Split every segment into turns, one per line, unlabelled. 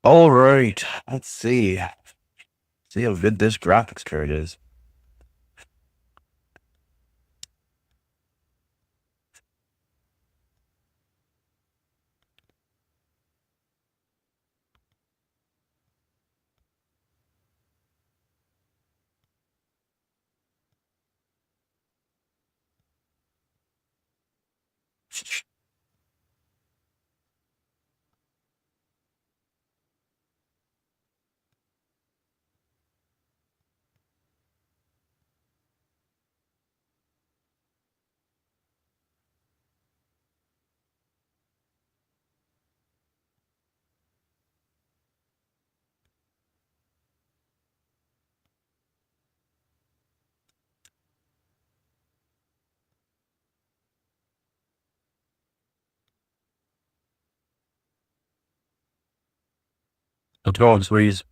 All right, let's see. See how good this graphics card is. Let's go and squeeze.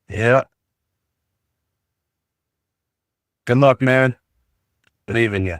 Yeah. Good luck, man. Believe in you.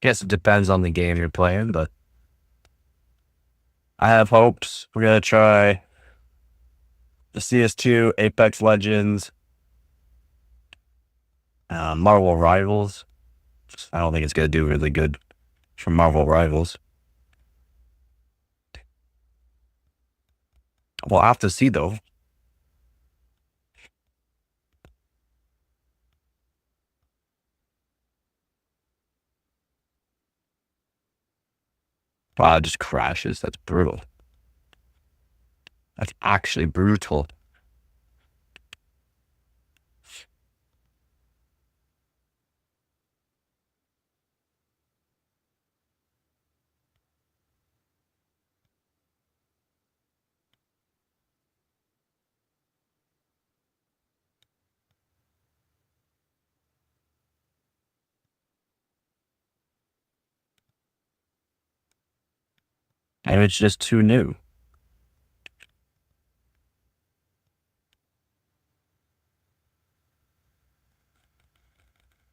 Guess it depends on the game you're playing, but I have hopes. We're gonna try the CS2, Apex Legends, Marvel Rivals. I don't think it's gonna do really good for Marvel Rivals. We'll have to see though. Wow, it just crashes. That's brutal. That's actually brutal. And it's just too new.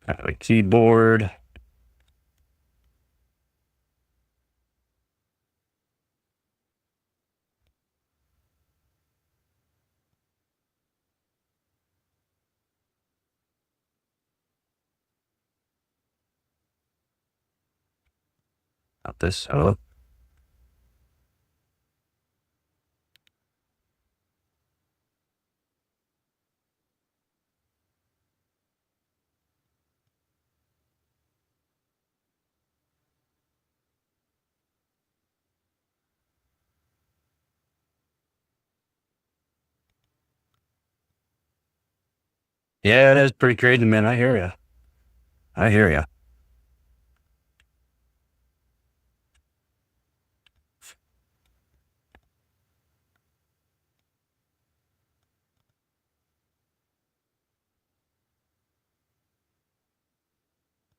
A keyboard. Not this. Oh, yeah, it is pretty crazy, man. I hear you. I hear you.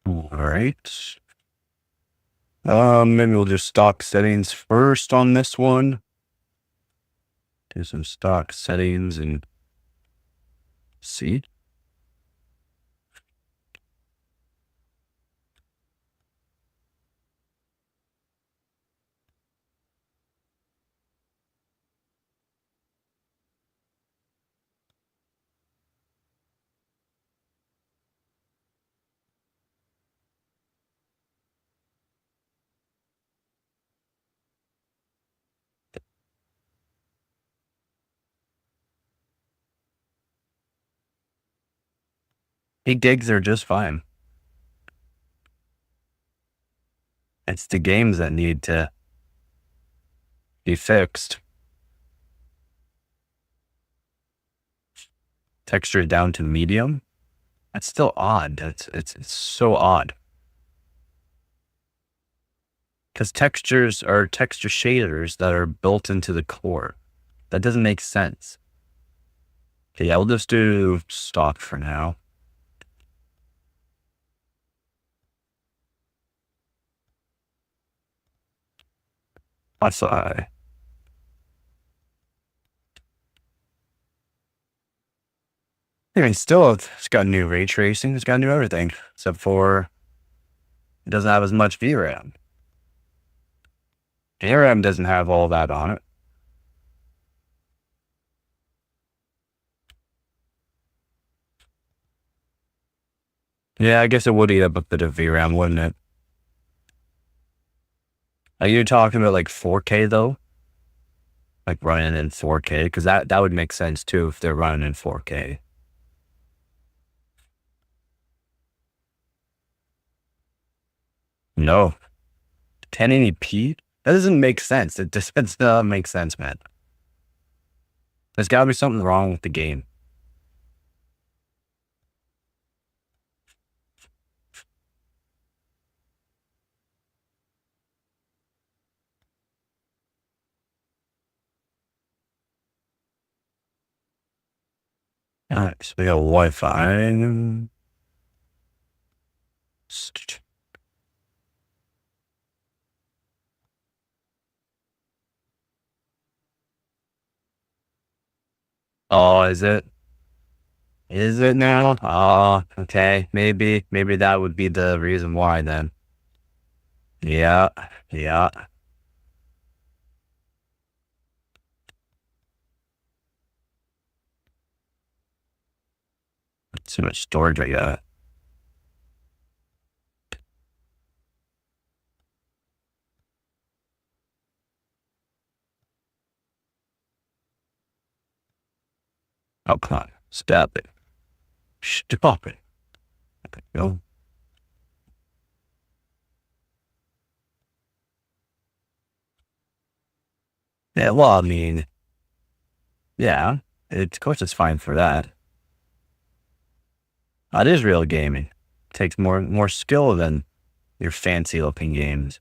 All right. Maybe we'll do stock settings first on this one. Do some stock settings and see. 8 gigs are just fine. It's the games that need to be fixed. Texture down to medium. That's still odd. It's so odd. Because textures are texture shaders that are built into the core. That doesn't make sense. Okay, yeah, we'll just do stock for now. I mean, still, it's got new ray tracing. It's got new everything, except for it doesn't have as much VRAM. VRAM doesn't have all that on it. Yeah, I guess it would eat up a bit of VRAM, wouldn't it? Are you talking about like 4K though? Like running in 4K? Because that would make sense too if they're running in 4K. No. 1080p? That doesn't make sense. It just doesn't make sense, man. There's got to be something wrong with the game. Alright, so we got Wi-Fi. Oh, is it? Is it now? Oh, okay. Maybe that would be the reason why then. Yeah, yeah. Too much storage I got. Oh, come on. Stop it. Stop it. Okay, go. Yeah, well, I mean, yeah, of course it's fine for that. It is real gaming. It takes more skill than your fancy looking games.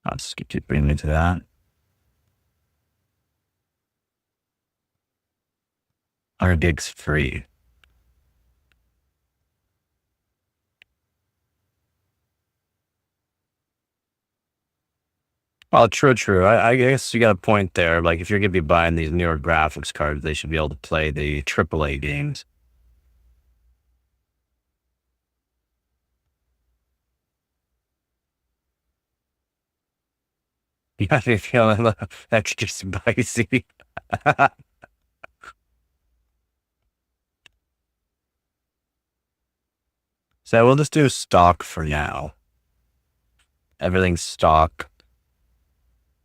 I'll just keep bringing me to that. Our gig's free. Well, true. I guess you got a point there. Like, if you're going to be buying these newer graphics cards, they should be able to play the AAA games. You got me feeling extra spicy. So we'll just do stock for now. Everything's stock.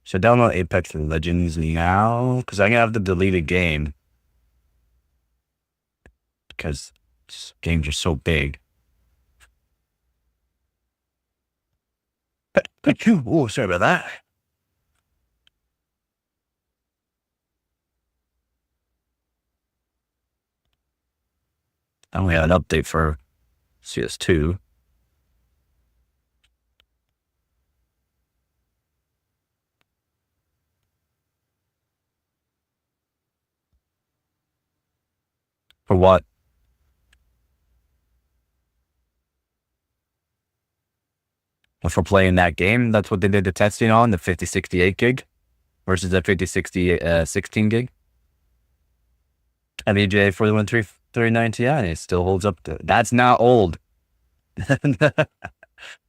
Should download Apex Legends now? Because I'm going to have to delete a game. Because games are so big. Oh, sorry about that. I only had an update for CS2. For what? For playing that game, that's what they did the testing on, the 5068 gig versus the 5060 16 gig. NVGA 4139 Ti, and it still holds up to. That's not old. The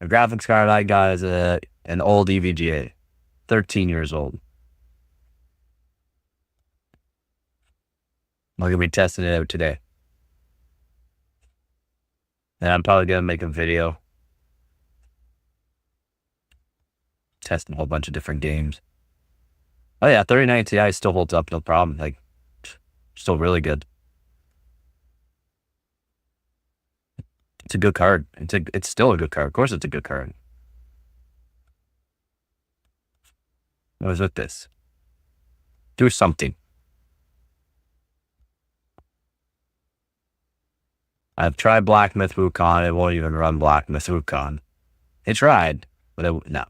graphics card I got is an old EVGA, 13 years old. I'm gonna be testing it out today. And I'm probably gonna make a video testing a whole bunch of different games. Oh yeah, 3090 Ti still holds up, no problem. Like, still really good. It's a good card. It's still a good card. Of course it's a good card. What was with this? Do something. I've tried Black Myth Wukong. It won't even run Black Myth Wukong. It tried, but no.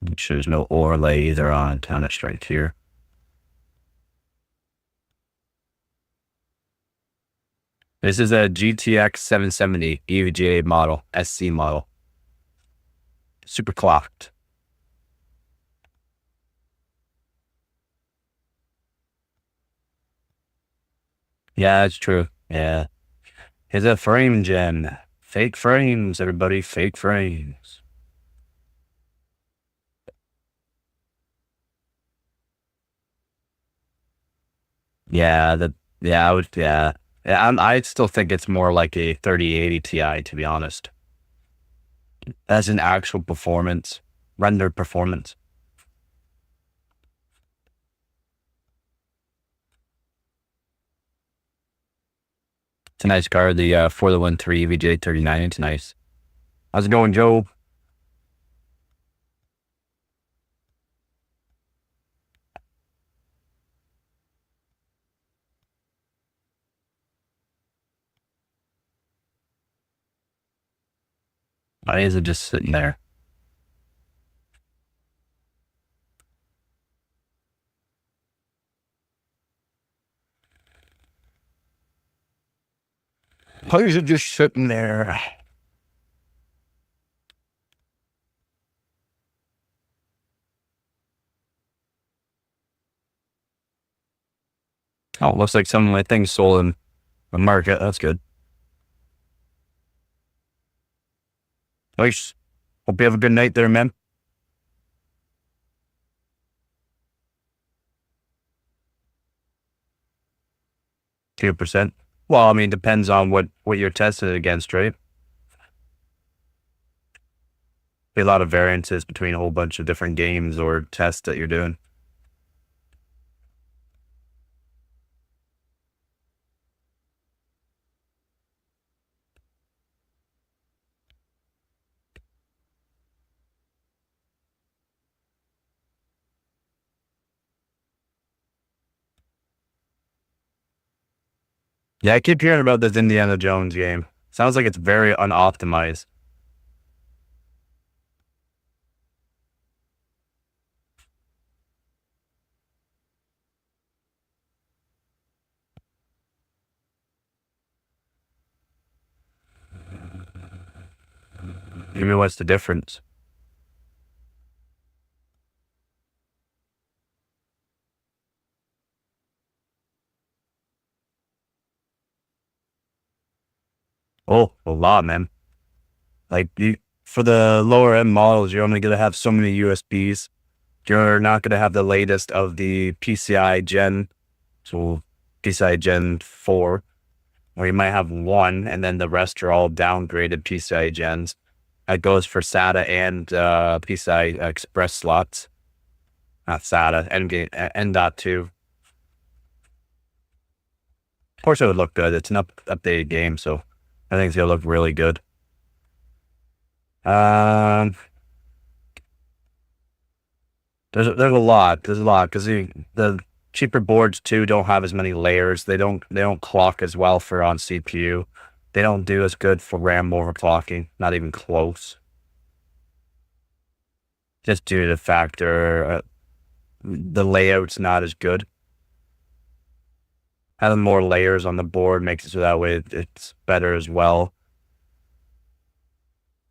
Make sure there's no overlay either on Counter-Strike here. This is a GTX 770 EVGA model, SC model. Super clocked. Yeah, it's true. Yeah. It's a frame gen. Fake frames, everybody. Fake frames. Yeah, I still think it's more like a 3080 Ti, to be honest. As an actual performance, rendered performance. It's a nice card. The For the Win 3 VJ 39. It's nice. How's it going, Joe? Why is it just sitting there? Why is it just sitting there? Oh, looks like some of my things sold in the market. That's good. Nice. Hope you have a good night there, man. %. Well, I mean, depends on what you're testing it against, right? Be a lot of variances between a whole bunch of different games or tests that you're doing. Yeah, I keep hearing about this Indiana Jones game. Sounds like it's very unoptimized. Maybe what's the difference? Oh, a lot, man. Like for the lower end models, you're only going to have so many USBs. You're not going to have the latest of the PCI Gen, so PCI Gen 4, or you might have one, and then the rest are all downgraded PCI Gens. That goes for SATA and PCI Express slots. Not SATA, N.2. Of course, it would look good. It's an updated game, so I think it's going to look really good. There's a lot because the cheaper boards too don't have as many layers. They don't clock as well for on CPU. They don't do as good for RAM overclocking. Not even close. Just due to the factor the layout's not as good. Having more layers on the board makes it so that way it's better as well.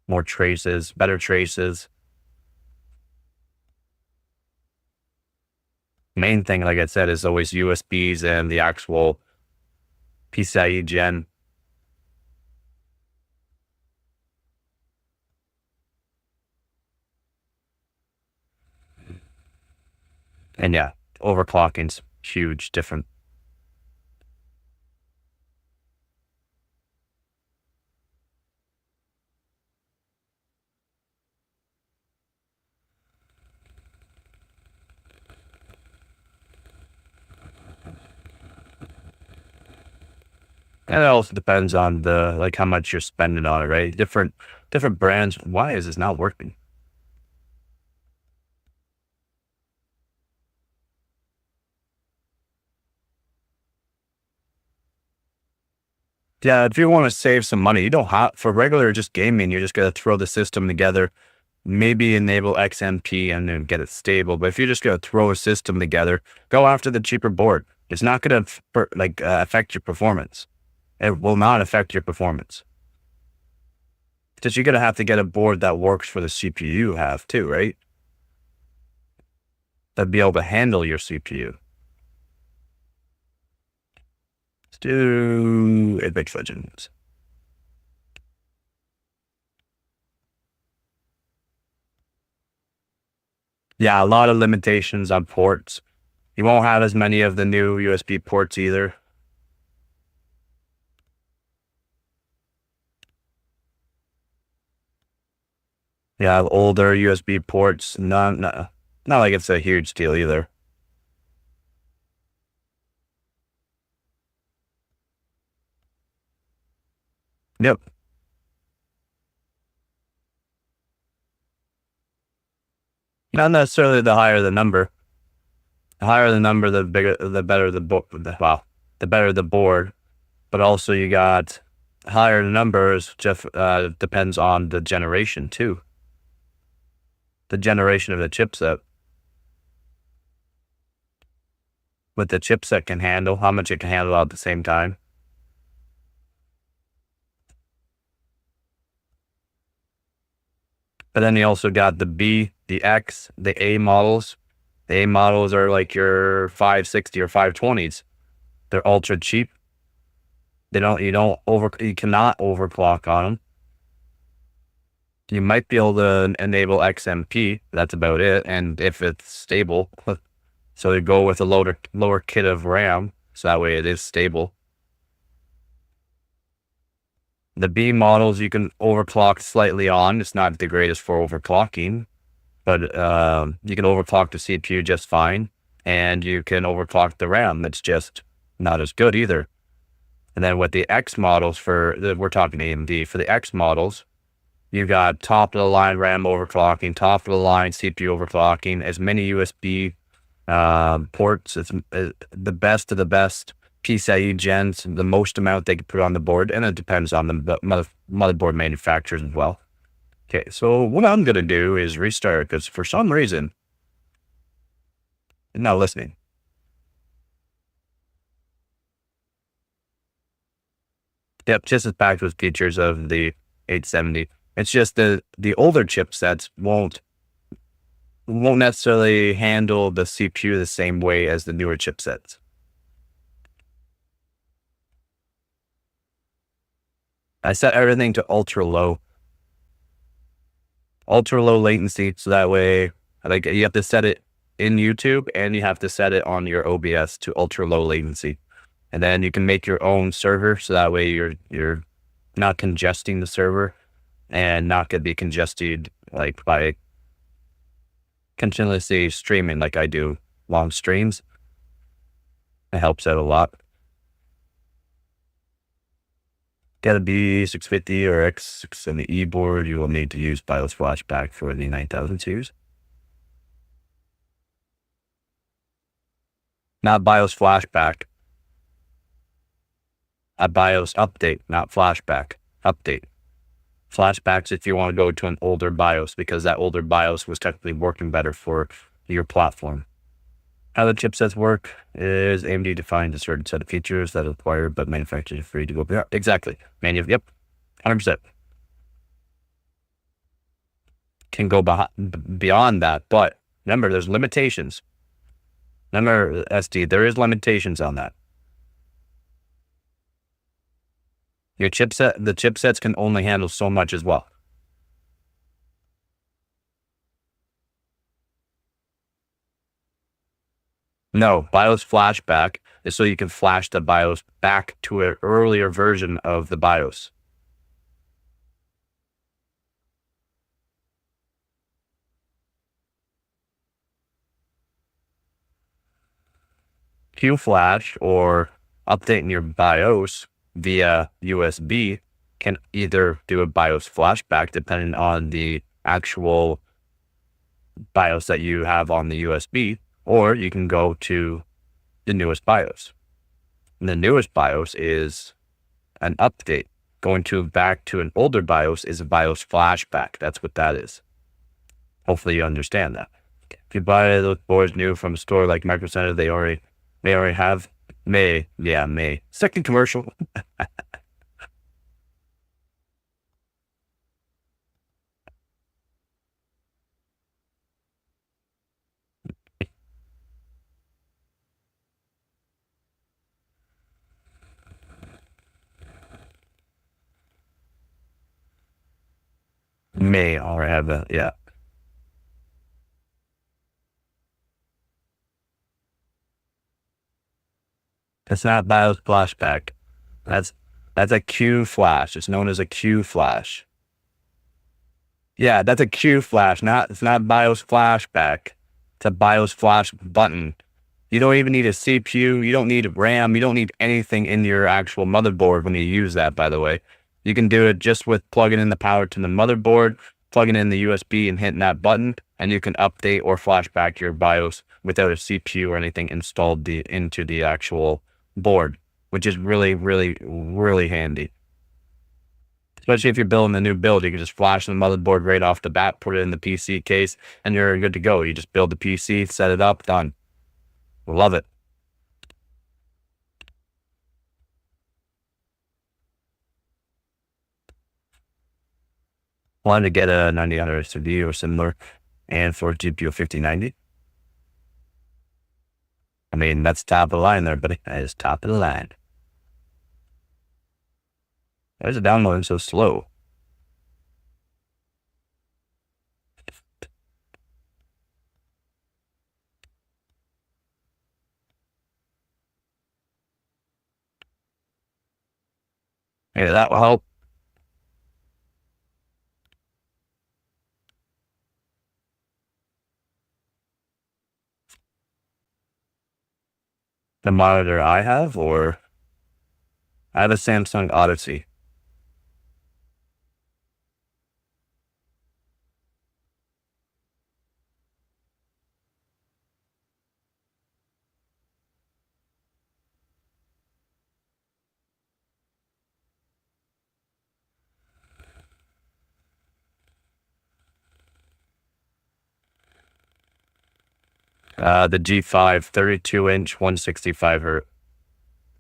More traces, better traces. Main thing, like I said, is always USBs and the actual PCIe gen. And yeah, overclocking's huge different. And it also depends on the, like, how much you're spending on it, right? Different brands. Why is this not working? Yeah, if you want to save some money, you don't have, for regular just gaming, you're just going to throw the system together, maybe enable XMP and then get it stable. But if you're just going to throw a system together, go after the cheaper board. It's not going to affect your performance. It will not affect your performance. Because you're going to have to get a board that works for the CPU you have too, right? That'd be able to handle your CPU. Let's do Apex Legends. Yeah, a lot of limitations on ports. You won't have as many of the new USB ports either. Yeah, older USB ports. Not like it's a huge deal either. Yep. Not necessarily the higher the number. The higher the number, the better the better the board. But also you got higher numbers. Depends on the generation too. The generation of the chipset. What the chipset can handle, how much it can handle at the same time. But then you also got the B, the X, the A models. The A models are like your 560 or 520s. They're ultra cheap. You cannot overclock on them. You might be able to enable XMP. That's about it. And if it's stable, so you go with a lower kit of RAM. So that way it is stable. The B models you can overclock slightly on. It's not the greatest for overclocking, but you can overclock the CPU just fine. And you can overclock the RAM. That's just not as good either. And then with the X models we're talking AMD, for the X models, you got top of the line RAM overclocking, top of the line CPU overclocking, as many USB ports as the best of the best PCIe gens, the most amount they can put on the board, and it depends on the motherboard manufacturers as well. Okay, so what I'm gonna do is restart because for some reason it's not listening. Yep, just as packed with features of the 870. It's just the older chipsets won't necessarily handle the CPU the same way as the newer chipsets. I set everything to ultra low latency. So that way, like, you have to set it in YouTube and you have to set it on your OBS to ultra low latency. And then you can make your own server. So that way you're not congesting the server and not going to be congested like by continuously streaming like I do long streams. It helps out a lot. Get a B650 or X670E board. You will need to use BIOS flashback for the 9000 series. Not BIOS flashback. A BIOS update, not flashback. Update. Flashbacks if you want to go to an older BIOS because that older BIOS was technically working better for your platform. How the chipsets work is AMD defines a certain set of features that are required, but manufacturers are free to go beyond. Exactly. Yep. 100%. Can go beyond that, but remember, there's limitations. Remember, SD, there is limitations on that. The chipsets can only handle so much as well. No, BIOS flashback is so you can flash the BIOS back to an earlier version of the BIOS. QFlash or updating your BIOS via USB can either do a BIOS flashback depending on the actual BIOS that you have on the USB, or you can go to the newest BIOS. And the newest BIOS is an update. Going back to an older BIOS is a BIOS flashback. That's what that is. Hopefully you understand that. If you buy those boards new from a store like Micro Center, they already have May. Second commercial. May already have that. Yeah. That's not BIOS flashback. That's a Q flash. It's known as a Q flash. Yeah, that's a Q flash. It's not BIOS flashback. It's a BIOS flash button. You don't even need a CPU. You don't need RAM. You don't need anything in your actual motherboard when you use that, by the way. You can do it just with plugging in the power to the motherboard, plugging in the USB and hitting that button, and you can update or flash back your BIOS without a CPU or anything installed into the actual board, which is really, really, really handy. Especially if you're building a new build, you can just flash the motherboard right off the bat, put it in the PC case, and you're good to go. You just build the PC, set it up, done. Love it. Wanted to get a 9000 SSD or similar, and for GPU 5090. I mean, that's top of the line there, buddy. That is top of the line. Why is it downloading so slow? Hey, that will help. The monitor I have, or I have a Samsung Odyssey. The G5 32-inch 165 hertz,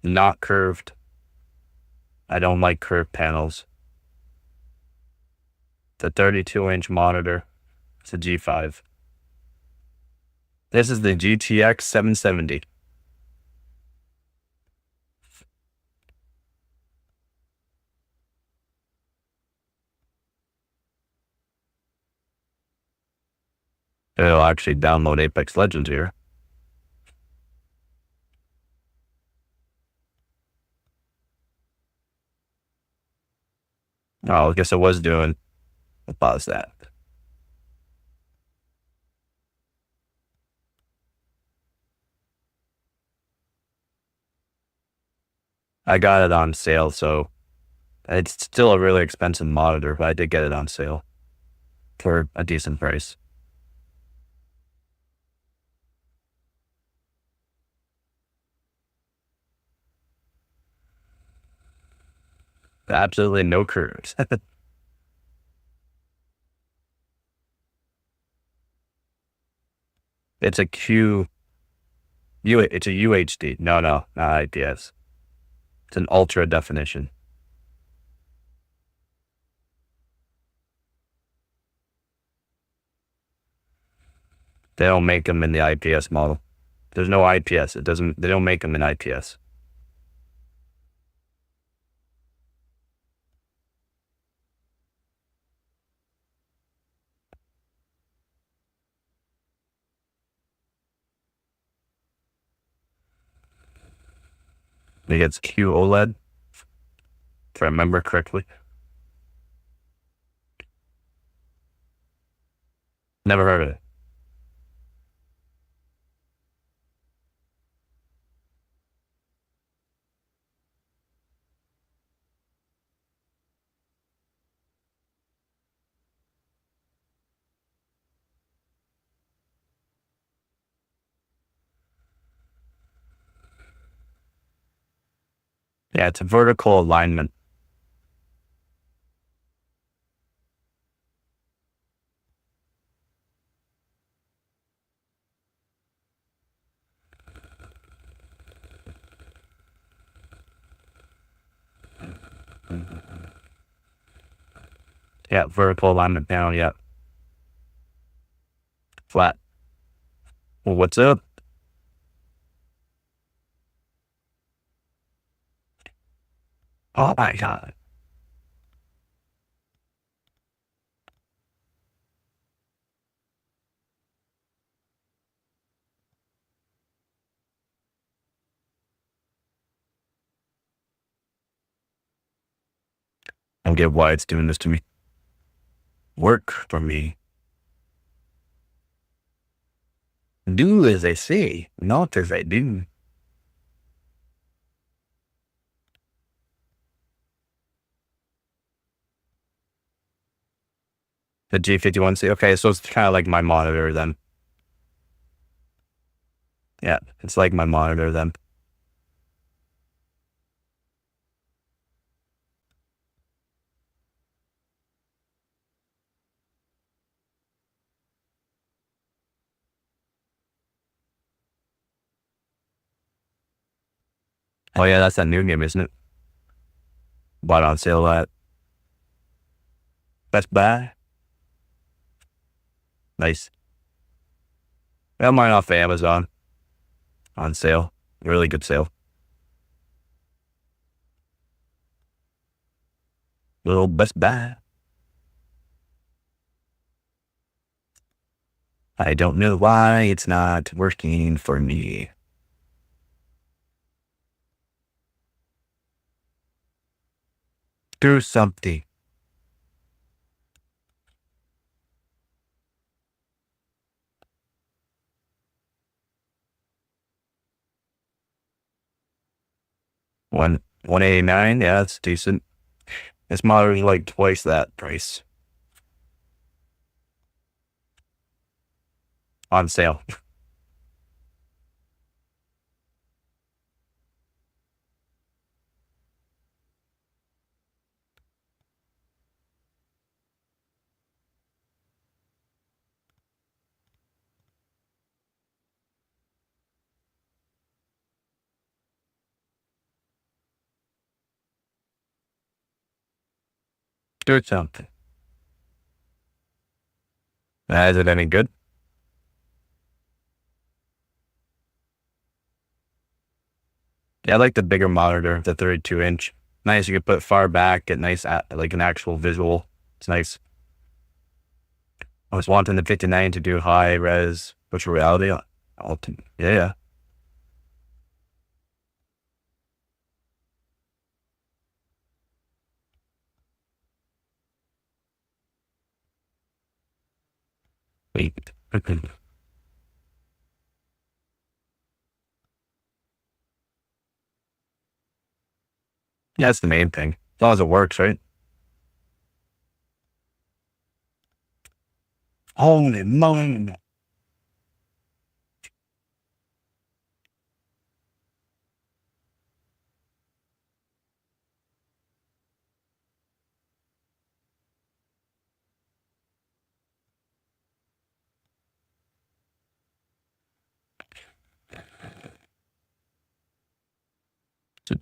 not curved. I don't like curved panels. The 32-inch monitor. It's a G5. This is the GTX 770. It'll actually download Apex Legends here. Oh, I guess it was doing. I'll pause that. I got it on sale, so it's still a really expensive monitor, but I did get it on sale for a decent price. Absolutely no curves. It's a it's a UHD. No, not IPS. It's an ultra definition. They don't make them in the IPS model. There's no IPS. They don't make them in IPS. I think it's QOLED, if I remember correctly. Never heard of it. Yeah, it's a vertical alignment. Yeah, vertical alignment down, yeah. Flat. Well, what's up? Oh my God. I don't get why it's doing this to me. Work for me. Do as I say, not as I do. The G51C. Okay, so it's kind of like my monitor then. Yeah, it's like my monitor then. Oh yeah, that's that new game, isn't it? Bought on sale at Best Buy. Nice. Got mine off of Amazon on sale. Really good sale. Little Best Buy. I don't know why it's not working for me. Do something. One 189. Yeah, that's decent. This monitor's like twice that price on sale. Do something. Is it any good? Yeah, I like the bigger monitor, the 32-inch. Nice, you can put far back, get nice, like an actual visual. It's nice. I was wanting the 59 to do high res virtual reality. Yeah. Wait. Yeah, that's the main thing. As long as it works, right? Holy moly.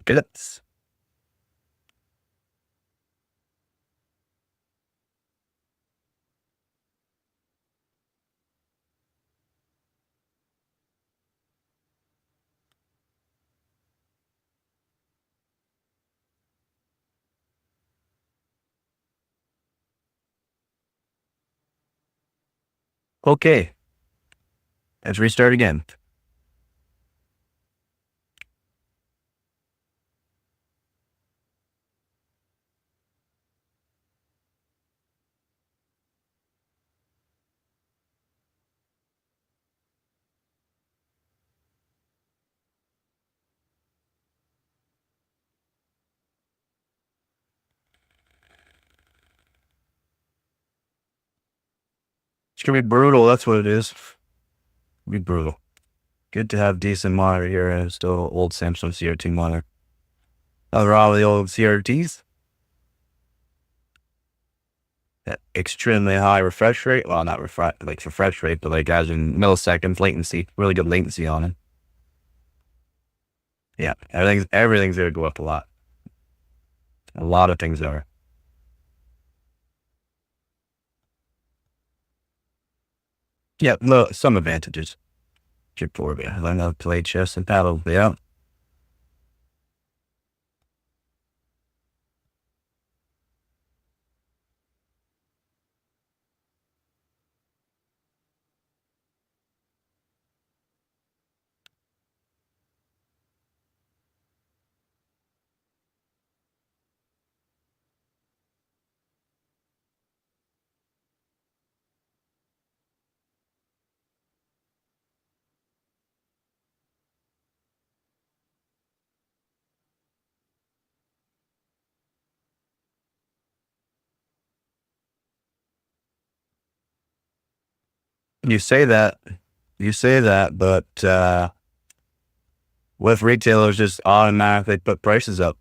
Goodness. Okay, let's restart again. gonna be brutal. That's what it is. Be brutal. Good to have decent monitor here, and still old Samsung CRT monitor. Nothing wrong with the old CRTs. That extremely high refresh rate. Well, not refresh rate, but like as in milliseconds latency. Really good latency on it. Yeah, everything's gonna go up a lot. A lot of things are. Yeah, no, some advantages. Chip 4, yeah. Learn how to play chess and paddle. Yeah. You say that, but what if retailers just automatically put prices up?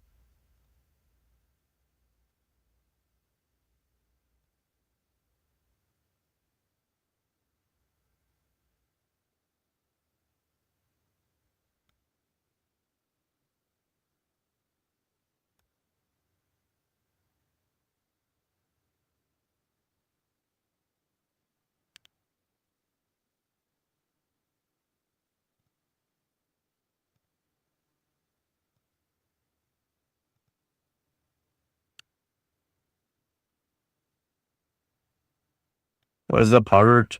What is up, Harvard?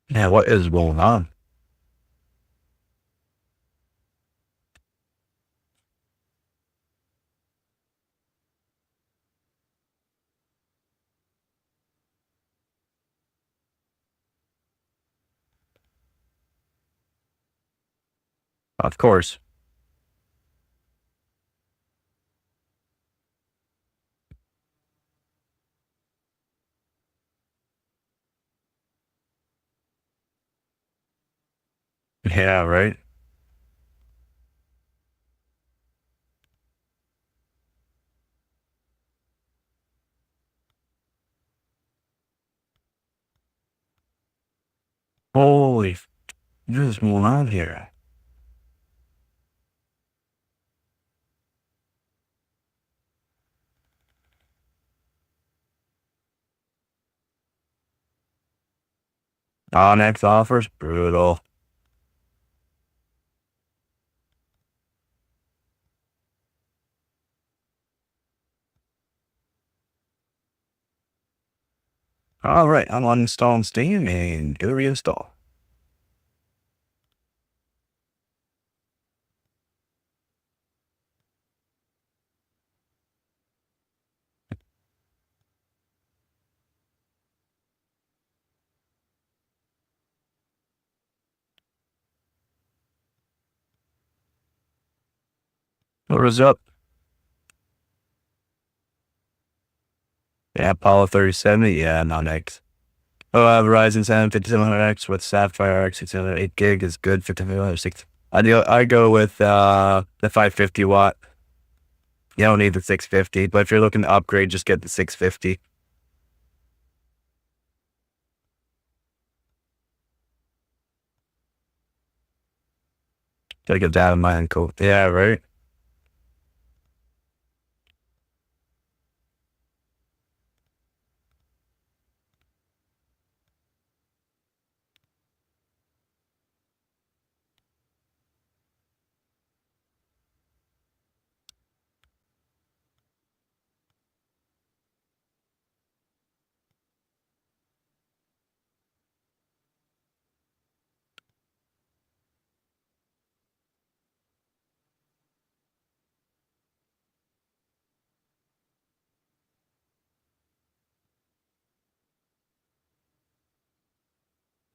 Yeah, what is going on? Of course. Yeah, right. Holy, what is going on here? Onyx offers, brutal. All right, I'm uninstalling Steam and go reinstall. What is up? Yeah, Apollo 3070. Yeah, not X. Oh, Verizon 7 5700X with Sapphire RX 608 gig is good. 5506. I go with the 550 watt. You don't need the 650, but if you're looking to upgrade, just get the 650. Gotta get that in mind. Cool. Yeah, right.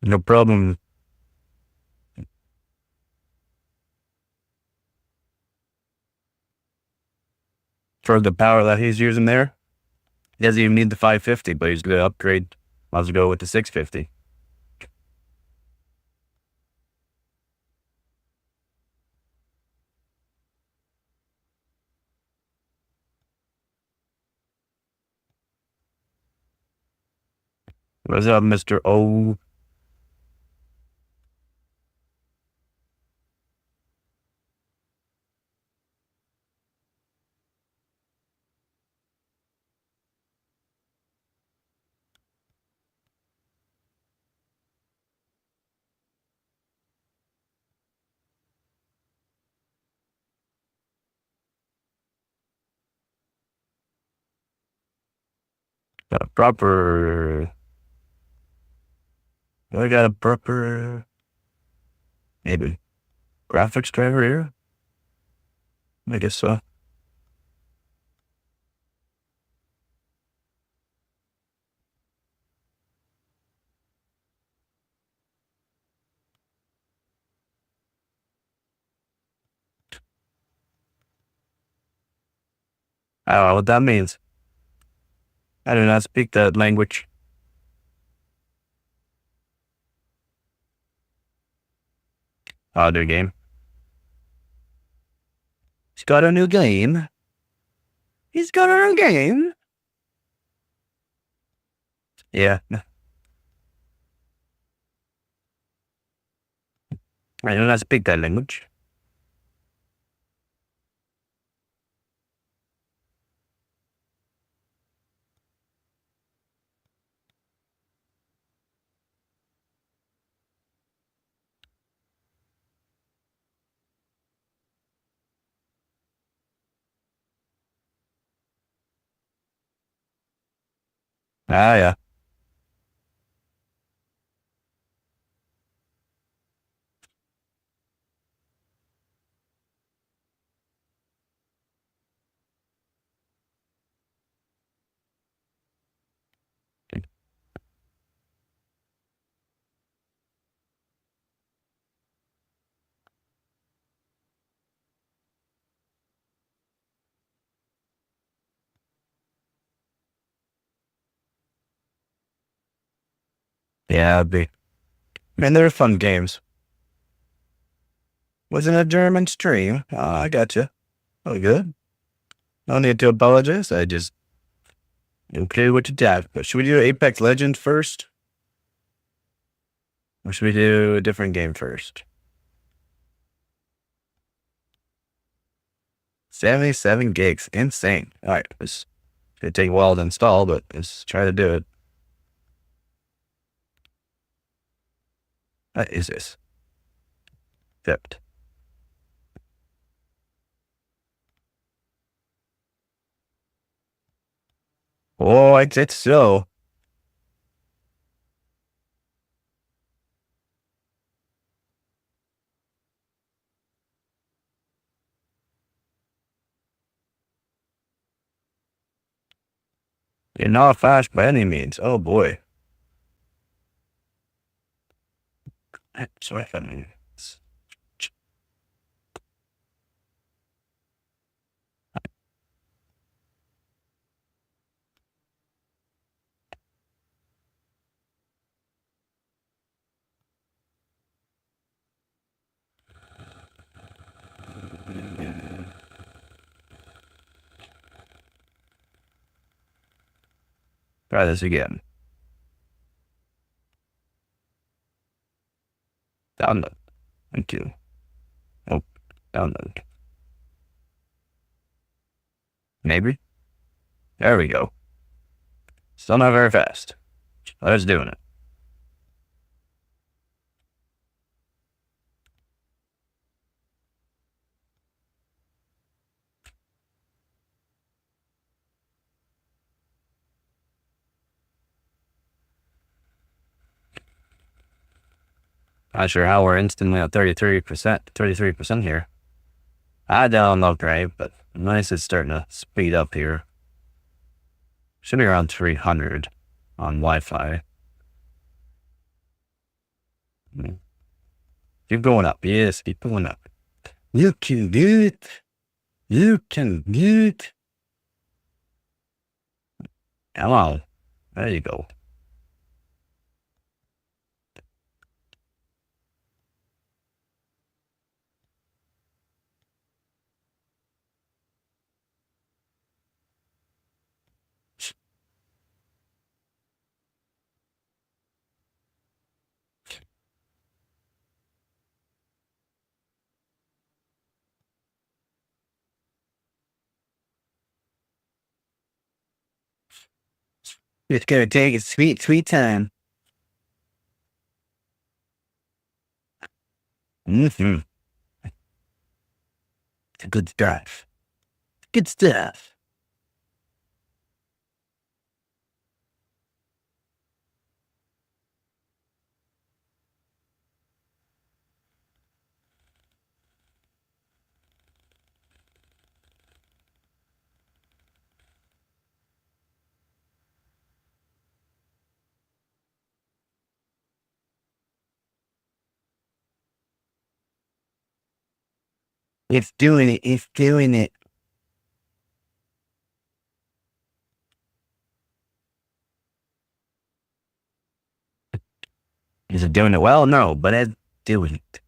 No problem. for the power that he's using there. He doesn't even need the 550, but he's going to upgrade. Might as well go with the 650. What's up, Mr. O? Got a proper... I got a proper... maybe graphics driver here? I guess so. I don't know what that means. I do not speak that language. Oh, new game. He's got a new game. He's got a new game. Yeah. I do not speak that language. Ah, yeah. Yeah, it'd be. Man, they're fun games. Wasn't a German stream. Oh, I gotcha. Oh, good. No need to apologize. I just okay what you did. But should we do Apex Legends first? Or should we do a different game first? 77 gigs. Insane. All right. It's going to take a while to install, but let's try to do it. What is this? Zipped. Oh, it's so. You're not fast by any means. Oh boy. Sorry if I mean. Try this again. Download. Thank you. Oh, download. Maybe. There we go. Still not very fast. Let's doing it. Not sure how we're instantly at 33% here. I don't know great, but nice it's starting to speed up here. Should be around 300 on Wi-Fi. Keep going up. Yes, keep going up. You can do it. You can do it. Hello. There you go. It's gonna take its sweet, sweet time. Mm-hmm. It's good stuff. Good stuff. It's doing it. It's doing it. Is it doing it well? No, but it's doing it.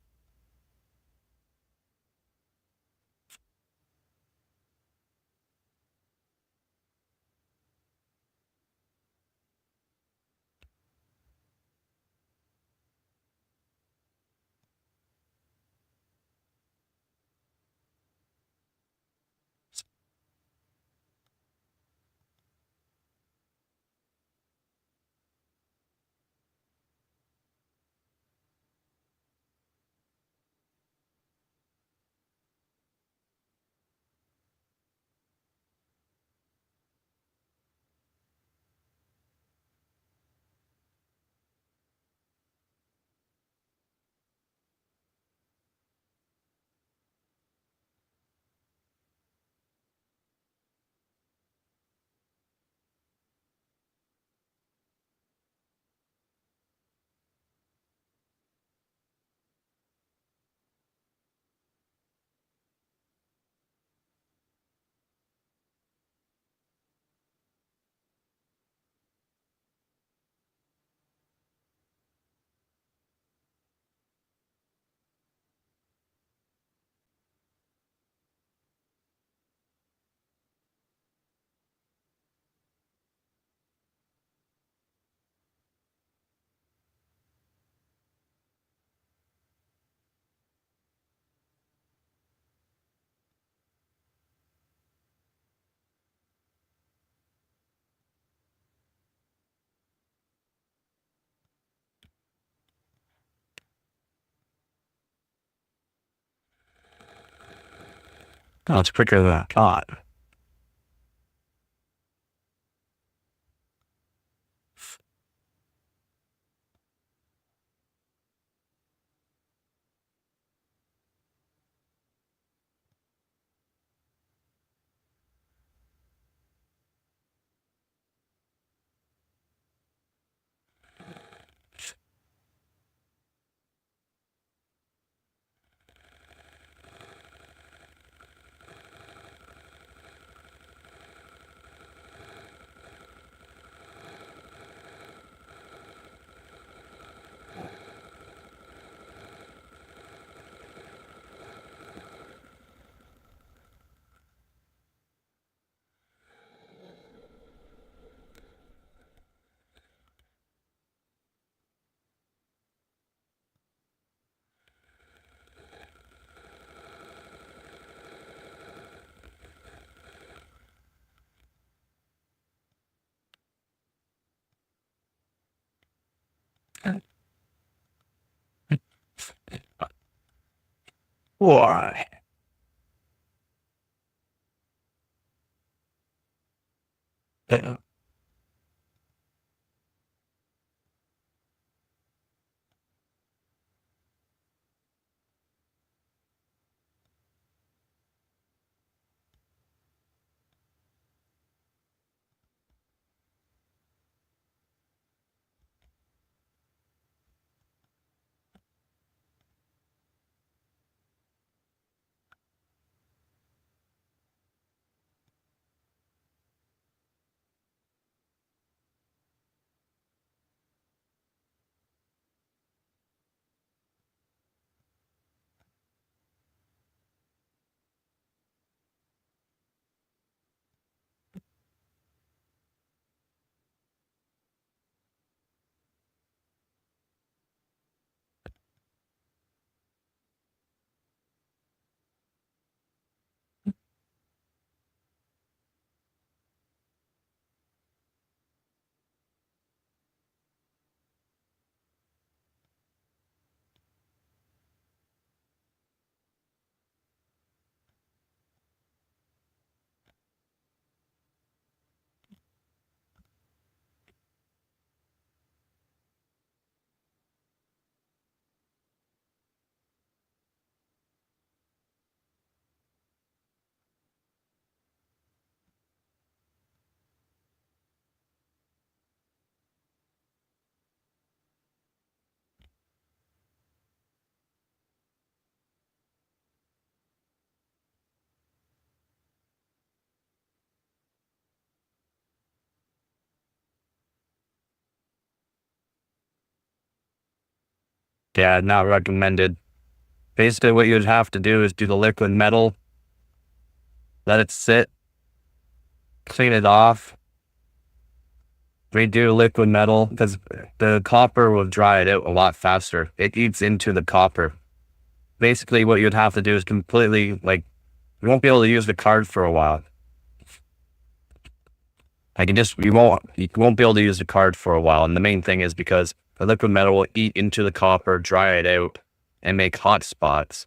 Oh, it's quicker than I thought. Why? Uh, Yeah, not recommended. Basically, what you'd have to do is do the liquid metal, let it sit, clean it off, redo liquid metal, because the copper will dry it out a lot faster. It eats into the copper. Basically, what you'd have to do is completely, like, you won't be able to use the card for a while. You won't be able to use the card for a while. And the main thing is because the liquid metal will eat into the copper, dry it out, and make hot spots.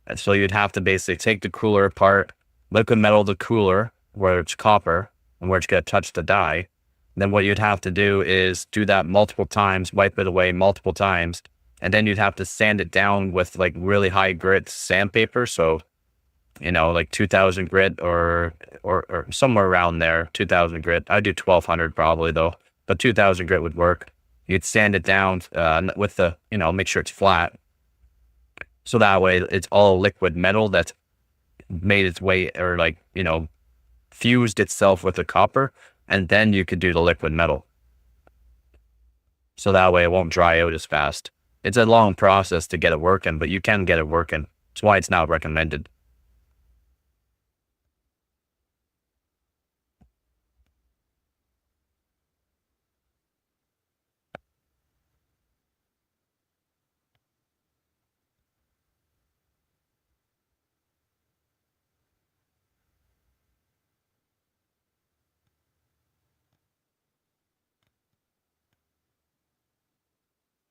And so you'd have to basically take the cooler apart, liquid metal the cooler, where it's copper, and where it's going to touch the die. Then what you'd have to do is do that multiple times, wipe it away multiple times, and then you'd have to sand it down with like really high grit sandpaper. So, like 2000 grit or somewhere around there, 2000 grit. I'd do 1200 probably though, but 2000 grit would work. You'd sand it down with the, make sure it's flat. So that way it's all liquid metal that's made its way or fused itself with the copper. And then you could do the liquid metal. So that way it won't dry out as fast. It's a long process to get it working, but you can get it working. That's why it's not recommended.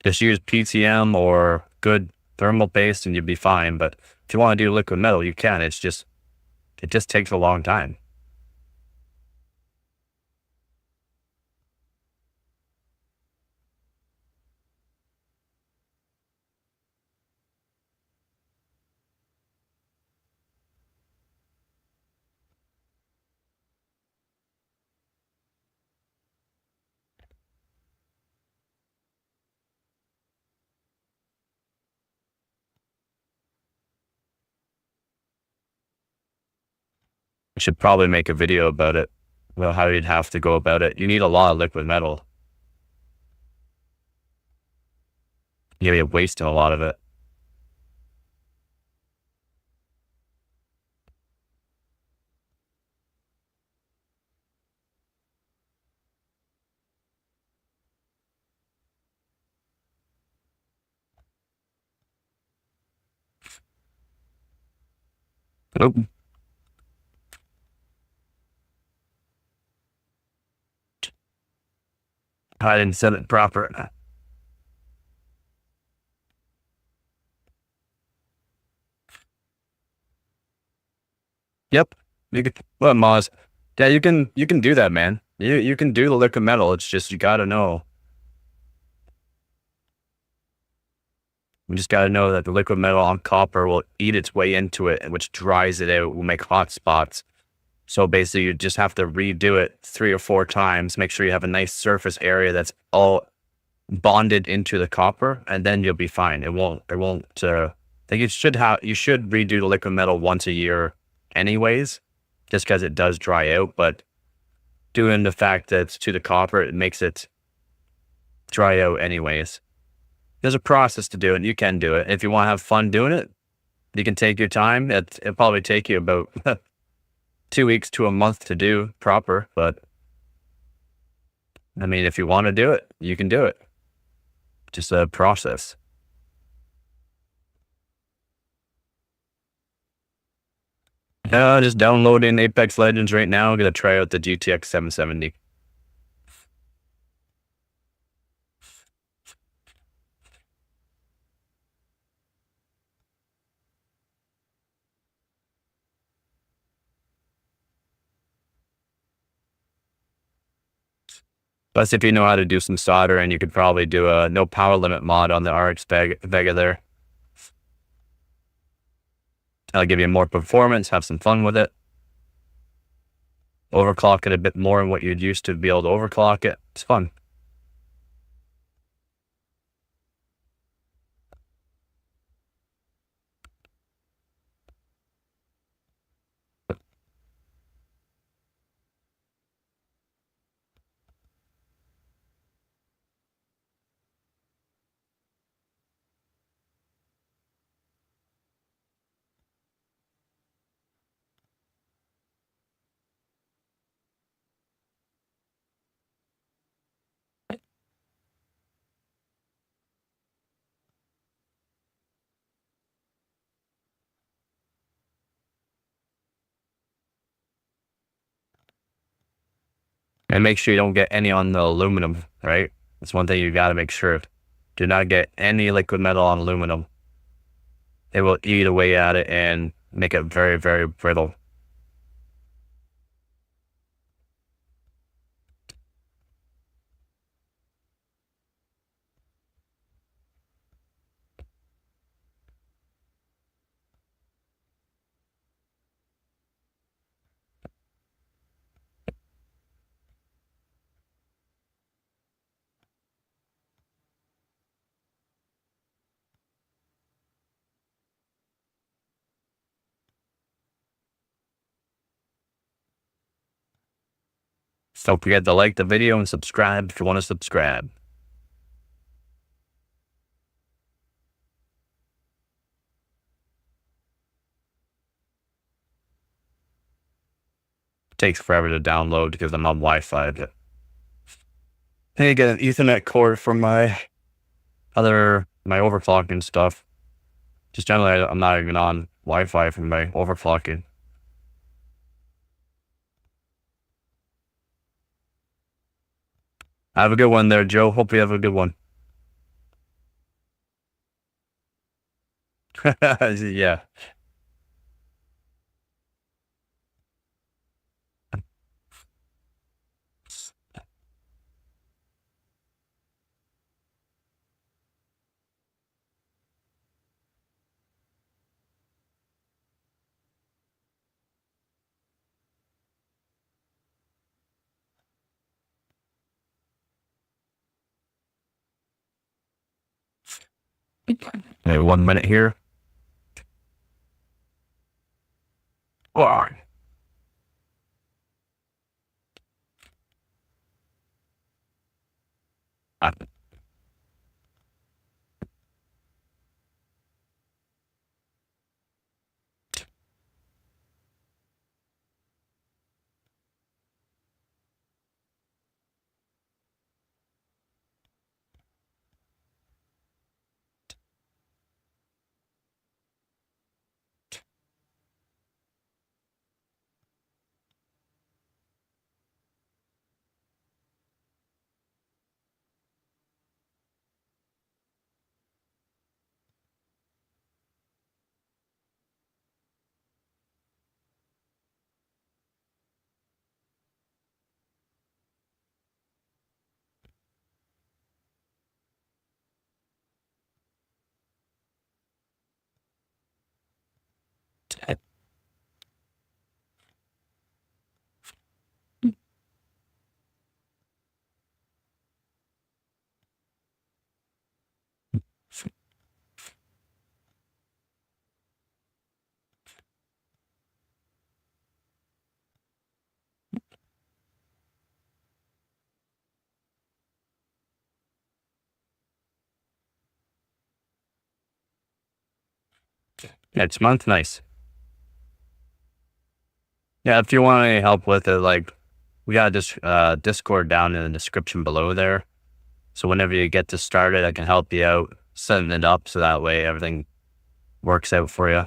Just use PTM or good thermal paste and you'd be fine. But if you want to do liquid metal, you can. It just takes a long time. I should probably make a video about it. Well, how you'd have to go about it. You need a lot of liquid metal. You're gonna be wasting a lot of it. Nope. I didn't set it proper. Yep. You can, well, Moz. Yeah, you can do that, man. You can do the liquid metal. It's just you gotta know. We just gotta know that the liquid metal on copper will eat its way into it, which dries it out, will make hot spots. So basically you just have to redo it 3 or 4 times, make sure you have a nice surface area that's all bonded into the copper, and then you'll be fine. It won't, I think you should redo the liquid metal once a year anyways, just because it does dry out, but doing the fact that it's to the copper, it makes it dry out anyways. There's a process to do it. You can do it. If you want to have fun doing it, you can take your time. It'll probably take you about 2 weeks to a month to do proper, but I mean, if you want to do it, you can do it. Just a process. Just downloading Apex Legends right now. I'm going to try out the GTX 770. Plus, if you know how to do some soldering, you could probably do a no power limit mod on the RX Vega there. That'll give you more performance, have some fun with it. Overclock it a bit more than what you'd used to be able to overclock it. It's fun. And make sure you don't get any on the aluminum, right? That's one thing you got to make sure. Do not get any liquid metal on aluminum. It will eat away at it and make it very, very brittle. So don't forget to like the video and subscribe if you want to subscribe. It takes forever to download because I'm on Wi-Fi. But I need to get an Ethernet cord for my overclocking stuff. Just generally, I'm not even on Wi-Fi for my overclocking. Have a good one there, Joe. Hope you have a good one. Yeah. Okay, 1 minute here. Wow. Next month, nice. Yeah, if you want any help with it, like we got this Discord down in the description below there. So whenever you get this started, I can help you out setting it up so that way everything works out for you.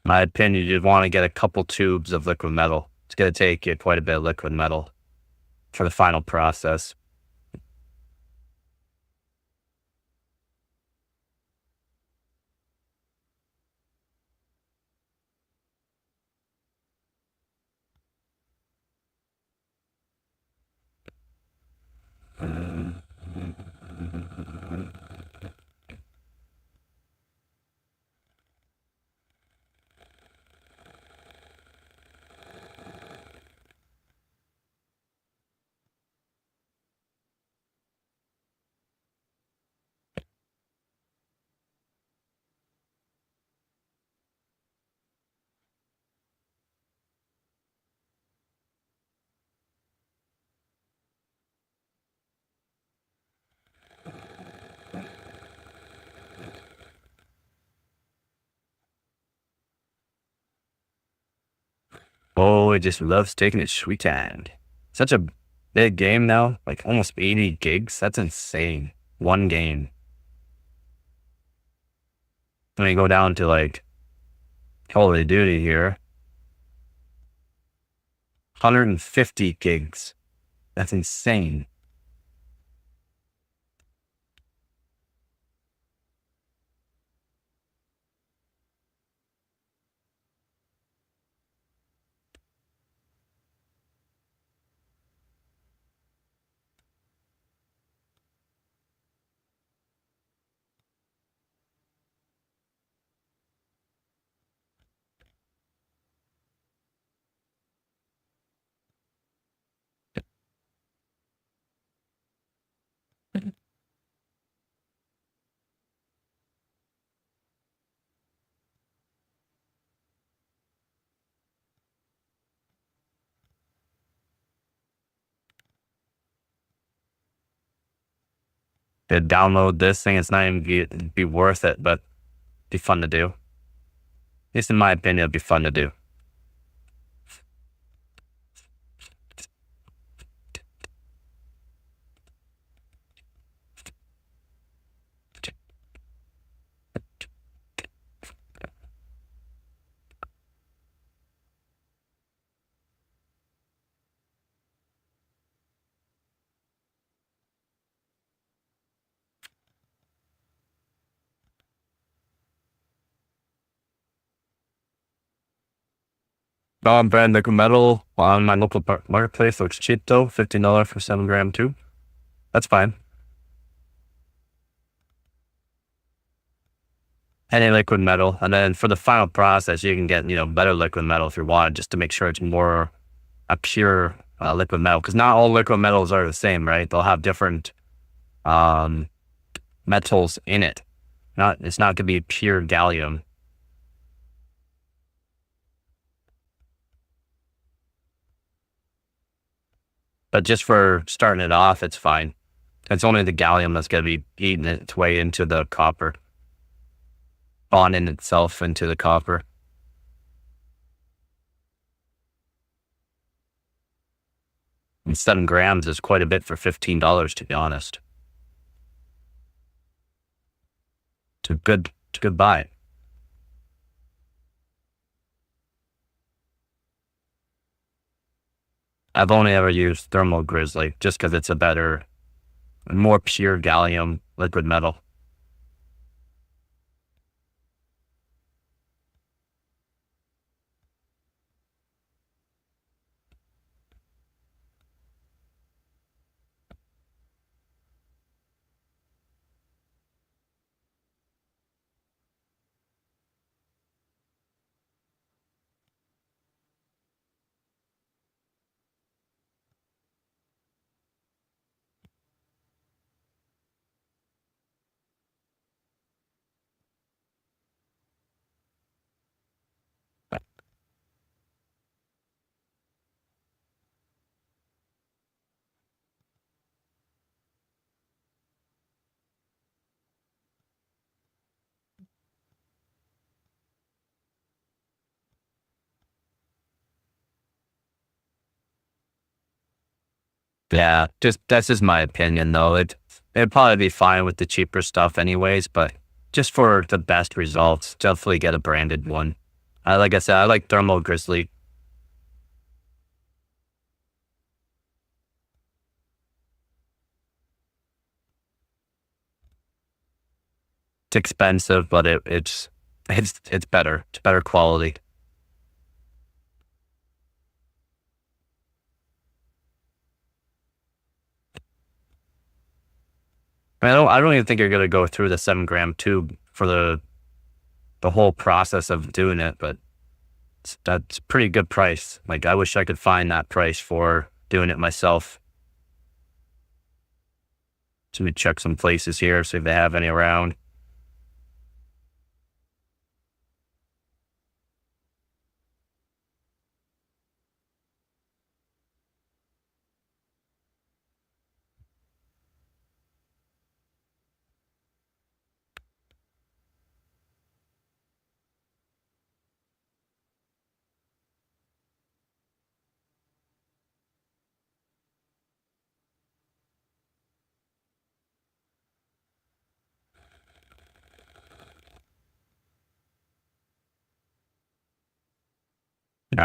My opinion, you'd want to get a couple tubes of liquid metal. It's going to take you quite a bit of liquid metal for the final process. Oh, it just loves taking its sweet time. Such a big game now, like almost 80 gigs. That's insane. One game. When you go down to like Call of Duty here, 150 gigs. That's insane. To download this thing, it's not even be worth it, but be fun to do. At least in my opinion, it'd be fun to do. Brand liquid metal on my local marketplace looks cheap though. $15 for 7 gram too. That's fine. Any liquid metal, and then for the final process, you can get better liquid metal if you want, just to make sure it's more a pure liquid metal. Because not all liquid metals are the same, right? They'll have different metals in it. It's not gonna be pure gallium. But just for starting it off, it's fine. It's only the gallium that's going to be eating its way into the copper, bonding itself into the copper. And 7 grams is quite a bit for $15, to be honest. It's a good buy. I've only ever used Thermal Grizzly just because it's a better, more pure gallium liquid metal. Yeah, that's just my opinion though. It'd probably be fine with the cheaper stuff anyways, but just for the best results, definitely get a branded one. Like I said, I like Thermal Grizzly. It's expensive, but it's better. It's better quality. I don't even think you're gonna go through the 7 gram tube for the whole process of doing it, but that's a pretty good price. Like I wish I could find that price for doing it myself. So let me check some places here, see if they have any around.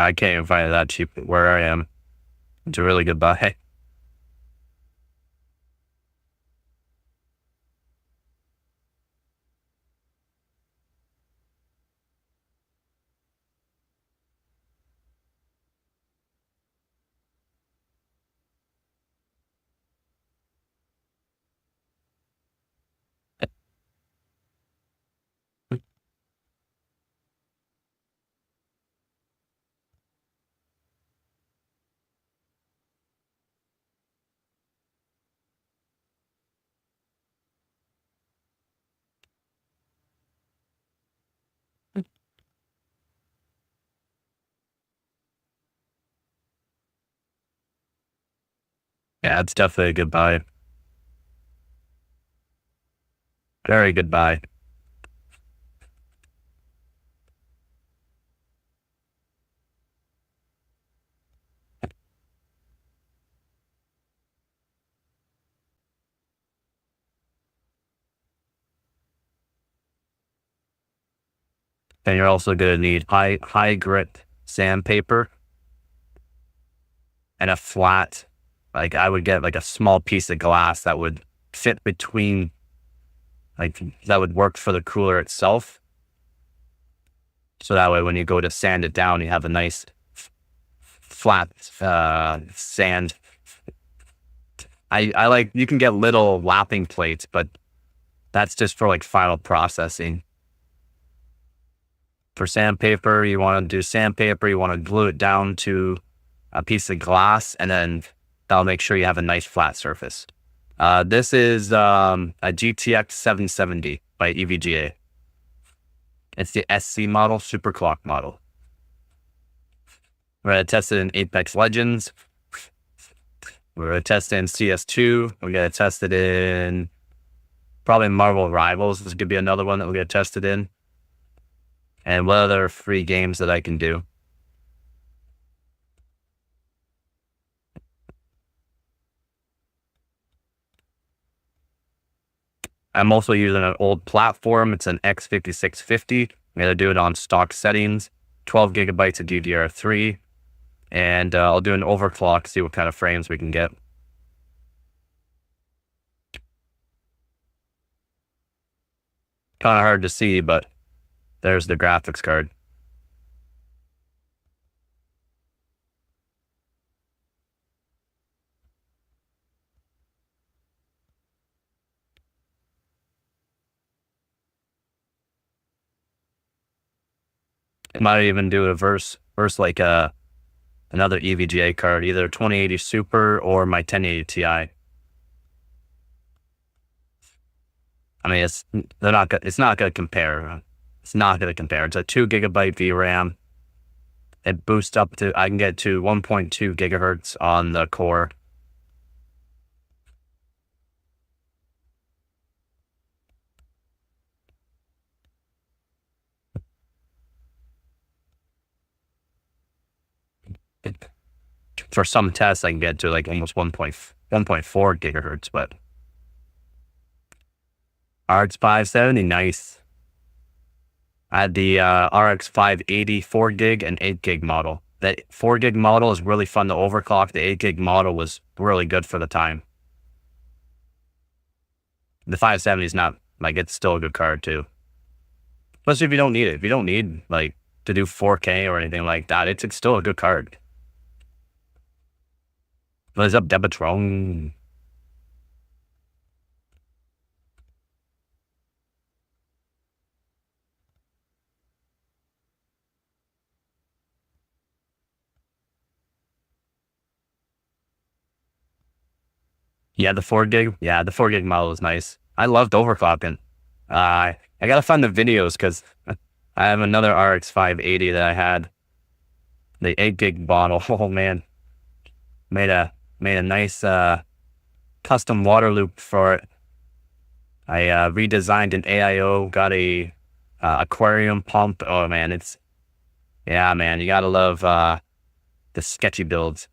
I can't even find it that cheap where I am. It's a really good buy. Yeah, it's definitely a good buy. Very good buy. And you're also going to need high grit sandpaper and a flat, like I would get like a small piece of glass that would fit between, like that would work for the cooler itself. So that way when you go to sand it down, you have a nice flat sand. I like, you can get little lapping plates, but that's just for like final processing. For sandpaper, you want to do sandpaper, you want to glue it down to a piece of glass, and then that'll make sure you have a nice flat surface. This is a GTX 770 by EVGA. It's the SC model, super clock model. We're going to test it in Apex Legends. We're going to test it in CS2. We're going to test it in probably Marvel Rivals. This could be another one that we're going to test it in. And what other free games that I can do. I'm also using an old platform. It's an X5650. I'm going to do it on stock settings, 12 gigabytes of DDR3. And I'll do an overclock, see what kind of frames we can get. Kind of hard to see, but there's the graphics card. It might even do a verse like another EVGA card, either 2080 Super or my 1080 Ti. I mean, it's not going to compare. It's not going to compare. It's a 2 gigabyte VRAM. It boosts up to, I can get to 1.2 gigahertz on the core. For some tests, I can get to like almost 1.4 gigahertz, but RX 570, nice. I had the RX 580 4 gig and 8 gig model. That 4 gig model is really fun to overclock. The 8 gig model was really good for the time. The 570 is not, like, it's still a good card too. Especially if you don't need it. If you don't need like to do 4K or anything like that, it's still a good card. What is up, Debatron? Yeah, the 4 gig. Yeah, the 4 gig model is nice. I loved overclocking. I gotta find the videos because I have another RX 580 that I had. The 8 gig model. Oh man, made a nice custom water loop for it. I redesigned an AIO. Got a aquarium pump. Oh man, yeah man. You gotta love the sketchy builds.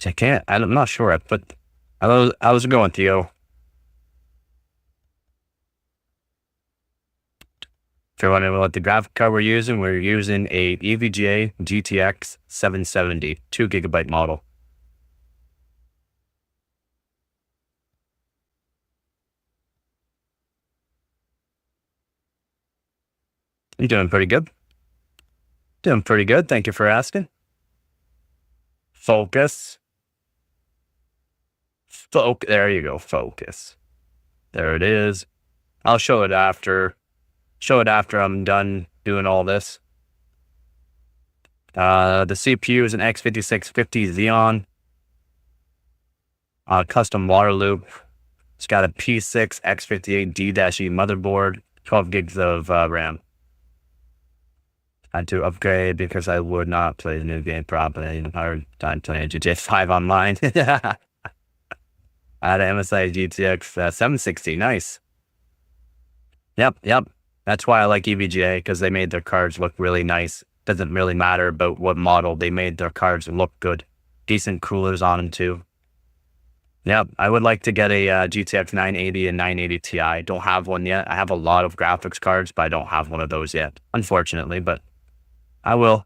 I can't. I'm not sure. I was going, Theo. If you're wondering what the graphic card we're using a EVGA GTX 770 2GB model. You're doing pretty good. Doing pretty good. Thank you for asking. Focus. There you go. Focus. There it is. I'll show it after. Show it after I'm done doing all this. The CPU is an X5650 Xeon. Custom water loop. It's got a P6 X58D-E motherboard. 12 gigs of RAM. I had to upgrade because I would not play the new game properly in hard time playing GTA 5 online. I had an MSI GTX 760. Nice. Yep. That's why I like EVGA, because they made their cards look really nice. Doesn't really matter about what model. They made their cards look good. Decent coolers on them too. Yep, I would like to get a GTX 980 and 980 Ti. Don't have one yet. I have a lot of graphics cards, but I don't have one of those yet, unfortunately, but I will.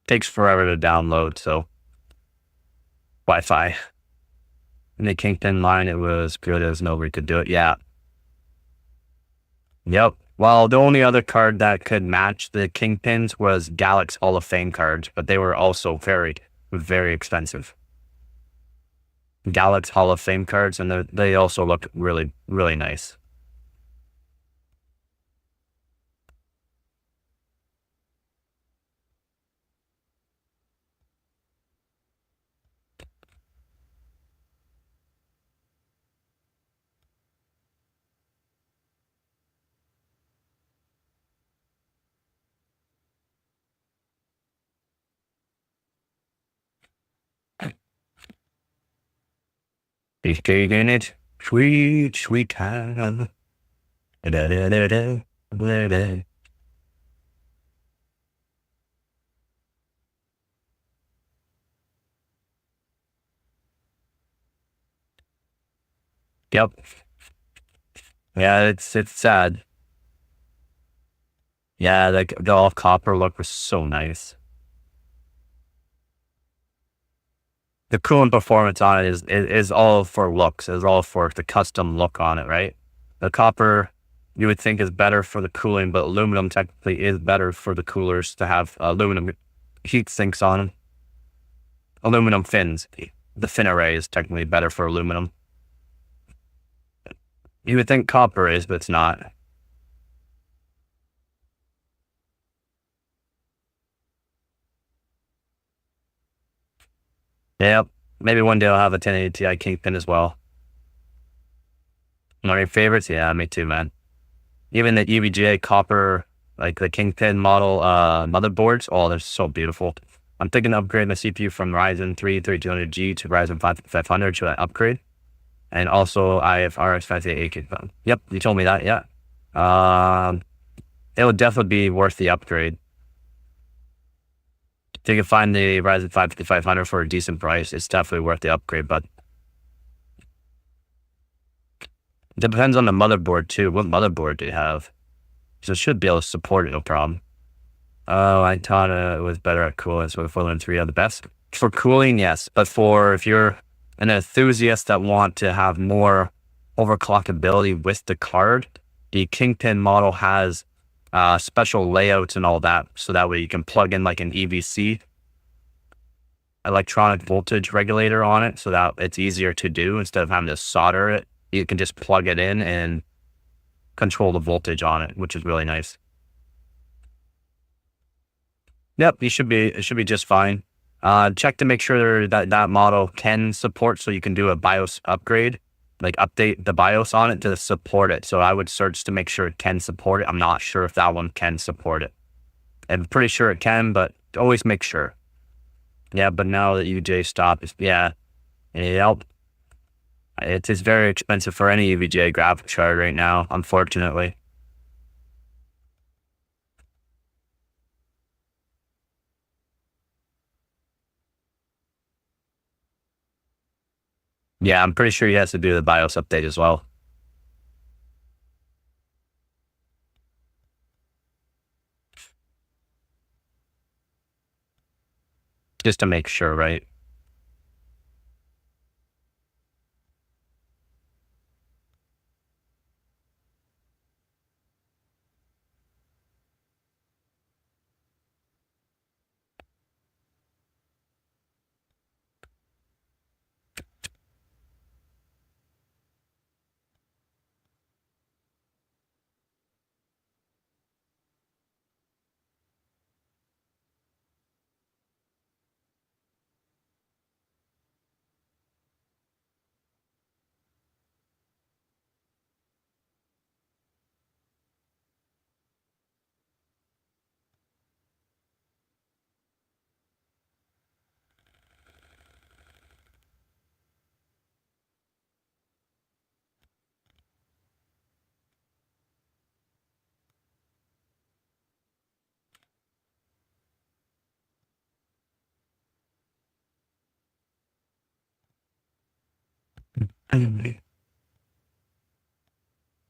Takes forever to download, so Wi-Fi. In the Kingpin line, it was good as nobody could do it. Yeah. Yep. Well, the only other card that could match the Kingpins was Galaxy Hall of Fame cards, but they were also very, very expensive. Galaxy Hall of Fame cards, and they also look really, really nice. He's taking it, sweet, sweet time. Yep. Yeah, it's sad. Yeah, the all copper look was so nice. The cooling performance on it is all for looks. It's all for the custom look on it, right? The copper you would think is better for the cooling, but aluminum technically is better for the coolers to have aluminum heat sinks on them. Aluminum fins. The fin array is technically better for aluminum. You would think copper is, but it's not. Yep. Maybe one day I'll have a 1080 Ti Kingpin as well. One of your favorites? Yeah, me too, man. Even the EVGA copper, like the Kingpin model motherboards, oh, they're so beautiful. I'm thinking of upgrading the CPU from Ryzen 3 3200G to Ryzen 500 to that upgrade. And also I have RX 588. Yep, you told me that, yeah. It would definitely be worth the upgrade. If you can find the Ryzen 5500 for a decent price, it's definitely worth the upgrade, but it depends on the motherboard too. What motherboard do you have? So it should be able to support it, no problem. Oh, I thought it was better at cooling, so 403 are the best. For cooling, yes, but if you're an enthusiast that want to have more overclockability with the card, the Kingpin model has special layouts and all that, so that way you can plug in like an EVC, electronic voltage regulator on it, so that it's easier to do instead of having to solder it. You can just plug it in and control the voltage on it, which is really nice. Yep, it should be just fine. Check to make sure that model can support, so you can do a BIOS upgrade, like update the BIOS on it to support it. So I would search to make sure it can support it. I'm not sure if that one can support it. I'm pretty sure it can, but always make sure. Yeah, but now that UJ stopped, yeah. Yep. It is very expensive for any EVGA graphics card right now, unfortunately. Yeah, I'm pretty sure he has to do the BIOS update as well. Just to make sure, right?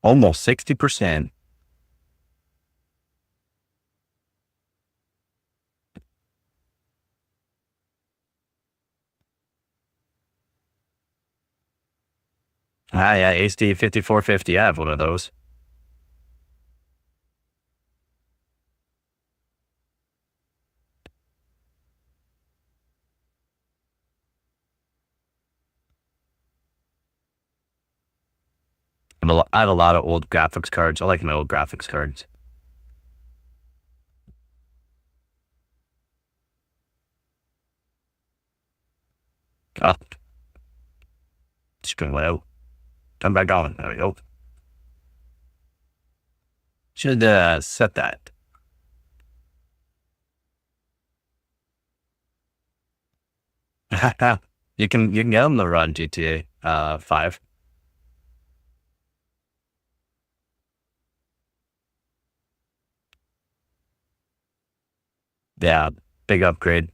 Almost 60%. Ah, yeah, HD 5450. I have one of those. I have a lot of old graphics cards. I like my old graphics cards. Oh, just going to let out. Turn back on. There we go. Should set that. You can get them to run GTA 5. Yeah, big upgrade.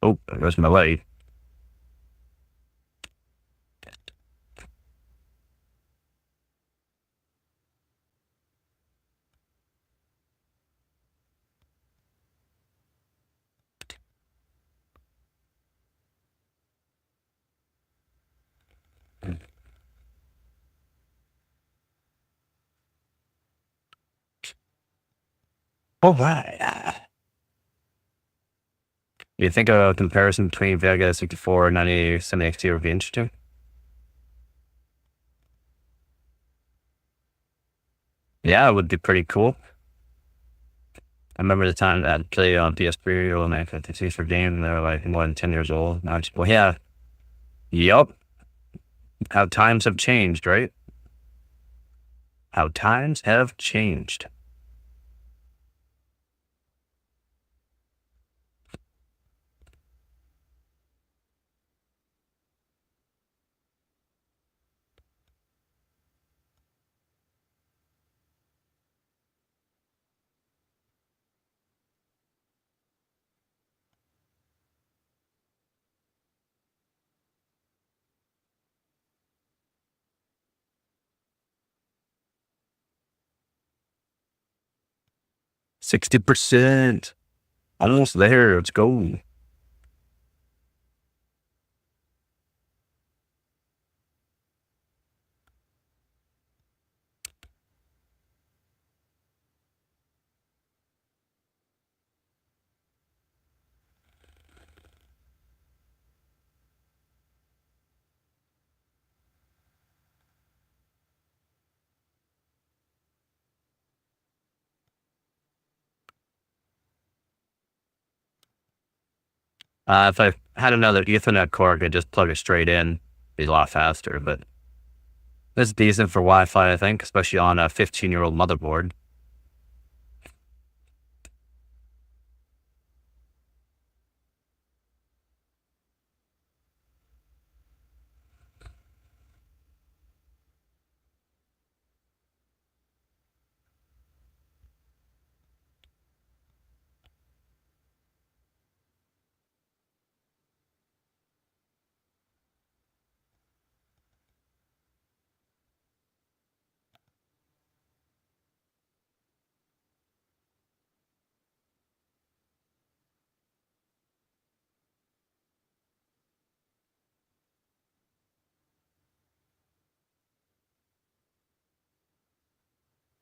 Oh, there goes my light. All right. You think a comparison between Vega 64 and 9070 XT would be interesting? Yeah, it would be pretty cool. I remember the time that I played on PS3 or on X56 for games, and they were like more than 10 years old. Now it's, well, yeah. Yup. How times have changed, right? How times have changed. %60. Almost there. Let's go. If I had another Ethernet cord, I could just plug it straight in. It'd be a lot faster, but it's decent for Wi-Fi, I think, especially on a 15-year-old motherboard.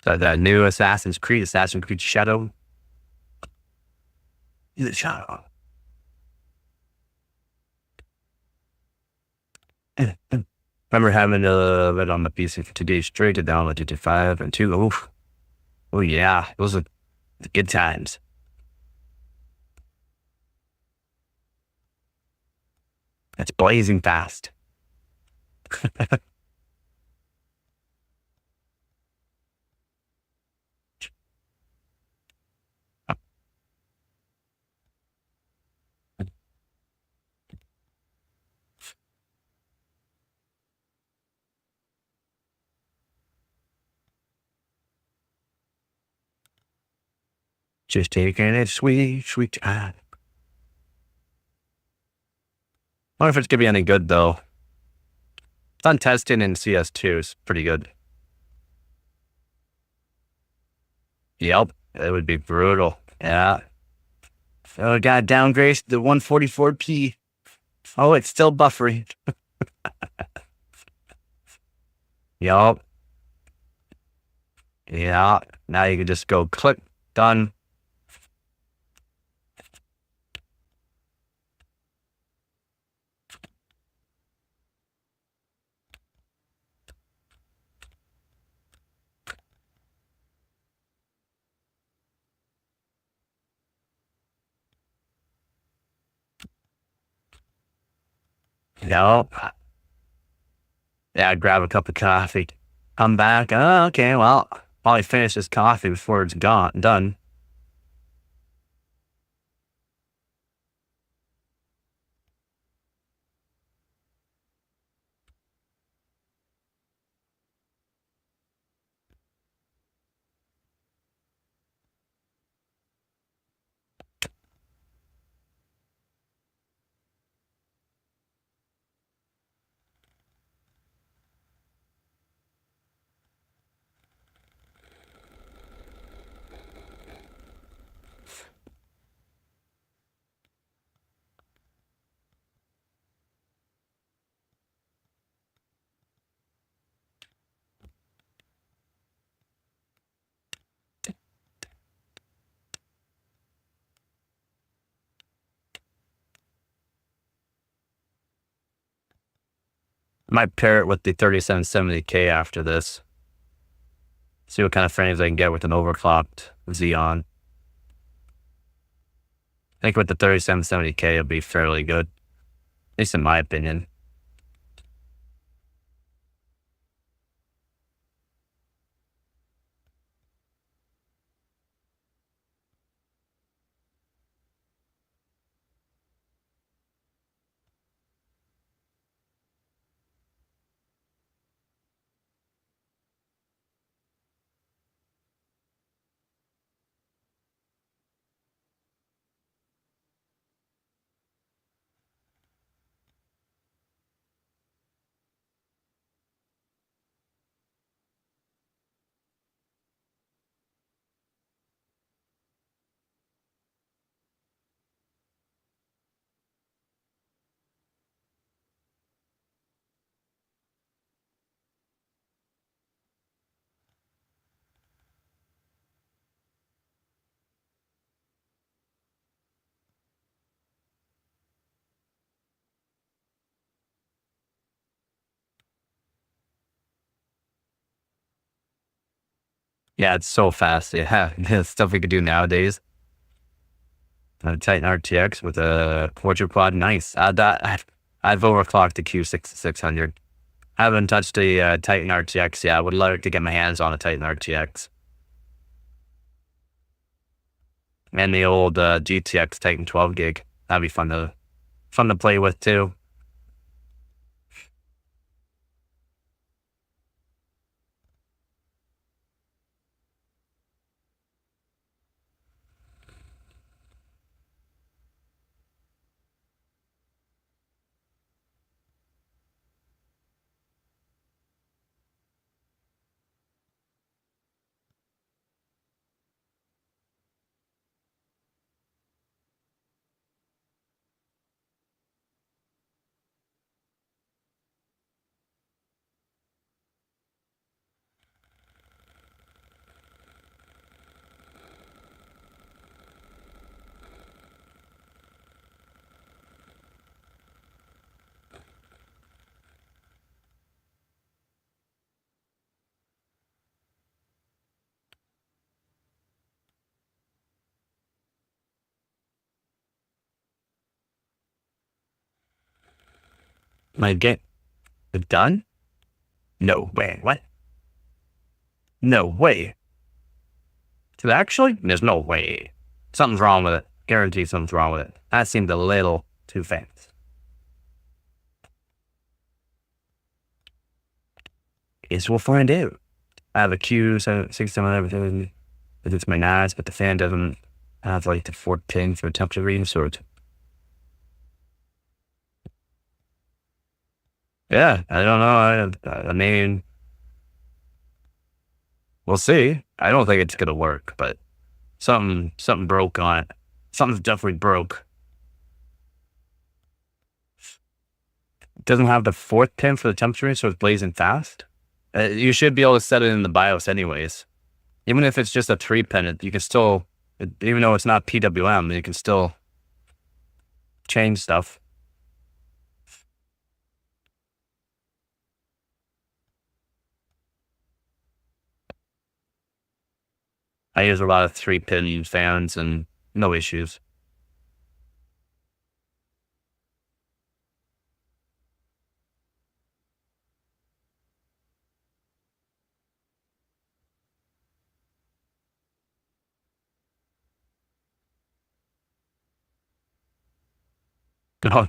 So that new Assassin's Creed Shadow. Is it Shadow? Remember having it on the PC for 2 days straight to download GTA 5 and 2. Oof. Oh yeah, those are the good times. That's blazing fast. Just taking it sweet, sweet time. I wonder if it's gonna be any good though. Done testing in CS2 is pretty good. Yep, it would be brutal. Yeah. Oh, I got downgraded to 144p. Oh, it's still buffering. Yup. Yeah. Now you can just go click, done. Yup. Yeah, grab a cup of coffee. Come back. Oh, okay, well, probably finish this coffee before it's done. Might pair it with the 3770K after this. See what kind of frames I can get with an overclocked Xeon. I think with the 3770K, it'll be fairly good. At least in my opinion. Yeah, it's so fast. Yeah, the stuff we could do nowadays. Titan RTX with a quadro quad. Nice. I've overclocked the Q6600. I haven't touched the Titan RTX yet. I would love to get my hands on a Titan RTX. And the old GTX Titan 12 gig. That'd be fun to play with too. My game done? No way. What? No way. Did actually? There's no way. Something's wrong with it. Guarantee something's wrong with it. That seemed a little too fast. Guess we'll find out. I have a Q67 and everything. It's my NAS, but the fan doesn't have like the 4 pins for temperature reading, so it's... Yeah, I don't know. I mean, we'll see. I don't think it's gonna work, but something broke on it. Something's definitely broke. It doesn't have the 4th pin for the temperature reading, so it's blazing fast. You should be able to set it in the BIOS anyways. Even if it's just a 3 pin, you can still, even though it's not PWM, you can still change stuff. I use a lot of 3 pin fans and no issues. Oh,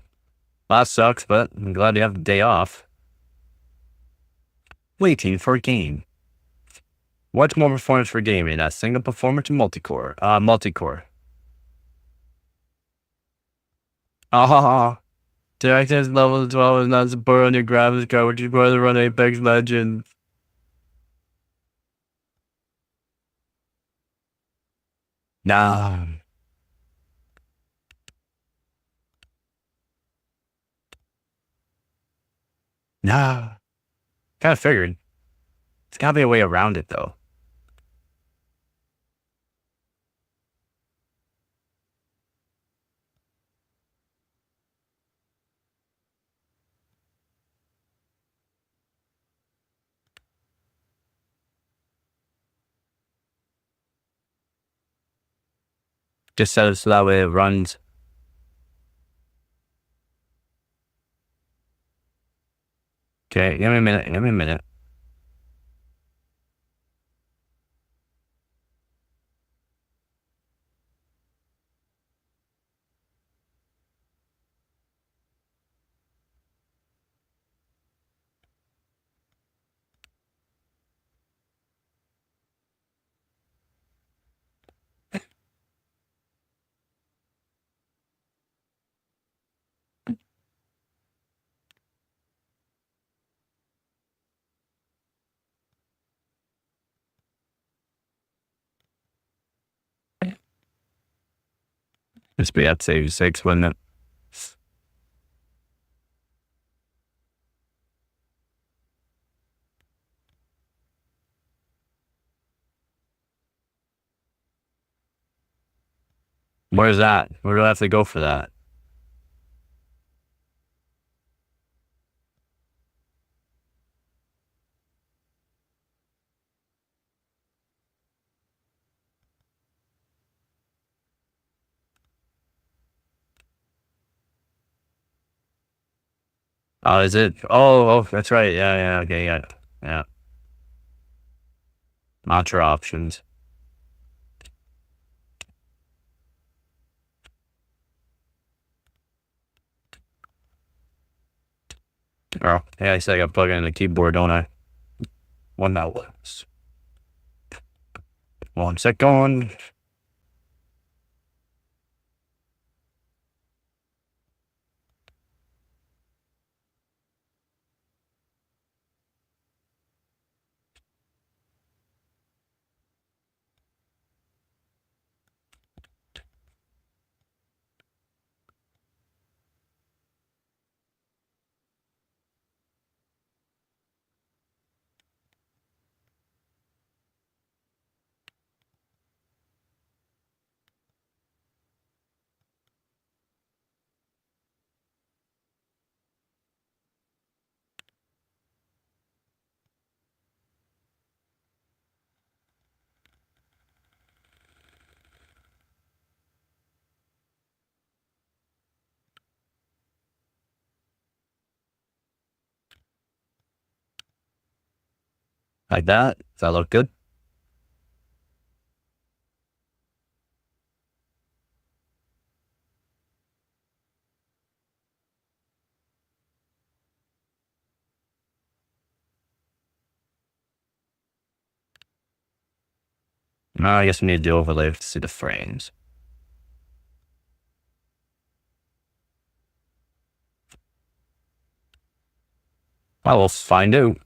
that sucks, but I'm glad you have the day off. Waiting for a game. What's more performance for gaming? A single performance or multi-core? Multi-core. Directors level 12 is not supported on your graphics card, which is why they run Apex Legends. Nah. Nah. Kind of figured. There's gotta be a way around it though. Just set it so that way it runs. Okay, give me a minute. Just be at save 6, wouldn't it? Where's that? Where do I have to go for that? Oh, is it? Oh, that's right. Yeah, okay, yeah. Mantra options. Oh, yeah, I said I got to plug in the keyboard, don't I? One that was. 1 second. Like that. Does that look good? I guess we need to do overlay to see the frames. Well, we'll find out.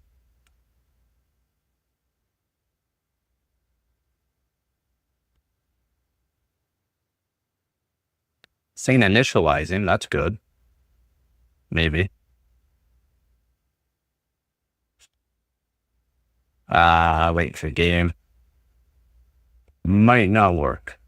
Saying initializing, that's good. Maybe. Wait for game. Might not work.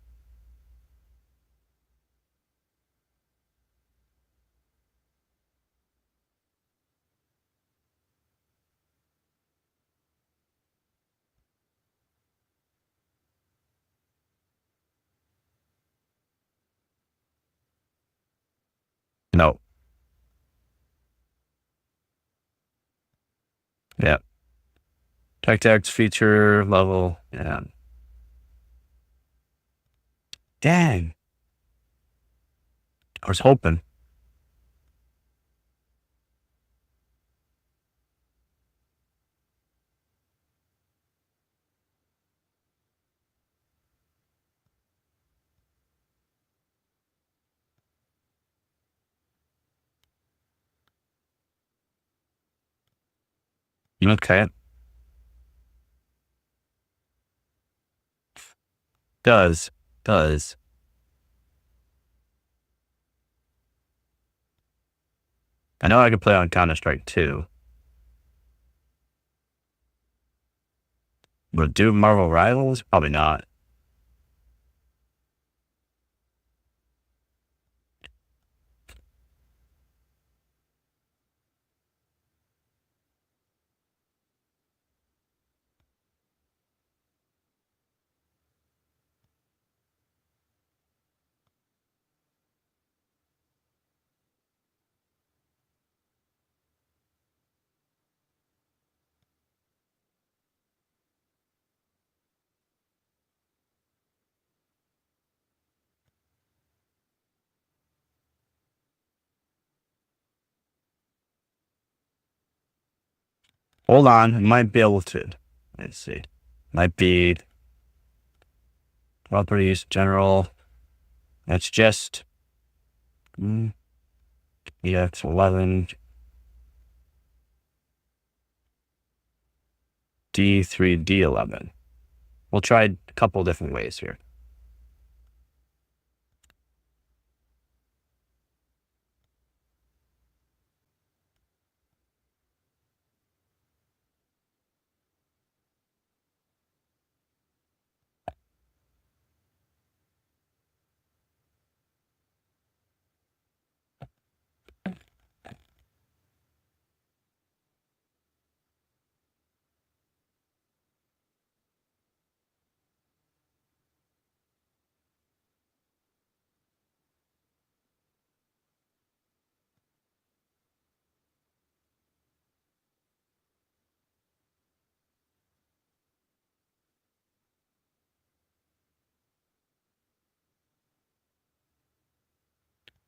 No. Yeah. Text feature level. Yeah. Dang. I was hoping. Okay. Does. Does. I know I could play on Counter-Strike 2. Would it do Marvel Rivals? Probably not. Hold on. I might be able to. Let's see. Might be properties, general. That's just EX11 D3 D11. We'll try a couple different ways here.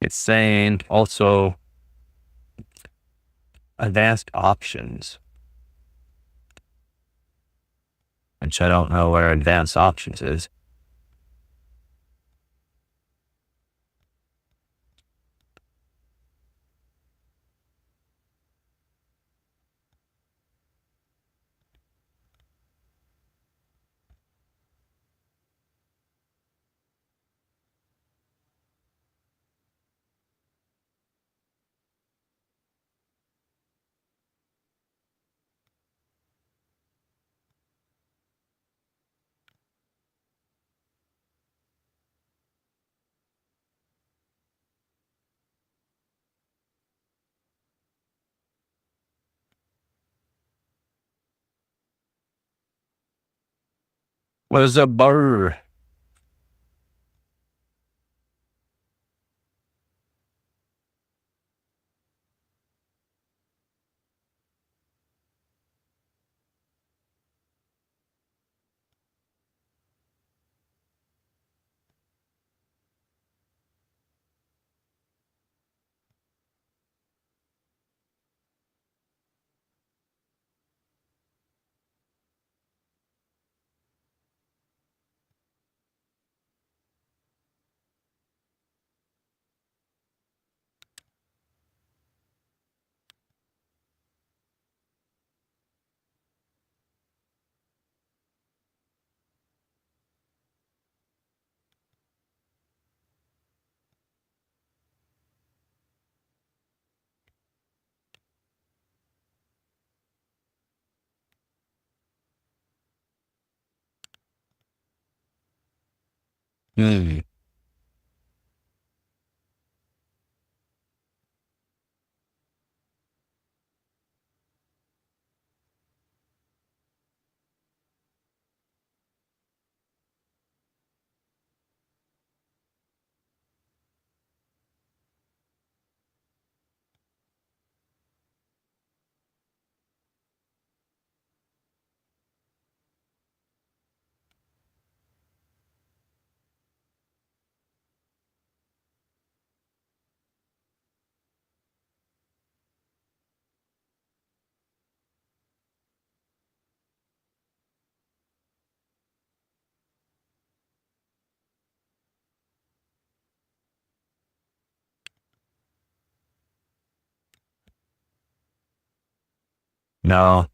It's saying also advanced options, which I don't know where advanced options is. What is a burr? Hmm. No.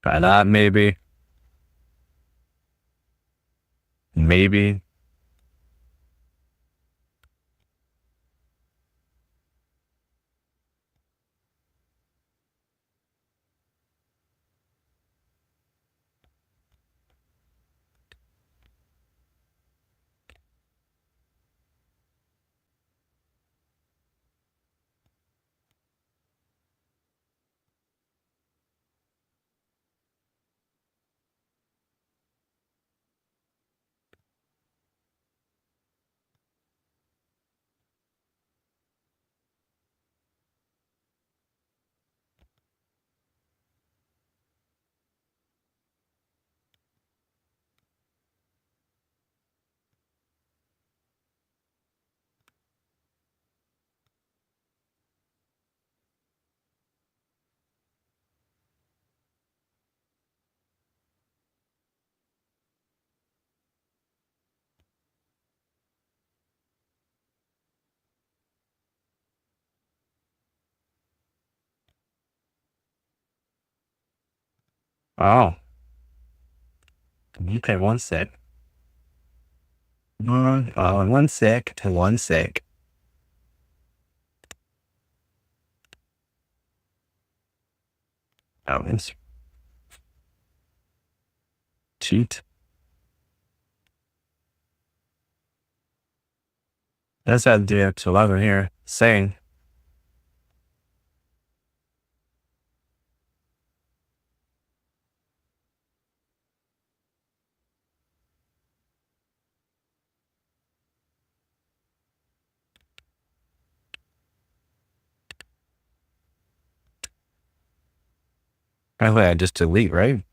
Try that, maybe. Maybe. Oh. Okay, one sec. One sec to one sec. Oh, it's cheat. That's at DX11 here. Saying. By the way, I just delete, right?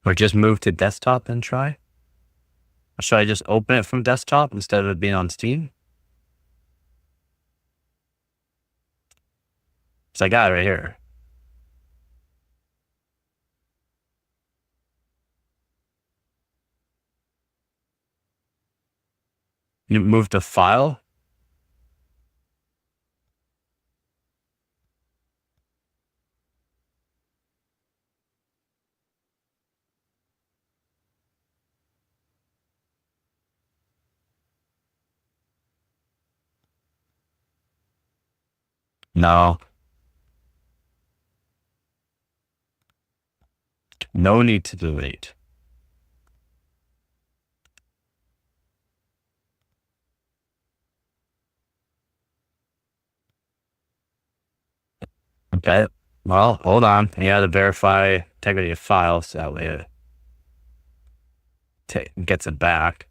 Or just move to desktop and try? Or should I just open it from desktop instead of it being on Steam? So I got it right here. You move to file? No. No need to delete. Okay. Well, hold on. You got to verify integrity of files. So that way it gets it back.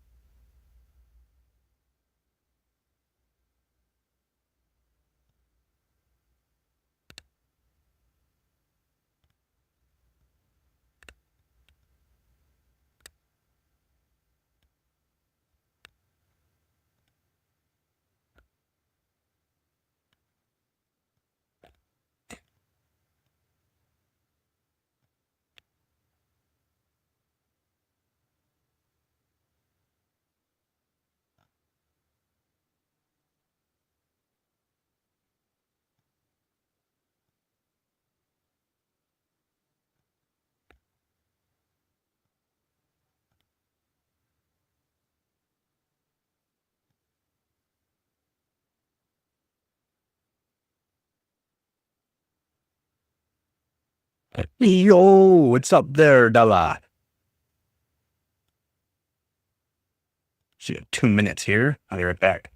Yo, what's up there, Della? So 2 minutes here. I'll be right back.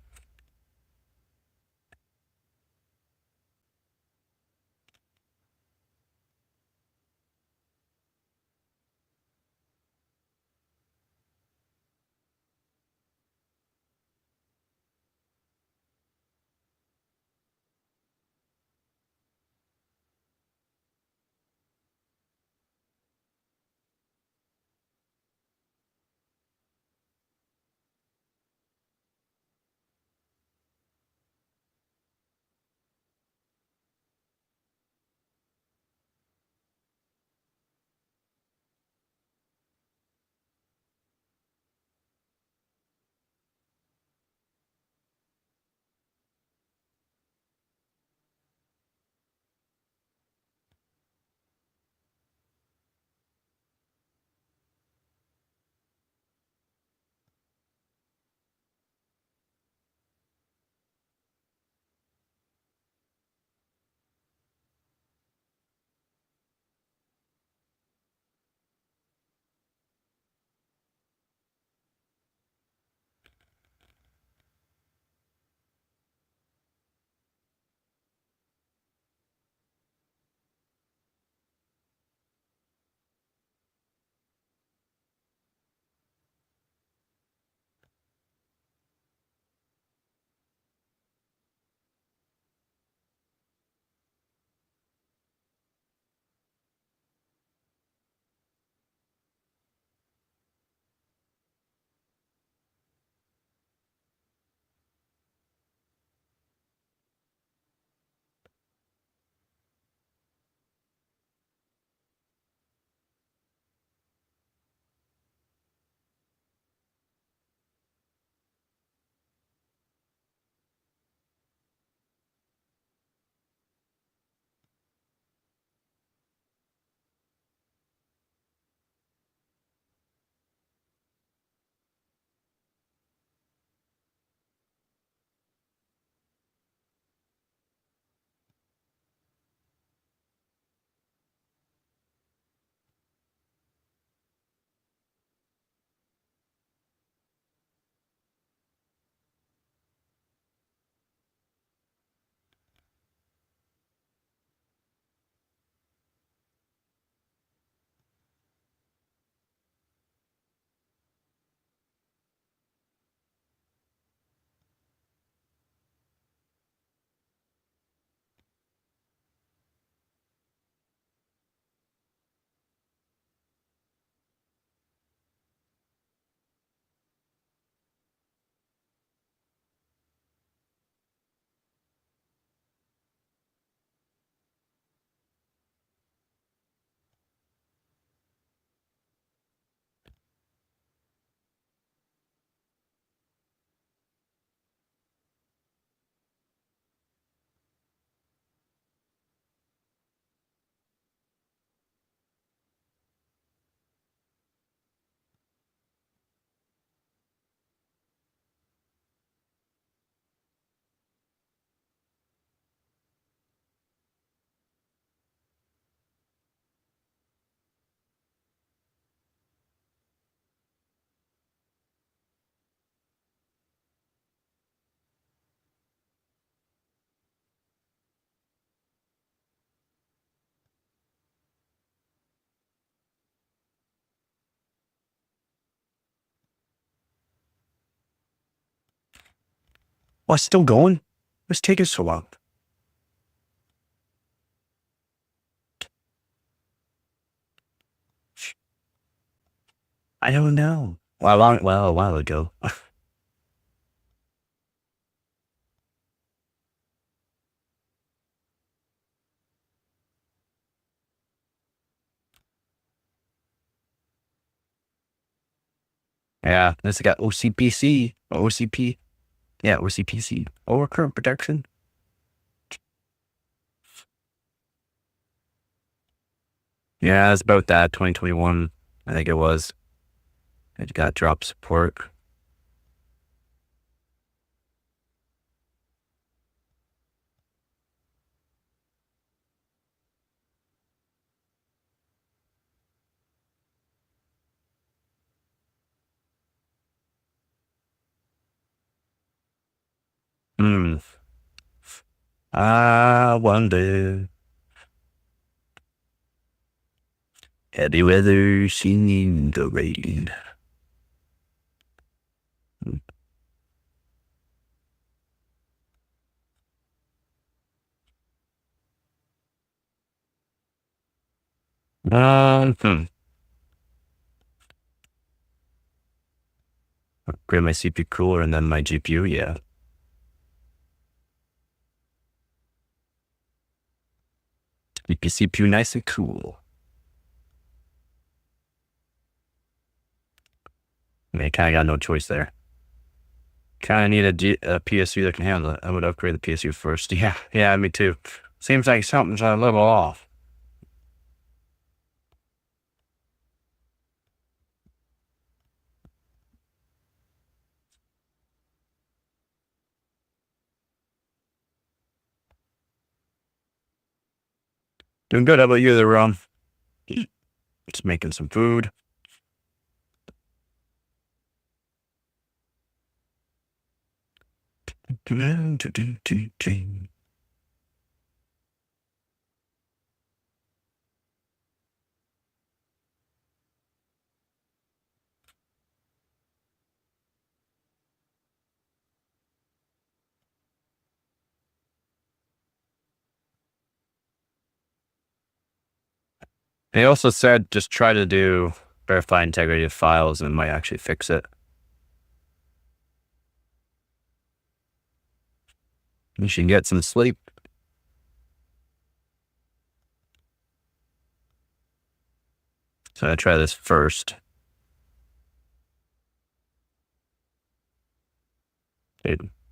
Oh, it's still going? What's taking so long? I don't know. Well, a while ago. Yeah, this got OCPC, OCP. Yeah, OCPC, overcurrent protection. Yeah, it's about that. 2021, I think it was. It got drop support. Hmm. I wonder. Heavy weather, singing the rain. Hmm. Upgrade my CPU cooler and then my GPU. Yeah. Keep your CPU nice and cool. I mean, kind of got no choice there. Kind of need a PSU that can handle it. I would upgrade the PSU first. Yeah, yeah, me too. Seems like something's a little off. Doing good. How about you there, Ron? Just making some food. They also said just try to do verify integrity of files and it might actually fix it. You should get some sleep. So I try this first.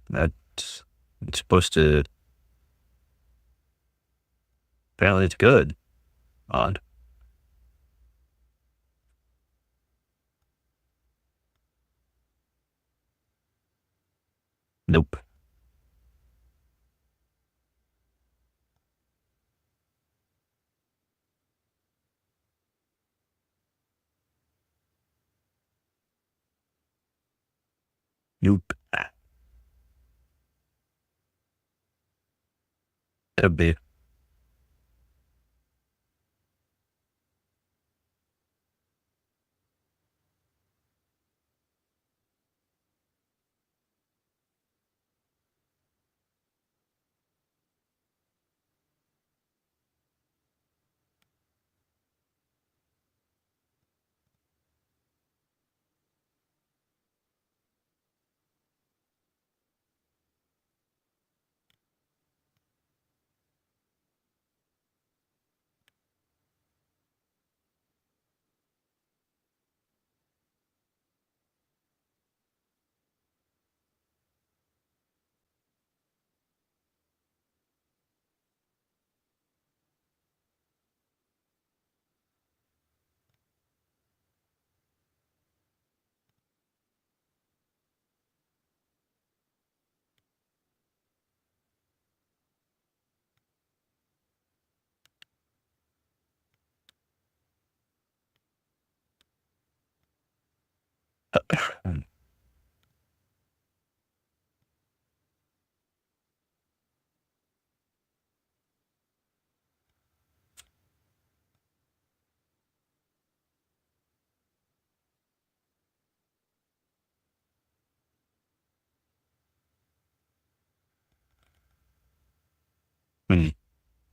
That's it's supposed to. Apparently, it's good. Odd. Nope. Nope. It'll be.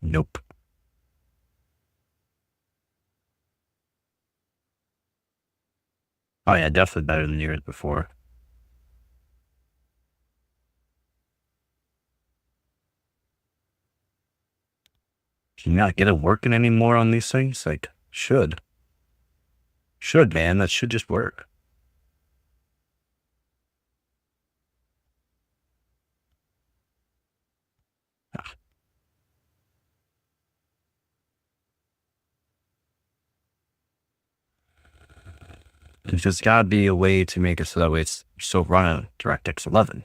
Nope. Oh yeah, definitely better than years before. Can you not get it working anymore on these things? Like, should. Should, man. That should just work. There's just gotta be a way to make it so that way it's still running DirectX 11.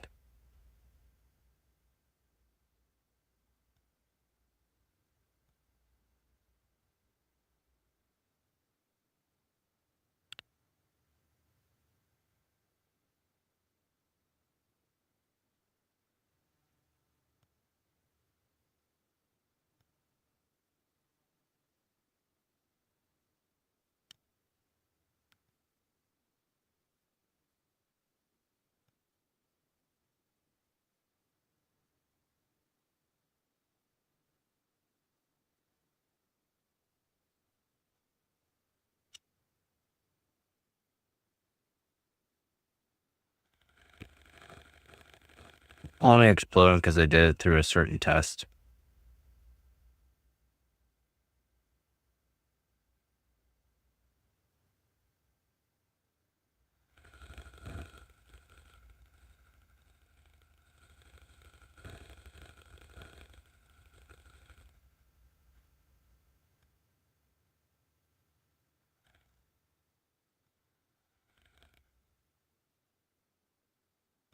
Only exploding because they did it through a certain test.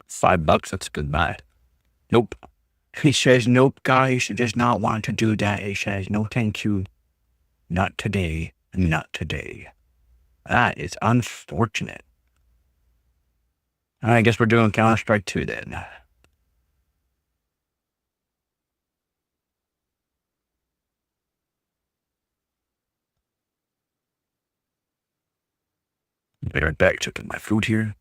$5, that's a good buy. Nope. He says, nope, guys, he does not want to do that. He says, no, thank you. Not today. Not today. That is unfortunate. I guess we're doing Counter-Strike 2 then. Be right back, checking my food here.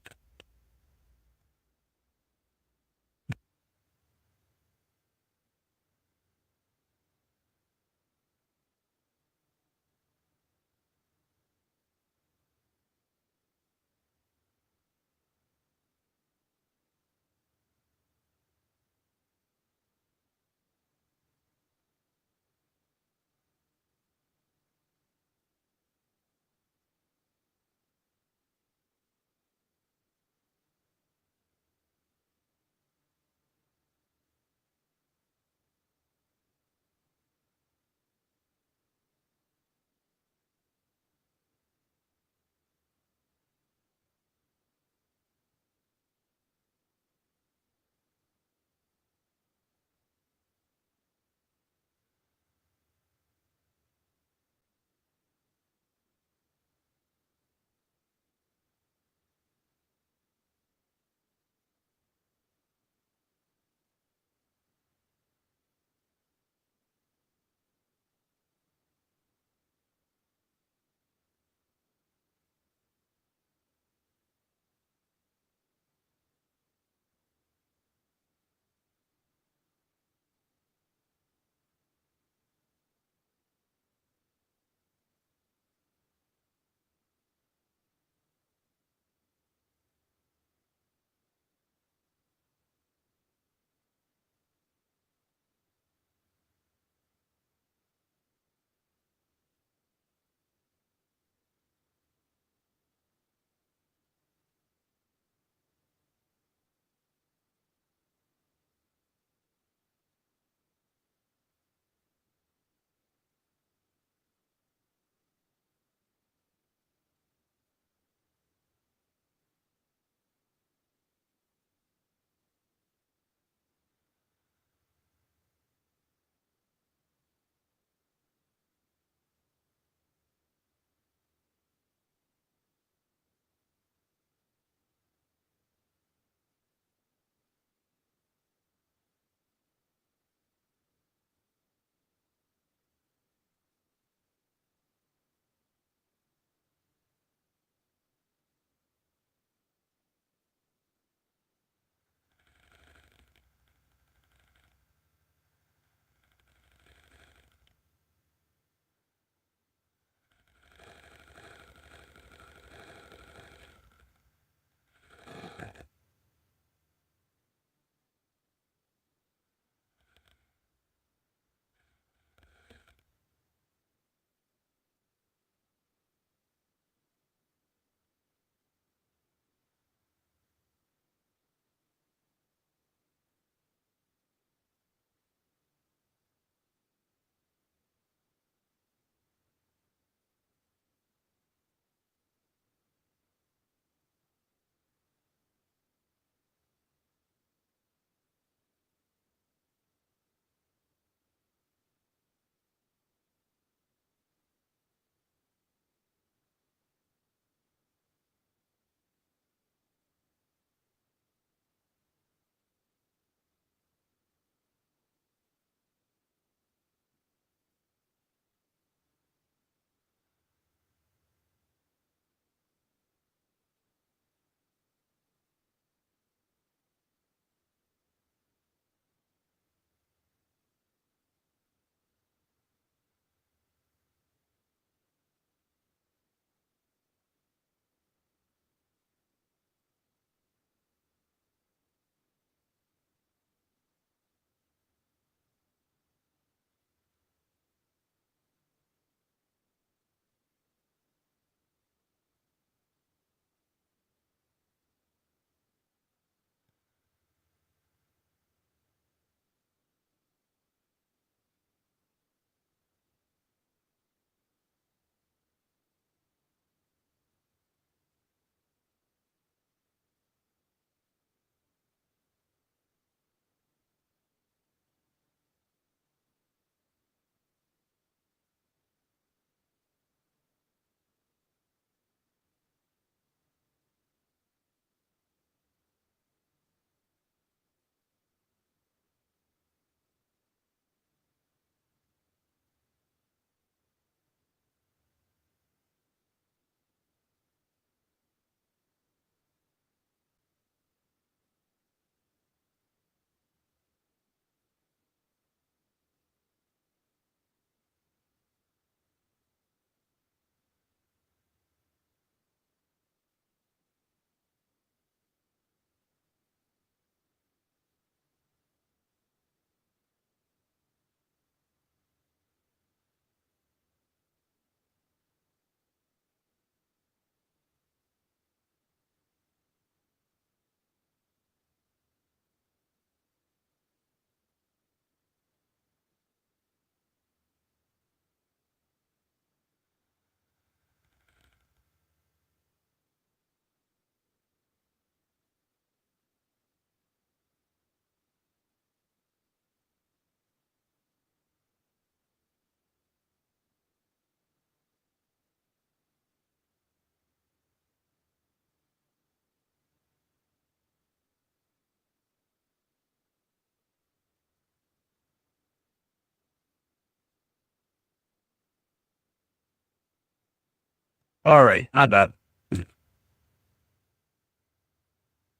All right, not bad.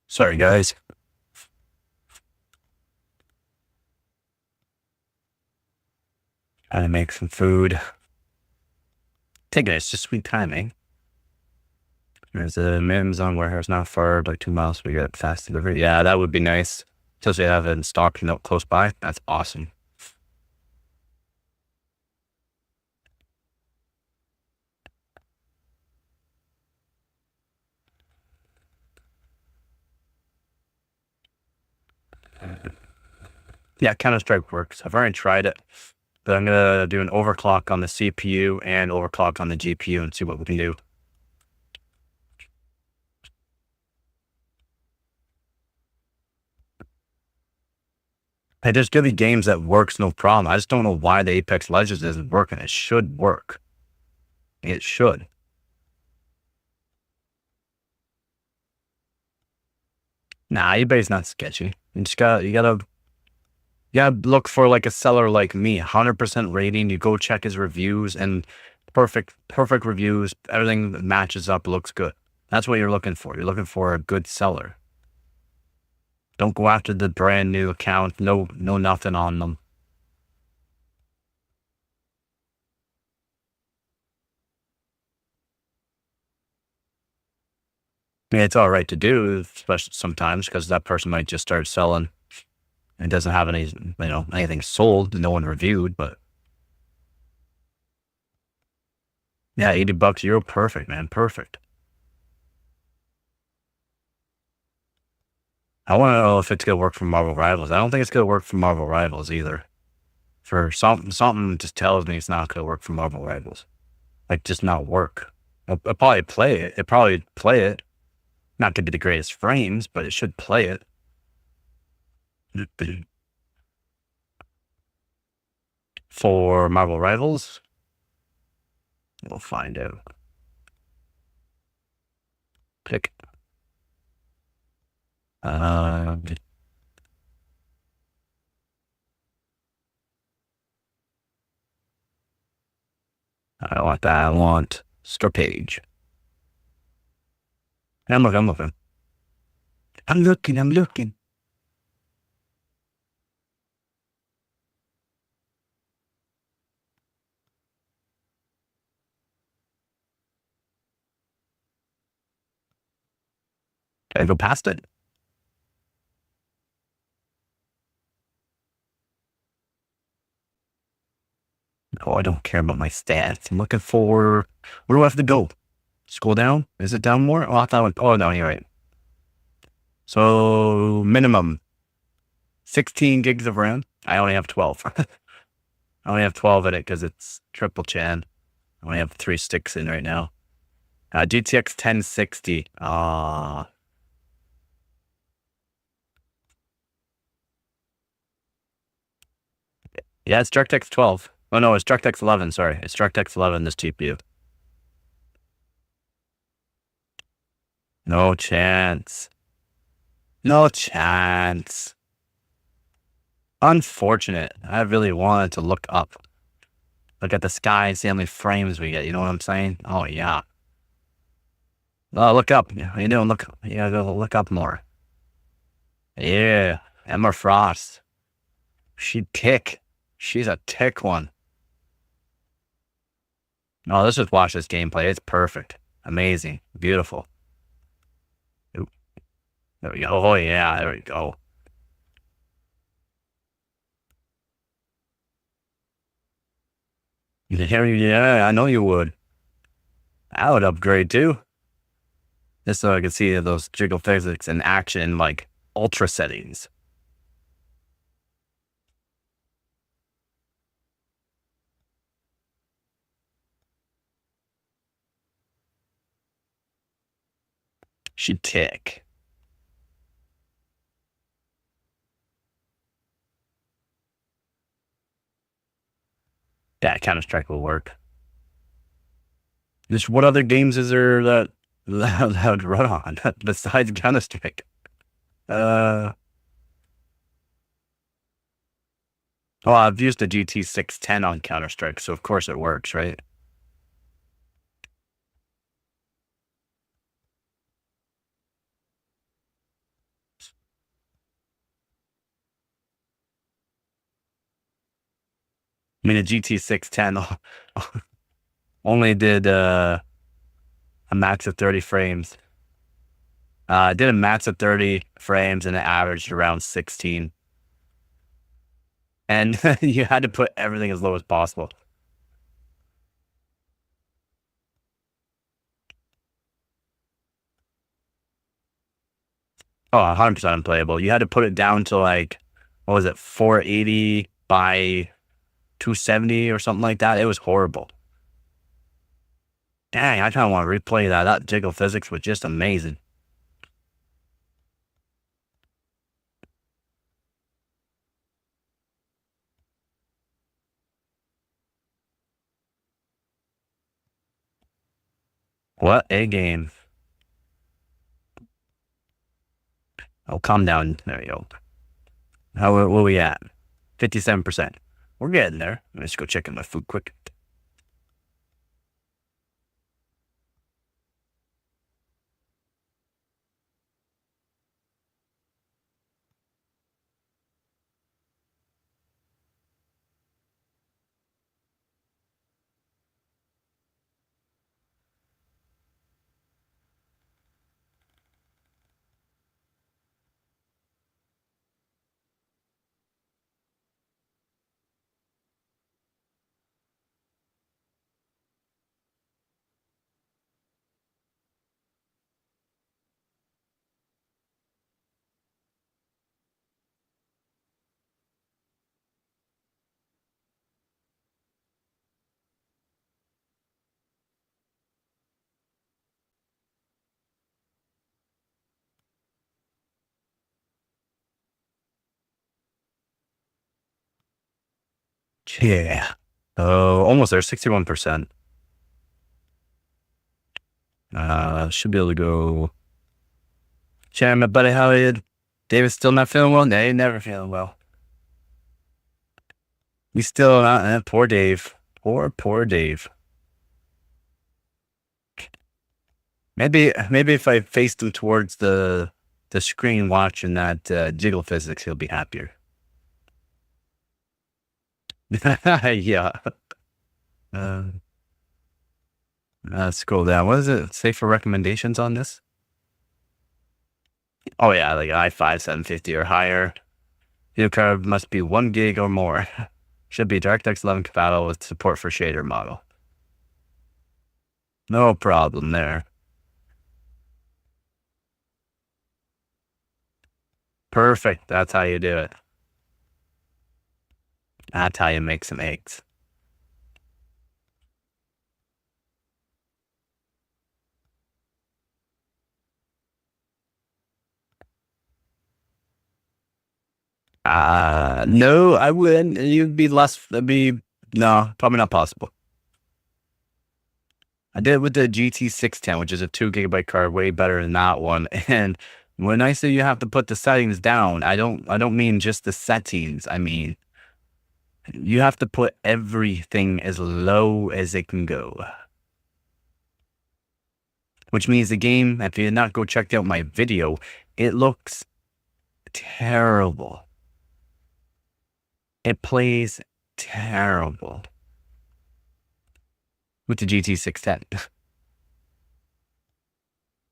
Sorry, guys. Trying to make some food. Taking it's just sweet timing. There's a Amazon warehouse not far, like 2 miles. We get fast delivery. Yeah, that would be nice. Tells you have it in stock, close by. That's awesome. Yeah, Counter-Strike works. I've already tried it, but I'm gonna do an overclock on the CPU and overclock on the GPU and see what we can do. Hey, there's gonna be games that works no problem. I just don't know why the Apex Legends isn't working. It should work. It should. Nah, eBay's not sketchy. You gotta look for like a seller like me, 100% rating. You go check his reviews and perfect reviews. Everything matches up, looks good. That's what you're looking for. You're looking for a good seller. Don't go after the brand new account. No nothing on them. I mean, it's all right to do, especially sometimes because that person might just start selling and doesn't have anything sold, no one reviewed. But yeah, $80 euro, perfect, man, perfect. I want to know if it's gonna work for Marvel Rivals. I don't think it's gonna work for Marvel Rivals either. For something just tells me it's not gonna work for Marvel Rivals. Like, just not work. I'll probably play it. It probably play it. Not gonna be the greatest frames, but it should play it. For Marvel Rivals, we'll find out. Click. I don't want that. I want store page. I'm looking. I'm looking. Did I go past it? Oh, I don't care about my stats. I'm looking for, where do I have to go? Scroll down? Is it down more? Oh, I thought oh no, you're right. So minimum 16 gigs of RAM. I only have 12. I only have 12 in it because it's triple chan. I only have 3 sticks in right now. GTX 1060. Yeah, it's DirectX 12. Oh no, it's DirectX 11. Sorry, it's DirectX 11. This GPU. No chance. No chance. Unfortunate. I really wanted to look up. Look at the sky and see how many frames we get. You know what I'm saying? Oh yeah. Oh, look up. You know, look. You gotta go look up more. Yeah, Emma Frost. She tick. She's a tick one. Oh, let's just watch this gameplay. It's perfect. Amazing. Beautiful. Oop. There we go. Oh yeah, there we go. You can hear me? Yeah, I know you would. I would upgrade too. Just so I could see those jiggle physics in action, like ultra settings. She'd tick. Yeah, Counter-Strike will work. Just what other games is there that would run on besides Counter-Strike? Oh, I've used the GT 610 on Counter-Strike, so of course it works, right? I mean, a GT 610 only did a max of 30 frames. I did a max of 30 frames and it averaged around 16. And you had to put everything as low as possible. Oh, 100% unplayable. You had to put it down to like, what was it, 480 by 270 or something like that. It was horrible. Dang, I kind of want to replay that. That jiggle physics was just amazing. What a game. Oh, calm down. There you go. How were we at? 57%. We're getting there. Let's go check in my food quick. Yeah. Oh, almost there. 61%. Should be able to go. Sharing my buddy, how are you? David's still not feeling well? No, he's never feeling well. He's still not. Poor Dave. Poor Dave. Maybe if I faced him towards the screen watching that jiggle physics, he'll be happier. Yeah. Scroll down. What does it say for recommendations on this? Oh yeah, like i5 750 or higher. Video card must be 1 gig or more. Should be DirectX 11 compatible with support for shader model. No problem there. Perfect. That's how you do it. That's how you make some eggs. No, I wouldn't. You'd be less, no, probably not possible. I did it with the GT 610, which is a 2 gigabyte card, way better than that one. And when I say you have to put the settings down, I don't mean just the settings. I mean, you have to put everything as low as it can go. Which means the game, if you did not go check out my video, it looks terrible. It plays terrible with the GT 610.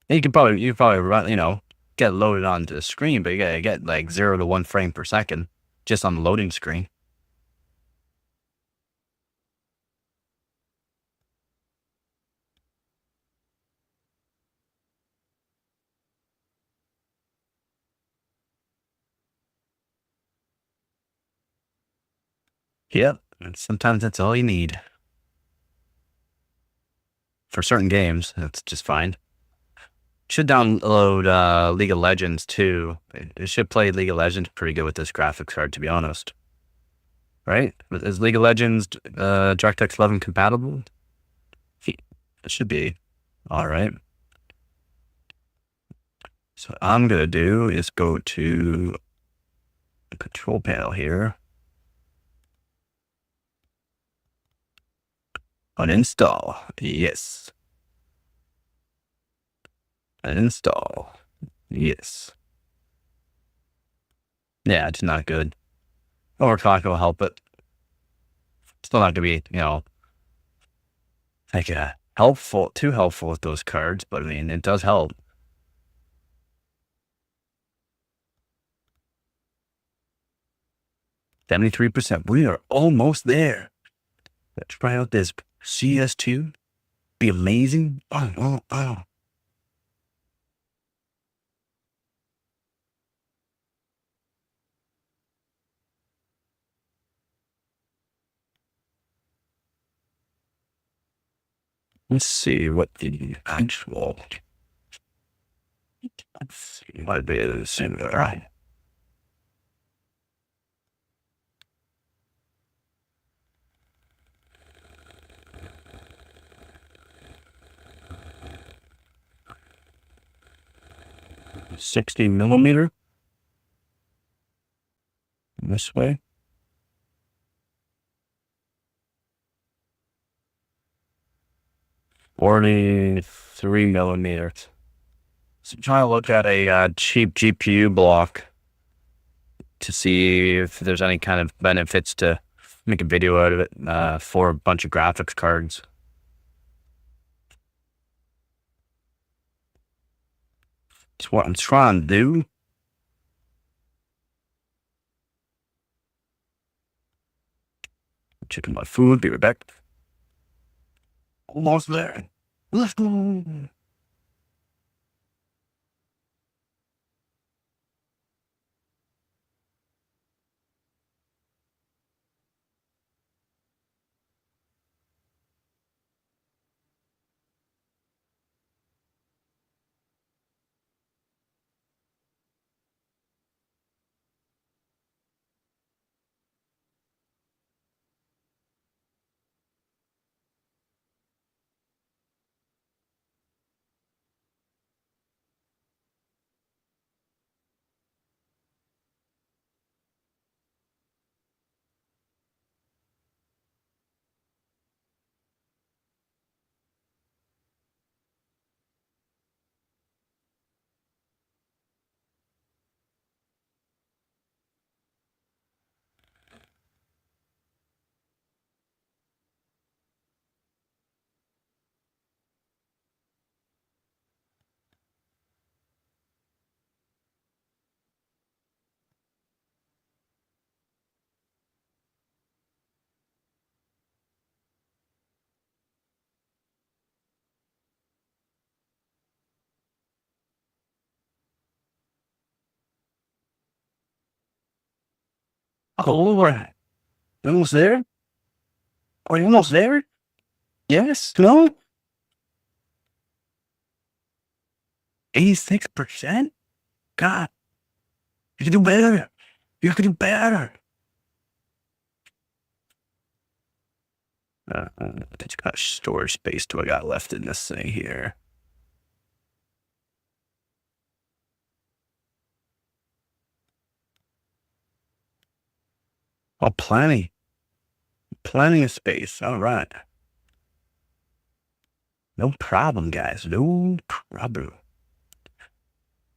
You could probably run, get loaded onto the screen, but you gotta get like 0 to 1 frame per second just on the loading screen. Yep. And sometimes that's all you need. For certain games, that's just fine. Should download League of Legends too. It should play League of Legends pretty good with this graphics card, to be honest. Right? Is League of Legends DirectX 11 compatible? It should be. All right. So what I'm going to do is go to the control panel here. Uninstall. Yes. Uninstall. Yes. Yeah, it's not good. Overclock will help it. Still not going to be, like too helpful with those cards, but I mean, it does help. 73%. We are almost there. Let's try out this CS2. Be amazing. Oh. Let's see what the actual. Let's see. Might be the same. All right. $60mm. This way. 43mm. So try to look at a cheap GPU block to see if there's any kind of benefits to make a video out of it for a bunch of graphics cards. That's what I'm trying to do. Checking my food, be right back. Almost there. Let's go. Oh, all right. Almost there? Are you almost there? Yes? No? 86%? God, you can do better. You can do better. How much storage space do I got left in this thing here? Oh, plenty. Plenty of space. All right. No problem, guys. No problem.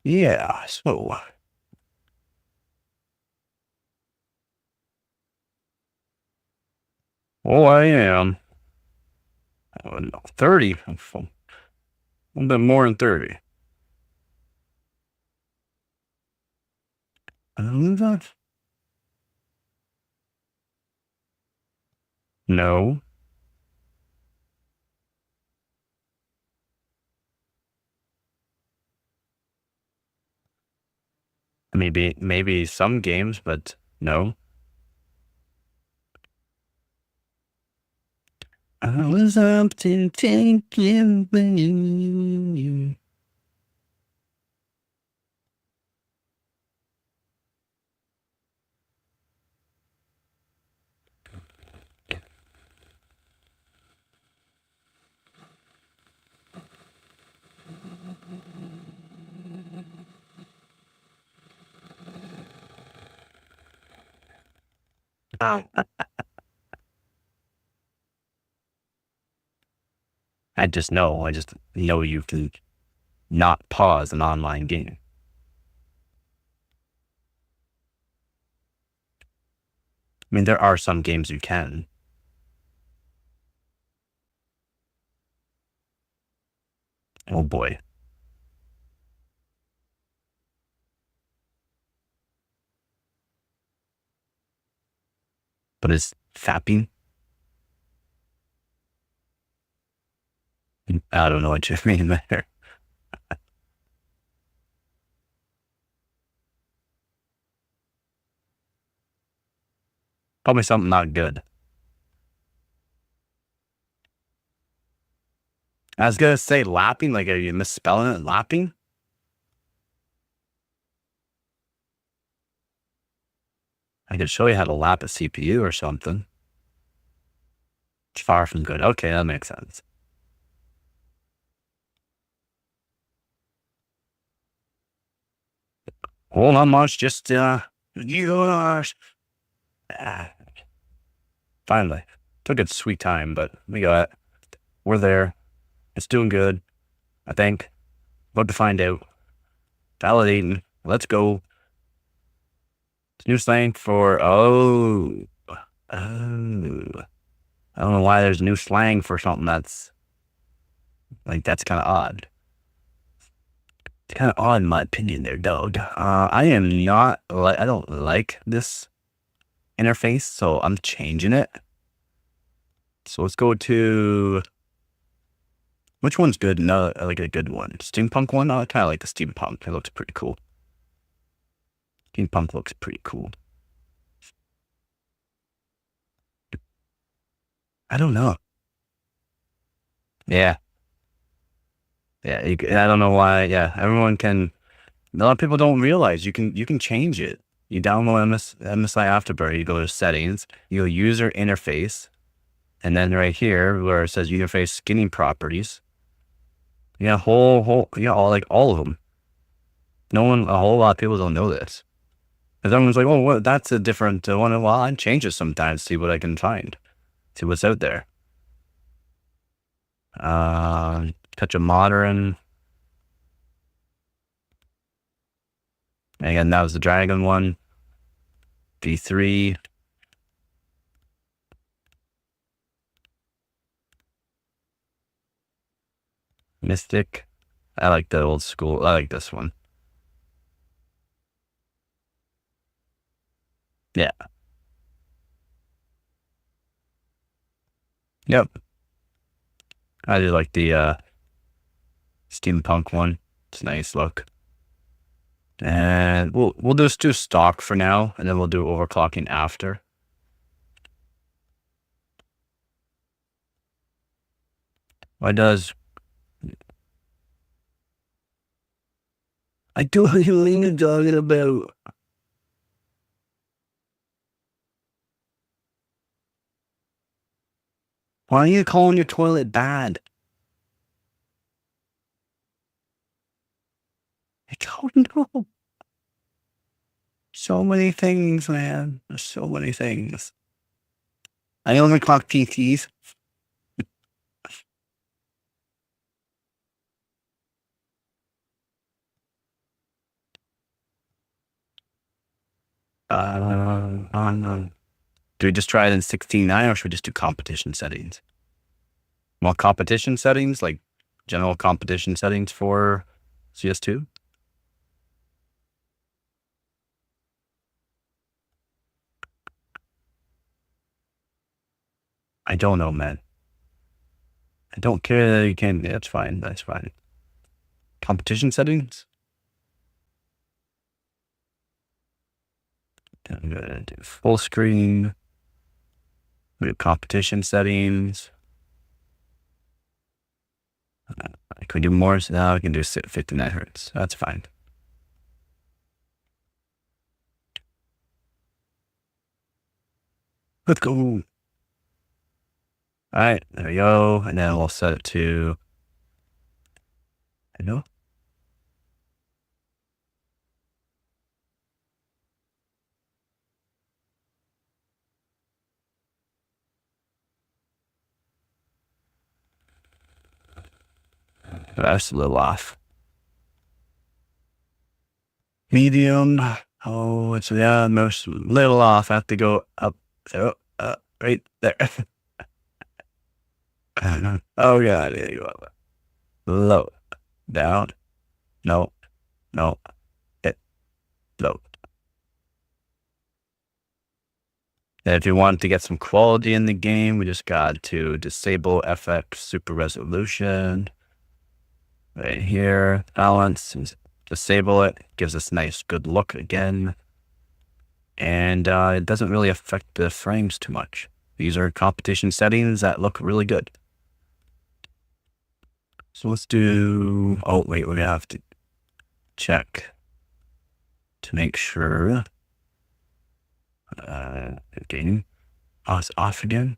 Yeah, so. Oh, I am. Oh, no, 30. A little bit more than 30. No. Maybe some games, but no. I was up to thinking when you. I just know you can not pause an online game. I mean, there are some games you can. Oh boy. But it's fapping. I don't know what you mean there. Probably something not good. I was gonna say lapping, like are you misspelling it? Lapping? I could show you how to lap a CPU or something. It's far from good. Okay, that makes sense. Well, not much, just gosh. Finally. Took its sweet time, but we got it. We're there. It's doing good, I think. About to find out. Validating. Let's go. It's new slang for oh. I don't know why there's new slang for something that's like that's kind of odd. It's kind of odd in my opinion there, dog. I am not I don't like this interface, so I'm changing it. So let's go to which one's good? No, like a good one. Steampunk one? I kind of like the steampunk. It looks pretty cool. Steampunk looks pretty cool. I don't know. Yeah. Yeah, I don't know why. Yeah, everyone can. A lot of people don't realize you can change it. You download MSI Afterburner, you go to settings, you go user interface, and then right here where it says interface skinning properties, yeah, all like all of them. A whole lot of people don't know this. Because everyone's like, oh, what? That's a different one. Well, I change it sometimes, see what I can find, see what's out there. Touch of modern. And again, that was the dragon one. V3. Mystic. I like the old school. I like this one. Yeah. Yep. I do like the steampunk one. It's a nice look. And we'll just do stock for now, and then we'll do overclocking after. Why does I do what you talking about? Why are you calling your toilet bad? I don't know. So many things, man. There's so many things. I overclock PCs. Do we just try it in 16.9 or should we just do competition settings? Well, competition settings, like general competition settings for CS2? I don't know, man. I don't care that you can. That's fine. That's fine. Competition settings? I'm gonna do full screen. We do competition settings. Can we do more? So now we can do 59 hertz. That's fine. Let's go. All right, there we go. And then we'll set it to, I know. That's a little off. Medium. Oh, it's most little off. I have to go up. So, right there. Oh god, there you go. Low. down. No, hit load. And if you want to get some quality in the game, we just got to disable FX super resolution right here. Balance, disable it. Gives us nice, good look again. And it doesn't really affect the frames too much. These are competition settings that look really good. So let's do, oh wait, we're gonna have to check to make sure. Game. Oh, it's off again.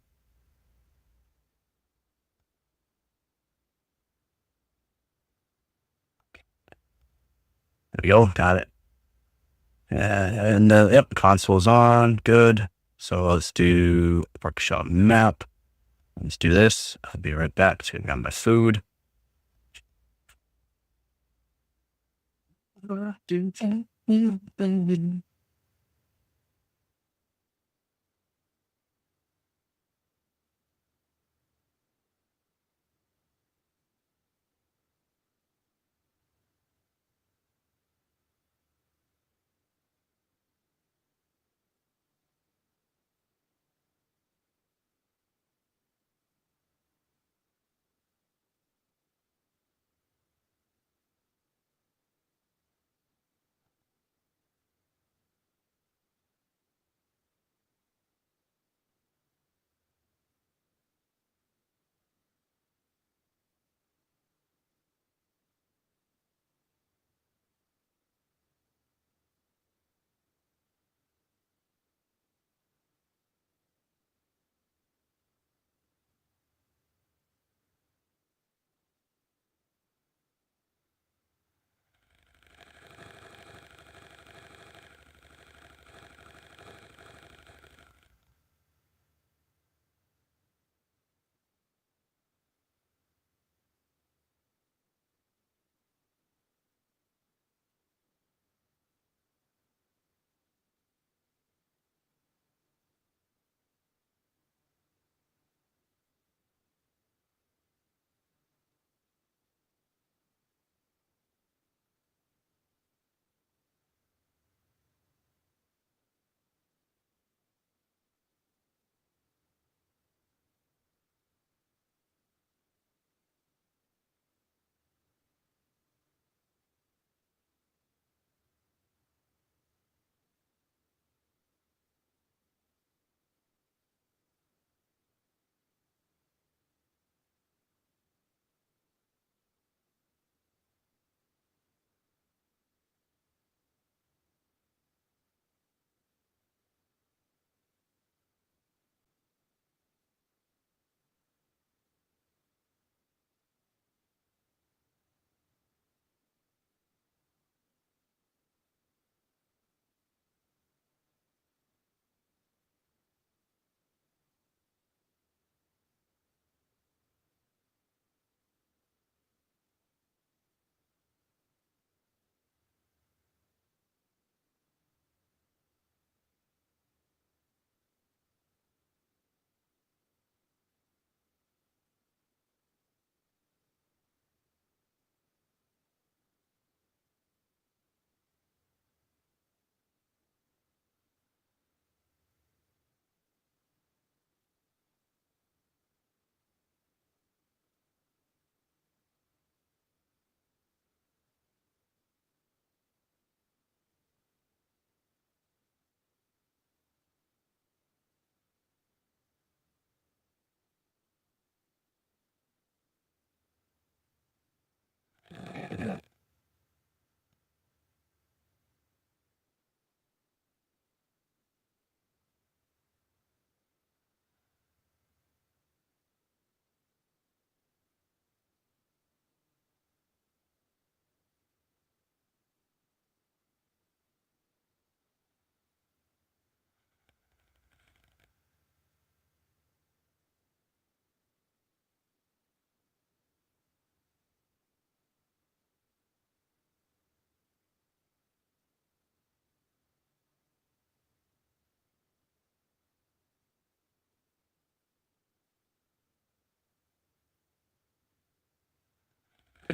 There we go, got it. And yep, console's on, good. So let's do workshop map. Let's do this. I'll be right back. Just gonna grab my food.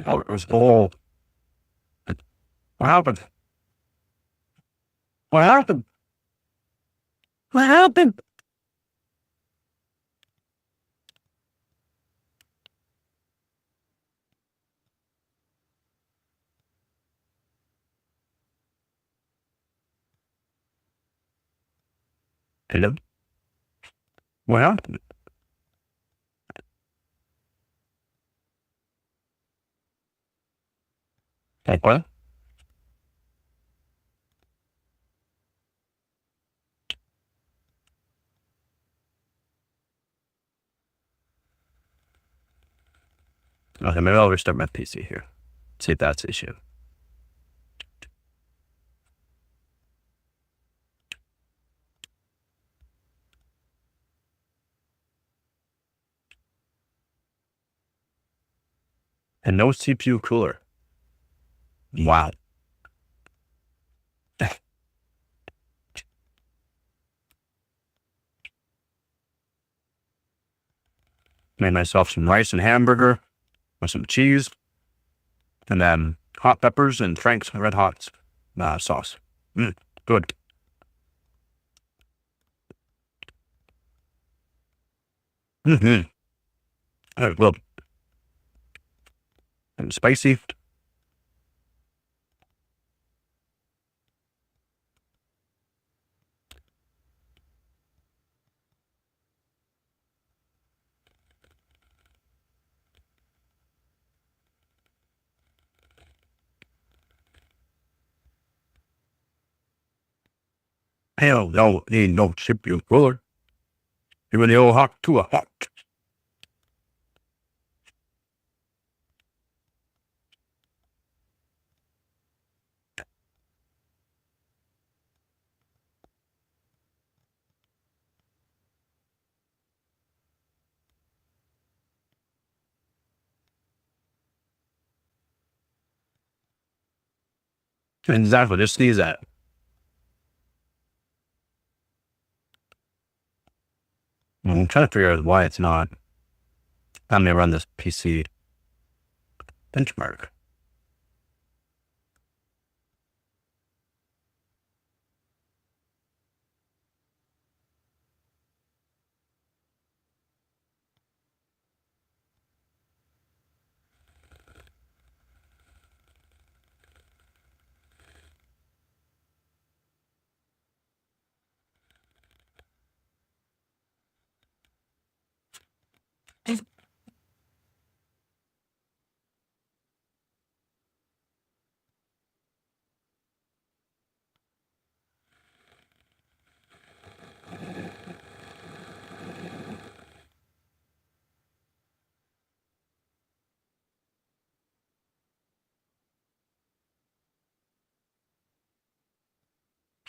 Oh, it was all. What happened? What happened? What happened? Hello? What happened? Like what? Okay, maybe I'll restart my PC here. See if that's the issue. And no CPU cooler. Wow. Made myself some rice and hamburger with some cheese, and then hot peppers and Frank's Red Hot sauce. Good. Mm-hmm. Well, and spicy. Hell no, ain't no CPU cooler. Even the old hot to a hot. Exactly, just sneeze that. I'm trying to figure out why it's not. I'm gonna run this PC benchmark.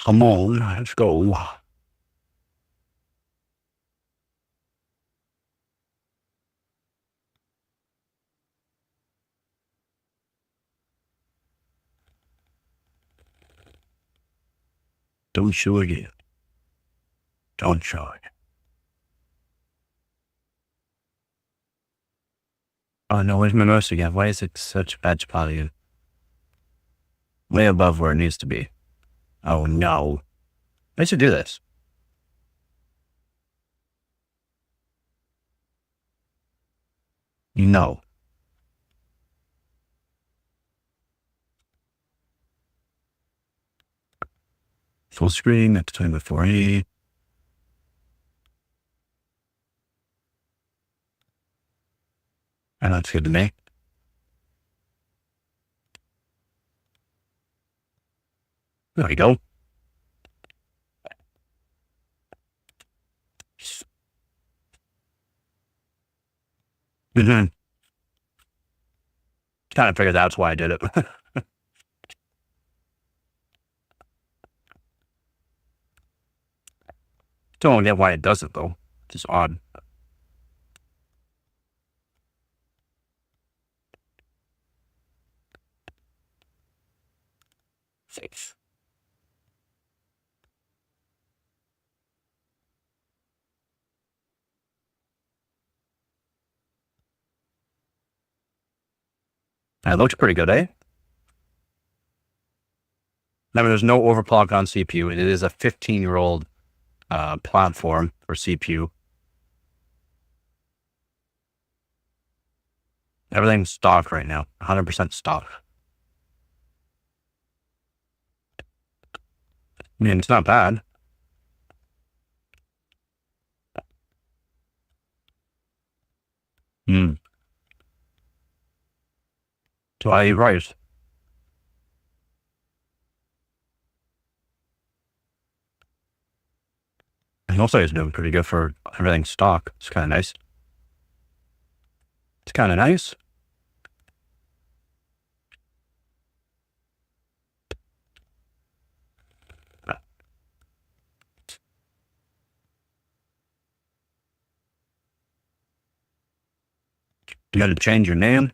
Come on, let's go. Don't show again. Don't show it. Oh no, where's my mouse again? Why is it such bad quality? Way above where it needs to be. Oh no. I should do this. No. Full screen at the time of 480. And that's good to me. There we go. Mm-hmm. Kind of figured that's why I did it. Don't get why it does it though. It's just odd. Safe. It looks pretty good, eh? I mean, there's no overclock on CPU. It is a 15-year-old platform for CPU. Everything's stock right now, 100% stock. I mean, it's not bad. So I eat rice. And also it's doing pretty good for everything stock. It's kind of nice. It's kind of nice. You got to change your name.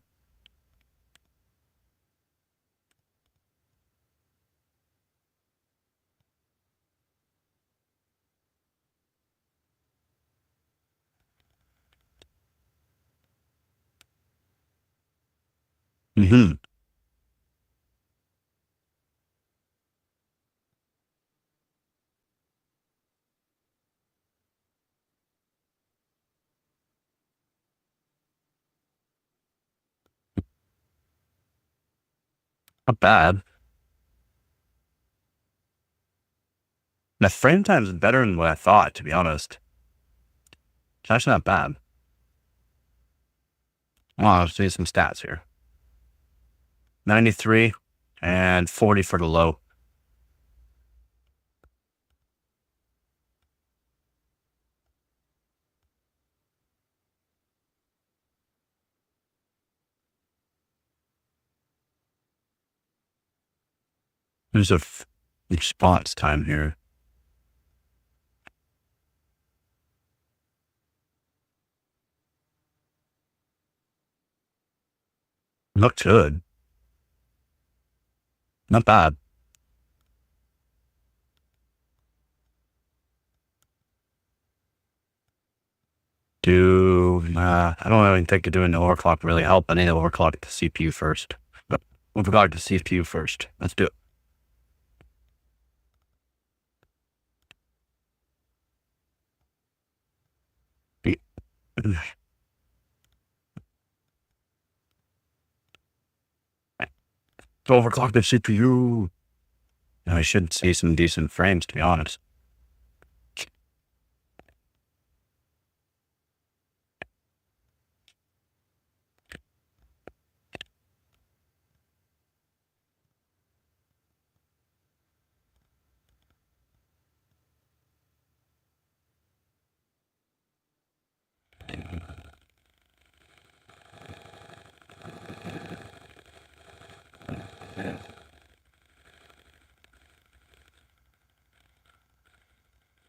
Mm-hmm. Not bad. The frame time is better than what I thought, to be honest. It's actually not bad. Well, I'll see some stats here. 93 and 40 for the low. There's a response time here. Looks good. Not bad. I don't really think doing the overclock really help. I need to overclock the CPU first. But overclock the CPU first. Let's do it. Overclock the CPU. I should see some decent frames, to be honest.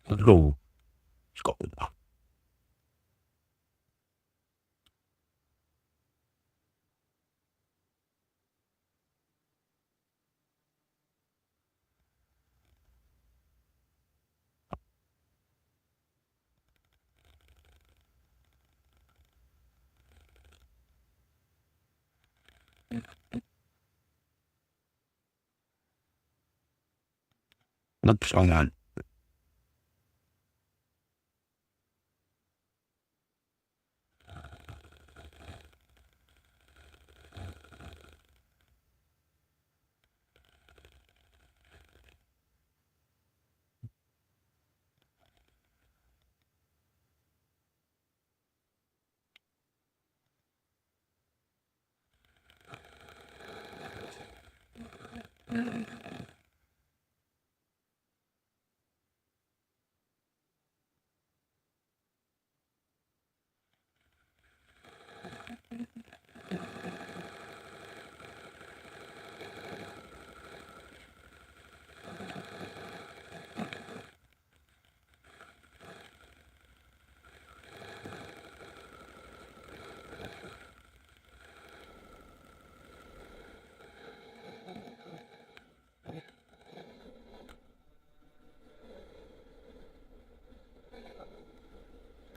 Let's go. Let's go. What's going on?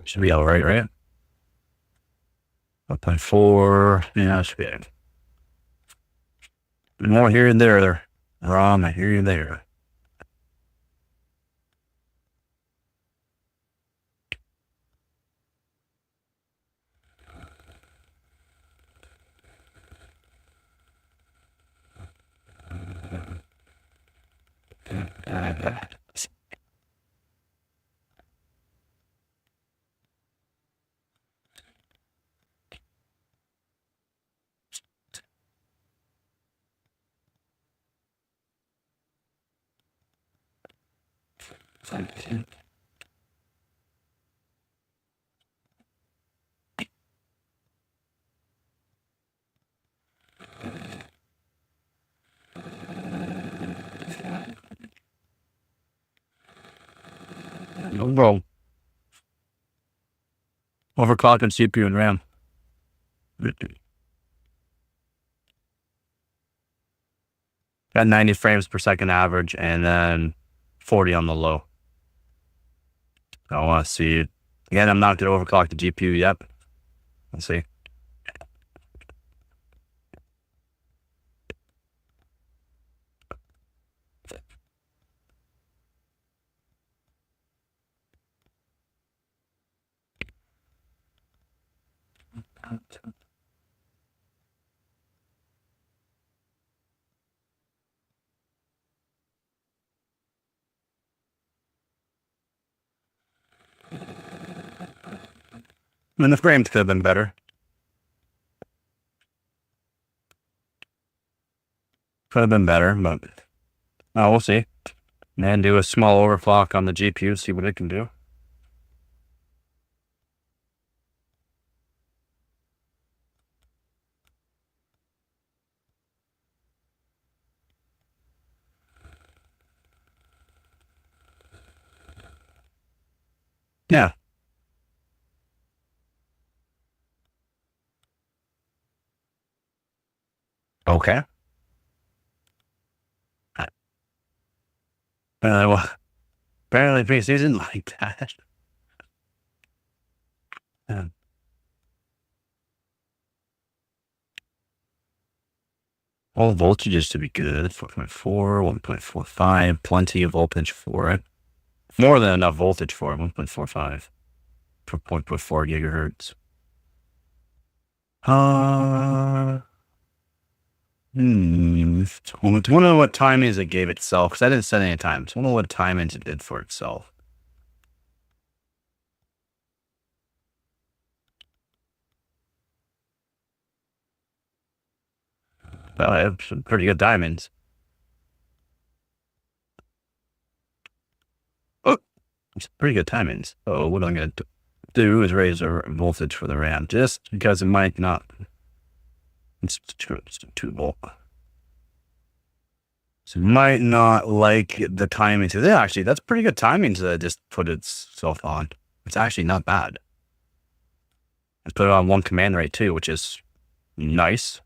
Should be all right, right? 1.4. Yeah, should be. More here and there. Rom, here and there. Bro. Overclocking CPU and RAM. Got 90 frames per second average and then 40 on the low. I want to see. Again, I'm not going to overclock the GPU yet. Let's see. I mean, the frames could have been better. Could have been better, but we'll see. And do a small overclock on the GPU, see what it can do. Yeah. Okay. Well, apparently PC didn't like that. Yeah. All voltages to be good. 4.4, 1.45, plenty of voltage for it. More than enough voltage for it, 1.45 for 0.4 gigahertz. I wonder what timings it gave itself, because I didn't set any times. I wonder what timings it did for itself. Well, I have some pretty good diamonds. Oh, it's pretty good timings. Oh, what I'm going to do is raise the voltage for the RAM, just because it might not. It's 2 volt. So it might not like the timing. So yeah, actually, that's pretty good timing to just put itself on. It's actually not bad. Let's put it on 1 command rate too, which is nice.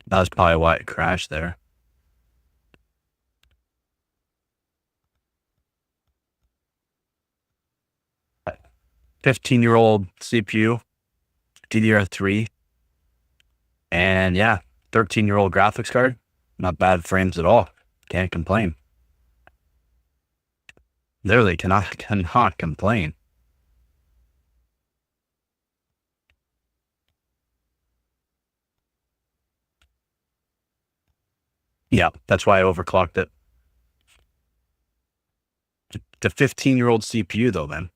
That was probably why it crashed there. But 15-year-old CPU, DDR3, and yeah, 13-year-old graphics card. Not bad frames at all. Can't complain. Literally cannot complain. Yeah, that's why I overclocked it. The 15-year-old CPU though, man.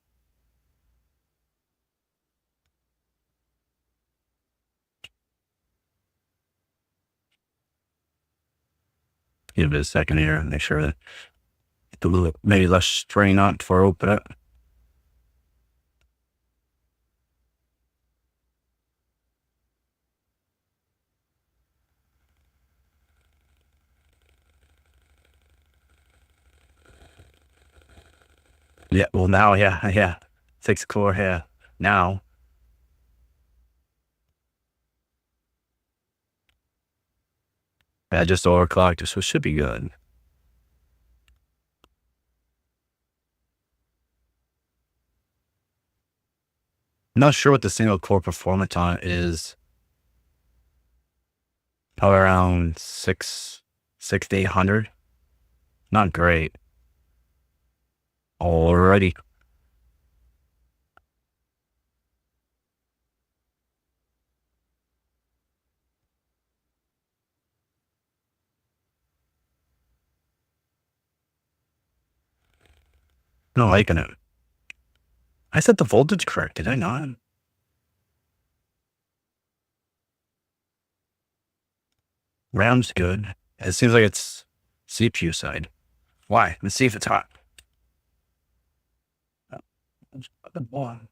Give it a second here and make sure that it's a little maybe less strain on before I open it. Yeah, well now, yeah. 6 core, yeah. Now. I just overclocked it, so it should be good. I'm not sure what the single core performance on it is. Probably around 6 to 800. Not great. Alrighty. Not liking it. I set the voltage correct, did I not? Round's good. It seems like it's CPU side. Why? Let's see if it's hot. It's fucking warm.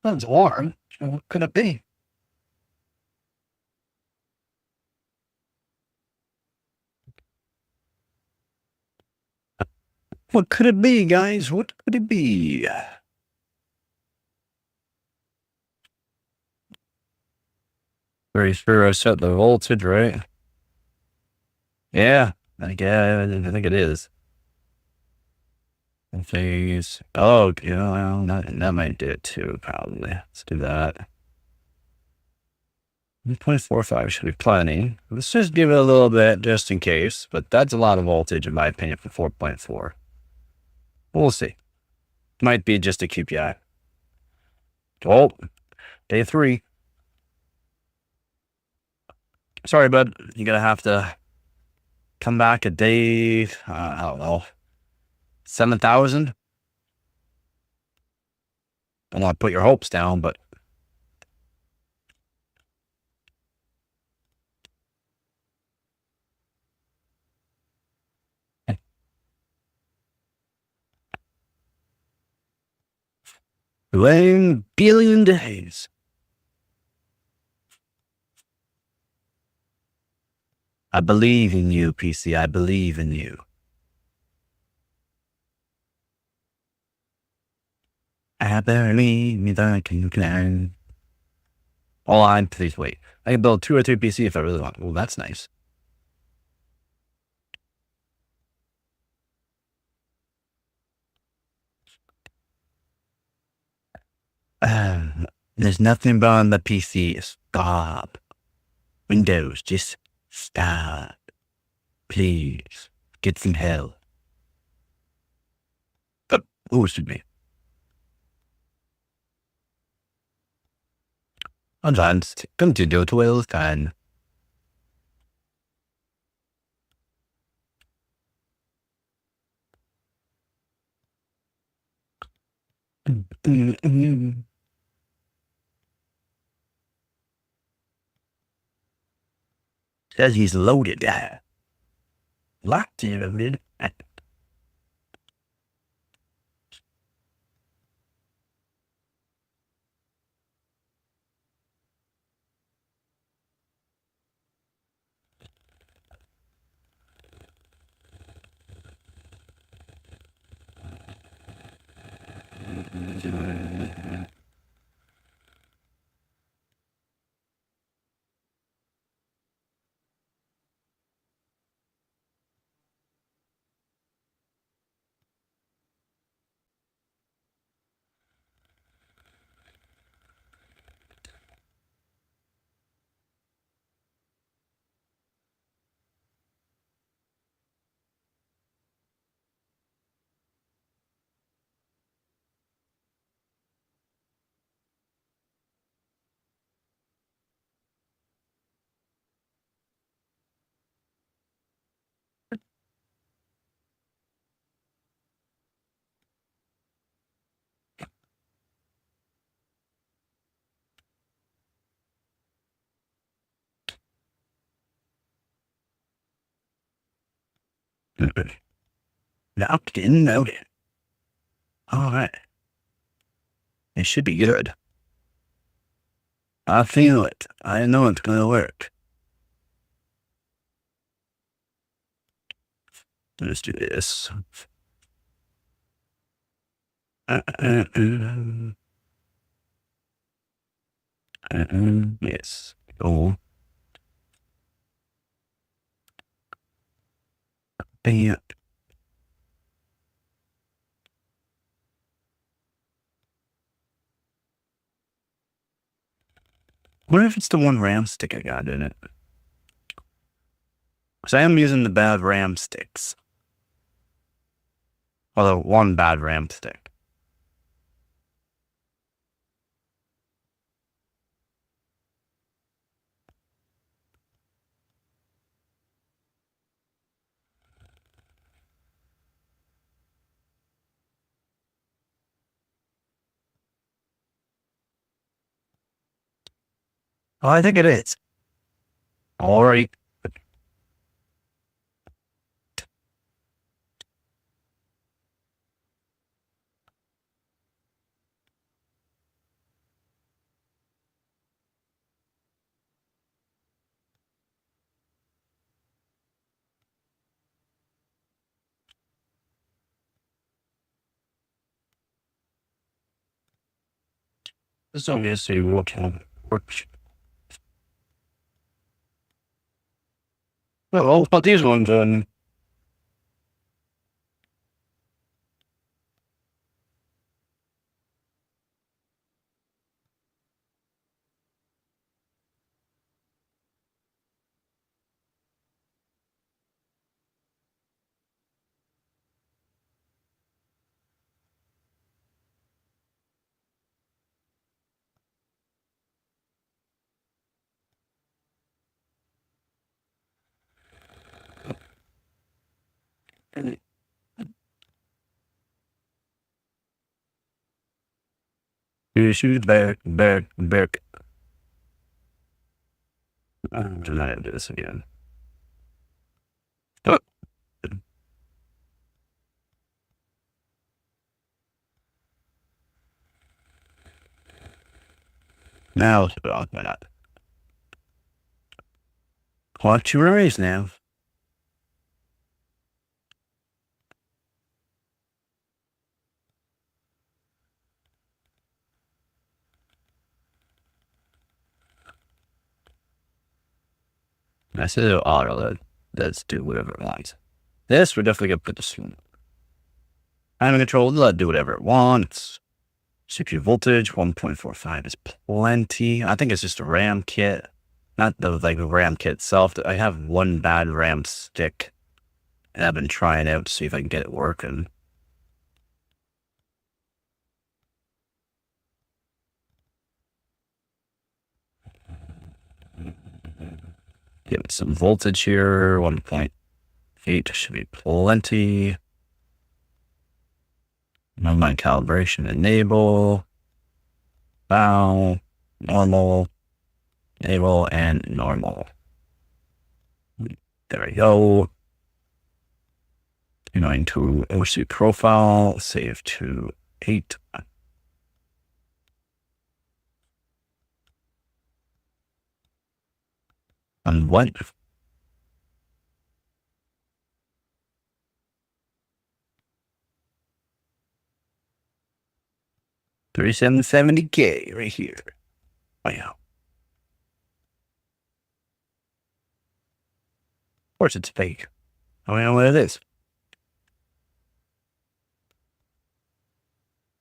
That's warm. What could it be? What could it be, guys? What could it be? Very sure I set the voltage right. Yeah, I think it is. Phase. Oh, yeah, well, that might do it too, probably. Let's do that. 0.45 should be plenty. Let's just give it a little bit just in case, but that's a lot of voltage in my opinion for 4.4. We'll see. Might be just a QPI. Oh, day 3. Sorry, bud. You're going to have to come back a day, I don't know, 7,000. I'll not put your hopes down, but $1 billion days. I believe in you, PC. I believe in you. I believe that you can. All on, please wait. I can build 2 or 3 PC if I really want. Well, that's nice. There's nothing beyond the PC. Stop. Windows, just stop. Please. Get some help. Who should be? Advanced. Continue to well done. Says he's loaded. Locked in a minute. Locked in, loaded. All right. It should be good. I feel it. I know it's going to work. Let's do this. Yes. Oh. Bam. What if it's the one RAM stick I got in it? Because I am using the bad RAM sticks. Well, the one bad RAM stick. Oh, I think it is. All right. This is obviously working. Well, but these ones, you shoot back. I'm gonna do this again. Oh. Now, why not? Watch your eyes now. I said it'll auto. Let's do whatever it wants. This, we're definitely gonna put this in. I'm in control. Let it do whatever it wants. CPU voltage 1.45 is plenty. I think it's just a RAM kit, not the RAM kit itself. I have one bad RAM stick, and I've been trying out to see if I can get it working. Give it some voltage here. 1.8 should be plenty. My calibration enable. Bow. Normal. Enable and normal. There we go. Going to OC profile. Save to 8. And what? 3770K right here. Wow. Of course it's fake. I don't know what it is.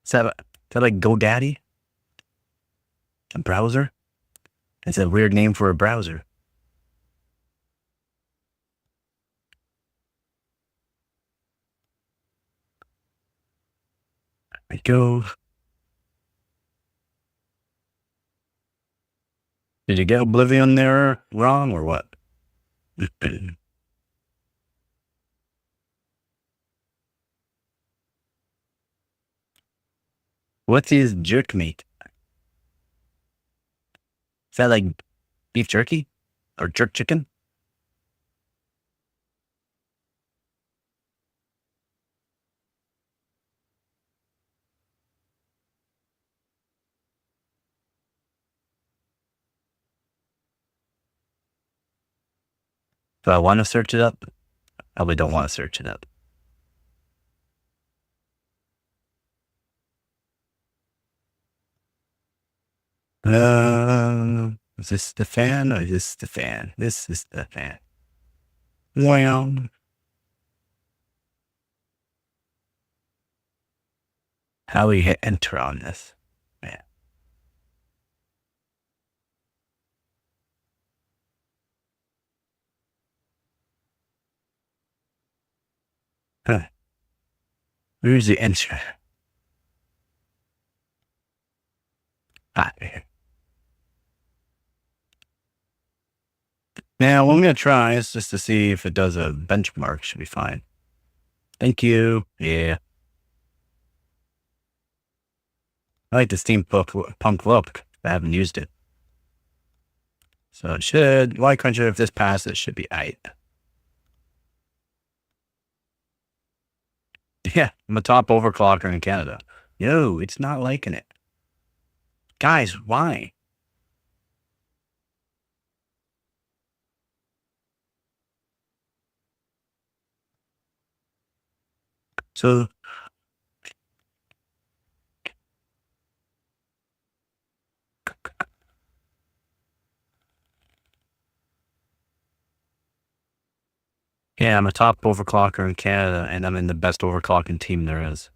Is that like GoDaddy? A browser? It's a weird name for a browser. There we go. Did you get Oblivion there wrong or what? What is jerk meat? Is that like beef jerky or jerk chicken? Do I want to search it up? I probably don't want to search it up. Is this the fan or is this the fan? This is the fan. Wow. How we hit enter on this? Man. Where's the enter? Here. Now, what I'm going to try is just to see if it does a benchmark. Should be fine. Thank you. Yeah. I like the steampunk look. I haven't used it. So it should, why couldn't you, if this passes, it should be aight. Yeah, I'm a top overclocker in Canada. Yo, it's not liking it. Guys, why? So, yeah, I'm a top overclocker in Canada, and I'm in the best overclocking team there is.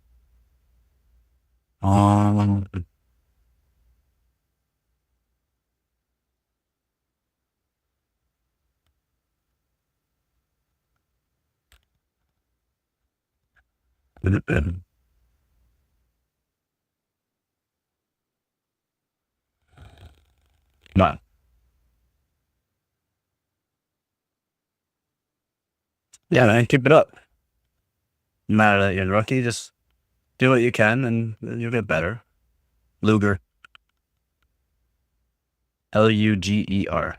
Not. Yeah, man, keep it up. No matter that you're a rookie, just do what you can, and you'll get better. Luger. Luger.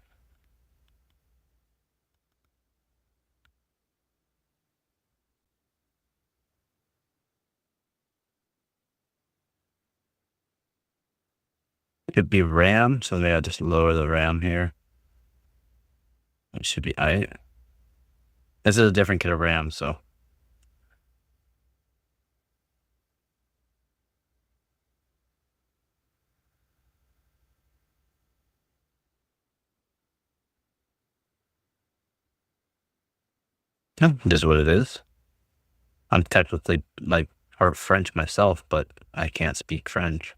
Could be RAM, so maybe I'll just lower the RAM here. It should be aight. This is a different kit of RAM, so. Yeah, this is what it is. I'm technically like part French myself, but I can't speak French.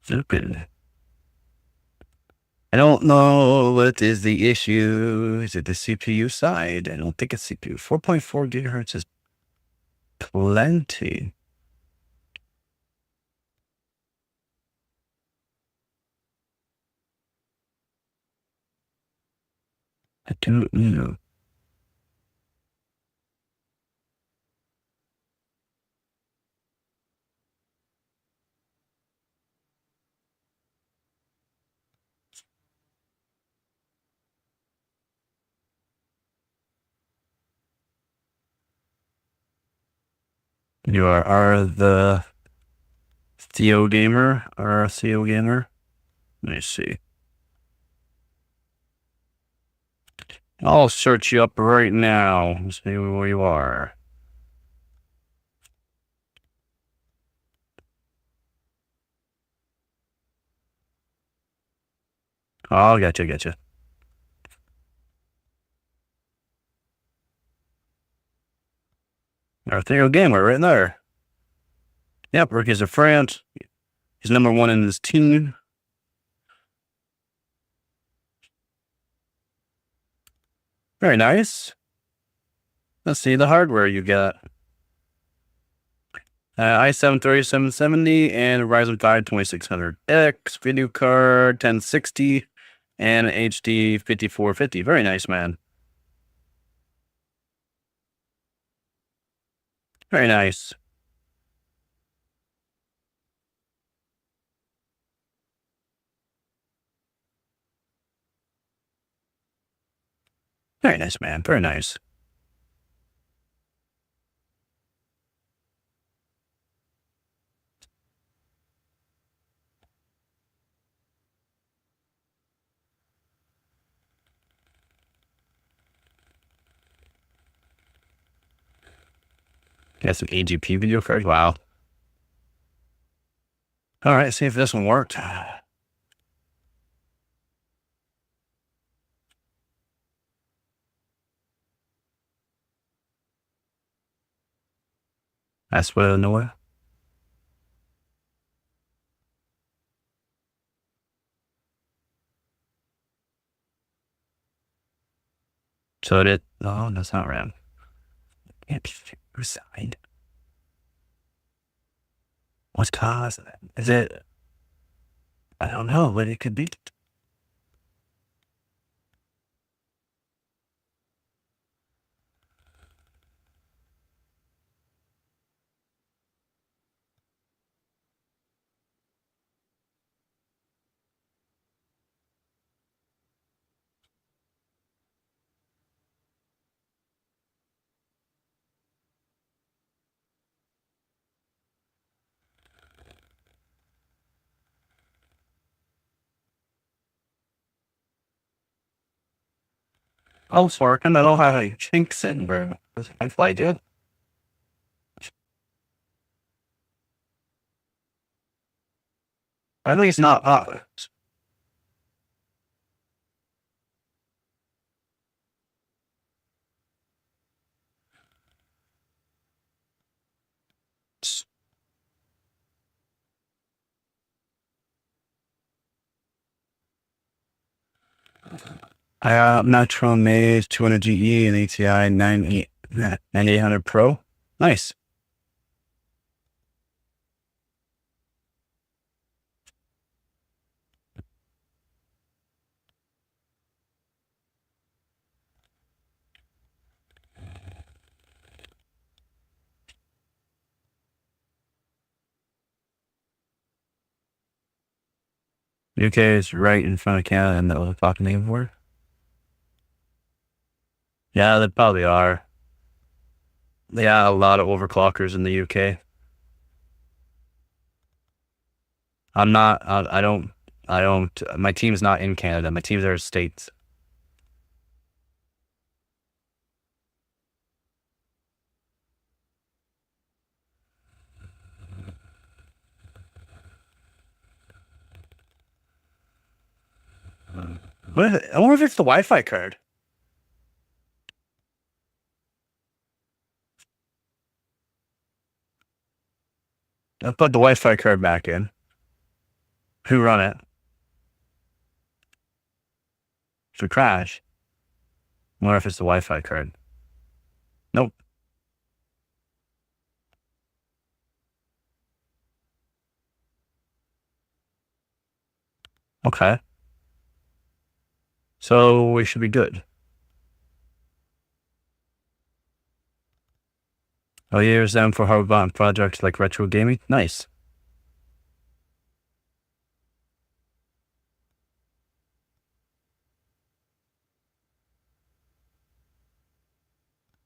Stupid. I don't know what is the issue. Is it the CPU side? I don't think it's CPU. 4.4 gigahertz is plenty. I don't know. You are the CO gamer or a CO gamer? Let me see. I'll search you up right now. See where you are. Oh, gotcha. Our Theo gamer right there. Yep, Rookies of France. He's number one in his team. Very nice. Let's see the hardware you got. i7 3770 and Ryzen 5 2600X, video card 1060, and HD 5450. Very nice, man. Very nice. Very nice, man. Very nice. Got some AGP video card. Wow. All right, see if this one worked. That's what I know. So it, no, that's not RAM. Can't be suicide. What's causing it? Is it? I don't know what it could be. Oh, it's working. I don't have any chinks in, bro. I fly, dude. At least not hot. I got Metro Maze 200 GE and ATI 9800 Pro. Nice. UK is right in front of Canada and the overclocking name word. Yeah, they probably are. Yeah, a lot of overclockers in the UK. I'm not, I don't, my team's not in Canada. My teams are States. What? I wonder if it's the Wi-Fi card. I'll put the Wi-Fi card back in. Who run it? Should crash. I wonder if it's the Wi-Fi card. Nope. Okay. So we should be good. Oh, you use them for hardbound projects like retro gaming? Nice.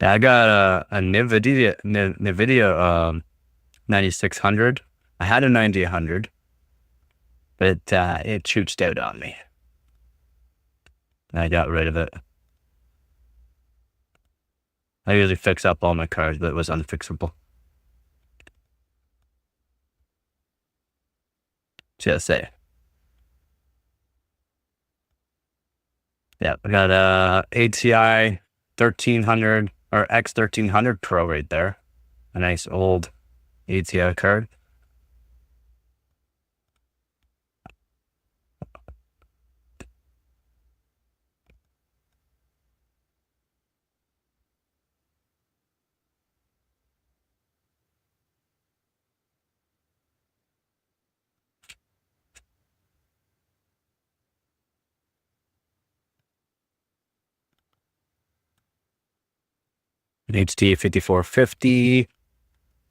Yeah, I got a NVIDIA 9600. I had a 9800, but it shoots out on me. And I got rid of it. I usually fix up all my cards, but it was unfixable. Just say. Yeah, I got a ATI 1300 or X1300 Pro right there. A nice old ATI card. An HD 5450.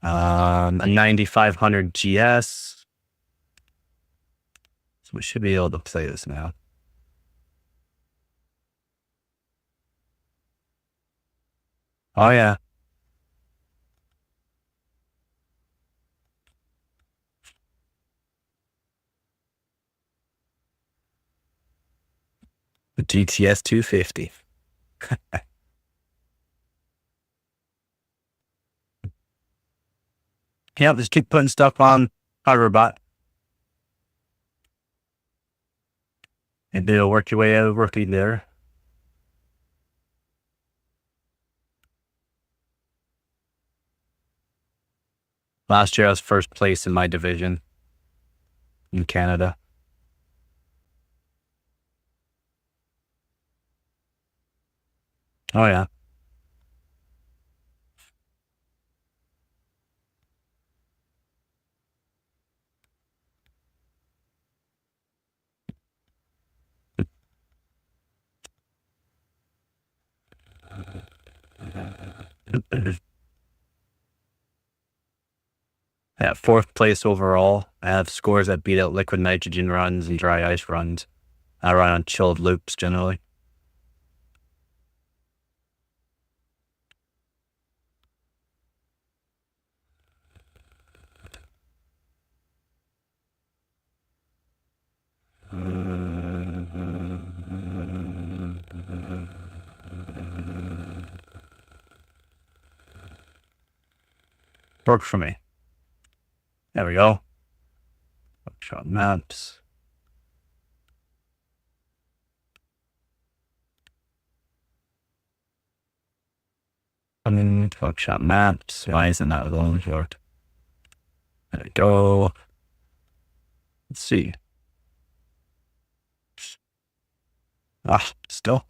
A 9500 GS. So we should be able to play this now. Oh yeah. The GTS 250. Yeah, just keep putting stuff on Hoverbot. And it'll work your way out of working there. Last year I was first place in my division in Canada. Oh yeah. Yeah, fourth place overall. I have scores that beat out liquid nitrogen runs and dry ice runs. I run on chilled loops generally. Worked for me. There we go. Workshop maps. Workshop maps. Why isn't that long short? There we go. Let's see. Still.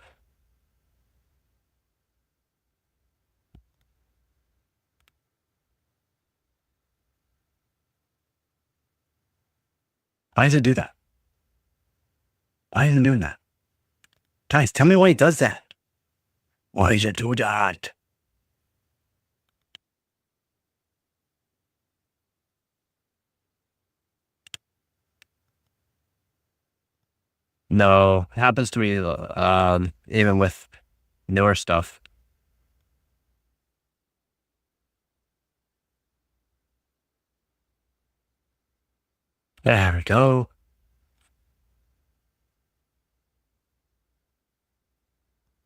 Why does it do that? Why is it doing that? Guys, tell me why it does that. Why does it do that? No, it happens to me even with newer stuff. There we go.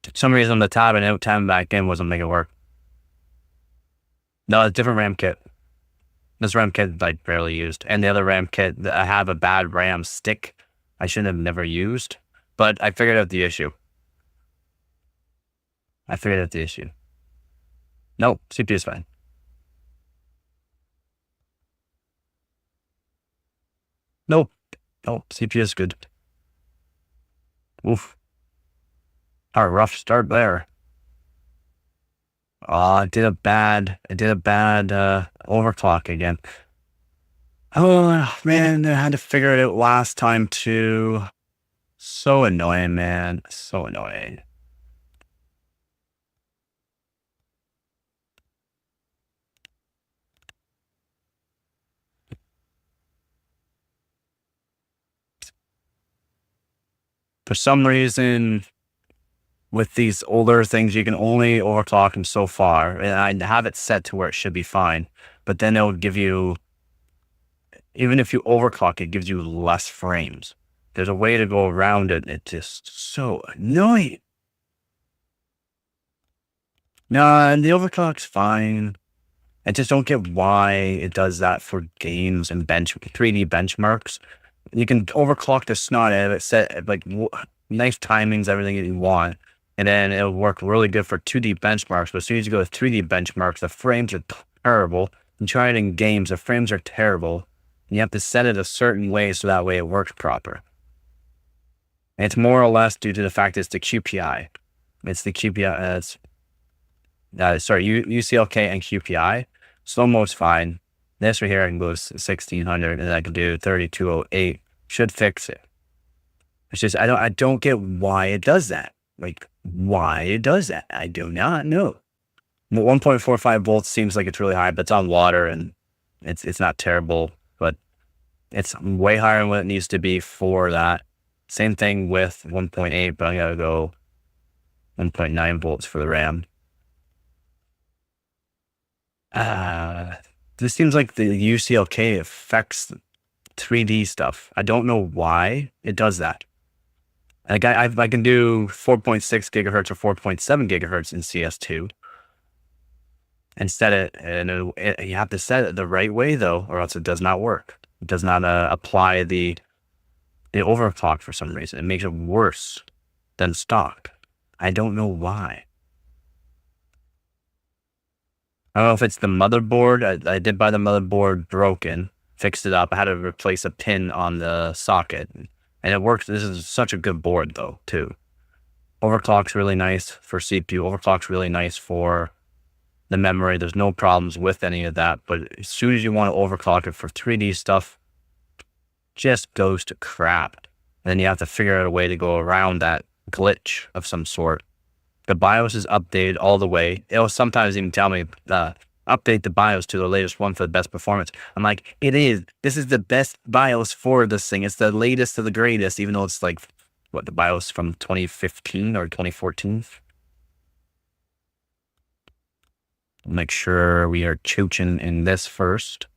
For some reason, the tab and out tab back in wasn't making it work. No, it's a different RAM kit. This RAM kit I barely used. And the other RAM kit, I have a bad RAM stick I shouldn't have never used. But I figured out the issue. Nope, CPU is fine. Nope, CPU is good. Oof. Our rough start there. I did a bad overclock again. Oh man, I had to figure it out last time too. So annoying, man. So annoying. For some reason, with these older things, you can only overclock them so far. And I have it set to where it should be fine. But then it'll give you, even if you overclock, it gives you less frames. There's a way to go around it. It's just so annoying. No, the overclock's fine. I just don't get why it does that for games and 3D benchmarks. You can overclock the snot out of it, set like nice timings, everything that you want. And then it'll work really good for 2D benchmarks. But as soon as you go to 3D benchmarks, the frames are terrible. And try it in games, the frames are terrible. And you have to set it a certain way so that way it works proper. And it's more or less due to the fact it's the QPI. It's the QPI. UCLK and QPI. Slow-mo's fine. This right here I can go 1600 and I can do 3208. Should fix it. It's just I don't get why it does that. Like why it does that. I do not know. 1.45 volts seems like it's really high, but it's on water and it's not terrible, but it's way higher than what it needs to be for that. Same thing with 1.8, but I gotta go 1.9 volts for the RAM. This seems like the UCLK affects 3D stuff. I don't know why it does that. Like I can do 4.6 gigahertz or 4.7 gigahertz in CS2 and set it, and you have to set it the right way though, or else it does not work. It does not apply the overclock for some reason. It makes it worse than stock. I don't know why. I don't know if it's the motherboard. I did buy the motherboard broken, fixed it up. I had to replace a pin on the socket, and it works. This is such a good board though, too. Overclock's really nice for CPU. Overclock's really nice for the memory. There's no problems with any of that. But as soon as you want to overclock it for 3D stuff, just goes to crap. And then you have to figure out a way to go around that glitch of some sort. The BIOS is updated all the way. It'll sometimes even tell me, update the BIOS to the latest one for the best performance. I'm like, it is. This is the best BIOS for this thing. It's the latest of the greatest, even though it's like, what, the BIOS from 2015 or 2014? Make sure we are chooching in this first.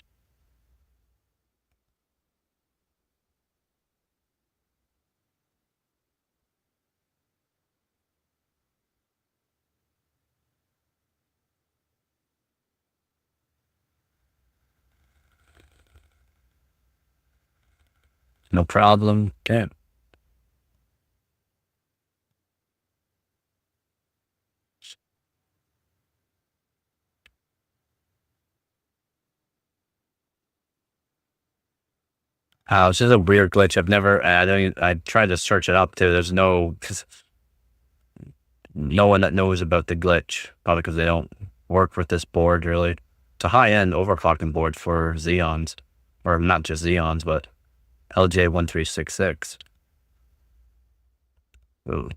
No problem. Okay. It's just a weird glitch. I tried to search it up too. There's because no one that knows about the glitch, probably because they don't work with this board really. It's a high-end overclocking board for Xeons, or not just Xeons, but LJ1366. Ooh.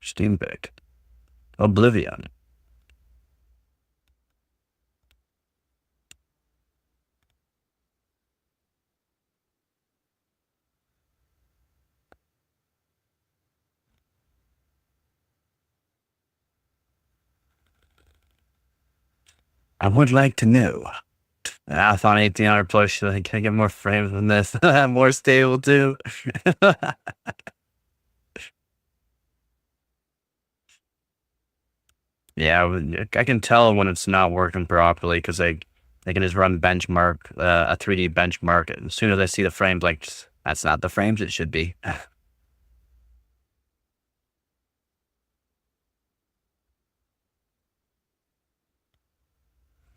Steambeck. Oblivion. I would like to know. I thought 1800 plus, can I get more frames than this? More stable too. Yeah, I can tell when it's not working properly because they can just run benchmark, a 3D benchmark. And as soon as I see the frames, like, that's not the frames it should be.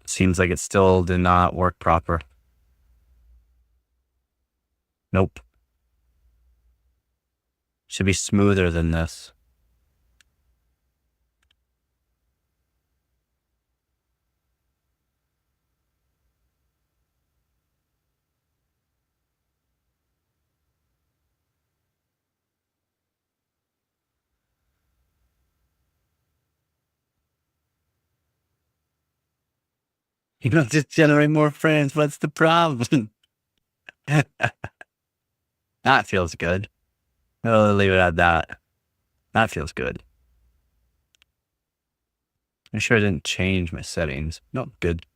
Seems like it still did not work proper. Nope. Should be smoother than this. You don't just generate more frames. What's the problem? That feels good. I'll leave it at that. That feels good. I'm sure I didn't change my settings. No, good.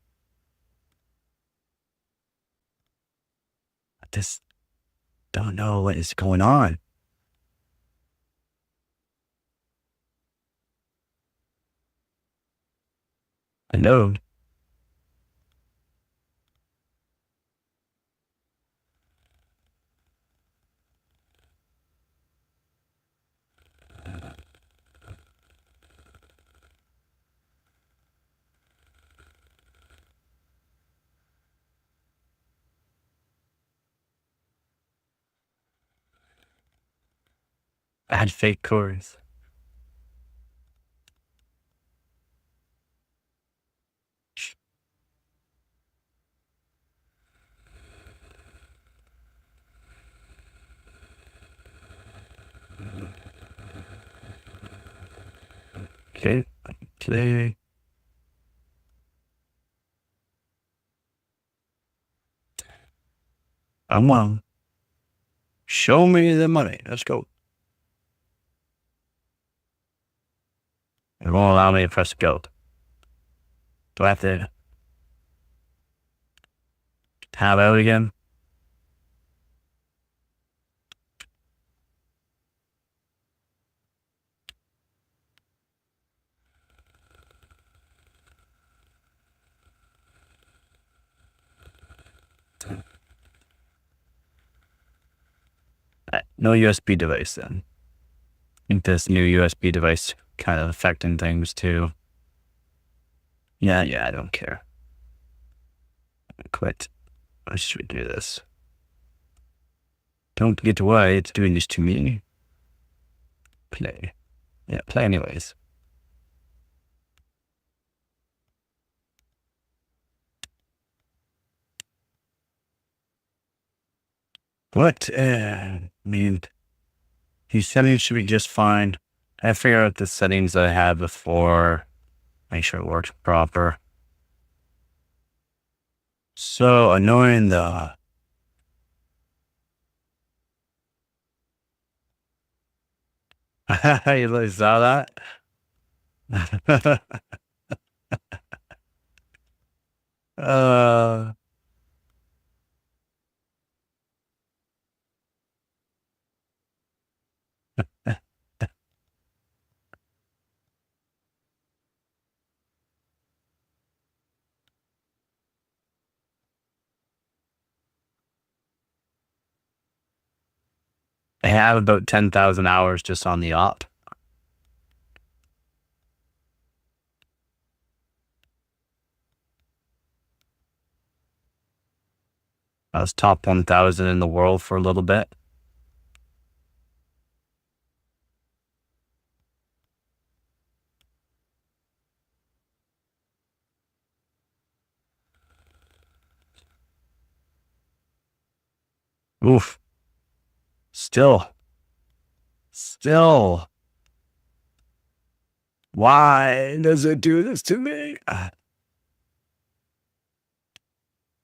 I just don't know what is going on. I know. Add fake cores. Okay, today. I'm on. Show me the money. Let's go. It won't allow me to press go. Do I have to tab out again? No USB device then. I think this new USB device kind of affecting things too. Yeah, I don't care. Quit. Let's just redo this. Don't get why it's doing this to me. Play. Yeah, play anyways. What? I mean, these settings should be just fine. I figure out the settings I had before. Make sure it works proper. So annoying though. You saw that? uh, I have about 10,000 hours just on the op. I was top 1,000 in the world for a little bit. Oof. Still. Why does it do this to me?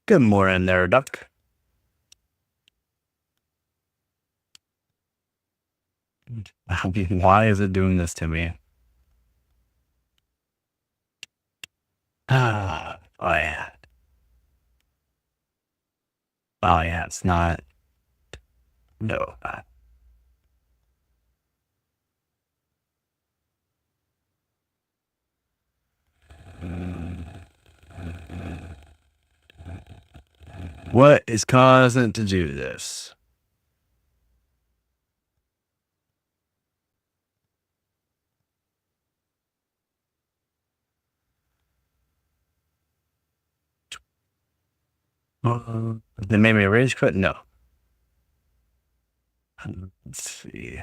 Get more in there, duck. I mean, why is it doing this to me? Oh yeah. Oh yeah, it's not. No. What is causing it to do this? They made me rage quit? No. Let's see.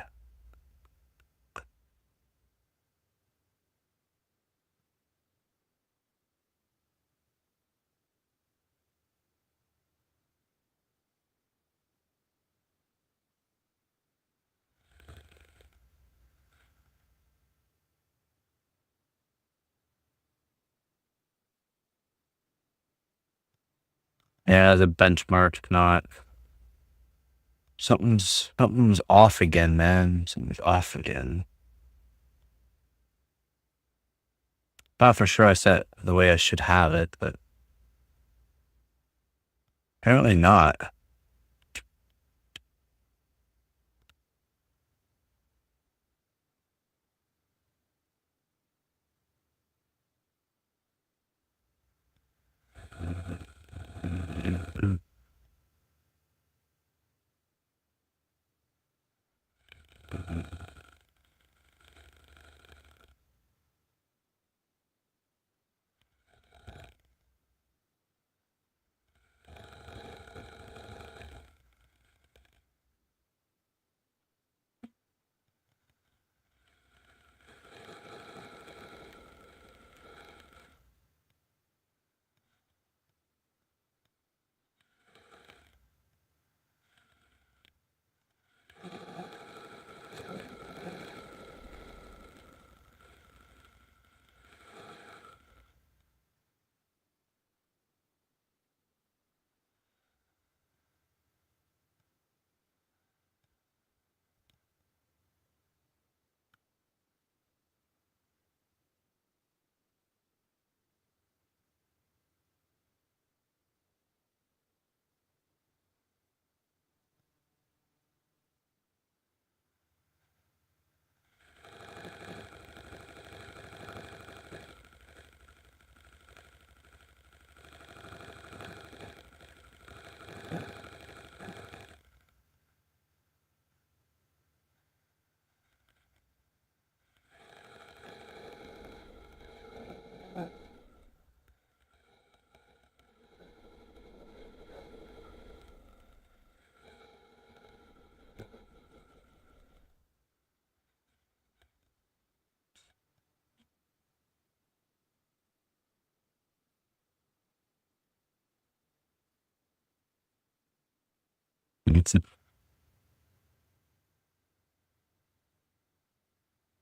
Yeah, the benchmark not. Something's off again, man. Something's off again. Thought for sure I set the way I should have it, but apparently not.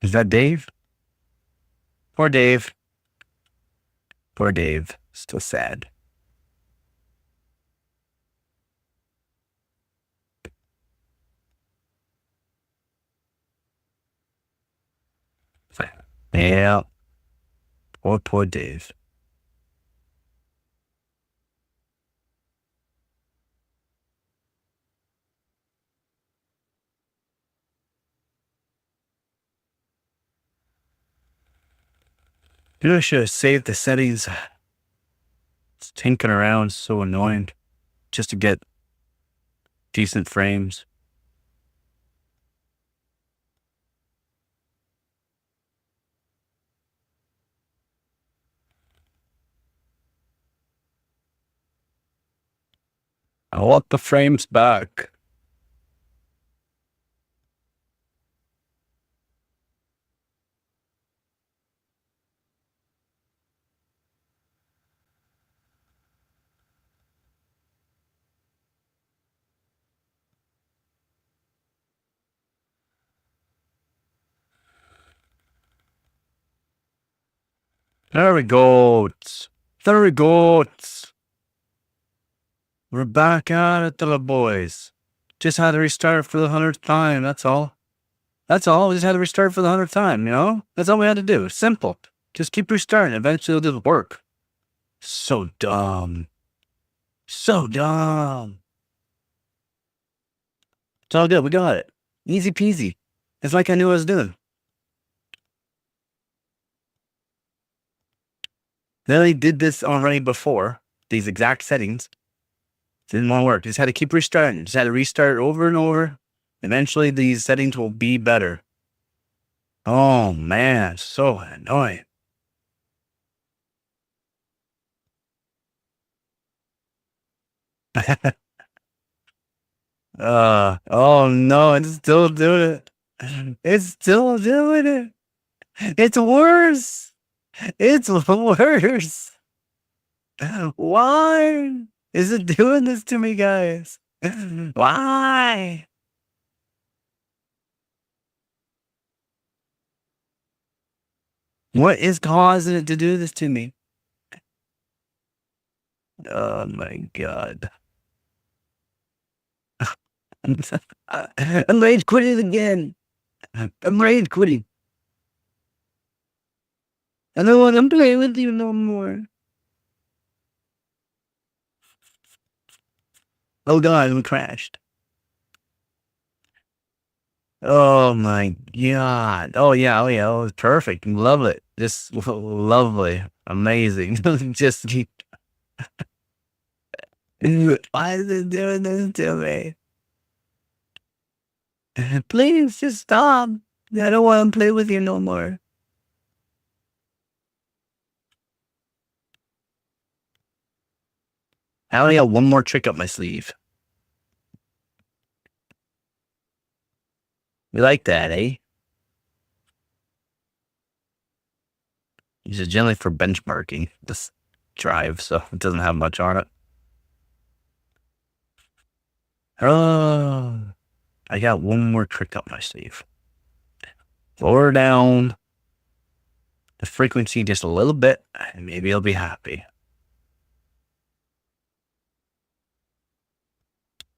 Is that Dave? Poor Dave. Poor Dave. Still sad. Yeah. Poor Dave. Dude, I should have saved the settings. It's tinkering around, so annoying. Just to get decent frames. I want the frames back. There we go. There we go. We're back at it, little boys. Just had to restart for the 100th time. That's all. That's all. We just had to restart for the 100th time, you know? That's all we had to do. Simple. Just keep restarting. Eventually it'll just work. So dumb. So dumb. It's all good. We got it. Easy peasy. It's like I knew what I was doing. Then I did this already before. These exact settings. Didn't want to work. Just had to keep restarting. Just had to restart over and over. Eventually these settings will be better. Oh man, so annoying. Oh no, it's still doing it. It's still doing it. It's worse. It's worse. Why is it doing this to me, guys? Why? What is causing it to do this to me? Oh my god. I'm rage quitting again. I'm rage quitting. I don't want to play with you no more. Oh god, we crashed. Oh my god. Oh yeah, oh, it's perfect. Love it. Just lovely. Amazing. Just keep. Why is it doing this to me? Please just stop. I don't want to play with you no more. I only got one more trick up my sleeve. We like that, eh? Use it generally for benchmarking this drive, so it doesn't have much on it. Oh, I got one more trick up my sleeve. Lower down the frequency just a little bit, and maybe I'll be happy.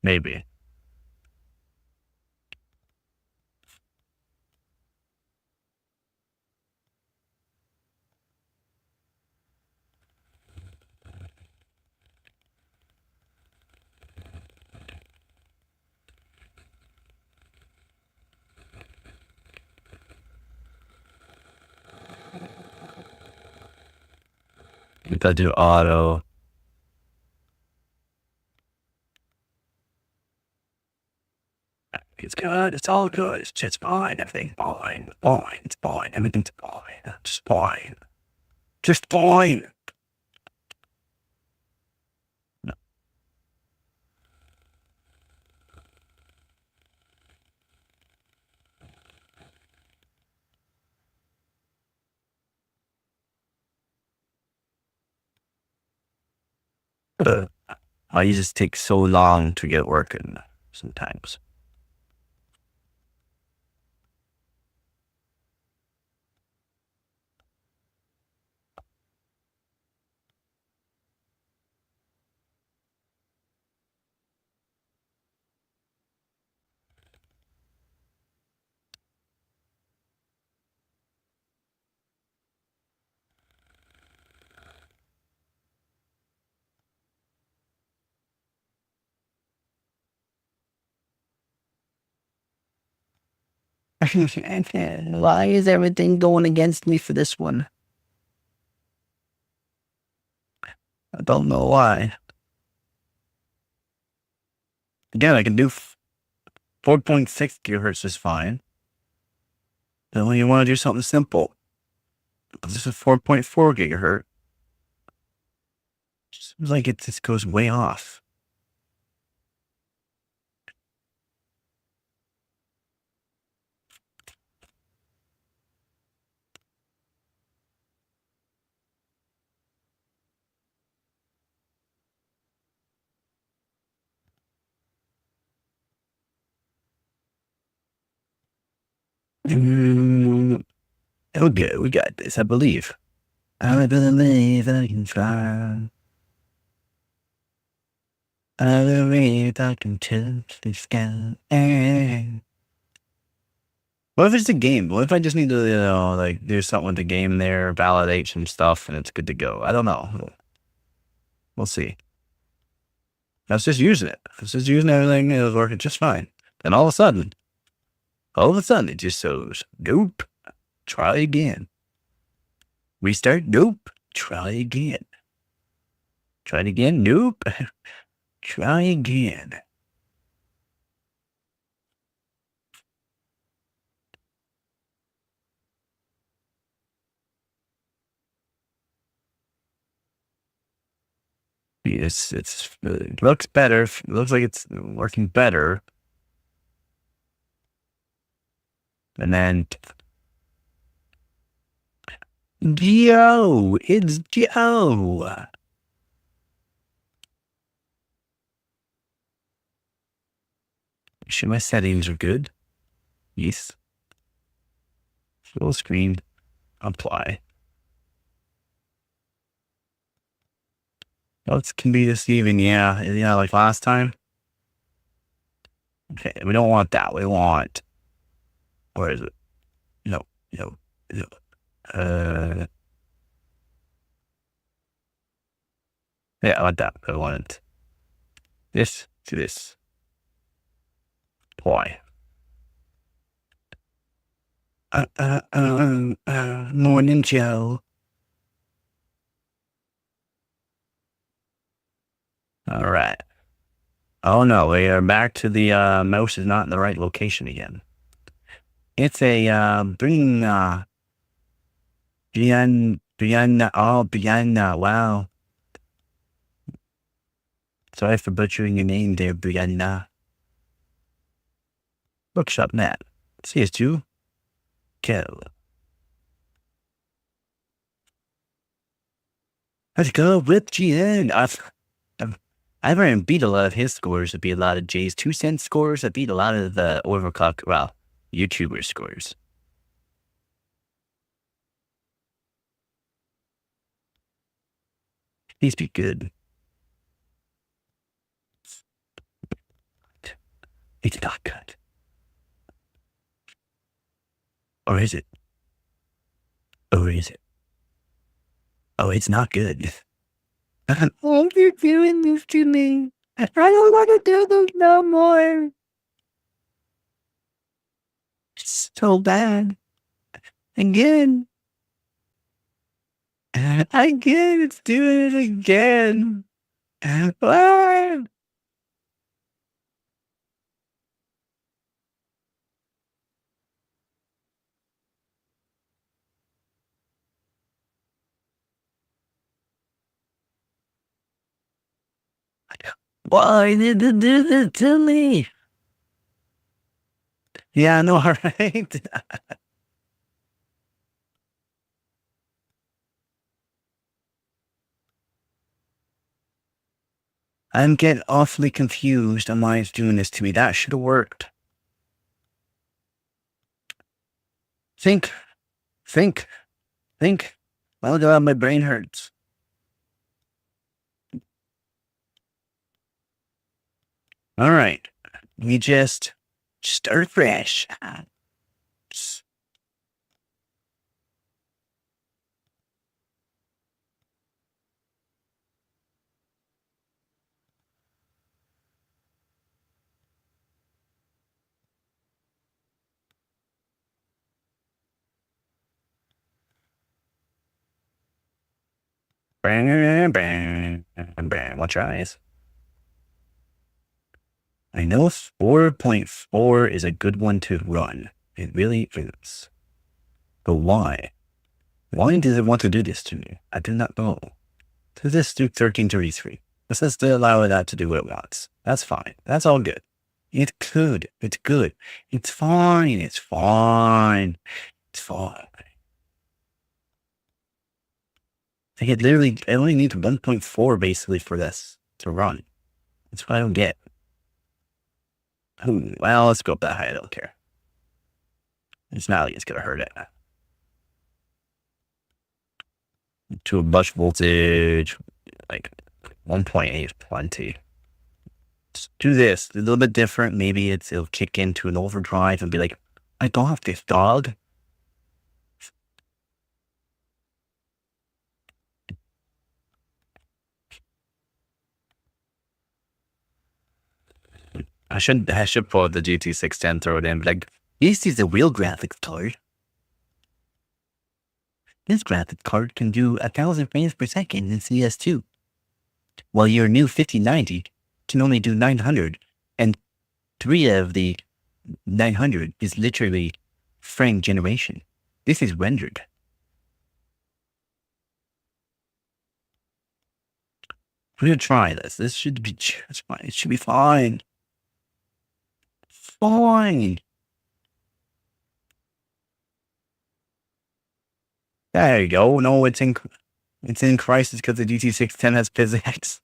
Maybe. If I do auto. It's good. It's all good. It's just fine. Everything's fine. Fine. It's fine. Everything's fine. Just fine. Just fine. No. Why you just take so long to get working? sometimes. Why is everything going against me for this one? I don't know why. Again, I can do 4.6 gigahertz is fine. Then when you want to do something simple, this is 4.4 gigahertz. Seems like it just goes way off. Okay, we got this, I believe. I believe I can try. I believe I can touch the sky. What if it's a game? What if I just need to, like do something with the game there, validate some stuff, and it's good to go? I don't know. We'll see. I was just using it. I was just using everything. It was working just fine. Then all of a sudden, it just shows, nope, try again. Restart, nope, try again. Try it again, nope, try again. It looks better. It looks like it's working better. And then, Joe, it's Joe. Sure, my settings are good. Yes. Full screen. Apply. Oh, it can be deceiving. Yeah, like last time. Okay, we don't want that. We want. Where is it? No. Uh. Yeah, I want that. I want this to this. Why? Morning, Joe. All right. Oh no, we are back to the mouse is not in the right location again. It's a Brianna. Wow. Sorry for butchering your name there, Brianna. Bookshop Net. CS2. Kill. Let's go with GN. I've already beat a lot of his scores. I beat a lot of Jay's 2-cent scores. I beat a lot of the Overclock, well, YouTuber scores. These be good. It's not good. Or is it? Or is it? Oh, it's not good. Oh, you're doing this to me. I don't want to do this no more. It's so bad. Again. Again, it's doing it again. Ah. Why did it do this to me? Yeah, I know, right? I'm getting awfully confused on why it's doing this to me. That should have worked. Think. Well, God, my brain hurts. All right. We just start fresh. Watch your eyes. I know 4.4 is a good one to run. It really is. But why? Why does it want to do this to me? I do not know. To this do 1333. Let's just allow that to do what it wants. That's fine. That's all good. It could. It's good. It's fine. It's fine. It's fine. I only need 1.4 basically for this to run. That's what I don't get. Ooh, well, let's go up that high. I don't care. It's not like it's going to hurt it. To a bus voltage, like 1.8 is plenty. Just do this a little bit different. Maybe it'll kick into an overdrive and be like, I don't have this, dog. I should pull the GT610, throw it in, but like, this is a real graphics card. This graphics card can do 1,000 frames per second in CS2, while your new 5090 can only do 900, and 3 of the 900 is literally frame generation. This is rendered. We're gonna try this. This should be just fine. It should be fine. Fine. There you go. No, it's in crisis because the GT610 has physics.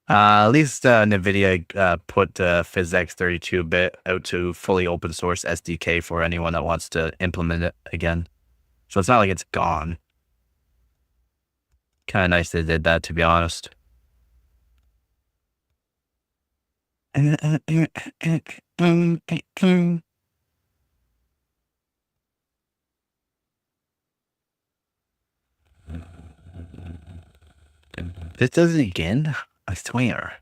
At least NVIDIA put PhysX 32-bit out to fully open source SDK for anyone that wants to implement it again. So it's not like it's gone. Kind of nice they did that, to be honest. This does it again? I swear.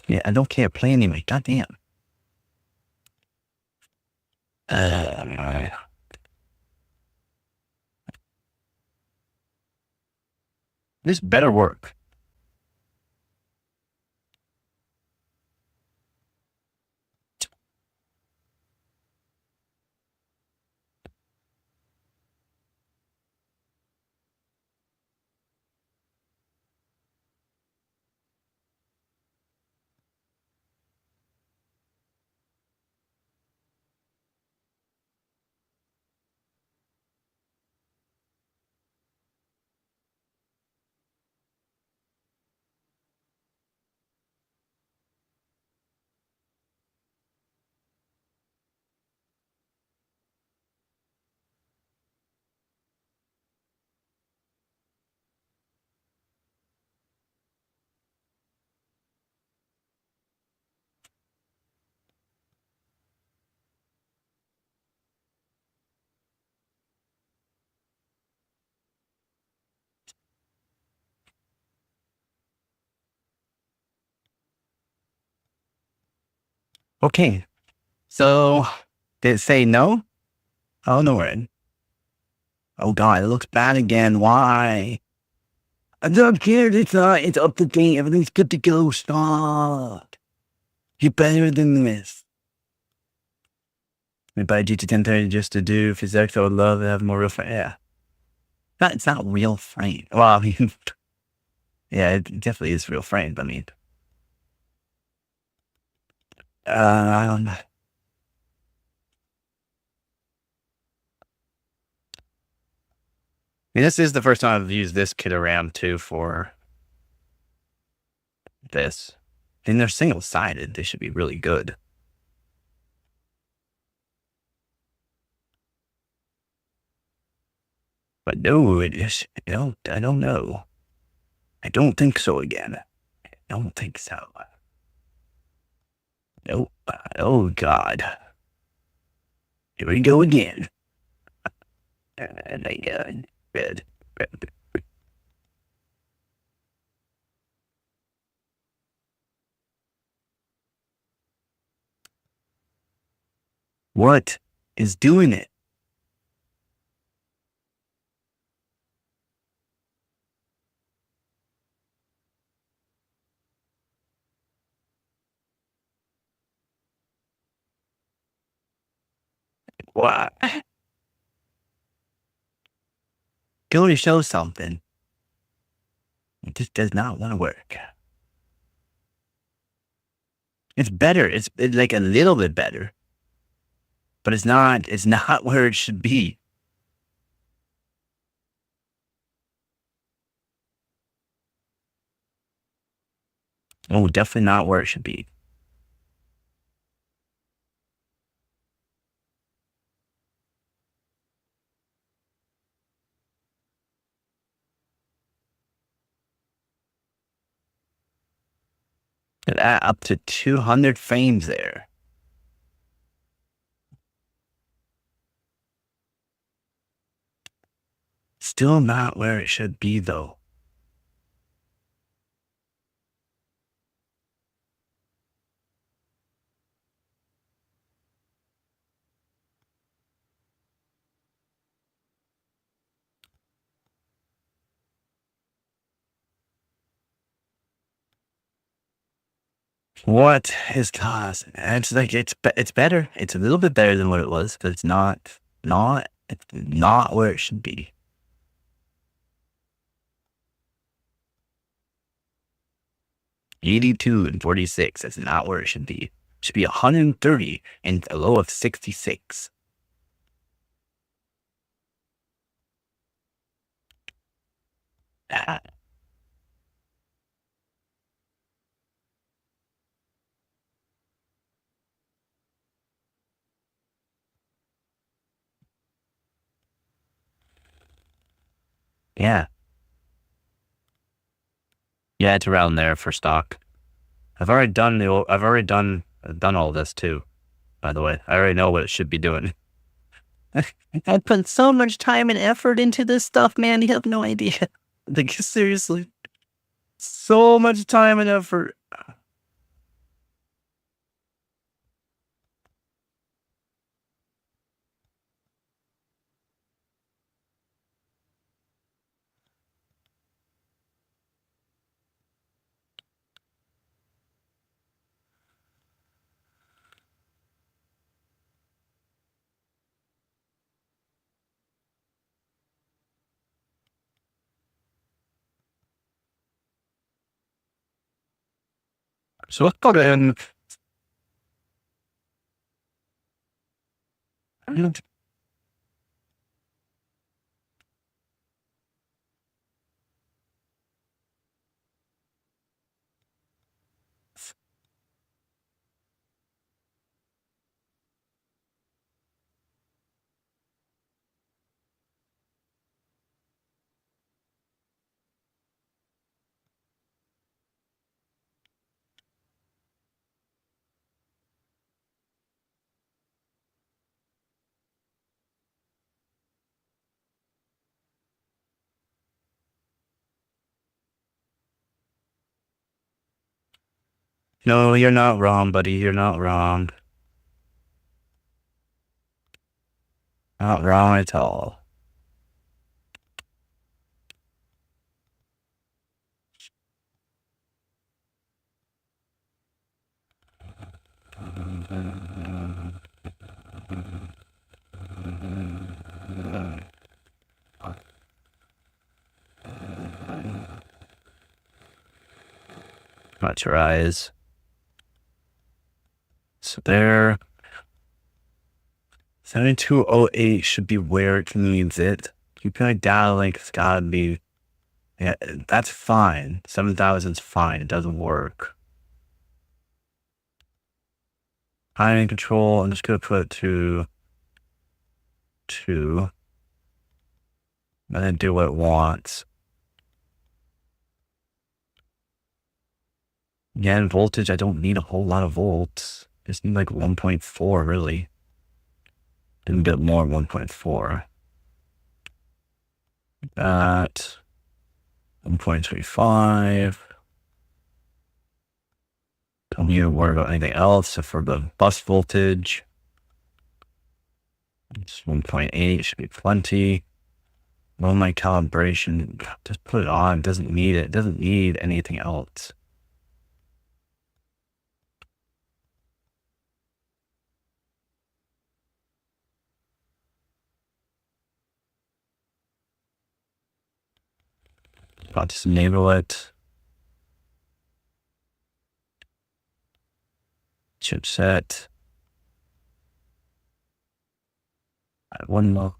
Yeah, I don't care. Play anyway. Goddamn. This better work. Okay. So, did it say no? Oh, no, it. Oh, God, it looks bad again. Why? I don't care. It's up to date. Everything's good to go. Stop. You're better than this. We buy GT1030 just to do physics. I would love to have more real frame. Yeah. It's not real frame. Well, I mean, Yeah, it definitely is real framed. I mean, I don't know. I mean, this is the first time I've used this kit around too for this. And they're single sided. They should be really good. But no, it is, I don't know. I don't think so again. I don't think so. Nope. Oh, God. Here we go again. And red. What is doing it? What? Go to show something. It just does not want to work. It's better. It's like a little bit better. But it's not where it should be. Oh, definitely not where it should be. Up to 200 frames there. Still not where it should be, though. What is causing? It's like it's better. It's a little bit better than what it was, but it's not where it should be. 82 and 46. That's not where it should be. It should be 130 and a low of 66. Ah, yeah. Yeah, it's around there for stock. I've already done all this too, by the way. I already know what it should be doing. I put so much time and effort into this stuff, man. You have no idea. Like, seriously. So much time and effort. So let's go to him. No, you're not wrong, buddy. You're not wrong. Not wrong at all. Monitorize. So there. 7208 should be where it needs it. QPI data link has gotta be, yeah, that's fine. 7000 is fine. It doesn't work. Timing control, I'm just gonna put it to 2. And then do what it wants. Again, voltage, I don't need a whole lot of volts. Just need like 1.4 really. And a bit more 1.4. That 1.35. Don't need to worry about anything else except for the bus voltage. It's 1.8 should be plenty. Low light calibration, just put it on. It doesn't need it. It doesn't need anything else. About to enable it. Chipset. One more.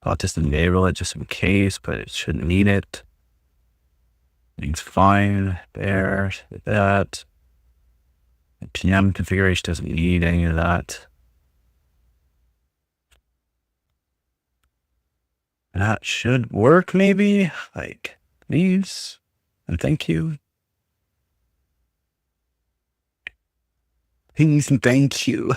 I'll just enable it just in case, but it shouldn't need it. Everything's fine there. That. The PM configuration doesn't need any of that. That should work maybe. Like, please. And thank you. Please and thank you.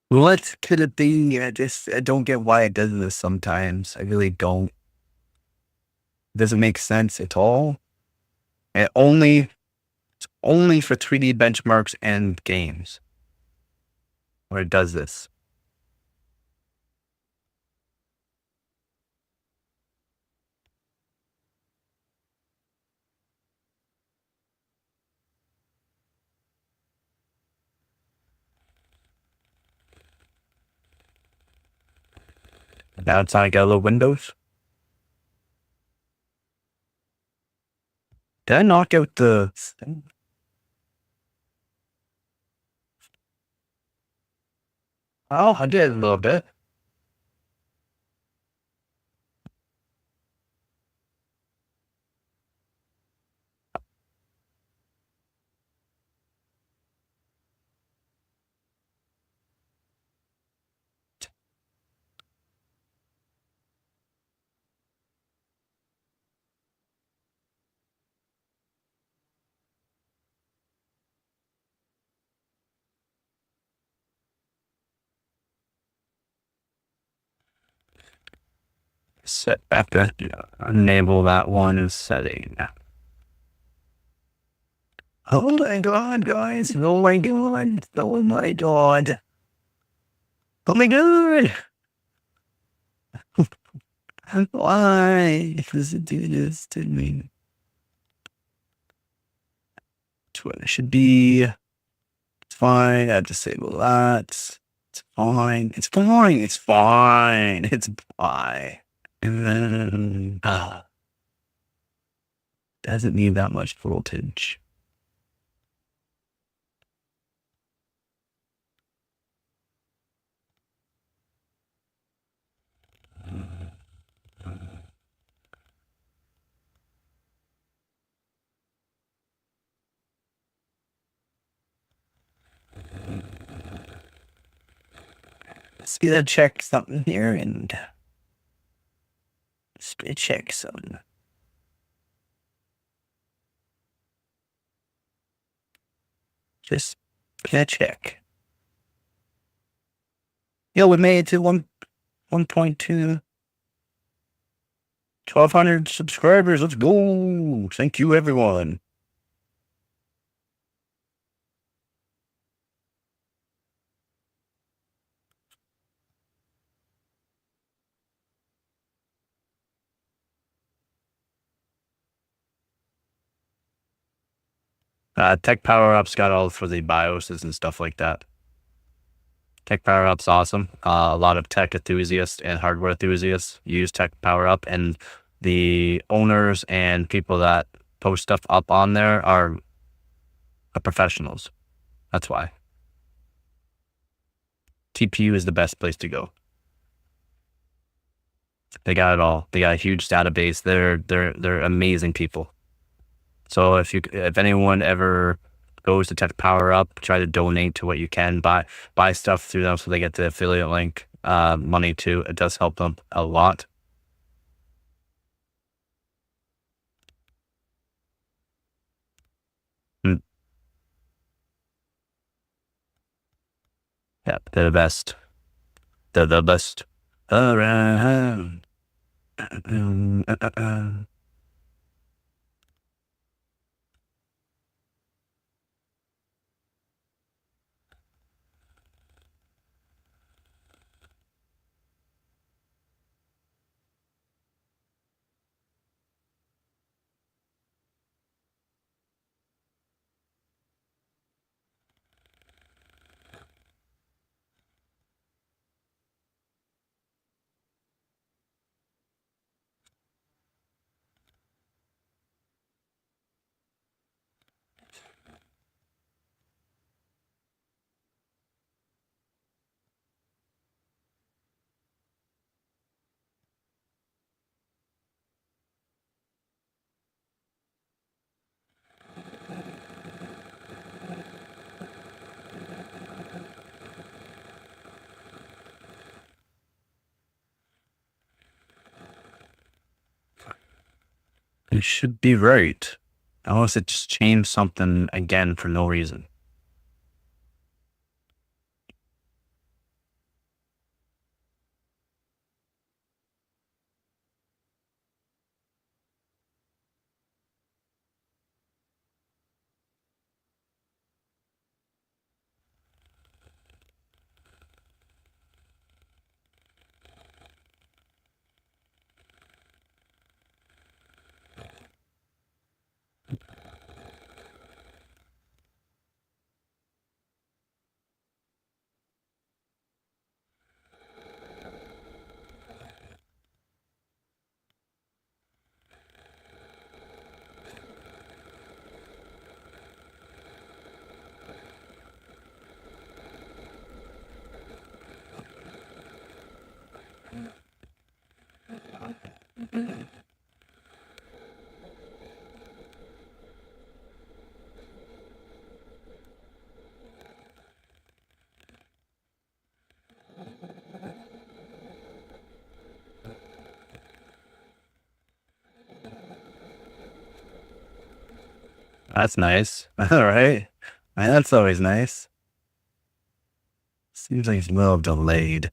What could it be? I don't get why it does this sometimes. I really don't. It doesn't make sense at all. It's only for 3D benchmarks and games where it does this. Now it's on yellow windows. Did I knock out the thing? Oh, I did a little bit. Set back that. Enable that one as setting. Oh my god, guys. Oh my god. Oh my god. Oh my god. Why does it do this to me? That's what it should be. It's fine. I disable that. It's fine. It's fine. It's fine. It's fine. And then doesn't need that much voltage. Let's gonna check something here and check something. Just gonna check. Yo, we made it to 1.2. 1,200 subscribers. Let's go. Thank you, everyone. Tech Power Up's got all for the BIOSes and stuff like that. Tech Power Up's awesome. A lot of tech enthusiasts and hardware enthusiasts use Tech Power Up, and the owners and people that post stuff up on there are professionals. That's why. TPU is the best place to go. They got it all. They got a huge database. They're amazing people. So if anyone ever goes to Tech Power Up, try to donate to what you can, buy stuff through them so they get the affiliate link money too. It does help them a lot. Yeah, they're the best. They're the best around. It should be right. Unless it just changed something again for no reason. That's nice. All right. That's always nice. Seems like it's a little delayed.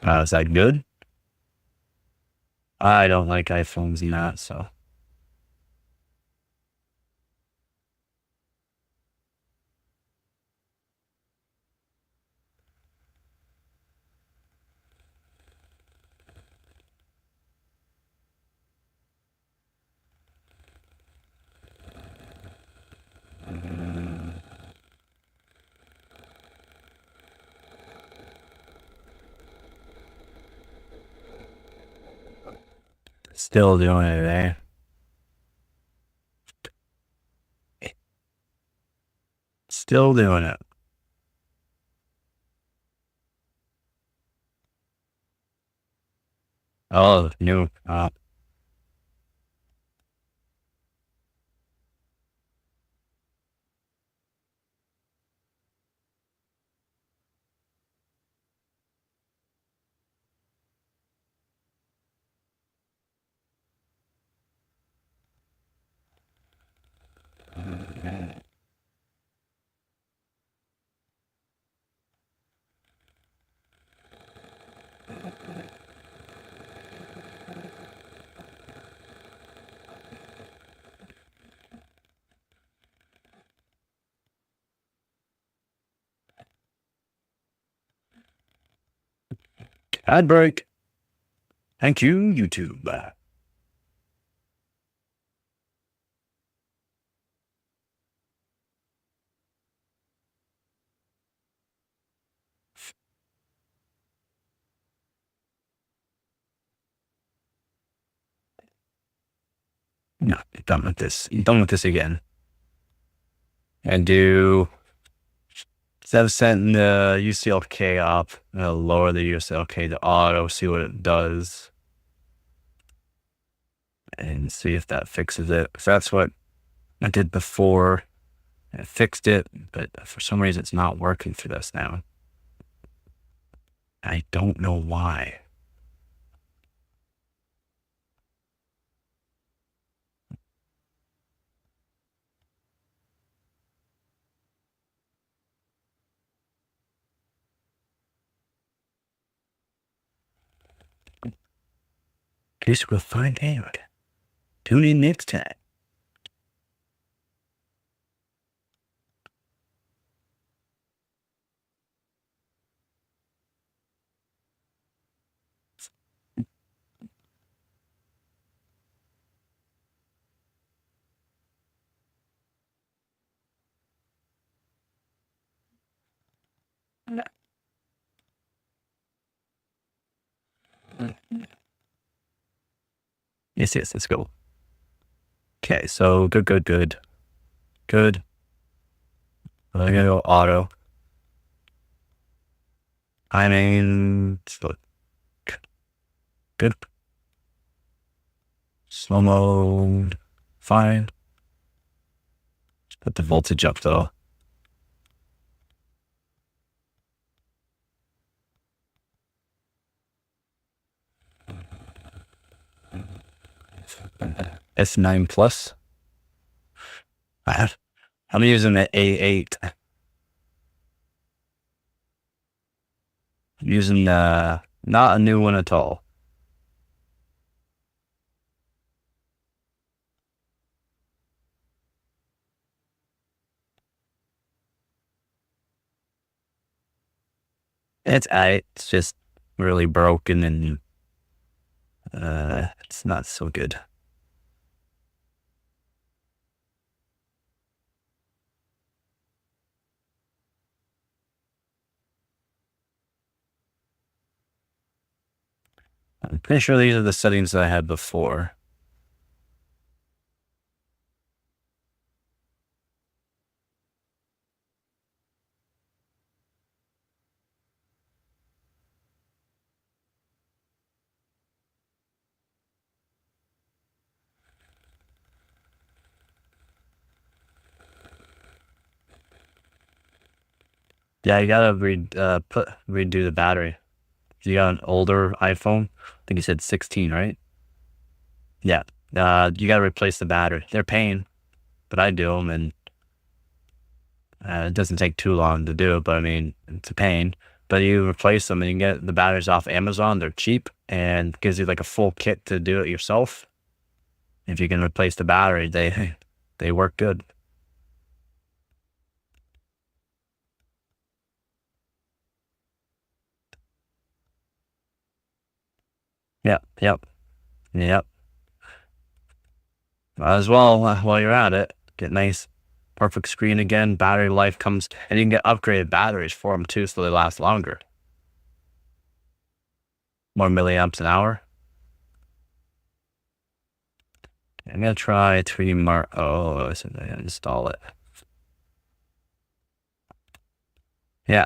Is that good? I don't like iPhones in that, so. Still doing it, eh? Still doing it. Oh, new. Ad break. Thank you, YouTube. No, done with this. Done with this again. And do, instead of setting the UCLK up, lower the UCLK to auto, see what it does. And see if that fixes it. So that's what I did before. I fixed it, but for some reason it's not working for this now. I don't know why. Guess we'll find out. Tune in next time. Yes, let's go. Okay, so good. I'm gonna go auto. Timing, good. Slow mode, fine. Put the voltage up though. S9 plus. I'm using the A8. I'm using not a new one at all. It's just really broken and it's not so good. I'm pretty sure these are the settings that I had before. Yeah, you gotta redo the battery. You got an older iPhone. I think you said 16, right? Yeah. You gotta replace the battery. They're paying, but I do them, and it doesn't take too long to do it. But I mean, it's a pain. But you replace them, and you can get the batteries off Amazon. They're cheap and gives you like a full kit to do it yourself. If you can replace the battery, they work good. Yep. Might as well, while you're at it, get nice, perfect screen again. Battery life comes, and you can get upgraded batteries for them too, so they last longer. More milliamps an hour. I'm gonna try 3D Mark. Oh, I said I install it. Yeah.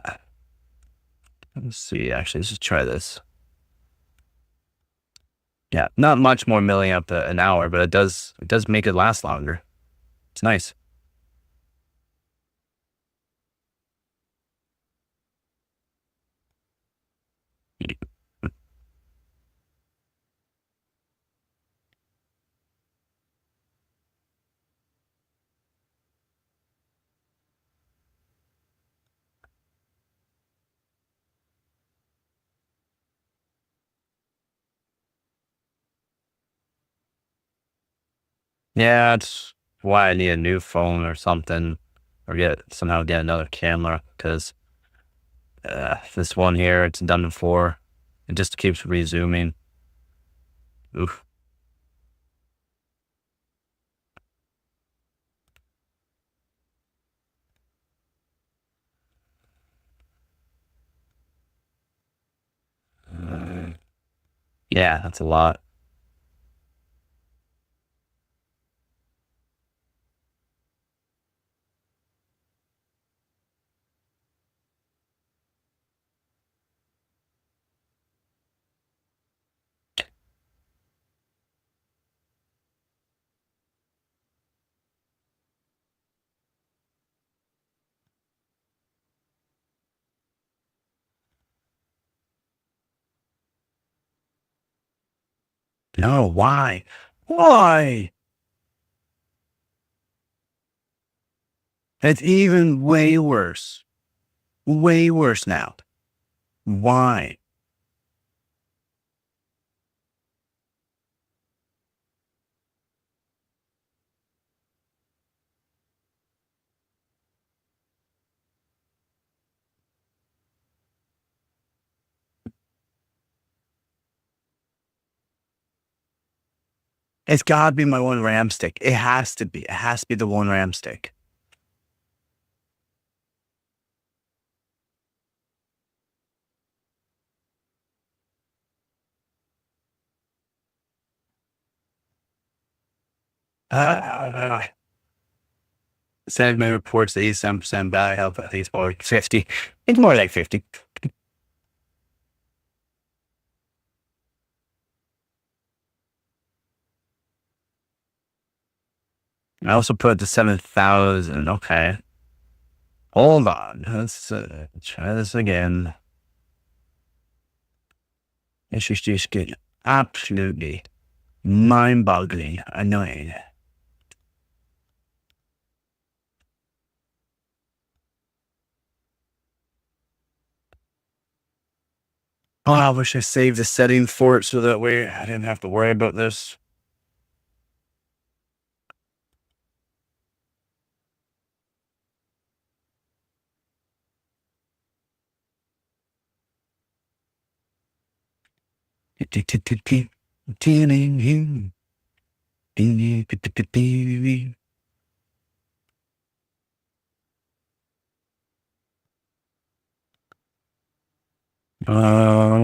Let's see. Actually, let's just try this. Yeah, not much more milliamp an hour, but it does make it last longer. It's nice. Yeah, it's why I need a new phone or something, or somehow get another camera, because this one here, it's done before. It just keeps resuming. Oof. Yeah, that's a lot. No, why? Why? It's even way worse. Way worse now. Why? It's gotta be my one RAM stick. It has to be. It has to be the one RAM stick. Segment reports that he's 7% battery health. I think it's more like 50. It's more like 50. I also put the 7,000. Okay. Hold on. Let's try this again. It's just getting absolutely mind-boggling annoying. Oh, I wish I saved the setting for it so that way I didn't have to worry about this.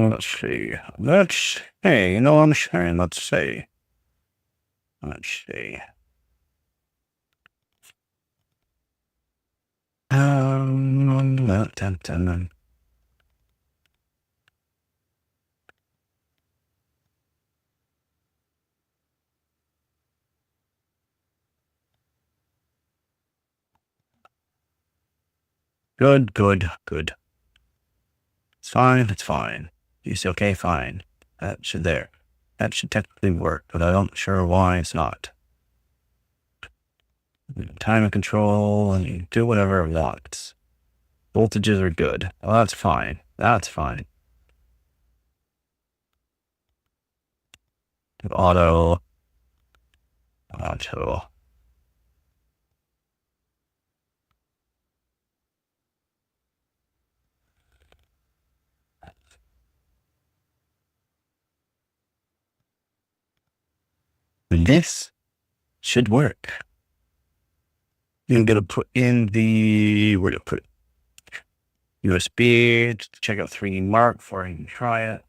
Let's see. Hey, you know what I'm saying? Let's see. Let's see. Dun, dun, dun. Good, good, good. It's fine, it's fine. You say, okay, fine. That should technically work, but I'm not sure why it's not. Time of control, and you do whatever it wants. Voltages are good. Well, that's fine. That's fine. Auto. This should work. I'm gonna put in we're gonna put USB to check out 3D Mark before I can try it.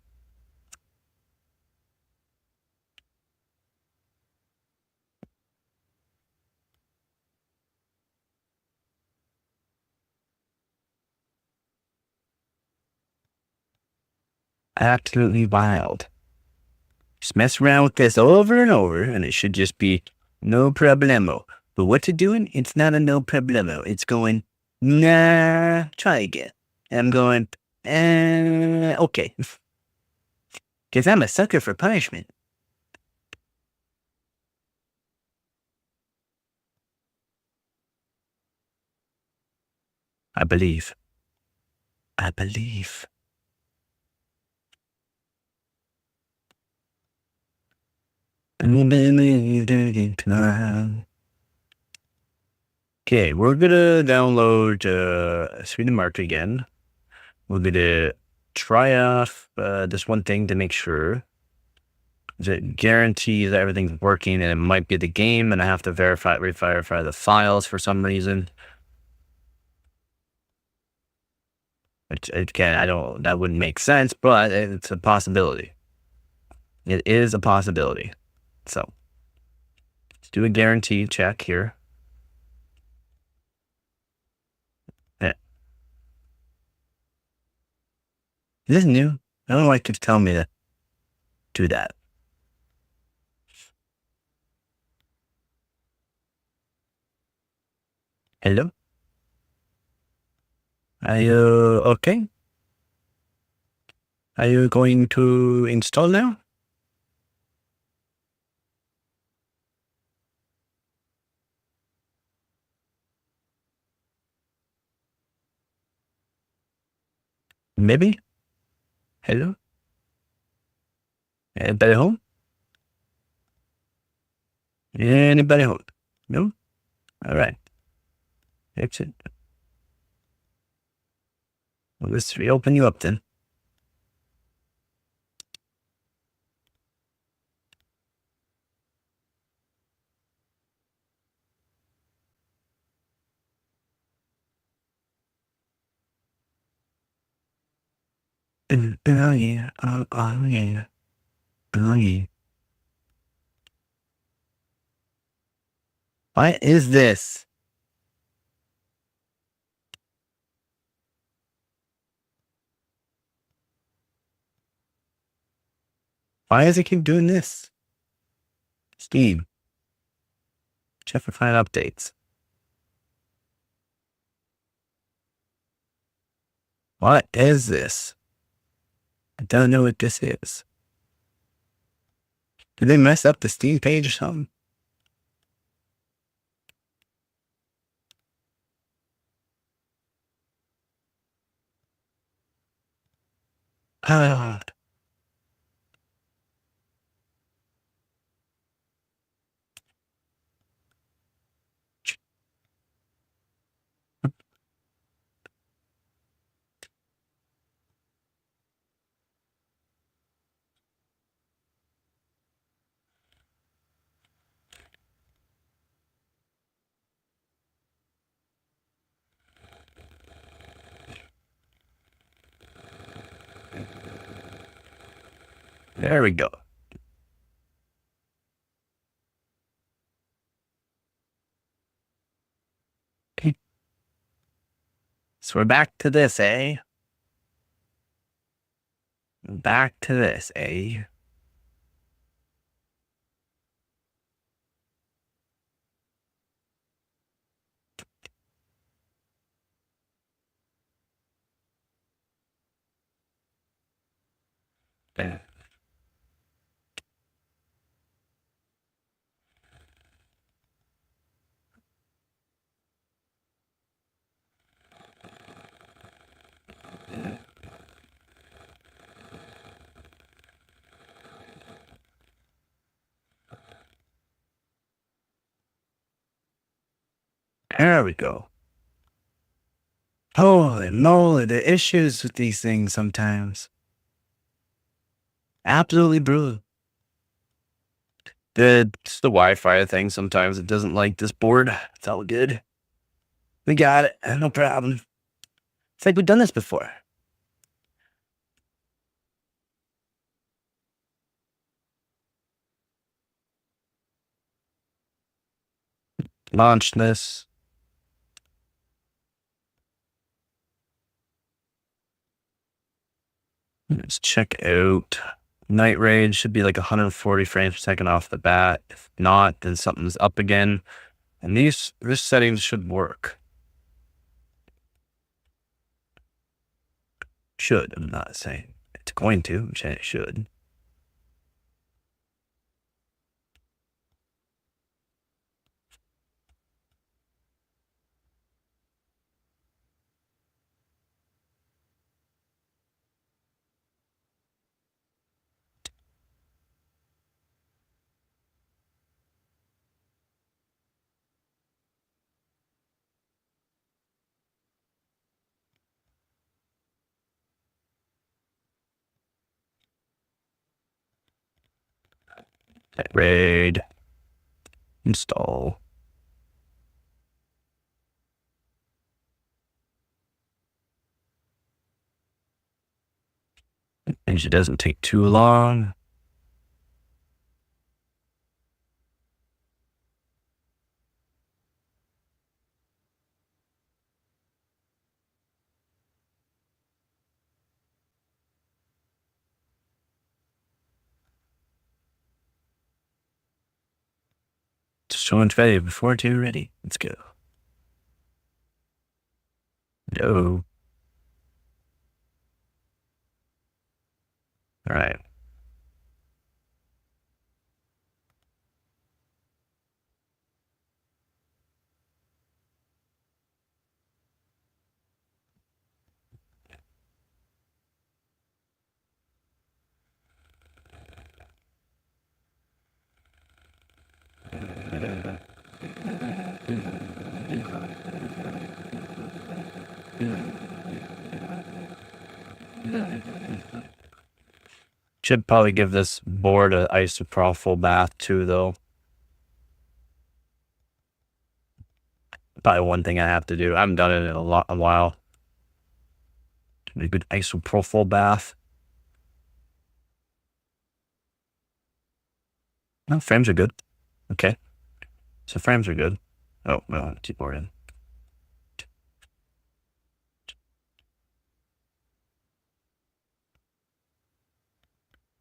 Absolutely wild. Just mess around with this over and over, and it should just be no problemo. But what's it doing? It's not a no problemo. It's going, nah, try again. And I'm going, okay. Because I'm a sucker for punishment. I believe. I believe. Okay, we're gonna download Sweden Mark again. We're gonna try off this one thing to make sure that guarantees that everything's working, and it might be the game, and I have to verify the files for some reason. Again, that wouldn't make sense, but it's a possibility. It is a possibility. So let's do a guarantee check here. Yeah. Is this new? I don't like to tell me to do that. Hello? Are you okay? Are you going to install now? Maybe? Hello? Anybody home? Anybody home? No? All right. Exit. Well, let's reopen you up then. Oh yeah. Oh yeah. Oh yeah. What is this? Why does it keep doing this? Steam. Check for final updates. What is this? I don't know what this is. Did they mess up the Steam page or something? Ah. There we go. Okay. So we're back to this, eh? Back to this, eh? There we go. Holy moly, the issues with these things sometimes. Absolutely brutal. It's the Wi-Fi thing. Sometimes it doesn't like this board. It's all good. We got it. No problem. It's like we've done this before. Launch this. Let's check out. Night rate should be like 140 frames per second off the bat. If not, then something's up again. And this settings should work. Should. I'm not saying it's going to. I'm saying it should. Raid. Install. Usually doesn't take too long. Showing ready before too ready. Let's go. No. All right. Should probably give this board an isopropyl bath too, though. Probably one thing I have to do. I haven't done it in a while. A good isopropyl bath. No, frames are good. Okay. So frames are good. Oh, well, keyboard in.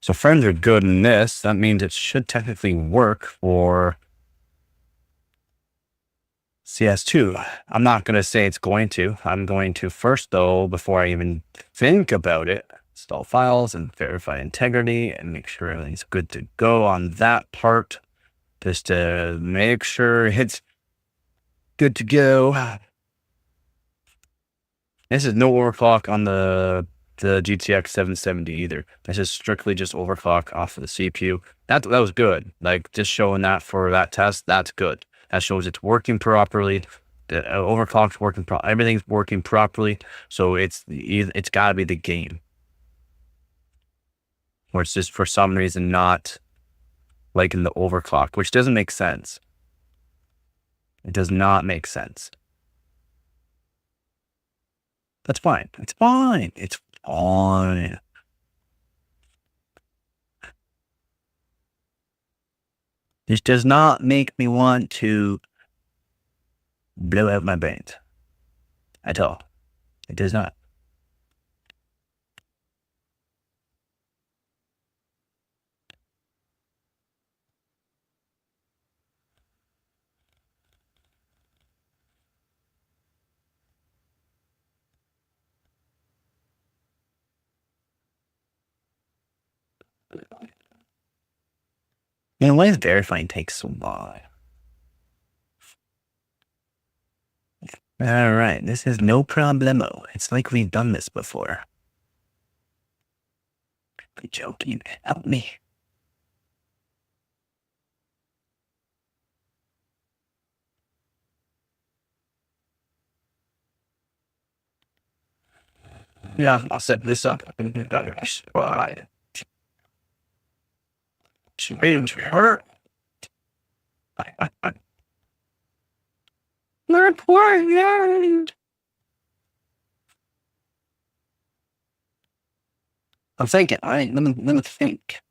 So frames are good in this. That means it should technically work for CS2. I'm not going to say it's going to. I'm going to first, though, before I even think about it, install files and verify integrity and make sure everything's good to go on that part. Just to make sure it's good to go. This is no overclock on the GTX 770 either. This is strictly just overclock off of the CPU. That was good. Like, just showing that for that test, that's good. That shows it's working properly. The overclock's working everything's working properly. So it's got to be the game, or it's just for some reason not like in the overclock, which doesn't make sense. It does not make sense. That's fine. It's fine. It's fine. This does not make me want to blow out my brains at all. It does not. Man, why is verifying take so long? All right, this is no problemo. It's like we've done this before. Be joking. Help me. Yeah, I'll set this up. She made her. Not quite. I'm thinking. All right, let me think.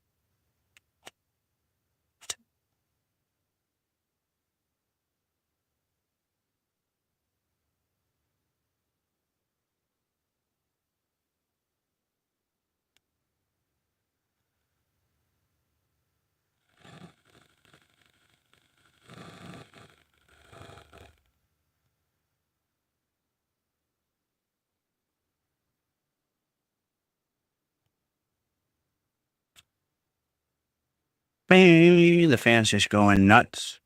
The fans just going nuts.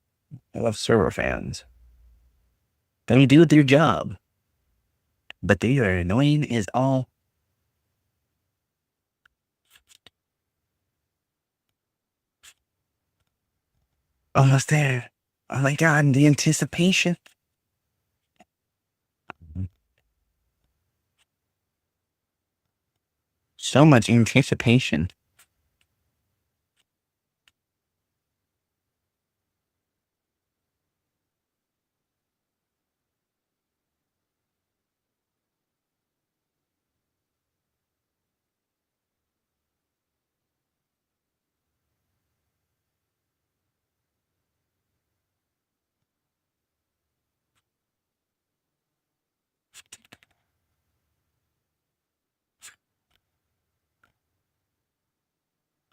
I love server fans. They do their job, but they are annoying as all. Almost there. Oh my God, the anticipation. So much anticipation.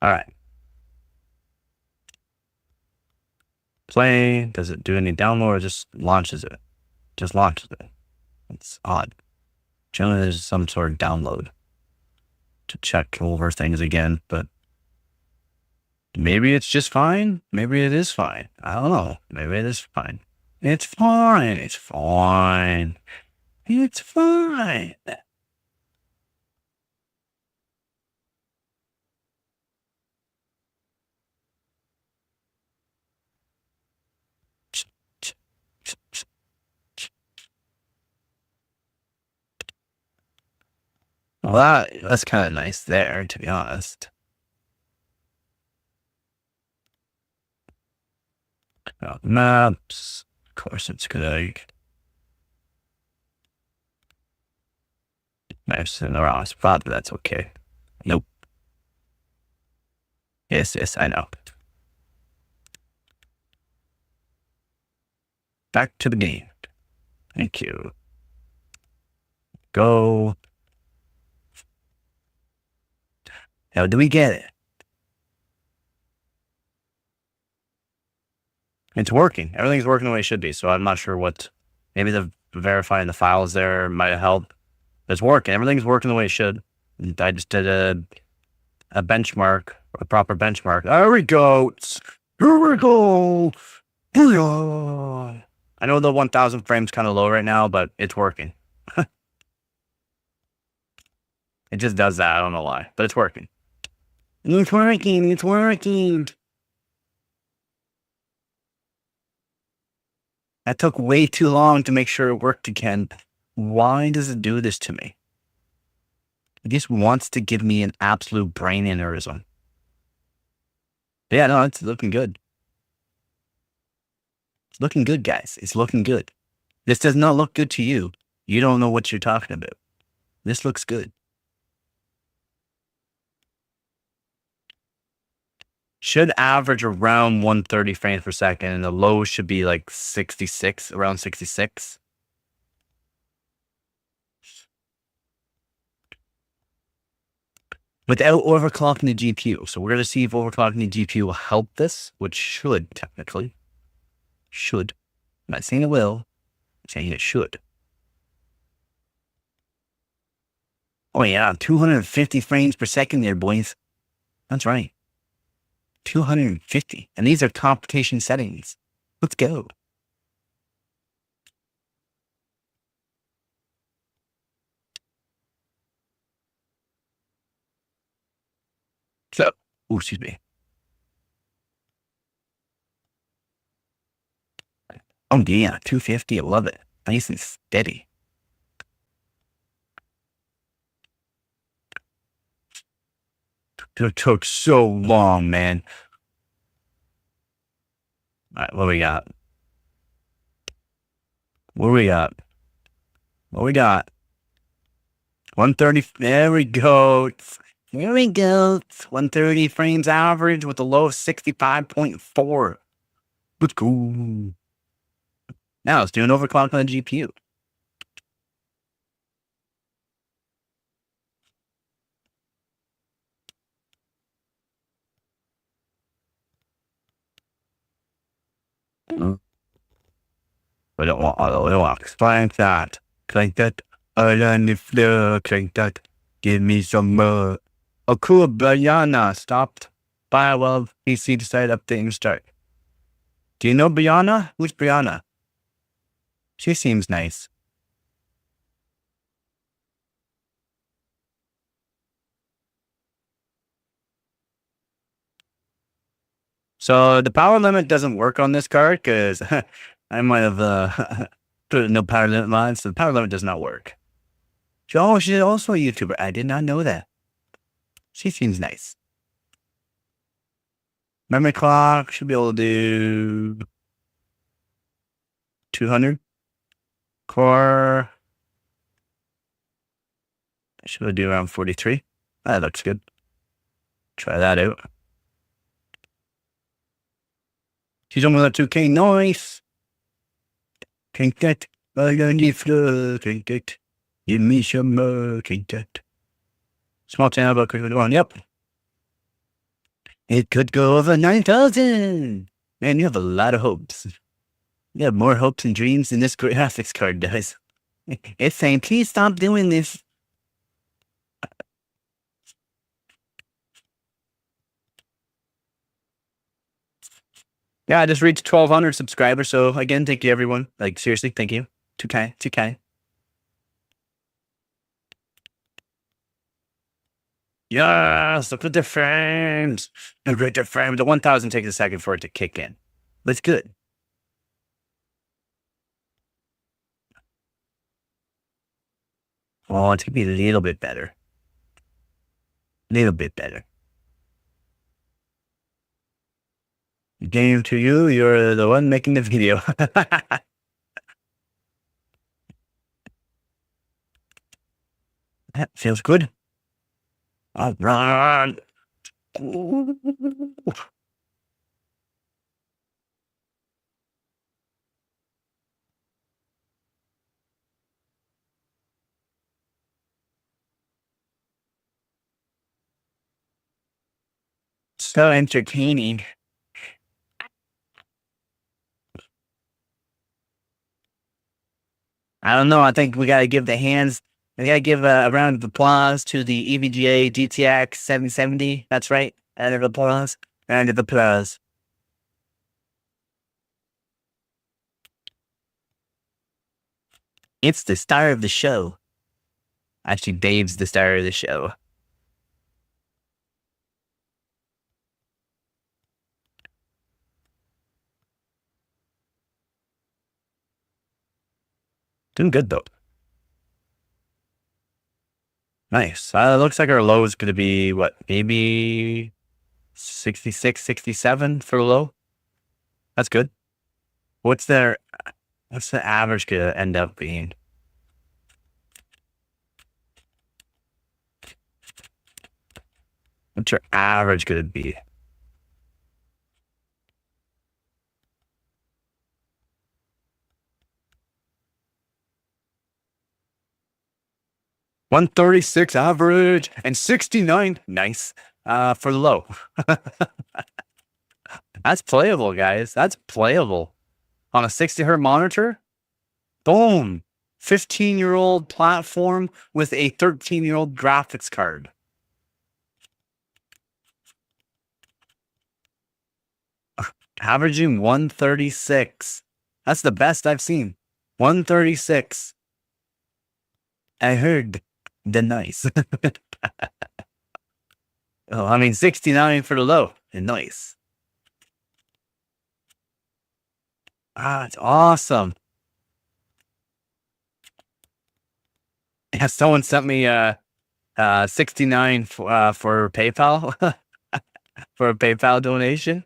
All right. Play. Does it do any download or just launches it? Just launches it. It's odd. Generally, there's some sort of download to check over things again, but maybe it's just fine. Maybe it is fine. I don't know. Maybe it is fine. It's fine. It's fine. It's fine. Well, that's kind of nice there, to be honest. Maps. Of course, it's good. Maps in the wrong spot, but that's okay. Nope. Yes, I know. Back to the game. Thank you. Go. Now, do we get it? It's working. Everything's working the way it should be. So I'm not sure what. Maybe the verifying the files there might help. It's working. Everything's working the way it should. I just did a benchmark, a proper benchmark. There we go. Here we go. I know the 1,000 frames kind of low right now, but it's working. It just does that. I don't know why, but it's working. It's working. It's working. That took way too long to make sure it worked again. Why does it do this to me? It just wants to give me an absolute brain aneurysm. But yeah, no, it's looking good. It's looking good, guys. It's looking good. This does not look good to you. You don't know what you're talking about. This looks good. Should average around 130 frames per second, and the low should be like 66, around 66. Without overclocking the GPU. So we're going to see if overclocking the GPU will help this, which should technically. Should. I'm not saying it will. I'm saying it should. Oh yeah, 250 frames per second there, boys. That's right. 250. And these are computation settings. Let's go. So, oh, excuse me. Oh yeah, 250. I love it. Nice and steady. It took so long, man. All right, what we got? What we got? What we got? 130. There we go. There we go. 130 frames average with a low of 65.4. Let's go. Now let's do an overclock on the GPU. I don't want crank that. Crank that. On the floor. Crank that. Give me some more. Oh, cool. Bayana stopped. Firewall PC decided update and start. Do you know Brianna? Who's Brianna? She seems nice. So the power limit doesn't work on this card because I might have put no power limit line, so the power limit does not work. Oh, she's also a YouTuber. I did not know that. She seems nice. Memory clock should be able to do 200. Core should do around 43. That looks good. Try that out. She's almost at 2K. Nice. Can't get. I don't need flow. Can't get. Give me some more. Can't get. Small channel, but quickly on. Yep. It could go over 9,000. Man, you have a lot of hopes. You have more hopes and dreams than this graphics card does. It's saying, please stop doing this. Yeah, I just reached 1,200 subscribers. So again, thank you, everyone. Like, seriously, thank you. 2K, 2K. Yes, look at the frames. Look at the frames. The 1,000 takes a second for it to kick in. But it's good. Oh, it's going to be a little bit better. Little bit better. Game to you, you're the one making the video. That feels good. I'll run. So entertaining. I don't know. I think we got to give we got to give a round of applause to the EVGA GTX 770. That's right. Round of applause. Round of applause. It's the star of the show. Actually, Dave's the star of the show. Doing good, though. Nice. Looks like our low is going to be, what, maybe 66, 67 for the low? That's good. What's the average going to end up being? What's your average going to be? $136 average and 69 nice for the low. That's playable, guys. That's playable. On a 60Hz monitor, boom. 15-year-old platform with a 13-year-old graphics card. Averaging 136. That's the best I've seen. 136. I heard the nice. Oh, I mean 69 for the low. And nice. Ah, it's awesome. Yeah, someone sent me 69 for PayPal for a PayPal donation.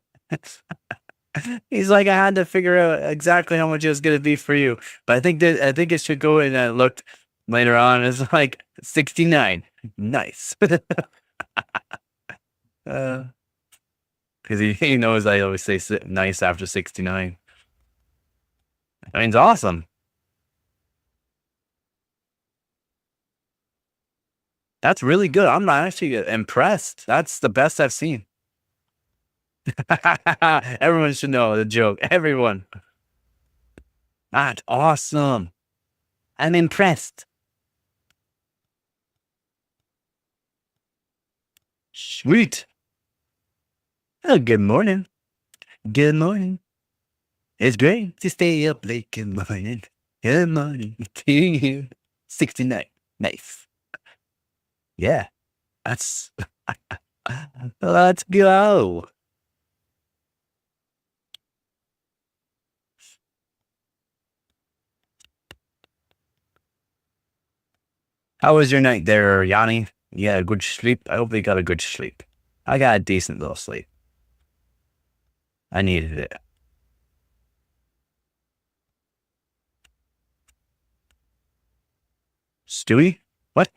He's like, I had to figure out exactly how much it was going to be for you, but I think it should go in. And looked later on. It's like 69. Nice. Because he knows I always say nice after 69. I mean, it's awesome. That's really good. I'm not actually impressed. That's the best I've seen. Everyone should know the joke. Everyone. That's awesome. I'm impressed. Sweet. Oh, good morning. Good morning. It's great to stay up late in the morning. Good morning to you. 69. Nice. Yeah. That's... Let's go. How was your night there, Yanni? You had a good sleep? I hope you got a good sleep. I got a decent little sleep. I needed it. Stewie? What?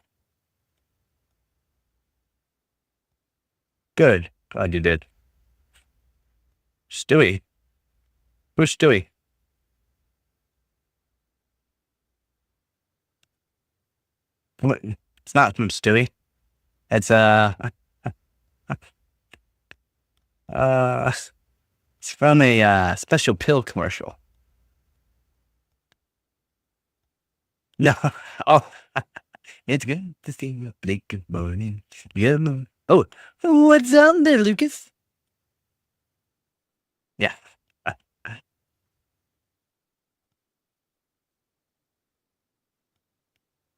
Good. Glad you did. Stewie? Who's Stewie? It's not from Stewie. It's It's from a special pill commercial. No. Oh, it's good to see you blink good morning. Yeah. Oh, what's up there, Lucas? Yeah.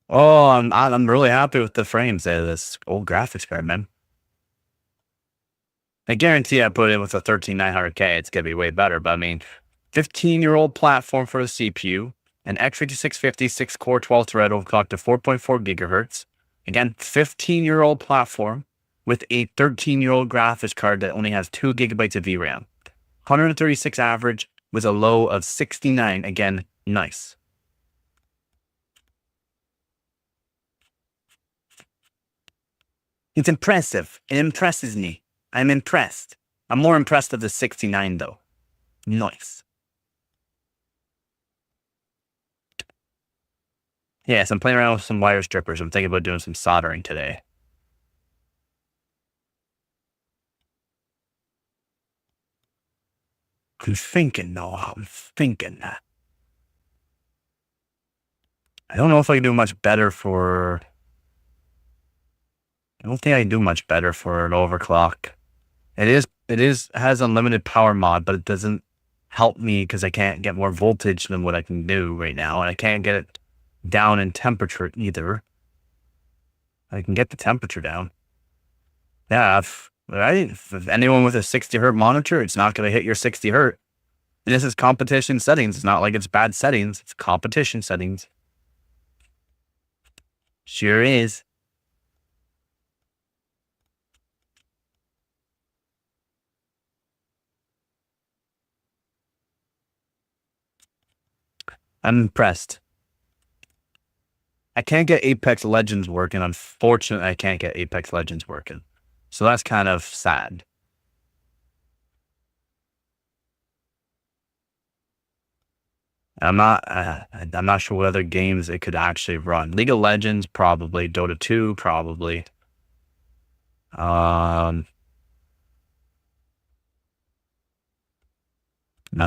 Oh, I'm really happy with the frames of this old graphics card, man. I guarantee I put it with a 13900K, it's gonna be way better. But I mean, 15-year-old platform for the CPU, an x8650 6-core 12-thread overclocked to 4.4 gigahertz. Again, 15-year-old platform with a 13-year-old graphics card that only has 2 gigabytes of VRAM. 136 average with a low of 69. Again, nice. It's impressive. It impresses me. I'm impressed. I'm more impressed with the 69 though. Nice. Yes, I'm playing around with some wire strippers. I'm thinking about doing some soldering today. I'm thinking though. I'm thinking that. I don't know if I can do much better for. I don't think I can do much better for an overclock. Has unlimited power mod, but it doesn't help me because I can't get more voltage than what I can do right now, and I can't get it down in temperature either. I can get the temperature down. Yeah, if anyone with a 60 hertz monitor, it's not going to hit your 60 hertz. And this is competition settings. It's not like it's bad settings. It's competition settings. Sure is. I'm impressed. I can't get Apex Legends working. Unfortunately, I can't get Apex Legends working. So that's kind of sad. I'm not sure what other games it could actually run. League of Legends, probably. Dota 2, probably. Not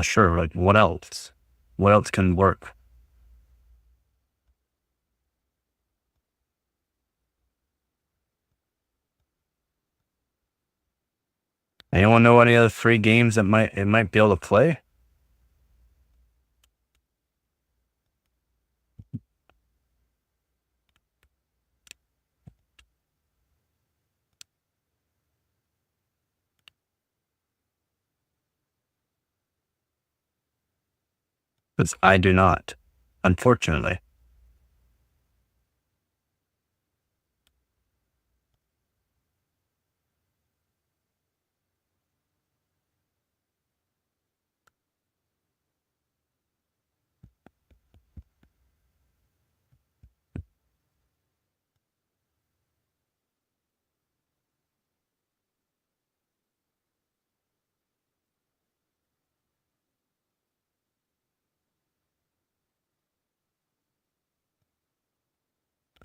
sure. Like, what else? What else can work? Anyone know any other free games that it might be able to play? Because I do not, unfortunately.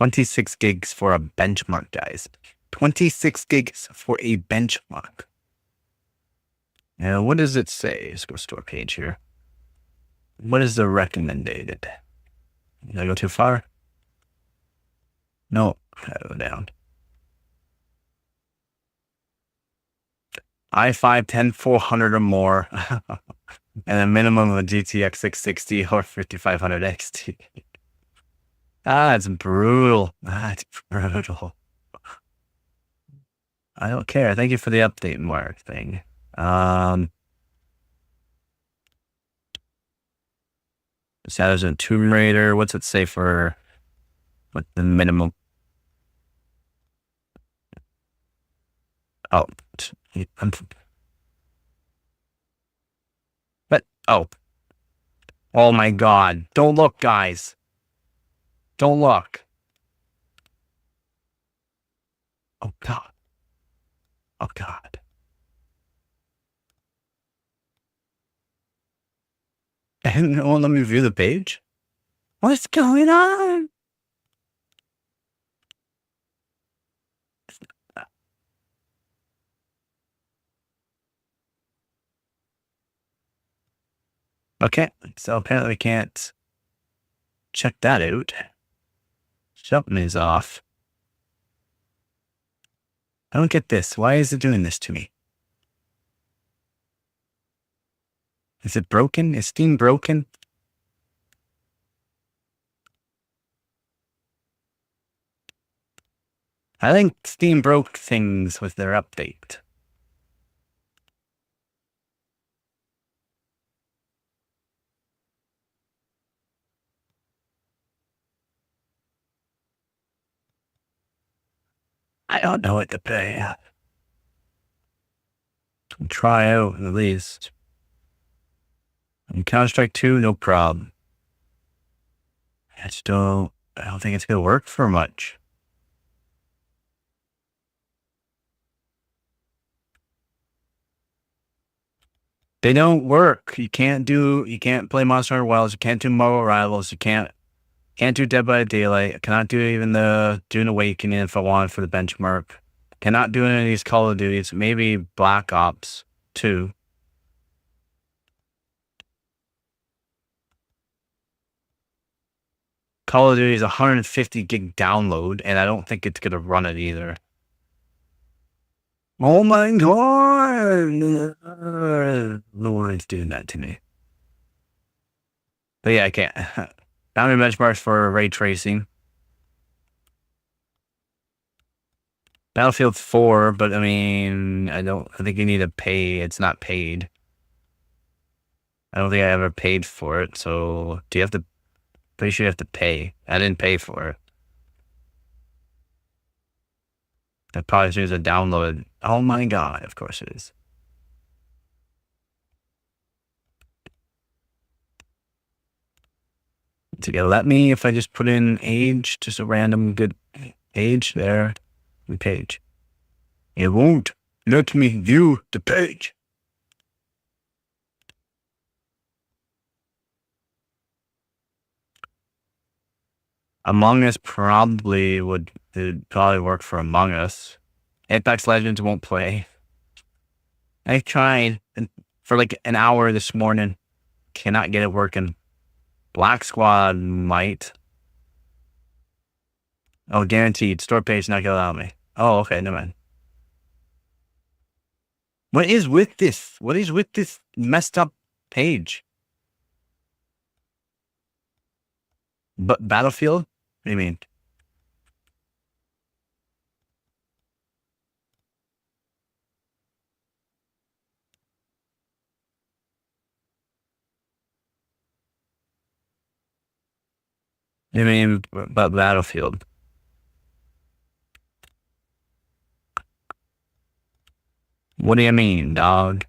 $26 gigs for a benchmark, guys. 26 gigs for a benchmark. Now, what does it say? Let's go store page here. What is the recommended? Did I go too far? No, go down. i5 10400 or more, and a minimum of a GTX 660 or 5500 XT. It's brutal. It's brutal. I don't care. Thank you for the update, Mark thing. Shadows and Tomb Raider. What's it say for what the minimum? Oh, but oh my God! Don't look, guys. Don't look. Oh God. Oh God. And it won't let me view the page. What's going on? Okay, so apparently we can't check that out. Something is off. I don't get this. Why is it doing this to me? Is it broken? Is Steam broken? I think Steam broke things with their update. I don't know what to pay. Try out at least. And Counter-Strike 2, no problem. I don't think it's gonna work for much. They don't work. You can't play Monster Hunter Wilds, you can't do Marvel Rivals, you can't do Dead by Daylight, I cannot do even the Dune Awakening if I wanted for the benchmark. Cannot do any of these Call of Duties, maybe Black Ops 2. Call of Duty is 150 gig download, and I don't think it's gonna run it either. Oh my god! No one's doing that to me. But yeah, I can't. Boundary benchmarks for ray tracing. Battlefield 4, but I mean, I think you need to pay. It's not paid. I don't think I ever paid for it. So do you have to? Pretty sure you have to pay. I didn't pay for it. That probably shows a download. Oh my god! Of course it is. To get let me if I just put in age, just a random good age there, the page. It won't let me view the page. Among Us probably would work for Among Us. Apex Legends won't play. I tried for like an hour this morning. Cannot get it working. Black Squad might. Oh, guaranteed. Store page not gonna allow me. Oh, okay, never mind. What is with this? What is with this messed up page? But Battlefield? What do you mean? I mean, but Battlefield. What do you mean, dog?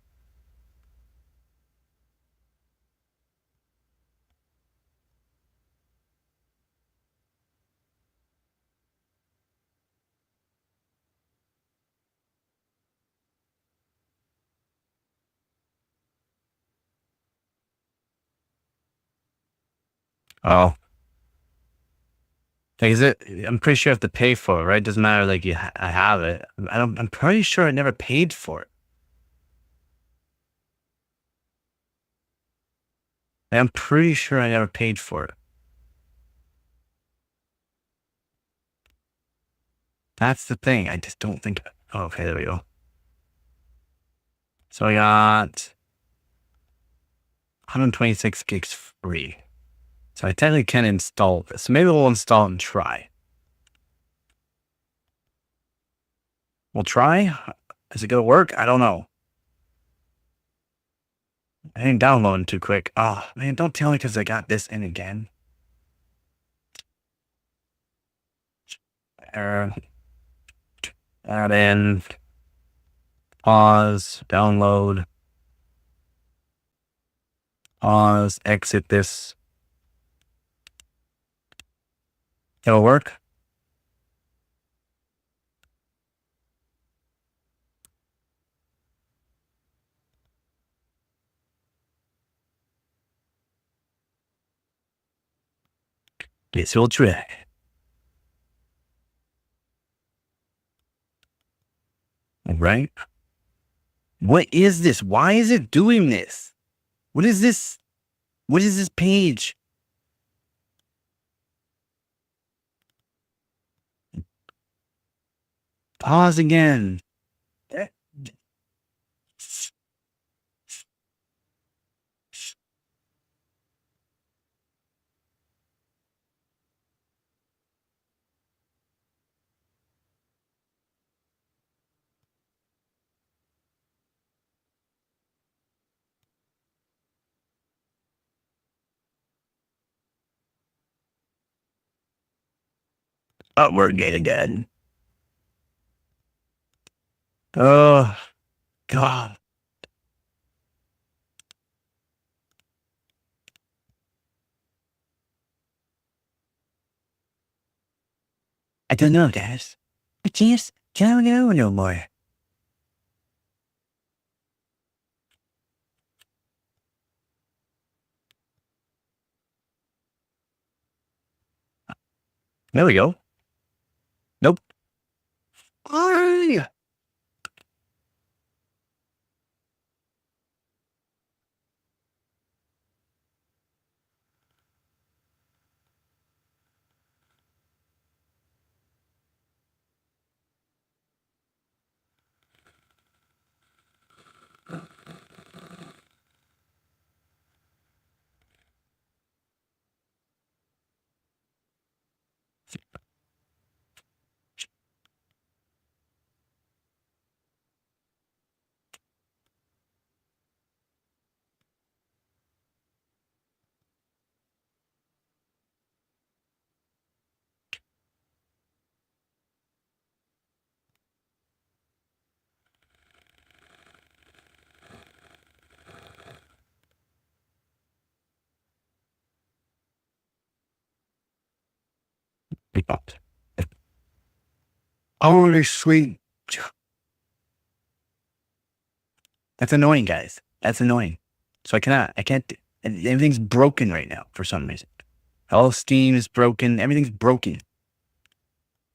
Oh. Like, is it? I'm pretty sure you have to pay for it, right? Doesn't matter. Like, I have it. I'm pretty sure I never paid for it. I'm pretty sure I never paid for it. That's the thing. I just don't think. Oh, okay, there we go. So I got 126 gigs free. So I technically can install this. Maybe we'll install and try. We'll try. Is it gonna work? I don't know. I ain't downloading too quick. Oh man, don't tell me because I got this in again. Error. Add in. Pause. Download. Pause. Exit this. It'll work. Yes, we'll try. Right? What is this? Why is it doing this? What is this? What is this page? Pause again. Oh, we're gay again. Oh, God. I don't know, Dad. I just don't know no more. There we go. Nope. I Holy sweet. That's annoying, guys. That's annoying. So I can't, everything's broken right now for some reason. All Steam is broken. Everything's broken.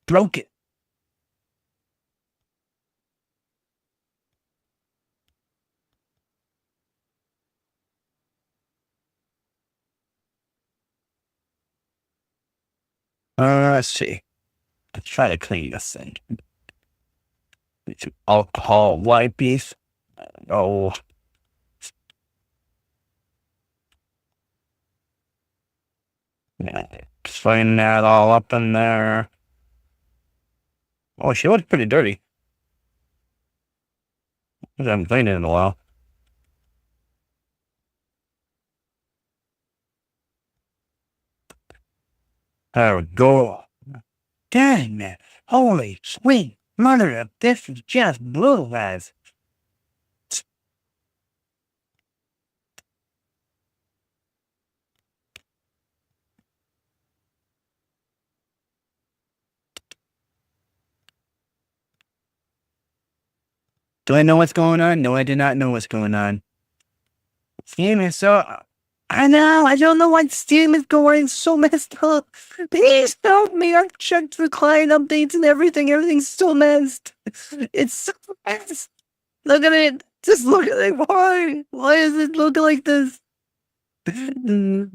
Broken. Let's see. Let's try to clean this thing. Some alcohol wipes. Oh. Clean that all up in there. Oh, she looks pretty dirty. I haven't cleaned it in a while. There we go. Dang, man. Holy sweet mother of this is just blue, guys. Do I know what's going on? No, I do not know what's going on. Steam is so... I know, I don't know why Steam is going so messed up. Please help me. I've checked the client updates and everything. Everything's so messed. It's so messed. Look at it. Just look at it. Why? Why does it look like this?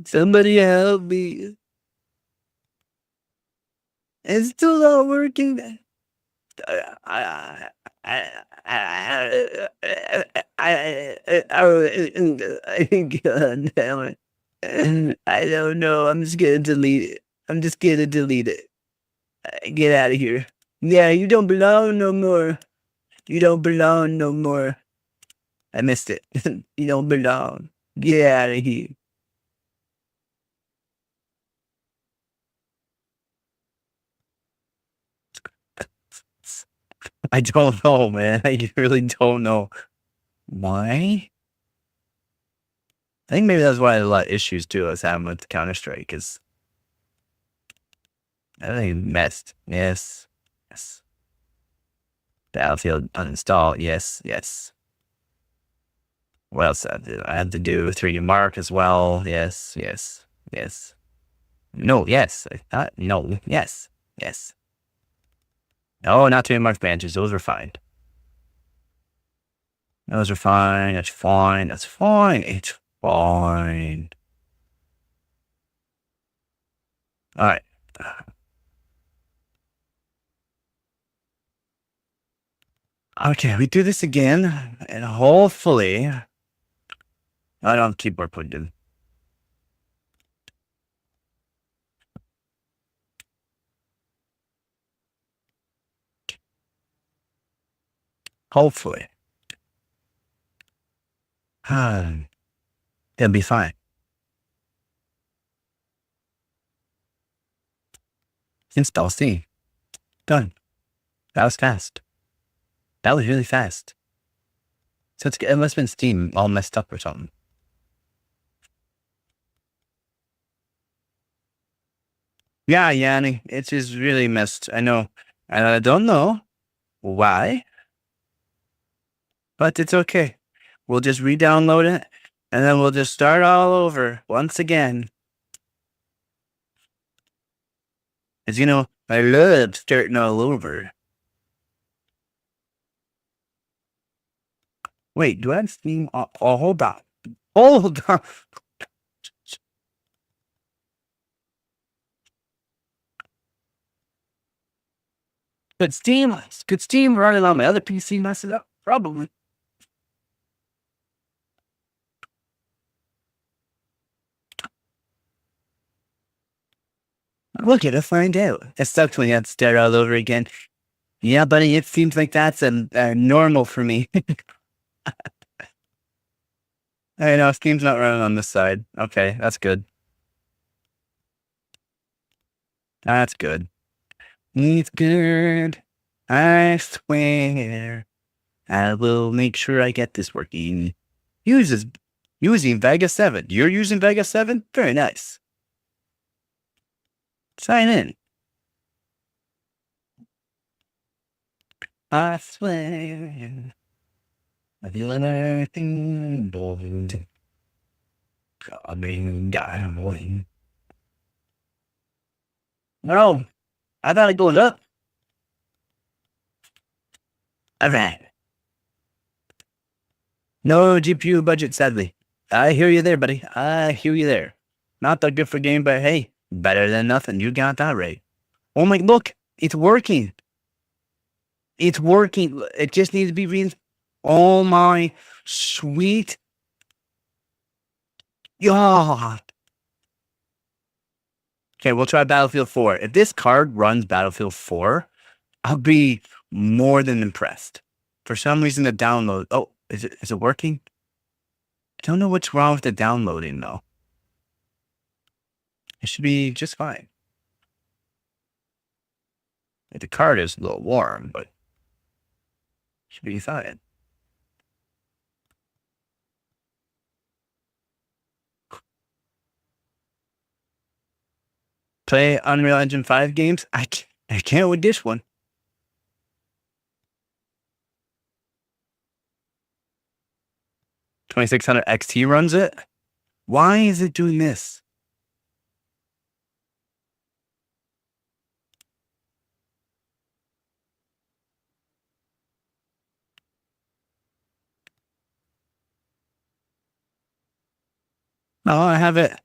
Somebody help me. It's still not working. God damn it. I don't know. I'm just gonna delete it. I'm just gonna delete it. Get out of here. Yeah, you don't belong no more. You don't belong no more. I missed it. You don't belong. Get out of here. I don't know, man. I really don't know. Why? I think maybe that's why a lot of issues too I was having with Counter-Strike, because everything messed. Yes. Yes. Battlefield uninstall. Yes. Yes. What else I did? I had to do 3D Mark as well. Yes. Yes. Yes. No. Yes. I thought no. Yes. Yes. No, not 3D Mark branches. Those were fine. Those are fine. That's fine. That's fine. It's fine. All right. Okay, we do this again, and hopefully I don't keep more plugged in. Hopefully. It'll be fine. Install C. Done. That was fast. That was really fast. So it must have been Steam all messed up or something. Yeah, Yanni, it is really messed. I know. And I don't know why, but it's okay. We'll just re-download it, and then we'll just start all over once again. As you know, I love starting all over. Wait, do I have Steam? Oh, hold on. Hold on. Could Steam running on my other PC mess it up? Probably. We'll get to find out. It sucks when you have to start all over again. Yeah, buddy, it seems like that's normal for me. I know, Steam's not running on this side. Okay, that's good. That's good. It's good. I swear. I will make sure I get this working. Using Vega 7. You're using Vega 7? Very nice. Sign in. I swear. I feel everything bold. Coming down. No, I thought it going up. Alright. No GPU budget, sadly. I hear you there, buddy. I hear you there. Not that good for game, but hey, better than nothing. You got that right. Oh my, look, it's working. It's working. It just needs to be read. Oh my sweet. God. Okay, we'll try Battlefield 4. If this card runs Battlefield 4, I'll be more than impressed. For some reason, the download. Oh, is it working? I don't know what's wrong with the downloading, though. It should be just fine. The card is a little warm, but it should be fine. Play Unreal Engine 5 games? I can't with this one. 2600 XT runs it? Why is it doing this? No, I have it.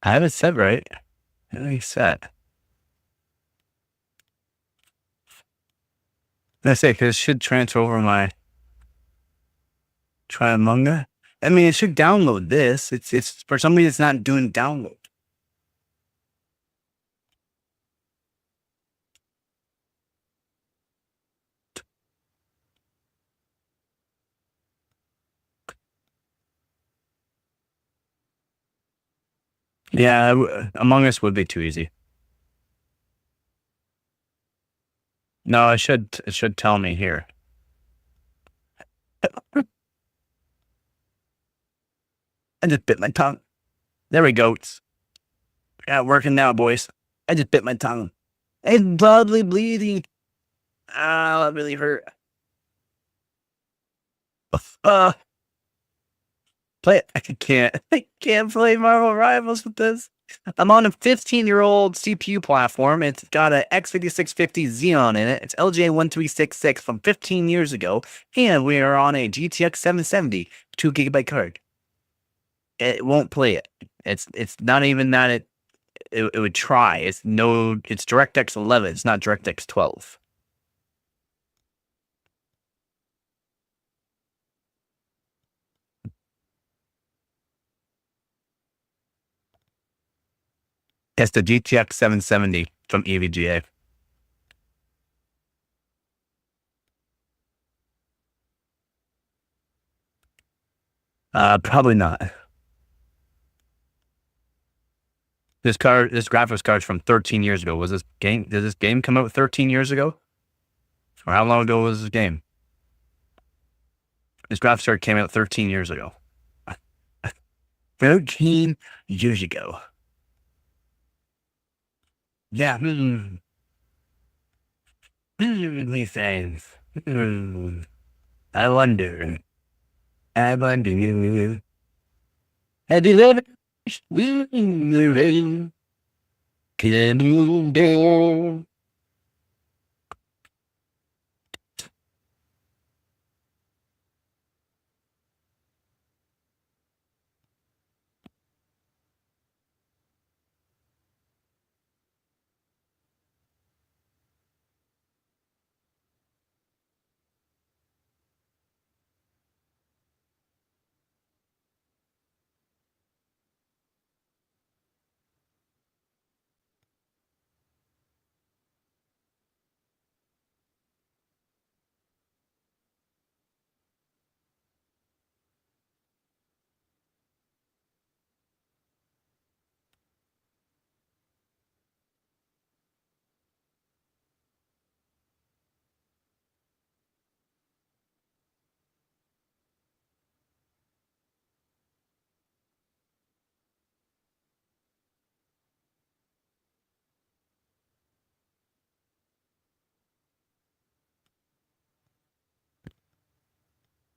I have it set right. How do I set? Let's say, because it should transfer over my Triamunga. I mean, it should download this. It's for some reason it's not doing download. Yeah, Among Us would be too easy. No, it should tell me here. I just bit my tongue. There we go. Yeah, working now, boys. I just bit my tongue. It's bloodly bleeding. Ah, that really hurt. Play it. I can't play Marvel Rivals with this. I'm on a 15-year-old CPU platform. It's got a x5650 Xeon in it. It's LJ1366 from 15 years ago. And we are on a GTX 770 2GB card. It won't play it. It's not even that it would try. It's DirectX 11. It's not DirectX 12. It's the GTX 770 from EVGA. Probably not. This graphics card's from 13 years ago. Did this game come out 13 years ago? Or how long ago was this game? This graphics card came out 13 years ago. 13 years ago. Yeah. These things. I wonder. I wonder. Have you ever living? Can you do?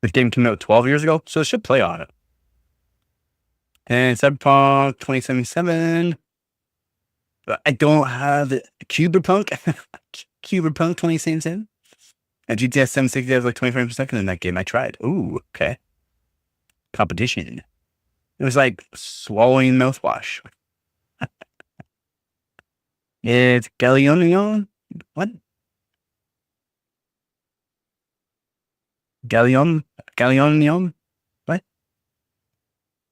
This game came out 12 years ago, so it should play on it. And Cyberpunk 2077. I don't have Cyberpunk. Cyberpunk 2077. And GTS 760 has like 20 frames per second in that game. I tried. Ooh, okay. Competition. It was like swallowing mouthwash. It's Galleonion? What? Galleonion? What?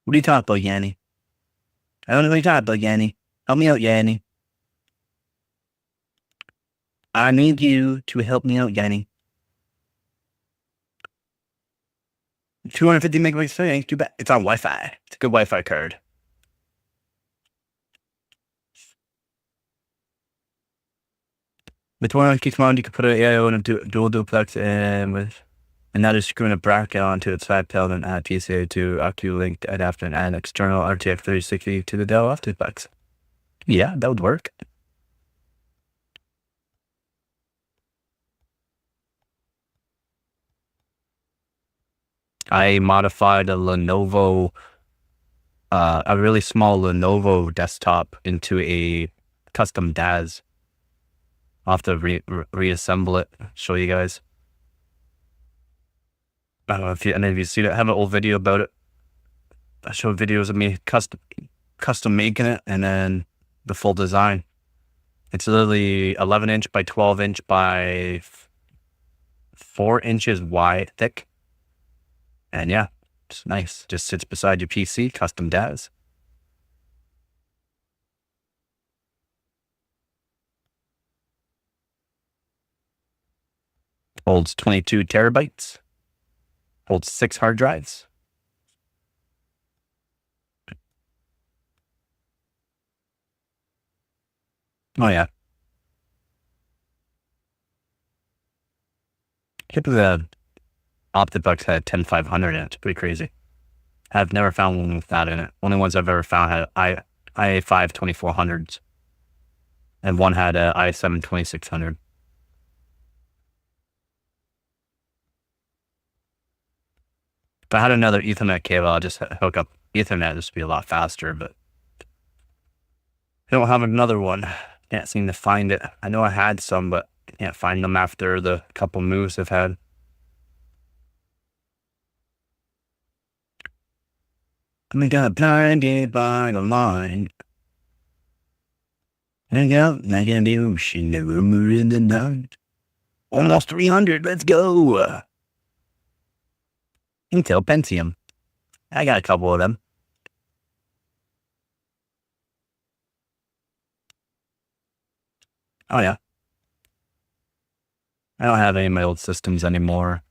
What are you talking about, Yanni? I don't know what you're talking about, Yanni. Help me out, Yanni. I need you to help me out, Yanni. 250 megabytes per ain't too bad. It's on Wi-Fi. It's a good Wi-Fi card. With 1 key command, you can put an AIO and a dual duplex and now just screwing a bracket onto its side panel and add PCIe to Oculink adapter and add external RTX 3060 to the Dell off duplex. Yeah, that would work. I modified a really small Lenovo desktop into a custom DAS. I'll have to reassemble it, show you guys. I don't know if any of you seen it. I have an old video about it. I showed videos of me custom making it and then the full design. It's literally 11 inch by 12 inch by 4 inches wide thick. And yeah, it's nice. Just sits beside your PC, custom DAS. Holds 22 terabytes. Holds 6 hard drives. Oh yeah. The OptiBox had 10500 in it. It's pretty crazy. I've never found one with that in it. Only ones I've ever found had i5 2400s. And one had a i7 2600. If I had another Ethernet cable, I'll just hook up Ethernet. This would be a lot faster, but I don't have another one. Can't seem to find it. I know I had some, but can't find them after the couple moves I've had. I got blinded by the line. Hang out, like in the ocean, the rumor in the night. Almost 300, let's go. Intel Pentium. I got a couple of them. Oh yeah. I don't have any of my old systems anymore.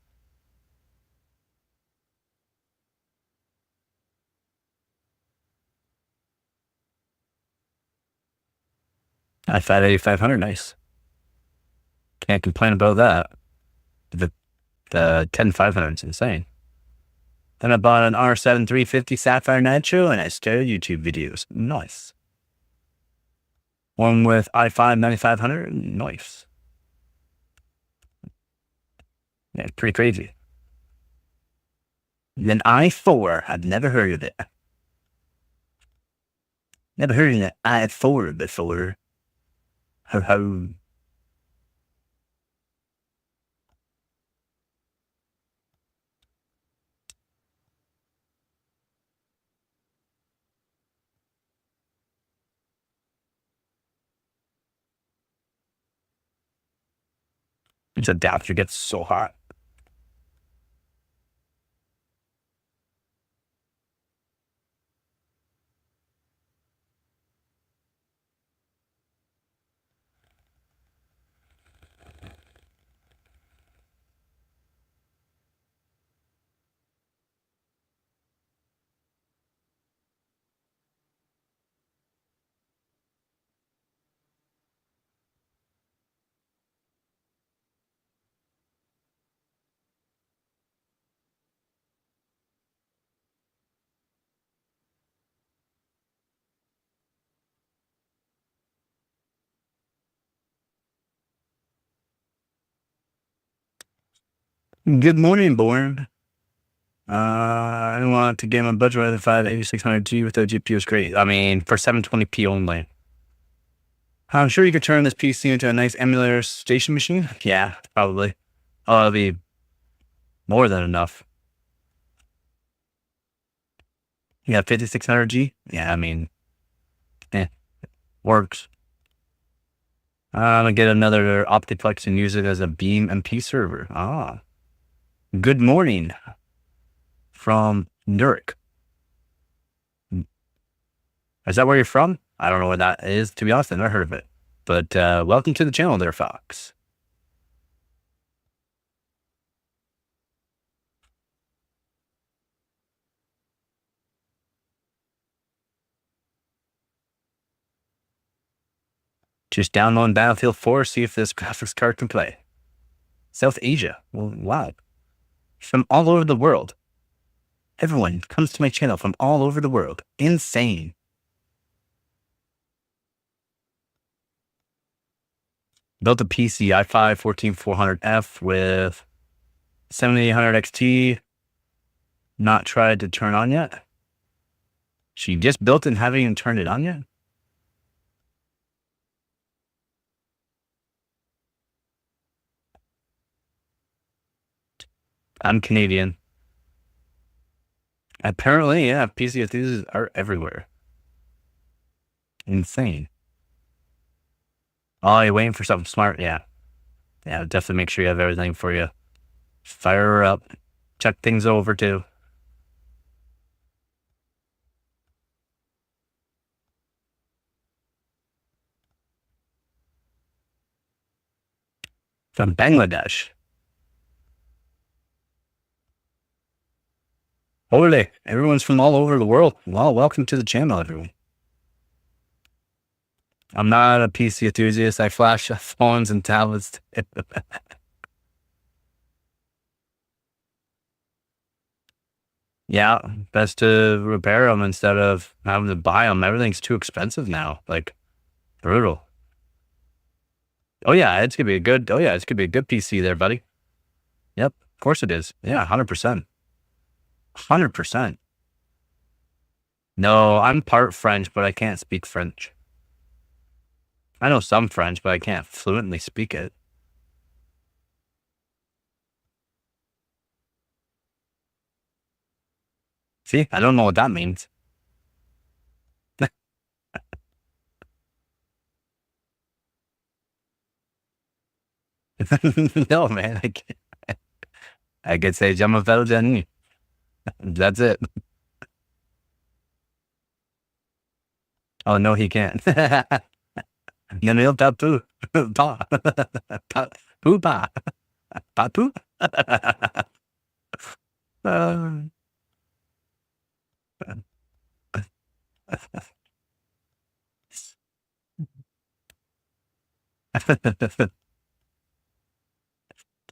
iFat 8500, nice. Can't complain about that. The 10500 is insane. Then I bought an R7 350 Sapphire Nitro and I started YouTube videos. Nice. One with i5 9500, nice. Yeah, it's pretty crazy. Then i4, I've never heard of it. Never heard of the i4 before. Ho ho. This adapter gets so hot. Good morning, Born. I want to get my budget right at 8600G with the GPU is great. I mean, for 720p only. I'm sure you could turn this PC into a nice emulator station machine. Yeah, probably. Oh, it'll be more than enough. You got 5600G? Yeah, I mean, works. I'm gonna get another Optiplex and use it as a Beam MP server. Ah. Good morning from Nurek. Is that where you're from? I don't know where that is, to be honest. I've never heard of it. But welcome to the channel there, Fox. Just download Battlefield 4, see if this graphics card can play. South Asia. Well, wow. From all over the world. Everyone comes to my channel from all over the world. Insane. Built a PC i5 14400F with 7800 XT. Not tried to turn on yet. She just built it and haven't even turned it on yet? I'm Canadian. Apparently, yeah, PC enthusiasts are everywhere. Insane. Oh, you're waiting for something smart? Yeah. Yeah, definitely make sure you have everything for you. Fire her up. Check things over too. From Bangladesh. Holy, everyone's from all over the world. Well, welcome to the channel, everyone. I'm not a PC enthusiast. I flash phones and tablets. Yeah, best to repair them instead of having to buy them. Everything's too expensive now. Like, brutal. Oh yeah, it's gonna be a good. Oh yeah, it's gonna be a good PC there, buddy. Yep, of course it is. Yeah, 100%. 100%. No, I'm part French, but I can't speak French. I know some French, but I can't fluently speak it. See, I don't know what that means. No, man, I can't. I could say Je m'appelle Jenny. That's it. Oh, no, he can't. Yanil Papu. Pa. Poo pa. Papu.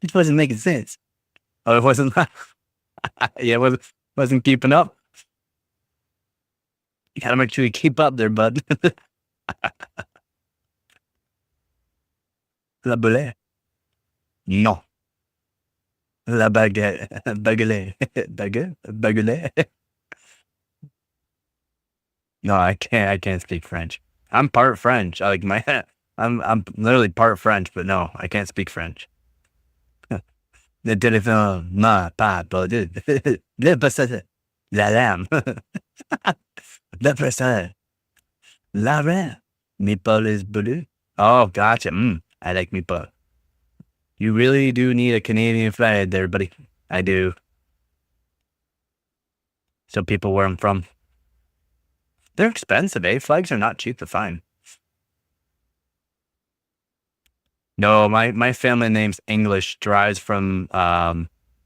It wasn't making sense. Oh, it wasn't. Yeah, wasn't keeping up. You gotta make sure you keep up there, bud. La boule. No. La baguette. Baguette. Baguette. Baguette. No, I can't speak French. I'm part French. I like my I'm literally part French, but no, I can't speak French. Le téléphone m'a pas parlé. Le passage. La lame. Le passage. La reine. Meatball is blue. Oh, gotcha. I like meatball. You really do need a Canadian flag there, buddy. I do. So people where I'm from. They're expensive, eh? Flags are not cheap to find. No, my family name's English, derives from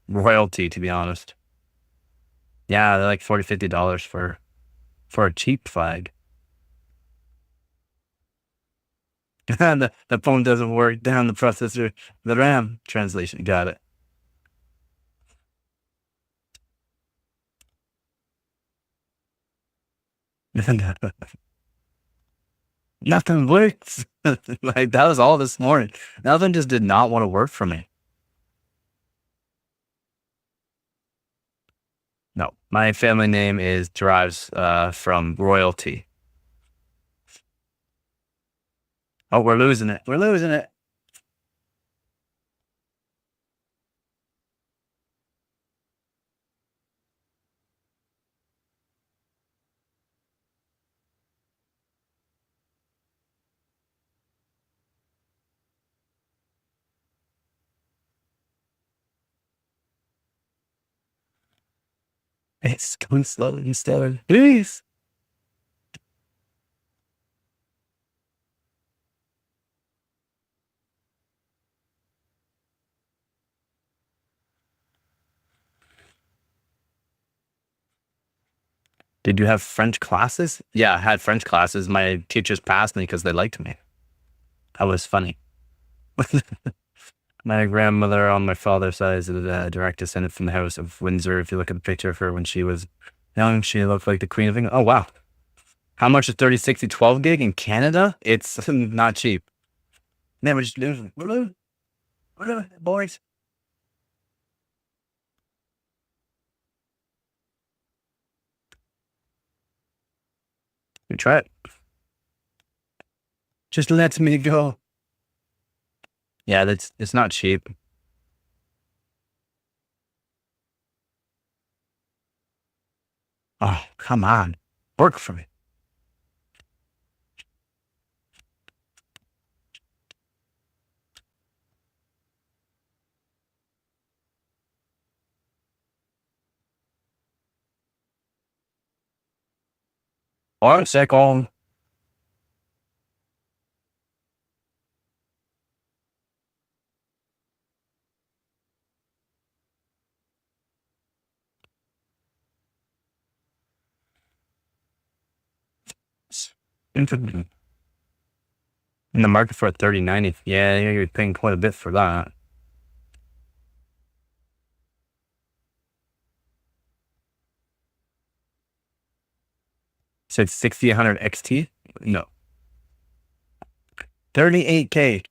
royalty, to be honest. Yeah, they're like $40-50 for a cheap flag. the phone doesn't work. Down the processor, the RAM translation. Got it. Nothing works. Like that was all this morning. Nothing just did not want to work for me. No, my family name derives from royalty. Oh, we're losing it. We're losing it. It's going slow and steady. Please. Did you have French classes? Yeah, I had French classes. My teachers passed me because they liked me. That was funny. My grandmother on my father's side is a direct descendant from the House of Windsor. If you look at the picture of her when she was young, she looked like the Queen of England. Oh, wow. How much is 3060 12 gig in Canada? It's not cheap. Man, we're just losing. We're losing. Boys. You try it. Just let me go. Yeah, it's not cheap. Oh, come on. Work for me. Or second. In the market for a 3090. Yeah, you're paying quite a bit for that. So it's 6800 XT? No. 38K.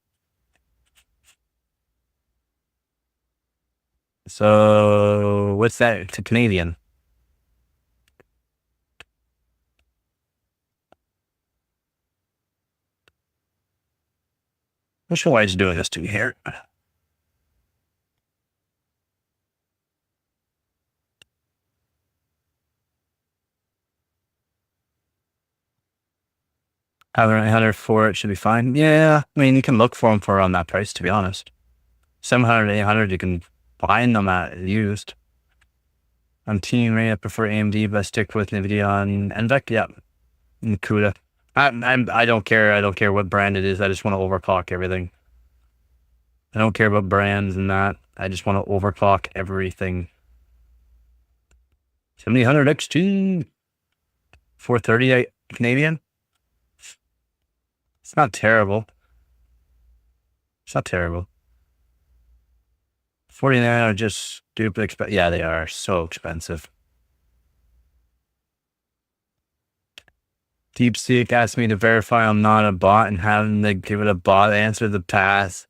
So what's that to Canadian? Not sure why he's doing this to me here. Having 800 for it should be fine. Yeah, I mean, you can look for them for around that price, to be honest. 700, 800, you can find them at used. I'm team rate. I prefer AMD, but I stick with NVIDIA and NVEC. Yeah, and CUDA. I don't care. I don't care what brand it is. I just want to overclock everything. I don't care about brands and that. I just want to overclock everything. 7800 X2, 430 Canadian. It's not terrible. It's not terrible. 49 are just stupid expensive. Yeah, they are so expensive. DeepSeek asked me to verify I'm not a bot and having to give it a bot answer to pass.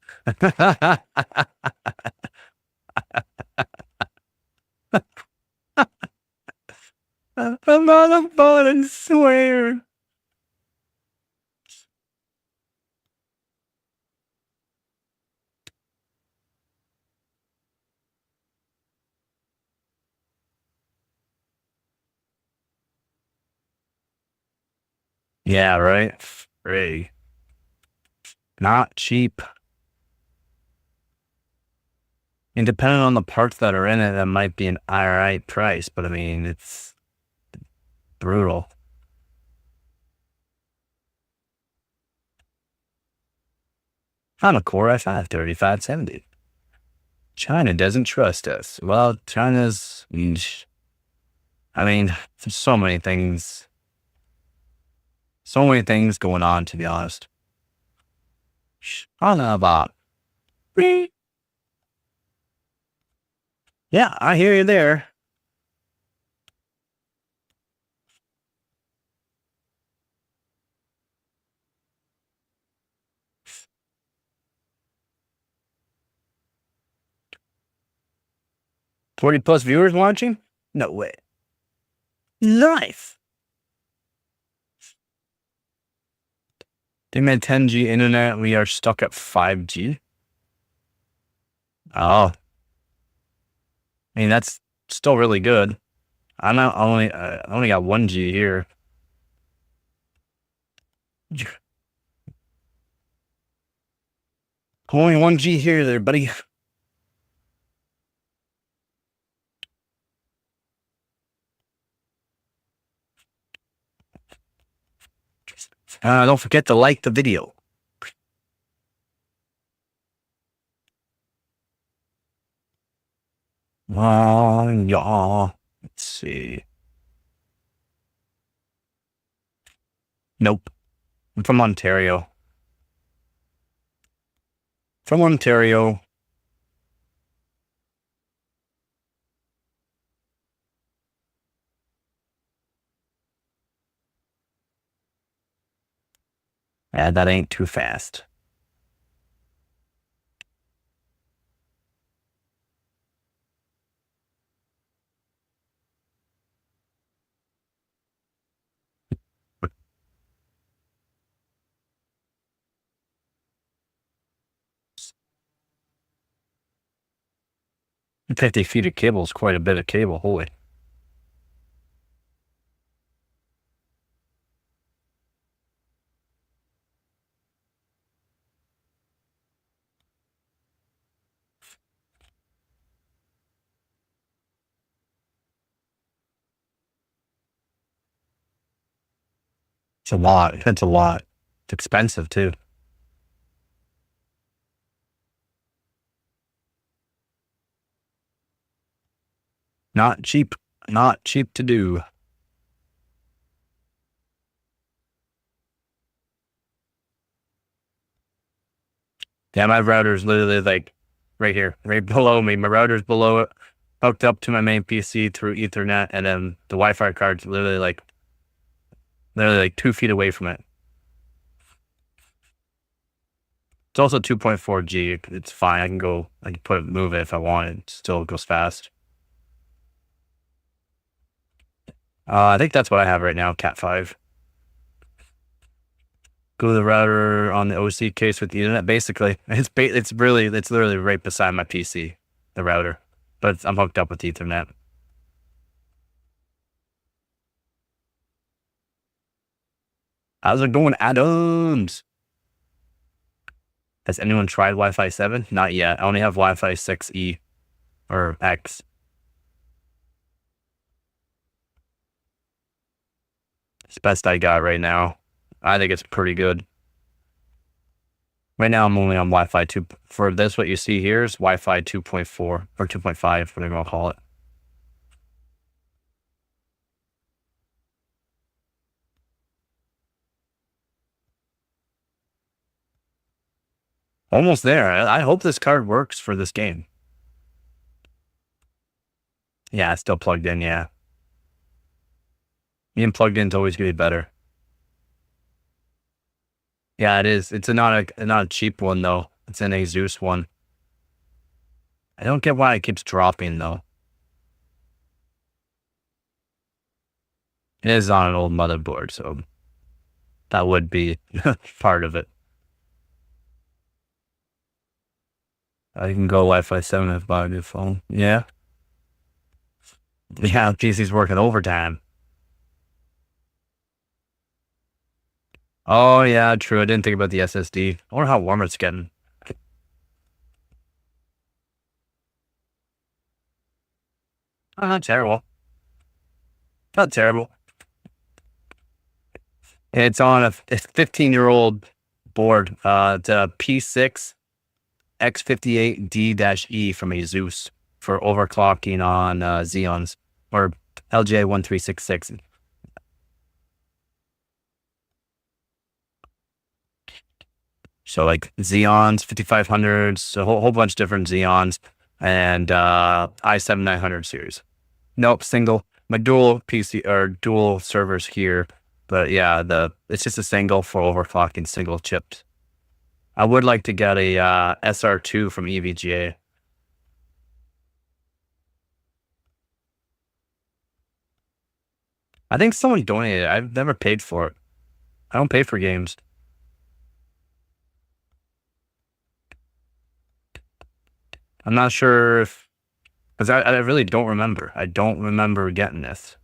I'm not a bot, I swear. Yeah, right. Free. Not cheap. And depending on the parts that are in it, that might be an alright price, but I mean, it's brutal. I'm a Core i5 3570. China doesn't trust us. Well, China's, I mean, there's so many things going on, to be honest. I don't know about. Yeah, I hear you there. +40 viewers watching? No way. Nice. They made 10G internet. We are stuck at 5G. Oh, I mean, that's still really good. I only got 1G here. Only 1G here there, buddy. Don't forget to like the video. Yeah. Let's see. Nope. I'm from Ontario. From Ontario. Yeah, that ain't too fast. And 50 feet of cable is quite a bit of cable. Holy. It's a lot. It's a lot. It's expensive too. Not cheap. Not cheap to do. Yeah, my router's literally like right here, right below me. My router's below it, hooked up to my main PC through Ethernet, and then the Wi-Fi card's literally like 2 feet away from it. It's also 2.4G. It's fine. I can move it if I want. It still goes fast. I think that's what I have right now, Cat 5. glue the router on the OC case with the Ethernet. Basically, it's literally right beside my PC, the router, but I'm hooked up with Ethernet. How's it going, Adams? Has anyone tried Wi-Fi 7? Not yet. I only have Wi-Fi 6E or X. It's the best I got right now. I think it's pretty good. Right now, I'm only on Wi-Fi 2. For this, what you see here is Wi-Fi 2.4 or 2.5, whatever I'll call it. Almost there. I hope this card works for this game. Yeah, it's still plugged in, yeah. Being plugged in is always going to be better. Yeah, it is. It's not a cheap one, though. It's an Asus one. I don't get why it keeps dropping, though. It is on an old motherboard, so that would be part of it. I can go Wi-Fi 7 if I buy a new phone. Yeah. Yeah, PC's working overtime. Oh, yeah, true. I didn't think about the SSD. I wonder how warm it's getting. Oh, not terrible. Not terrible. It's on a 15-year-old board. It's a P6 X58D-E from Asus for overclocking on Xeons or LJ1366. So like Xeons, 5500s, a whole bunch of different Xeons, and i7 900 series. Nope, single. My dual PC or dual servers here, but yeah, it's just a single for overclocking, single chipped. I would like to get a SR2 from EVGA. I think someone donated it. I've never paid for it. I don't pay for games. I'm not sure if, because I really don't remember. I don't remember getting this.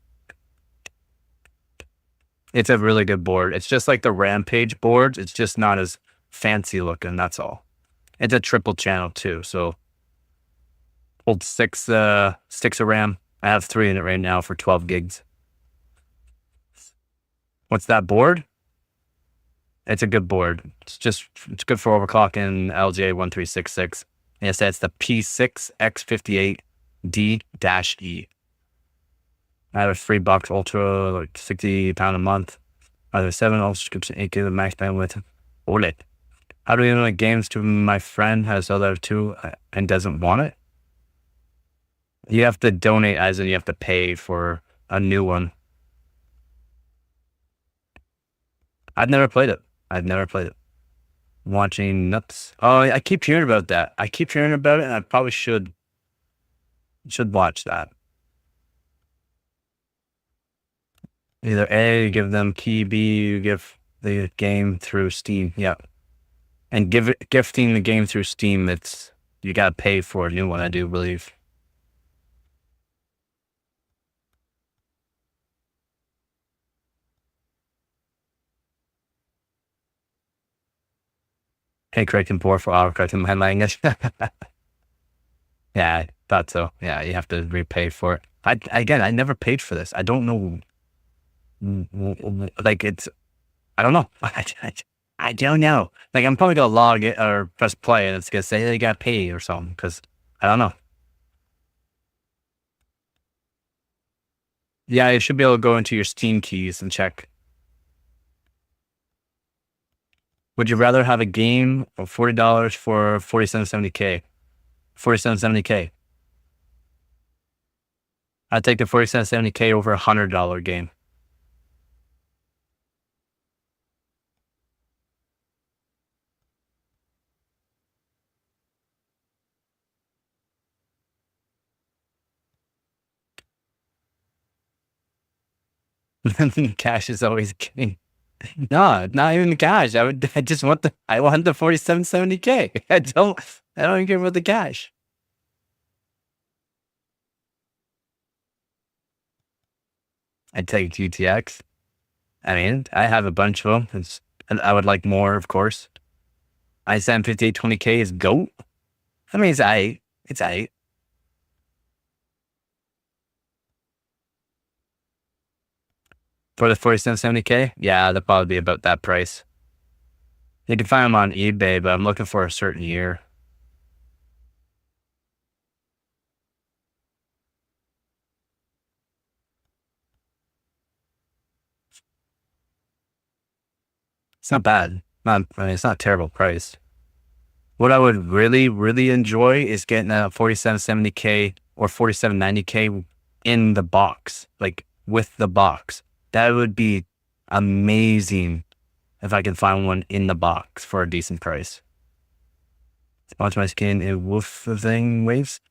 It's a really good board. It's just like the Rampage boards. It's just not as fancy looking. That's all. It's a triple channel too. So holds six of RAM. I have 3 in it right now for 12 gigs. What's that board? It's a good board. It's good for overclocking LJ1366. Yes, that's the P6 X58D-E. I have a $3 Ultra, like £60 a month. I have a 7 Ultra subscription, 8 GB max bandwidth. Hold it. How do you like games to my friend has other 2 and doesn't want it? You have to donate, as in you have to pay for a new one. I've never played it. Watching Nuts. Oh, I keep hearing about that. And I probably should watch that. Either A, you give them key, B, you give the game through Steam. Yeah. And gifting the game through Steam, you gotta pay for a new one, I do believe. Hey, correcting board for autocorrecting my language. Yeah, I thought so. Yeah, you have to repay for it. I never paid for this. I don't know. Like I don't know. I don't know. Like I'm probably gonna log it or press play and it's gonna say they got paid or something because I don't know. Yeah, you should be able to go into your Steam keys and check. Would you rather have a game for $40 for 4770K? 4770K. I'd take the 4770K over $100 game. Cash is always king. No, not even the cash. I just want I want the 4770K. I don't even care about the cash. I'd take GTX. I mean, I have a bunch of them. And I would like more, of course. i7 5820K is GOAT. I mean, it's aight. It's aight. For the 4770K, yeah, they'll probably be about that price. You can find them on eBay, but I'm looking for a certain year. It's not bad. I mean, it's not a terrible price. What I would really, really enjoy is getting a 4770K or 4790K in the box, like with the box. That would be amazing if I can find one in the box for a decent price. Watch my skin in wolf thing waves.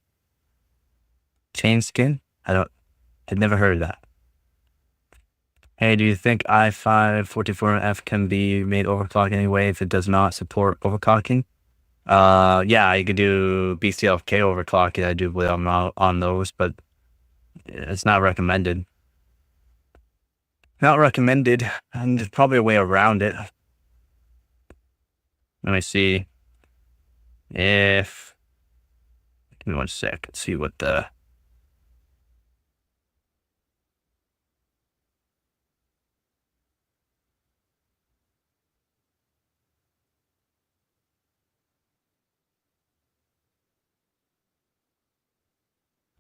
Chain skin? I'd never heard of that. Hey, do you think i5 44F can be made overclock anyway if it does not support overclocking? Yeah, you could do BCLK overclocking. I do believe I'm not on those, but it's not recommended. Not recommended, and there's probably a way around it. Let me see if. Give me 1 sec. Let's see what the.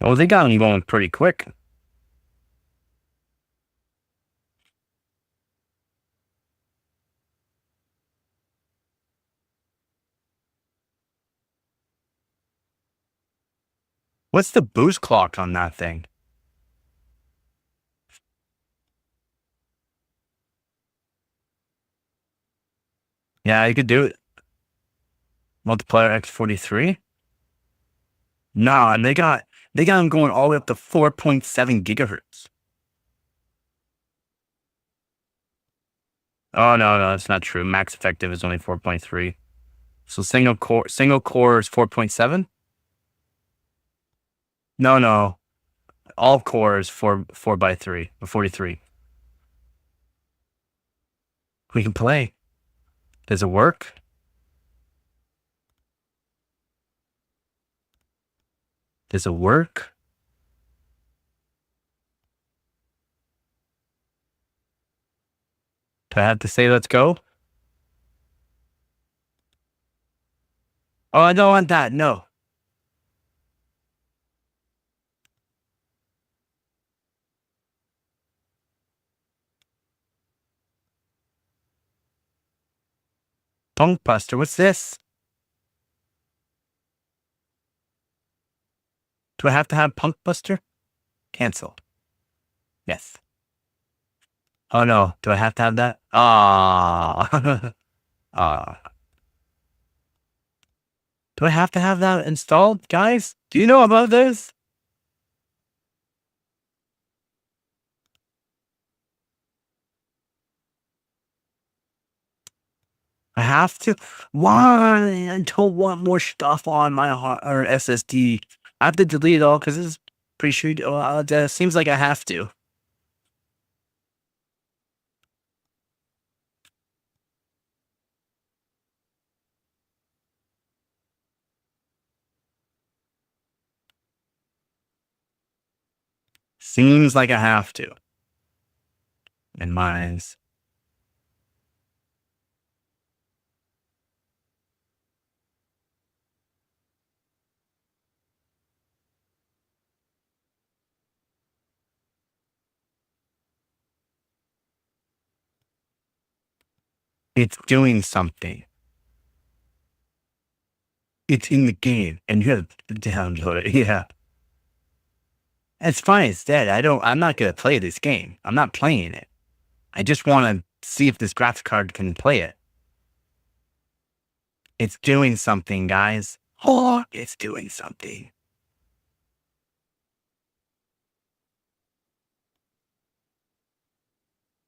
Oh, they got them going pretty quick. What's the boost clock on that thing? Yeah, you could do it. Multiplier X43. No, and they got them going all the way up to 4.7 gigahertz. Oh no, that's not true. Max effective is only 4.3. So single core is 4.7. No, all cores 4x3 or 43. We can play. Does it work? Does it work? Do I have to say let's go? Oh, I don't want that. No. Punk Buster, what's this? Do I have to have Punk Buster? Cancel. Yes. Oh no, do I have to have that? Ah. Ah. Do I have to have that installed, guys? Do you know about this? I have to. Why? I don't want more stuff on my or SSD. I have to delete it all because it's pretty sure. It seems like I have to. Seems like I have to. In my eyes. It's doing something. It's in the game, and you have to download it. Yeah. It's fine. It's dead. I'm not going to play this game. I'm not playing it. I just want to see if this graphics card can play it. It's doing something, guys. Oh, it's doing something.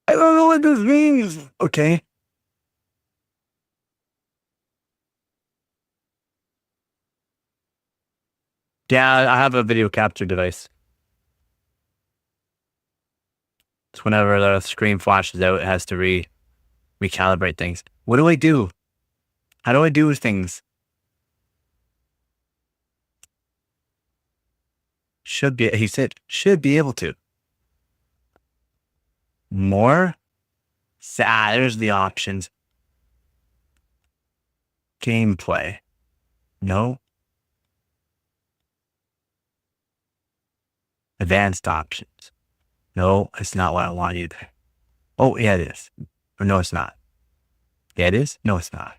I don't know what this means. Okay. Yeah, I have a video capture device. It's whenever the screen flashes out, it has to recalibrate things. What do I do? How do I do things? He said, should be able to. More? There's the options. Gameplay. No. Advanced options. No, it's not what I want either. Oh, yeah, it is. Or no, it's not. Yeah, it is? No, it's not.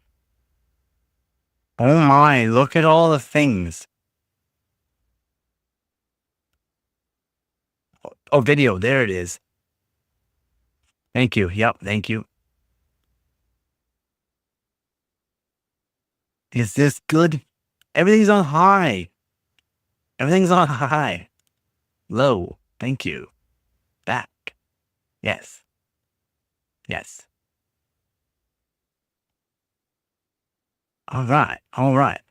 Oh my, look at all the things. Oh, video. There it is. Thank you. Yep, thank you. Is this good? Everything's on high. Everything's on high. Low. Thank you. Back. Yes. Yes. All right. All right.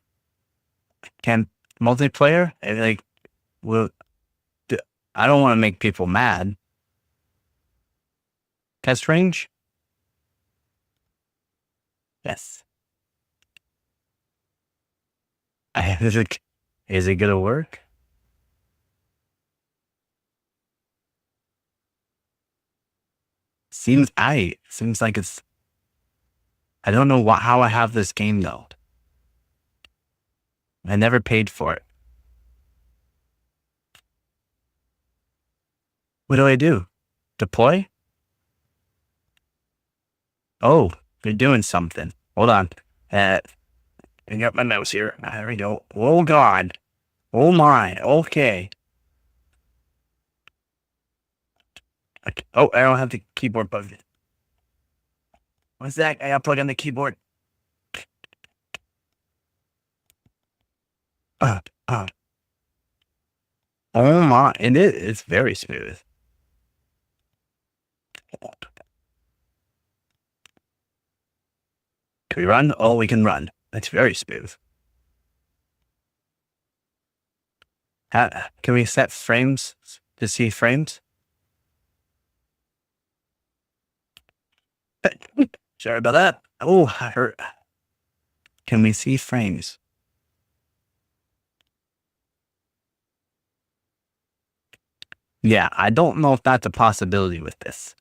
Can multiplayer? Like, well, I don't want to make people mad. Test range? Yes. Is it gonna work? Seems like it's. I don't know how I have this game though. I never paid for it. What do I do? Deploy? Oh, you're doing something. Hold on. I got my mouse here. There we go. Oh God. Oh my. Okay. Oh, I don't have the keyboard plugged in. What's that? I gotta plug in the keyboard. Oh my. And it's very smooth. Can we run? Oh, we can run. That's very smooth. Can we set frames to see frames? Sorry about that. Oh, I hurt. Can we see frames? Yeah, I don't know if that's a possibility with this.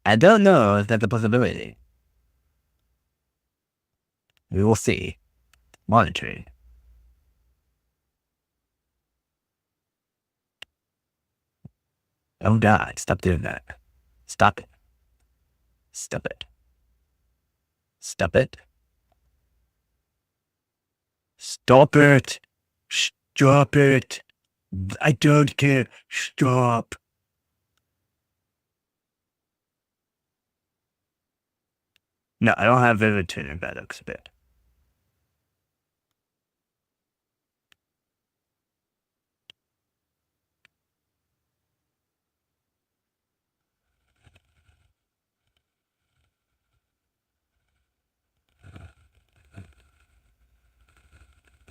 I don't know if that's a possibility. We will see. Monitoring. Oh God, stop doing that. Stop it. Stop it. Stop it. Stop it. Stop it. I don't care. Stop. No, I don't have Vivid Tuner. That looks a bit.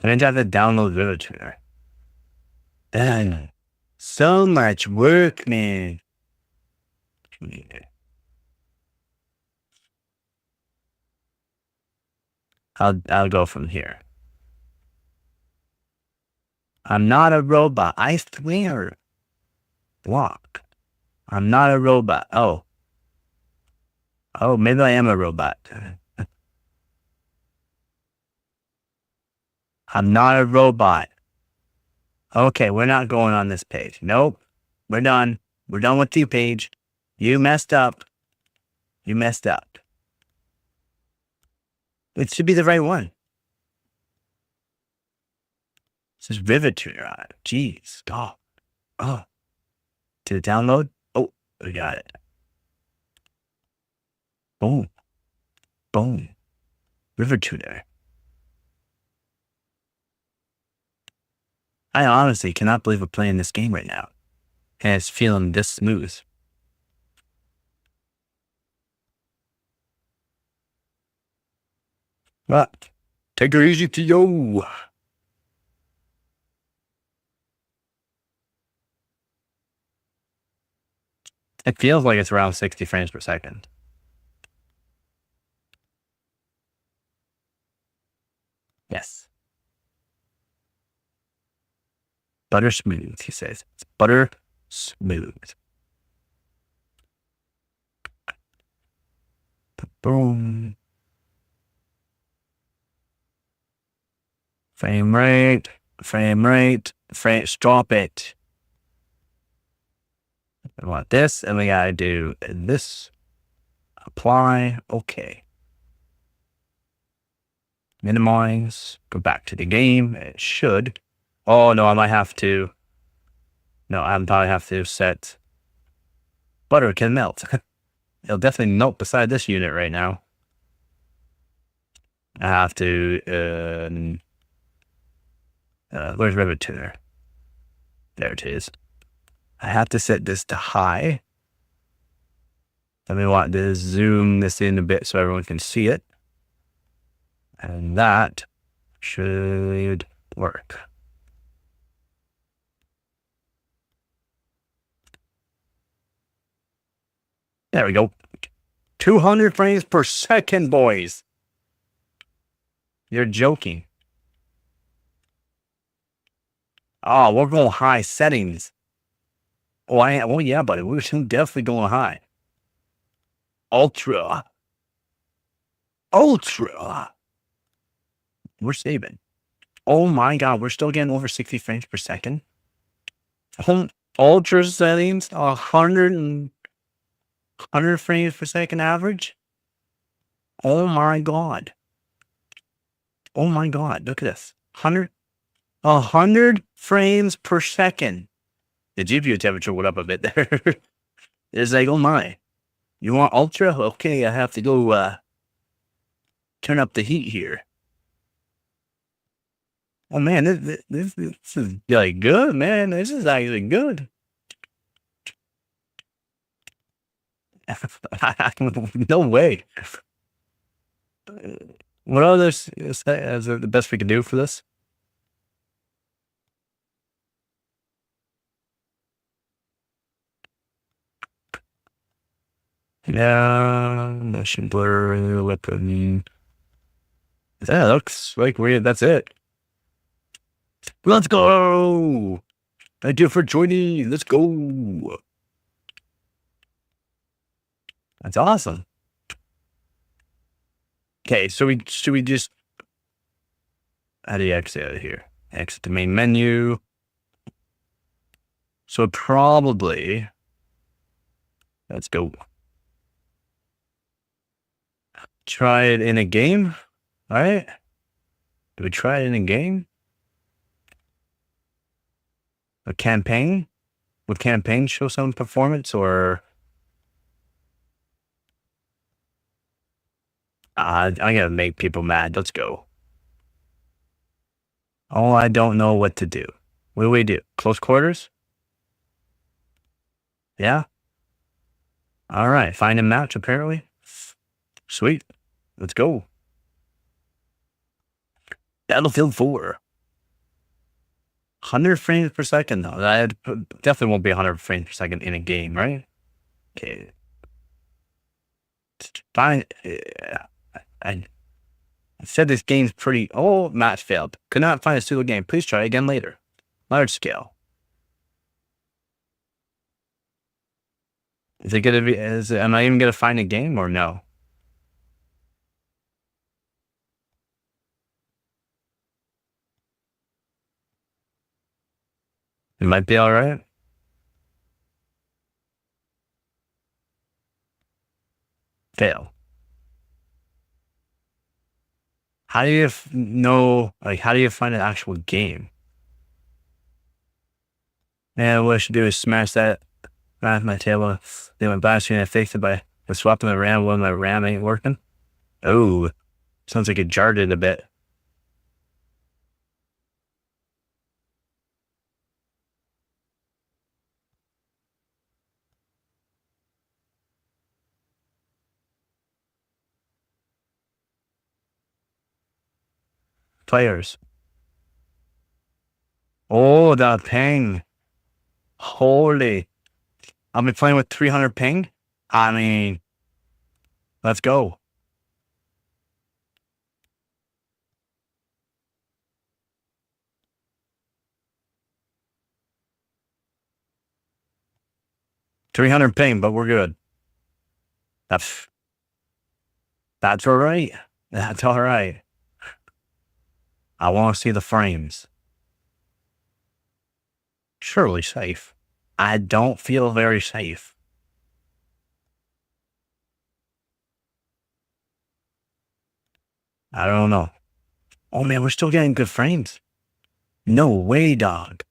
I didn't have to download Vivid Tuner. So much work, man. I'll go from here. I'm not a robot. I swear. Walk. I'm not a robot. Oh, maybe I am a robot. I'm not a robot. Okay, we're not going on this page. Nope. We're done. We're done with you, page. You messed up. You messed up. It should be the right one. It says Vivid Tuner on it. Jeez. God. Oh. Did it download? Oh, we got it. Boom. Boom. Vivid Tuner. I honestly cannot believe we're playing this game right now. And it's feeling this smooth. But take it easy, T.O. It feels like it's around 60 frames per second. Yes. Butter smooth, he says. It's butter smooth. Boom. Frame rate. Stop it. I want this, and we gotta do this. Apply. Okay. Minimize. Go back to the game. It should. Oh no, I might have to. No, I probably have to set. Butter can melt. It'll definitely melt beside this unit right now. I have to. Where's Rivet Tuner? There it is. I have to set this to high. Then we want to zoom this in a bit so everyone can see it. And that should work. There we go. 200 frames per second, boys. You're joking. Oh, we're going high settings. Oh, yeah, buddy. We're definitely going high. Ultra. We're saving. Oh my God, we're still getting over 60 frames per second. Ultra settings, 100 frames per second average. Oh my God. Look at this. 100 frames per second. The GPU temperature went up a bit there. It's like, oh my. You want ultra? Okay, I have to go turn up the heat here. Oh man, this is like good, man. This is actually good. No way. What others is the best we can do for this? Yeah, motion blur, weapon. Yeah, looks like weird. That's it. Let's go. Thank you for joining. Let's go. That's awesome. Okay, so should we just, how do you exit out of here? Exit the main menu. So probably, let's go. Try it in a game. All right. Do we try it in a game? A campaign? Would campaign show some performance or? I'm gonna make people mad. Let's go. Oh, I don't know what to do. What do we do? Close quarters? Yeah. All right. Find a match, apparently. Sweet. Let's go. Battlefield 4. 100 frames per second, though. That definitely won't be 100 frames per second in a game, right? Okay. Fine. I said this game's pretty. Oh, match failed. Could not find a suitable game. Please try again later. Large scale. Is it gonna be? Am I even gonna find a game or no? It might be all right. Fail. How do you know? Like, how do you find an actual game? And what I should do is smash that off my table. Then my blast unit fixed it by swapping the RAM when my RAM ain't working. Oh, sounds like it jarred it a bit. players. Oh, the ping. Holy. I'll be playing with 300 ping. I mean, let's go. $300 ping, but we're good. That's all right. That's all right. I want to see the frames. Surely safe. I don't feel very safe. I don't know. Oh man, we're still getting good frames. No way, dog.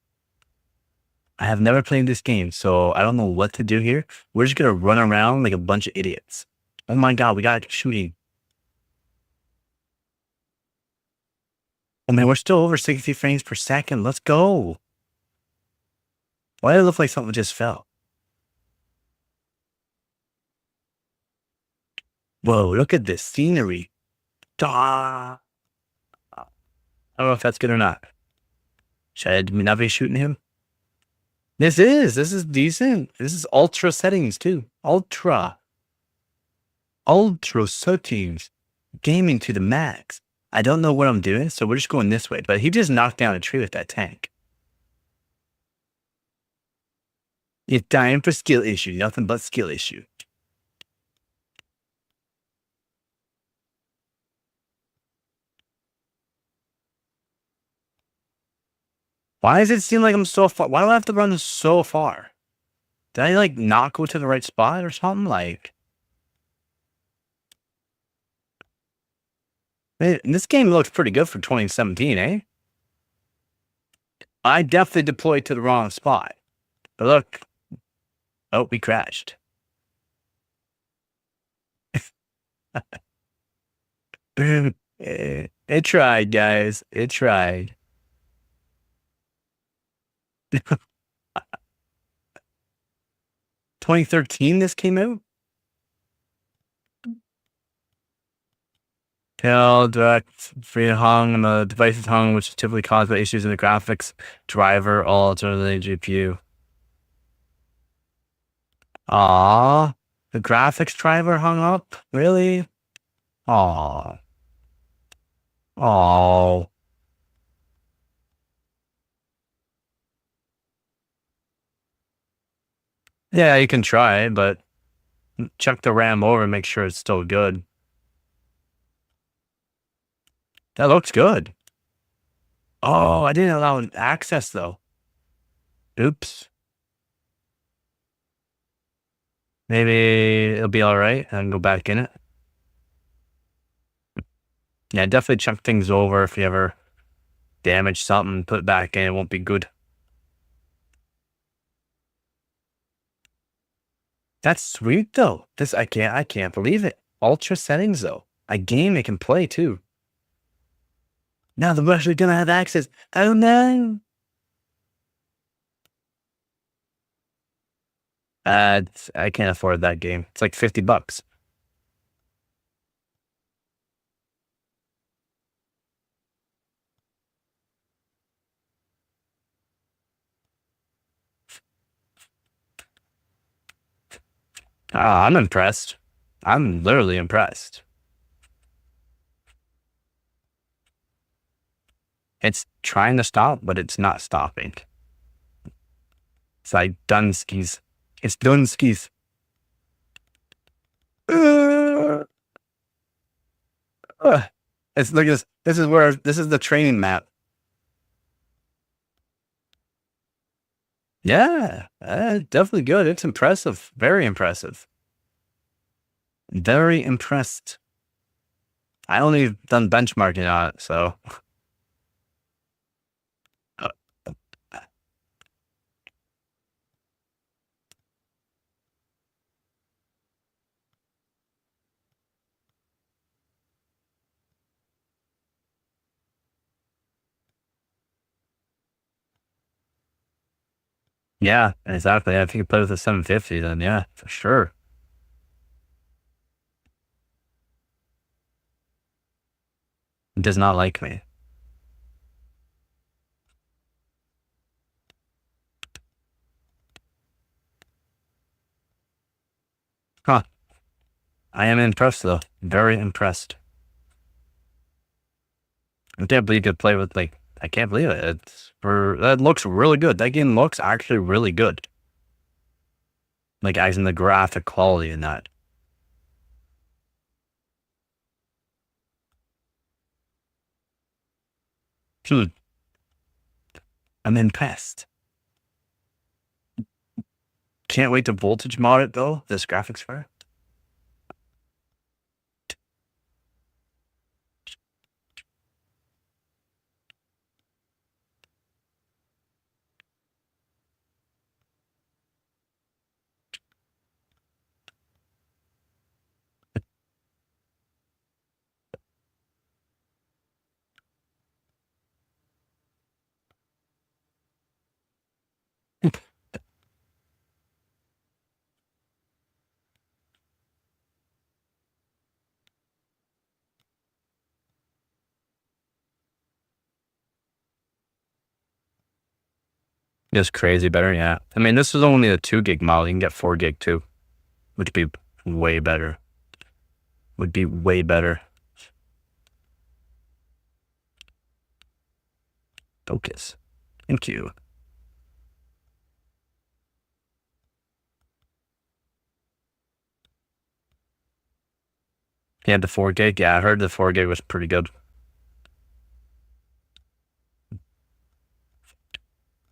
I have never played this game, so I don't know what to do here. We're just gonna run around like a bunch of idiots. Oh my god, we got shooting. Oh man, we're still over 60 frames per second. Let's go. Why did it look like something just fell? Whoa, look at this scenery. I don't know if that's good or not. Should I not be shooting him? This is decent. This is ultra settings too. Ultra settings. Gaming to the max. I don't know what I'm doing, so we're just going this way. But he just knocked down a tree with that tank. It's dying for skill issue. Nothing but skill issue. Why does it seem like I'm so far? Why do I have to run so far? Did I like not go to the right spot or something? Like, man, this game looks pretty good for 2017, eh? I definitely deployed to the wrong spot. But look. Oh, we crashed. It tried, guys. It tried. 2013 this came out? Tail direct free hung and the device is hung, which is typically caused by issues in the graphics driver, alternating GPU. Aw, the graphics driver hung up? Really? Aw. Oh. Yeah, you can try, but check the RAM over and make sure it's still good. That looks good. Oh, I didn't allow access though. Oops. Maybe it'll be all right. I can go back in it. Yeah, definitely check things over. If you ever damage something, put it back in. It won't be good. That's sweet though. This I can't believe it. Ultra settings though. A game it can play too. Now the Russians are gonna have access. Oh no. I can't afford that game. It's like $50. I'm impressed. I'm literally impressed. It's trying to stop, but it's not stopping. It's like Dunskies. It's Dunskies. It's look at this. This is the training map. Yeah, definitely good. It's impressive. Very impressive. Very impressed. I only done benchmarking on it, so. Yeah, exactly. If you could play with a 750, then yeah, for sure. It does not like me. Huh. I am impressed though. Very impressed. I can't believe you could play with like. I can't believe it. That looks really good. That game looks actually really good. Like as in the graphic quality in that. Dude, I'm impressed. Can't wait to voltage mod it though. This graphics card. Just crazy better, yeah. I mean, this is only a 2 gig model. You can get 4 gig too, which would be way better. Would be way better. Focus. Thank you. Yeah, the 4 gig. Yeah, I heard the 4 gig was pretty good.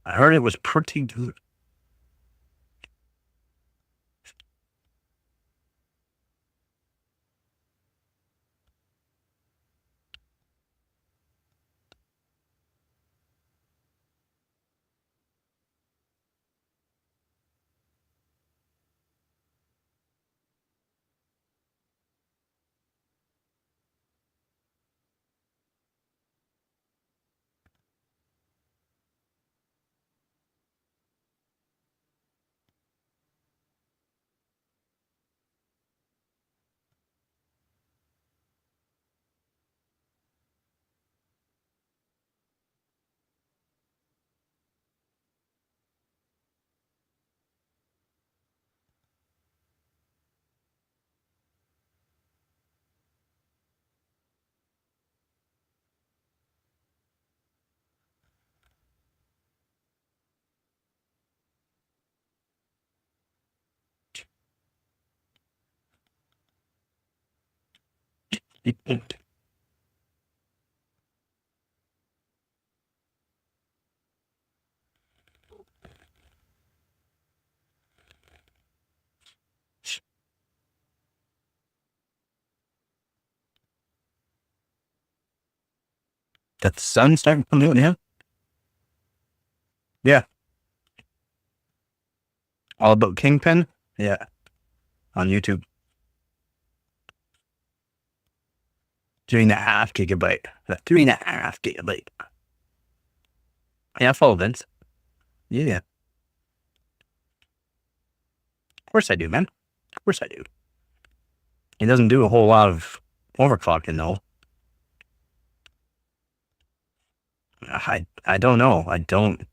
I heard it was pretty good. That the sun's starting to come out now? Yeah. All about Kingpin? Yeah. On YouTube. 3.5 gigabyte. 3.5 gigabyte. Yeah, I follow Vince. Yeah. Of course I do, man. Of course I do. He doesn't do a whole lot of overclocking though. I don't know. I don't.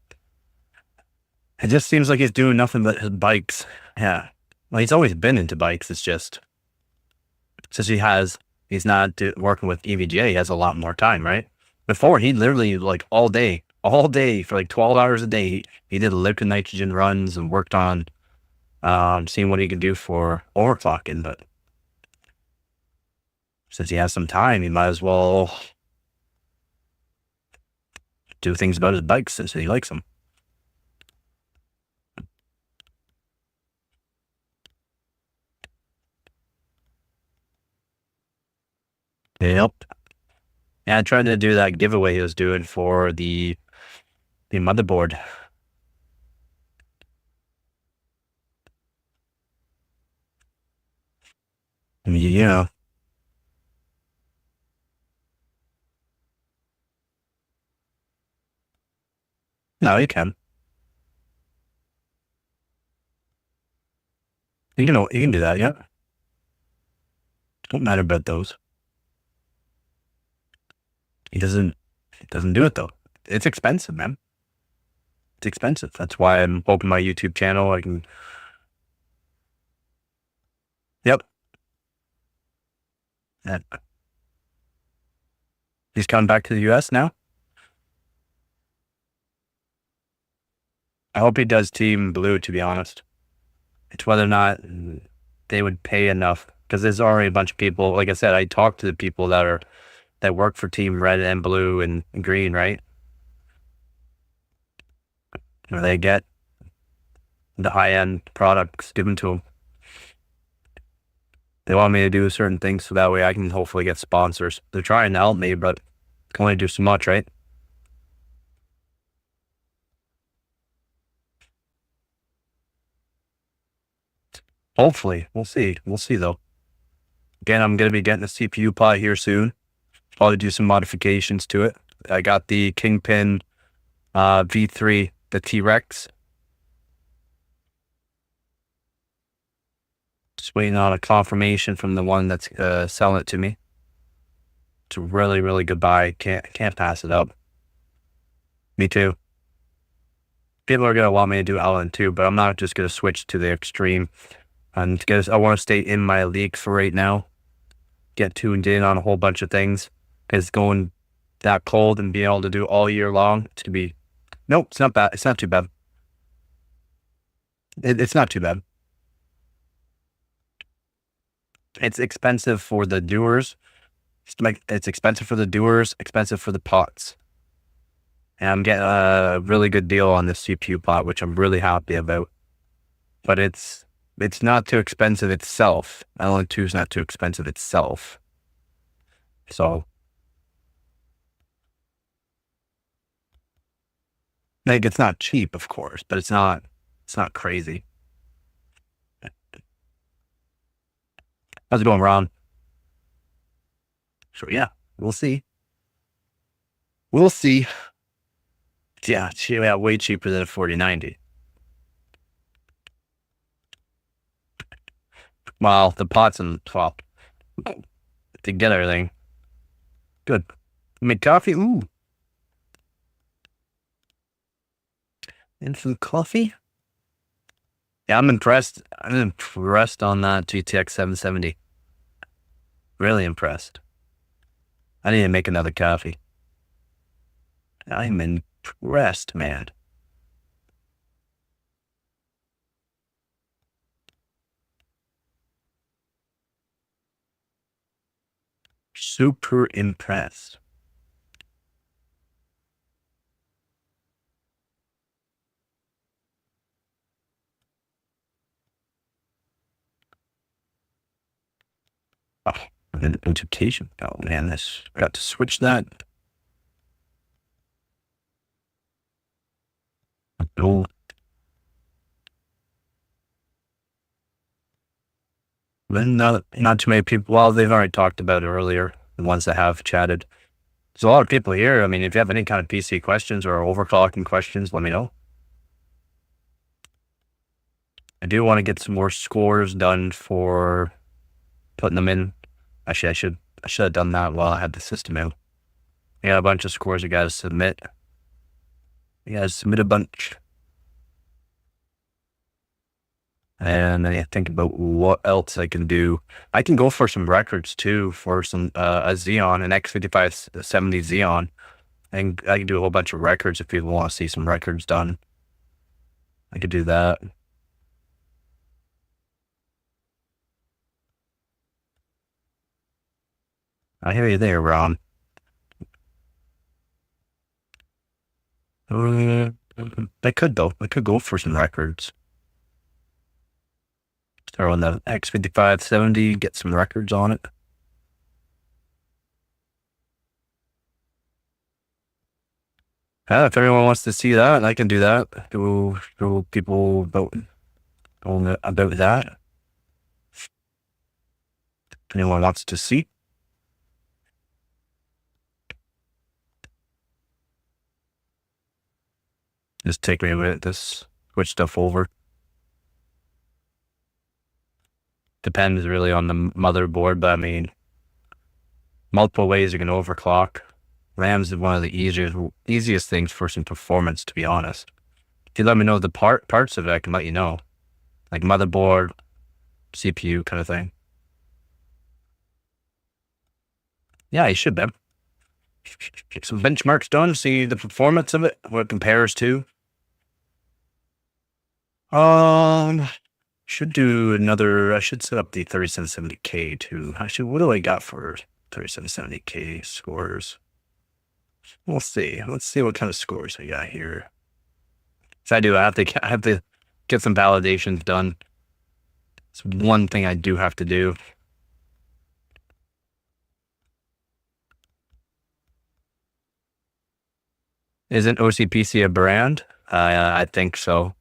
It just seems like he's doing nothing but his bikes. Yeah. Well, he's always been into bikes. It's just since he's not working with EVGA, he has a lot more time, right? Before he literally like all day for like 12 hours a day, he did liquid nitrogen runs and worked on seeing what he could do for overclocking. But since he has some time, he might as well do things about his bikes since he likes them. Yep. Yeah, I tried to do that giveaway he was doing for the motherboard. I mean, you know. No, you can. You can do that, yeah. Don't matter about those. He doesn't do it though. It's expensive, man. It's expensive. That's why I'm opening my YouTube channel. I can Yep. And he's coming back to the US now. I hope he does Team Blue, to be honest. It's whether or not they would pay enough, because there's already a bunch of people. Like I said, I talked to the people that work for Team Red and Blue and Green, right? Where they get the high-end products given to them. They want me to do certain things so that way I can hopefully get sponsors. They're trying to help me, but can only do so much, right? Hopefully. We'll see. We'll see, though. Again, I'm going to be getting a CPU pod here soon. Probably do some modifications to it. I got the Kingpin V3, the T-Rex. Just waiting on a confirmation from the one that's selling it to me. It's a really, really good buy. Can't pass it up. Me too. People are going to want me to do Ellen too, but I'm not just going to switch to the extreme. And because I want to stay in my league for right now. Get tuned in on a whole bunch of things. Because going that cold and being able to do all year long, it's going to be... Nope, it's not bad. It's not too bad. It's not too bad. It's expensive for the doers. It's expensive for the doers, expensive for the pots. And I'm getting a really good deal on this CPU pot, which I'm really happy about. But it's not too expensive itself. Ellen 2 is not too expensive itself. So, like, it's not cheap, of course, but it's not crazy. How's it going, Ron? So yeah, we'll see. We'll see. Yeah, way cheaper than a 4090. Well, the pots and to get everything. Good. Make coffee. Ooh. And some coffee. Yeah, I'm impressed. I'm impressed on that GTX 770. Really impressed. I need to make another coffee. I'm impressed, man. Super impressed. Oh, an notification. Oh man, I got to switch that. Oh. Then not too many people. Well, they've already talked about it earlier. The ones that have chatted. There's a lot of people here. I mean, if you have any kind of PC questions or overclocking questions, let me know. I do want to get some more scores done for putting them in. Actually, I should have done that while I had the system out. I got a bunch of scores I got to submit. I got to submit a bunch. And I think about what else I can do. I can go for some records too, for some a Xeon, an X5570 Xeon. And I can do a whole bunch of records if people want to see some records done. I could do that. I hear you there, Ron. I could though. I could go for some records. Start on the X5570, get some records on it. If everyone wants to see that, I can do that. Show people about that. If anyone wants to see. Just take me a minute to switch stuff over. Depends really on the motherboard, but I mean, multiple ways you can overclock. RAM's is one of the easiest things for some performance, to be honest. If you let me know the parts of it, I can let you know. Like motherboard, CPU kind of thing. Yeah, you should, man. Get some benchmarks done, see the performance of it, what it compares to. Should do another, I should set up the 3770K too. Actually, what do I got for 3770K scores? We'll see. Let's see what kind of scores I got here. So I have to get some validations done. It's one thing I do have to do. Isn't OCPC a brand? I think so.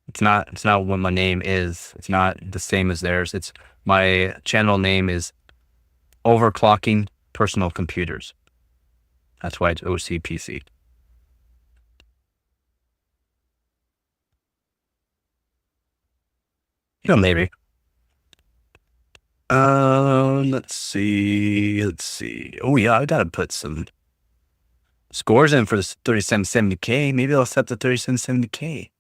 It's not what my name is. It's not the same as theirs. It's my channel name is Overclocking Personal Computers. That's why it's OCPC. Yeah, maybe. Let's see. Oh yeah, I gotta put some scores in for this 3770K. Maybe I'll set the 3770K.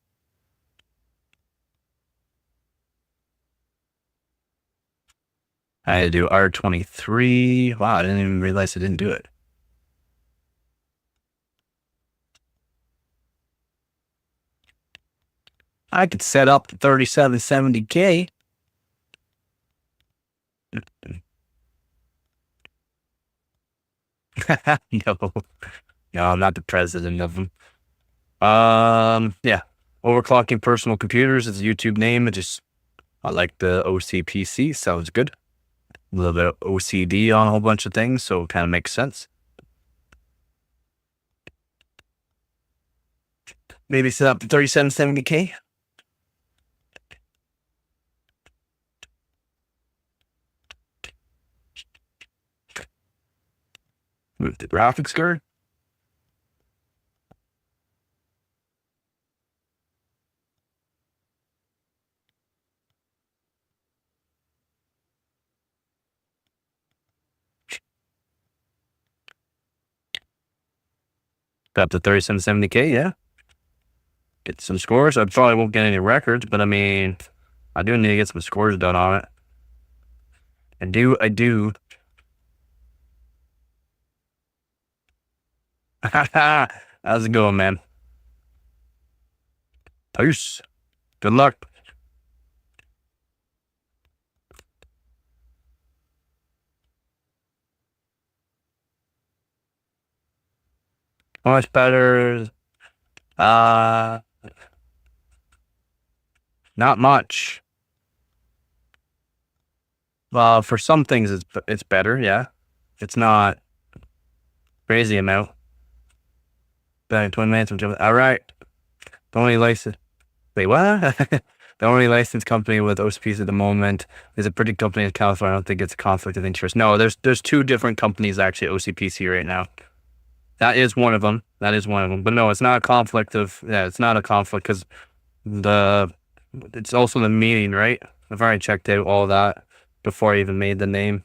I had to do R23. Wow, I didn't even realize I didn't do it. I could set up the 3770K. No, I'm not the president of them. Yeah, Overclocking Personal Computers is a YouTube name. I like the OCPC. Sounds good. A little bit of OCD on a whole bunch of things, so it kind of makes sense. Maybe set up the 3770K. Move the graphics card. Up to 3770K, yeah. Get some scores. I probably won't get any records, but I mean, I do need to get some scores done on it. I do. How's it going, man? Peace. Good luck. Much better. Not much. Well, for some things it's better, yeah. It's not crazy amount. Back in 20 minutes. All right. The only license. Wait, what? The only licensed company with OCPC at the moment is a pretty company in California. I don't think it's a conflict of interest. No, there's two different companies actually OCPC right now. That is one of them. But no, it's not a conflict of. Yeah, it's not a conflict because it's also the meaning, right? I've already checked out all that before I even made the name.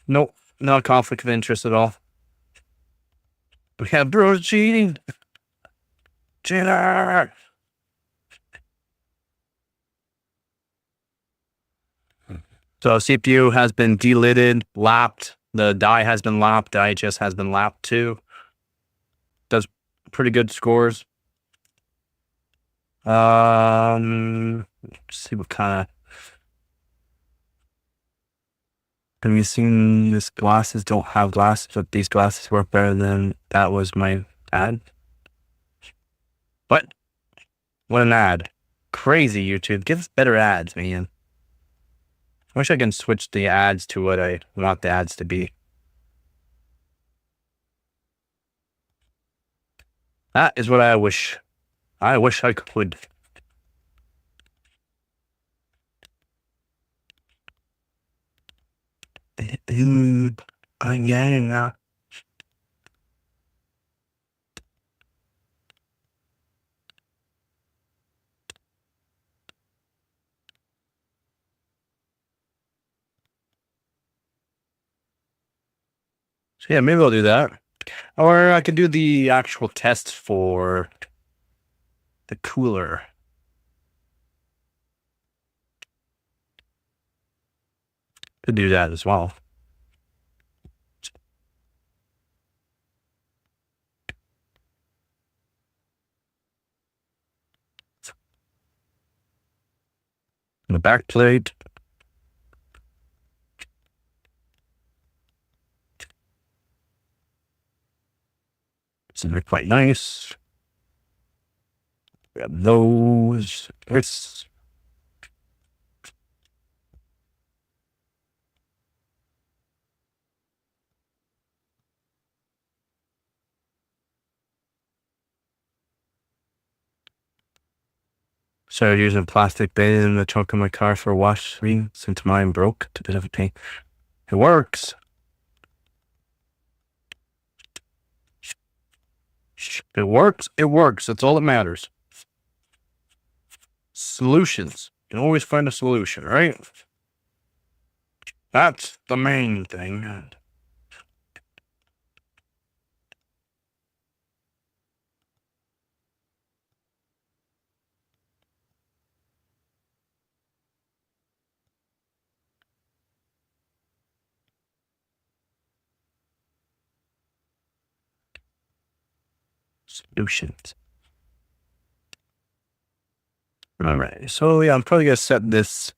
Nope, not a conflict of interest at all. We have bros cheating. Cheater. So CPU has been delidded, lapped. The die has been lapped. The IHS has been lapped too. Does pretty good scores. Let's see what kind of. Have you seen this glasses? Don't have glasses, but these glasses work better than that was my ad. What? What an ad. Crazy YouTube. Give us better ads, man. I wish I can switch the ads to what I want the ads to be. That is what I wish. I wish I could. I'm getting that. So yeah, maybe I'll do that. Or I could do the actual test for the cooler. Could do that as well. the back plate. So they're quite nice. We have those. It's started using plastic bin in the trunk of my car for a wash screen since mine broke. It's a bit of a pain. It works. It works. It works. That's all that matters. Solutions. You can always find a solution, right? That's the main thing. Solutions. All right. So yeah, I'm probably gonna set this.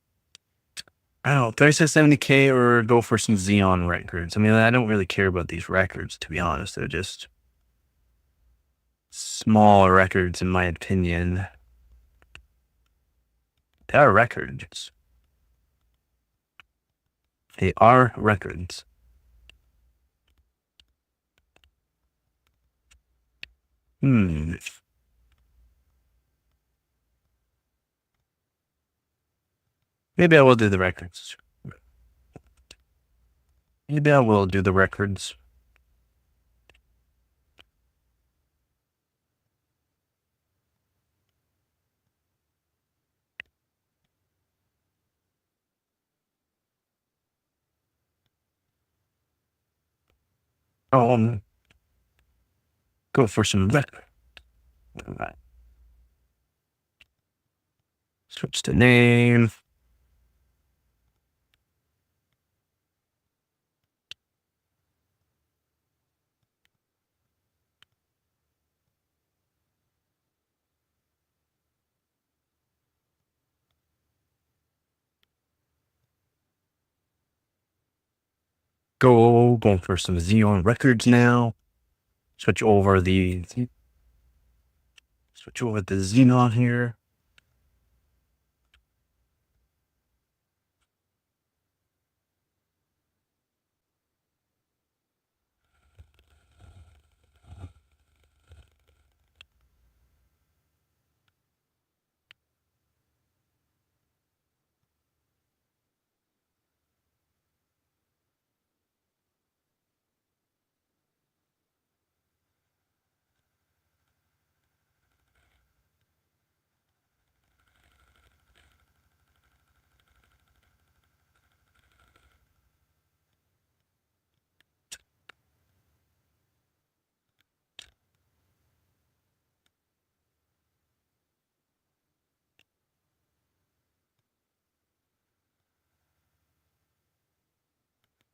I don't know, 3670K or go for some Xeon records. I mean, I don't really care about these records, to be honest. They're just small records, in my opinion. They are records. They are records. Maybe I will do the records. Maybe I will do the records. Go for some records. All right. Switch the name. Going for some Xeon records now. Switch over the Xeon here.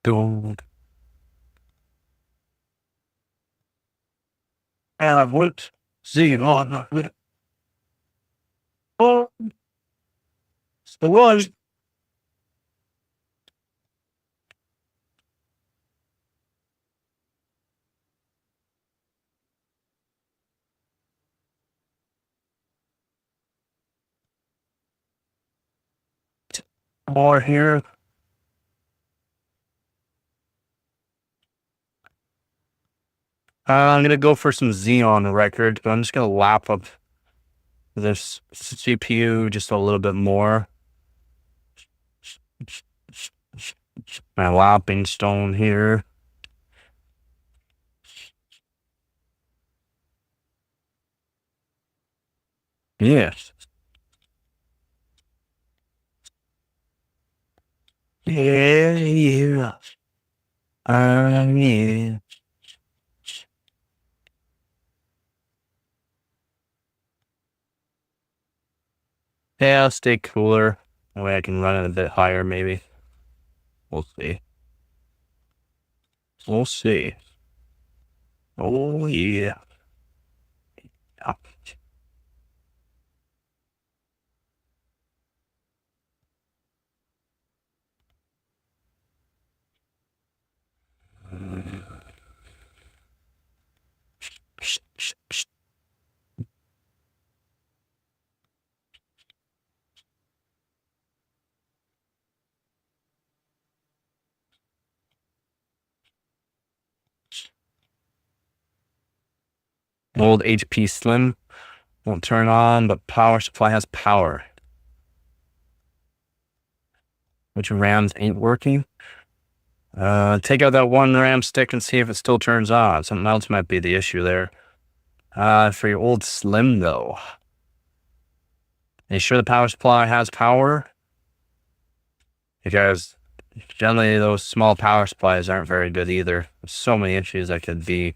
Don't. And I've worked Xeon with the one more here. I'm gonna go for some Xeon records, but I'm just gonna lap up this CPU just a little bit more. My lapping stone here. Yes. Yeah. Yeah. Yeah, I'll stay cooler. That way I can run it a bit higher, maybe. We'll see. We'll see. Oh, yeah. Old HP Slim won't turn on, but power supply has power. Which RAMs ain't working. Take out that one RAM stick and see if it still turns on. Something else might be the issue there. For your old Slim though, are you sure the power supply has power? Because generally those small power supplies aren't very good either. There's so many issues that could be.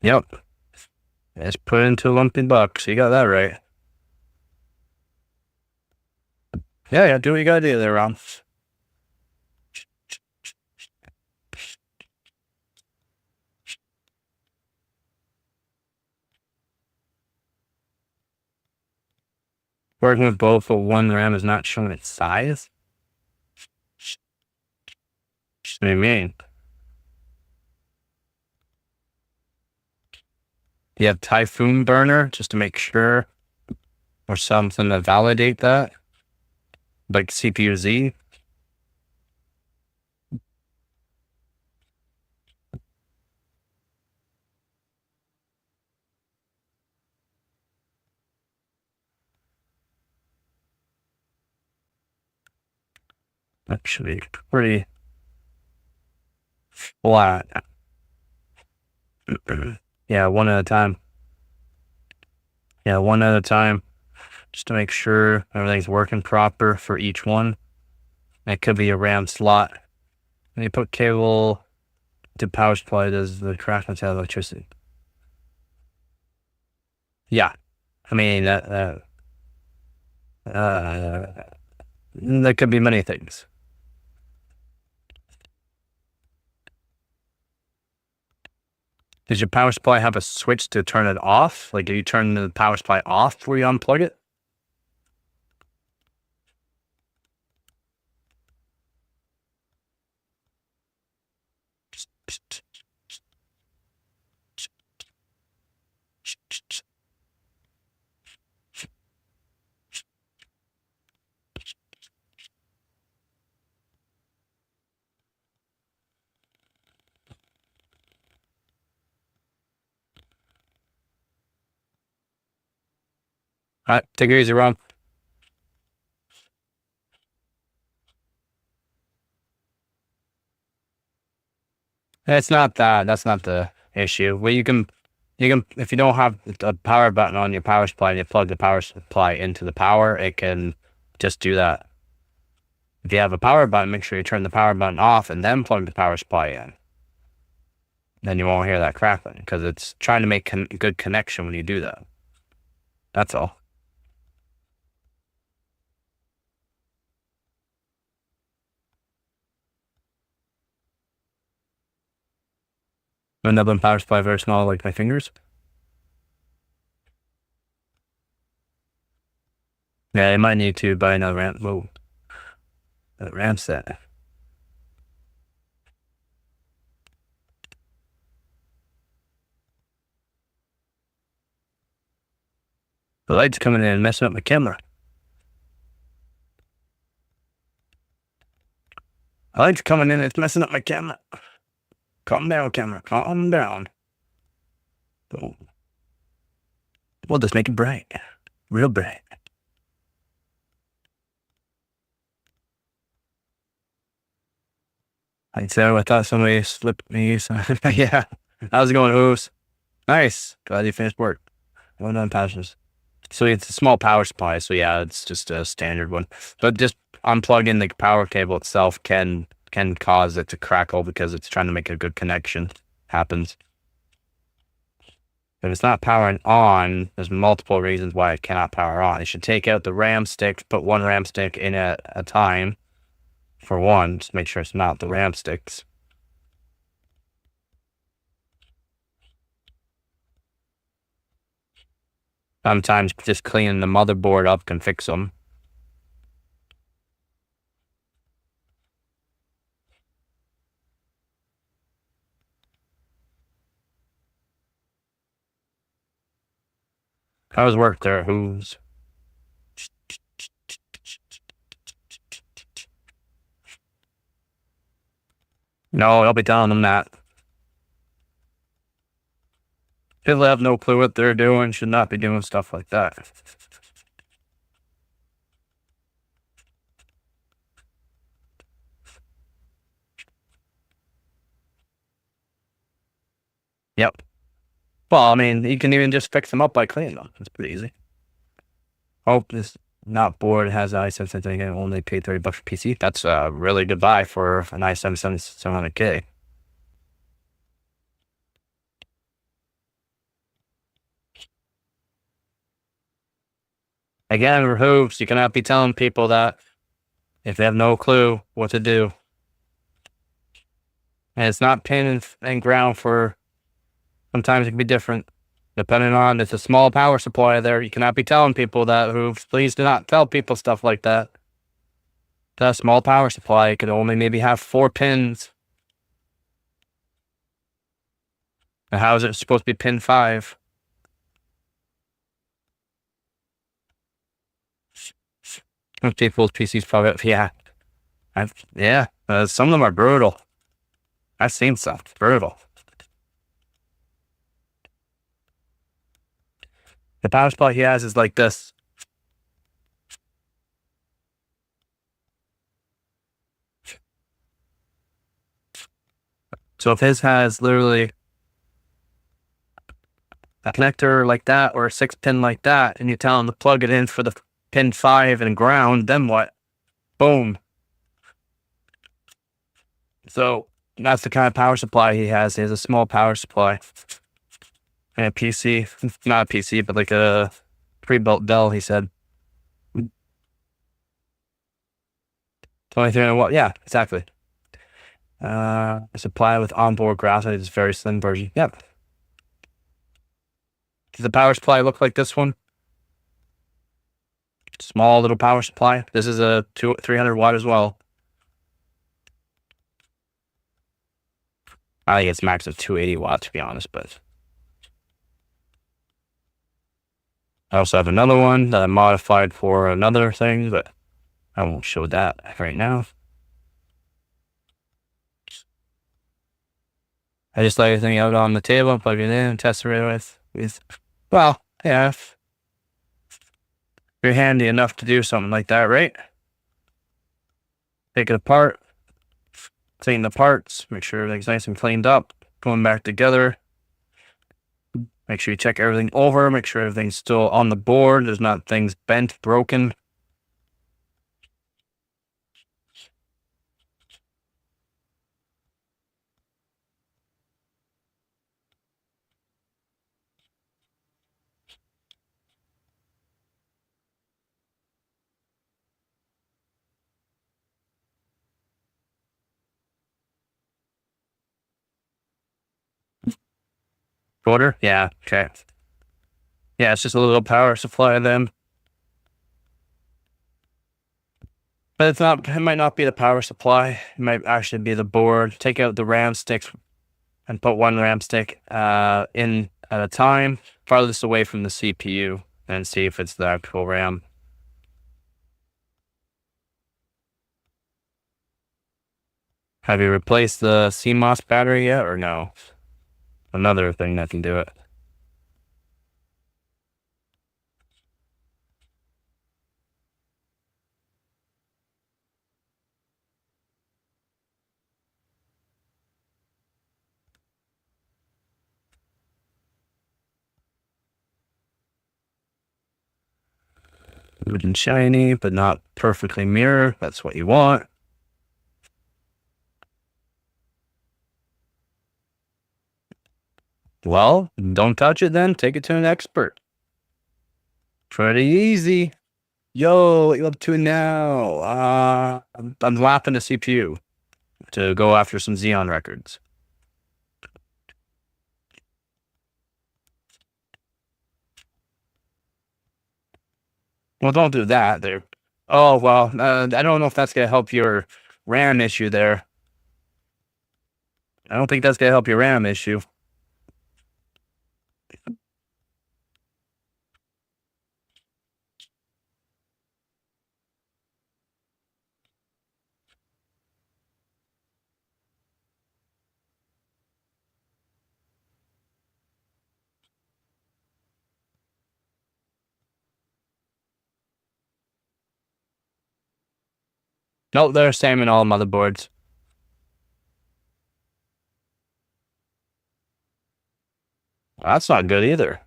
Yep. It's put into lumpy bucks. You got that right. Yeah, do what you gotta do there, Ron. Working with both, but one RAM is not showing its size? What do you mean? You have Typhoon Burner just to make sure, or something to validate that, like CPU Z. Actually, pretty flat. Yeah, one at a time. Yeah, one at a time, just to make sure everything's working proper for each one. It could be a RAM slot. When you put cable to power supply, does the crash have electricity? Yeah, I mean that could be many things. Does your power supply have a switch to turn it off? Like, do you turn the power supply off before you unplug it? All right, take it easy, Ron. It's not that. That's not the issue. Well, you can, if you don't have a power button on your power supply and you plug the power supply into the power, it can just do that. If you have a power button, make sure you turn the power button off and then plug the power supply in. Then you won't hear that crackling because it's trying to make good connection when you do that. That's all. Another power supply very small, like my fingers. Yeah, you might need to buy another RAM. Whoa, a RAM set. The light's coming in and messing up my camera. The light's coming in, it's messing up my camera. Calm down, camera. Calm down. Oh. We'll just make it bright. Real bright. So I thought somebody slipped me. So yeah. How's it going, Hooves? Nice. Glad you finished work. Well done, passions. So it's a small power supply. So yeah, it's just a standard one. But just unplugging the power cable itself can cause it to crackle because it's trying to make a good connection. Happens. If it's not powering on, there's multiple reasons why it cannot power on. You should take out the RAM stick, put one RAM stick in at a time. For one, just make sure it's not the RAM sticks. Sometimes just cleaning the motherboard up can fix them. How's work there? Who's... No, I'll be telling them that. People have no clue what they're doing, should not be doing stuff like that. Yep. Well, I mean, you can even just fix them up by cleaning them. It's pretty easy. Hope this not board has i7 something and only paid $30 for PC. That's a really good buy for an i7 700K. Again, it behooves. You cannot be telling people that if they have no clue what to do. And it's not pin and ground for... Sometimes it can be different. Depending on, it's a small power supply there. You cannot be telling people that. Please do not tell people stuff like that. That small power supply could only maybe have 4 pins. And how is it supposed to be pin 5? People's PCs probably, yeah. Some of them are brutal. I've seen stuff, brutal. The power supply he has is like this. So if his has literally a connector like that or a 6-pin like that, and you tell him to plug it in for the pin 5 and ground, then what? Boom. So that's the kind of power supply he has. He has a small power supply. And a PC, not a PC, but like a pre-built Dell, he said. 2300 watt, yeah, exactly. Supply with onboard graphics is a very slim version. Yep. Does the power supply look like this one? Small little power supply. This is a 300 watt as well. I think it's max of 280 watts, to be honest, but I also have another one that I modified for another thing, but I won't show that right now. I just lay everything out on the table, plug it in, and test it with. Well, yeah, if you're handy enough to do something like that, right? Take it apart, clean the parts, make sure everything's nice and cleaned up, going back together. Make sure you check everything over, make sure everything's still on the board, there's not things bent, broken. Shorter? Yeah, okay. Yeah, it's just a little power supply then. But it's not, it might not be the power supply. It might actually be the board. Take out the RAM sticks and put one RAM stick in at a time, farthest away from the CPU, and see if it's the actual RAM. Have you replaced the CMOS battery yet or no? Another thing that can do it. Good and shiny, but not perfectly mirror. That's what you want. Well, don't touch it then. Take it to an expert. Pretty easy. Yo, what you up to now? I'm lapping the CPU to go after some Xeon records. Well, don't do that there. Oh, well, I don't know if that's going to help your RAM issue there. I don't think that's going to help your RAM issue. Nope, they're the same in all motherboards. That's not good either.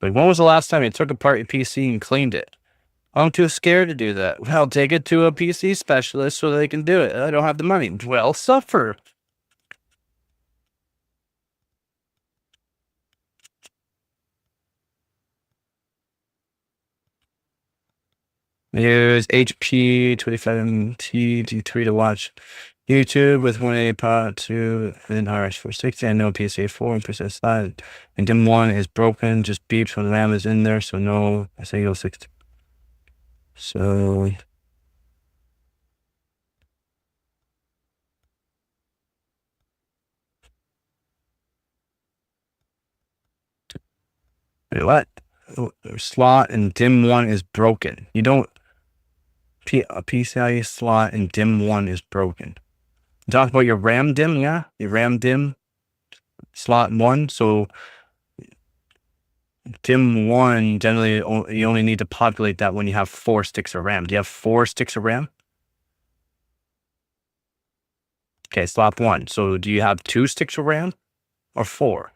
Like, when was the last time you took apart your PC and cleaned it? I'm too scared to do that. Well, take it to a PC specialist so they can do it. I don't have the money. Well, suffer. Use HP 25MT D3 to watch YouTube with 180 pot 2 and RS 460 and no PCIe 4 and percent slide. And DIMM 1 is broken, just beeps when the RAM is in there, so no SAO 60. So wait, what? Slot and DIMM 1 is broken. You don't a PCIe slot and DIMM 1 is broken. Talk about your RAM DIMM, yeah? Your RAM DIMM slot 1. So DIMM 1, generally, you only need to populate that when you have 4 sticks of RAM. Do you have 4 sticks of RAM? Okay, slot 1. So do you have 2 sticks of RAM or 4?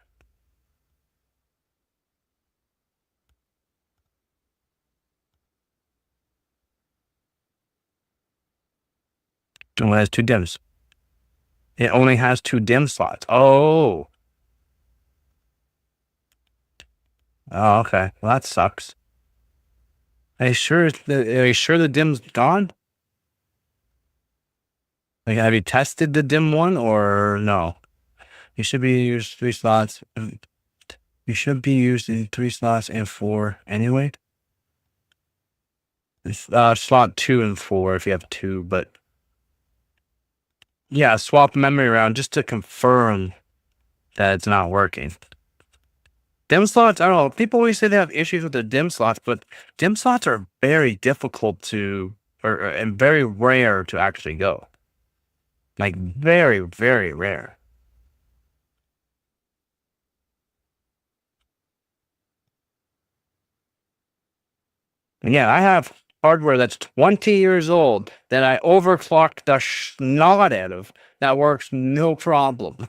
It only has 2 DIMMs. It only has 2 DIMM slots. Oh. Oh, okay. Well, that sucks. Are you sure the DIMM's gone? Like, have you tested the DIMM 1 or no? You should be used 3 slots. You should be using 3 slots and 4 anyway. Slot 2 and 4 if you have 2, but yeah, swap memory around just to confirm that it's not working. DIMM slots, I don't know. People always say they have issues with the DIMM slots, but DIMM slots are very difficult to, and very rare to actually go. Like, very, very rare. Yeah, I have hardware that's 20 years old that I overclocked the snot out of. That works no problem.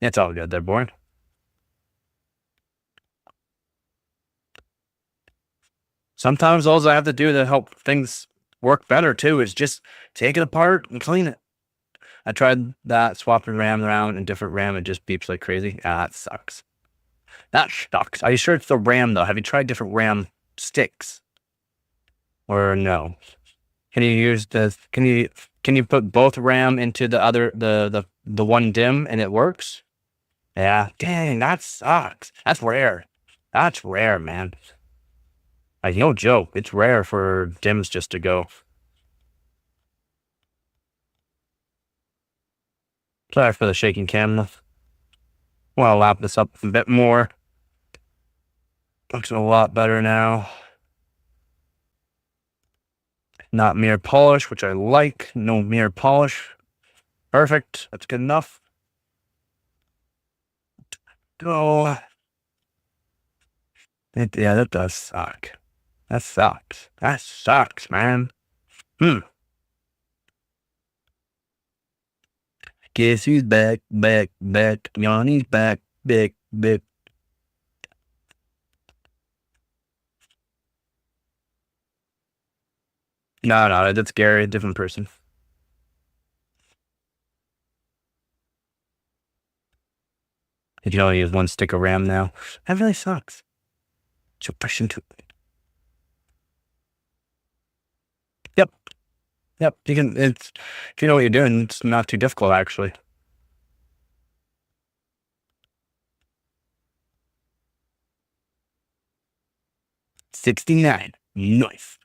It's all good. They're born. Sometimes all I have to do to help things work better too is just take it apart and clean it. I tried that, swapping RAM around and different RAM, it just beeps like crazy. Ah, that sucks. That sucks. Are you sure it's the RAM though? Have you tried different RAM sticks? Or no? Can you use can you put both RAM into the other the one DIMM and it works? Yeah. Dang, that sucks. That's rare. That's rare, man. Like, no joke. It's rare for DIMMs just to go. Sorry for the shaking camera. Want to lap this up a bit more. Looks a lot better now. Not mirror polish, which I like. No mirror polish. Perfect. That's good enough. Oh. Yeah, that does suck. That sucks. That sucks, man. Guess who's back, back, back. Yanni's back, back, back. No, that's Gary, a different person. You can only use 1 stick of RAM now. That really sucks. So push into it. Yep. Yep. You can, if you know what you're doing, it's not too difficult actually. 69. Nice.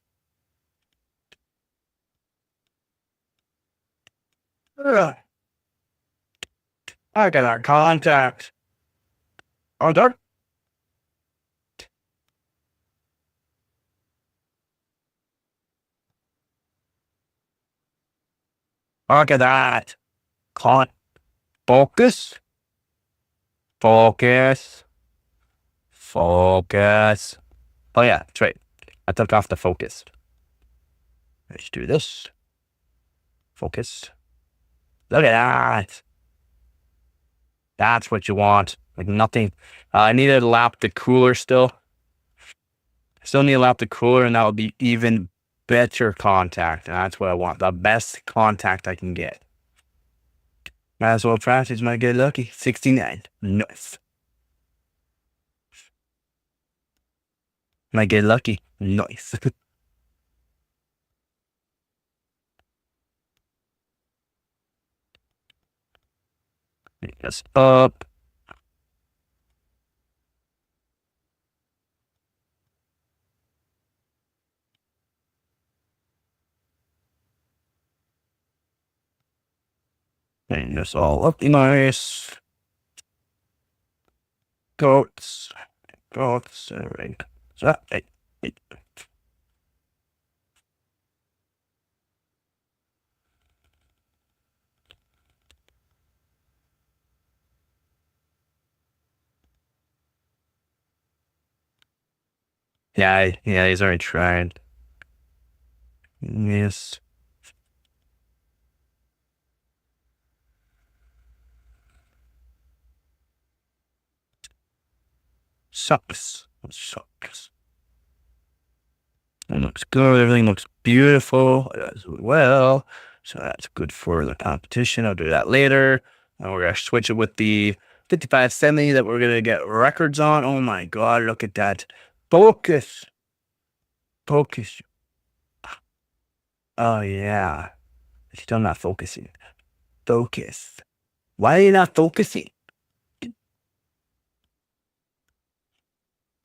Ugh. I got our contact. Oh, there. Look at that. Focus. Focus. Focus. Oh yeah, that's right. I took off the focus. Let's do this. Focus. Look at that. That's what you want. Like nothing. I need to lap the cooler still. I still need to lap the cooler, and that will be even better contact. And that's what I want. The best contact I can get. Might as well practice my good lucky. 69. Nice. Might get lucky. Nice. Just up. And this all up nice. Goats. Goats. All right. So, yeah, he's already tried. Yes. Sucks. Sucks. It looks good. Everything looks beautiful as well. So that's good for the competition. I'll do that later. And we're going to switch it with the 5570 that we're going to get records on. Oh my God, look at that. Focus. Focus. Oh yeah. Still not focusing. Focus. Why are you not focusing?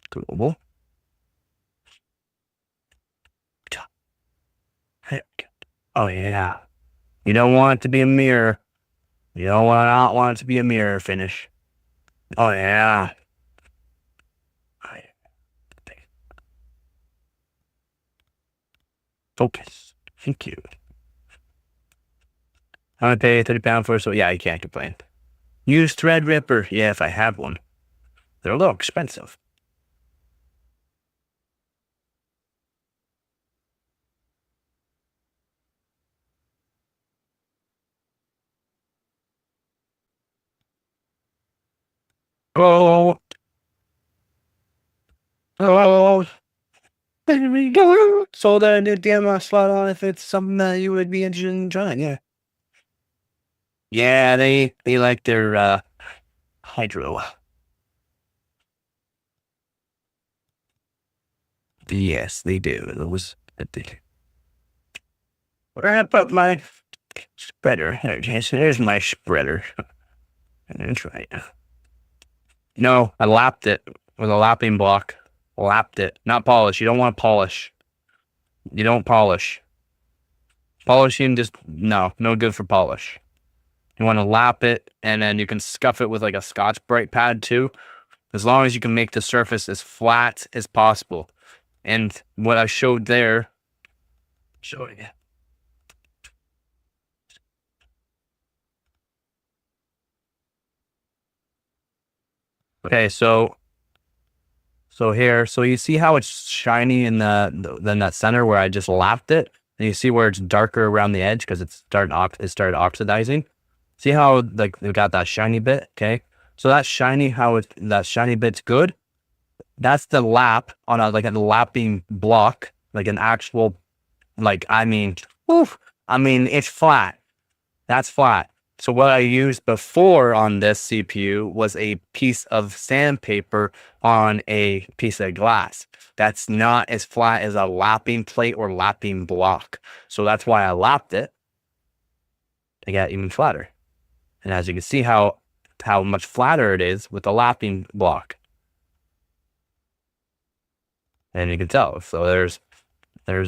Global. Oh yeah. You don't want it to be a mirror. You don't not want it to be a mirror finish. Oh yeah. Focus. Thank you. I'm gonna pay £30 for it, so yeah, you can't complain. Use Threadripper. Yeah, if I have one. They're a little expensive. Oh. Oh. There we go. So the new DMR slot on if it's something that you would be interested in trying, yeah. Yeah, they like their hydro. Yes, they do. It was where I put my spreader. There's my spreader. That's right. No, I lapped it with a lapping block. Lapped it. Not polish. You don't want to polish. You don't polish. Polishing just, no good for polish. You want to lap it, and then you can scuff it with like a Scotch-Brite pad too, as long as you can make the surface as flat as possible. And what I showed there, showing you. Okay, so here, so you see how it's shiny in that center where I just lapped it, and you see where it's darker around the edge because it started oxidizing. See how like we got that shiny bit? Okay, so that shiny bit's good. That's the lap on a lapping block, like an actual, it's flat. That's flat. So what I used before on this CPU was a piece of sandpaper on a piece of glass. That's not as flat as a lapping plate or lapping block. So that's why I lapped it to get even flatter. And as you can see how much flatter it is with the lapping block. and you can tell. So there's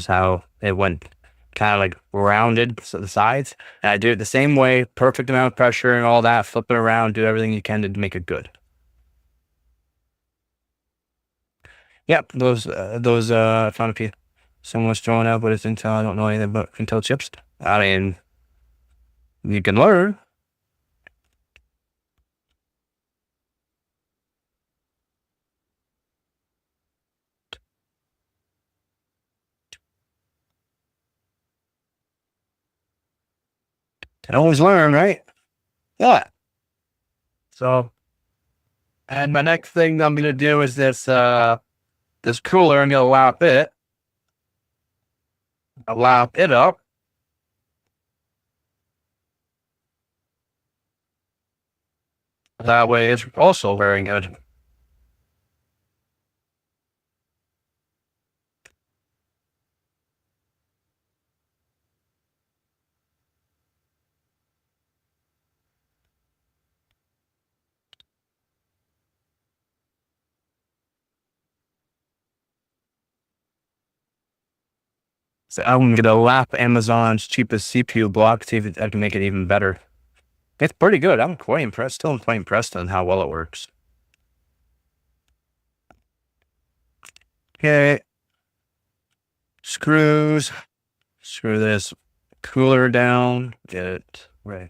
how it went, kind of like rounded to the sides. And I do it the same way, perfect amount of pressure and all that, flip it around, do everything you can to make it good. Yep, I found a few. Someone's throwing out, but it's Intel. I don't know anything about Intel chips. I mean, you can learn. Can always learn, right? Yeah. So, and my next thing I'm gonna do is this cooler. I'm gonna lap it up. That way, it's also very good. So I'm gonna lap Amazon's cheapest CPU block, see if I can make it even better. It's pretty good. I'm quite impressed. Still quite impressed on how well it works. Okay. Screws. Screw this cooler down. Get it right.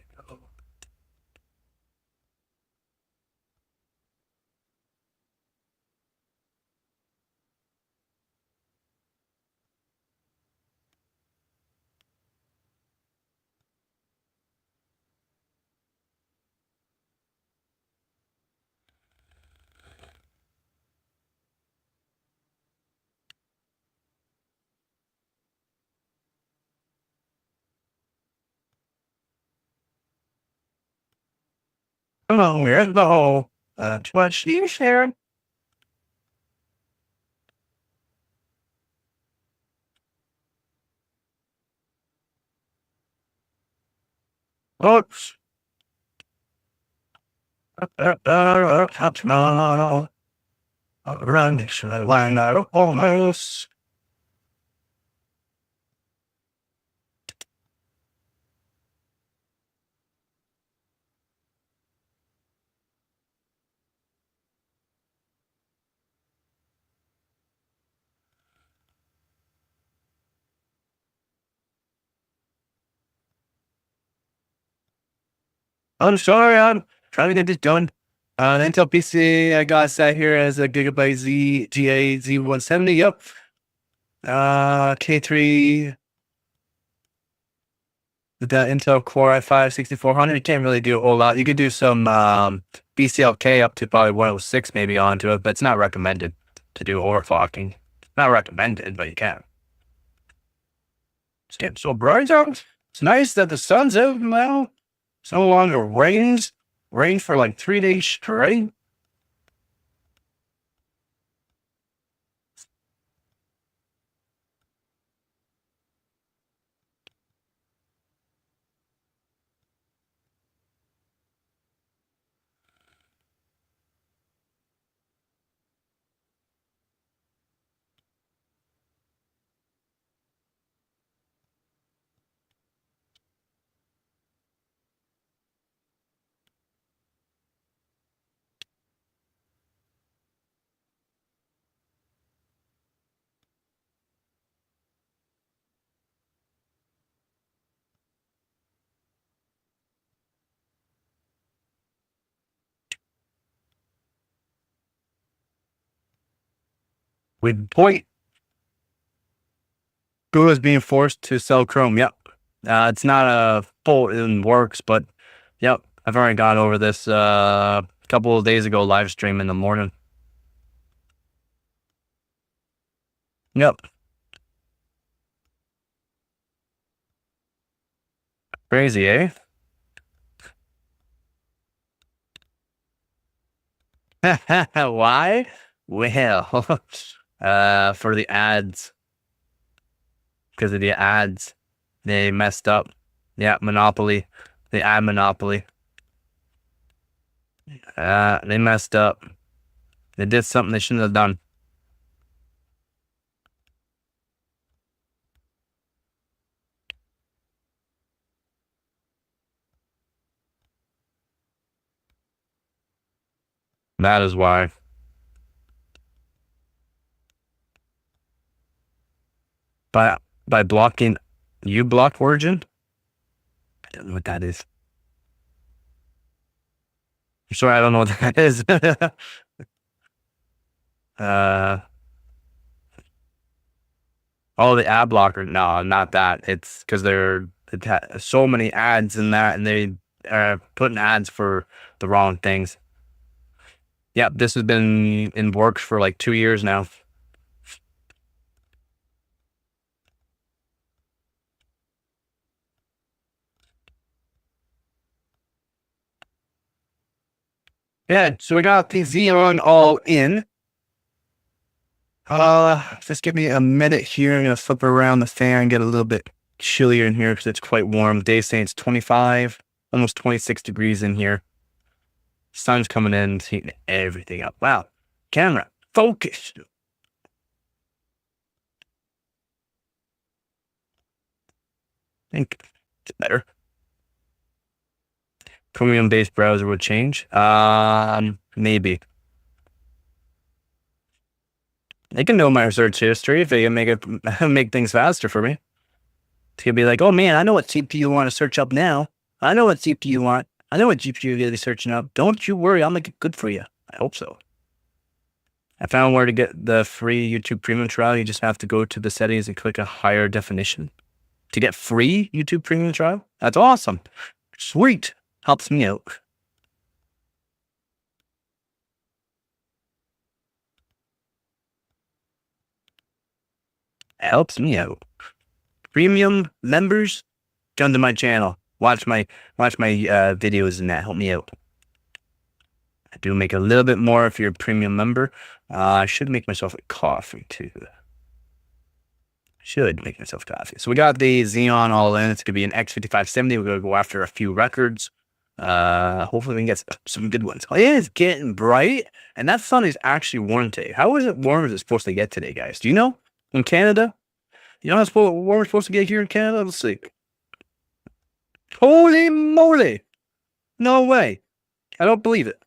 Oh, here's the hole. That's what she's sharing. Oops. Run, should I line out of almost? I'm sorry, I'm trying to get this done. The Intel PC I got set here as a Gigabyte GA Z170. Yep. K3. The Intel Core i5 6400. You can't really do a whole lot. You could do some BCLK up to probably 106 maybe onto it, but it's not recommended to do overclocking. Not recommended, but you can. It's getting so bright out. It's nice that the sun's out now. It's no longer rains. Rain for like 3 days straight. With point, Google is being forced to sell Chrome. Yep. It's not a full in works, but yep. I've already got over this a couple of days ago, live stream in the morning. Yep. Crazy, eh? Why? Well, for the ads. Because of the ads. They messed up. Yeah, monopoly. The ad monopoly. They messed up. They did something they shouldn't have done. That is why. By blocking, you block origin? I don't know what that is. I'm sorry, I don't know what that is. Oh, the ad blocker. No, not that. It's because so many ads in that, and they are putting ads for the wrong things. Yeah, this has been in works for like 2 years now. Yeah, so we got the Xeon all in. Just give me a minute here. I'm gonna flip around the fan and get a little bit chillier in here because it's quite warm. Day's saying it's 25, almost 26 degrees in here. Sun's coming in, it's heating everything up. Wow. Camera, focus. I think it's better. Chromium-based browser would change. Maybe. They can know my search history if they can make things faster for me. It's gonna be like, oh man, I know what CPU you want to search up now. I know what CPU you want. I know what GPU you're gonna be searching up. Don't you worry, I'll make it good for you. I hope so. I found where to get the free YouTube Premium trial. You just have to go to the settings and click a higher definition to get free YouTube Premium trial. That's awesome. Sweet. Helps me out. Helps me out. Premium members, come to my channel. Watch my videos and that. Help me out. I do make a little bit more if you're a premium member. I should make myself a coffee too. Should make myself coffee. So we got the Xeon all in. It's gonna be an X5570. We're gonna go after a few records. Hopefully we can get some good ones. Oh, it is getting bright, and that sun is actually warm today. How is it warm as it's supposed to get today, guys? Do you know? In Canada? You know how warm we're supposed to get here in Canada? Let's see. Holy moly! No way. I don't believe it.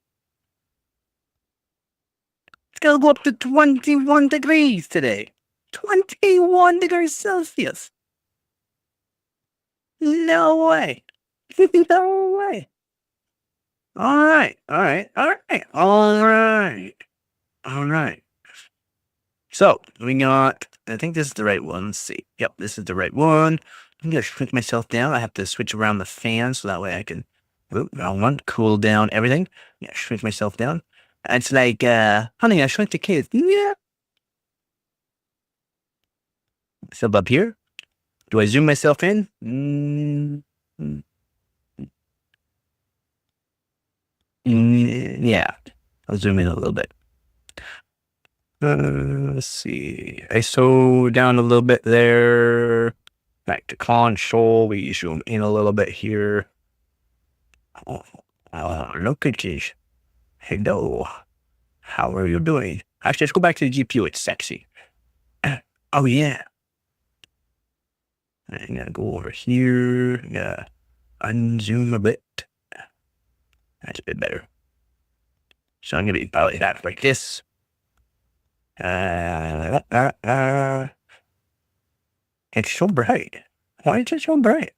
It's gonna go up to 21 degrees today. 21 degrees Celsius. No way. No way. All right. So we got, I think this is the right one. Let's see. Yep, this is the right one. I'm gonna shrink myself down. I have to switch around the fan so that way I can, wrong one, cool down everything. Yeah, shrink myself down. It's like, honey, I shrunk the kids. Yeah. Sub up here. Do I zoom myself in? Yeah, I'll zoom in a little bit. Let's see. ISO down a little bit there. Back to console. We zoom in a little bit here. Oh, look at this. Hello. How are you doing? Actually, let's go back to the GPU. It's sexy. Oh, yeah. I'm gonna go over here. Unzoom a bit. That's a bit better. So I'm gonna be probably that like this. It's so bright. Why is it so bright?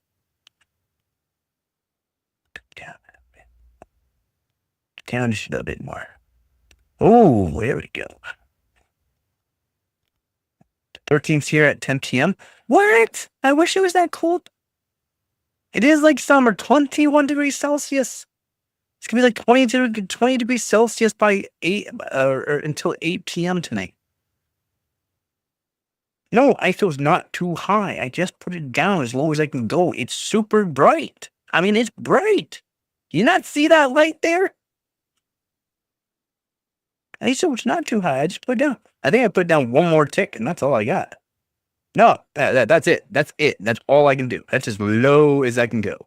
Down just a little bit more. Oh, there we go. 13th here at 10 p.m. What? I wish it was that cold. It is like summer, 21 degrees Celsius. It's gonna be like 20 degrees Celsius by 8 or until 8 p.m. tonight. No, ISO's not too high. I just put it down as low as I can go. It's super bright. I mean, it's bright. You not see that light there? ISO's not too high. I just put it down. I think I put down one more tick, and that's all I got. No, that's it. That's it. That's all I can do. That's as low as I can go.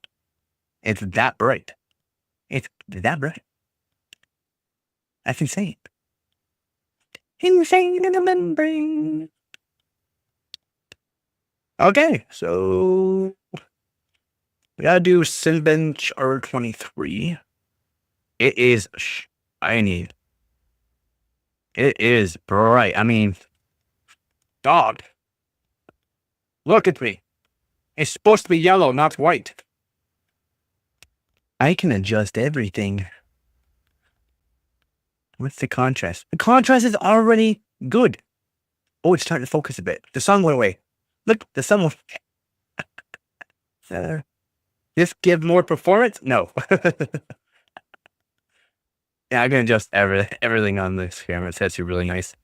It's that bright. It's that bright. That's insane. Insane in the membrane. Okay, so we gotta do Cinebench R23. It is shiny. It is bright. I mean, dog, look at me. It's supposed to be yellow, not white. I can adjust everything. What's the contrast? The contrast is already good. Oh, it's starting to focus a bit. The sun went away. Look, the sun went. This give more performance? No. Yeah, I can adjust everything on this camera. It's actually really nice.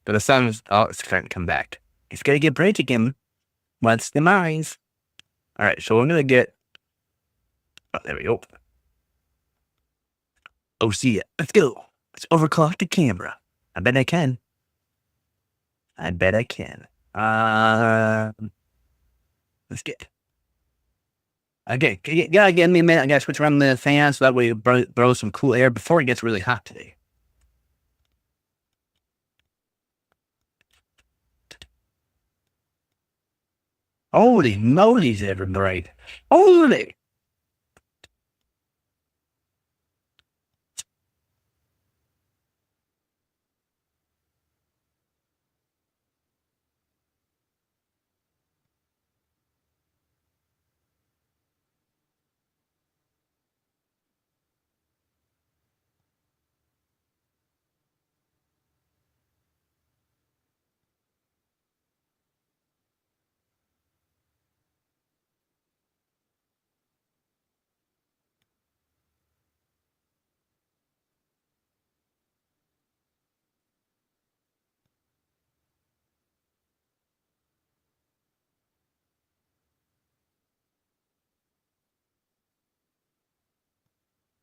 But the sun's, oh, it's starting to come back. It's going to get bright again. Once the mines. All right, so I'm going to get, oh, there we go. Oh, see it. Let's go. Let's overclock the camera. I bet I can. I bet I can. Let's get. Okay, yeah, give me a minute. I gotta switch around the fan so that way it blows some cool air before it gets really hot today. Holy moly's ever bright. Holy.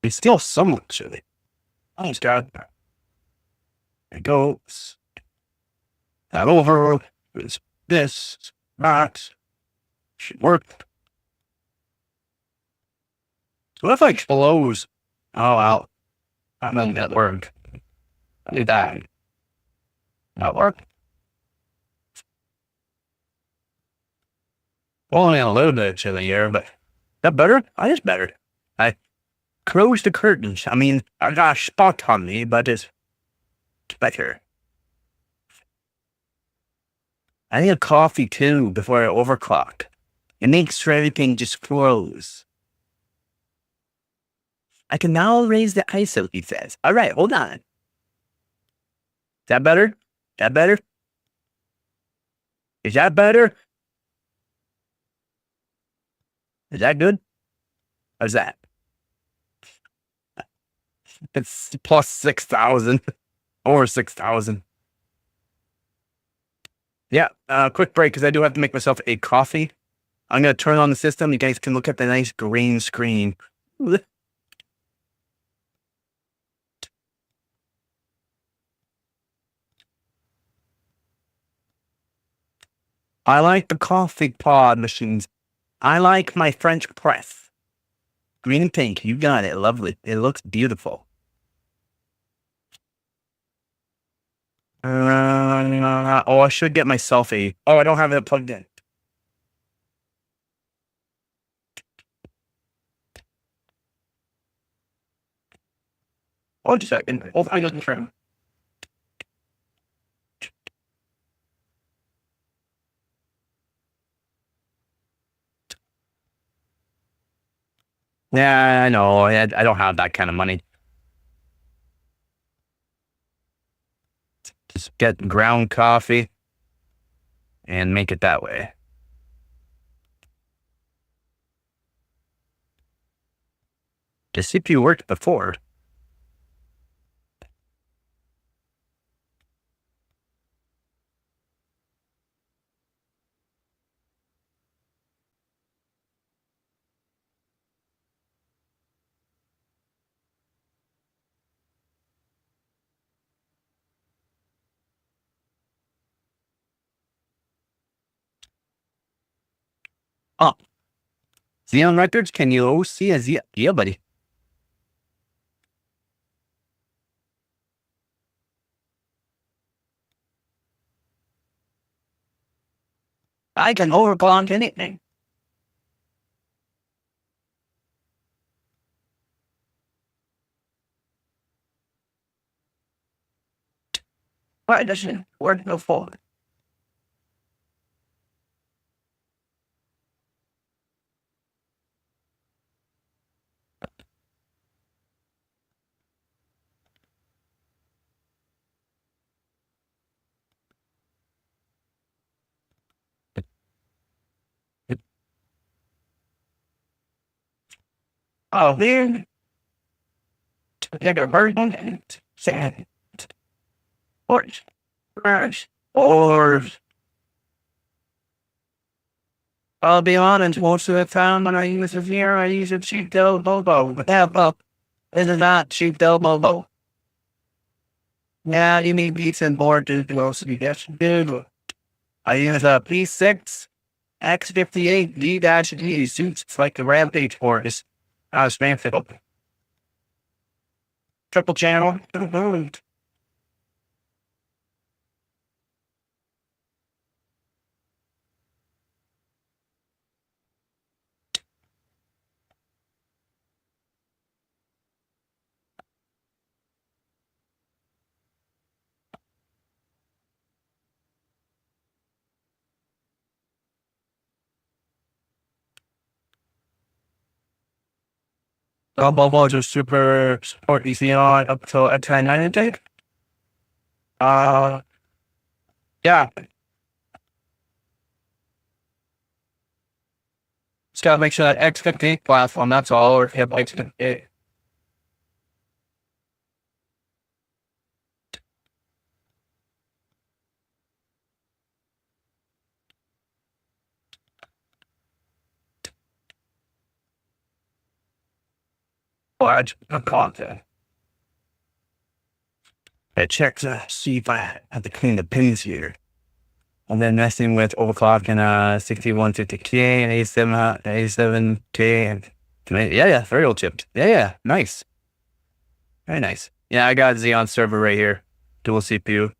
It's still somewhat chilly. Thanks, God. There it goes. That over. It's this. That. Should work. So what if I close? Oh, wow. I don't that work. I do that. That work? Well, only a little bit chilly here, but that better? I is better. I close the curtains. I mean, I got a spot on me, but it's better. I need a coffee too before I overclock. It makes sure everything just flows. I can now raise the ISO, he says. All right, hold on. Is that better? Is that better? Is that better? Is that good? How's that? It's plus 6,000 or 6,000. Yeah, quick break because I do have to make myself a coffee. I'm going to turn on the system. You guys can look at the nice green screen. I like the coffee pod machines. I like my French press. Green and pink. You got it. Lovely. It looks beautiful. Oh, I should get myself a... Oh, I don't have it plugged in. Hold a second. Hold on, looking for him. Yeah, I know. I don't have that kind of money. Just get ground coffee and make it that way. The CPU worked before. Oh, Xeon records? Can you OC a Xeon? Yeah, buddy. I can overclock anything.
Why doesn't it work before? Oh, there. Take a burden. Sand. Horse. Crash. Horse. I'll be honest, most of the time when I use a here, I use a cheap Delbobo. Have up. This is not cheap Delbobo. Yeah, you need beats and board to do OCPC. I use a P6 X58 D-D suits. It's like the Rampage horse. I was fancy. Triple channel. Delbobo is super support Xeon up till X990. Yeah. Just gotta make sure that X58 platform, that's all, or hit X58. What? Content. I check to see if I have to clean the pins here. And then messing with overclocking 6150K and 87K and yeah, serial chipped. Yeah, nice. Very nice. Yeah, I got Xeon server right here. Dual CPU.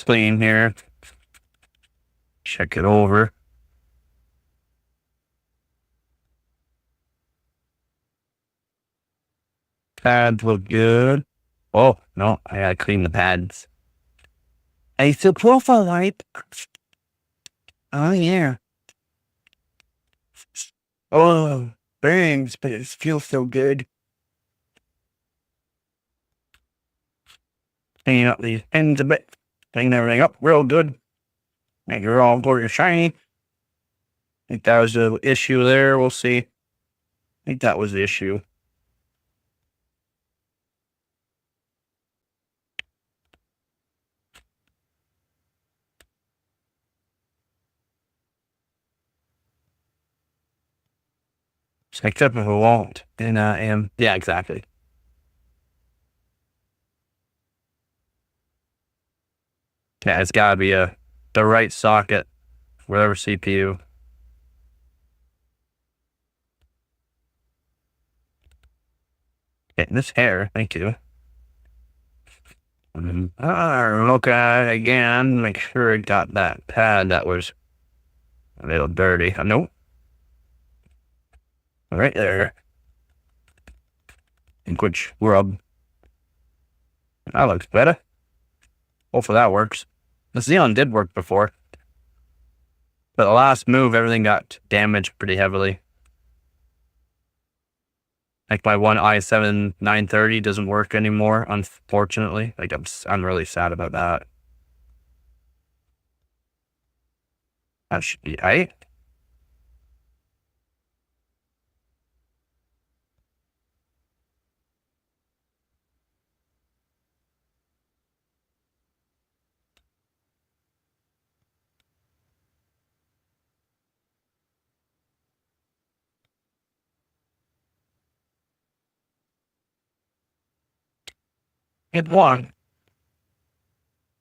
Clean here. Check it over. Pads look good. Oh, no, I gotta clean the pads. Hey, still profile light. Oh, yeah. Oh, bangs, but it feels so good. Clean up these pins a bit. Clean everything up real good. Make it all gorgeous shiny. I think that was the issue there. We'll see. I think that was the issue. Except if it won't. And yeah, exactly. Yeah, it's gotta be the right socket, whatever CPU. Getting this hair, thank you. Look at it again, make sure it got that pad that was a little dirty. Nope. Right there. And quick scrub. That looks better. Hopefully that works. The Xeon did work before. But the last move, everything got damaged pretty heavily. Like my one i7 930 doesn't work anymore, unfortunately. Like I'm really sad about that. That should be right. Hit one.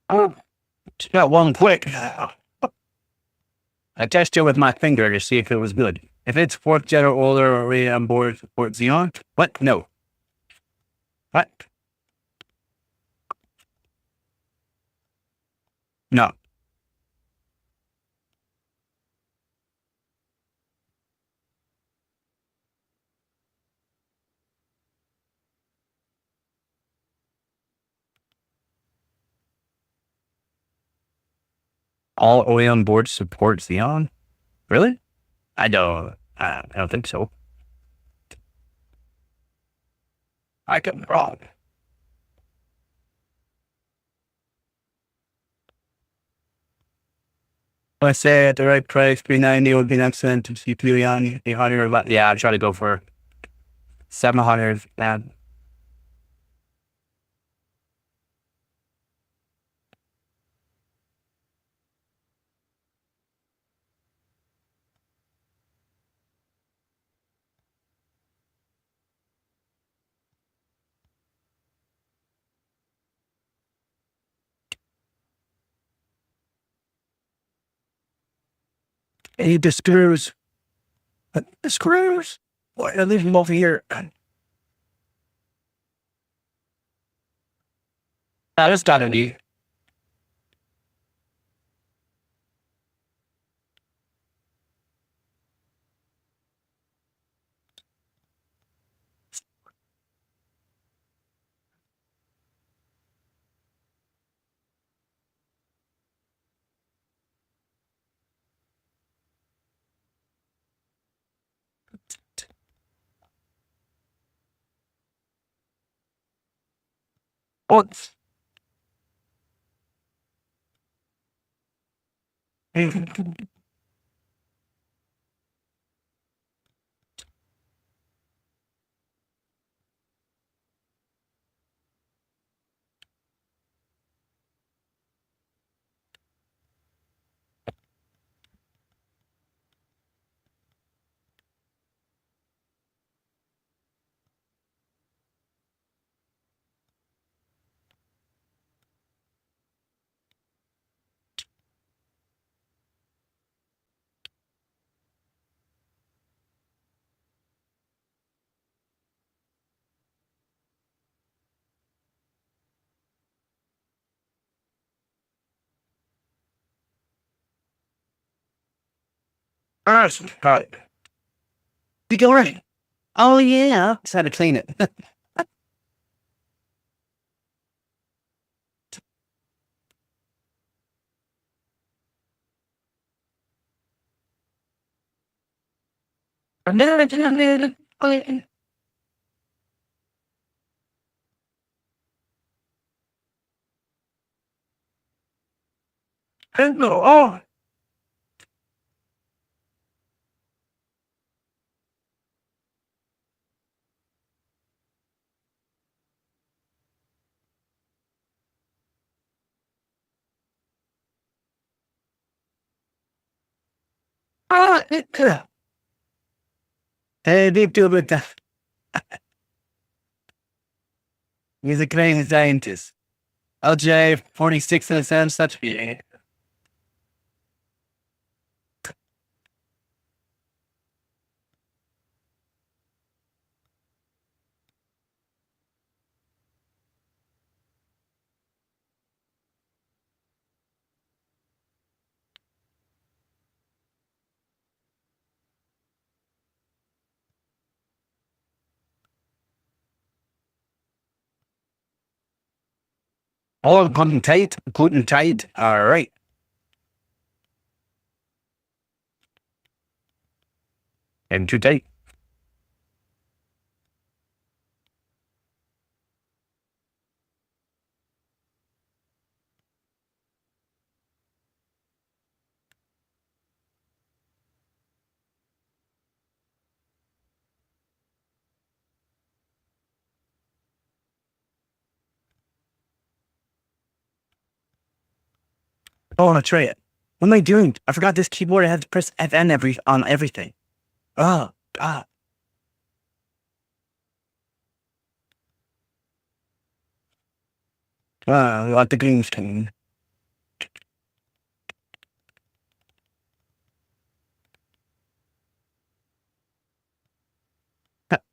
Oh, just got one quick. I tested it with my finger to see if it was good. If it's 4th gen or older or already on board support Xeon, what? No. What? No. All OEM boards support Xeon? Really? I don't think so. I could be wrong. Let's say at the right price, 390 would be an excellent CPU on 800. But yeah, I'd try to go for 700. Man. Hey, the screws. The screws. Why I leave them over here? I just got any. What? Right. You go right. Oh yeah. Just had to clean it. Oh. Hey, deep to it. He's a crazy scientist. LJ 46 cents. Such yeah. All gluten tight. Gluten tight. All right. And too tight. Oh, let's try it. What am I doing? I forgot this keyboard. I have to press FN on everything. Oh, God. I want the green screen.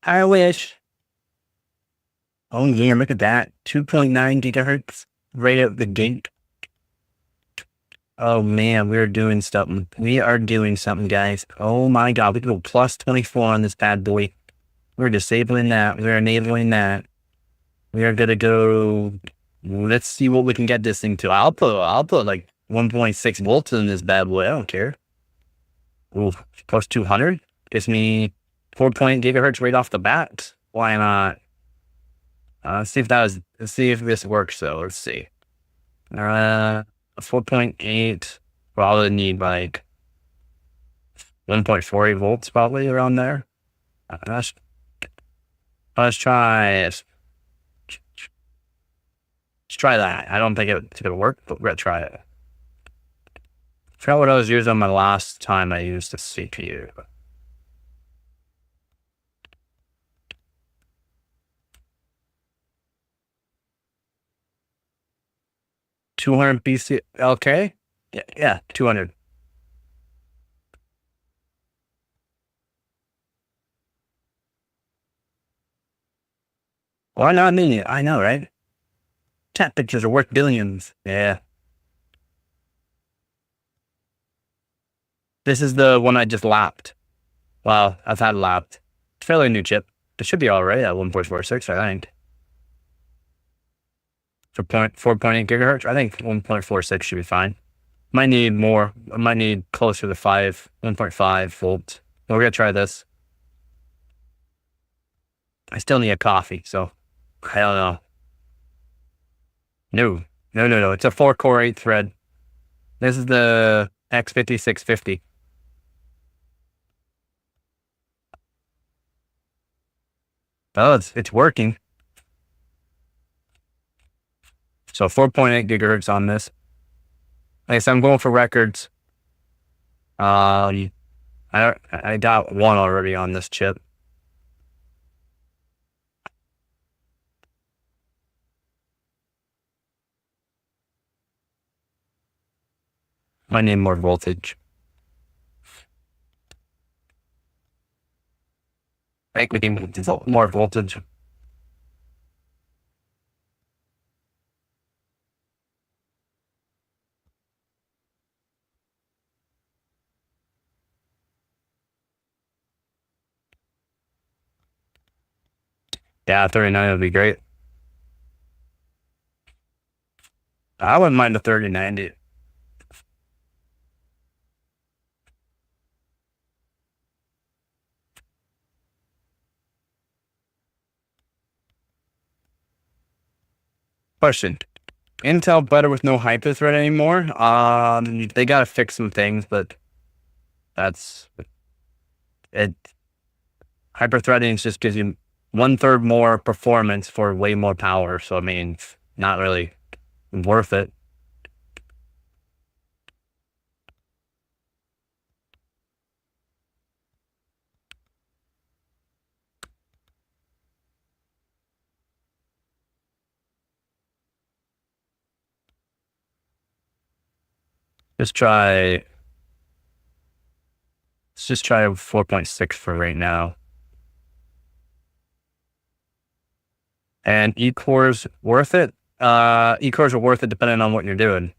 I wish. Oh yeah, look at that. 2.9 gigahertz right out the gate. Oh man, we're doing something. We are doing something, guys. Oh my god, we can go plus 24 on this bad boy. We're disabling that. We're enabling that. We are gonna go. Let's see what we can get this thing to. I'll put like 1.6 volts in this bad boy. I don't care. Ooh, plus 200 gives me 4.8 gigahertz right off the bat. Why not? Let's see if this works though. Let's see. 4.8. Probably need like 1.48 volts probably around there. Let's try it. Let's try that. I don't think it's gonna work, but we're gonna try it. I forgot what I was using my last time I used the CPU. 200 BC. Okay. Yeah, 200. Why not me? I know, right? Chat pictures are worth billions. Yeah. This is the one I just lapped. Well, I've had lapped. It's a fairly new chip. It should be all right at 1.46, I think. For 4.8 gigahertz, I think 1.46 should be fine. Might need more. I might need closer to 1.5 volts. But we're gonna try this. I still need a coffee, so I don't know. No. It's a 4-core 8-thread. This is the X5650. Oh, it's working. So 4.8 gigahertz on this. Like I said, I'm going for records. I got one already on this chip. Might need more voltage. I think we need more voltage. Yeah, 39 would be great. I wouldn't mind the 3090. Question. Intel better with no hyperthread anymore? They gotta fix some things, but that's it. Hyperthreading just gives you 1/3 more performance for way more power. So I mean, it's not really worth it. Let's just try 4.6 for right now. And E-cores worth it? E-cores are worth it depending on what you're doing.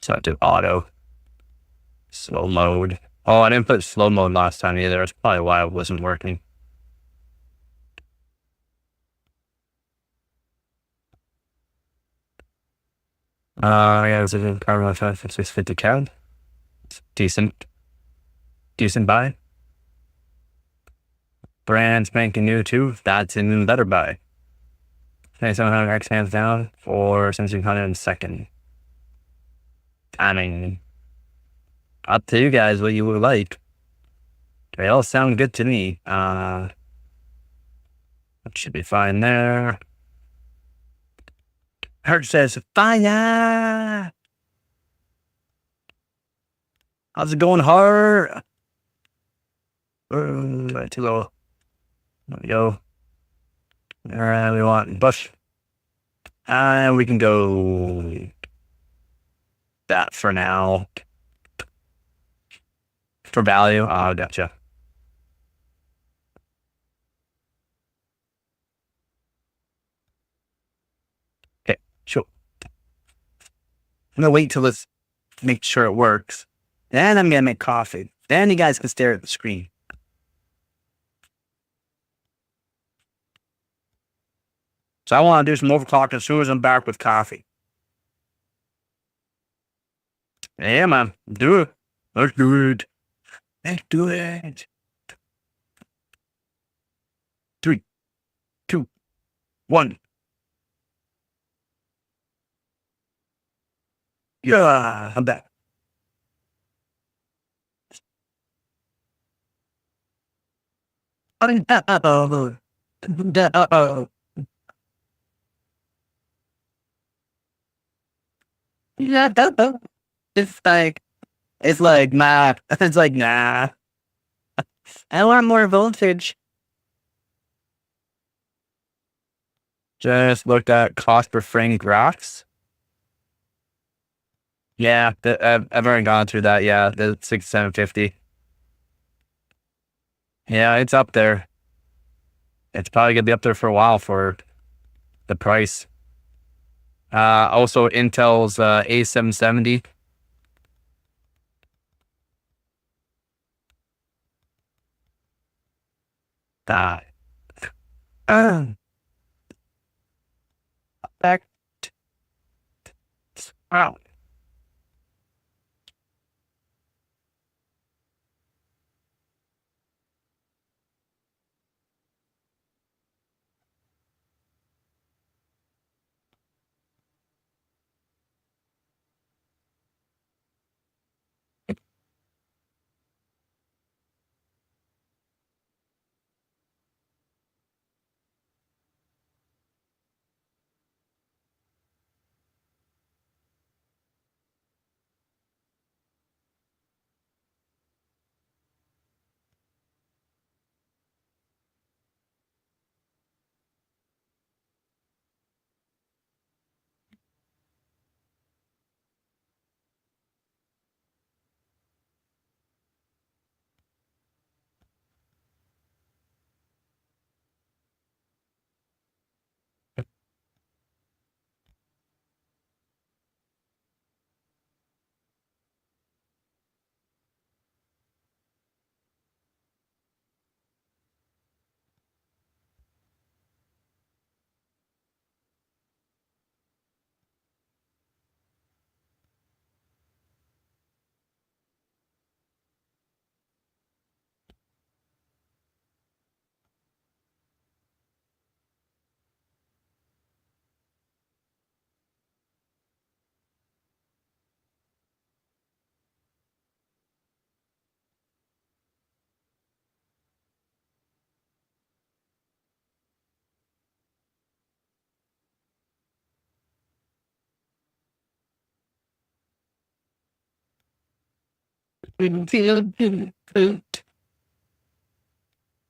So I do auto. Slow mode. Oh, I didn't put slow mode last time either. That's probably why it wasn't working. Yeah, it's a carbon effect. It's 50 count. Decent buy. Brand spanking new too. That's an even better buy. 2700X hands down for 1700 in second. I mean, up to you guys what you would like. They all sound good to me. That should be fine there. Hurt says, fire! How's it going, Hurt? Too low. There we go. Alright, we want bush. And we can go that for now. For value? Oh, gotcha. Okay, sure. I'm gonna wait till this, make sure it works. Then I'm gonna make coffee. Then you guys can stare at the screen. So I want to do some overclocking as soon as I'm back with coffee. Yeah, man. Do it. Let's do it. Let's do it. 3, 2, 1. Yeah, I'm back. Yeah, it's like, nah. It's like, nah. I want more voltage. Just looked at cost per frame graphs. Yeah, I've already gone through that. Yeah, the 6750. Yeah, it's up there. It's probably gonna be up there for a while for the price. Also Intel's A770. That. Back. Wow.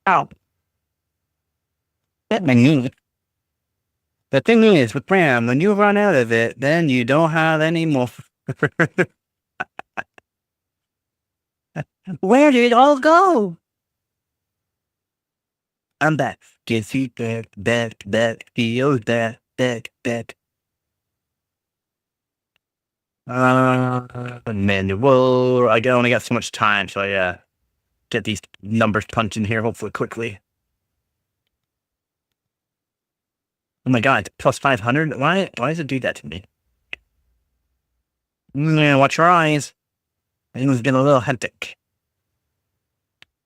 Ow. That menu. The thing is, with RAM, when you run out of it, then you don't have any more. Where did it all go? I'm back. Get you back, feel back. Manual. I only got so much time, so I get these numbers punched in here, hopefully quickly. Oh my god, plus 500? Why does it do that to me? Watch your eyes. Things getting a little hectic.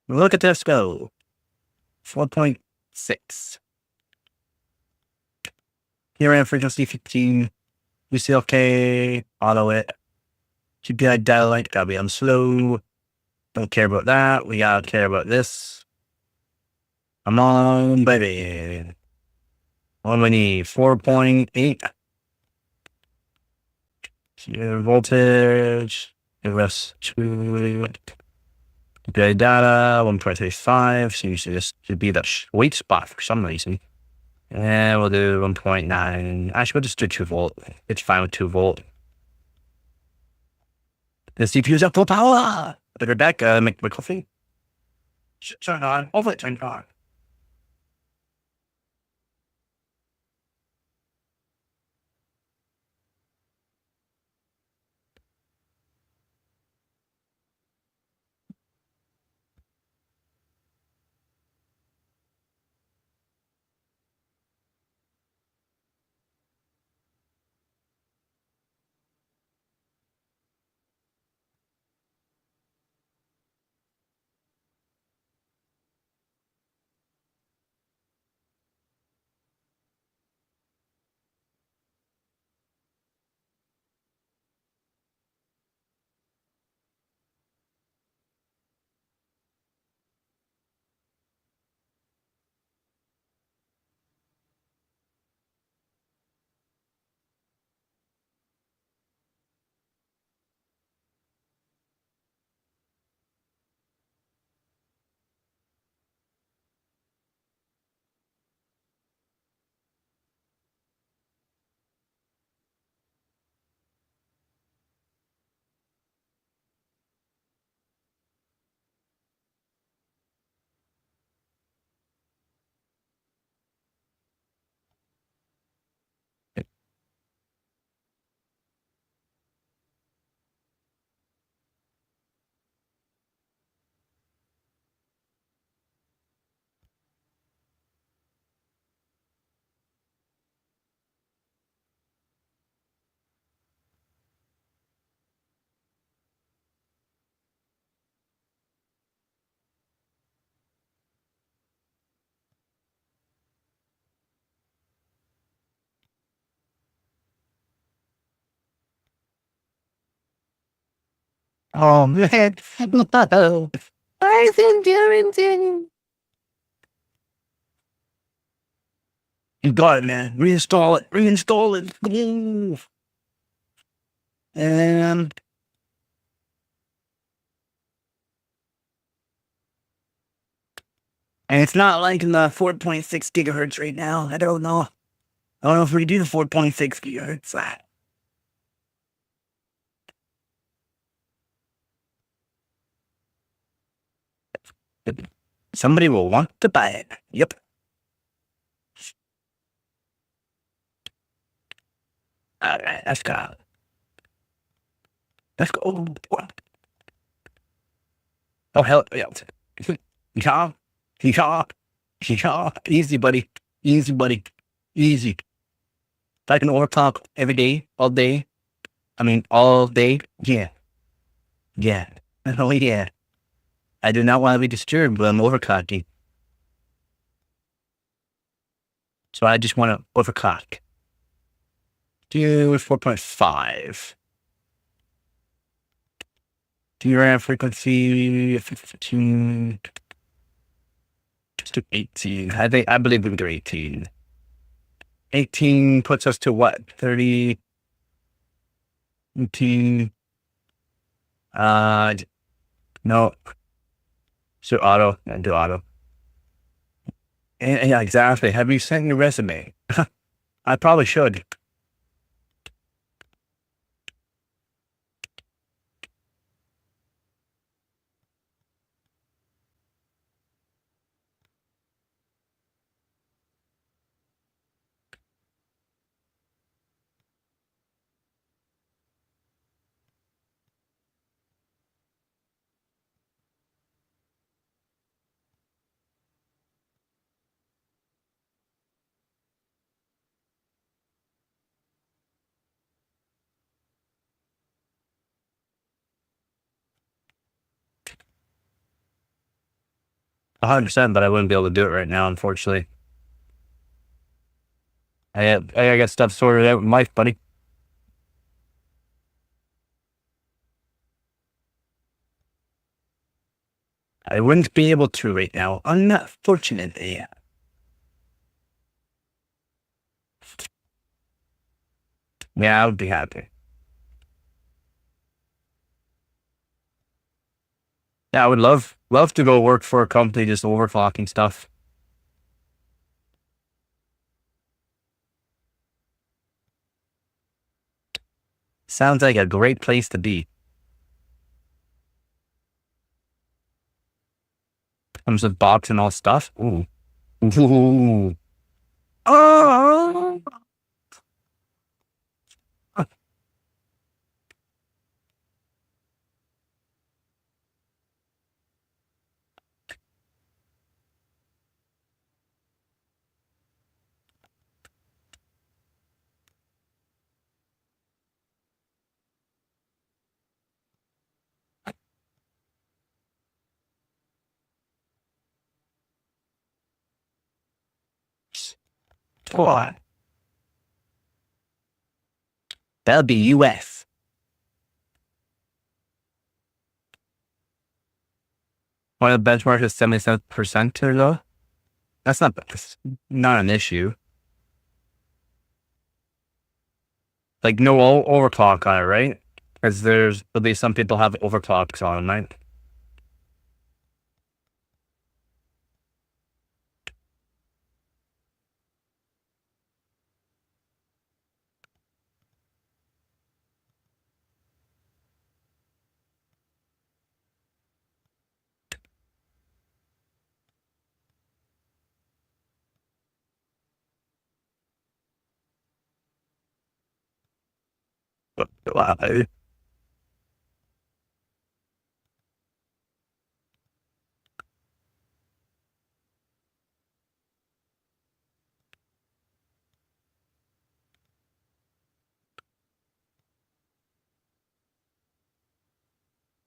Look at this go. 4.6. Here in frequency 15. UCLK, auto it. GPI data length, gotta be on slow. Don't care about that. We gotta care about this. Come on, baby. What do we need? 4.8. Voltage. RS2. GPI data, 1.35. Seems to just be the sweet spot for some reason. And we'll do 1.9. Actually, we'll just do 2 volt. It's fine with 2 volt. The CPU's at full power. Better back, make my coffee. Turn on. Hopefully turn on. Oh, man. I think you got it, man. Reinstall it. Reinstall it. Go. And it's not like in the 4.6 gigahertz right now. I don't know. I don't know if we do the 4.6 gigahertz. Somebody will want to buy it. Yep. All right, let's go. Let's go. Oh, hell. Yeah. Yeah. Yeah. Yeah. Easy, buddy. Easy, buddy. Easy. If I can overclock every day, all day. I mean, all day. Yeah. Yeah. Oh, yeah. I do not want to be disturbed when I'm overclocking. So I just want to overclock. Do 4.5. DRAM frequency 15. Just to 18. I believe we can do 18. 18 puts us to what? 30. 18. No. So auto. And do auto. And, yeah, exactly. Have you sent your resume? I probably should. A 100%, but I wouldn't be able to do it right now, unfortunately. I got stuff sorted out with Mike, buddy. I wouldn't be able to right now, unfortunately. Yeah, I would be happy. Yeah, I would love to go work for a company just overclocking stuff. Sounds like a great place to be. Comes with box and all stuff. Ooh. Ooh. Oh. What? That'll be US. One of the benchmarks is 77% or so. That's not an issue. Like no overclock on it, right? Because there'll be some people have overclocks on, right? I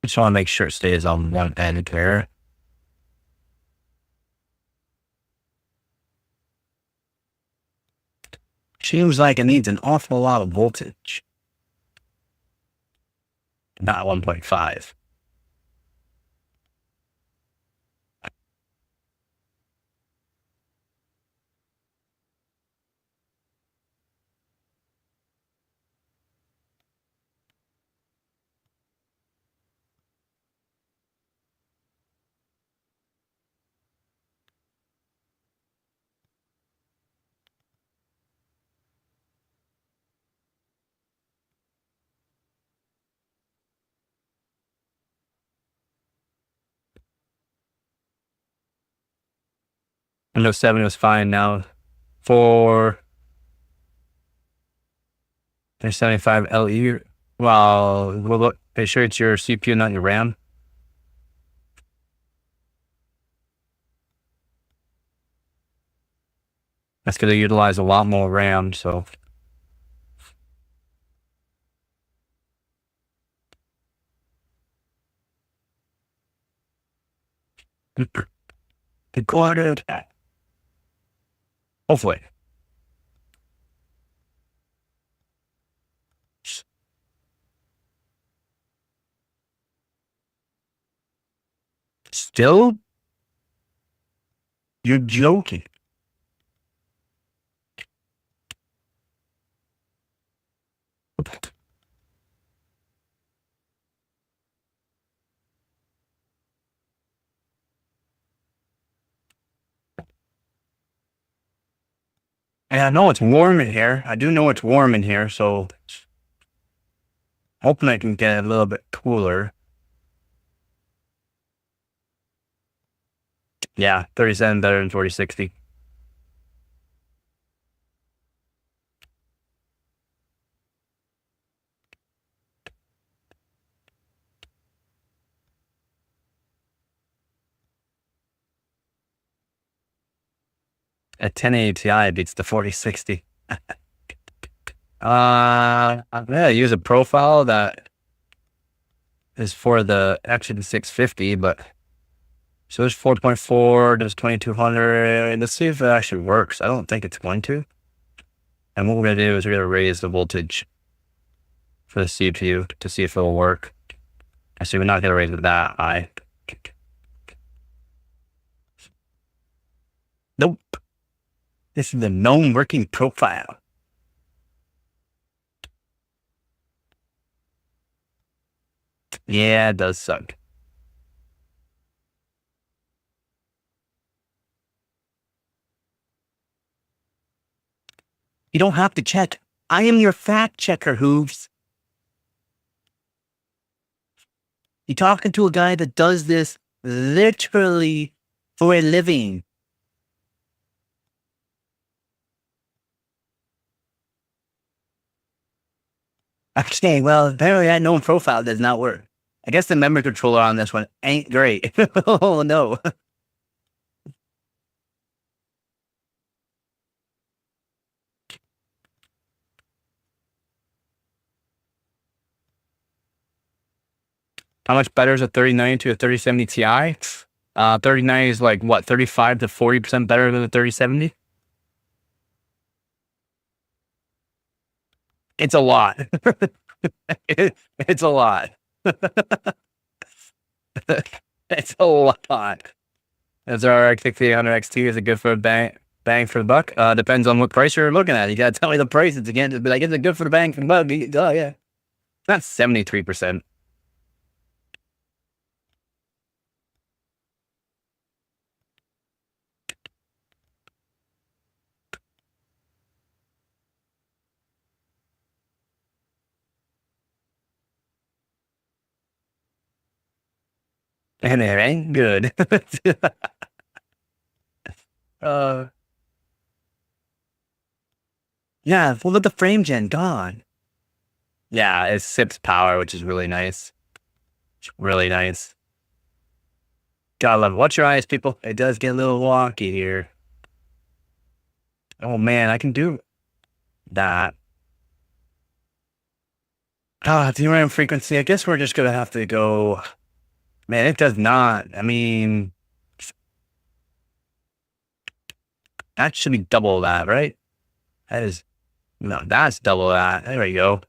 just want to make sure it stays on one end there. Seems like it needs an awful lot of voltage. Not 1.5. Windows 7 was fine now. For 75 LE, well, look, make sure it's your CPU, not your RAM. That's going to utilize a lot more RAM, so. Recorded. Hopefully. Still? You're joking. And I know it's warm in here. I do know it's warm in here, so hoping I can get it a little bit cooler. Yeah, 37 better than 4060. A 1080 Ti beats the 4060. Yeah, use a profile that is for the Action 650, but so there's 4.4, there's 2200. Let's see if it actually works. I don't think it's going to. And what we're going to do is we're going to raise the voltage for the CPU to see if it'll work. Actually, we're not going to raise it that high. Nope. This is the known working profile. Yeah, it does suck. You don't have to check. I am your fact checker, Hooves. You're talking to a guy that does this literally for a living. Okay, well, apparently that known profile does not work. I guess the memory controller on this one ain't great. Oh, no. How much better is a 3090 to a 3070 Ti? 3090 is like, what, 35 to 40% better than a 3070? It's a lot. It's a lot. It's a lot. As our RX 6800 XT, is it good for a bang for the buck? Depends on what price you're looking at. You gotta tell me the prices again to be like, is it good for the bang for the buck? Oh, yeah. That's 73%. And it ain't good. uh, yeah, well, look, the frame gen gone. Yeah, it sips power, which is really nice. Really nice. Gotta love it. Watch your eyes, people. It does get a little wonky here. Oh, man, I can do that. DRAM frequency. I guess we're just gonna have to go. Man, it does not. I mean, that should be double that, right? That is, no, that's double that. There we go.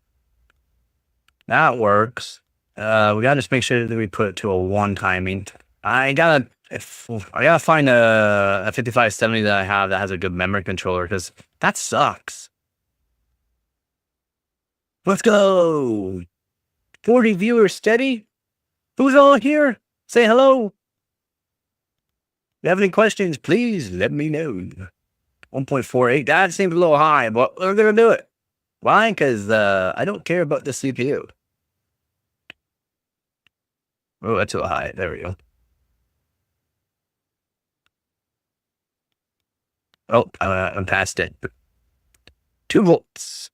That works. We gotta just make sure that we put it to a one timing. I gotta find a 5570 that I have that has a good memory controller, because that sucks. Let's go. 40 viewers steady. Who's all here? Say hello. If you have any questions, please let me know. 1.48. That seems a little high, but we're gonna do it. Why? Because I don't care about the CPU. Oh, that's a little high. There we go. Oh, I'm past it. 2 volts.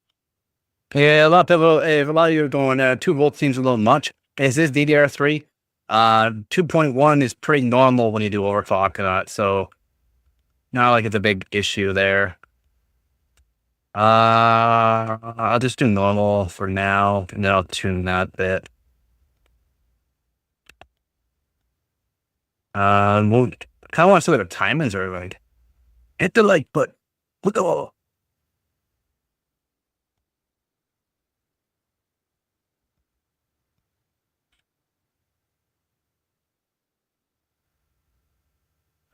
Yeah, a lot of people, if a lot of you are going, 2 volts seems a little much. Is this DDR3? 2.1 is pretty normal when you do overclocking on it, so not like it's a big issue there. I'll just do normal for now, and then I'll tune that bit. We'll kind of want to see what the timings are like. Hit the like button. Look at all.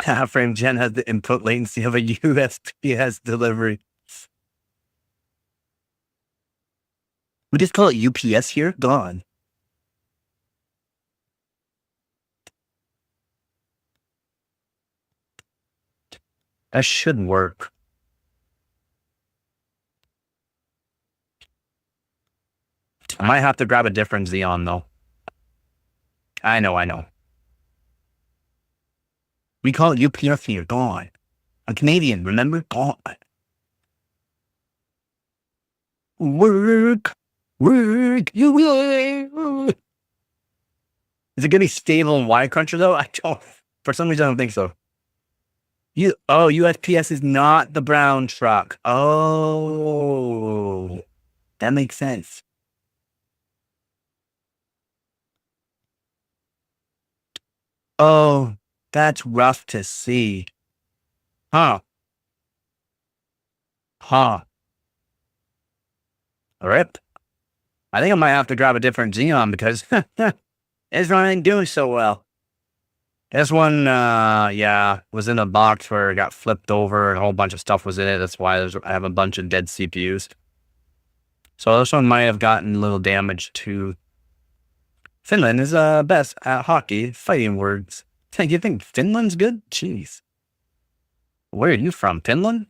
Half frame gen has the input latency of a USPS delivery. We just call it UPS here? Gone. That should work. I might have to grab a different Xeon though. I know. We call it UPS here. Gone. I'm Canadian, remember? Gone. Work. You will. Is it gonna be stable in Y Cruncher though? I don't. For some reason, I don't think so. USPS is not the brown truck. Oh, that makes sense. Oh, that's rough to see. Huh. Rip. I think I might have to grab a different Xeon because this one ain't doing so well. This one, was in a box where it got flipped over and a whole bunch of stuff was in it. That's why I have a bunch of dead CPUs. So this one might have gotten a little damage too. Finland is best at hockey, fighting words. You think Finland's good? Jeez. Where are you from? Finland?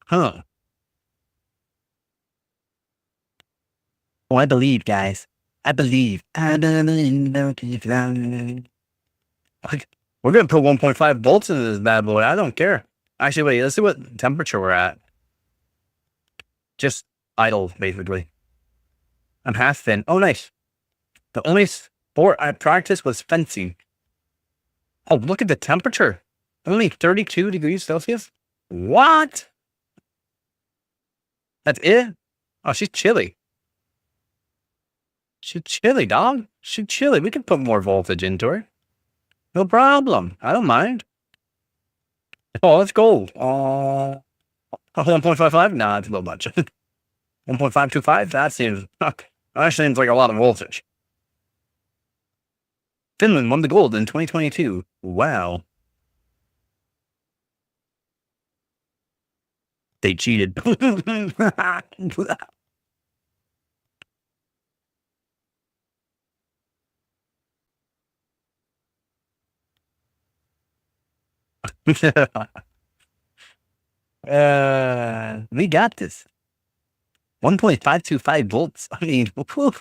Huh. Oh, I believe, guys. I believe. Like, we're gonna put 1.5 volts into this bad boy. I don't care. Actually, wait. Let's see what temperature we're at. Just idle, basically. I'm half thin. Oh, nice. The only sport I practiced was fencing. Oh, look at the temperature. Only 32 degrees Celsius? What? That's it? Oh, she's chilly. She's chilly, dog. She's chilly. We can put more voltage into her. No problem. I don't mind. Oh, let's go. 1.55? Nah, it's a little much. 1.525? That seems like a lot of voltage. Finland won the gold in 2022. Wow. They cheated. We got this. 1.525 volts. I mean, whew.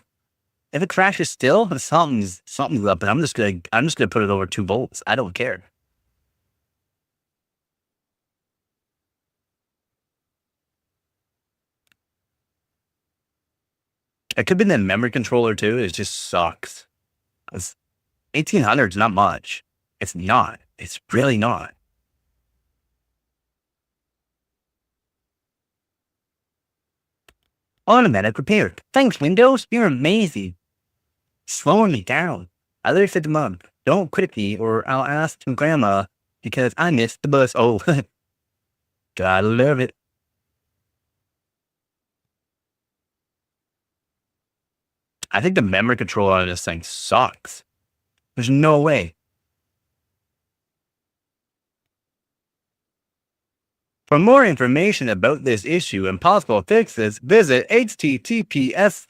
If it crashes still, something's up, and I'm just gonna put it over 2 volts. I don't care. It could be the memory controller too. It just sucks. 1800 is not much. It's not. It's really not. Automatic repair. Thanks, Windows. You're amazing. Slowing me down. I literally said to Mom, don't quit me or I'll ask to Grandma because I missed the bus. Oh, gotta love it. I think the memory controller on this thing sucks. There's no way. For more information about this issue and possible fixes, visit https.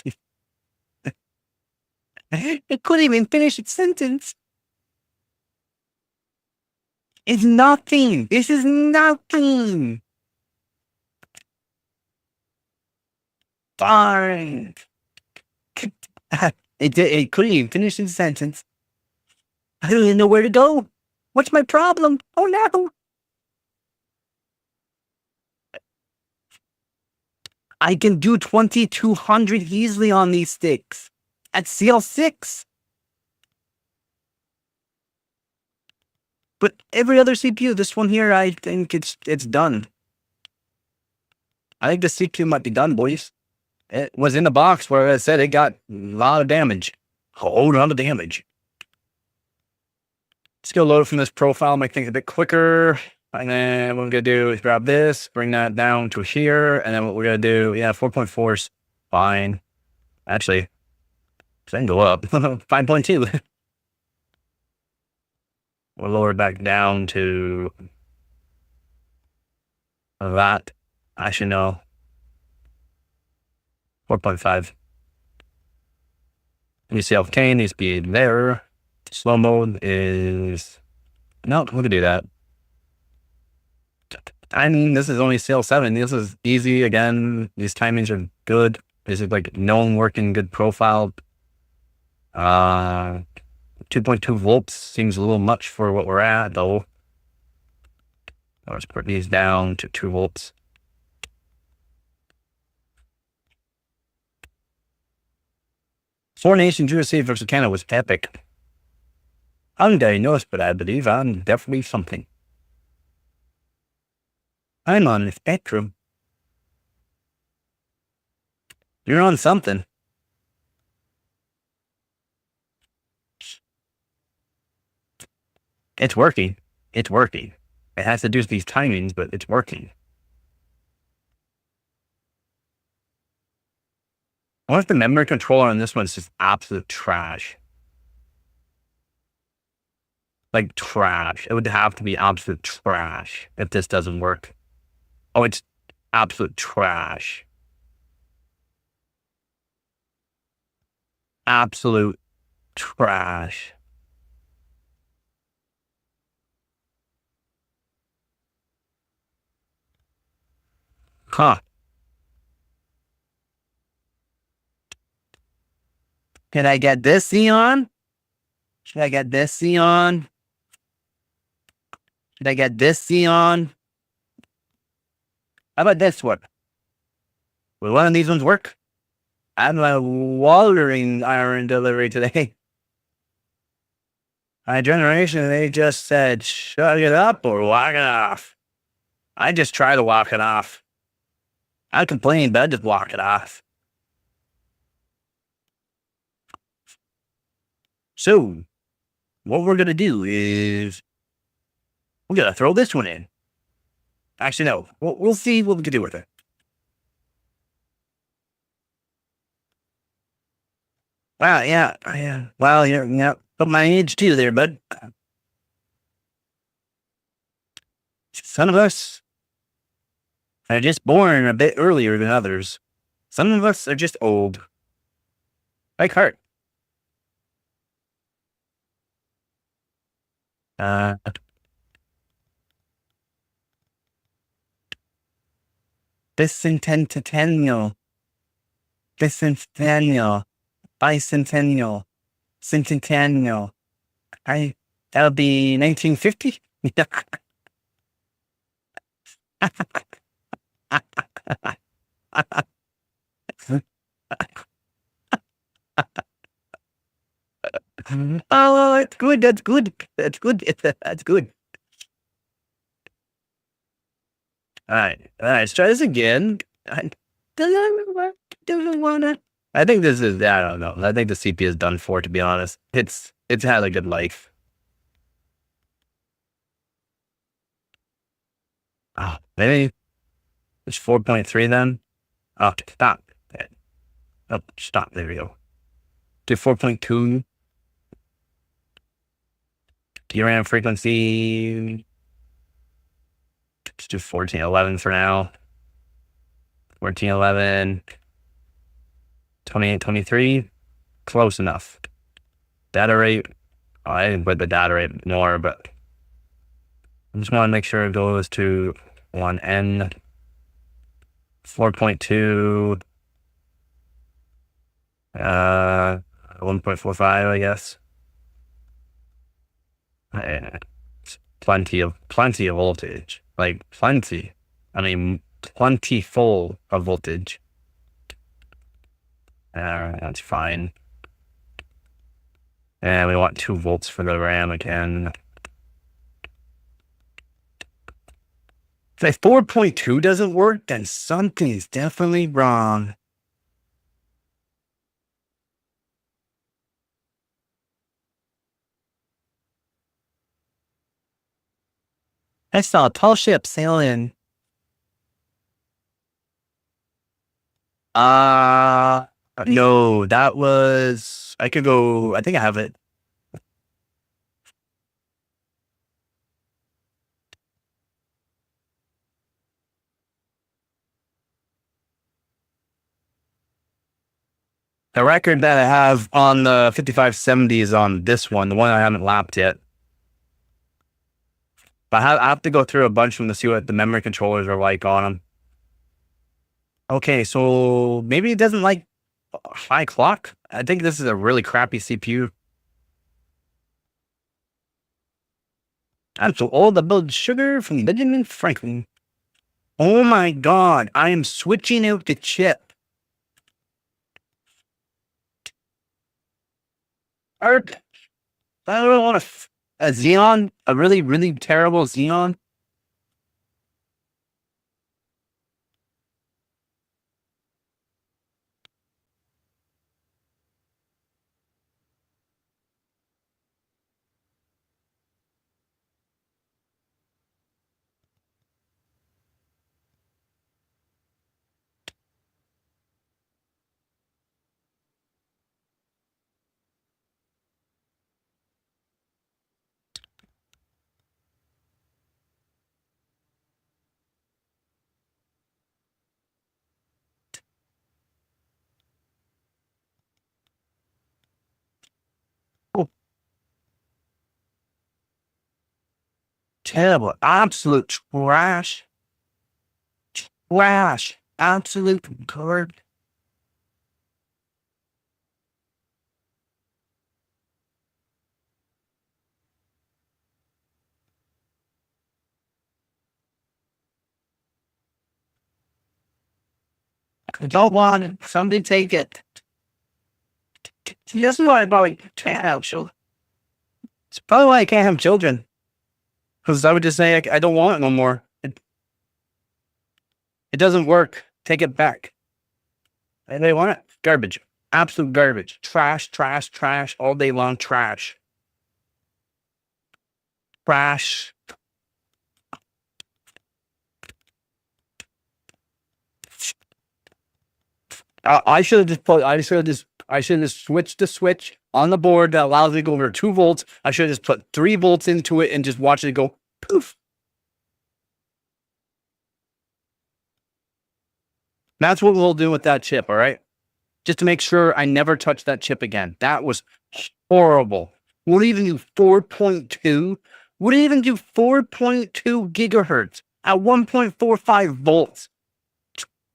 It couldn't even finish its sentence. It's nothing. This is nothing. Fine. It couldn't even finish its sentence. I don't even know where to go. What's my problem? Oh no. I can do 2200 easily on these sticks at CL6. But every other CPU, this one here, I think it's done. I think the CPU might be done, boys. It was in the box where I said it got a lot of damage. A whole lot of damage. Let's go load from this profile, make things a bit quicker. And then what we're going to do is grab this, bring that down to here. And then what we're going to do, 4.4 is fine. Actually, then go up. 5.2. We'll lower it back down to that. Actually, no. 4.5. UCL needs to be there. Slow mode is... No, we can do that. I mean, this is only CL7. This is easy. Again, these timings are good. This is like known working good profile. 2.2 volts seems a little much for what we're at, though. Let's put these down to 2 volts. Four Nations USA versus Canada was epic. Undiagnosed, but I believe I'm definitely something. I'm on the spectrum. You're on something. It's working. It's working. It has to do with these timings, but it's working. What if the memory controller on this one is just absolute trash? Like trash. It would have to be absolute trash if this doesn't work. Oh, it's absolute trash. Absolute trash. Huh. Can I get this Xeon? Should I get this Xeon? Should I get this Xeon? How about this one? Will one of these ones work? I had my watering iron delivery today. My generation, they just said, shut it up or walk it off. I just try to walk it off. I complain, but I just walk it off. So, what we're going to do is we're going to throw this one in. Actually, no. We'll see what we can do with it. Wow, yeah. Well, yeah. But my age too there, bud. Some of us are just born a bit earlier than others. Some of us are just old. Like Hart. Bicentennial. Bicentennial. Bicentennial. Centennial. That'll be 1950? Oh, that's good. That's good. That's good. That's good. All right. Let's try this again. Doesn't wanna. I think this is. I don't know. I think the CPU is done for. To be honest, it's had a good life. Oh, maybe it's 4.3 then. Oh, stop. Oh, stop. There we go. Do 4.2. DRAM frequency. Let's do 1411 for now. 1411. 2823. Close enough. Data rate. Oh, I didn't put the data rate more, but I just want to make sure it goes to 1N. 4.2. 1.45, I guess. Plenty of voltage. Like plenty. I mean, plentiful of voltage. That's fine. And we want 2 volts for the RAM again. If 4.2 doesn't work, then something is definitely wrong. I saw a tall ship sailing. No, that was, I think I have it. The record that I have on the 5570 is on this one, the one I haven't lapped yet. But I have to go through a bunch of them to see what the memory controllers are like on them. Okay, so maybe it doesn't like high clock. I think this is a really crappy CPU. I'm so old, I build sugar from Benjamin Franklin. Oh my god, I am switching out the chip. I don't want a Xeon, a really, really terrible Xeon. Oh. Terrible, absolute trash. Trash, absolute garbage. I don't want it. Somebody take it. This is why I probably can't have children. It's probably why I can't have children. Because I would just say, I don't want it no more. It doesn't work. Take it back. And they want it. Garbage. Absolute garbage. Trash, trash, trash. All day long. Trash. Trash. I should have just put. I should have just switched the switch on the board that allows it to go over 2 volts. I should have just put 3 volts into it and just watch it go poof. That's what we'll do with that chip. All right, just to make sure I never touch that chip again. That was horrible. We'll even do 4.2. We'll even do 4.2 gigahertz at 1.45 volts.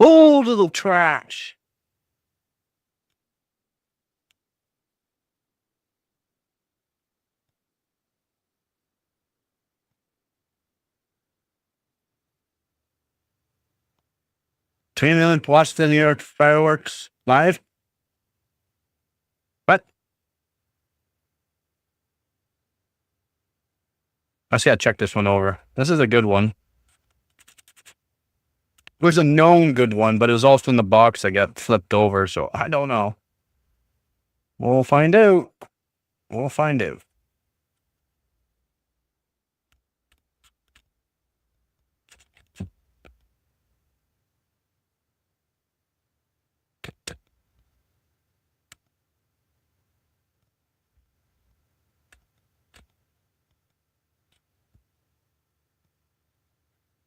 Oh, little trash. $3 million watch the New York fireworks live. What? I see. I check this one over. This is a good one. It was a known good one, but it was also in the box that got flipped over. So I don't know. We'll find out. We'll find out.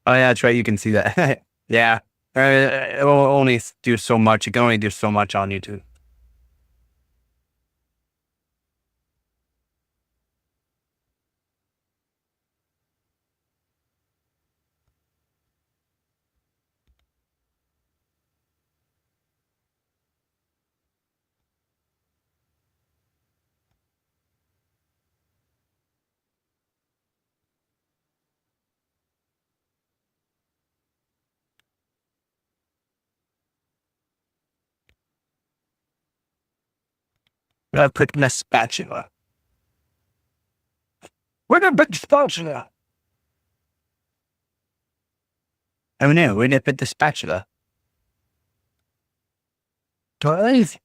Oh yeah, that's right. You can see that. Yeah. It will only do so much. You can only do so much on YouTube. Gotta put in a spatula. Where'd I put the spatula? Oh no, where'd I put the spatula? Toys?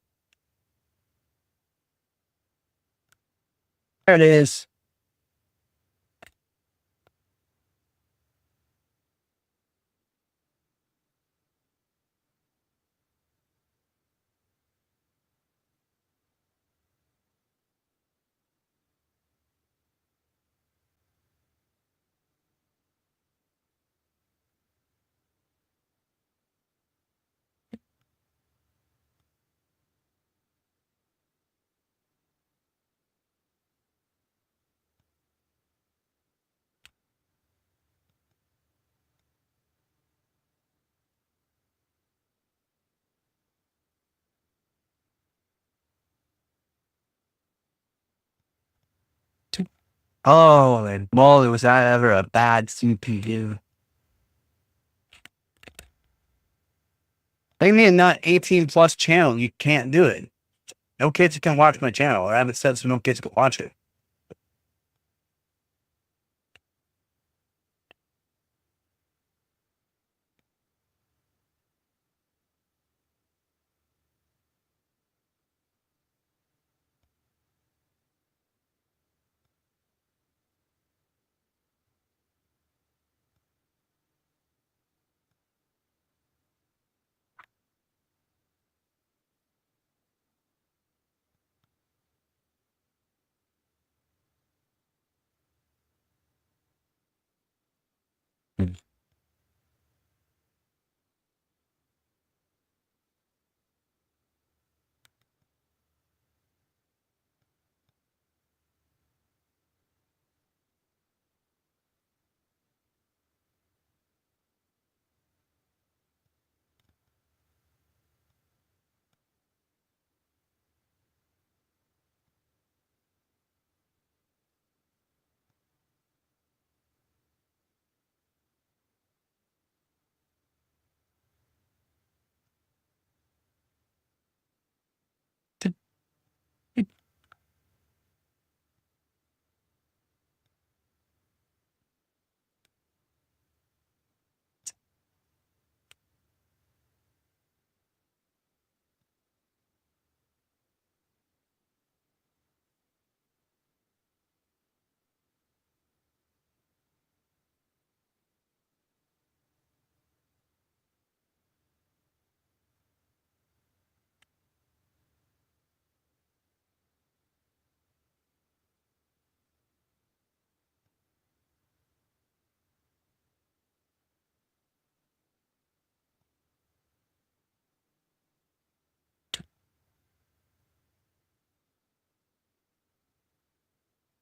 There it is. Oh, and moly, was that ever a bad CPU? They mean not 18 plus channel. You can't do it. No kids can watch my channel. I haven't said so no kids can watch it.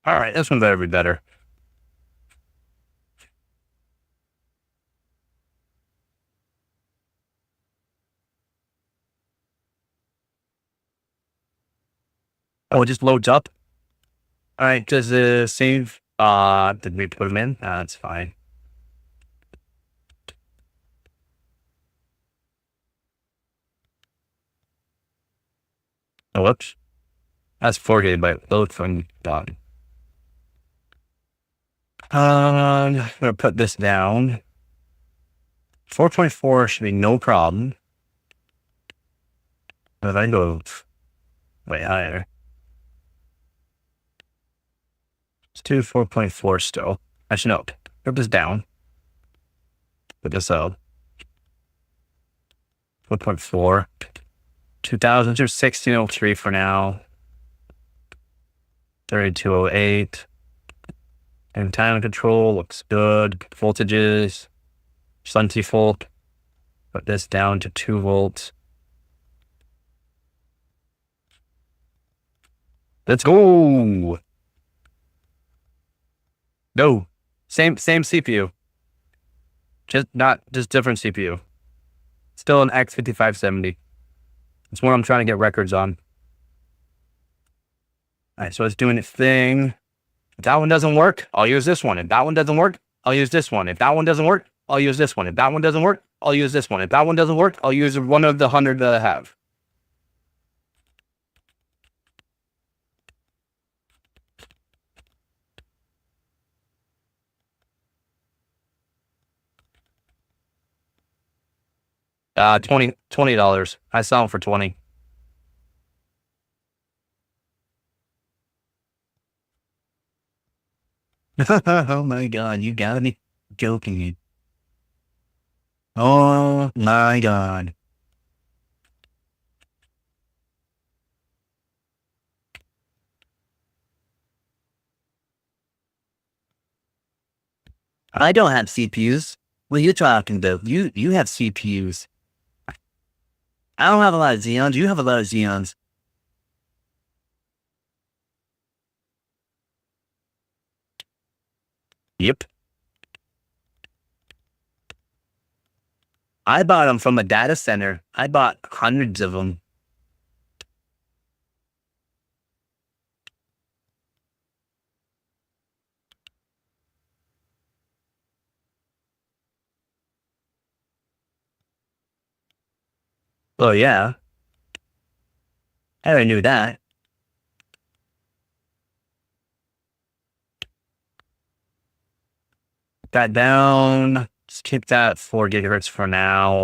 All right, this one better be better. Oh, it just loads up. All right, does it save? Did we put them in? That's fine. Oh, whoops. That's 4 GB load from done. I'm gonna put this down. 4.4 should be no problem. But I go way higher. Let's do 4.4 still. Actually, no. Put this down. Put this up. 4.4. 2000 or 1603 for now. 3208. And time control looks good. Voltages. 20 volt. Put this down to 2 volts. Let's go. No. Same CPU. Just different CPU. Still an X5570. It's what I'm trying to get records on. All right, so it's doing its thing. If that one doesn't work, I'll use this one. If that one doesn't work, I'll use this one. If that one doesn't work, I'll use this one. If that one doesn't work, I'll use this one. If that one doesn't work, I'll use one of the 100 that I have. $20. I sell them for 20. Oh my God, you gotta be joking. Oh my God. I don't have CPUs. What are you talking about? You have CPUs. I don't have a lot of Xeons. You have a lot of Xeons. Yep. I bought them from a data center. I bought hundreds of them. Oh, yeah. I already knew that. That down. Just keep that 4 gigahertz for now.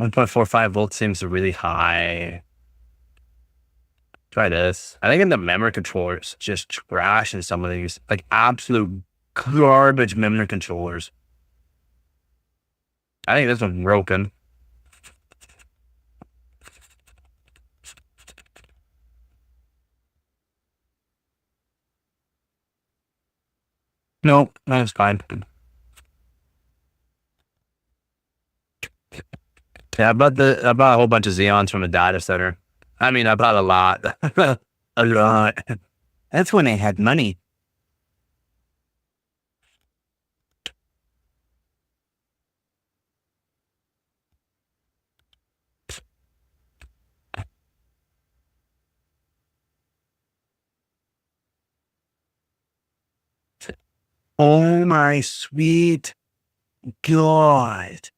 1.45 volts seems really high. Try this. I think in the memory controllers, just trash in some of these. Like absolute garbage memory controllers. I think this one's broken. No, that's fine. Yeah, I bought a whole bunch of Xeons from the data center. I mean, I bought a lot. A lot. That's when they had money. Oh my sweet God.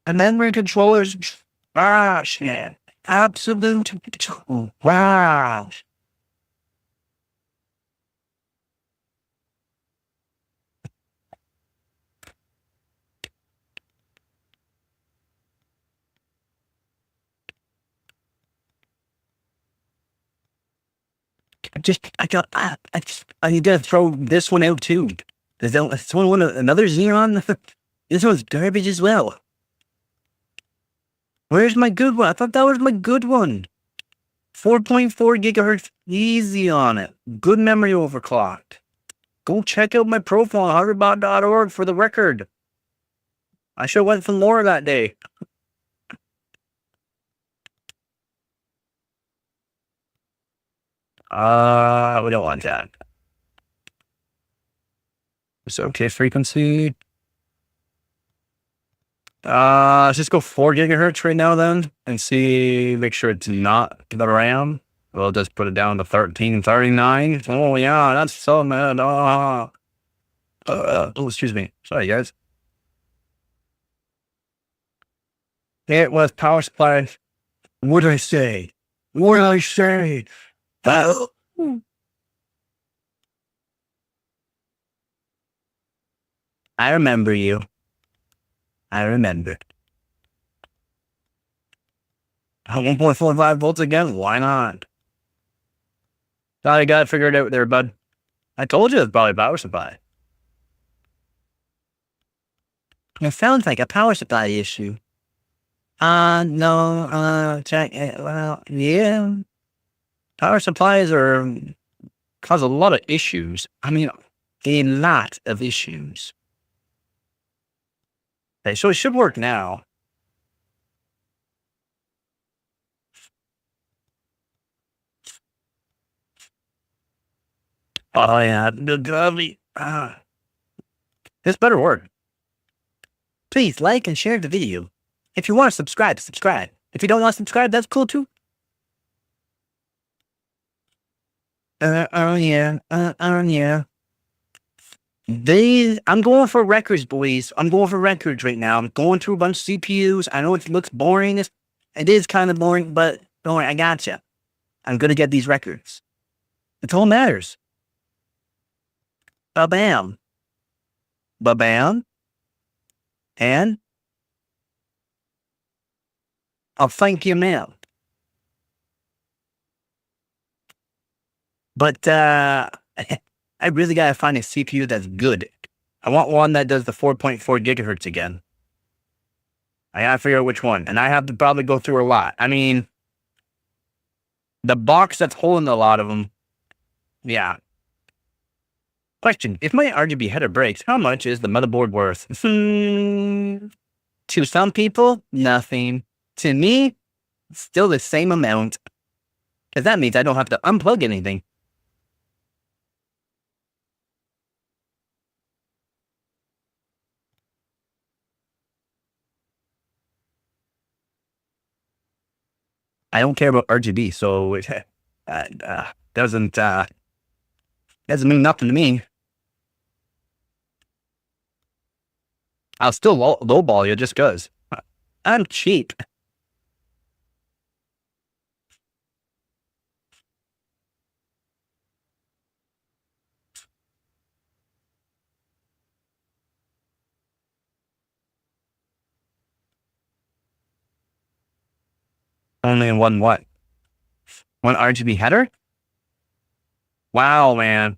And memory controllers, trash, man. Absolute trash. I need to throw this one out too. There's someone want another Xeon? This one's garbage as well. Where's my good one? I thought that was my good one. 4.4 gigahertz, easy on it. Good memory overclocked. Go check out my profile on hardbot.org for the record. I should have went for more that day.
We don't want that. It's okay frequency. Let's just go 4 gigahertz right now then and see, make sure it's not the RAM. We'll just put it down to 1339. Oh yeah, that's so mad. Oh, excuse me. Sorry guys. It was power supply. What did I say? What did I say? I remember you. I remember. 1.45 volts again? Why not? Thought I got it figured out there, bud. I told you it's probably power supply. It sounds like a power supply issue. No, check it. Well, yeah. Power supplies cause a lot of issues. I mean, a lot of issues. Okay, so it should work now. Oh yeah, this better work. Please like and share the video. If you want to subscribe, subscribe. If you don't want to subscribe, that's cool too. Yeah. I'm going for records, boys. I'm going for records right now. I'm going through a bunch of CPUs. I know it looks boring. It is kind of boring, but don't worry, I gotcha. I'm gonna get these records. It's all matters. Ba-bam. Ba-bam. And I'll thank you, ma'am. But I really gotta find a CPU that's good. I want one that does the 4.4 gigahertz again. I gotta figure out which one. And I have to probably go through a lot. I mean, the box that's holding a lot of them. Yeah. Question, if my RGB header breaks, how much is the motherboard worth? To some people, nothing. To me, still the same amount. Because that means I don't have to unplug anything. I don't care about RGB, so it doesn't mean nothing to me. I'll still lowball you just because. I'm cheap. Only in one what? One RGB header? Wow, man.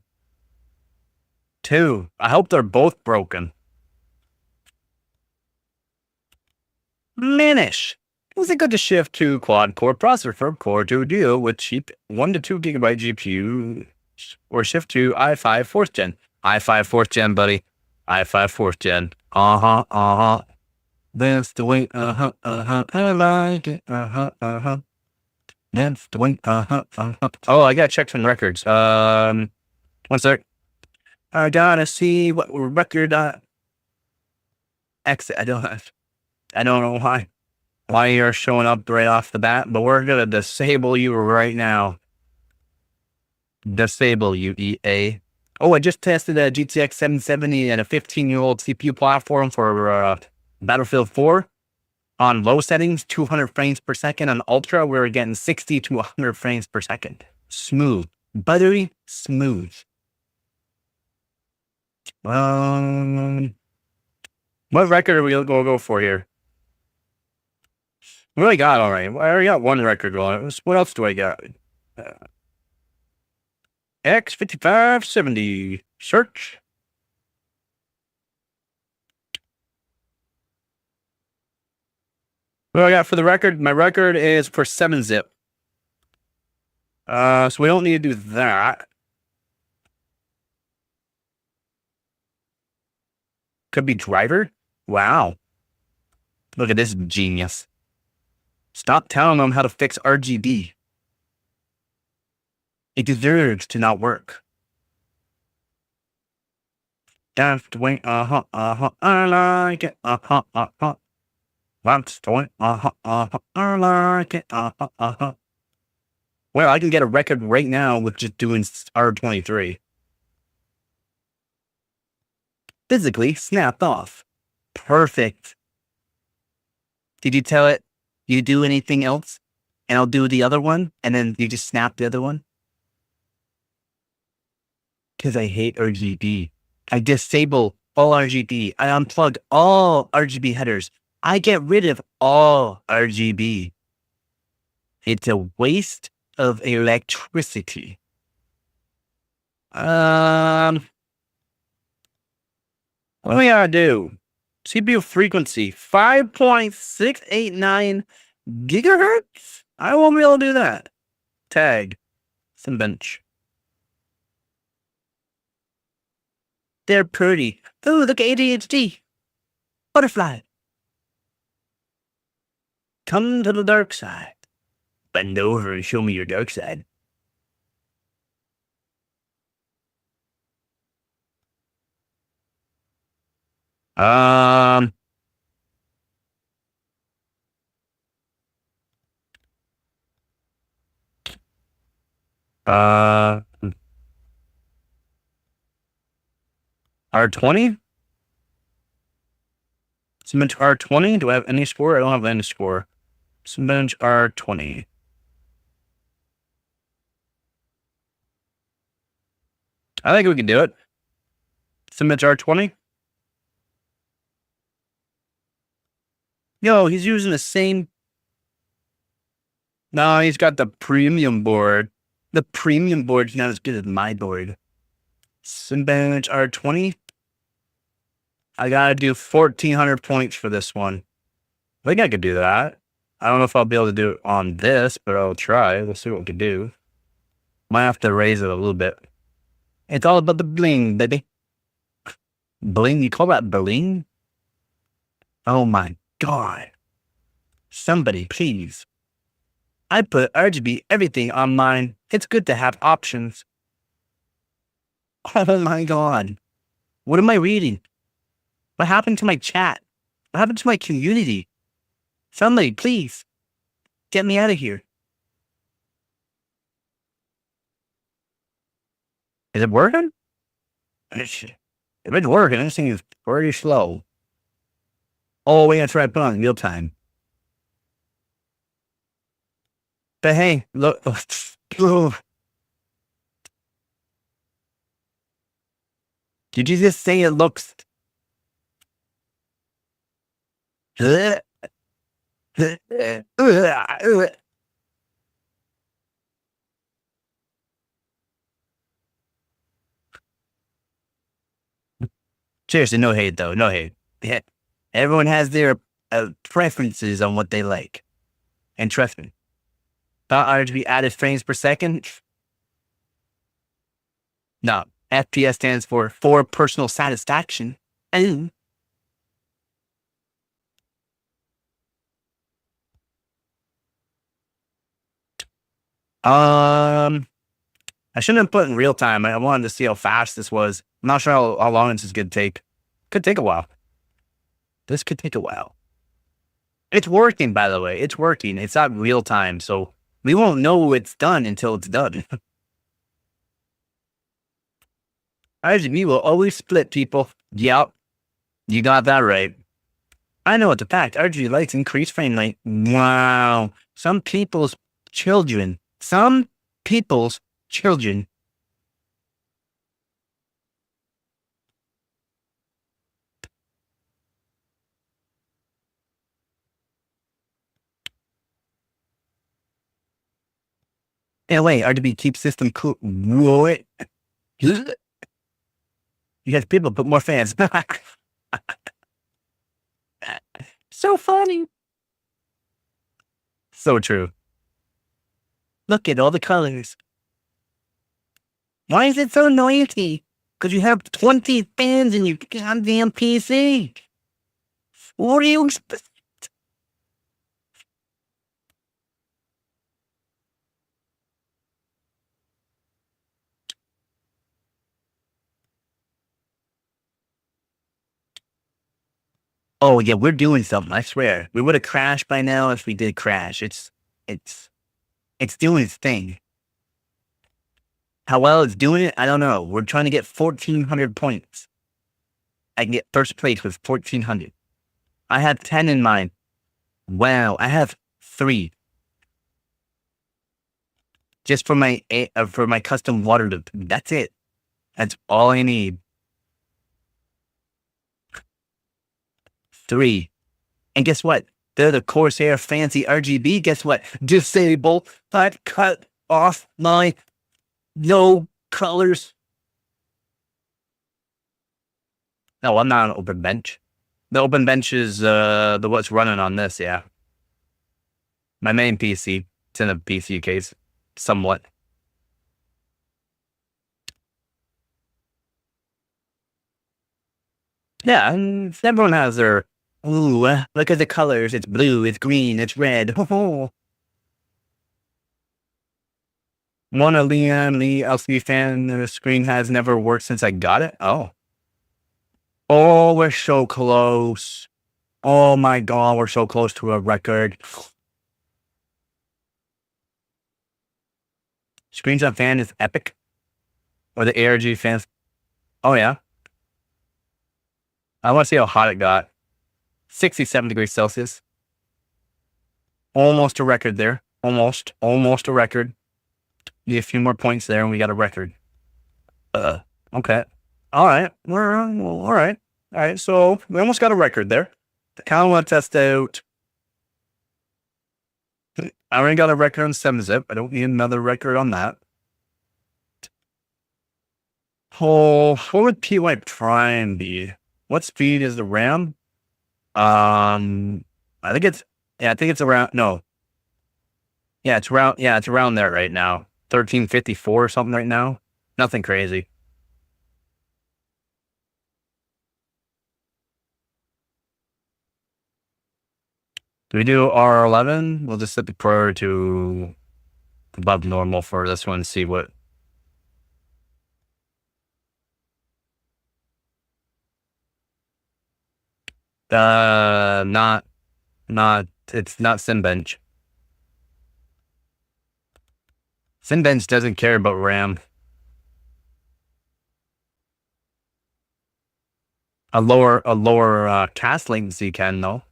2. I hope they're both broken. Manish. Was it good to shift to quad-core processor from core to duo with cheap 1 to 2 gigabyte GPU, or shift to i5 4th gen? i5 4th gen, buddy. i5 4th gen. That's the way, I like it, That's the way, Oh, I gotta check some records. 1 sec. I gotta see what record, exit. I don't know why you're showing up right off the bat, but we're gonna disable you right now. Disable you, EA. Oh, I just tested a GTX 770 and a 15-year-old CPU platform for Battlefield 4 on low settings, 200 frames per second. On ultra, we're getting 60 to 100 frames per second. Smooth, buttery smooth. What record are we gonna go for here? What do I got? All right, I already got 1 record going. What else do I got? X5570 search. What do I got for the record? My record is for 7-zip. So we don't need to do that. Could be driver. Wow. Look at this genius. Stop telling them how to fix RGB. It deserves to not work. That's the way, I like it, That's the way, I like it, Well, I can get a record right now with just doing R23. Physically snapped off. Perfect. Did you tell it, you do anything else? And I'll do the other one, and then you just snap the other one? Because I hate RGB. I disable all RGB. I unplug all RGB headers. I get rid of all RGB. It's a waste of electricity. What do we gotta do? CPU frequency 5.689 gigahertz? I won't be able to do that. Tag. Some bench. They're pretty. Ooh, look at ADHD. Butterfly. Come to the dark side. Bend over and show me your dark side. R20? Cement R20? Do I have any score? I don't have any score. Cement R20. I think we can do it. Cement R20. Yo, he's using the same. No, he's got the premium board. The premium board's not as good as my board. Cement R20. I gotta do 1,400 points for this one. I think I could do that. I don't know if I'll be able to do it on this, but I'll try. Let's see what we can do. Might have to raise it a little bit. It's all about the bling, baby. Bling? You call that bling? Oh my God. Somebody, please. I put RGB everything on mine. It's good to have options. Oh my God. What am I reading? What happened to my chat? What happened to my community? Somebody, please. Get me out of here. Is it working? If it's working, this thing is pretty slow. Oh, we gotta try to put on real time. But hey, look. Did you just say it looks? Seriously, no hate though. No hate. Yeah. Everyone has their preferences on what they like. And trust me, thought RGB added frames per second. No, FPS stands for personal satisfaction. I shouldn't have put in real time. I wanted to see how fast this was. I'm not sure how long this is going to take. Could take a while. This could take a while. It's working, by the way. It's working. It's not real time, so we won't know it's done until it's done. RGB will always split, people. Yep. You got that right. I know it's a fact. RGB likes increased frame rate. Wow. Some people's children. Hey, wait, RGB keeps system cool. What? You guys, people put more fans. So funny. So true. Look at all the colors. Why is it so noisy? Because you have 20 fans in your goddamn PC. What do you expect? Oh yeah, we're doing something. I swear, we would have crashed by now if we did crash. It's doing its thing. How well it's doing it, I don't know. We're trying to get 1,400 points. I can get first place with 1,400. I had 10 in mind. Wow, I have 3. Just for my custom water loop. That's it. That's all I need. 3. And guess what? They're the Corsair Fancy RGB. Guess what? Disable. I've cut off my no colors. No, I'm not on open bench. The open bench is the what's running on this, yeah. My main PC. It's in a PC case. Somewhat. Yeah, and everyone has their, ooh, look at the colors. It's blue, it's green, it's red. One a Leon Lee LCD fan, the screen has never worked since I got it. Oh. Oh, we're so close. Oh my god, we're so close to a record. Screens on fan is epic. Or the ARG fans. Oh yeah. I want to see how hot it got. 67 degrees Celsius. Almost a record there. Almost a record. Need a few more points there and we got a record. Okay. All right. All right. All right. So we almost got a record there. I kind of want to test out. I already got a record on 7-zip. I don't need another record on that. Oh, what would PY Prime be? What speed is the RAM? I think it's around, no. Yeah, it's around there right now. 1354 or something right now. Nothing crazy. Do we do R11? We'll just set the prior to above normal for this one, see what. It's not Simbench. Simbench doesn't care about RAM. A lower cast latency can though.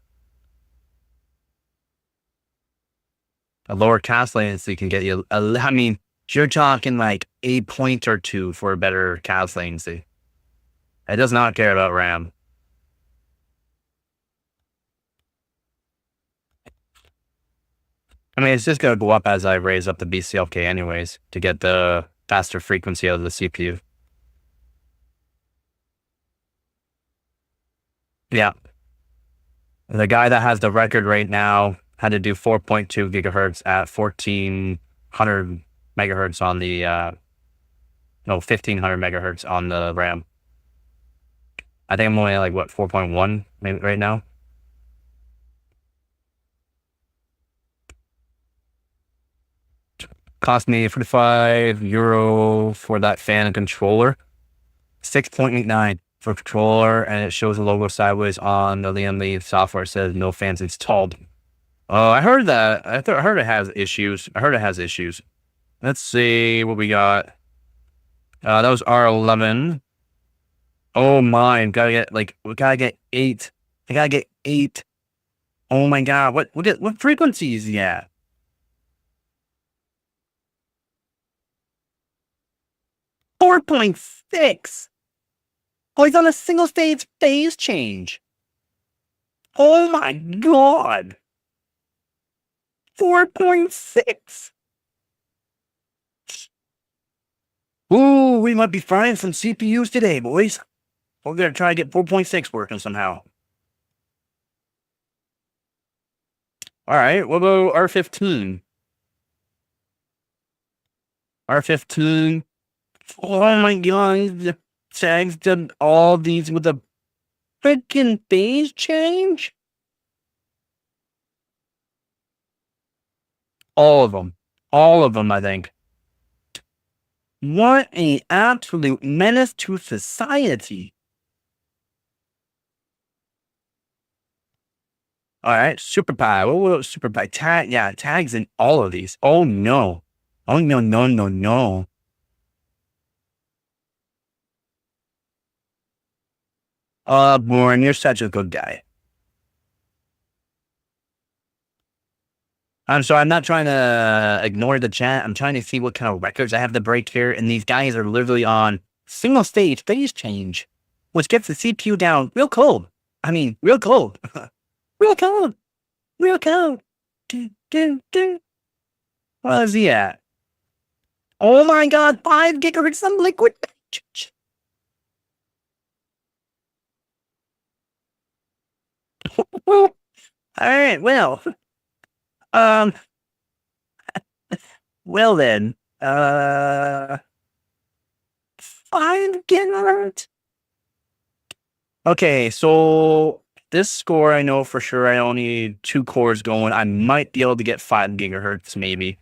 A lower cast latency can get you. I mean, you're talking like a point or 2 for a better cast latency. It does not care about RAM. I mean, it's just gonna go up as I raise up the BCLK anyways to get the faster frequency out of the CPU. Yeah. The guy that has the record right now had to do 4.2 gigahertz at 1400 megahertz on the, 1500 megahertz on the RAM. I think I'm only like, what, 4.1 maybe right now? Cost me €45 for that fan and controller. 6.89 for controller, and it shows the logo sideways on the Liam Lee software. It says no fans installed. Oh, I heard that. I heard it has issues. Let's see what we got. That was R11. Oh my, we gotta get 8. I gotta get 8. Oh my god, what frequency is he at? 4.6. Oh, he's on a single stage phase change. Oh my god. 4.6. Ooh, we might be frying some CPUs today, boys. We're gonna try to get 4.6 working somehow. All right, we'll go R15. R15. Oh my god, Sags did all these with a freaking phase change? All of them, I think. What an absolute menace to society. All right, Super Pi. What Super Pi? Tag, yeah, tags in all of these. Oh no. Oh no, no, no, no. Born, you're such a good guy. I'm sorry, I'm not trying to ignore the chat. I'm trying to see what kind of records I have to break here. And these guys are literally on single stage phase change, which gets the CPU down real cold. I mean, real cold. Real cold. Real cold. Where is he at? Oh my god, 5 gigahertz of liquid. All right, um, well then, 5 gigahertz. Okay, so this score, I know for sure I only need 2 cores going. I might be able to get 5 gigahertz, maybe.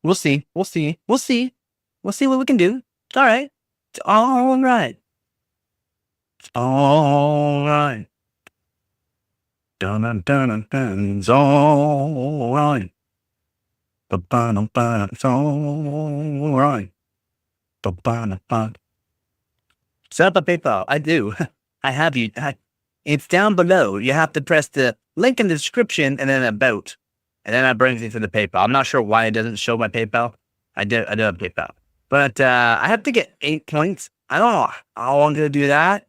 We'll see. We'll see. We'll see. We'll see what we can do. It's all right. It's all right. It's all right. Dun dun dun dun dun. It's all right. Ba-ba-dum-ba. It's all right. Ba-ba-dum-ba. Set up a PayPal. I do. I have you. It's down below. You have to press the link in the description and then about. And then that brings you to the PayPal. I'm not sure why it doesn't show my PayPal. I do have PayPal. But I have to get 8 points. I don't know how I'm going to do that.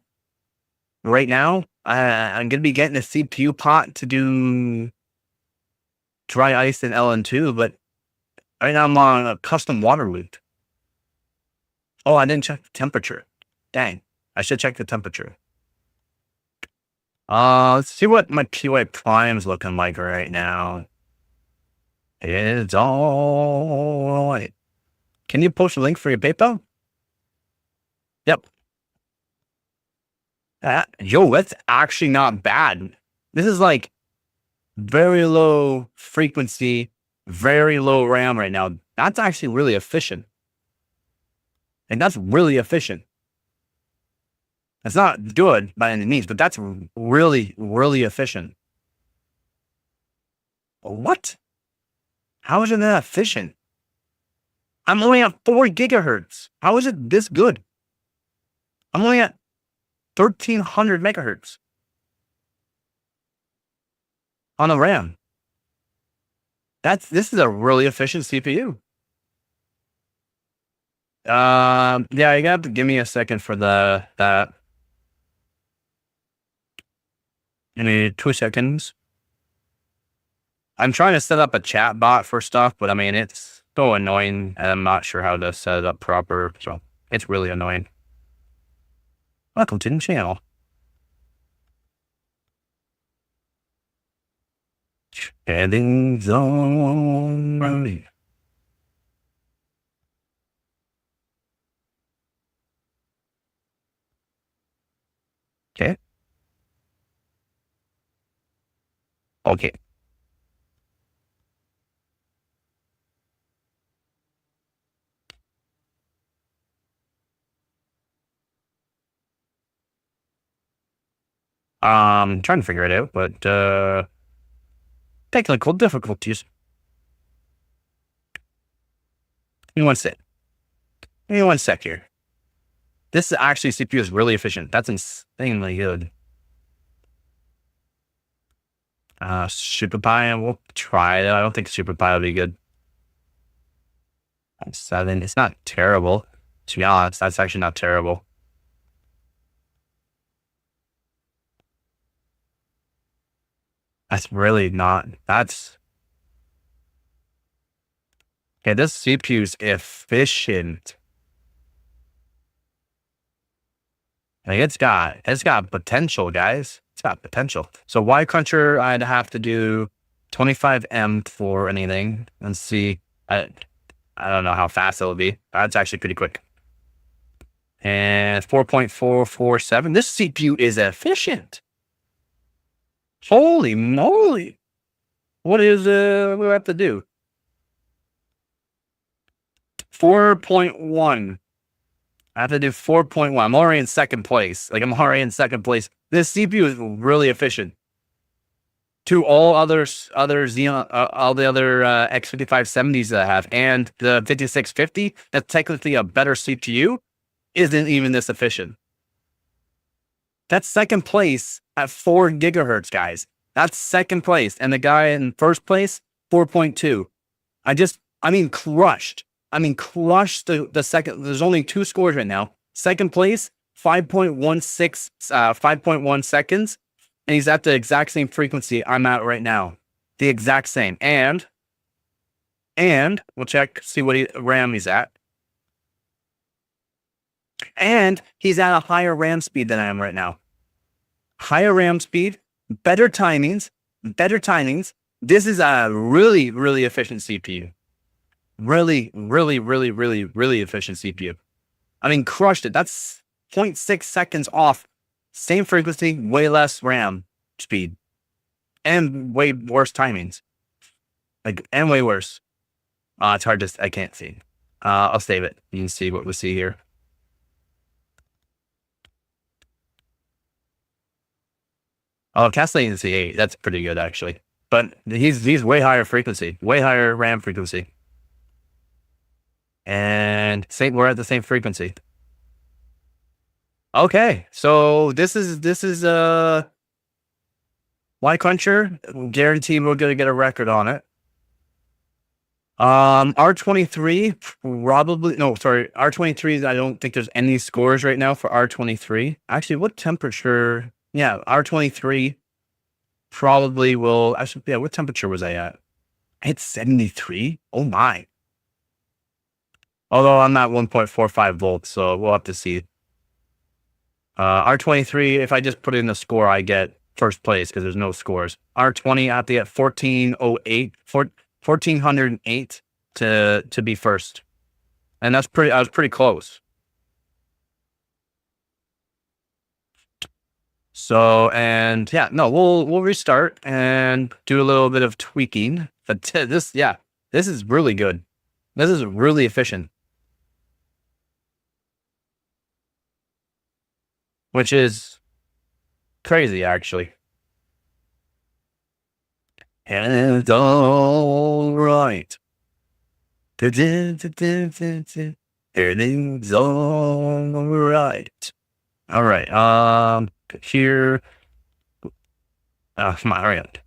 Right now, I'm going to be getting a CPU pot to do dry ice and LN2. But right now I'm on a custom water loop. Oh, I didn't check the temperature. Dang. I should check the temperature. Let's see what my PY Prime's looking like right now. It's all right. Can you post a link for your PayPal? Yep. Yo, that's actually not bad. This is like very low frequency, very low RAM right now. That's actually really efficient. And that's really efficient. It's not good by any means, but that's really, really efficient. What? How is it that efficient? I'm only at 4 gigahertz. How is it this good? I'm only at 1300 megahertz on a RAM. This is a really efficient CPU. Yeah, you have to give me a second for that. Give me 2 seconds. I'm trying to set up a chat bot for stuff, but I mean, it's so annoying and I'm not sure how to set it up proper. So it's really annoying. Welcome to the channel. Headings on running. Okay. Okay. Trying to figure it out, but technical difficulties. Give me 1 sec. Give me 1 sec here. This actually CPU is really efficient. That's insanely good. Super Pi, we'll try it. I don't think Super Pi will be good. 7. It's not terrible. To be honest, that's actually not terrible. That's really not. That's okay. This CPU's efficient. Like it's got potential, guys. It's got potential. So Y cruncher, I'd have to do 25M for anything and see. I don't know how fast it'll be. That's actually pretty quick. And 4.447. This CPU is efficient. Holy moly. What is what do I have to do? 4.1. I have to do 4.1. I'm already in second place. Like I'm already in second place. This CPU is really efficient. To all other Xeon, all the other X5570s that I have, and the 5650, that's technically a better CPU, isn't even this efficient. That's second place at 4 gigahertz, guys. That's second place. And the guy in first place, 4.2. Crushed. Crushed the second. There's only 2 scores right now. Second place, 5.1 seconds. And he's at the exact same frequency I'm at right now. The exact same. And we'll check, see what RAM he's at. And he's at a higher RAM speed than I am right now. Higher RAM speed, better timings. This is a really, really efficient CPU. Really, really, really, really, really efficient CPU. Crushed it. That's 0.6 seconds off. Same frequency, way less RAM speed. And way worse timings. And way worse. It's hard to, I can't see. I'll save it. You can see what we see here. Oh, cast latency 8. That's pretty good, actually. But he's way higher frequency. Way higher RAM frequency. And we're at the same frequency. Okay, so this is Y Cruncher. Guaranteed we're gonna get a record on it. R23 probably R23. I don't think there's any scores right now for R23. Actually, what temperature? Yeah, R23 probably will. Actually, yeah. What temperature was I at? I hit 73. Oh my! Although I'm at 1.45 volts, so we'll have to see. R23, if I just put in the score, I get first place because there's no scores. R20, I have to get 1408 to be first. And I was pretty close. So, and yeah, no, we'll restart and do a little bit of tweaking. But this is really good. This is really efficient. Which is crazy, actually. And all right. Everything's all right. All right. Here. Come on, all right.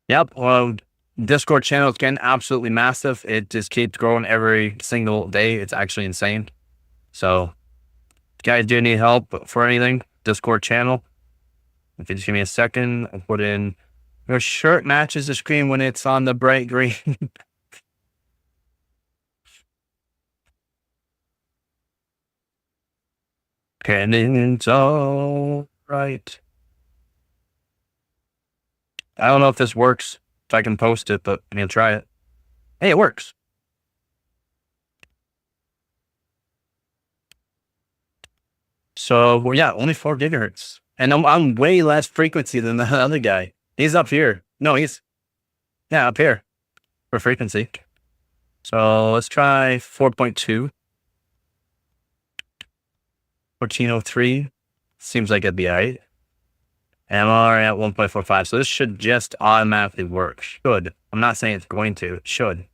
Yep. Well, Discord channel is getting absolutely massive. It just keeps growing every single day. It's actually insane. So, if you guys do need help for anything, Discord channel. If you just give me a second, I'll put in your shirt matches the screen when it's on the bright green. Okay, and then it's all right. I don't know if this works, if I can post it, but I'm going to try it. Hey, it works. So, well, yeah, only 4 gigahertz. And I'm way less frequency than the other guy. He's up here. No, up here for frequency. So let's try 4.2. 1403. Seems like it'd be all right. And I'm already at 1.45. So this should just automatically work. Should. I'm not saying it's going to. It should.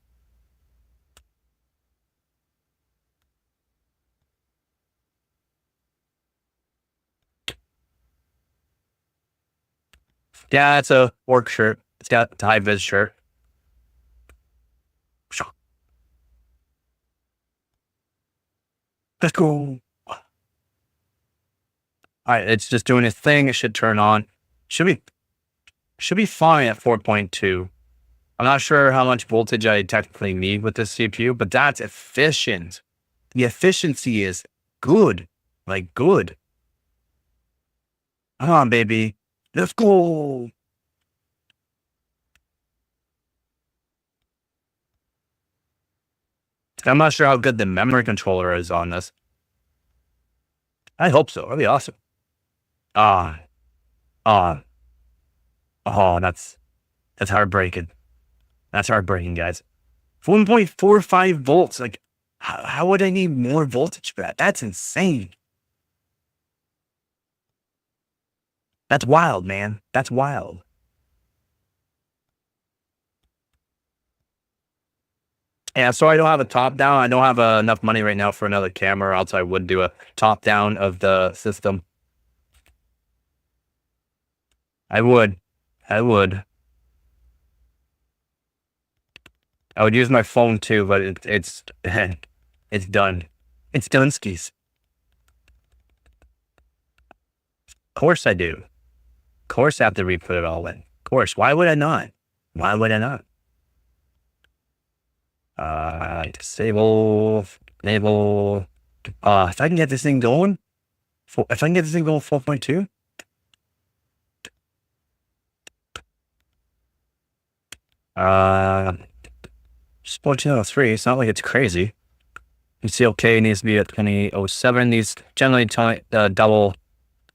Yeah, it's a work shirt. It's got a high vis shirt. Let's go. All right, it's just doing its thing. It should turn on. Should be fine at 4.2. I'm not sure how much voltage I technically need with this CPU, but that's efficient. The efficiency is good. Like good. Come on, baby. Let's go. I'm not sure how good the memory controller is on this. I hope so. That'd be awesome. Oh, that's heartbreaking. That's heartbreaking, guys. 1.45 volts. Like, how would I need more voltage for that? That's insane. That's wild, man. That's wild. Yeah, so I don't have a top down. I don't have enough money right now for another camera, else I would do a top down of the system. I would. I would use my phone too, but it's it's done. It's done skis. Of course I do. Of course I have to re-put it all in. Of course. Why would I not? Why would I not? Disable, enable. If I can get this thing going, 4.2. Just 1403. It's not like it's crazy. You see, okay, it needs to be at 2007. These generally double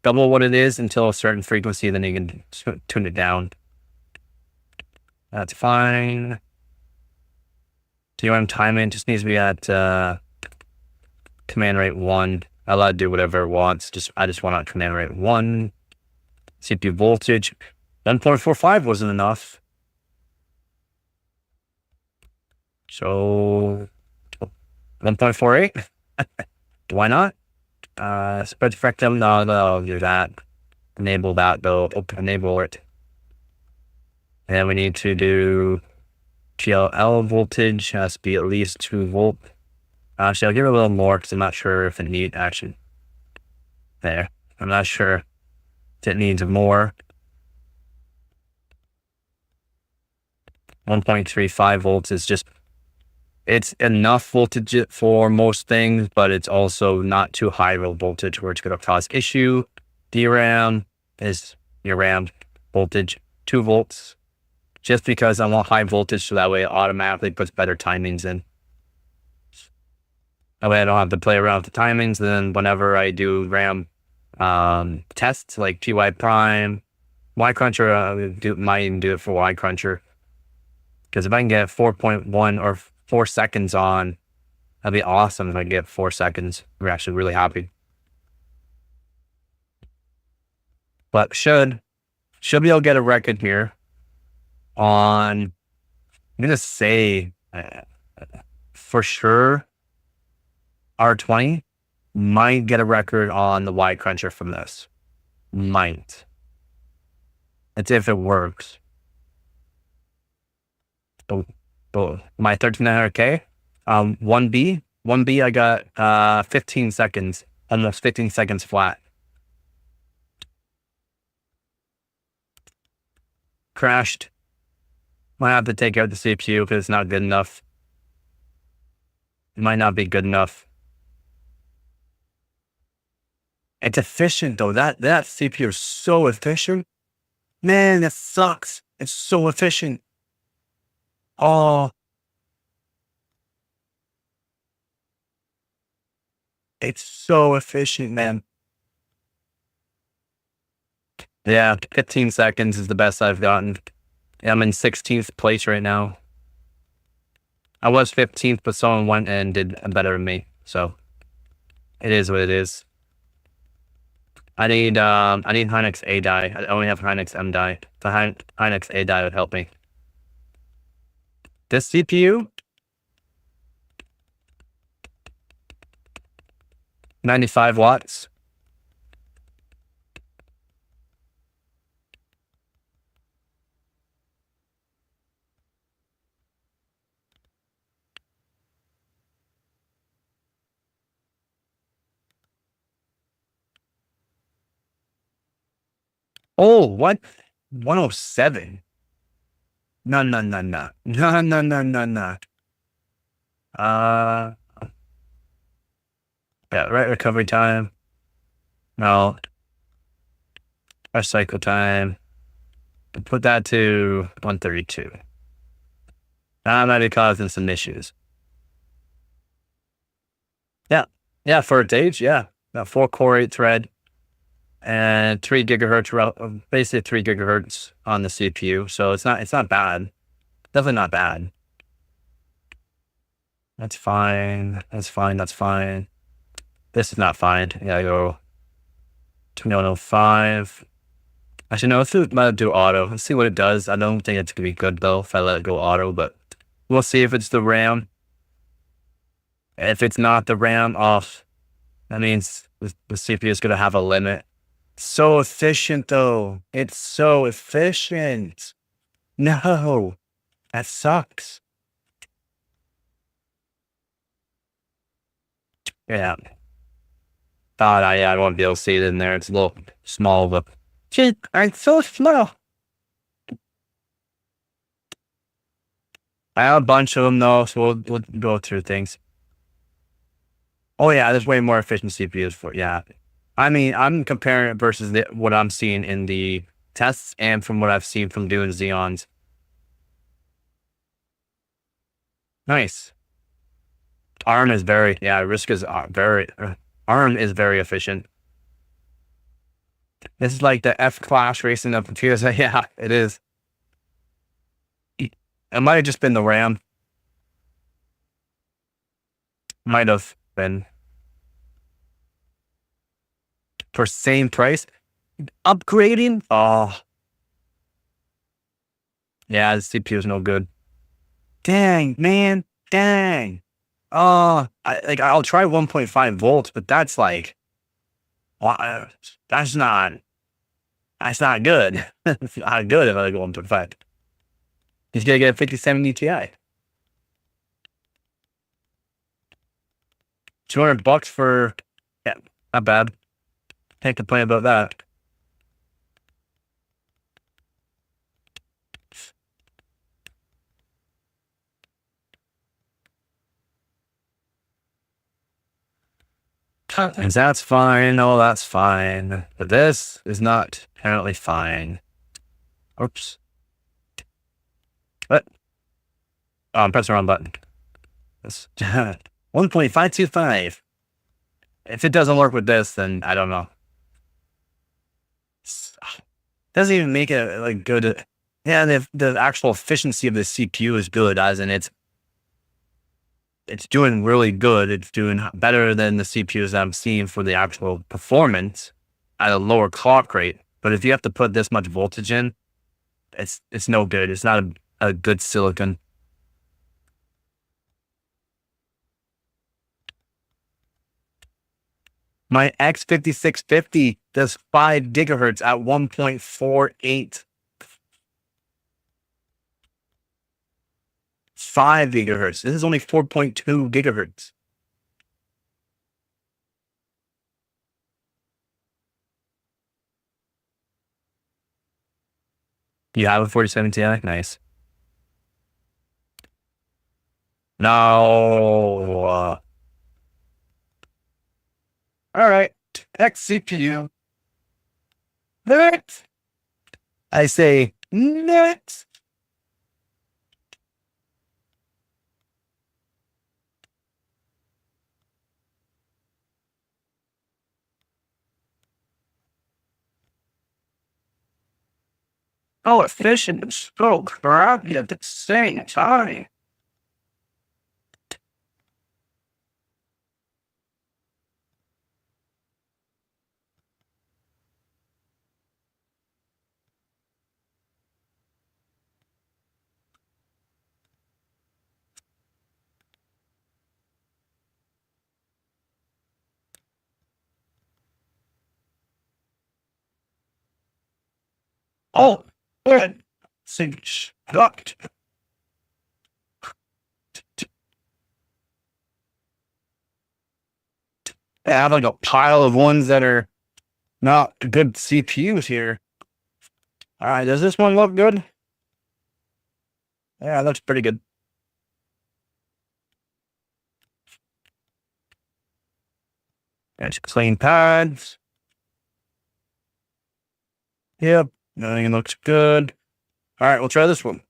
what it is until a certain frequency, then you can tune it down. That's fine. DRM timing just needs to be at command rate 1. I allow it to do whatever it wants. I just want it at command rate 1. CPU voltage. 1.45 wasn't enough. So 1.48. Why not? Spread spectrum. No, I'll do that. Enable that though. Enable it. And we need to do GLL voltage has to be at least 2 volt. Actually, I'll give it a little more because I'm not sure if it needs action. There. I'm not sure if it needs more. 1.35 volts is just, it's enough voltage for most things, but it's also not too high of a voltage where it's going to cause issue. DRAM is your RAM voltage, 2 volts. Just because I want high voltage, so that way it automatically puts better timings in. That way I don't have to play around with the timings. Then whenever I do RAM tests like GY Prime, Y Cruncher, might even do it for Y Cruncher. Because if I can get 4.1 or 4 seconds on, that'd be awesome. If I can get 4 seconds, we're actually really happy. But should be able to get a record here on, I'm gonna say for sure R20 might get a record on the Y Cruncher from this. Might. It's if it works. So my 1300K, 1B I got 15 seconds, almost 15 seconds flat. Crashed. Might have to take out the CPU because it's not good enough. It might not be good enough. It's efficient though. That CPU is so efficient. Man, that sucks. It's so efficient. Oh. It's so efficient, man. Yeah, 15 seconds is the best I've gotten. I'm in 16th place right now. I was 15th, but someone went and did better than me. So it is what it is. I need Hynix A die. I only have Hynix M die. The Hynix A die would help me. This CPU, 95 watts. Oh, what? 107. No. Yeah, right recovery time. No. Our cycle time. Put that to 132. That might be causing some issues. Yeah, for its age, yeah. Got 4-core 8-thread. and 3 gigahertz, basically 3 gigahertz on the CPU. So it's not bad. Definitely not bad. That's fine. That's fine. That's fine. This is not fine. Yeah, go 2105. Actually, no, let's do auto. Let's see what it does. I don't think it's going to be good, though, if I let it go auto, but we'll see if it's the RAM. If it's not the RAM off, that means the CPU is going to have a limit. So efficient, though. It's so efficient. No, that sucks. Yeah. Thought I won't be able to see it in there. It's a little small, but shit, it's so slow. I have a bunch of them though, so we'll go through things. Oh yeah, there's way more efficient CPUs for yeah. I mean, I'm comparing it versus what I'm seeing in the tests and from what I've seen from doing Xeons. Nice. ARM is very RISC is very ARM is very efficient. This is like the F class racing of computers. Yeah, it is. It might have just been the RAM. Might have been. For same price. Upgrading? Oh. Yeah, the CPU is no good. Dang, man. Dang. Oh, I'll try 1.5 volts, but that's like, that's not good. It's not good if I go 1.5. He's gonna get a 5070 Ti. $200 for, yeah, not bad. Can't complain about that. And that's fine. Oh, that's fine. But this is not apparently fine. Oops. What? Oh, I'm pressing the wrong button. This 1.525. If it doesn't work with this, then I don't know. Doesn't even make it like good. Yeah, the actual efficiency of the CPU is good, as in it's doing really good. It's doing better than the CPUs that I'm seeing for the actual performance at a lower clock rate. But if you have to put this much voltage in, it's no good. It's not a good silicon. My X5650 does 5 gigahertz at 1.48. 5 gigahertz. This is only 4.2 gigahertz. You have a 4070 Ti? Nice. No. All right. X CPU. Next. I say next. Oh, efficient and stroke rapid at the same time. Oh, good. Since duct. I have like a pile of ones that are not good CPUs here. All right, does this one look good? Yeah, it looks pretty good. Got clean pads. Yep, everything looks good. All right, we'll try this one.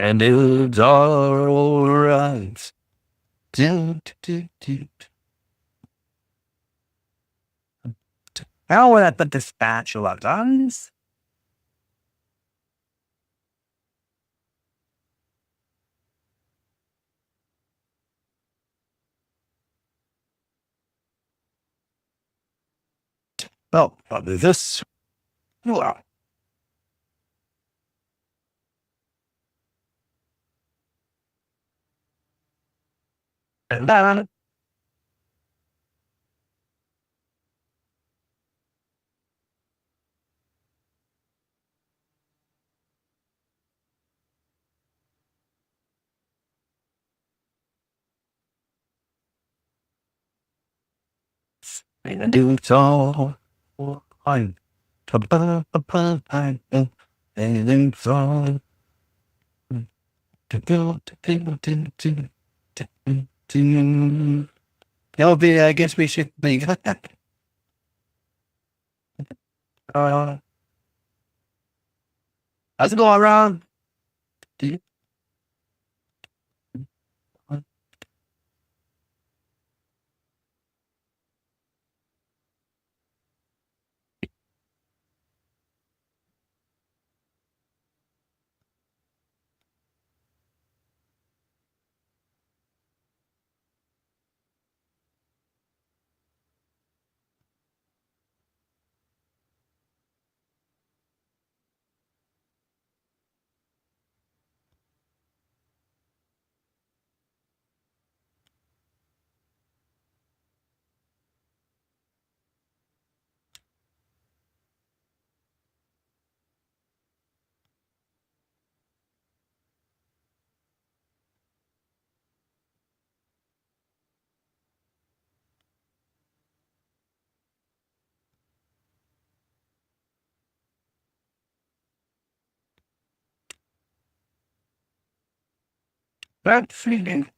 And it's all right. Do, do, do, do. How would I put the spatula guns? Well, I'll do this. Wow. And then and do so. I'm and so. Be, I guess we should be. How's it going around? Do you? That's feeling.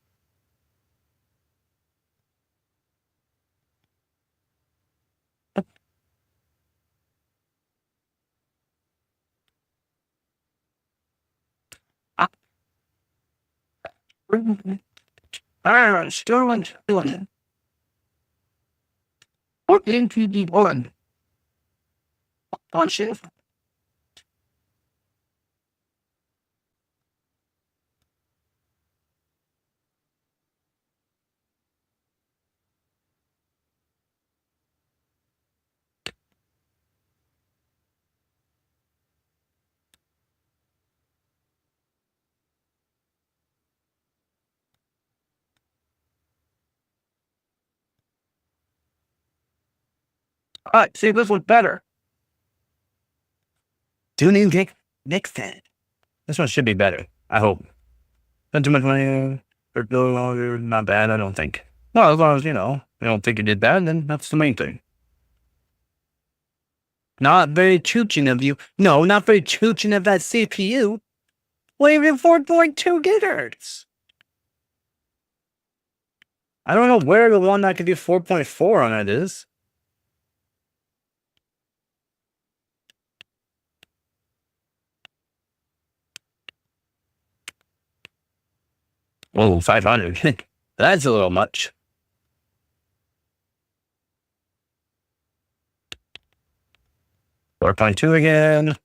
Sterling. What into the one? On shift. All right, see, this one's better. Tuning next time. This one should be better. I hope. Not too much money. Or not bad, I don't think. No, as long as, you don't think you did bad, then that's the main thing. Not very chooching of you. No, not very chooching of that CPU. Waving 4.2 gigahertz. I don't know where the one that could do 4.4 on it is. Oh, 500. That's a little much. .2 again.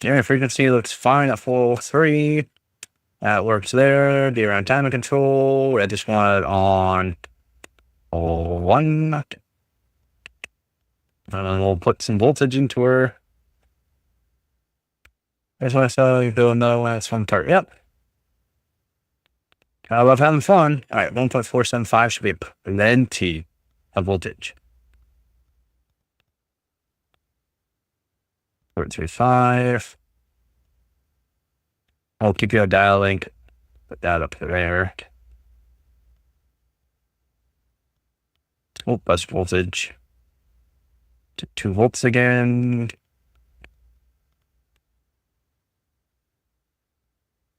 Area frequency looks fine at full 3. That works there. The around timing control. I just want it on 1. And then we'll put some voltage into her. I just want to show you do another one. It's from Tart. Yep. I love having fun. All right, 1.475 should be plenty of voltage. 435. I'll keep you a dial link. Put that up there. Oh, bus voltage. To 2 volts again.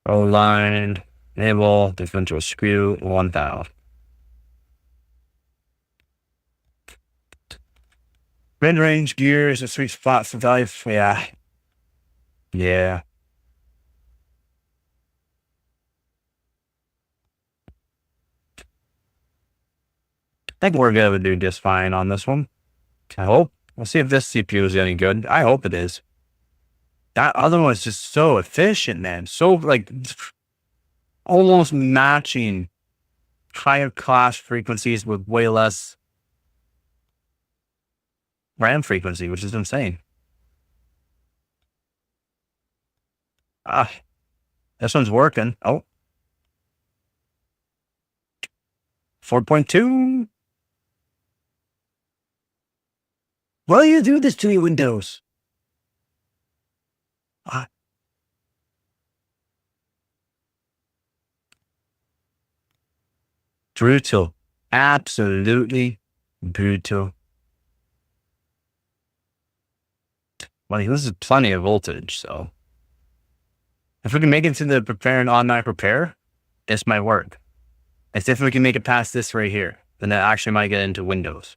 O line. Enable differential screw 1000. Mid-range gear is a sweet spot for value. Yeah. think we're gonna do just fine on this one. I hope. We'll see if this CPU is any good. I hope it is. That other one is just so efficient, man. So like almost matching higher class frequencies with way less RAM frequency, which is insane. This one's working. Oh. 4.2. Why do you do this to me, Windows? Brutal. Absolutely brutal. Well, this is plenty of voltage, so if we can make it to the prepare and automatic repair, this might work. It's if we can make it past this right here, then it actually might get into Windows.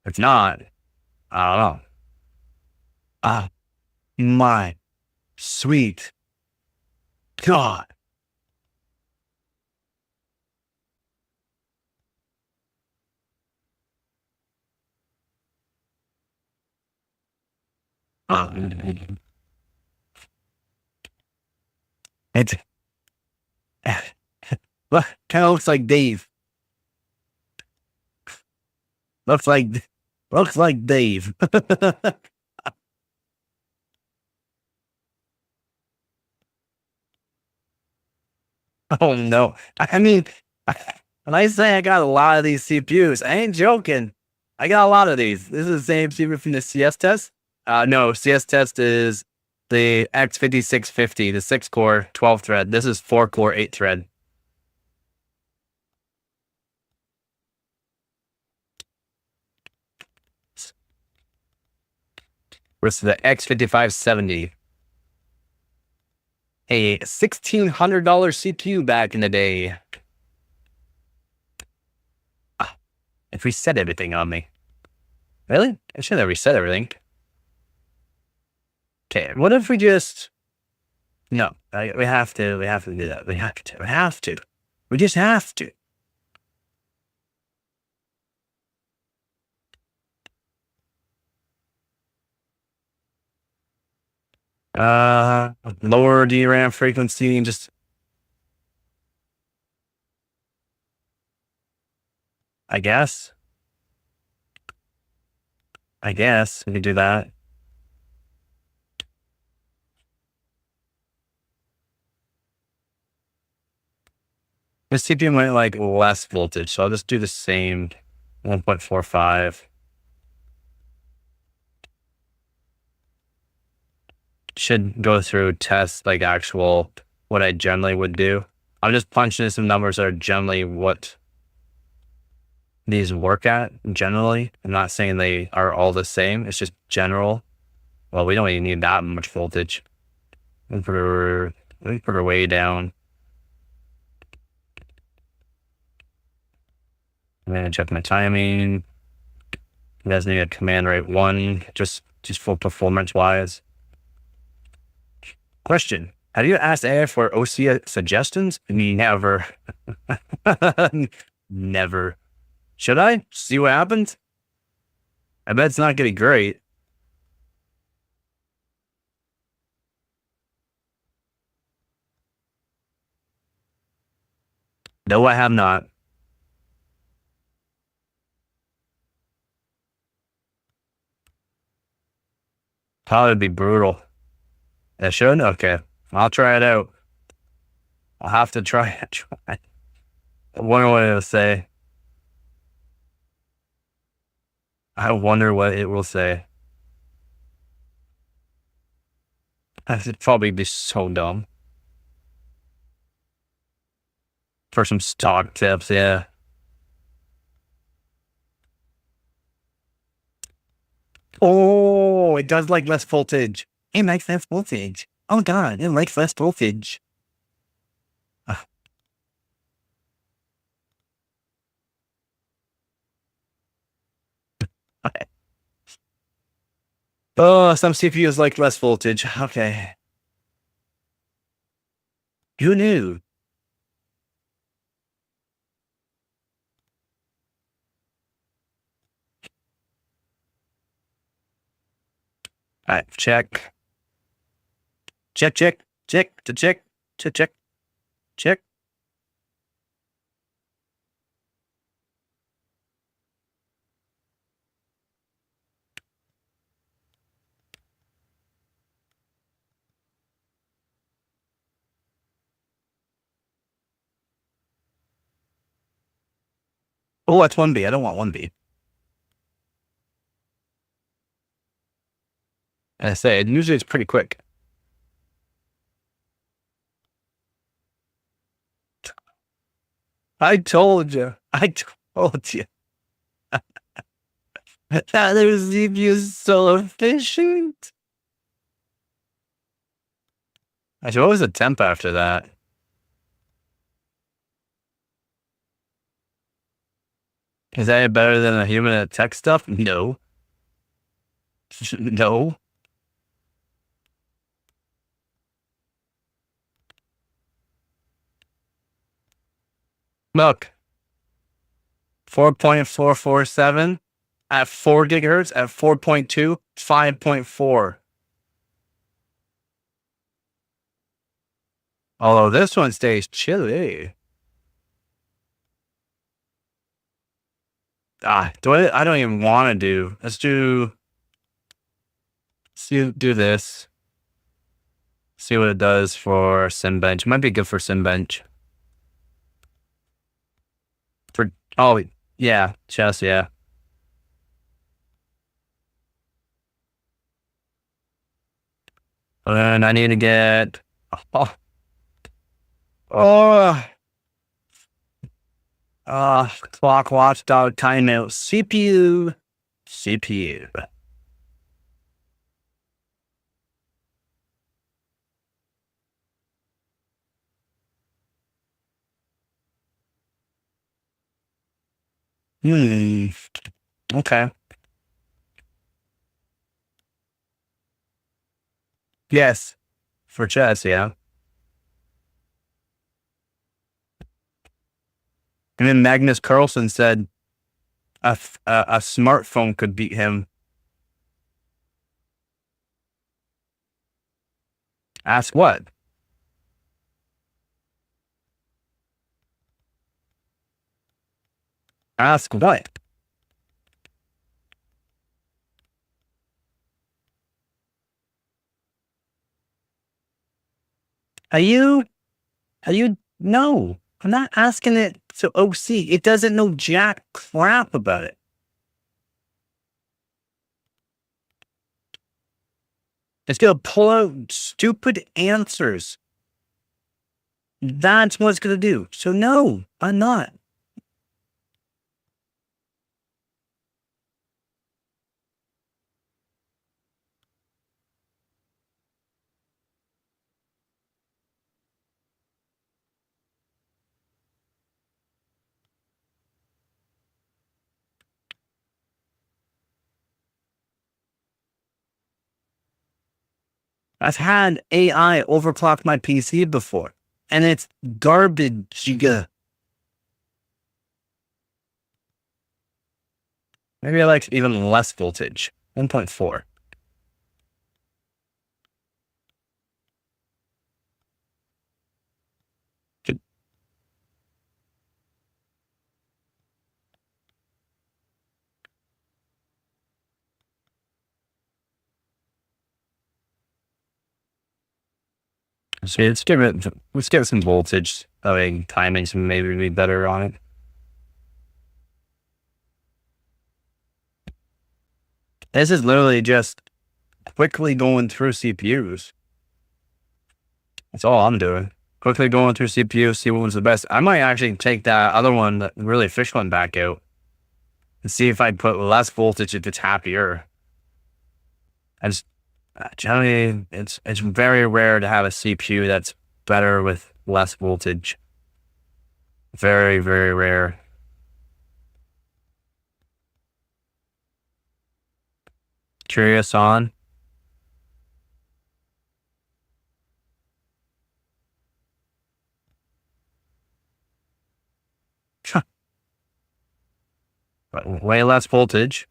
If not, I don't know. My sweet God. It kind of looks like Dave. Looks like Dave. Oh no. I mean, when I say I got a lot of these CPUs, I ain't joking. I got a lot of these. This is the same CPU from the CS test. No, CS test is the X5650, the 6-core, 12-thread. This is 4-core, 8-thread. Versus the X5570. A $1,600 CPU back in the day. It reset everything on me. Really? I should have reset everything. Okay, what if we just... No, we have to do that. We just have to. Lower DRAM frequency and just... I guess we can do that. The CPU might like less voltage, so I'll just do the same 1.45. Should go through tests like actual what I generally would do. I'm just punching in some numbers that are generally what these work at generally. I'm not saying they are all the same. It's just general. Well, we don't even need that much voltage. Let me put her way down. I'm gonna check my timing. You guys need a command rate 1, just for performance wise. Question: have you asked AI for OC suggestions? Never. Never. Should I? See what happens? I bet it's not getting great. No, I have not. Probably be brutal. It should? Okay. I'll try it out. I'll have to try it. I wonder what it'll say. I wonder what it will say. It'd probably be so dumb. For some stock tips, yeah. Oh, it does like less voltage. It likes less voltage. Oh God, it likes less voltage. Oh, some CPUs like less voltage. Okay. Who knew? right, check. Check, check, check, check, check, check, check, check. Oh, that's 1B. I don't want 1B. As I say, usually it's pretty quick. I told you. I told you. That their CPU is so efficient. Actually, what was the temp after that? Is that better than a human at tech stuff? No. No. Look. 4.447 at 4 gigahertz at 4.2, 5.4. Although this one stays chilly. I don't even want to do. Let's do this. See what it does for SimBench. Might be good for SimBench. Yeah, chess, yeah. And I need to get clock watchdog timeout CPU. Okay. Yes. For chess, yeah. And then Magnus Carlsen said a smartphone could beat him. Ask what? Ask what? No, I'm not asking it to OC. It doesn't know jack crap about it. It's going to pull out stupid answers. That's what it's going to do. So no, I'm not. I've had AI overclock my PC before, and it's garbage. Maybe I like even less voltage, 1.4. So let's give it some voltage. That way timing should maybe be better on it. This is literally just quickly going through CPUs. That's all I'm doing. Quickly going through CPUs, see what was the best. I might actually take that other one, that really fish one, back out and see if I put less voltage if it's happier. And generally, it's very rare to have a CPU that's better with less voltage. Very, very rare. Curious on. Way less voltage.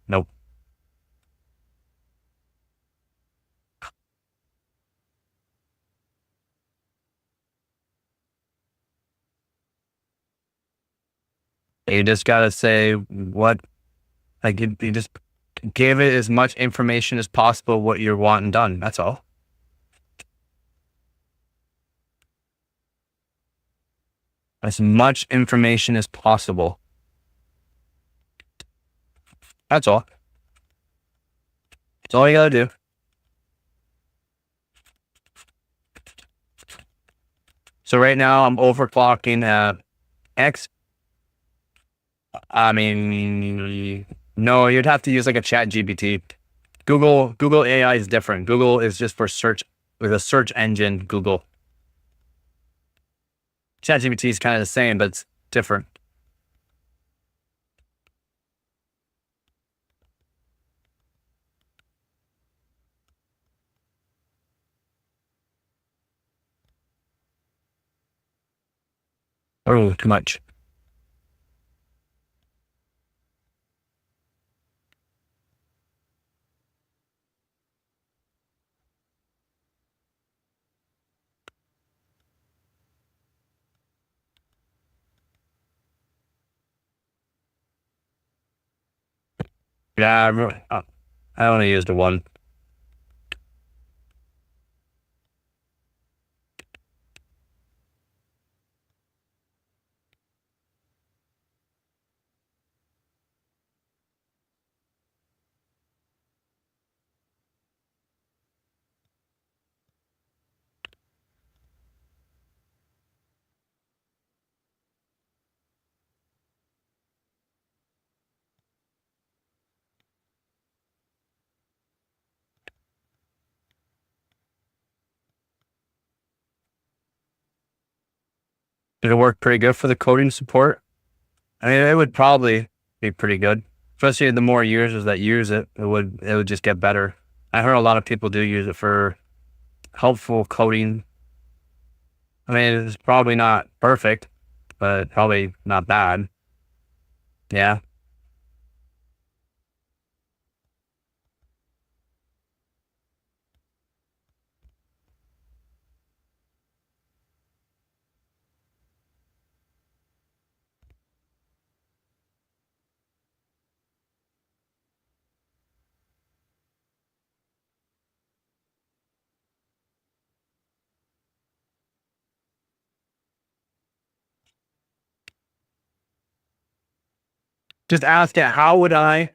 Nope. You just gotta say what, like you just give it as much information as possible what you're wanting done. That's all. As much information as possible. That's all. That's all you gotta do. So right now I'm overclocking X. I mean, no, you'd have to use like a chat GPT. Google AI is different. Google is just for search, with a search engine, Google. Chat GPT is kind of the same, but it's different. Oh, too much. Yeah, I only used the one. Did it work pretty good for the coding support? I mean, it would probably be pretty good, especially the more users that use it. It would just get better. I heard a lot of people do use it for helpful coding. I mean, it's probably not perfect, but probably not bad. Yeah. Just ask it, how would I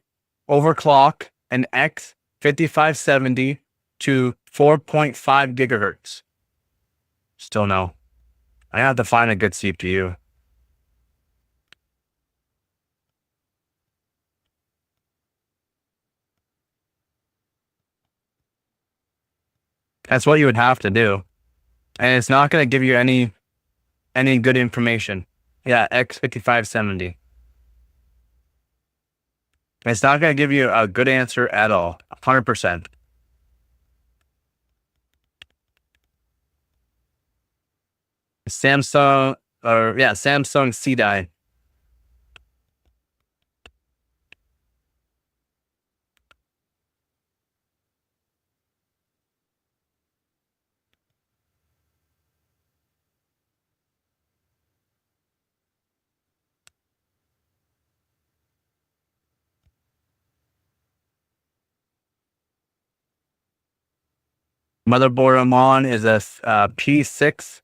overclock an X5570 to 4.5 gigahertz? Still no. I have to find a good CPU. That's what you would have to do. And it's not going to give you any good information. Yeah, X5570. It's not going to give you a good answer at all. 100%. Samsung CDI. Motherboard I'm on is a P6.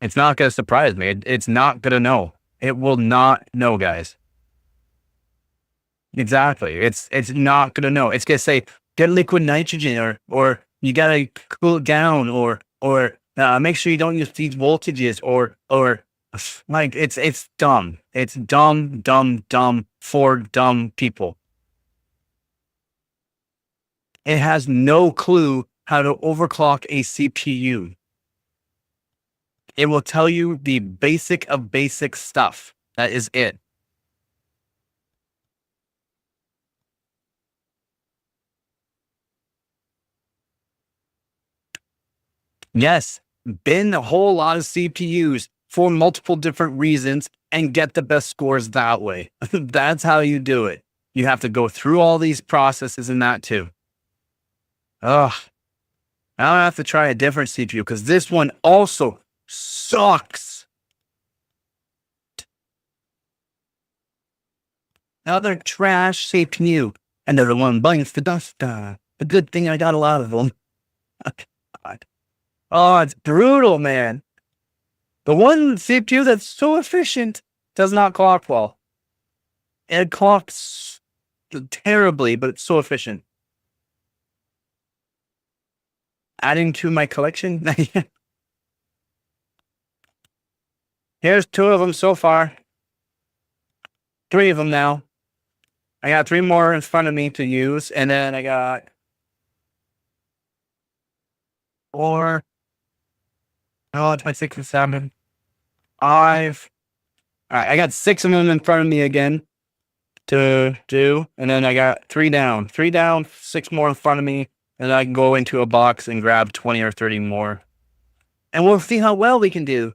It's not going to surprise me. It's not going to know. It will not know, guys. Exactly. It's not going to know. It's going to say, get liquid nitrogen, or you got to cool it down, or make sure you don't use these voltages, or like, it's dumb. It's dumb for dumb people. It has no clue how to overclock a CPU. It will tell you the basic of basic stuff. That is it. Yes, bin a whole lot of CPUs for multiple different reasons and get the best scores that way. That's how you do it. You have to go through all these processes in that too. Ugh. Now I have to try a different CPU because this one also sucks. Another trash CPU. Another one bites the dust. A good thing I got a lot of them. God. Oh, it's brutal, man. The one CPU that's so efficient does not clock well. It clocks terribly, but it's so efficient. Adding to my collection. Here's 2 of them so far. 3 of them now. I got 3 more in front of me to use, and then I got 4. Oh, it's my 6 and 7. 5. All right, I got 6 of them in front of me again to do, and then I got 3 down. 3 down, 6 more in front of me, and I can go into a box and grab 20 or 30 more. And we'll see how well we can do.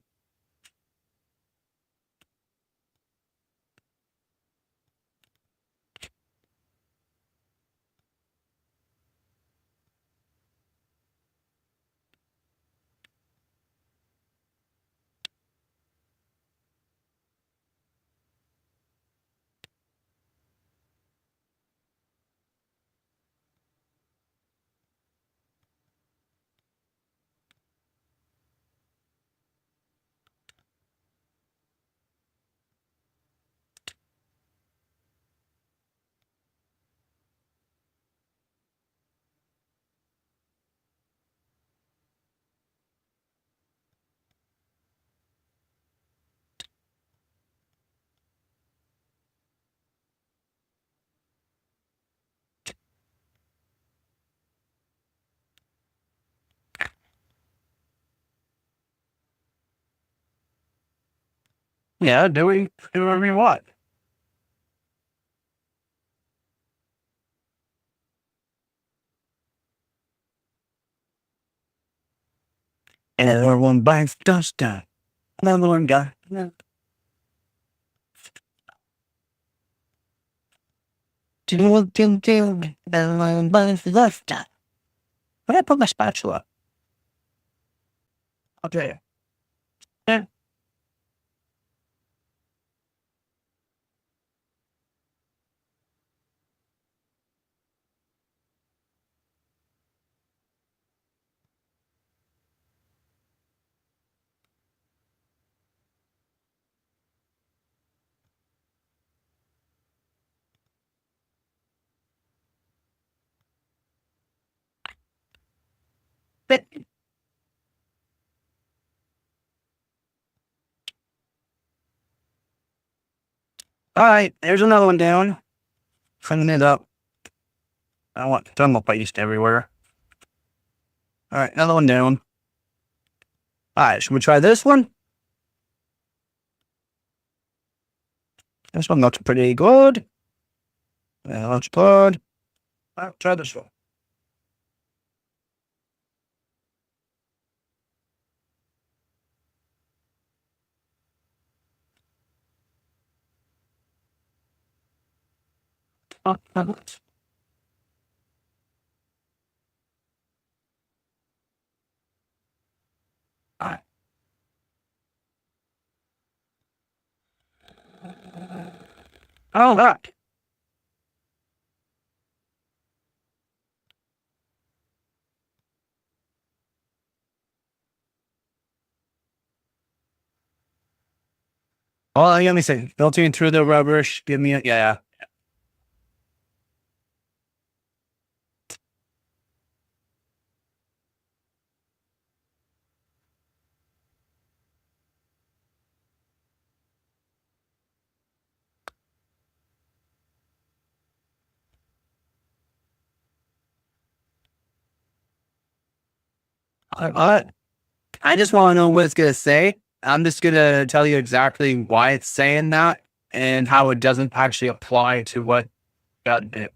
Yeah, do whatever we want. And another one bites dust down. Another one got. Another one bites dust down. Where did I put my spatula? I'll tell you. Yeah. But, all right, there's another one down. Cleaning it up. I want thermal paste everywhere. All right, another one down. All right, should we try this one? This one looks pretty good. That looks good. All right, try this one. All right. All right. Well, let me see. Filtering through the rubbish. Give me a, yeah. I just want to know what it's going to say. I'm just going to tell you exactly why it's saying that and how it doesn't actually apply to what got it.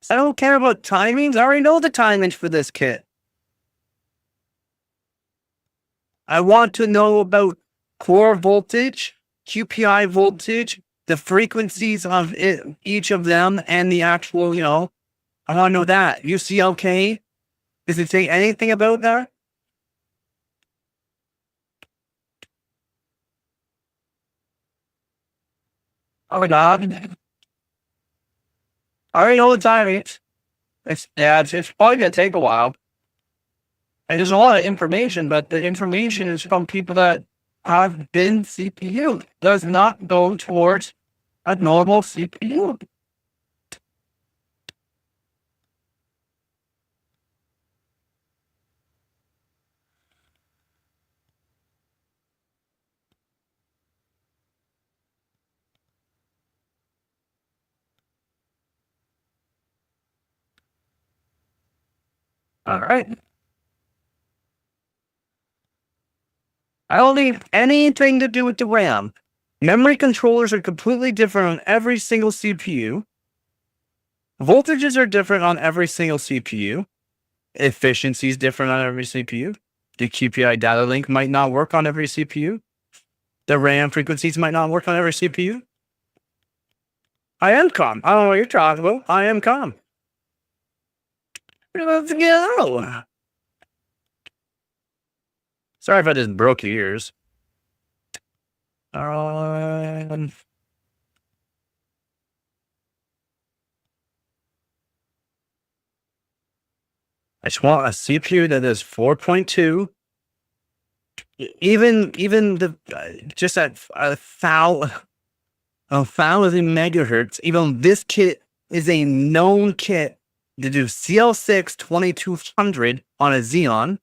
I don't care about timings. I already know the timings for this kit. I want to know about core voltage, QPI voltage, the frequencies of each of them, and the actual, I want to know that. UCLK? Does it say anything about that? Oh, God. I already know the timings. It's probably going to take a while. And there's a lot of information, but the information is from people that have been CPU. It does not go towards a normal CPU. All right. I don't need anything to do with the RAM. Memory controllers are completely different on every single CPU. Voltages are different on every single CPU. Efficiency is different on every CPU. The QPI data link might not work on every CPU. The RAM frequencies might not work on every CPU. I am calm. I don't know what you're talking about. I am calm. Let's go. Sorry if I just broke your ears. I just want a CPU that is 4.2. Even the just at 1,000 megahertz. Even this kit is a known kit to do CL6 2200 on a Xeon.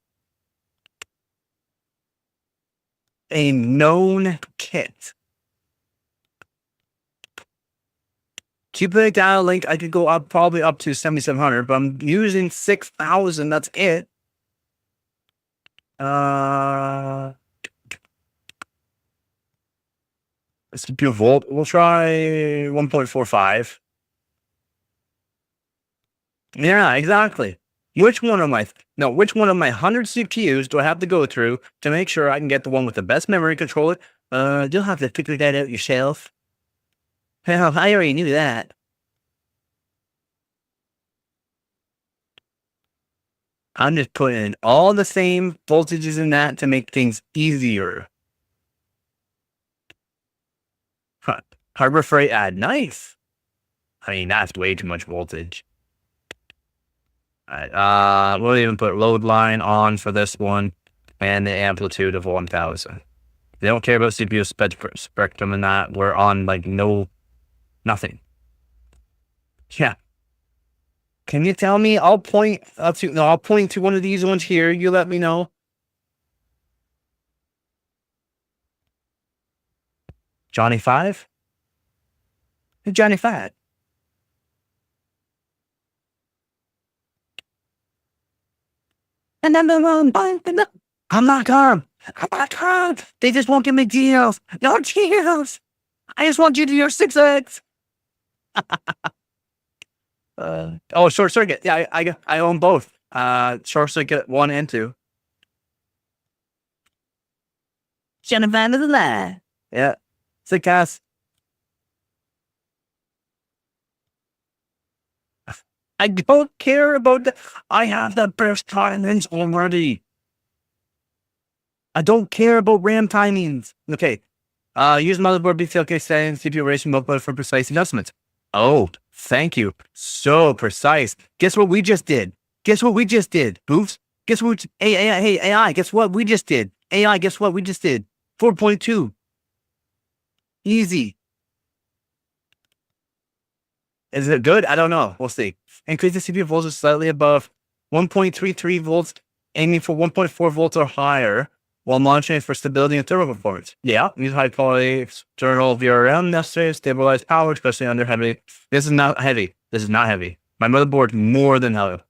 A known kit. QPI data link, I could go up probably up to 7700, but I'm using 6000. That's it. Let's do volt. We'll try 1.45. Yeah, exactly. Which one of my 100 CPUs do I have to go through to make sure I can get the one with the best memory controller? You'll have to figure that out yourself. Hell, I already knew that. I'm just putting in all the same voltages in that to make things easier. Harbor Freight add nice. I mean, that's way too much voltage. Alright, we'll even put load line on for this one and the amplitude of 1000. They don't care about CPU spectrum and that. We're on like nothing. Yeah. Can you tell me? I'll point to one of these ones here. You let me know. Johnny 5? Johnny 5. And then I'm not calm. They just won't give me deals. No deals. I just want you to do your 6X. Short circuit. Yeah, I own both. Short circuit 1 and 2. Yeah. Sick ass. I don't care about the. I have the best timings already. I don't care about RAM timings. Okay. Use motherboard PCIe settings, CPU ratio motherboard for precise adjustments. Oh, thank you. So precise. Guess what we just did? Boofs. Guess what? Hey, AI, guess what we just did? AI, guess what we just did? 4.2. Easy. Is it good? I don't know. We'll see. Increase the CPU voltage slightly above 1.33 volts, aiming for 1.4 volts or higher, while monitoring for stability and thermal performance. Yeah, use high quality external VRM necessary to stabilize power, especially under heavy. This is not heavy. My motherboard more than heavy.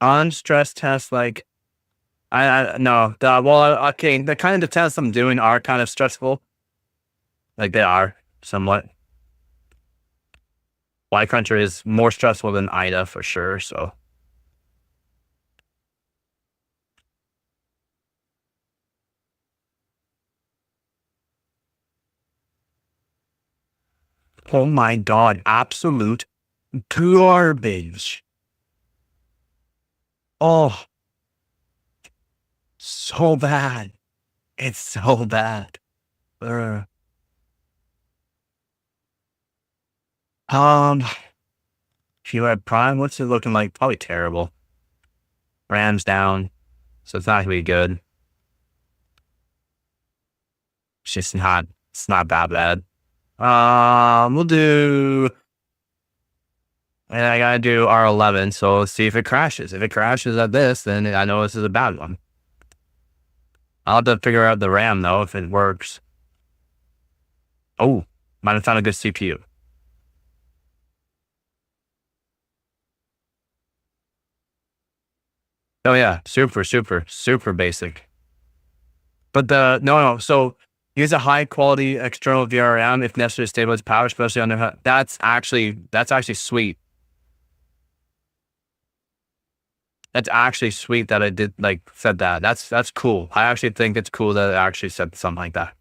On stress test, like no. Okay, the kind of tests I'm doing are kind of stressful. Like they are somewhat. Y Cruncher is more stressful than IDA for sure. So. Oh my God, absolute garbage. Oh, so bad. It's so bad. If you had Prime, what's it looking like? Probably terrible. Ram's down, so it's not gonna be good. It's not that bad. We'll do, and I gotta do R11, so let's see if it crashes. If it crashes at this, then I know this is a bad one. I'll have to figure out the RAM though, if it works. Oh, might have found a good CPU. Oh yeah, super basic. But no. So use a high quality external VRM if necessary to stabilize power, especially on the. That's actually sweet. That's actually sweet that I did said that. That's cool. I actually think it's cool that it actually said something like that.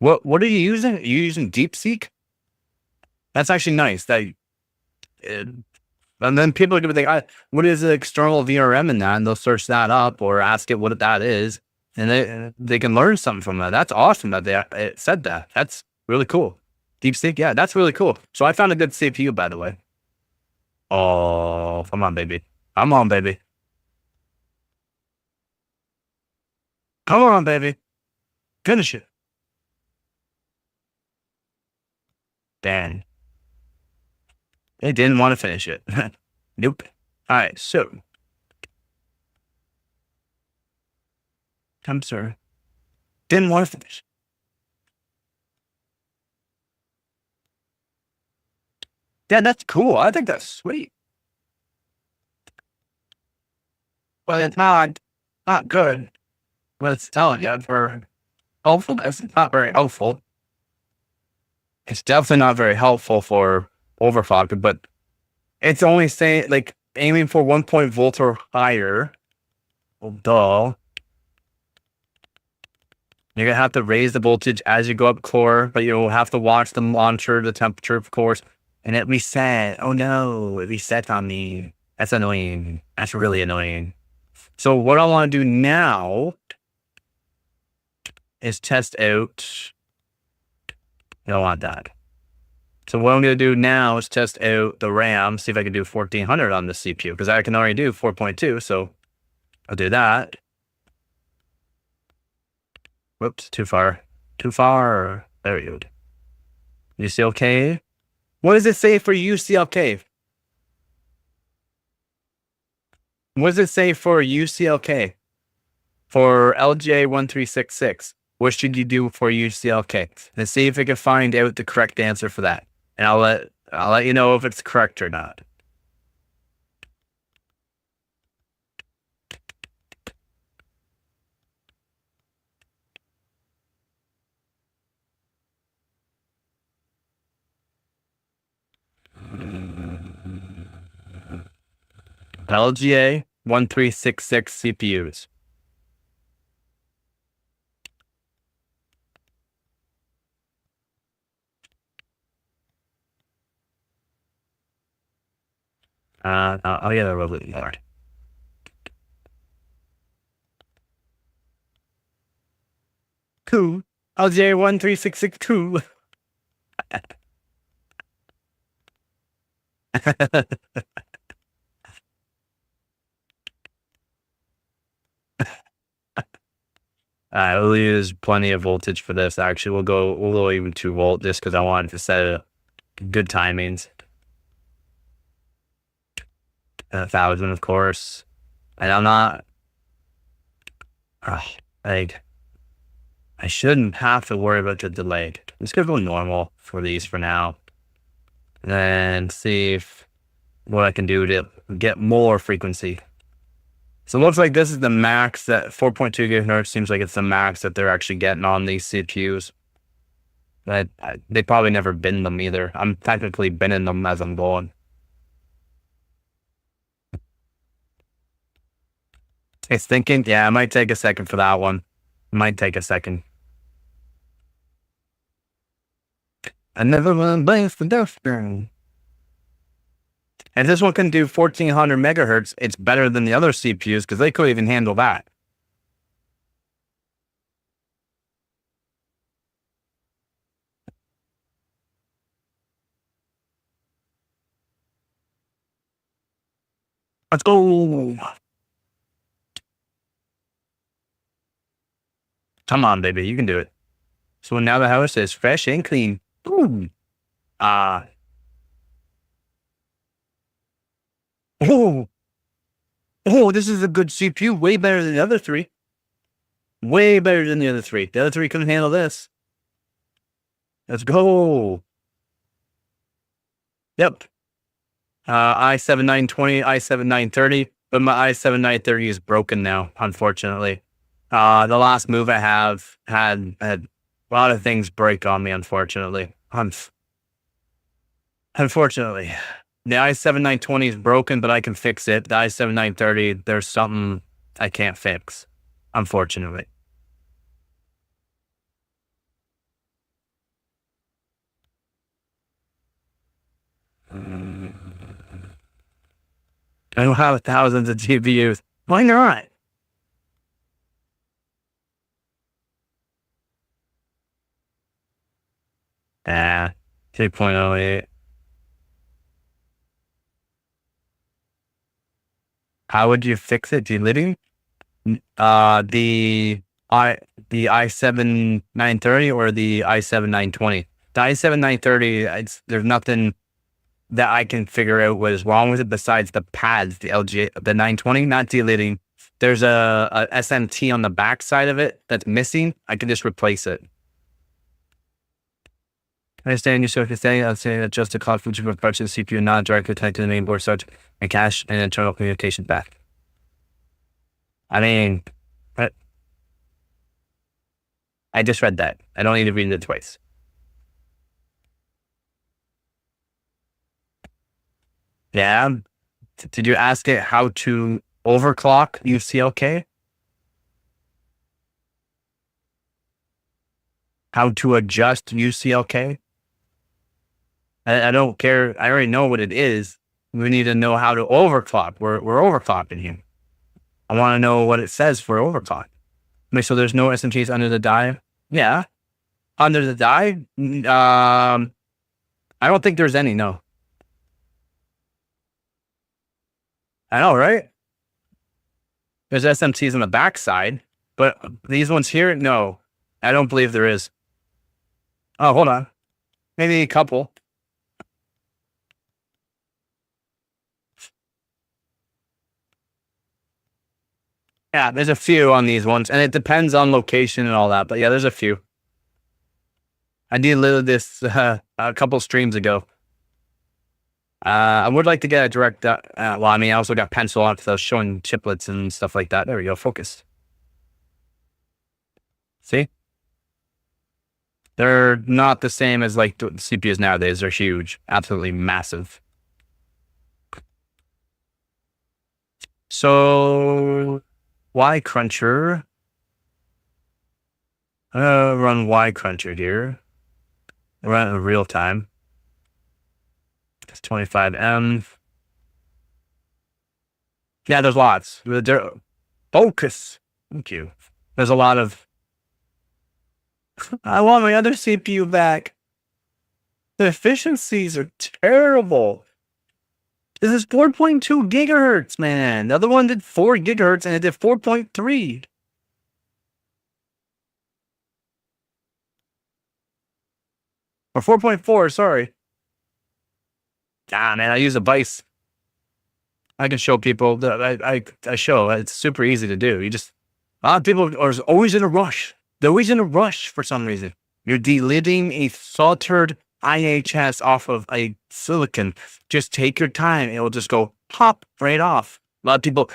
What are you using? Are you using DeepSeek? That's actually nice. And then people are going to think, what is the external VRM in that? And they'll search that up or ask it what that is. And they can learn something from that. That's awesome that it said that. That's really cool. DeepSeek, yeah, that's really cool. So I found a good CPU, by the way. Oh, come on, baby. Come on, baby. Come on, baby. Finish it. Damn. They didn't want to finish it. Nope. All right, so. Come, sir. Didn't want to finish. Yeah, that's cool. I think that's sweet. Well, it's not good. But it's telling you for helpfulness. It's not very helpful. It's definitely not very helpful for overclocker, but it's only saying aiming for 1 volt or higher. Well, duh. You're gonna have to raise the voltage as you go up core, but you'll have to watch the monitor, the temperature, of course, and it reset. Oh no, it reset on me. That's annoying. That's really annoying. So what I want to do now is test out. You don't want that. So what I'm going to do now is test out the RAM, see if I can do 1400 on the CPU, because I can already do 4.2. So I'll do that. Whoops, too far. Too far. There you go. UCLK. What does it say for UCLK? What does it say for UCLK? For LJ1366. What should you do for UCLK? Let's see if I can find out the correct answer for that. And I'll let you know if it's correct or not. LGA 1366 CPUs. I'll get a little bit more. Cool. LGA 13662. We'll use plenty of voltage for this. Actually, we'll go even 2 volt just because I wanted to set it good timings. 1,000, of course. And I'm not I shouldn't have to worry about the delay. I'm just gonna go normal for these for now. And then see what I can do to get more frequency. So it looks like this is the max that 4.2 gigahertz seems like it's the max that they're actually getting on these CPUs. They probably never bin them either. I'm technically binning them as I'm going. It's thinking, yeah, it might take a second for that one. It might take a second. I never want to blaze the death burn. And this one can do 1400 megahertz. It's better than the other CPUs because they couldn't even handle that. Let's go. Come on, baby. You can do it. So now the house is fresh and clean. Ooh. Oh. Oh, this is a good CPU. Way better than the other three. Way better than the other three. The other three couldn't handle this. Let's go. Yep. i7 920, i7 930. But my i7 930 is broken now, unfortunately. The last move I have had a lot of things break on me, unfortunately. Unfortunately. The i7 920 is broken, but I can fix it. The i7 930, there's something I can't fix, unfortunately. I don't have thousands of GPUs. Why not? Ah, 2.08. How would you fix it? Delidding? The i7 930 or the i7 920? The i7 930, there's nothing that I can figure out what is wrong with it besides the pads, the the 920, not delidding. There's a SMT on the back side of it that's missing. I can just replace it. I understand you. So if you're saying, I'll say adjust the clock feature for parts of the CPU, not directly connected to the main board storage and cache and internal communication back. I mean, I just read that. I don't need to read it twice. Yeah. Did you ask it how to overclock UCLK? How to adjust UCLK? I don't care. I already know what it is. We need to know how to overclock. We're overclocking here. I want to know what it says for overclock. Make sure there's no SMTs under the die. Yeah. Under the die? I don't think there's any, no. I know, right? There's SMTs on the backside, but these ones here, no. I don't believe there is. Oh, hold on. Maybe a couple. Yeah, there's a few on these ones, and it depends on location and all that. But yeah, there's a few. I did this a couple streams ago. I would like to get a direct. Well, I mean, I also got pencil on because I was showing chiplets and stuff like that. There we go. Focus. See? They're not the same as like the CPUs nowadays. They're huge, absolutely massive. So, Y Cruncher. Run Y Cruncher here. Run in real time. It's 25M. Yeah, there's lots. Focus. Thank you. There's a lot of. I want my other CPU back. The efficiencies are terrible. This is 4.2 gigahertz, man. The other one did 4 gigahertz and it did 4.3. Or 4.4, sorry. Ah, man, I use a Vice. I can show people that I show. It's super easy to do. You just, a lot of people are always in a rush. They're always in a rush for some reason. You're delidding a soldered IHS off of a silicon. Just take your time. It will just go pop right off. A lot of people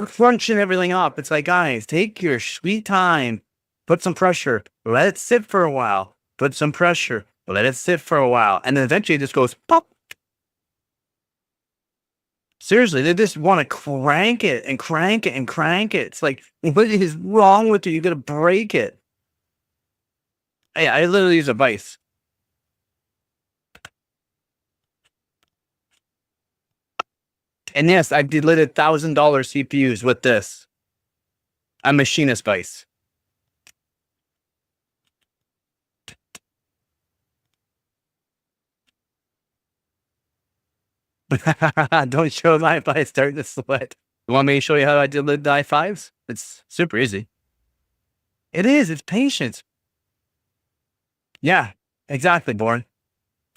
crunching everything up. It's like, guys, take your sweet time. put some pressure, let it sit for a while, put some pressure, let it sit for a while, and then eventually it just goes pop. Seriously, they just want to crank it and crank it and crank it. It's like, what is wrong with you? You gotta break it. Hey, I literally use a vice. And yes, I've delidded $1,000 CPUs with this. A machinist vice. Don't show my vice starting to sweat. You want me to show you how I delid the i5s? It's super easy. It is. It's patience. Yeah, exactly, Born.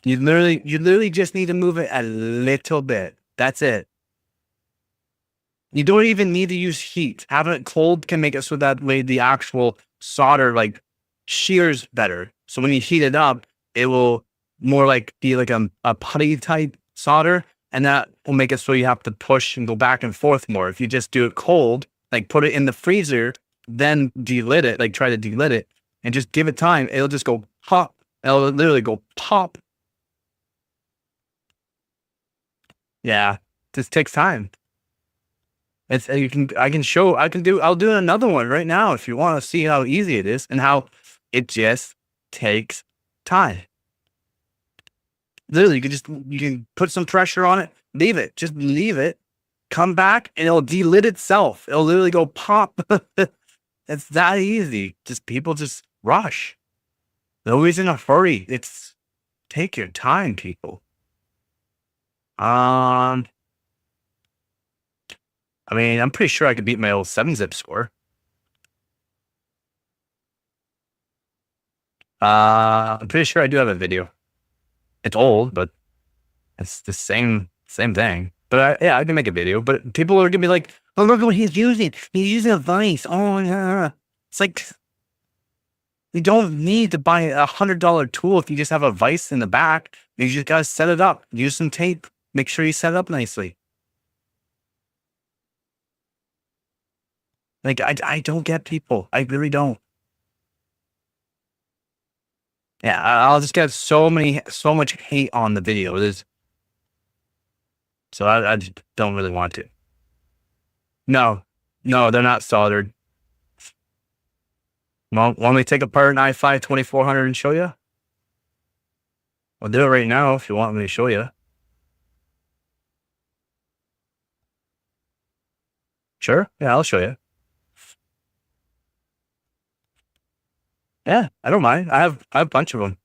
You literally just need to move it a little bit. That's it. You don't even need to use heat. Having it cold can make it so that way the actual solder like shears better. So when you heat it up, it will more like be like a putty type solder, and that will make it so you have to push and go back and forth more. If you just do it cold, like put it in the freezer, then delid it, like try to delid it, and just give it time, it'll just go pop. It'll literally go pop. Yeah, just takes time. It's I'll do another one right now if you want to see how easy it is and how it just takes time. Literally, you can put some pressure on it, just leave it, come back, and it'll delid itself. It'll literally go pop. It's that easy. People just rush. They're always in a hurry. Take your time, people. I mean, I'm pretty sure I could beat my old 7-zip score. I'm pretty sure I do have a video. It's old, but it's the same thing. But I can make a video. But people are gonna be like, "Oh, look at what he's using. He's using a vice." Oh, yeah. It's like you don't need to buy a $100 tool if you just have a vice in the back. You just gotta set it up. Use some tape. Make sure you set it up nicely. Like I don't get people. I really don't. Yeah, I'll just get so much hate on the video. So I just don't really want to. No, they're not soldered. Want me to take apart an i5 2400 and show you? I'll do it right now if you want me to show you. Sure. Yeah, I'll show you. Yeah, I don't mind. I have a bunch of them.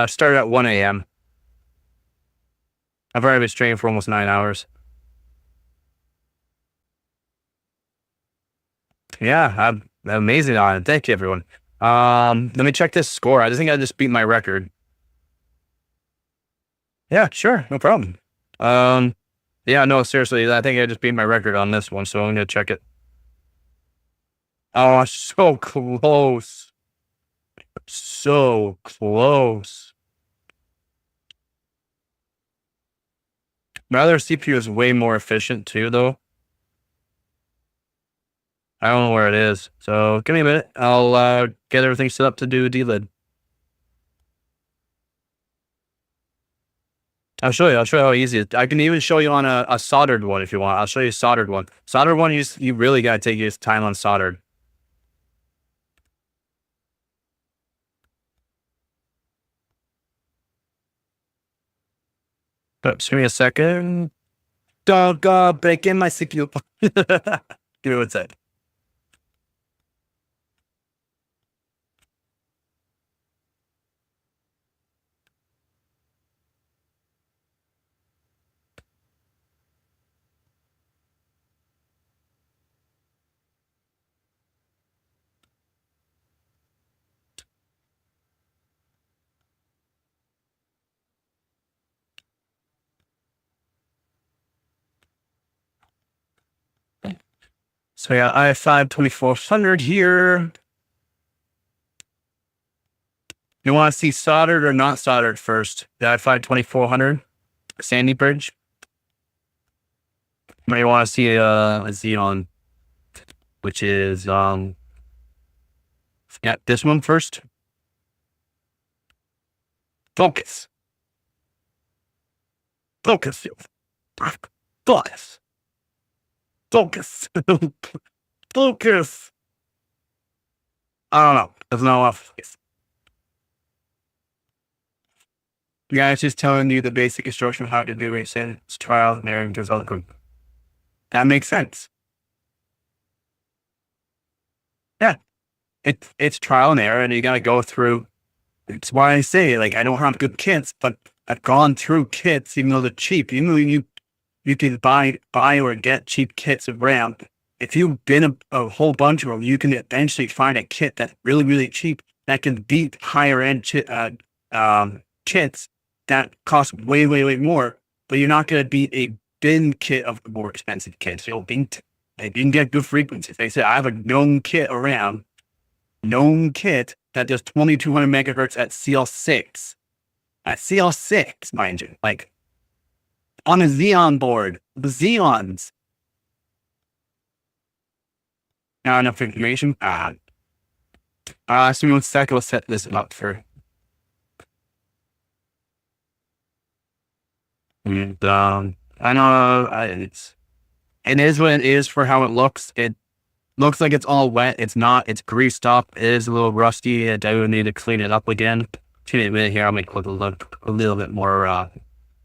Started at 1 a.m. I've already been streaming for almost 9 hours. Yeah, I'm amazing on it. Thank you, everyone. Let me check this score. I think I just beat my record. Yeah, sure, no problem. Yeah, no, seriously, I think I just beat my record on this one, so I'm gonna check it. Oh, so close. So close. My other CPU is way more efficient too, though. I don't know where it is. So give me a minute. I'll get everything set up to do a delid. I'll show you how easy it is. I can even show you on a soldered one if you want. I'll show you a soldered one. Soldered one, you really gotta take your time on soldered. Oops, give me a second. Dog, break in my CPU. Give me one sec. So yeah, i5 2400 here. You want to see soldered or not soldered first? The i5 2400 Sandy Bridge. Or you want to see a Xeon, which is Yeah, this one first. Focus. Focus. Focus. Focus. Focus. I don't know. There's no focus. Yeah, it's just telling you the basic instruction of how to do it. It's trial and error and result. That makes sense. Yeah. It's trial and error, and you gotta go through. It's why I say, like, I don't have good kits, but I've gone through kits, even though they're cheap. Even though you can buy or get cheap kits around. If you bin a whole bunch of them, you can eventually find a kit that's really, really cheap that can beat higher end kits that cost way, way, way more. But you're not going to beat a bin kit of the more expensive kits. You'll beat. If you can get good frequencies, they say I have a known kit around, that does 2200 megahertz at CL6. At CL6, mind you, like on a Xeon board, the Xeons. Not enough information. So one second, we'll set this up for. And I know it is what it is for how it looks. It looks like it's all wet. It's not. It's greased up. It is a little rusty. I do need to clean it up again. Give me a minute here. I'll make it look a little bit more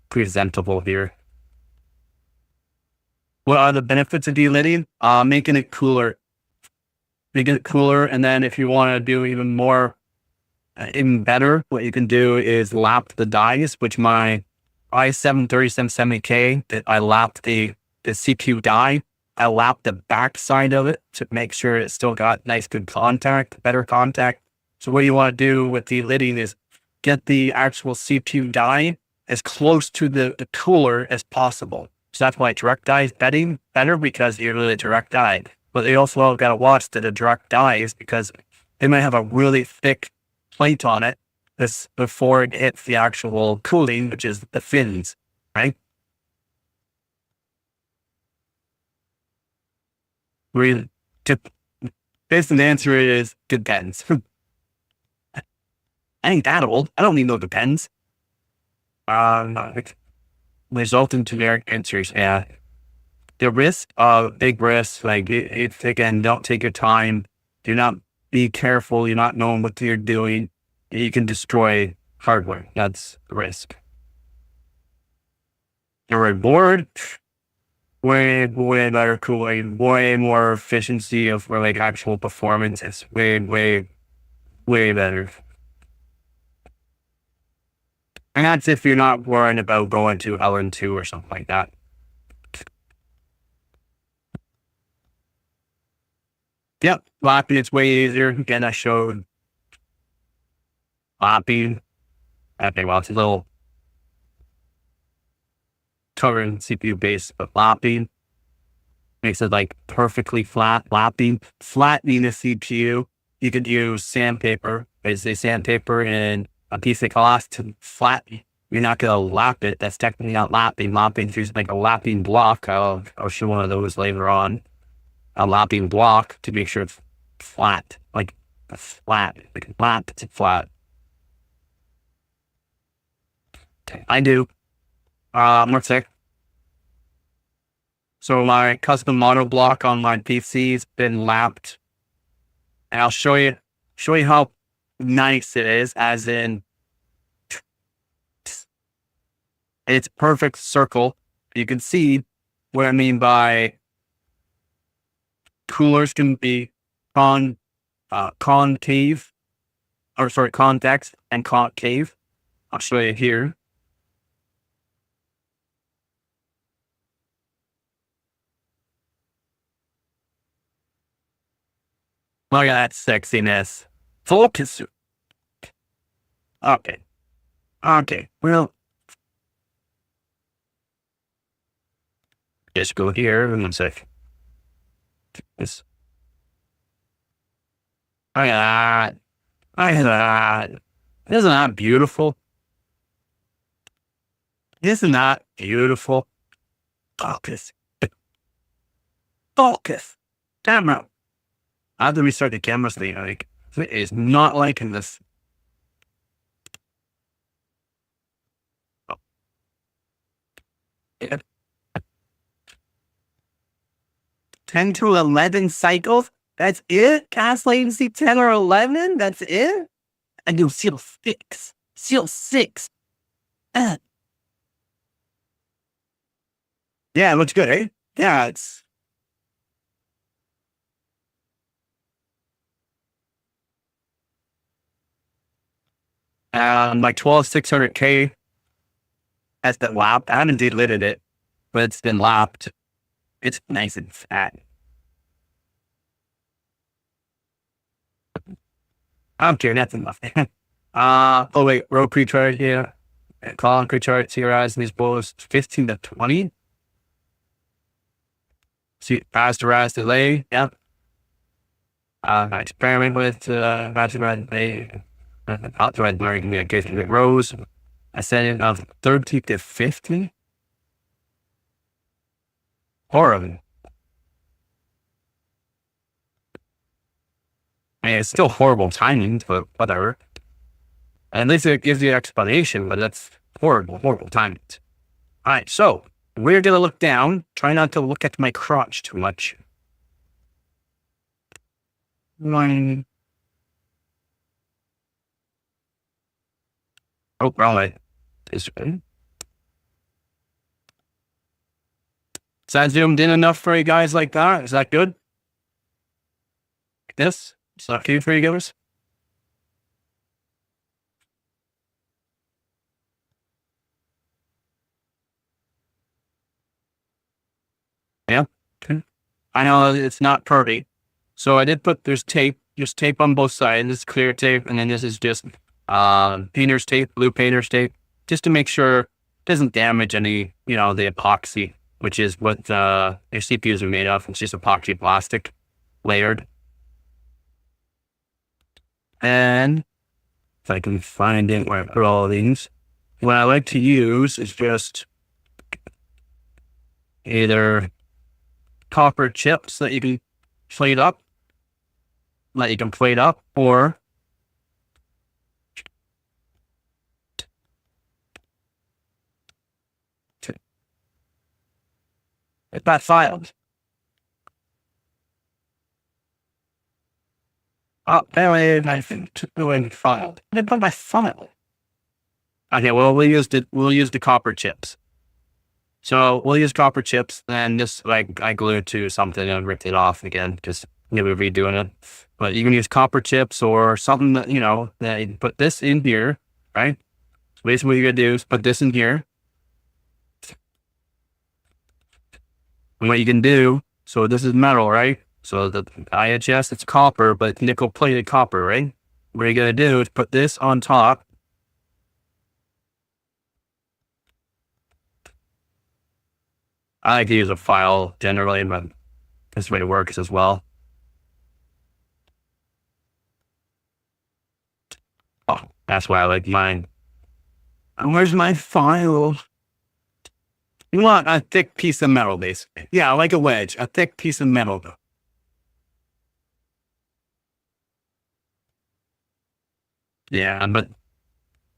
presentable here. What are the benefits of delidding? Making it cooler. And then if you want to do even more, even better, what you can do is lap the dies, which my i7-3770K, that I lapped the CPU die. I lapped the back side of it to make sure it's still got nice, good contact, better contact. So what you want to do with delidding is get the actual CPU die as close to the cooler as possible. So that's why direct die is better because you're really direct died. But they also got to watch that the direct dies because they might have a really thick plate on it before it hits the actual cooling, which is the fins, right? Basically, the answer is depends. I ain't that old. I don't need no depends. Resulting generic answers. Yeah. The risk of big risks, like it's again, don't take your time. Do not be careful. You're not knowing what you're doing. You can destroy hardware. That's the risk. The reward, way better cooling, way more efficiency of like actual performance. It's way better. And that's if you're not worrying about going to LN2 or something like that. Yep, lapping, it's way easier. Again, I showed lapping. Okay, well, it's a little covering CPU base, but lapping makes it like perfectly flat. Lapping, flattening the CPU. You could use sandpaper, basically sandpaper and a piece of glass to flatten. You're not going to lap it. That's technically not lapping. Lapping is using like a lapping block. I'll show one of those later on. A lapping block to make sure it's flat, like flat, it's flat. Okay, I do. One sec. So my custom model block on my PC has been lapped, and I'll show you how nice it is. As in, it's a perfect circle. You can see what I mean by coolers can be convex and concave. I'll show you here. Look at that sexiness. Focus. Okay. Well, just go here and sec. This. Look at that. Isn't that beautiful? Isn't that beautiful? Focus. Camera. I have to restart the camera thing. Like, It is not liking this. Oh. Yeah. 10 to 11 cycles? That's it? Cast latency 10 or 11? That's it? And do seal 6. Seal 6. Yeah, it looks good, eh? Yeah, it's... like 12600K has been lapped. I haven't delidded it, but it's been lapped. It's nice and fat. I don't care, nothing left. Oh wait, row pre-charge here. Column pre-charge, CRIs, these balls 15 to 20. See, fast rise delay, yep. Experiment with fast rise delay. Optimize learning communication with rows. I set it of 30 to 50. Horrible. I mean, it's still horrible timing, but whatever. At least it gives you an explanation, but that's horrible timing. All right, so we're going to look down. Try not to look at my crotch too much. Oh, wrong way. This way. Is that zoomed in enough for you guys like that? Is that good? Like this? Is that okay for you guys? Yeah. Okay. I know it's not perfect. So I did put, there's tape, just tape on both sides. This is clear tape. And then this is just painter's tape, blue painter's tape, just to make sure it doesn't damage any, the epoxy, which is what your CPUs are made of. It's just epoxy plastic layered. And if I can find it where I put all of these, what I like to use is just either copper chips that you can plate up, or it's not filed. Oh, anyway, I think doing filed. I didn't put my file. Okay, well, we'll use the copper chips. So we'll use copper chips, then just like I glue it to something and rip it off again, because we're redoing it. But you can use copper chips or something that, that you put this in here, right? So basically what you're gonna do is put this in here. And what you can do, so this is metal, right? So the IHS, it's copper, but nickel plated copper, right? What you're gonna do is put this on top. I like to use a file generally, but this way it works as well. Oh, that's why I like mine. And where's my file? You want a thick piece of metal, basically. Yeah, like a wedge, a thick piece of metal. Yeah, but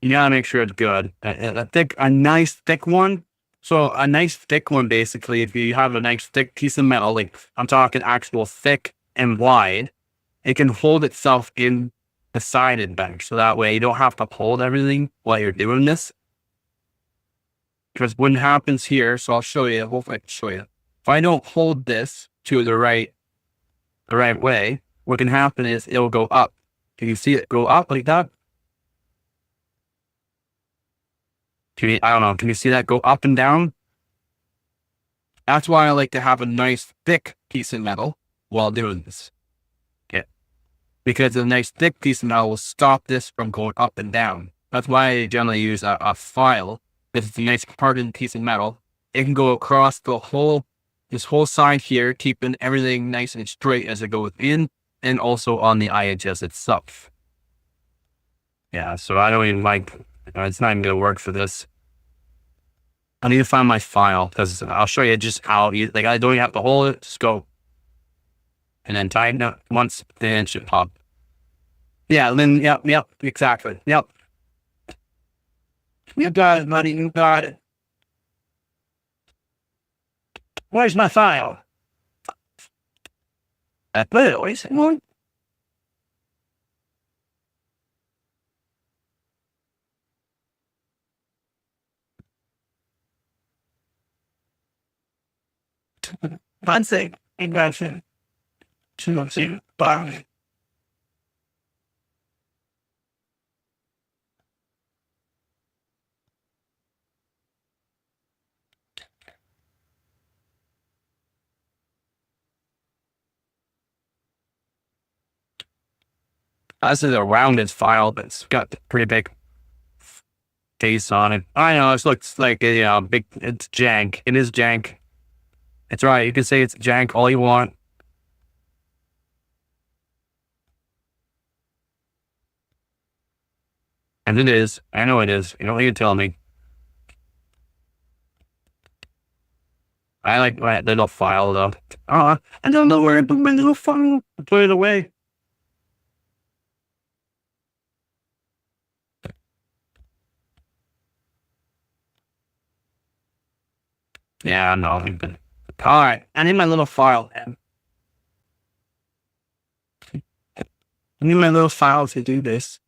you gotta make sure it's good. A nice thick one. So a nice thick one, basically, if you have a nice thick piece of metal, like I'm talking actual thick and wide, it can hold itself in the side and back. So that way you don't have to hold everything while you're doing this. Because what happens here, so I'll show you, hopefully I can show you. If I don't hold this to the right way, what can happen is it'll go up. Can you see it go up like that? I don't know. Can you see that go up and down? That's why I like to have a nice thick piece of metal while doing this. Okay. Because a nice thick piece of metal will stop this from going up and down. That's why I generally use a file. If it's a nice hardened piece of metal, it can go across this whole side here, keeping everything nice and straight as it goes in, and also on the IHS itself. Yeah, so I don't even like, it's not even going to work for this. I need to find my file, because I'll show you just how, like I don't even have to hold it, just go. And then tighten up once, then it should pop. Yeah, Lynn. Yep, exactly. Yep. You got it, buddy. You got it. Where's my file? Where's one? One thing. Invention. Two, bang. This is a rounded file, but it's got pretty big face on it. I know it looks like a big. It's jank. It is jank. It's right. You can say it's jank all you want. And it is. I know it is. You don't need to tell me. I like my little file though. I don't know where I put my little file. I put it away. Yeah, no. All right. I need my little file. I need my little file to do this.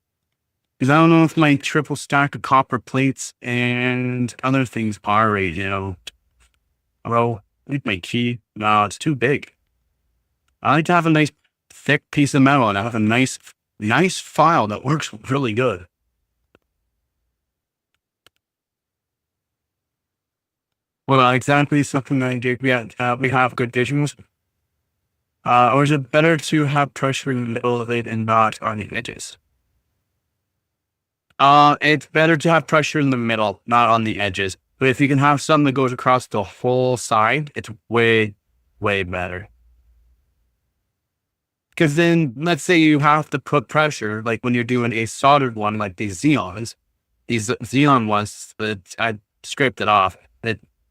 Because I don't know if my triple stack of copper plates and other things are right, Well, I need my key. No, it's too big. I like to have a nice thick piece of metal and I have a nice file that works really good. Well, exactly something I do. We have good visuals. Or is it better to have pressure in the middle of it and not on the edges? It's better to have pressure in the middle, not on the edges. But if you can have something that goes across the whole side, it's way, way better. Because then, let's say you have to put pressure, like when you're doing a soldered one, like these Xeon ones, that I scraped it off.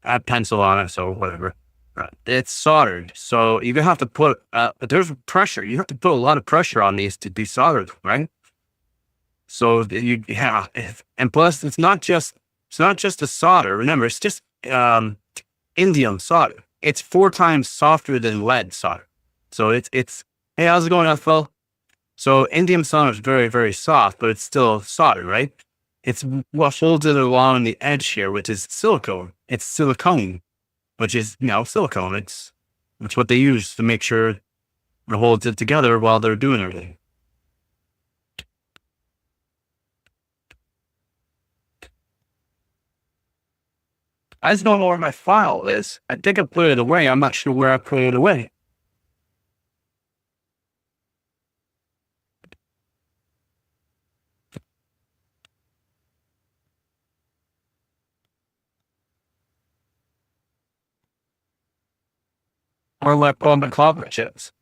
I have pencil on it, so whatever. It's soldered, so you have to put. There's pressure. You have to put a lot of pressure on these to be soldered, right? So and plus it's not just a solder. Remember, it's just indium solder. It's 4 times softer than lead solder. So it's. Hey, how's it going, Phil? So indium solder is very, very soft, but it's still solder, right? It's what holds it along the edge here, which is silicone. It's silicone, which is, silicone. It's what they use to make sure it holds it together while they're doing everything. I just don't know where my file is. I think I put it away. I'm not sure where I put it away. Or like Overclocker chips.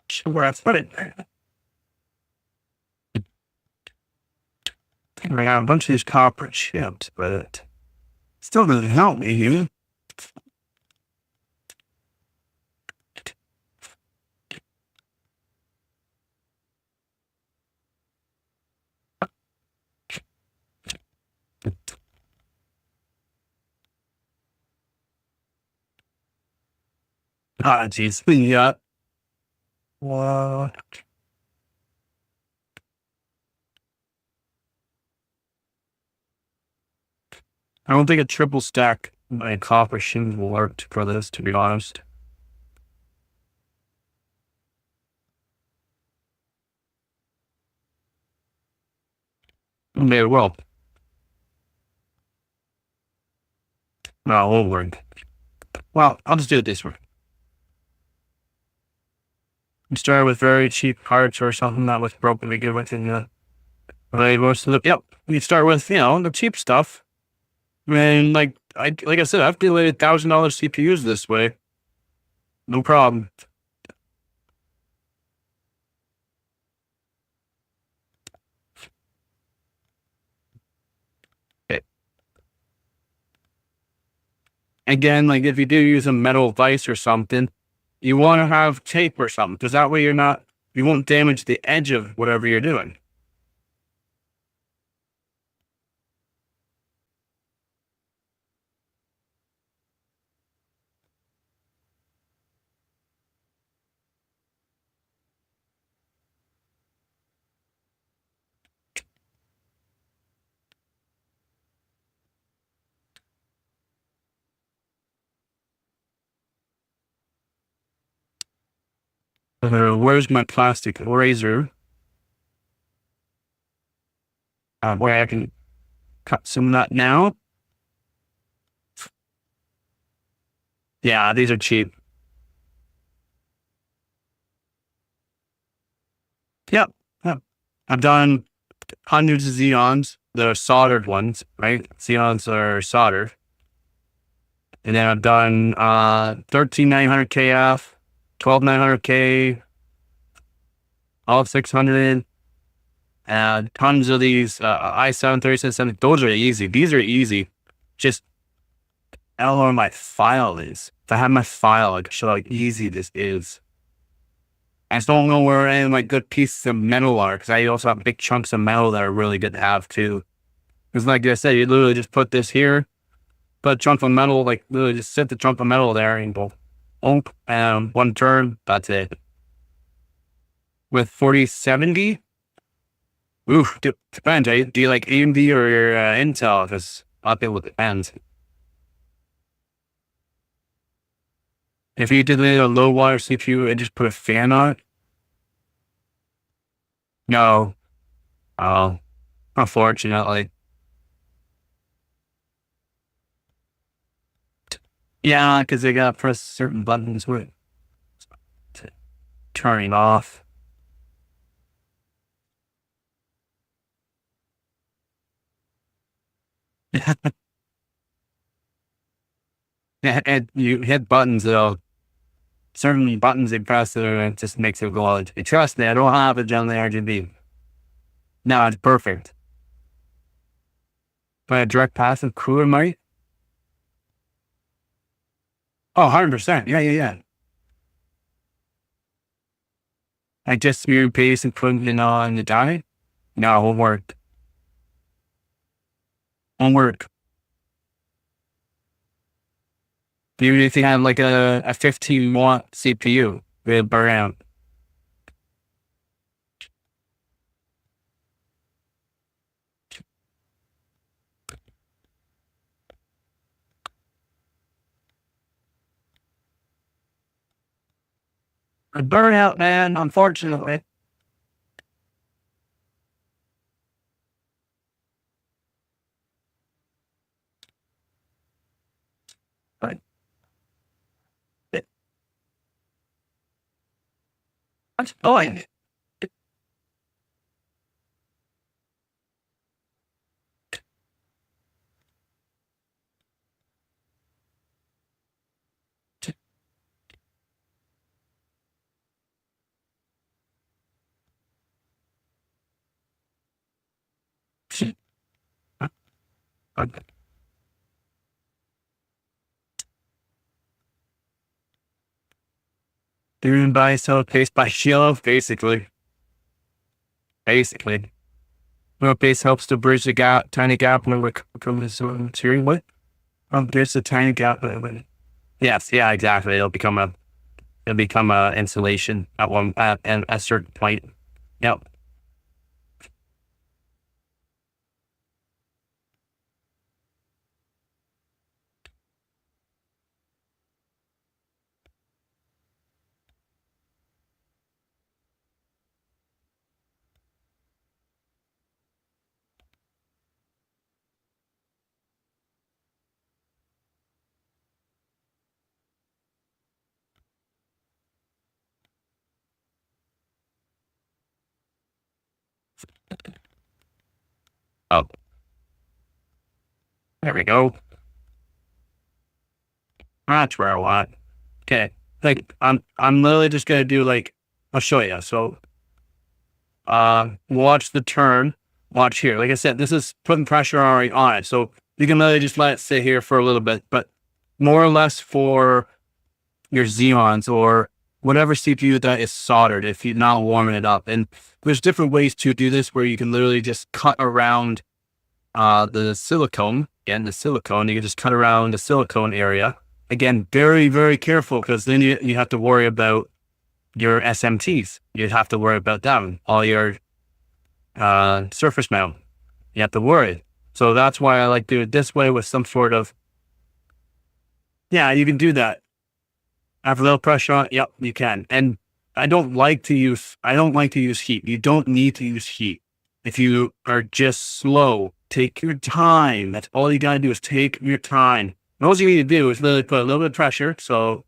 Sure where I put it. I got a bunch of these copper chips, but it still doesn't help me here. Ah, geez. Yeah. What? I don't think a triple stack my copper shins will work for this, to be honest. Maybe it will. No, it won't work. Well, I'll just do it this way. You start with very cheap parts or something that was broken to begin with, and most of the, you start with, the cheap stuff. And like like I said, I've delayed $1,000 CPUs this way. No problem. Okay. Again, like if you do use a metal vise or something, you want to have tape or something, because that way you won't damage the edge of whatever you're doing. Where's my plastic razor? Where I can cut some of that now. Yeah, these are cheap. Yep. I've done hundreds of Xeons. The soldered ones, right? Xeons are soldered. And then I've done 13900 KF, 12900K, all 600, and tons of these i7 3770. Those are easy. These are easy. Just I don't know where my file is. If I had my file, I could show how easy this is. I just don't know where any of my good pieces of metal are, because I also have big chunks of metal that are really good to have too. Because like I said, you literally just put this here, put a chunk of metal, like literally just set the chunk of metal there and go, and one turn, that's it. With 4070, oof, depends. Do you like AMD or Intel? Because I'll be able to depend. If you did a low wire CPU and just put a fan on it, no. Oh, unfortunately. Yeah, because they gotta press certain buttons with to turn it off. And you hit buttons though. Certain buttons they press there and it just makes it go out. Trust me, I don't have it on the RGB. No, it's perfect. But a direct passive cooler might. Oh, 100%. Yeah. I just smear paste and put it on the die. No, it won't work. Won't work. Even if you have like a 15-watt CPU, it'll burn out. A burnout, man, unfortunately. But oh, doing by so pace by shield, basically. Well, pace helps to bridge the gap, tiny gap when we come to steering. What? There's a tiny gap. Yes, yeah, exactly. It'll become a insulation at a certain point. Yep. Oh, there we go. scratch where I want. Okay. Like I'm literally just going to do like, I'll show you. So, watch the turn, watch here. Like I said, this is putting pressure already on it. So you can literally just let it sit here for a little bit, but more or less for your Xeons or whatever CPU that is soldered, if you're not warming it up. And there's different ways to do this where you can literally just cut around the silicone. Again, the silicone, you can just cut around the silicone area. Again, very, very careful, because then you have to worry about your SMTs. You have to worry about them, all your surface mount. You have to worry. So that's why I like to do it this way with some sort of, yeah, you can do that. Have a little pressure on it. Yep, you can. And I don't like to use heat. You don't need to use heat. If you are just slow, take your time. That's all you gotta do, is take your time. And all you need to do is literally put a little bit of pressure. So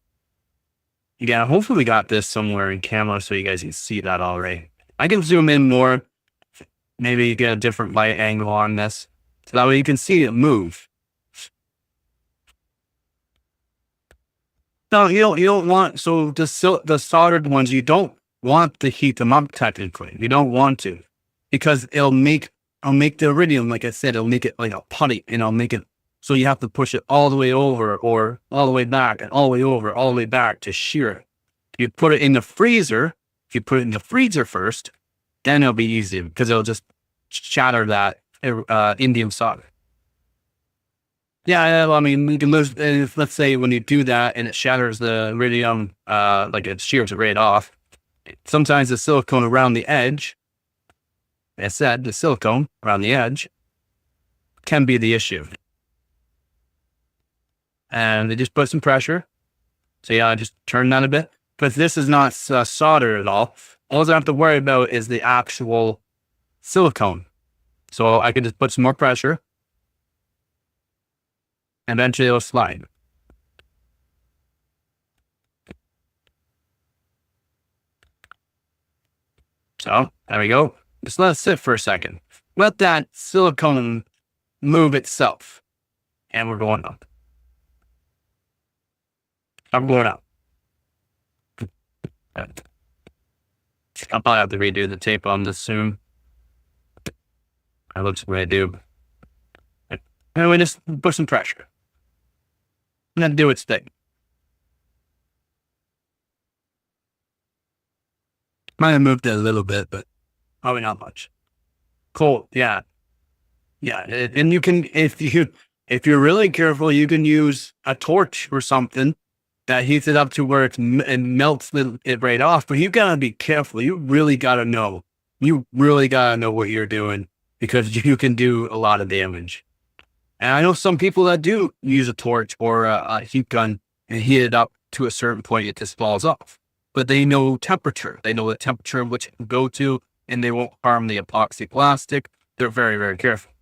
yeah, hopefully we got this somewhere in camera so you guys can see that already. I can zoom in more. Maybe you get a different light angle on this, so that way you can see it move. No, you don't want, so the soldered ones, you don't want to heat them up technically. You don't want to, because I'll make the iridium, like I said, it'll make it like a putty, and I'll make it so you have to push it all the way over or all the way back and all the way over, all the way back to shear it. If you put it in the freezer, first, then it'll be easy, because it'll just shatter that indium solder. Yeah, I mean, you can lose, if, let's say when you do that and it shatters the iridium, like it shears it right off. Sometimes the silicone around the edge, as I said, the silicone around the edge can be the issue. And they just put some pressure. So yeah, I just turn that a bit. But this is not soldered at all. All I have to worry about is the actual silicone. So I can just put some more pressure. Eventually it'll slide. So there we go. Just let it sit for a second. Let that silicone move itself. And we're going up. I'm going up. I'll probably have to redo the tape on this soon. That looks the way I do. And we just put some pressure. And then do its thing. Might have moved it a little bit, but probably not much. Cool, yeah. Yeah, and you can, if you're really careful, you can use a torch or something that heats it up to where it melts it right off. But you gotta be careful. You really gotta know. You really gotta know what you're doing, because you can do a lot of damage. And I know some people that do use a torch or a heat gun and heat it up to a certain point, it just falls off. But they know temperature. They know the temperature which it can go to, and they won't harm the epoxy plastic. They're very, very careful.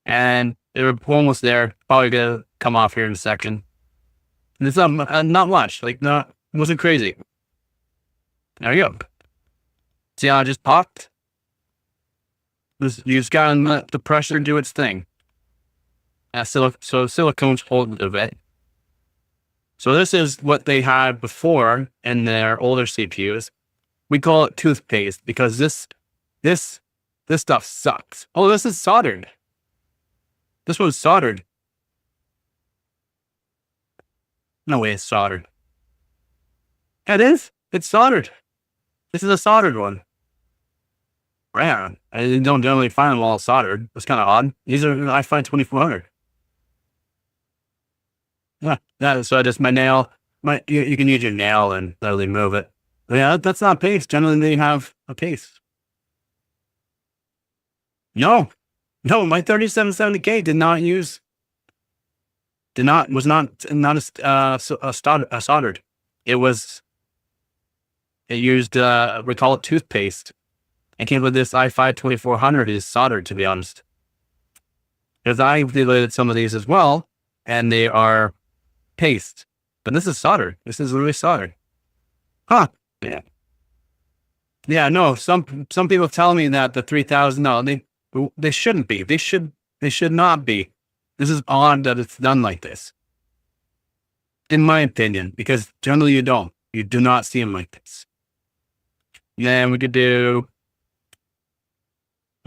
And they're almost there. Probably gonna come off here in a second. And it's not much. Like, wasn't crazy. There you go. See how I just popped? You just gotta let the pressure do its thing. So silicone's holding a bit. So this is what they had before in their older CPUs. We call it toothpaste, because this stuff sucks. Oh, this is soldered. This one's soldered. No way it's soldered. Yeah, it is. It's soldered. This is a soldered one. Rare. I don't generally find them all soldered. That's kind of odd. These are, I find 2400. Yeah, so just my nail. You can use your nail and literally move it. But yeah, that's not paste. Generally, they have a paste. No, my 3770K was not soldered. It used we call it toothpaste. I came with this i5 2400 is soldered, to be honest. Because I delidded some of these as well, and they are paste. But this is soldered. This is literally soldered. Huh. Yeah. Yeah, no, some people tell me that the 3000, no, they shouldn't be. They should not be. This is odd that it's done like this, in my opinion, because generally you do not see them like this. Then we could do,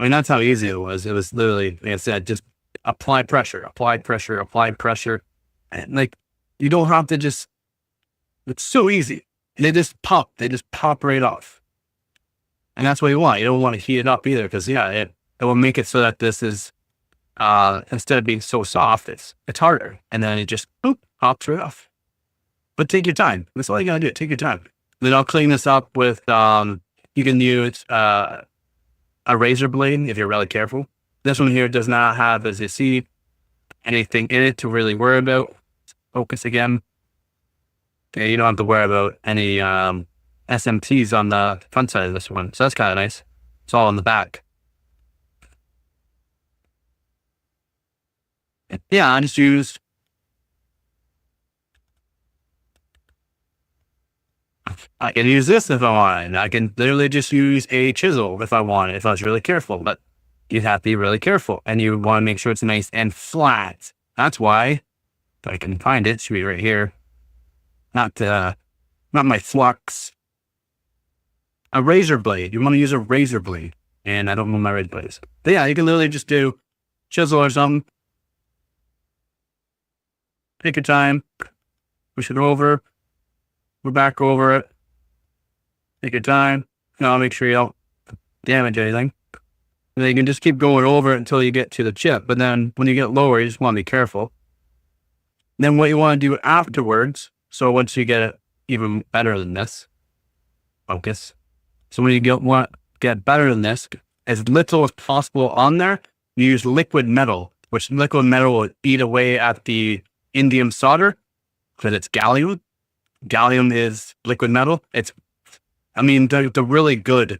I mean, that's how easy it was. It was literally, like I said, just apply pressure, apply pressure, apply pressure. And like, you don't have to just, it's so easy. They just pop right off. And that's what you want. You don't want to heat it up either, because it will make it so that this is, instead of being so soft, it's harder. And then it just, boop, pops right off. But take your time. That's all you gotta do. Take your time. Then I'll clean this up with, you can use, a razor blade if you're really careful. This one here does not have, as you see, anything in it to really worry about. Focus again. Yeah, you don't have to worry about any SMTs on the front side of this one. So that's kind of nice. It's all on the back. Yeah, I just used, I can use this if I want. I can literally just use a chisel if I want, if I was really careful. But you have to be really careful, and you want to make sure it's nice and flat. That's why, if I can find it, it should be right here. Not my flux. A razor blade. You want to use a razor blade, and I don't know my razor blades. But yeah, you can literally just do chisel or something. Take your time. Push it over. We're back over it. Take your time. Make sure you don't damage anything. And then you can just keep going over it until you get to the chip. But then when you get lower, you just want to be careful. Then what you want to do afterwards, so once you get it even better than this, focus. So when you want to get better than this, as little as possible on there, you use liquid metal, which liquid metal will eat away at the indium solder, because it's gallium. Gallium is liquid metal. The really good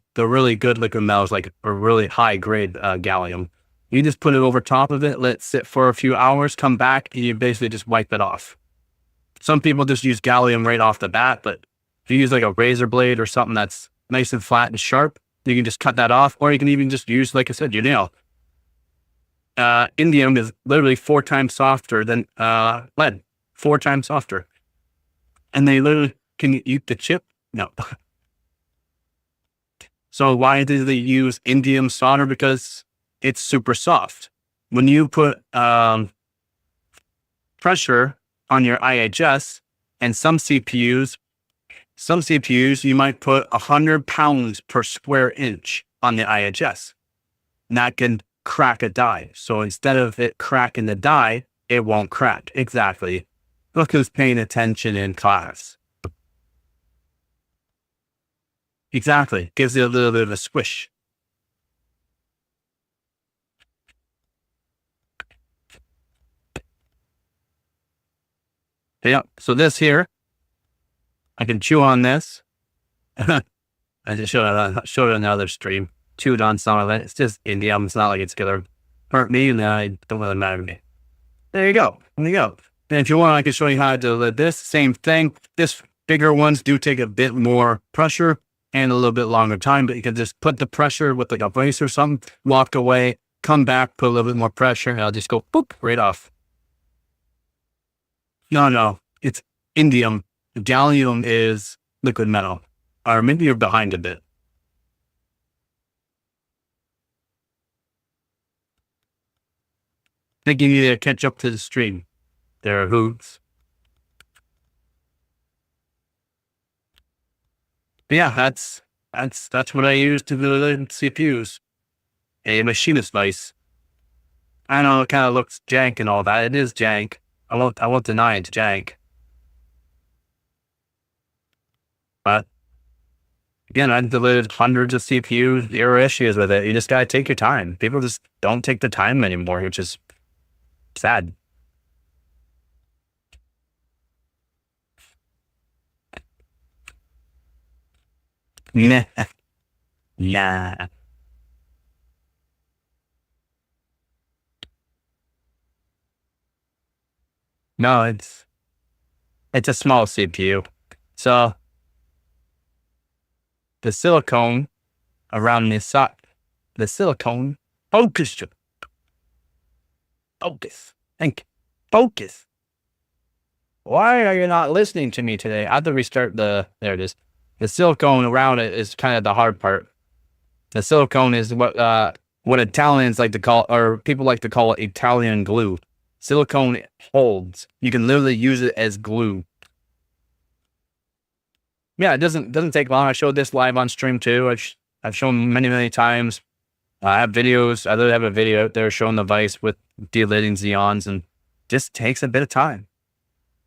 liquid metals, like a really high grade gallium. You just put it over top of it, let it sit for a few hours, come back, and you basically just wipe it off. Some people just use gallium right off the bat, but if you use like a razor blade or something that's nice and flat and sharp, you can just cut that off, or you can even just use, like I said, your nail. Indium is literally 4 times softer than lead, 4 times softer. And they literally, can you eat the chip? No. So why do they use indium solder? Because it's super soft. When you put pressure on your IHS, and some CPUs, you might put 100 pounds per square inch on the IHS. And that can crack a die. So instead of it cracking the die, it won't crack. Exactly. Look who's paying attention in class. Exactly. Gives you a little bit of a squish. Yeah. So this here, I can chew on this. I just showed it on another stream. Chewed on some of it. It's just indium. It's not like it's gonna hurt me, and it don't really matter to me. There you go. There you go. And if you want, I can show you how to do this. Same thing. This bigger ones do take a bit more pressure and a little bit longer time, but you can just put the pressure with like a brace or something, walk away, come back, put a little bit more pressure, and I'll just go boop right off. No, it's indium. Gallium is liquid metal. Or maybe you're behind a bit. I think you need to catch up to the stream. There are hoops. But yeah, that's what I use to build CPUs. A machinist device. I know it kind of looks jank and all that. It is jank. I won't deny it's jank. But again, I've delivered hundreds of CPUs. There are issues with it. You just gotta take your time. People just don't take the time anymore, which is sad. Yeah. Yeah. No, it's a small CPU. So the silicone around this side, focus. Think. Focus. Why are you not listening to me today? I have to restart there it is. The silicone around it is kind of the hard part. The silicone is what Italians like to call, or people like to call it, Italian glue. Silicone holds. You can literally use it as glue. Yeah, it doesn't take long. I showed this live on stream too. I've shown many times. I have videos. I literally have a video out there showing the vise with delidding Xeons, and just takes a bit of time.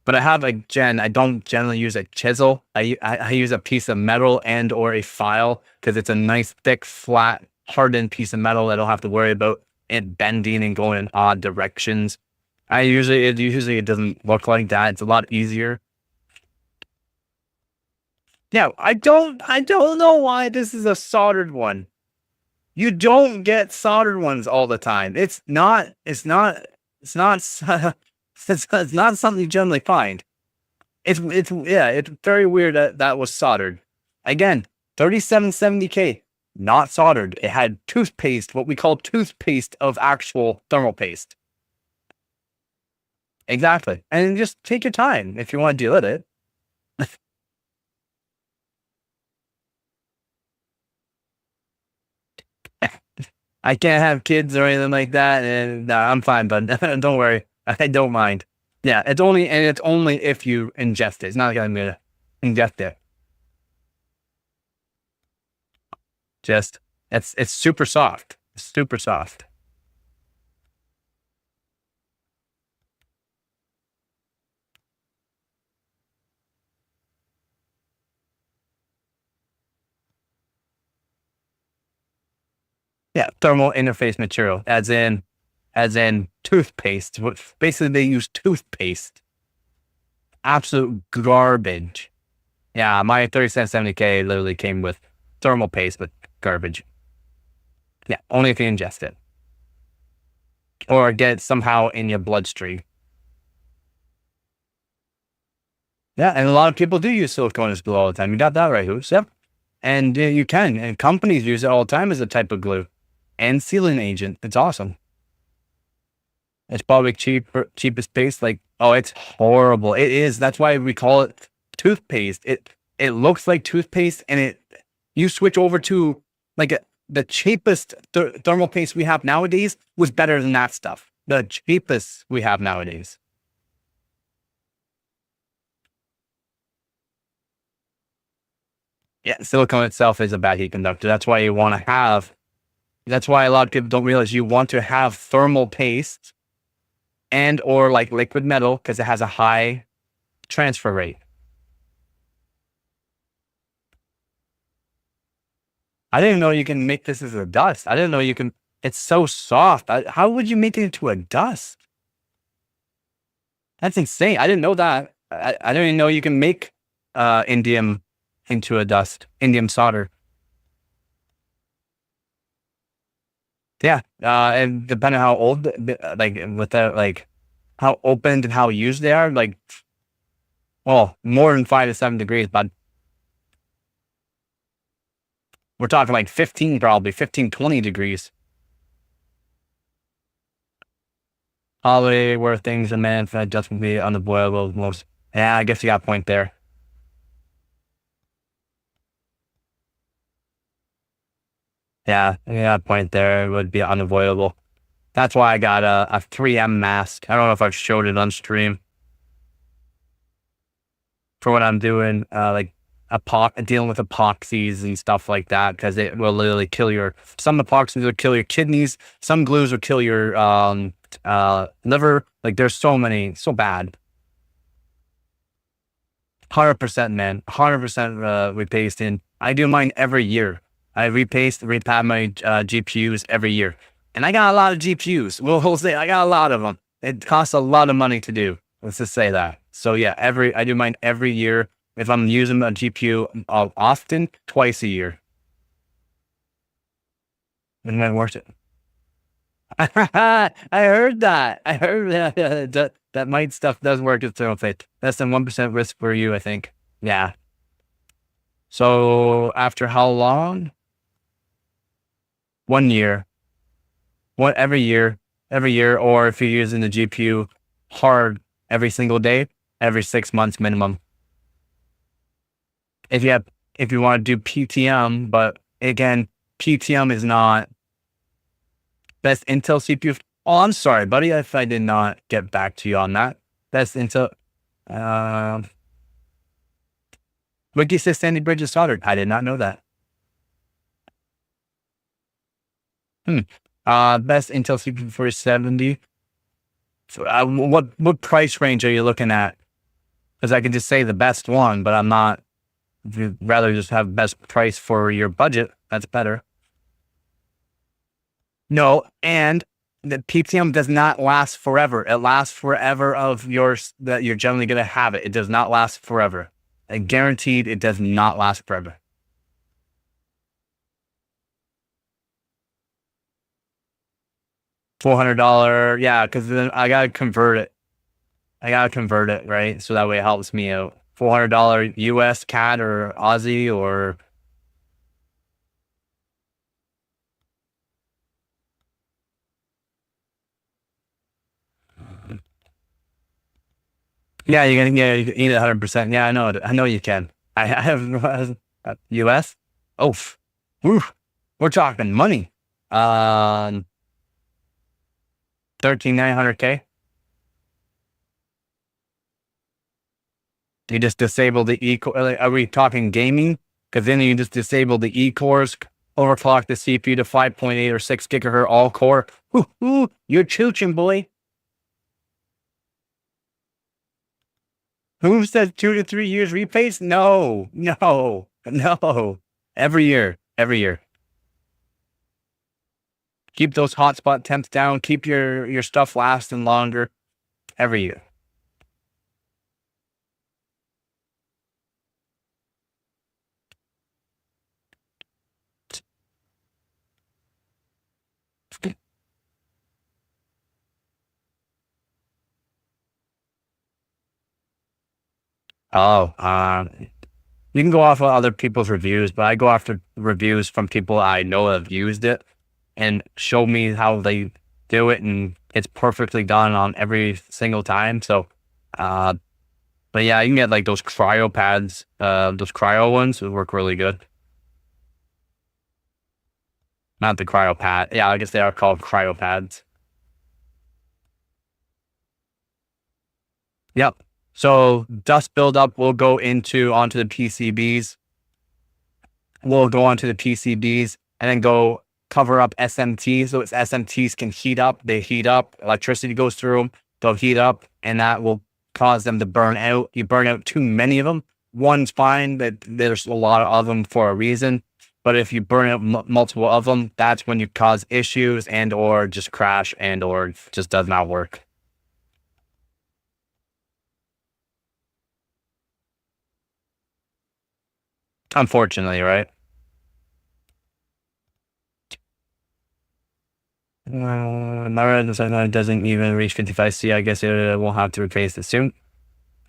But I have a I don't generally use a chisel. I use a piece of metal and or a file, because it's a nice, thick, flat, hardened piece of metal that I don't have to worry about it bending and going in odd directions. Usually it doesn't look like that. It's a lot easier. Yeah, I don't know why this is a soldered one. You don't get soldered ones all the time. It's not something you generally find. It's very weird that was soldered. Again, 3770K, not soldered. It had toothpaste, what we call toothpaste of actual thermal paste. Exactly. And just take your time if you want to deal with it. I can't have kids or anything like that, and I'm fine, but don't worry. I don't mind. Yeah, it's only if you ingest it. It's not like I'm gonna ingest it. Just it's super soft. It's super soft. Yeah, thermal interface material, as in toothpaste. Basically, they use toothpaste. Absolute garbage. Yeah, my 3770K literally came with thermal paste, but garbage. Yeah, only if you ingest it. Or get it somehow in your bloodstream. Yeah, and a lot of people do use silicone as glue all the time. You got that right, Hoops. Yep. And you can. And companies use it all the time as a type of glue. And sealing agent. It's awesome. It's probably cheapest paste. Like, oh, it's horrible. It is. That's why we call it toothpaste. It looks like toothpaste, and you switch over to like the cheapest thermal paste we have nowadays was better than that stuff. The cheapest we have nowadays. Yeah, silicone itself is a bad heat conductor. That's why you want to have. That's why a lot of people don't realize you want to have thermal paste and or like liquid metal, because it has a high transfer rate. I didn't know you can make this as a dust. I didn't know you can. It's so soft. How would you make it into a dust? That's insane. I didn't know that. I didn't even know you can make indium into a dust. Indium solder. Yeah, and depending on how old, like with that, like how opened and how used they are, like, well, more than 5 to 7 degrees, but we're talking like 15, probably 15, 20 degrees. Probably where things are meant for just be unavoidable most. Yeah, I guess you got a point there. Yeah, a point there. It would be unavoidable. That's why I got a 3M mask. I don't know if I've showed it on stream for what I'm doing, like dealing with epoxies and stuff like that, because it will literally kill some epoxies will kill your kidneys, some glues will kill your liver. Like there's so bad. 100%, man. 100% repaste in. I do mine every year. I repad my GPUs every year. And I got a lot of GPUs. We'll say I got a lot of them. It costs a lot of money to do. Let's just say that. So yeah, I do mine every year. If I'm using a GPU often, twice a year. And then worth it. I heard that. I heard that might stuff does work at thermal paste. Less than 1% risk for you, I think. Yeah. So after how long? 1 year. Every year. every year, or if you're using the GPU hard every single day, every 6 months minimum. If you want to do PTM, but again, PTM is not best Intel CPU. Oh, I'm sorry, buddy, if I did not get back to you on that. Best Intel. Wiki says Sandy Bridge is soldered. I did not know that. Best Intel CPU for 70. So, what price range are you looking at? Because I can just say the best one, but I'm not. If you'd rather just have best price for your budget, that's better. No, and the PTM does not last forever. It lasts forever of yours that you're generally going to have it. It does not last forever. And guaranteed, it does not last forever. $400, yeah, because then I gotta convert it. Right? So that way it helps me out. $400 US CAD or Aussie or yeah, you can eat it 100%. Yeah, I know you can. I have US. Oh, we're talking money. 13,900K. You just disable the E-core. Are we talking gaming? Because then you just disable the E-cores, overclock the CPU to 5.8 or 6 gigahertz all core. You're chooching, boy. Who says 2 to 3 years repays? No. Every year. Keep those hotspot temps down. Keep your stuff lasting longer. Every year. Oh, you can go off of other people's reviews, but I go after reviews from people I know have used it and show me how they do it, and it's perfectly done on every single time. So, but yeah, you can get like those cryo pads, those cryo ones would work really good. Not the cryo pad. Yeah, I guess they are called cryo pads. Yep. So dust buildup will go onto the PCBs. We'll go onto the PCBs and then go cover up SMTs. So SMTs can heat up. They heat up. Electricity goes through them. They'll heat up, and that will cause them to burn out. You burn out too many of them. One's fine, but there's a lot of them for a reason. But if you burn out multiple of them, that's when you cause issues and or just crash and or just does not work. Unfortunately, right? My design doesn't even reach 55C. I guess it will have to replace it soon.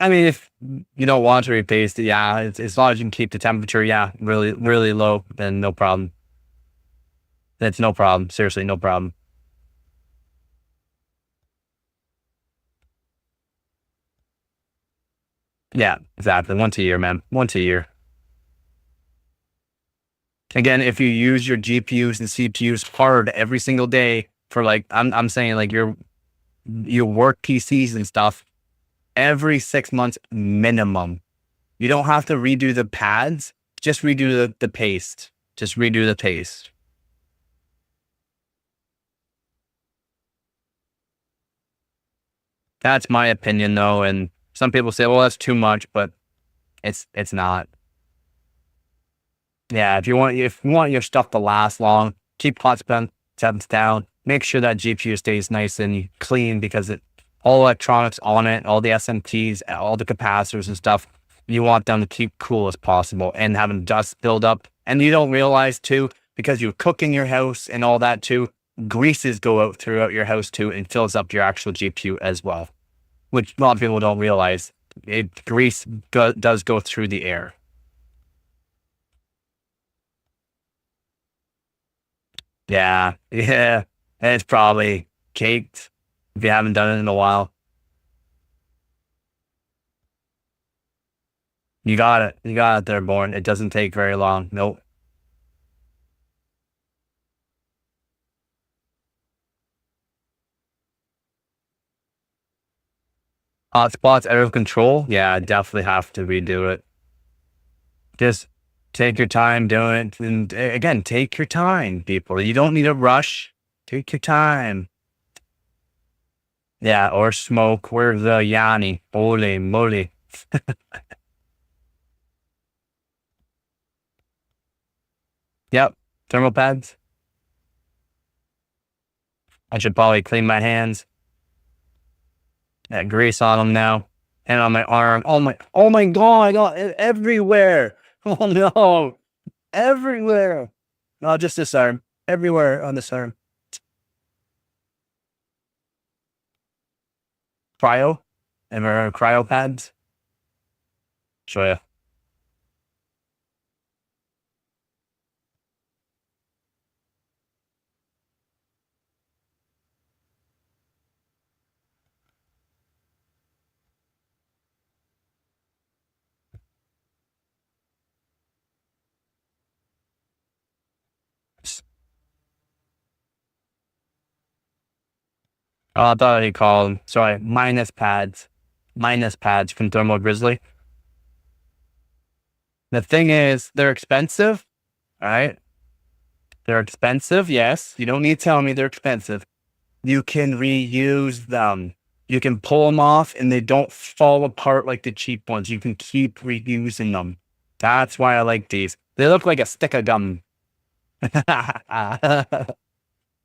I mean, if you don't want to replace it, yeah, as long as you can keep the temperature, yeah, really, really low, then no problem. That's no problem. Seriously, no problem. Yeah, exactly. Once a year, man. Once a year. Again, if you use your GPUs and CPUs hard every single day for like, I'm saying like your work PCs and stuff, every 6 months minimum. You don't have to redo the pads. Just redo the paste. Just redo the paste. That's my opinion though. And some people say, well, that's too much, but it's not. Yeah, if you want your stuff to last long, keep hot temps down. Make sure that GPU stays nice and clean, because all electronics on it, all the SMTs, all the capacitors and stuff, you want them to keep cool as possible and having dust build up. And you don't realize too, because you cook in your house and all that too, greases go out throughout your house too and fills up your actual GPU as well, which a lot of people don't realize. Grease does go through the air. Yeah. It's probably caked if you haven't done it in a while. You got it. You got it there, Born. It doesn't take very long. Nope. Hotspots out of control. Yeah, I definitely have to redo it. Just take your time doing it. And again, take your time, people. You don't need a rush. Take your time. Yeah, or smoke. Where's the Yanni? Holy moly. Yep, thermal pads. I should probably clean my hands. That grease on them now. And on my arm. Oh my god, I got it everywhere. Oh no. Everywhere. No, just this arm. Everywhere on this arm. Cryo? Ever cryo pads? Show you. Oh, I thought he called, sorry, minus pads. Minus pads from Thermal Grizzly. The thing is, they're expensive, right? They're expensive, yes. You don't need to tell me they're expensive. You can reuse them. You can pull them off and they don't fall apart like the cheap ones. You can keep reusing them. That's why I like these. They look like a stick of gum. They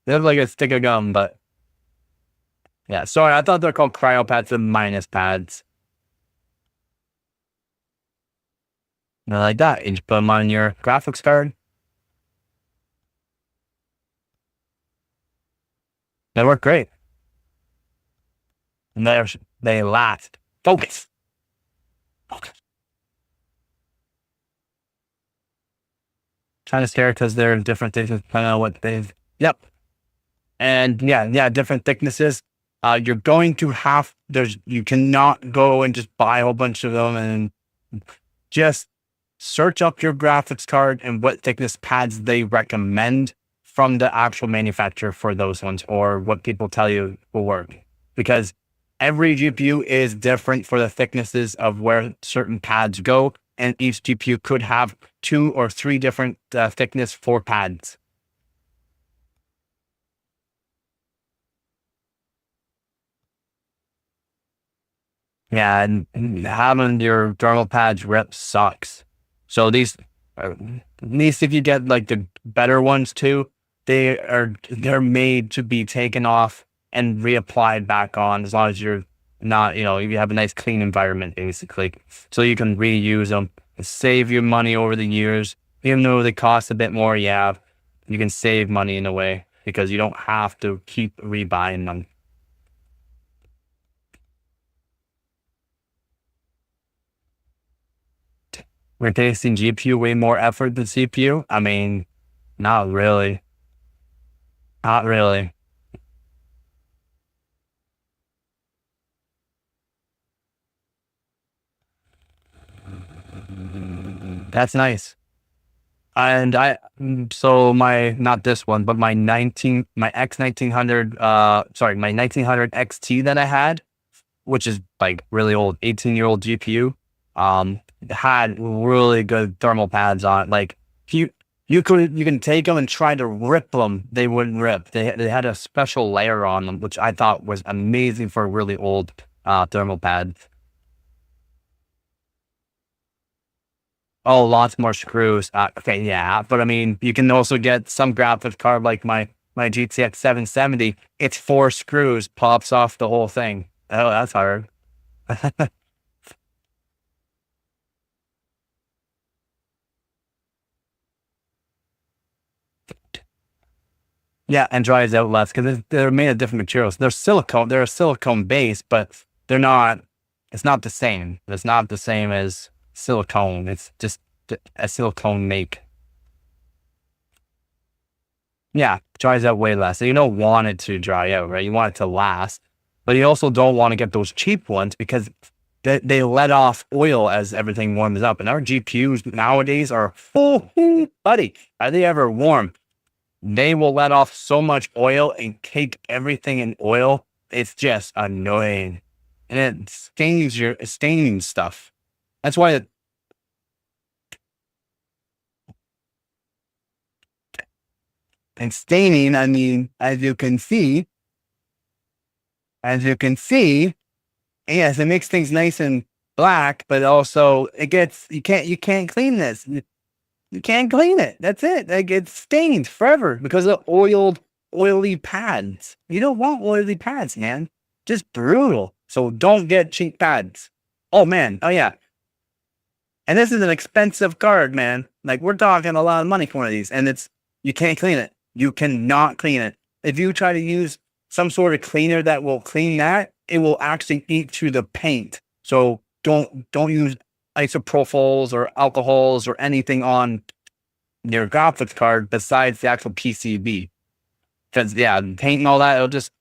look like a stick of gum, but yeah, sorry, I thought they're called cryo pads and minus pads. And like that, you just put them on your graphics card. They work great. And they last. Focus. Focus. Trying to stare because they're different things depending on what they've. Yep. And yeah, different thicknesses. You're going to have, you cannot go and just buy a whole bunch of them, and just search up your graphics card and what thickness pads they recommend from the actual manufacturer for those ones, or what people tell you will work. Because every GPU is different for the thicknesses of where certain pads go, and each GPU could have 2 or 3 different thickness for pads. Yeah, and having your thermal pads rip sucks. So these, at least if you get like the better ones too, they're made to be taken off and reapplied back on, as long as you're not, you have a nice clean environment basically. So you can reuse them, save you money over the years. Even though they cost a bit more, yeah, you can save money in a way because you don't have to keep rebuying them. Replacing GPU way more effort than CPU? I mean, not really. Not really. That's nice. And so not this one, but my X1900, my 1900 XT that I had, which is like really old, 18-year-old GPU, had really good thermal pads on it. Like you can take them and try to rip them, they wouldn't rip. They had a special layer on them, which I thought was amazing for really old thermal pads. Oh, lots more screws. Okay, yeah, but I mean, you can also get some graphics card like my GTX 770. It's 4 screws, pops off the whole thing. Oh, that's hard. Yeah, and dries out less because they're made of different materials. They're silicone. They're a silicone base, but they're not. It's not the same. It's not the same as silicone. It's just a silicone make. Yeah, dries out way less. So you don't want it to dry out, right? You want it to last, but you also don't want to get those cheap ones because they let off oil as everything warms up. And our GPUs nowadays are, oh, buddy, are they ever warm? They will let off so much oil and cake everything in oil. It's just annoying. And it stains stuff. That's why and staining, I mean, as you can see, yes, it makes things nice and black, but also it gets, you can't clean this. You can't clean it. That's it. Like, it's stained forever because of oily pads. You don't want oily pads, man. Just brutal. So don't get cheap pads. Oh man. Oh yeah. And this is an expensive card, man. Like, we're talking a lot of money for one of these, and you can't clean it. You cannot clean it. If you try to use some sort of cleaner that will clean that, it will actually eat through the paint. So don't use isopropols or alcohols or anything on your graphics card besides the actual PCB. Because yeah, paint and all that, it'll just,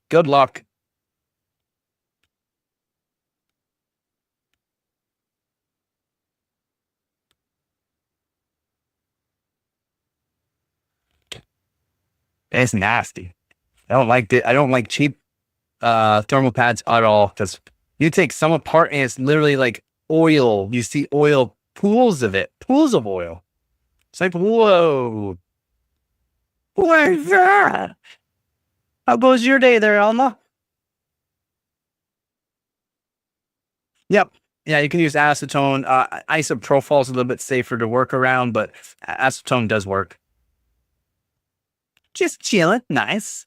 good luck. It's nasty. I don't like it. I don't like cheap thermal pads at all, because you take some apart and it's literally like oil. You see oil, pools of oil. It's like, whoa, what is that? How goes your day there, Alma? Yep. Yeah, you can use acetone. Isopropyl is a little bit safer to work around, but acetone does work. Just chilling. Nice.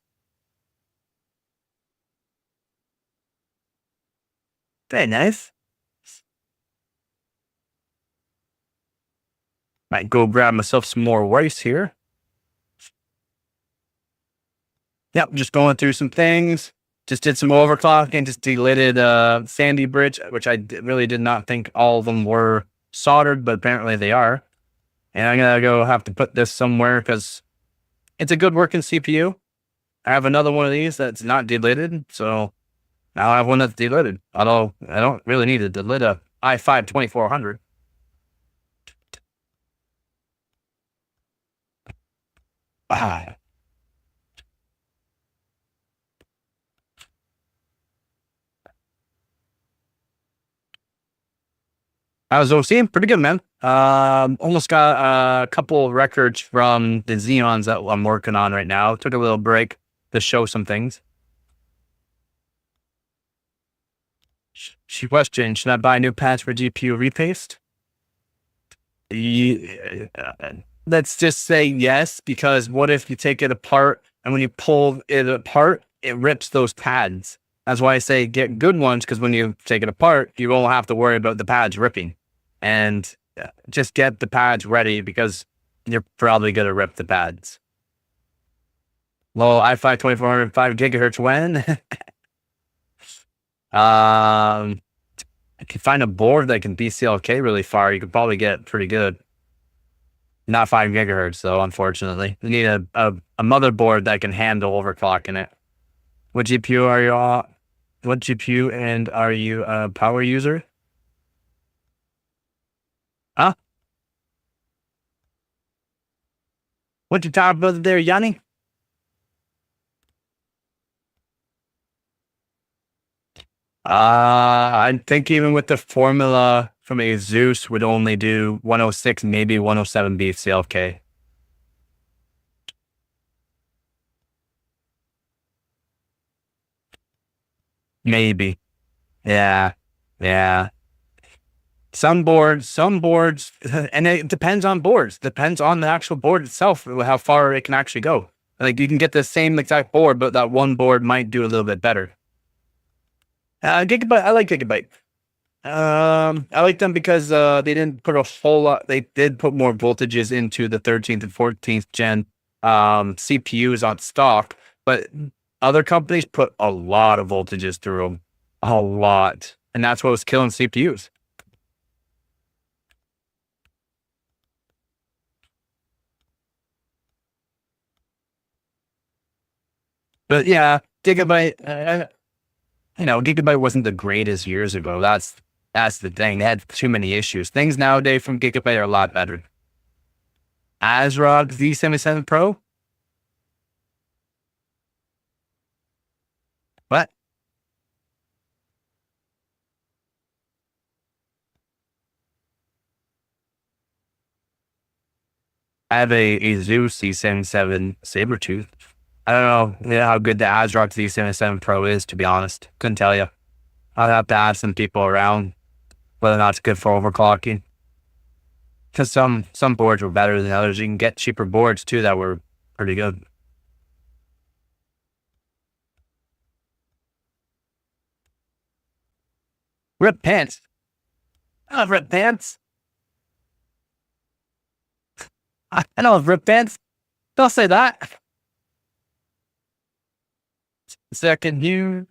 Very nice. Might go grab myself some more rice here. Yep, just going through some things. Just did some overclocking, just delidded Sandy Bridge, which I really did not think all of them were soldered, but apparently they are. And I'm going to have to put this somewhere because it's a good working CPU. I have another one of these that's not delidded, so now I have one that's delidded. Although I don't really need to delid a i5 2400. Ah. How's OC? Pretty good, man. Almost got a couple of records from the Xeons that I'm working on right now. Took a little break to show some things. She questioned, should I buy new pads for GPU repaste? Let's just say yes, because what if you take it apart and when you pull it apart, it rips those pads. That's why I say get good ones, because when you take it apart, you won't have to worry about the pads ripping. And just get the pads ready, because you're probably going to rip the pads. Low i5 2400 5 gigahertz when? If you find a board that can BCLK really far, you could probably get pretty good. Not 5 gigahertz, though, unfortunately. You need a motherboard that can handle overclocking it. What GPU are you on? What GPU and are you a power user? Huh? What you talking about there, Yanni? I think even with the formula from a Zeus would only do 106, maybe 107 BCLK. Maybe. Yeah. Yeah. Some boards, and it depends on boards. Depends on the actual board itself, how far it can actually go. Like, you can get the same exact board, but that one board might do a little bit better. Gigabyte, I like Gigabyte. I like them because they didn't put a whole lot. They did put more voltages into the 13th and 14th gen CPUs on stock, but other companies put a lot of voltages through them, a lot, and that's what was killing CPUs. But yeah, Gigabyte, Gigabyte wasn't the greatest years ago. That's the thing. They had too many issues. Things nowadays from Gigabyte are a lot better. ASRock Z77 Pro. What? I have a Zeus Z77 Sabertooth. I don't know how good the ASRock Z77 Pro is, to be honest. Couldn't tell you. I'll have to ask some people around whether or not it's good for overclocking. Because some boards were better than others. You can get cheaper boards too that were pretty good. Rip pants. I love rip pants. I don't have rip pants. Don't say that. Second you.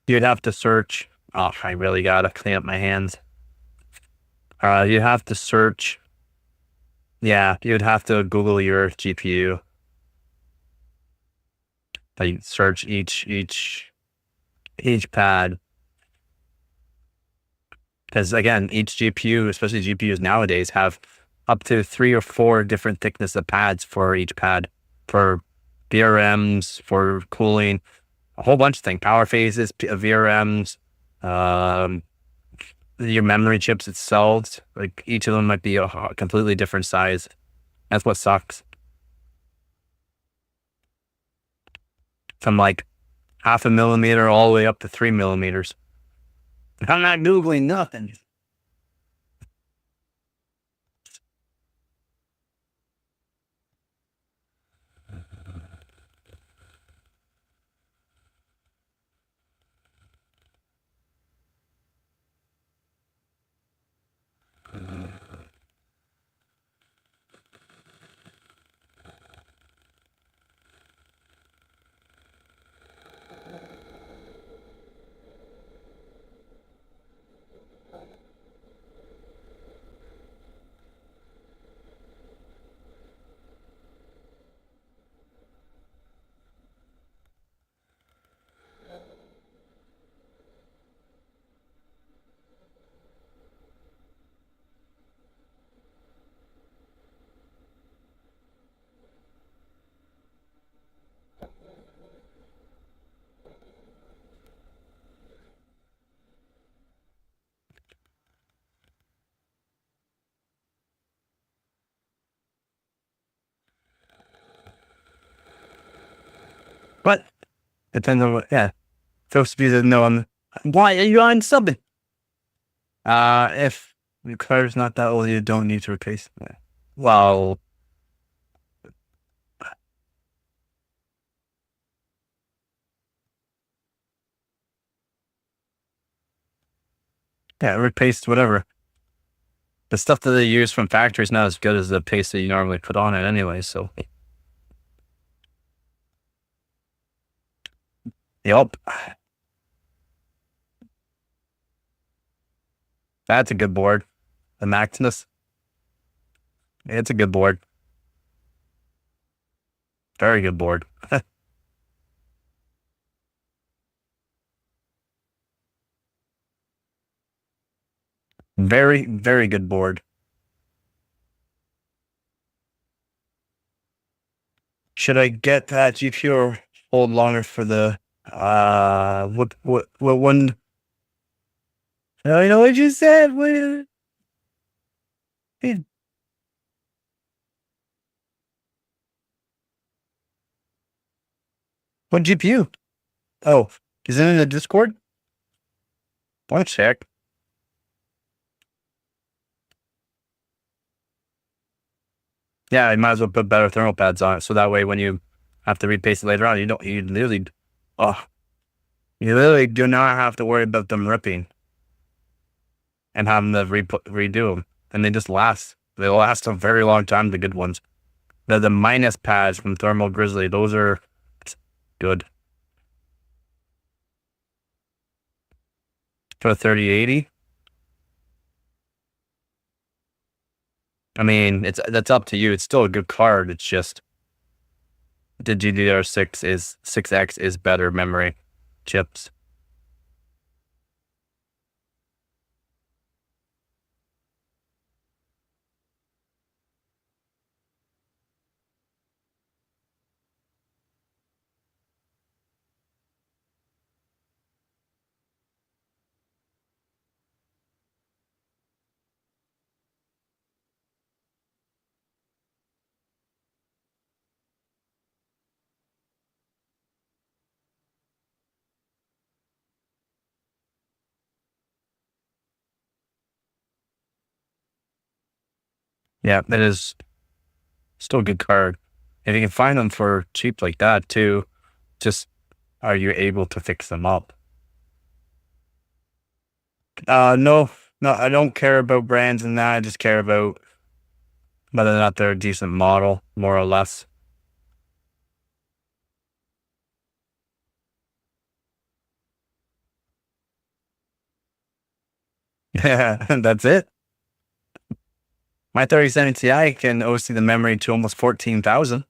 You'd have to search. Oh, I really gotta clean up my hands. You have to search. Yeah, you'd have to Google your GPU. Like search each pad. Because again, each GPU, especially GPUs nowadays, have up to 3 or 4 different thickness of pads for each pad, for VRMs, for cooling, a whole bunch of things, power phases, VRMs, your memory chips itself. Like each of them might be a completely different size. That's what sucks. From like 0.5 millimeter all the way up to 3 millimeters. I'm not Googling nothing. But depends on what, yeah. Supposed to be the no. Why are you unsubbing? If your car's not that old, you don't need to replace it.
Well,
yeah, replaced whatever. The stuff that they use from factory is not as good as the paste that you normally put on it anyway, so. Yup. That's a good board. The Maximus. It's a good board. Very good board. Very, very good board. Should I get that GPU or hold longer for the what one? I know what you said. What GPU? Oh, is it in the Discord? Want to check? Yeah, you might as well put better thermal pads on it, so that way when you have to repaste it later on, you literally do not have to worry about them ripping and having to redo them, and they just last. They last a very long time. The good ones, the minus pads from Thermal Grizzly, those are good for 3080. I mean, that's up to you. It's still a good card. It's just the GDDR6X is better memory chips. Yeah, that is still a good card. If you can find them for cheap like that too, just are you able to fix them up? No, I don't care about brands and that. I just care about whether or not they're a decent model, more or less. Yeah, that's it. My 3070 Ti can OC the memory to almost 14,000.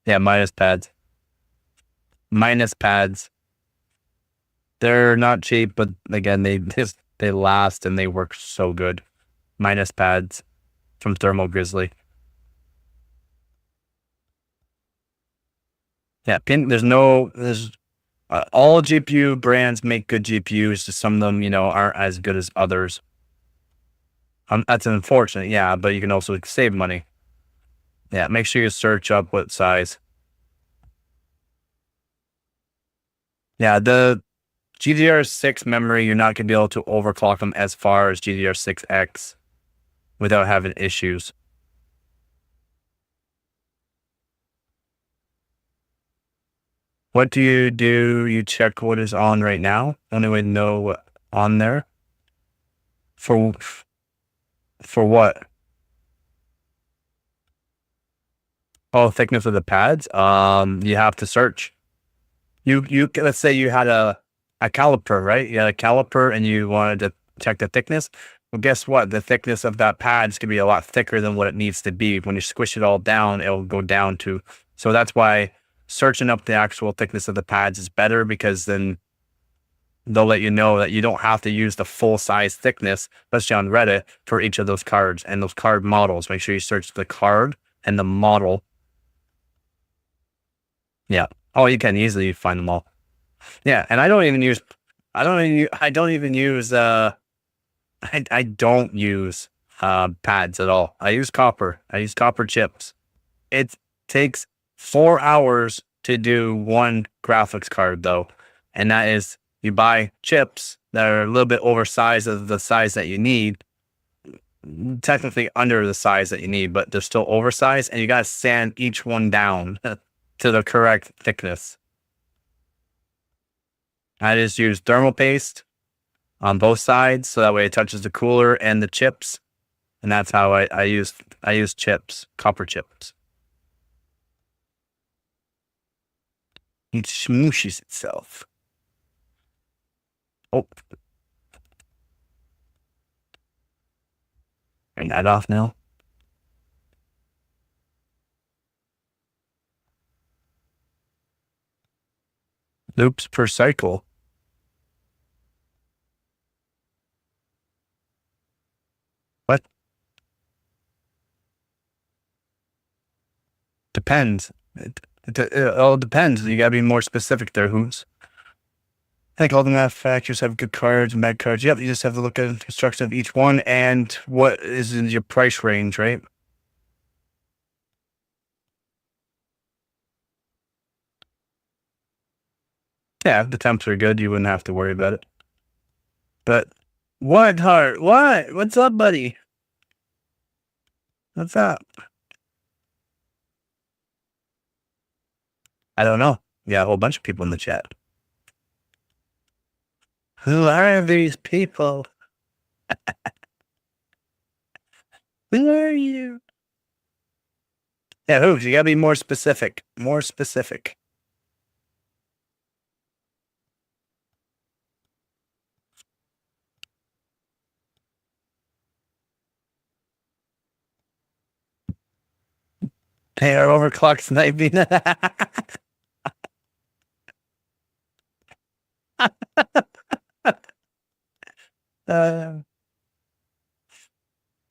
Yeah, minus pads. Minus pads. They're not cheap, but again, they last and they work so good. Minus pads from Thermal Grizzly. Yeah, there's all GPU brands make good GPUs. Just some of them, aren't as good as others. That's unfortunate, yeah, but you can also save money. Yeah, make sure you search up what size. Yeah, the GDDR6 memory, you're not going to be able to overclock them as far as GDDR6X without having issues. What do? You check what is on right now? Only way to know what on there? For what? Oh, thickness of the pads? You have to search. Let's say you had a caliper, right? You had a caliper and you wanted to check the thickness. Well, guess what? The thickness of that pad is going to be a lot thicker than what it needs to be. When you squish it all down, it'll go down to. So that's why searching up the actual thickness of the pads is better, because then they'll let you know that you don't have to use the full size thickness, especially on Reddit, for each of those cards and those card models. Make sure you search the card and the model. Yeah. Oh, you can easily find them all. Yeah, and I don't even use I don't even use I don't use pads at all. I use copper. I use copper chips. It takes 4 hours to do one graphics card though. And that is you buy chips that are a little bit oversized of the size that you need. Technically under the size that you need, but they're still oversized, and you gotta sand each one down to the correct thickness. I just use thermal paste on both sides so that way it touches the cooler and the chips, and that's how I use chips, copper chips. It smooshes itself. Oh. Turn that off now. Loops per cycle. What? Depends. It all depends. You gotta be more specific there, Who's. I think all the manufacturers have good cards and bad cards. Yep, you just have to look at the construction of each one and what is in your price range, right? Yeah, if the temps are good, you wouldn't have to worry about it. But what, Hart? What? What's up, buddy? What's up? I don't know. Yeah, a whole bunch of people in the chat. Who are these people? Who are you? Yeah, who? You gotta be more specific. More specific. Hey, our overclock sniping.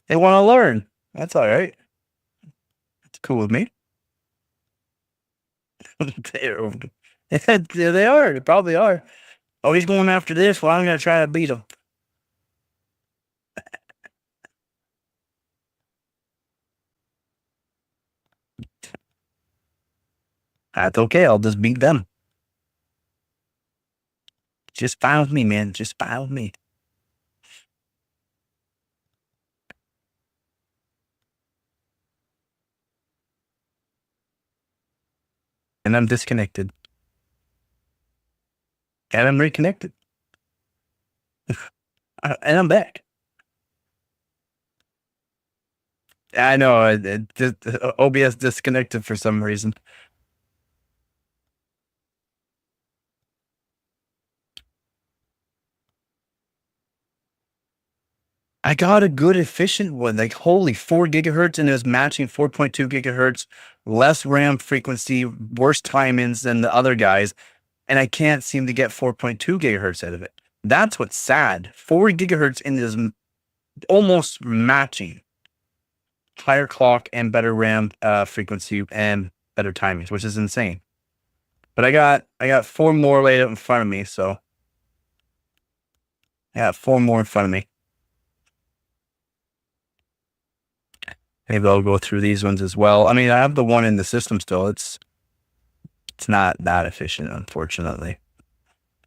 They want to learn. That's all right. It's cool with me. They are. They probably are. Oh, he's going after this. Well, I'm going to try to beat him. That's okay. I'll just beat them. Just fine with me, man. Just fine with me. And I'm disconnected. And I'm reconnected. And I'm back. I know. OBS disconnected for some reason. I got a good efficient one, like holy 4 gigahertz, and it was matching 4.2 gigahertz, less RAM frequency, worse timings than the other guys, and I can't seem to get 4.2 gigahertz out of it. That's what's sad. 4 gigahertz in is almost matching higher clock and better RAM frequency and better timings, which is insane. But I got 4 more laid out in front of me, so I got 4 more in front of me. Maybe I'll go through these ones as well. I mean, I have the one in the system still. It's not that efficient, unfortunately.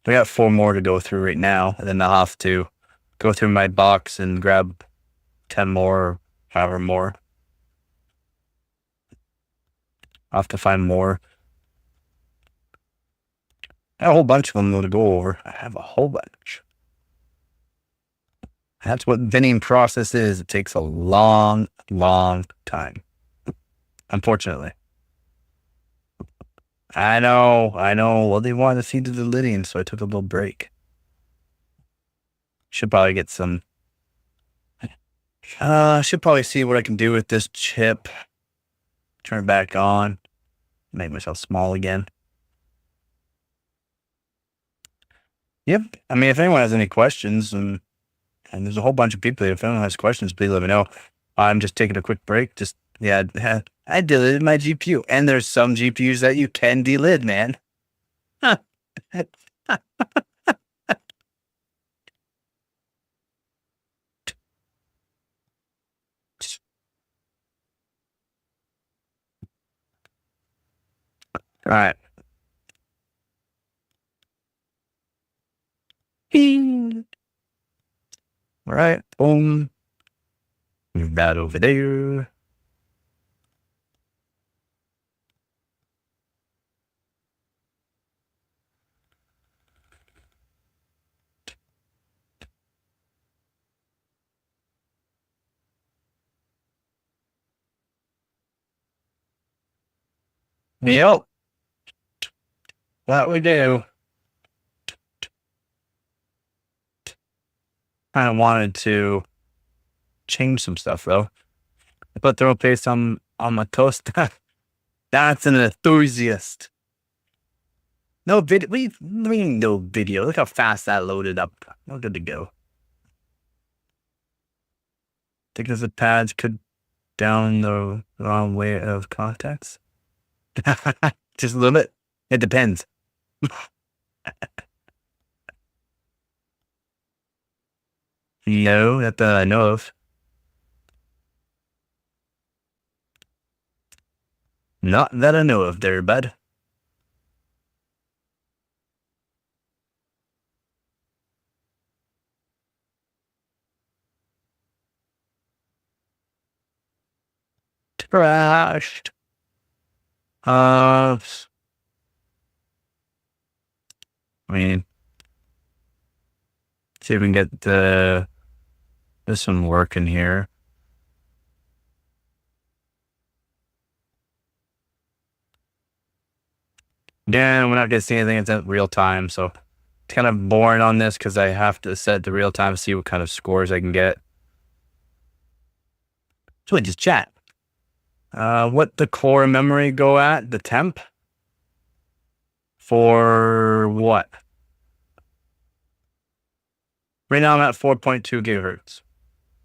I got 4 more to go through right now, and then I'll have to go through my box and grab 10 more, or however more. I'll have to find more. I have a whole bunch of them though to go over. I have a whole bunch. That's what binning process is. It takes a long, long time. Unfortunately. I know. Well, they wanted to see the delidding, so I took a little break. Should probably get some. Should probably see what I can do with this chip. Turn it back on. Make myself small again. Yep. I mean, if anyone has any questions, and there's a whole bunch of people here. If anyone has questions, please let me know. I'm just taking a quick break. Just, yeah, I deleted my GPU. And there's some GPUs that you can delid, man. All right. All right. Boom. Move that over there. Yep. That we do. Kind of wanted to change some stuff though. I put thermal paste on my toast. That's an enthusiast. No video. We mean no video. Look how fast that loaded up. We're good to go. Thickness of pads could down the wrong way of contacts. Just a little bit. It depends. No, that I know of. Not that I know of there, bud. Trashed. I mean, see if we can get this one working here. Yeah, we're not gonna see anything in real time, so it's kind of boring on this because I have to set the real time to see what kind of scores I can get. So we just chat. What the core memory go at? The temp? For what? Right now I'm at 4.2 gigahertz.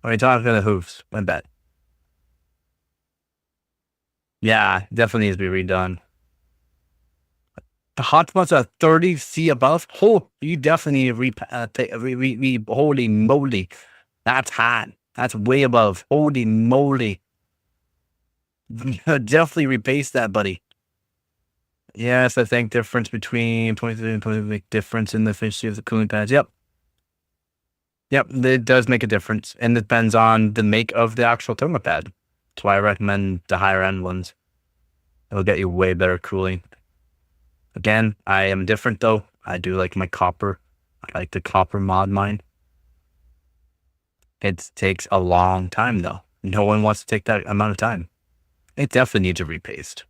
Are you talking to the hoofs? I bet. Yeah, definitely needs to be redone. The hotspots are 30C above. Oh, you definitely need to holy moly. That's hot. That's way above. Holy moly. Definitely repaste that, buddy. Yes, I think difference between 23 and 20 make difference in the efficiency of the cooling pads. Yep. Yep, it does make a difference. And it depends on the make of the actual thermal pad. That's why I recommend the higher end ones. It'll get you way better cooling. Again, I am different though. I do like my copper. I like the copper mod mine. It takes a long time though. No one wants to take that amount of time. It definitely needs a repaste.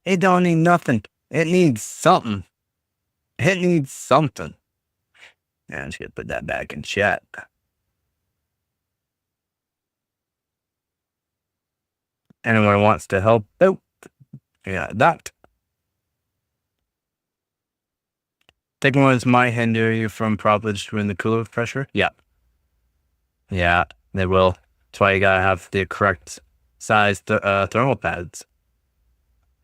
It don't need nothing. It needs something. It needs something. Yeah, I'm just gonna put that back in chat. Anyone wants to help out? Yeah, that. Thick ones might hinder you from properly distributing the cooler pressure. Yeah. Yeah, they will. That's why you gotta have the correct size thermal pads.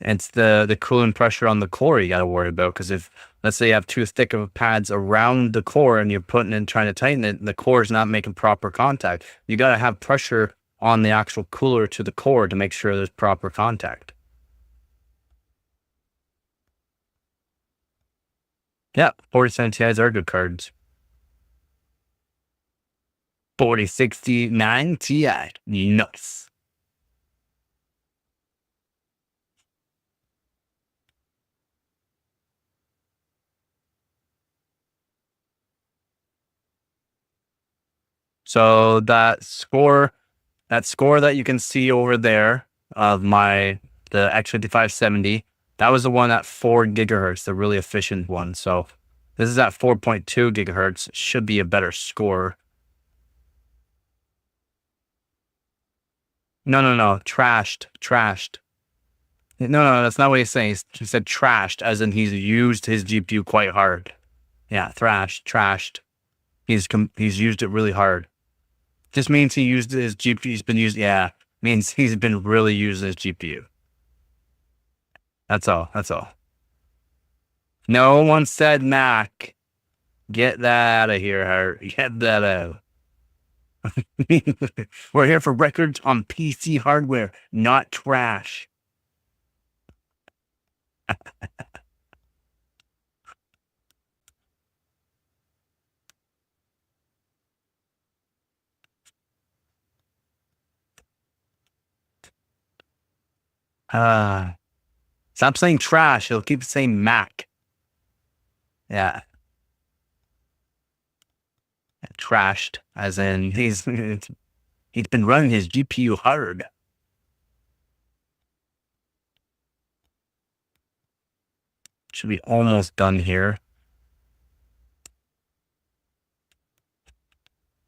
It's the cooling pressure on the core you got to worry about, because if, let's say you have too thick of pads around the core and you're putting in trying to tighten it, and the core is not making proper contact, you got to have pressure on the actual cooler to the core to make sure there's proper contact. Yeah, 4070 Ti's are good cards. 4069 Ti, nice. So that score that you can see over there of the X5570, that was the one at 4 gigahertz, the really efficient one. So this is at 4.2 gigahertz. Should be a better score. No, trashed. No, that's not what he's saying. He said trashed, as in he's used his GPU quite hard. Yeah, trashed. He's used it really hard. Just means he used his GPU. He's been used. Yeah, means he's been really using his GPU. That's all. No one said Mac. Get that out of here, Hart. Get that out. We're here for records on PC hardware, not trash. Stop saying trash. He'll keep saying Mac. Yeah. Trashed, as in he's been running his GPU hard. Should be almost done here.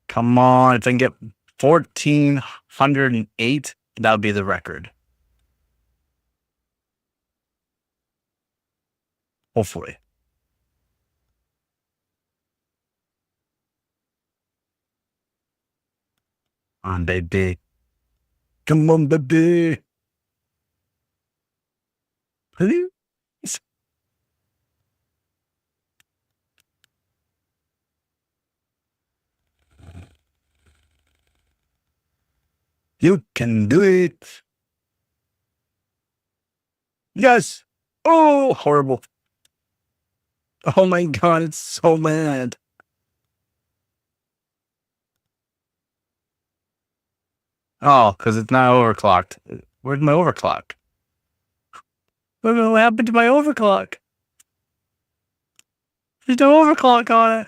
Come on, if I can get 1408, that would be the record. Hopefully. Come on, baby. Come on, baby. Please. You can do it. Yes. Oh, horrible. Oh my God, it's so bad. Oh, because it's not overclocked. Where's my overclock? What happened to my overclock? There's no overclock on it.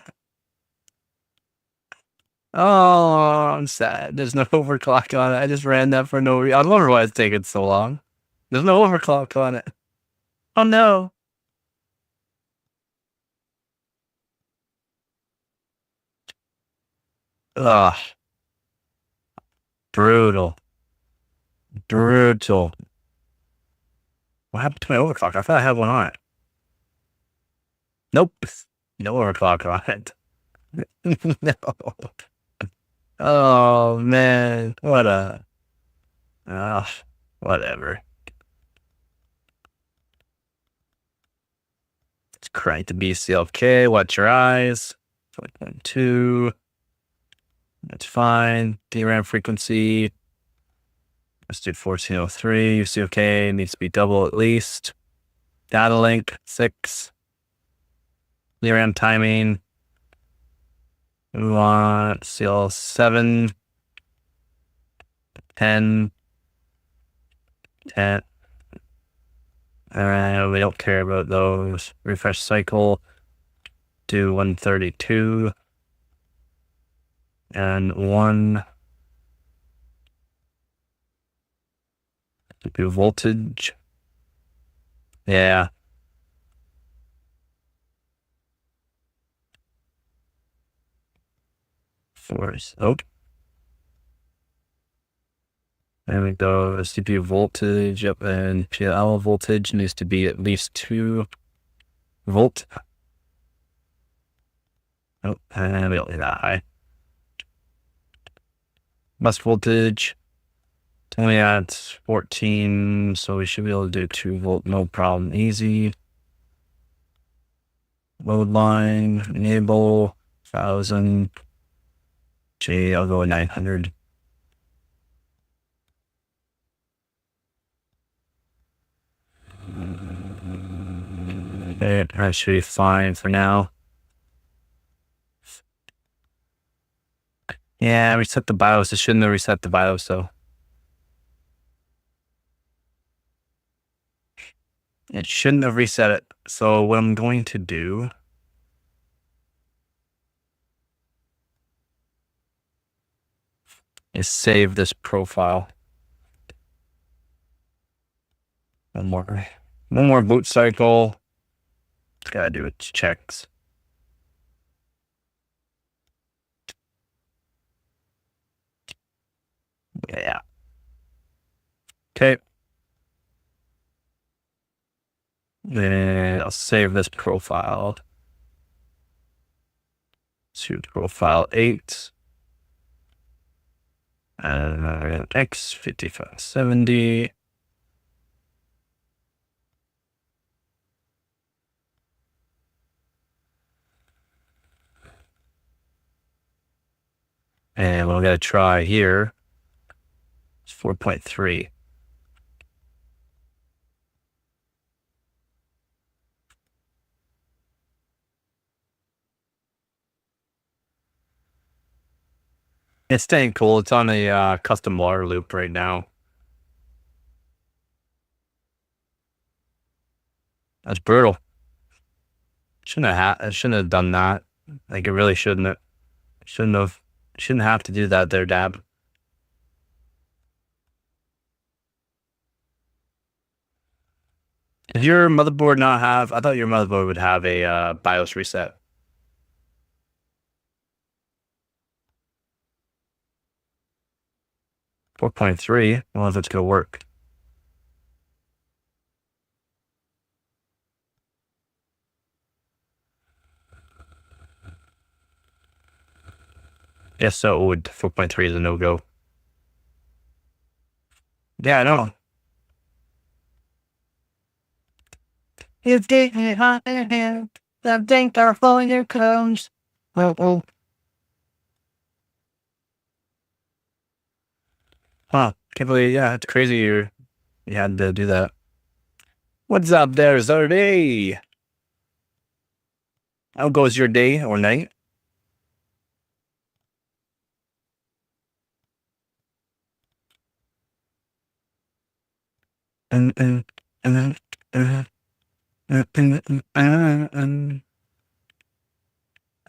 Oh, I'm sad. There's no overclock on it. I just ran that for no reason. I don't know why it's taking so long. There's no overclock on it. Oh no. Ugh. Brutal. Brutal. What happened to my overclock? I thought I had one on it. Nope. No overclock on it. No. Oh man. What a. Whatever. Let's crank the BCLK. Watch your eyes. 2. That's fine. DRAM frequency. Let's do 1403. UCLK needs to be double at least. Data link 6. DRAM timing. We want CL7. 10. 10. Alright, we don't care about those. Refresh cycle. Do 132. And 1. Do voltage. Yeah. Force. Oh. There we go. CPU voltage. Yep. And PL voltage needs to be at least 2 volt. Oh, and we don't need that high. Bus voltage. Only at 14, so we should be able to do 2 volt, no problem, easy. Load line, enable, 1000. Gee, I'll go with 900. Okay, that should be fine for now. Yeah, reset the BIOS. It shouldn't have reset the BIOS, though. It shouldn't have reset it. So what I'm going to do is save this profile. One more boot cycle. It's gotta do its checks. Yeah. Okay. Then I'll save this profile to profile 8. And X5570. And we're going to try here. It's 4.3. It's staying cool. It's on a custom water loop right now. That's brutal. Shouldn't have done that. Like, it really shouldn't have. Shouldn't have to do that there, Dab. Does your motherboard not have? I thought your motherboard would have a BIOS reset. .3. Well, if it's gonna work. Yes, so it would. 4.3 is a no-go. Yeah, I know. It's getting hot in here. The things are flowing your cones. Oh. Huh. Can't believe, yeah, it's crazy you had to do that. What's up there, Zardy? How goes your day or night?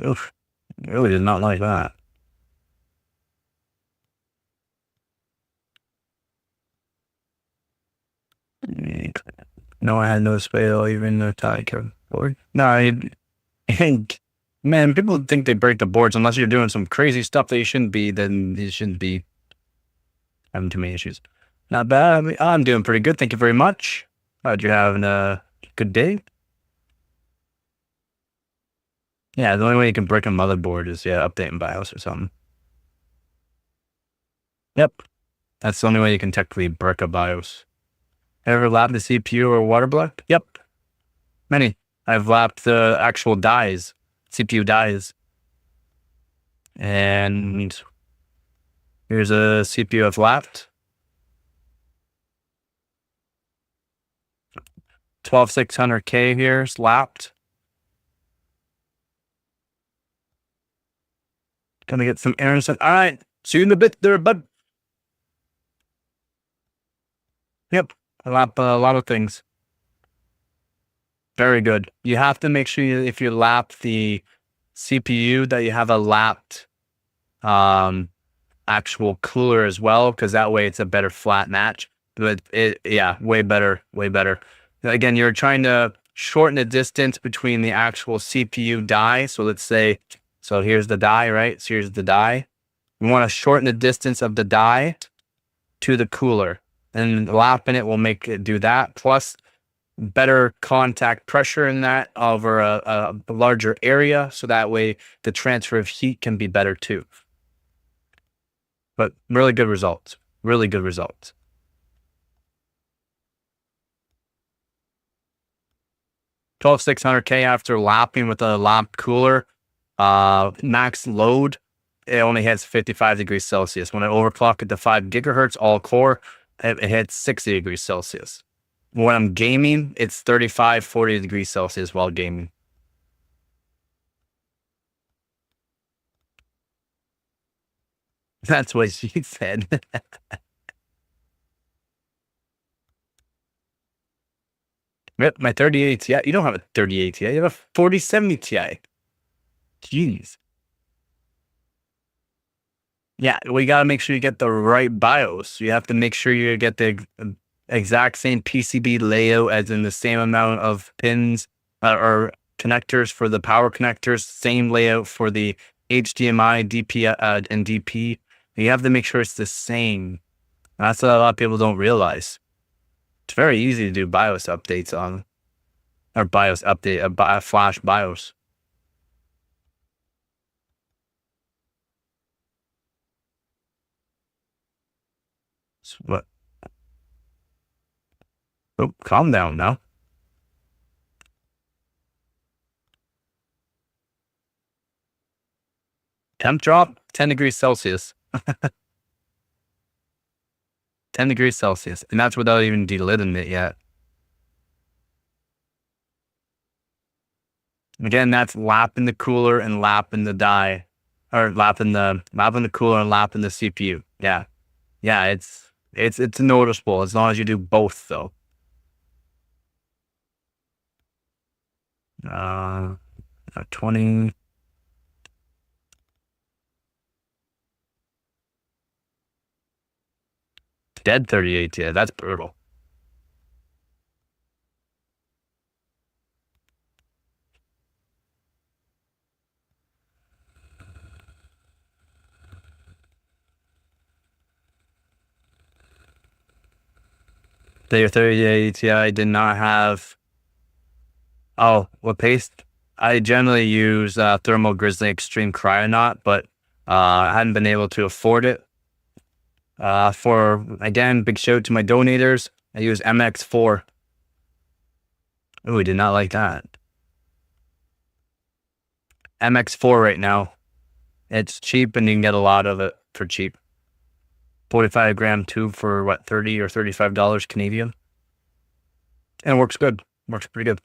Oof, really did not like that. No, I had no spell, even no tie board. No, man, people think they break the boards unless you're doing some crazy stuff that you shouldn't be. Then you shouldn't be having too many issues. Not bad. I mean, I'm doing pretty good. Thank you very much. Glad you're having a good day. Yeah, the only way you can break a motherboard is updating BIOS or something. Yep, that's the only way you can technically break a BIOS. Ever lapped the CPU or water block? Yep, many. I've lapped the actual dies, CPU dies. And here's a CPU I've lapped. 12600K here, lapped. Gonna get some errands done. All right, see you in a bit there, bud. Yep, I lap a lot of things. Very good. You have to make sure if you lap the CPU that you have a lapped actual cooler as well, because that way it's a better flat match. But way better. Again, you're trying to shorten the distance between the actual CPU die. So let's say, so here's the die, right? So here's the die. You want to shorten the distance of the die to the cooler, and lapping it will make it do that. Plus, better contact pressure in that over a larger area, so that way the transfer of heat can be better too. But really good results. 12600K after lapping with a lap cooler. Max load, it only hits 55 degrees Celsius. When I overclock it to 5 gigahertz all core, it hits 60 degrees Celsius. When I'm gaming, it's 35, 40 degrees Celsius while gaming. That's what she said. Yep, my 38 Ti. You don't have a 38 Ti. You have a 4070 Ti. Jeez. Yeah, we got to make sure you get the right BIOS. You have to make sure you get the exact same PCB layout, as in the same amount of pins or connectors for the power connectors, same layout for the HDMI, DP, and DP. You have to make sure it's the same. That's what a lot of people don't realize. It's very easy to do BIOS updates on, or BIOS update, a flash BIOS. What? Oh, calm down now. Temp drop, 10 degrees Celsius. 10 degrees Celsius. And that's without even delidding it yet. Again, that's lapping the cooler and lapping the die. Or lapping the cooler and lapping the CPU. Yeah. Yeah, it's noticeable as long as you do both though. 20. Dead 38, yeah, that's brutal. The 38 Ti did not have. Oh, what paste? I generally use Thermal Grizzly Extreme Cryonaut, but I hadn't been able to afford it. For, again, big shout out to my donators. I use MX4. Oh, we did not like that. MX4 right now. It's cheap and you can get a lot of it for cheap. 45 gram tube for what, $30 or $35 Canadian? And it works good. Works pretty good.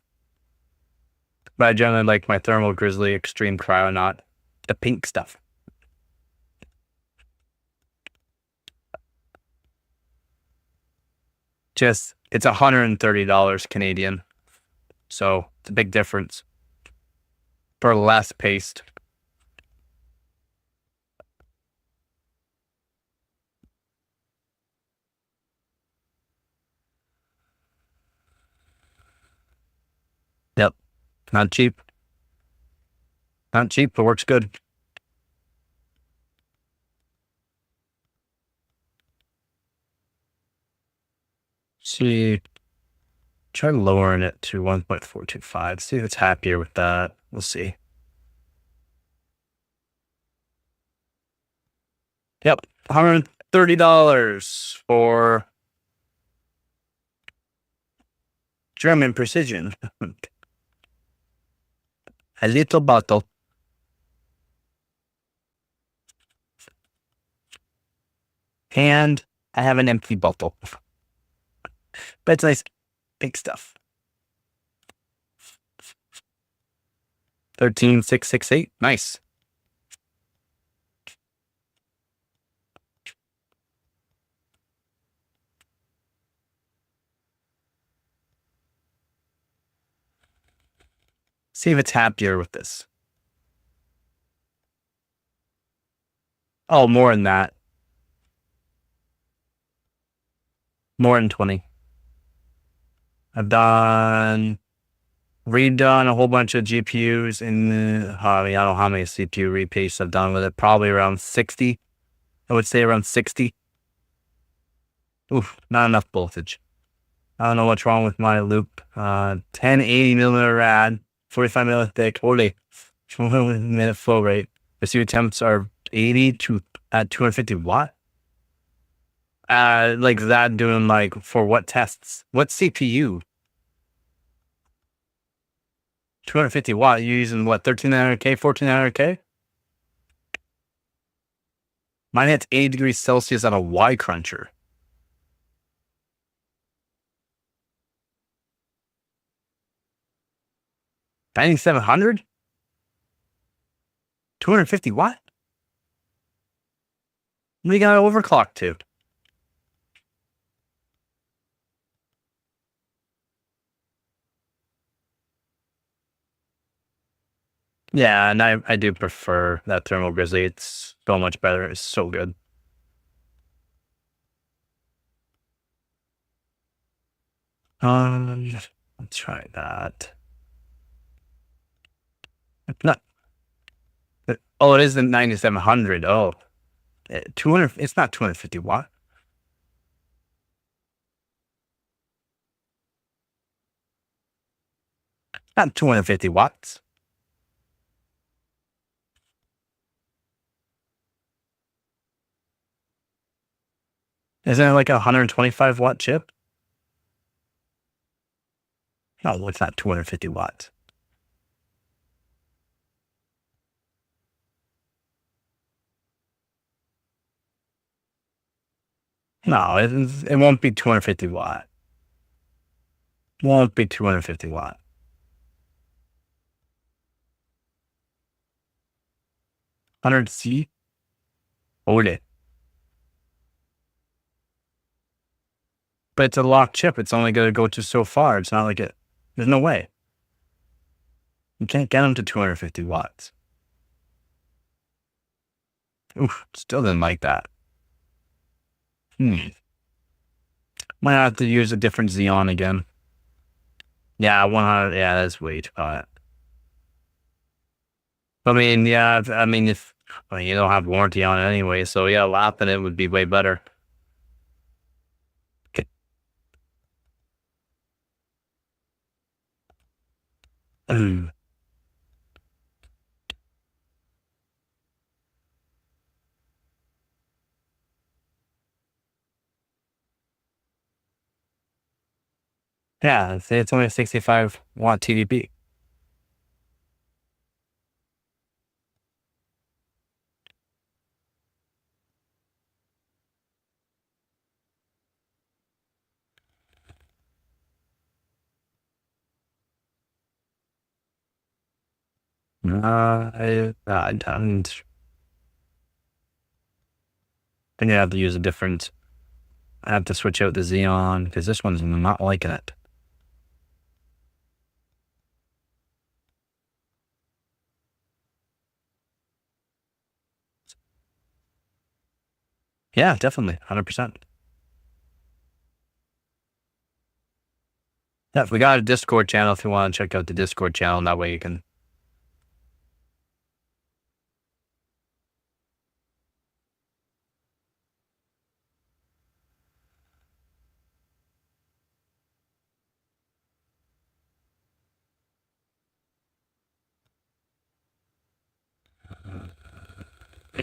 But I generally like my Thermal Grizzly Extreme Cryonaut. The pink stuff. Just, it's $130 Canadian. So it's a big difference. For less paste. Yep. Not cheap. Not cheap, but works good. See, try lowering it to 1.425. See if it's happier with that. We'll see. Yep, $130 for German precision. A little bottle. And I have an empty bottle. But it's nice, big stuff. 13668, nice. See if it's happier with this. Oh, more than that. More than 20. I've redone a whole bunch of GPUs in the, I mean, I don't know how many CPU repastes I've done with it. Probably around 60. I would say around 60. Oof, not enough voltage. I don't know what's wrong with my loop. 1080 millimeter rad, 45 millimeter thick, holy, 1 minute flow rate. The CPU temps are 80 to at 250 watt. Like that doing like for what tests? What CPU? 250 watt. You using what? 1300K, 1400K? Mine hits 80 degrees Celsius on a Y cruncher. $9,700? 250 watt? We got an overclock to. Yeah, and I do prefer that Thermal Grizzly. It's so much better. It's so good. Let's try that. Not. Oh, it is the 9700. Oh, 200. It's not 250 watt. Not 250 watts. Isn't it like a 125 watt chip? No, it's not 250 watts. No, it won't be 250 watt. Won't be 250 watt. $100C? Hold it. But it's a locked chip. It's only going to go to so far. It's not like it. There's no way. You can't get them to 250 watts. Oof, still didn't like that. Might have to use a different Xeon again. Yeah, 100. Yeah, that's way too hot. I mean, yeah, I mean, if you don't have warranty on it anyway, so yeah, lapping it would be way better. Okay. Ooh. Yeah, say it's only a 65 watt TDP. I don't. Then you have to use a different. I have to switch out the Xeon because this one's not liking it. Yeah, definitely, 100%. Yeah, we got a Discord channel if you want to check out the Discord channel. That way you can.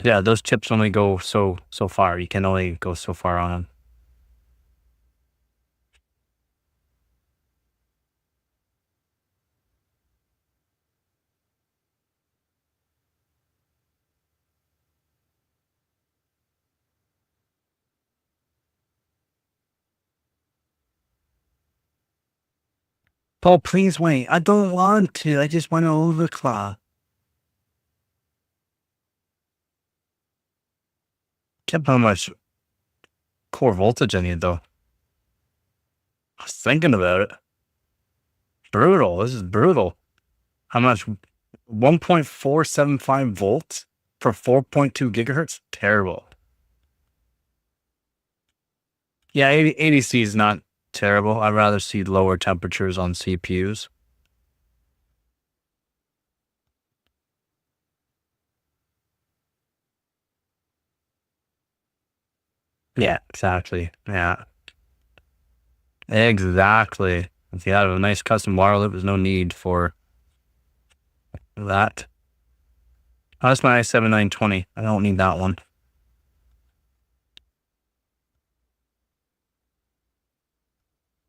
Yeah, those chips only go so far. You can only go so far on them. Paul, please wait. I don't want to. I just want to overclock. Can't put how much core voltage I need though. I was thinking about it. Brutal. This is brutal. How much? 1.475 volts for 4.2 gigahertz? Terrible. Yeah, ADC is not terrible. I'd rather see lower temperatures on CPUs. Yeah, exactly. Yeah. Exactly. If you have a nice custom wire loop, there's no need for that. Oh, that's my i7-920. I don't need that one.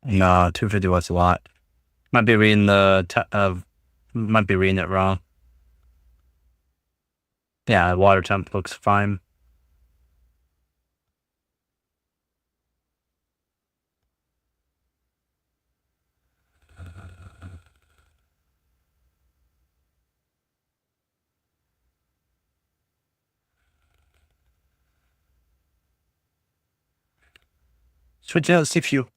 No, 250 watts a lot. Might be reading might be reading it wrong. Yeah, water temp looks fine. Switch out CPU.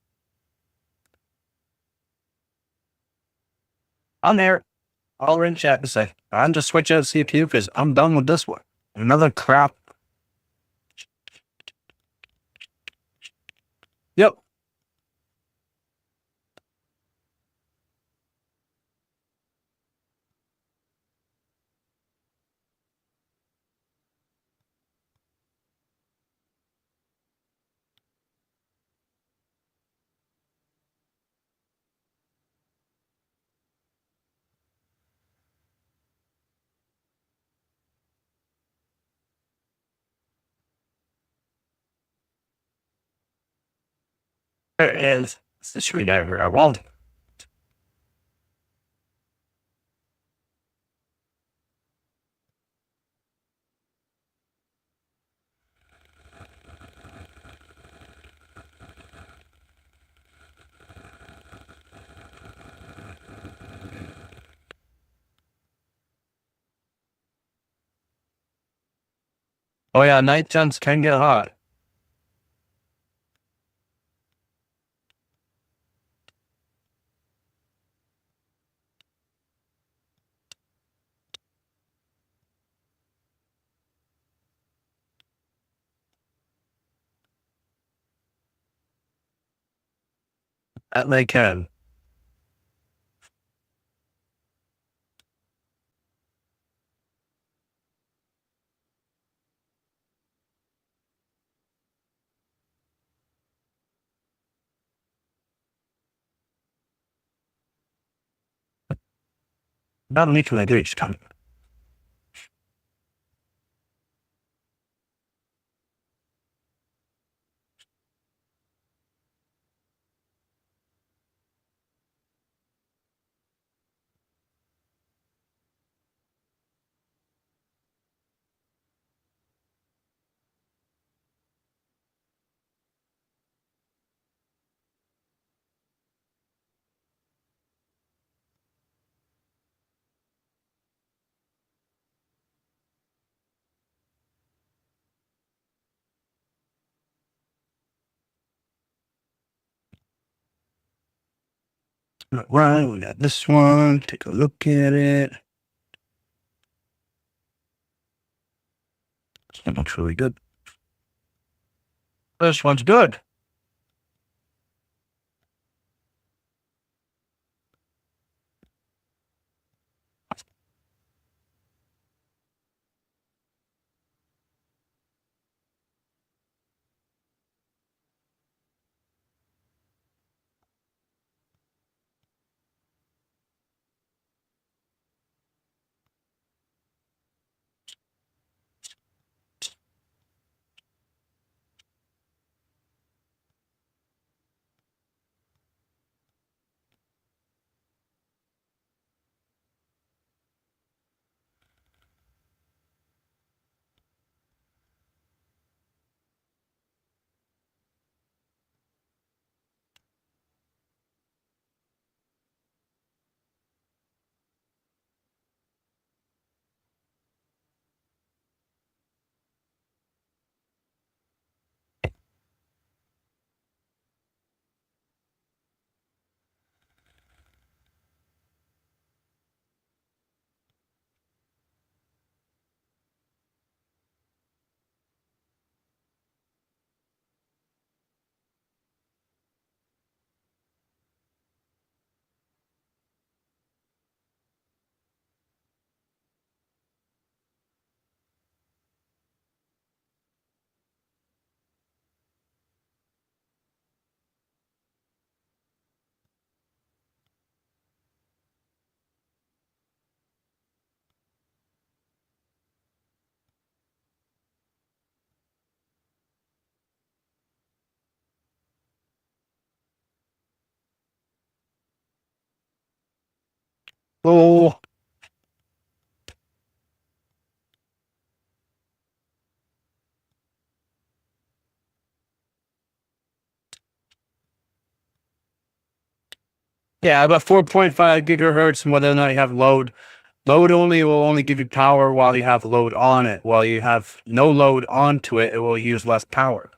I'm there. I'll in chat and say, I'm just switch out CPU because I'm done with this one. Another crap. Yep. There it is. It's the screwdriver I want. Oh yeah, night temps can get hot. That they can. Not literally this time. Right, we got this one. Take a look at it. That looks really good. This one's good. Oh, yeah, about 4.5 gigahertz. And whether or not you have load, load only will only give you power while you have load on it. While you have no load onto it, it will use less power.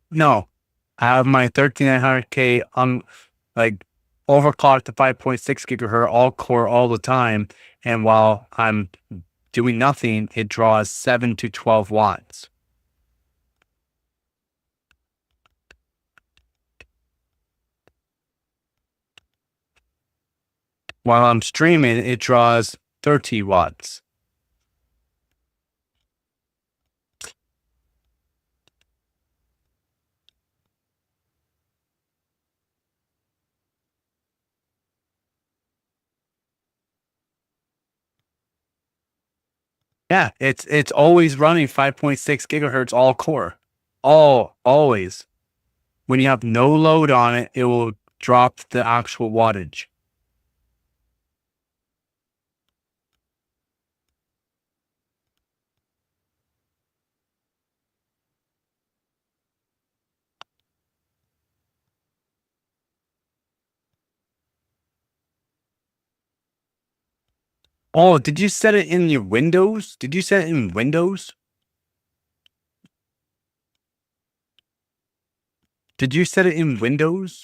No, I have my 13900K like overclocked to 5.6 gigahertz all core all the time. And while I'm doing nothing, it draws 7 to 12 watts. While I'm streaming, it draws 30 watts. Yeah, it's always running 5.6 gigahertz all core. Always. When you have no load on it, it will drop the actual wattage. Oh, did you set it in your Windows? Did you set it in Windows? Did you set it in Windows?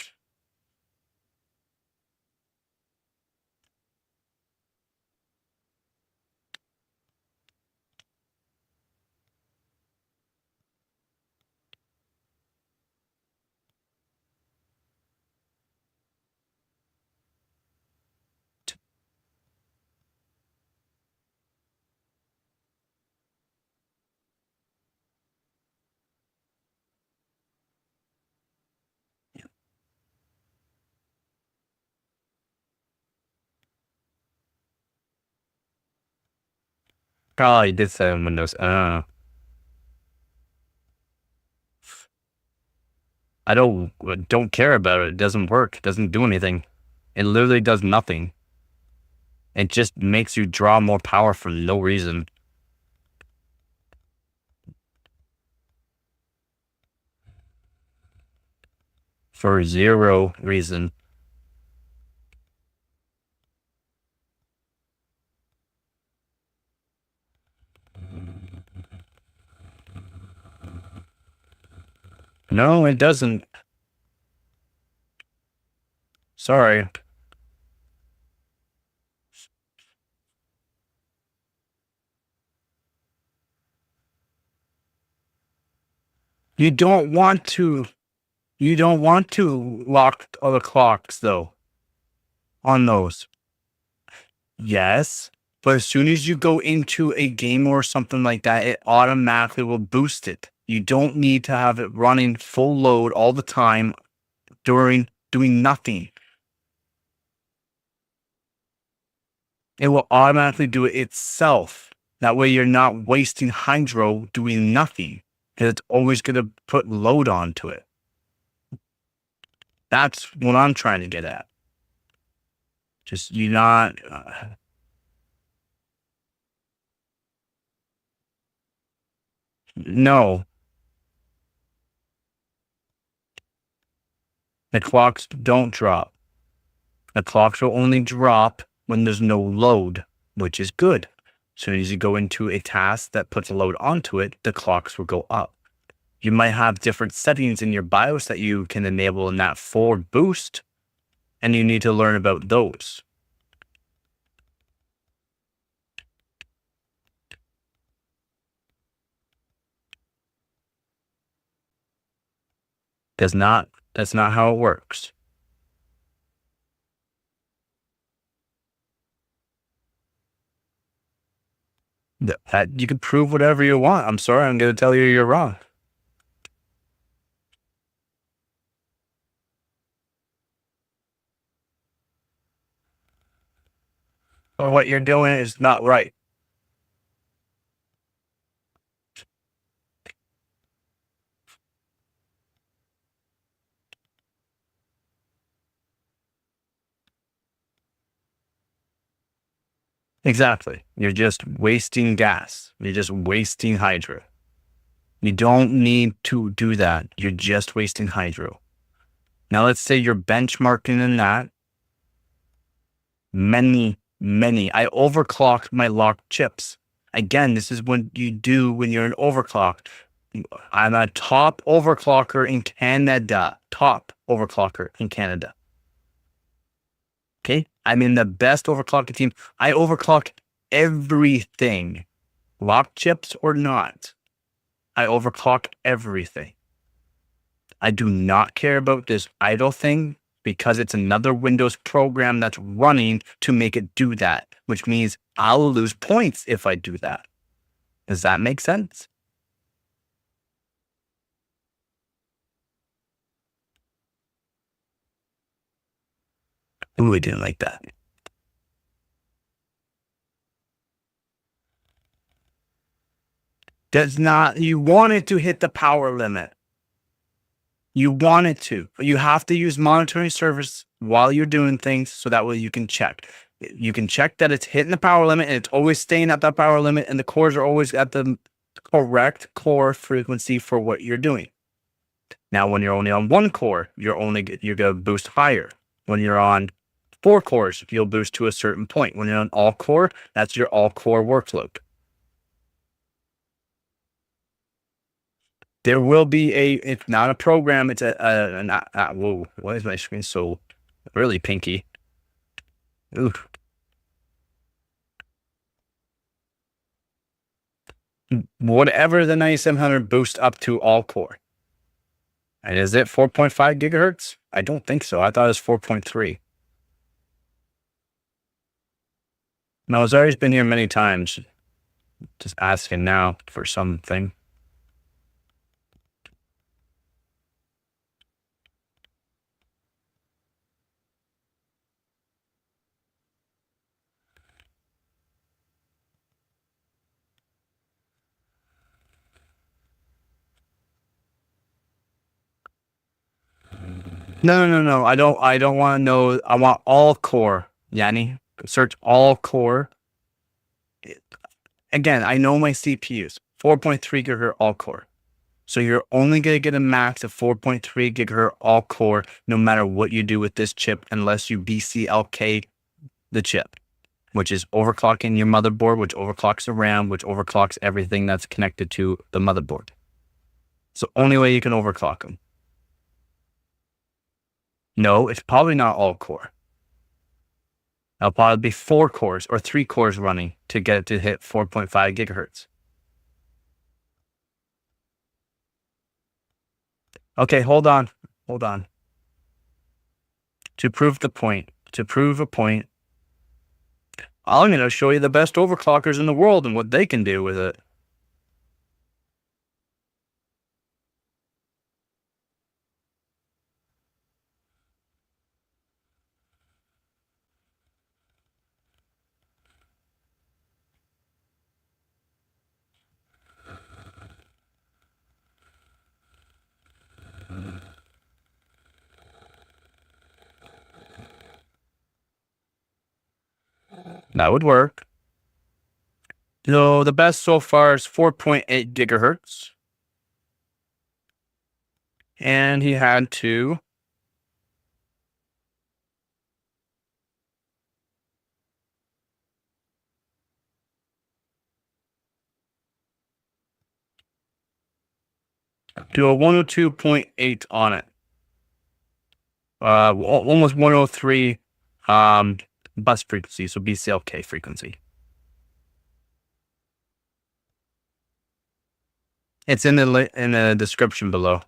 Oh, you did set it in Windows. I don't care about it. It doesn't work. It doesn't do anything. It literally does nothing. It just makes you draw more power for no reason. For zero reason. No, it doesn't. Sorry. You don't want to lock other clocks though on those. Yes, but as soon as you go into a game or something like that, it automatically will boost it. You don't need to have it running full load all the time during doing nothing. It will automatically do it itself. That way you're not wasting hydro doing nothing, because it's always going to put load onto it. That's what I'm trying to get at. Just you not... no. The clocks don't drop. The clocks will only drop when there's no load, which is good. As soon as you go into a task that puts a load onto it, the clocks will go up. You might have different settings in your BIOS that you can enable in that forward boost, and you need to learn about those. That's not how it works. That you can prove whatever you want. I'm sorry, I'm going to tell you you're wrong. Or what you're doing is not right. Exactly. You're just wasting gas. You're just wasting hydro. You don't need to do that. You're just wasting hydro. Now, let's say you're benchmarking in that. Many. I overclocked my locked chips. Again, this is what you do when you're an overclock. I'm a top overclocker in Canada. Top overclocker in Canada. Okay? I'm in the best overclocking team. I overclock everything. Locked chips or not. I overclock everything. I do not care about this idle thing. because it's another Windows program that's running to make it do that, which means I'll lose points if I do that. Does that make sense? Ooh, we didn't like that. Does not, you want it to hit the power limit. You want it to, but you have to use monitoring service while you're doing things so that way you can check. You can check that it's hitting the power limit and it's always staying at that power limit and the cores are always at the correct core frequency for what you're doing. Now, when you're only on one core, you're going to boost higher. When you're on 4 cores, you'll boost to a certain point. When you're on all core, that's your all core workload. There will be it's not a program, it's whoa, why is my screen so really pinky? Ooh. Whatever the 9700 boost up to all core. And is it 4.5 gigahertz? I don't think so. I thought it was 4.3. No, Zari's been here many times. Just asking now for something. No. I don't want to know. I want all core, Yanni. Search all core. Again, I know my CPUs, 4.3 gigahertz all core. So you're only going to get a max of 4.3 gigahertz all core no matter what you do with this chip unless you BCLK the chip, which is overclocking your motherboard, which overclocks the RAM, which overclocks everything that's connected to the motherboard. It's the only way you can overclock them. No, it's probably not all core. It'll probably be 4 cores or 3 cores running to get it to hit 4.5 gigahertz. Okay, hold on. To prove a point, I'm going to show you the best overclockers in the world and what they can do with it. That would work. So the best so far is 4.8 gigahertz. And he had to do a 102.8 on it. Almost 103 bus frequency, so BCLK frequency. It's in the description below.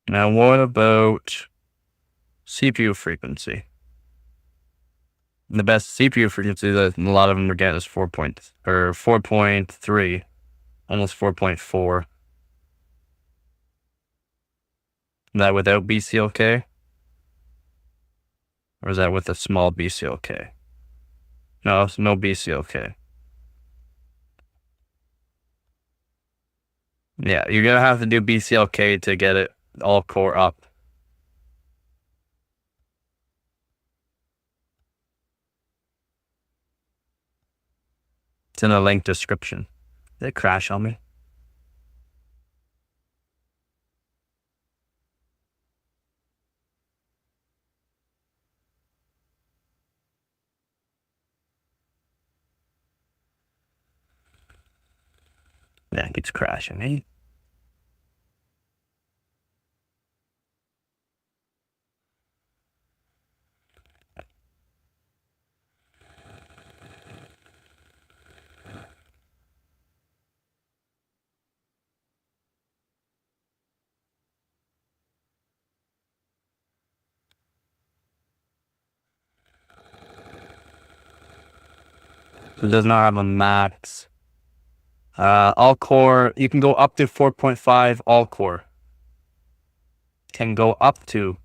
Now, what about CPU frequency? The best CPU frequency that a lot of them are getting is 4.3, almost 4.4. Is that without BCLK? Or is that with a small BCLK? No, it's no BCLK. Yeah, you're gonna have to do BCLK to get it all core up. It's in the link description. Did it crash on me? Yeah, it keeps crashing, eh? It does not have a max. All core, you can go up to 4.5 all core. Can go up to.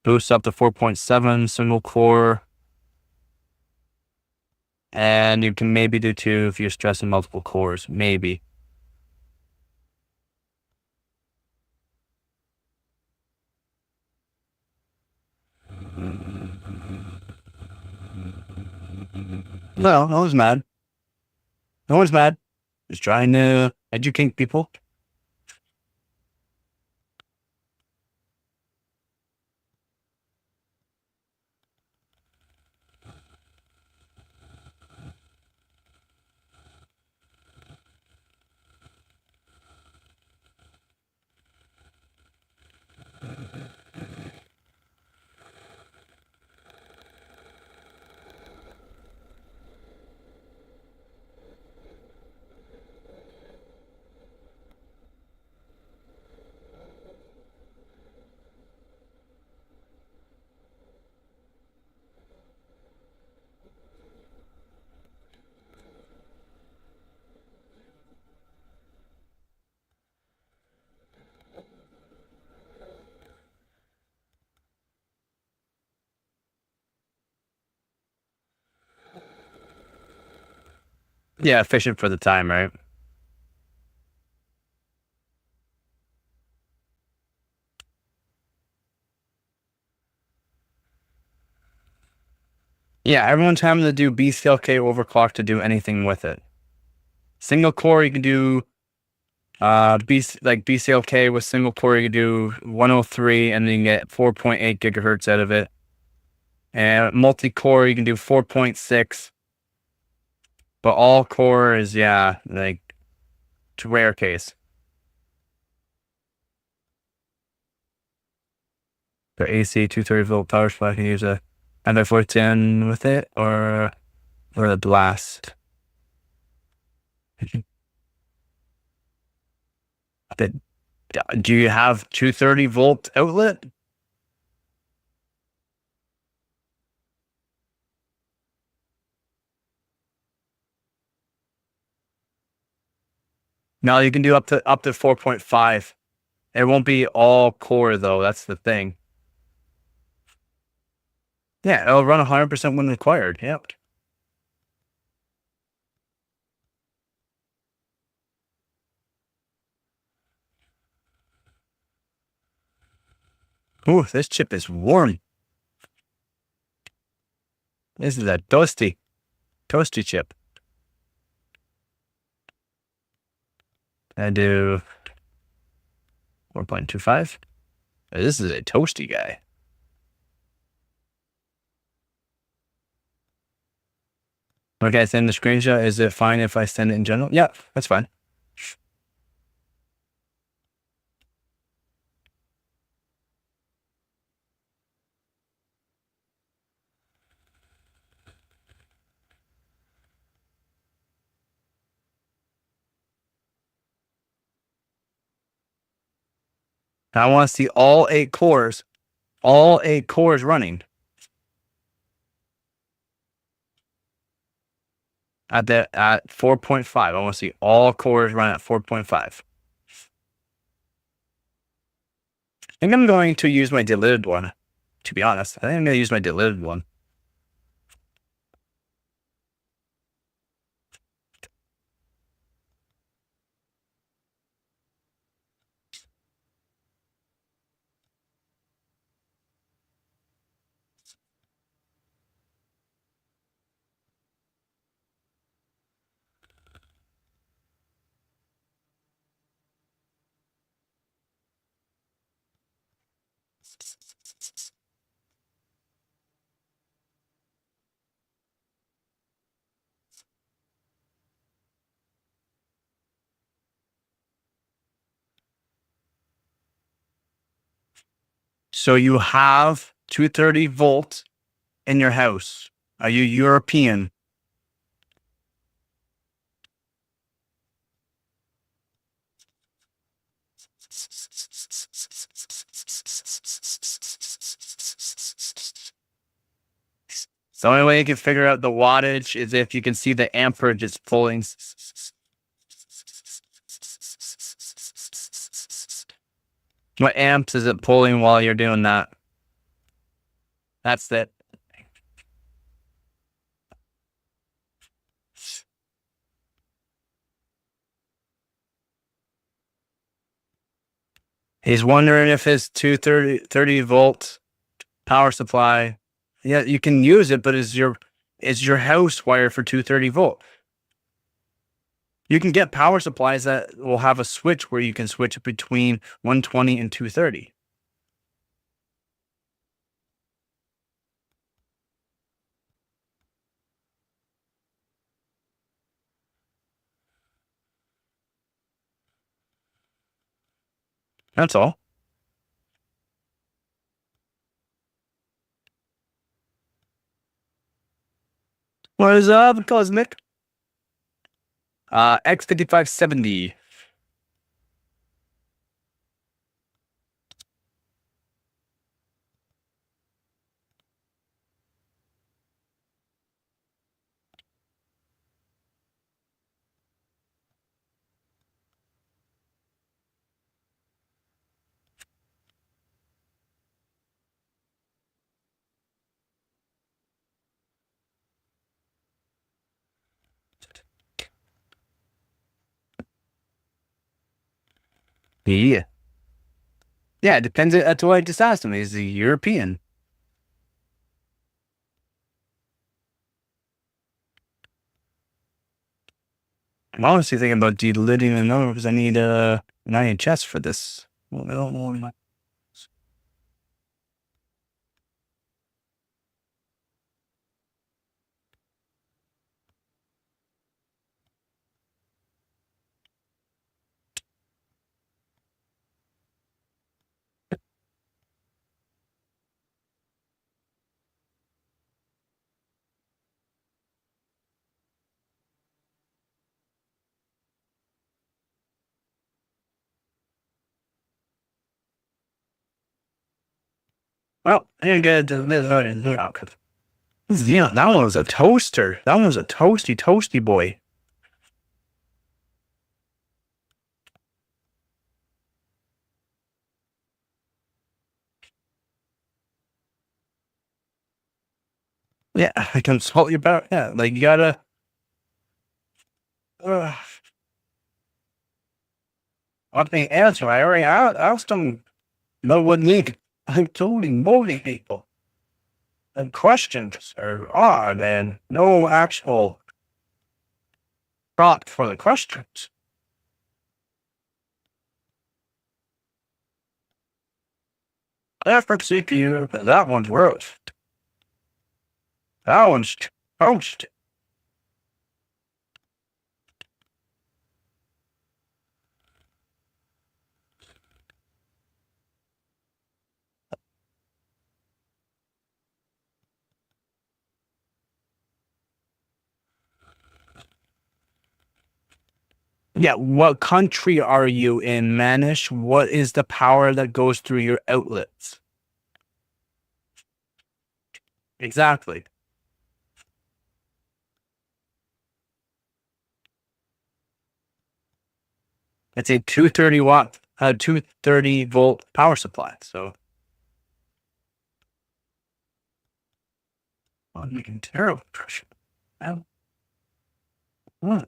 Boost up to 4.7 single core. And you can maybe do 2 if you're stressing multiple cores, maybe. No one's mad. No one's mad. Just trying to educate people. Yeah, efficient for the time, right? Yeah, everyone's having to do BCLK overclock to do anything with it. Single core, you can do BCLK with single core, you can do 103 and then you get 4.8 gigahertz out of it. And multi-core, you can do 4.6. But all core is, yeah, like, it's a rare case. The AC 230-volt power supply, can use a anti-410 with it, or the blast. Do you have 230-volt outlet? No, you can do up to 4.5. It won't be all core though. That's the thing. Yeah, it'll run 100% when required. Yep. Ooh, this chip is warm. This is a toasty chip. I do 4.25. This is a toasty guy. Okay, I send the screenshot. Is it fine if I send it in general? Yeah, that's fine. I want to see all 8 cores running at 4.5. I want to see all cores run at 4.5. I think I'm going to use my delidded one. To be honest, I think I'm going to use my delidded one. So you have 230 volts in your house. Are you European? The only way you can figure out the wattage is if you can see the amperage it's pulling. What amps is it pulling while you're doing that? That's it. He's wondering if his 230 volt power supply, yeah, you can use it, but is your house wired for 230 volt? You can get power supplies that will have a switch where you can switch between 120 and 230. That's all. What is up, Cosmic? X5570. Yeah. Yeah, it depends. That's what I just asked him. He's a European. I'm honestly thinking about delidding another because I need an IHS for this. Well, I don't know. Well, I didn't get to this. Yeah, that one was a toaster. That one was a toasty boy. Yeah, I consult you about. Yeah, like you gotta. What the answer? I already asked them. No one need. I'm totally molding people. And questions are odd and no actual thought for the questions. Effort CPU, that one's roast. That one's toast. Yeah, what country are you in, Manish? What is the power that goes through your outlets? Exactly. It's a 230 volt power supply. So I'm making terrible pressure. What?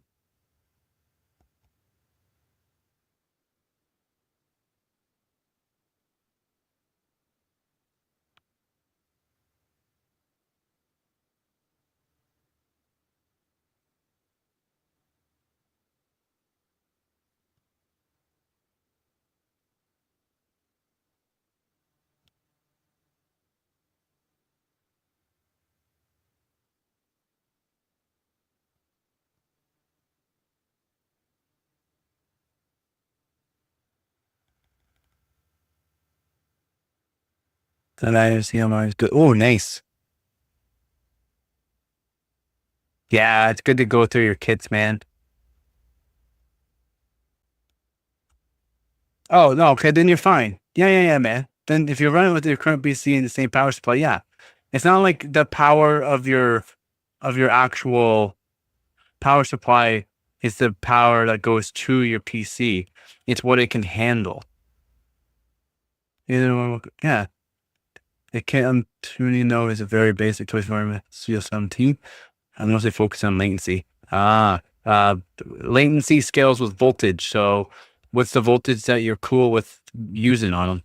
Then I see how mine is good. Oh, nice. Yeah, it's good to go through your kits, man. Oh, no, okay, then you're fine. Yeah, man. Then if you're running with your current PC in the same power supply, yeah. It's not like the power of your actual power supply is the power that goes to your PC. It's what it can handle. Yeah. It can. I'm tuning though is a very basic choice for CS17. I'm mostly focused on latency. Latency scales with voltage. So, what's the voltage that you're cool with using on them?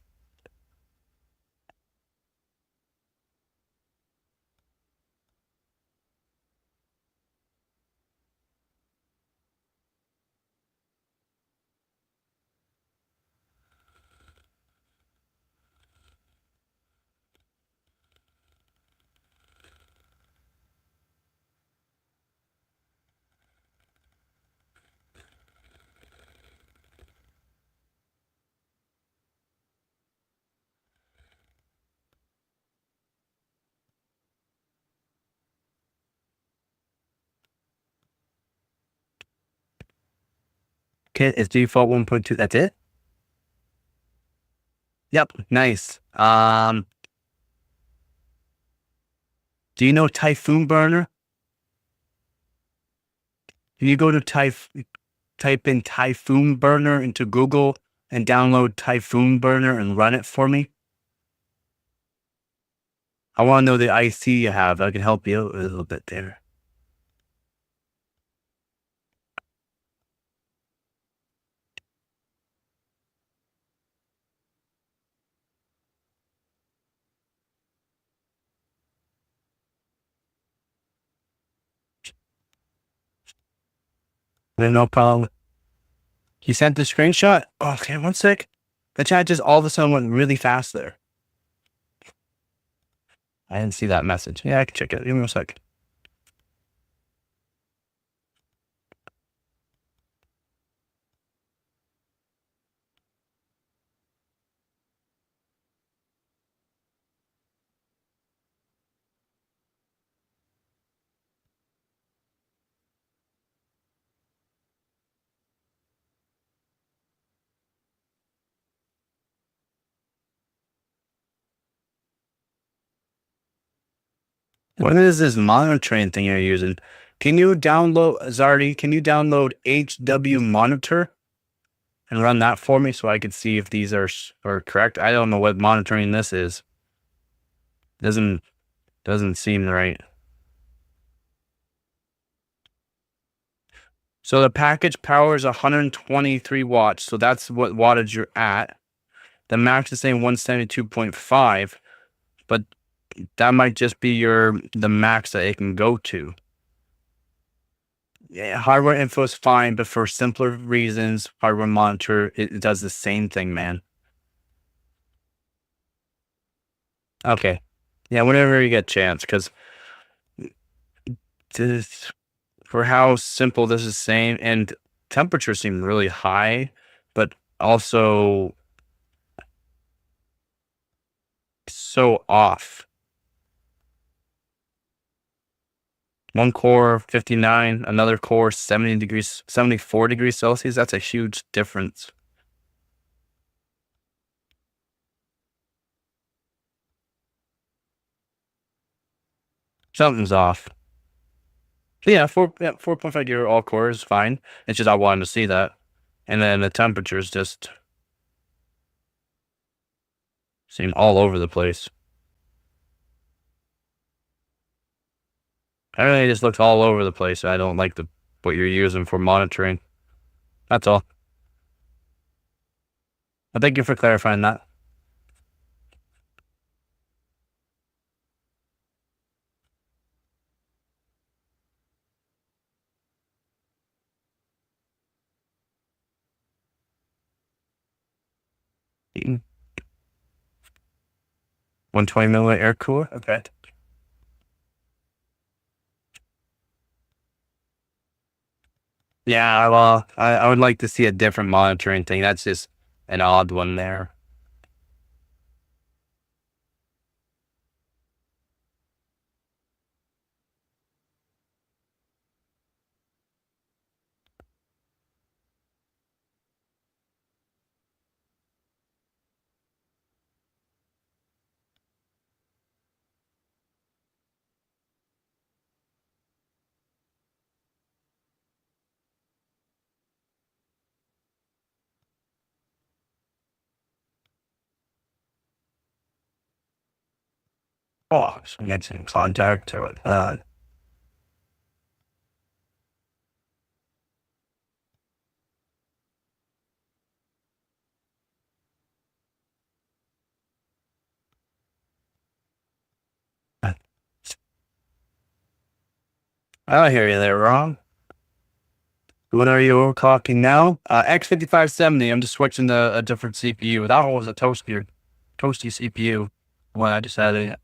Okay, it's default 1.2. That's it. Yep, nice. Do you know Typhoon Burner? Can you go to type in Typhoon Burner into Google and download Typhoon Burner and run it for me? I want to know the IC you have. I can help you out a little bit there. No problem. You sent the screenshot? Oh, okay, one sec. The chat just all of a sudden went really fast there. I didn't see that message. Yeah, I can check it. Give me a sec. What is this monitoring thing you're using? Can you download, Zardy, can you download HW Monitor and run that for me so I could see if these are correct? I don't know what monitoring this is. Doesn't seem right. So the package power is 123 watts. So that's what wattage you're at. The max is saying 172.5, but that might just be the max that it can go to. Yeah, hardware info is fine, but for simpler reasons, hardware monitor, it does the same thing, man. Okay. Yeah, whenever you get a chance, because for how simple this is saying, and temperatures seem really high, but also so off. One core 59, another core 70 degrees, 74 degrees Celsius. That's a huge difference. Something's off. So yeah, 4.5 year all core is fine. It's just I wanted to see that. And then the temperatures just seem all over the place. Everything just looks all over the place. I don't like what you're using for monitoring. That's all. Thank you for clarifying that. Mm. 120 milliliter air cooler. Okay. Yeah, well, I would like to see a different monitoring thing. That's just an odd one there. Oh, so get in contact with that. I hear you there, Ron. What are you overclocking now? X5570. I'm just switching to a different CPU. That one was a toasty CPU when I decided.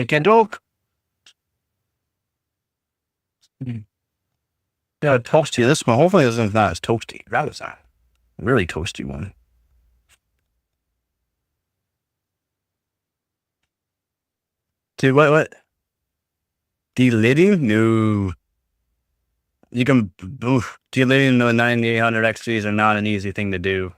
Can talk. Yeah, toasty. This one hopefully isn't not as toasty. That is a really toasty one. Dude, what? Delidding? No. You can, delidding the 9800 XGs are not an easy thing to do.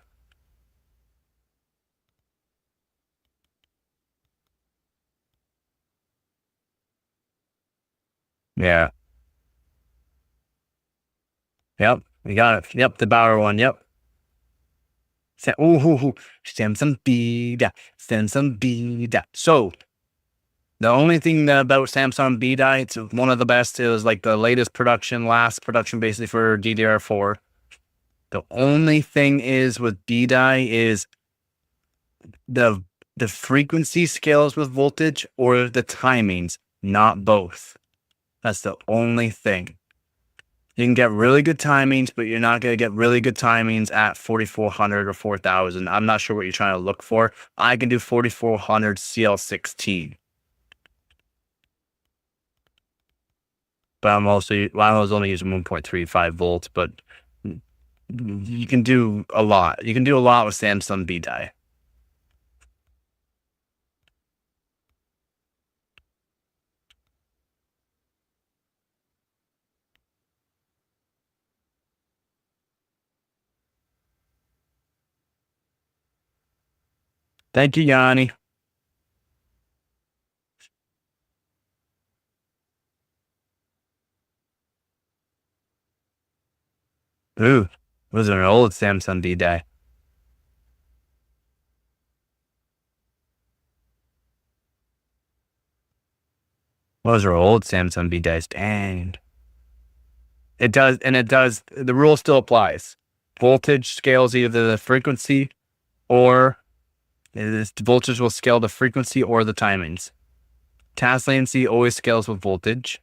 Yeah. Yep. We got it. Yep. The Bauer one. Yep. Samsung B-da. Samsung B-da. So, the only thing about Samsung B-da, it's one of the best. It was like the latest production, last production basically for DDR4. The only thing is with B-da is the frequency scales with voltage or the timings, not both. That's the only thing. You can get really good timings, but you're not going to get really good timings at 4400 or 4000. I'm not sure what you're trying to look for. I can do 4400 CL16. But I was only using 1.35 volts, but you can do a lot. You can do a lot with Samsung B-die. Thank you, Yanni. Ooh, was an old Samsung B-die. Those are old Samsung B dies. Dang. It does, and it does. The rule still applies. Voltage scales either the frequency or the voltage will scale the frequency or the timings. Task latency always scales with voltage,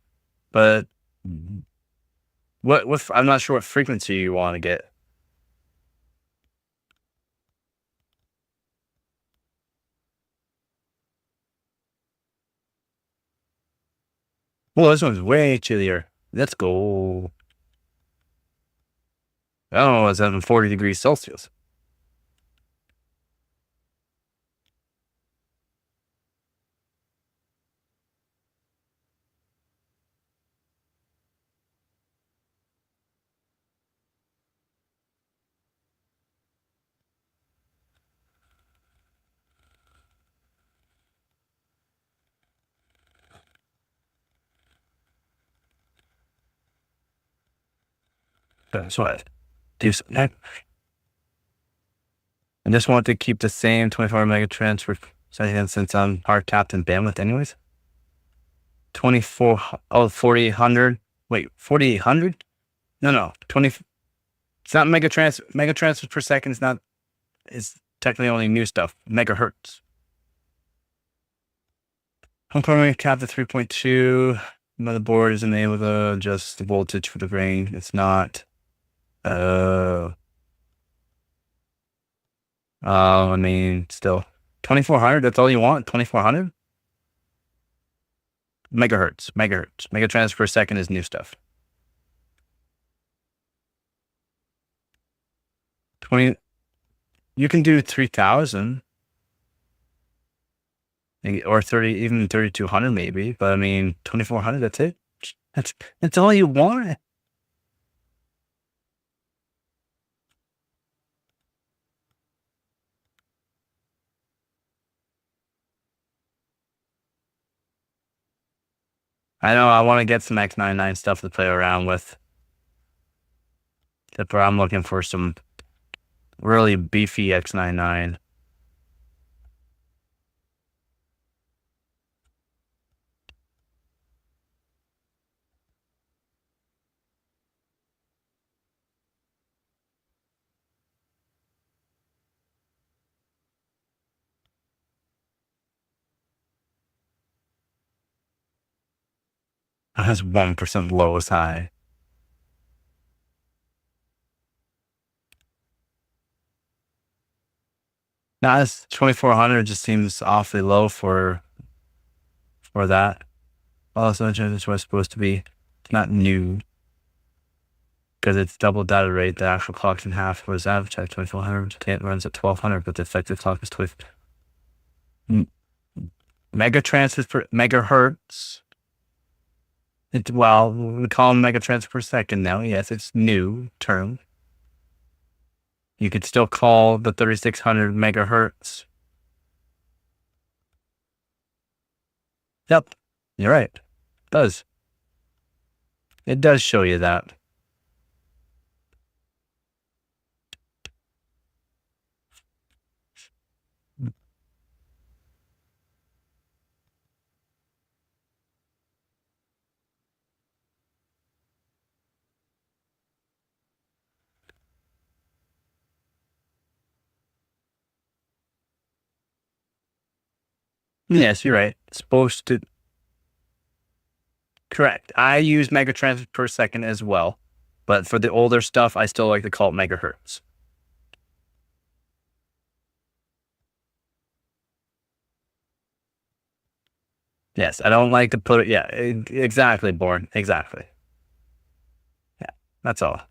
but what I'm not sure what frequency you want to get. Well, this one's way chillier. Let's go. Oh, it's at 40 degrees Celsius. That's what. Do something. I just want to keep the same 24 mega transfer since I'm hard tapped in bandwidth anyways. 4800. Wait, 4800? No, 20. It's not mega transfers per second is technically only new stuff. Megahertz. I'm programming cap to 3.2. Motherboard isn't able to adjust the voltage for the brain. It's not. I mean, still 2400. That's all you want? 2400 megahertz. Mega transfer per second is new stuff. 20. You can do 3000 or 30, even 3200 maybe. But I mean, 2400. That's it. That's all you want. I know I want to get some X99 stuff to play around with. Except for I'm looking for some really beefy X99. That's 1% low as high. Now this 2400 just seems awfully low for that. Also, it's what it's supposed to be. It's not new because it's double data rate. The actual clock's in half. Was average at 2400. It runs at 1200, but the effective clock is 20. Mega transfers per megahertz. Well, we call them mega transfer per second now. Yes, it's new term. You could still call the 3600 megahertz. Yep, you're right. It does. It does show you that. Yes, you're right. It's supposed to. Correct. I use mega transfers per second as well. But for the older stuff, I still like to call it megahertz. Yes, I don't like to put it. Yeah, exactly, Born. Exactly. Yeah, that's all.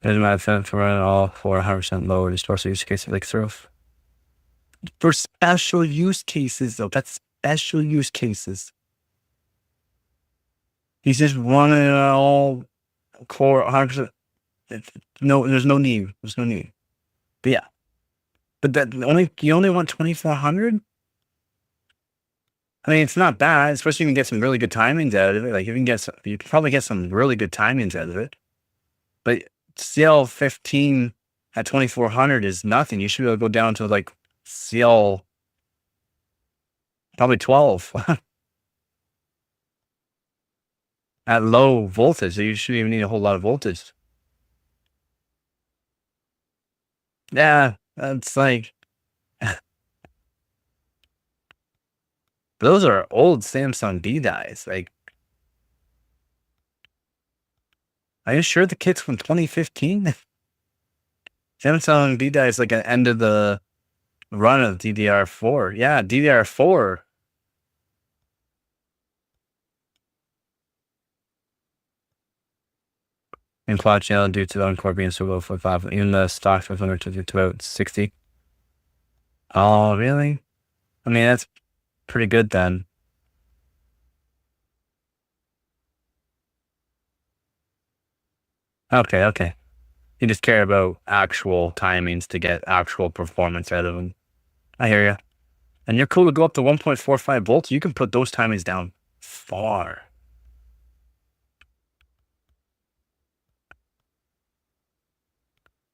There's my defense for running all 400% lower to store use case like through. For special use cases, though, that's special use cases. He's just running all core 100%. No, there's no need. There's no need. But yeah, but you only want 2400. I mean, it's not bad, especially if you can get some really good timings out of it. Like you can probably get some really good timings out of it. But CL15 at 2400 is nothing. You should be able to go down to like CL probably 12 at low voltage. So you shouldn't even need a whole lot of voltage. Yeah, that's like those are old Samsung D dies. Like, are you sure the kit's from 2015? Samsung D die is like an end of the run of DDR4. Yeah, DDR4. And quad channel due to the on-core being so low for 5. Even the stock 500 to about 60. Oh, really? I mean, that's pretty good then. Okay. You just care about actual timings to get actual performance out of them. I hear you. And you're cool to go up to 1.45 volts. You can put those timings down far.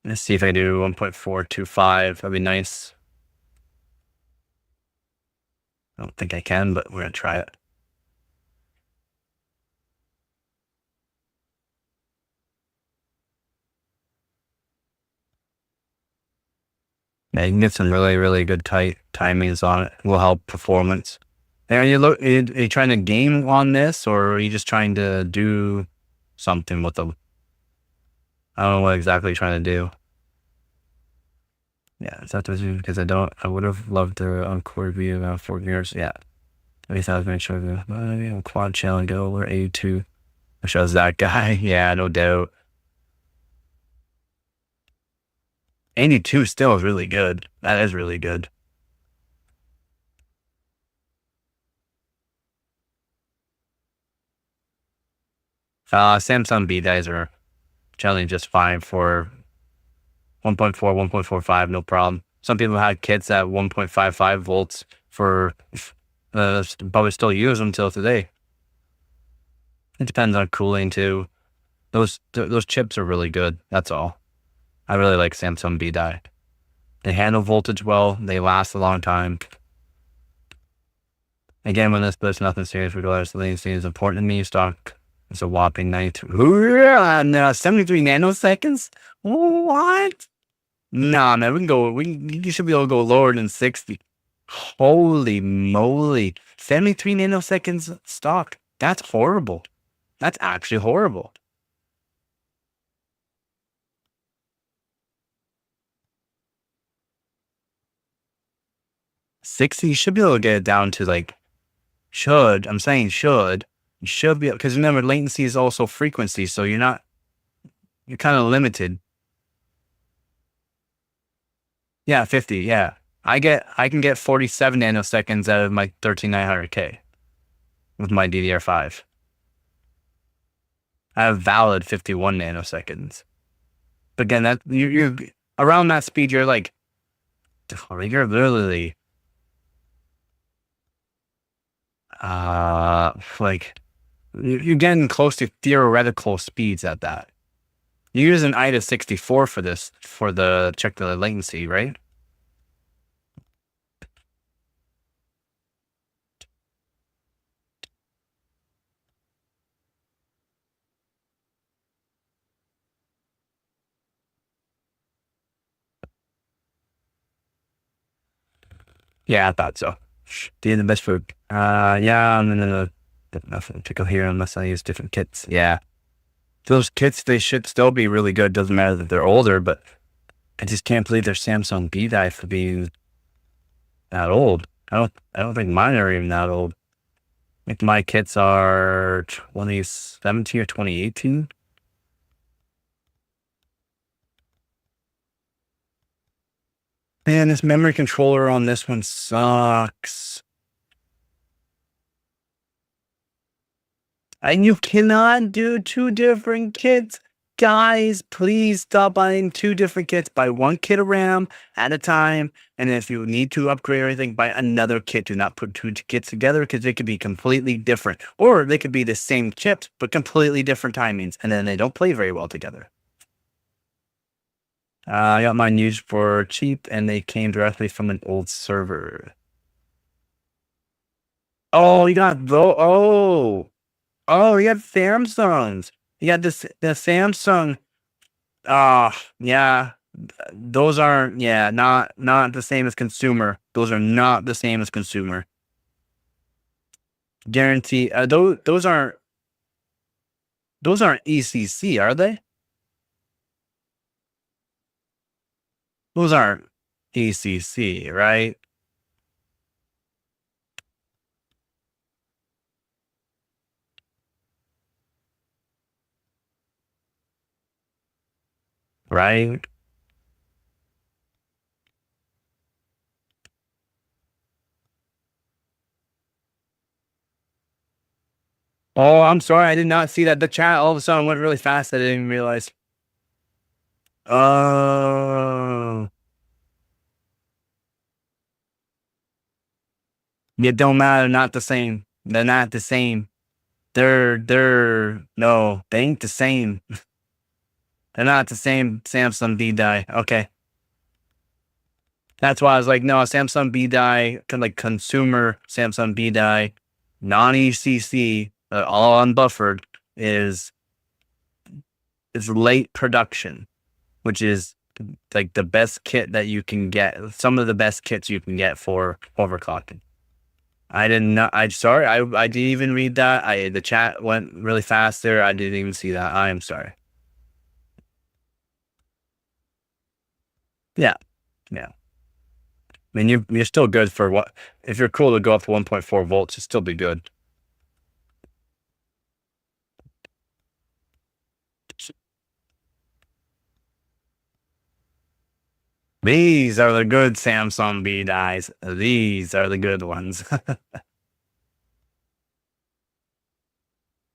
Let's see if I do 1.425. That'd be nice. I don't think I can, but we're going to try it. Yeah, you can get some really, really good tight timings on it. Will help performance. Are you trying to game on this, or are you just trying to do something with them? I don't know what exactly you're trying to do. Yeah, it's not because I would have loved the encore view about 4 years. Yeah. At least I was make sure the quad channel go over 82. It shows that guy. Yeah, no doubt. 82 still is really good. That is really good. Samsung B dies are generally just fine for 1.4, 1.45, no problem. Some people had kits at 1.55 volts for probably still use them till today. It depends on cooling too. Those chips are really good. That's all. I really like Samsung B die. They handle voltage well. They last a long time. Again, when this splits nothing serious, regardless, the latency is important to me. Stock is a whopping 72. 73 nanoseconds? What? Nah, man, you should be able to go lower than 60. Holy moly. 73 nanoseconds stock. That's horrible. That's actually horrible. 60, you should be able to get it down to like, I'm saying should. You should be, because remember, latency is also frequency, so you're kind of limited. Yeah, 50, yeah. I can get 47 nanoseconds out of my 13900K with my DDR5. I have valid 51 nanoseconds. But again, that you're around that speed, you're literally you're getting close to theoretical speeds at that. You use an IDA 64 for this, for the check the latency, right? Yeah, I thought so. The best food. Yeah, and then nothing to go here unless I use different kits. Yeah. Those kits, they should still be really good. Doesn't matter that they're older, but I just can't believe they're Samsung B die for being that old. I don't think mine are even that old. I think my kits are 2017 or 2018. Man, this memory controller on this one sucks. And you cannot do 2 different kits. Guys, please stop buying 2 different kits. Buy 1 kit of RAM at a time. And if you need to upgrade everything, buy another kit. Do not put 2 kits together because they could be completely different. Or they could be the same chips, but completely different timings. And then they don't play very well together. I got mine used for cheap, and they came directly from an old server. Oh, you got you got Samsungs. You got the Samsung. Yeah. Those aren't, not the same as consumer. Those are not the same as consumer. Guarantee. Those aren't ECC, are they? Those aren't ECC, right? Right? Oh, I'm sorry. I did not see that. The chat all of a sudden went really fast. I didn't even realize. Oh. It don't matter. Not the same. They're not the same. No, they ain't the same. They're not the same Samsung B-die. Okay. That's why I was like, no, Samsung B-die, like consumer Samsung B-die, non-ECC, all unbuffered, is late production, which is like the best kit that you can get. Some of the best kits you can get for overclocking. I didn't even read that. The chat went really fast there. I didn't even see that. I am sorry. Yeah. I mean, you're still good for what, if you're cool to go up to 1.4 volts, it'll still be good. These are the good Samsung B-dies. These are the good ones.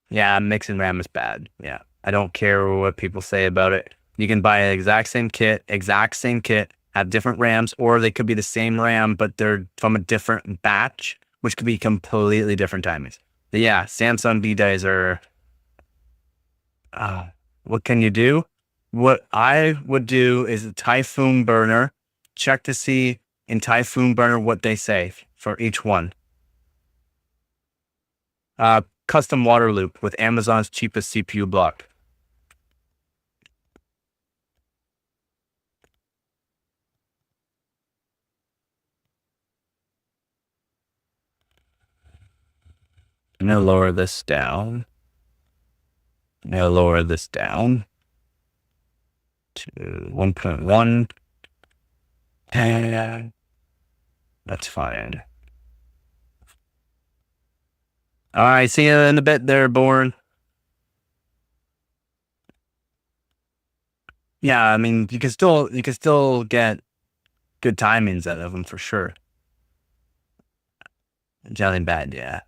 Yeah, mixing RAM is bad. Yeah, I don't care what people say about it. You can buy an exact same kit, have different RAMs, or they could be the same RAM, but they're from a different batch, which could be completely different timings. But yeah, Samsung B-dies are... what can you do? What I would do is a Typhoon burner. Check to see in Typhoon burner what they say for each one. Custom water loop with Amazon's cheapest CPU block. I'm gonna lower this down. To 1.1. And that's fine. All right, see you in a bit there, Born. Yeah, I mean, you can still get good timings out of them for sure. Jelly bad, yeah.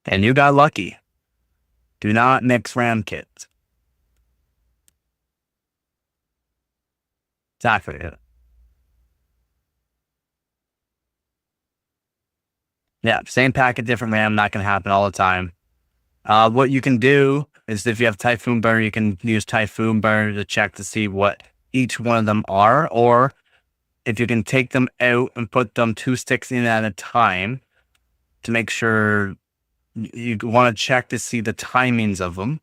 And you got lucky. Do not mix RAM kits. Exactly. Yeah, same packet, different RAM. Not going to happen all the time. What you can do is if you have Typhoon burner, you can use Typhoon burner to check to see what each one of them are, or if you can take them out and put them 2 sticks in at a time to make sure. You want to check to see the timings of them,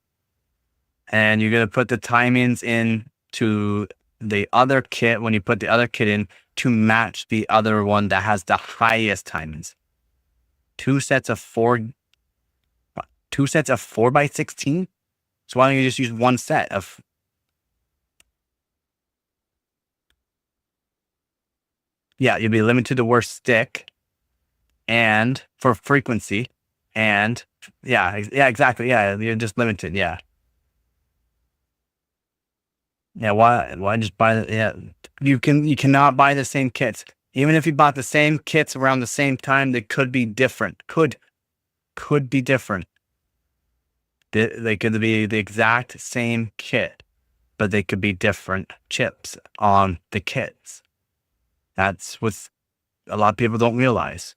and you're going to put the timings in to the other kit when you put the other kit in to match the other one that has the highest timings. 2 sets of 4x16. So why don't you just use 1 set of? Yeah, you'll be limited to the worst stick, and for frequency, and yeah, exactly. Yeah, you're just limited. Yeah. Why just buy the, you cannot buy the same kits. Even if you bought the same kits around the same time, they could be different. Could be different. They could be the exact same kit, but they could be different chips on the kits. That's what a lot of people don't realize.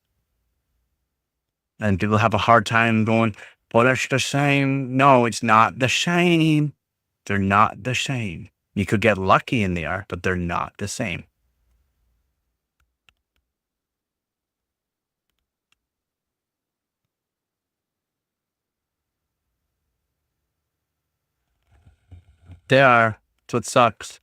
And people have a hard time going, well, that's the same. No, it's not the same. They're not the same. You could get lucky in the art, but they're not the same. They are. That's what sucks.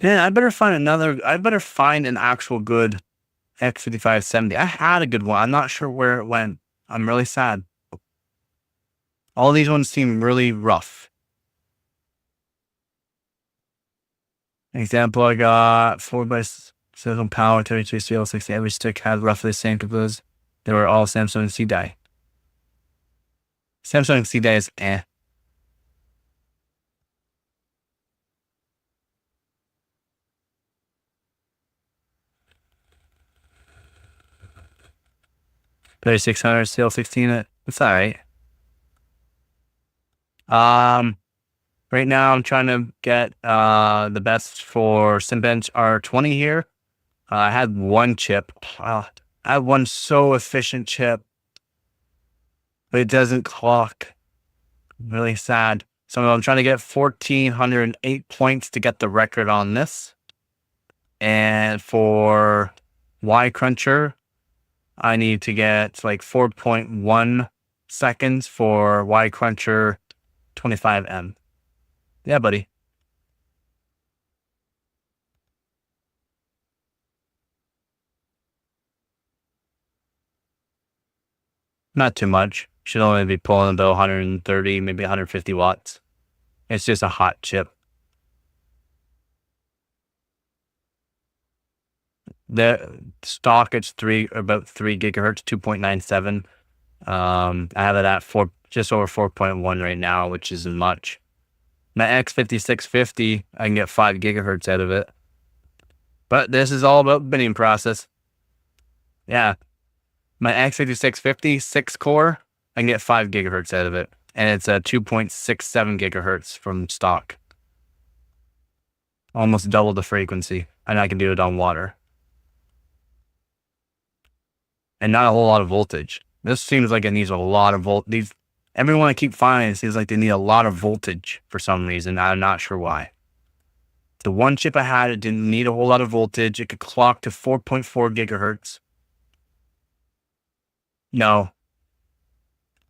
Yeah, I better find an actual good X5570. I had a good one. I'm not sure where it went. I'm really sad. All these ones seem really rough. Example, I got 4x7 power, 33 CL60. Every stick had roughly the same components. They were all Samsung C die. Samsung C die is 3600 CL16. It's all right. Right now I'm trying to get the best for Simbench R20 here. I had one chip. I had one so efficient chip, but it doesn't clock. Really sad. So I'm trying to get 1,408 points to get the record on this. And for Y Cruncher, I need to get like 4.1 seconds for Y Cruncher 25M. Yeah, buddy. Not too much. Should only be pulling about 130, maybe 150 watts. It's just a hot chip. The stock, it's about 3 gigahertz, 2.97. I have it at just over 4.1 right now, which isn't much. My X5650, I can get 5 gigahertz out of it. But this is all about binning process. Yeah. My X5650, 6 core, I can get 5 gigahertz out of it. And it's a 2.67 gigahertz from stock. Almost double the frequency. And I can do it on water. And not a whole lot of voltage. This seems like it needs a lot of voltage. Everyone I keep finding, it seems like they need a lot of voltage for some reason. I'm not sure why. The one chip I had, it didn't need a whole lot of voltage. It could clock to 4.4 gigahertz. No.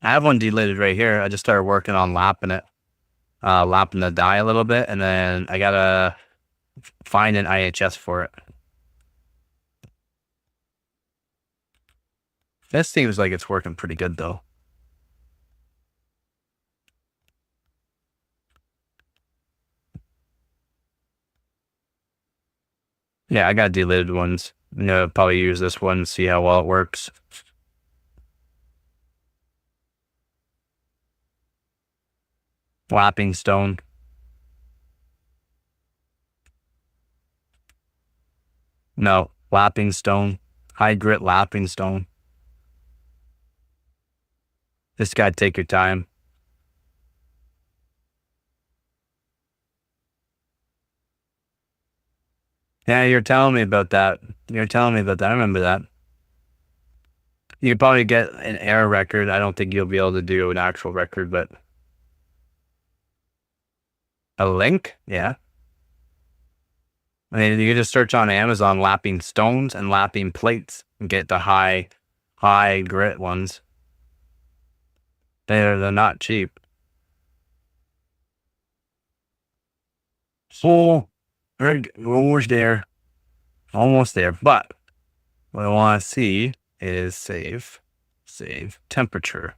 I have one delidded right here. I just started working on lapping it. Lapping the die a little bit. And then I gotta find an IHS for it. This seems like it's working pretty good though. Yeah, I got delidded ones. Probably use this one, see how well it works. Lapping stone. No, lapping stone. High grit lapping stone. This guy, take your time. Yeah, you're telling me about that. I remember that. You could probably get an air record. I don't think you'll be able to do an actual record, but a link? Yeah. I mean, you can just search on Amazon lapping stones and lapping plates and get the high grit ones. They're not cheap. So, we're almost there. Almost there. But what I want to see is save temperature.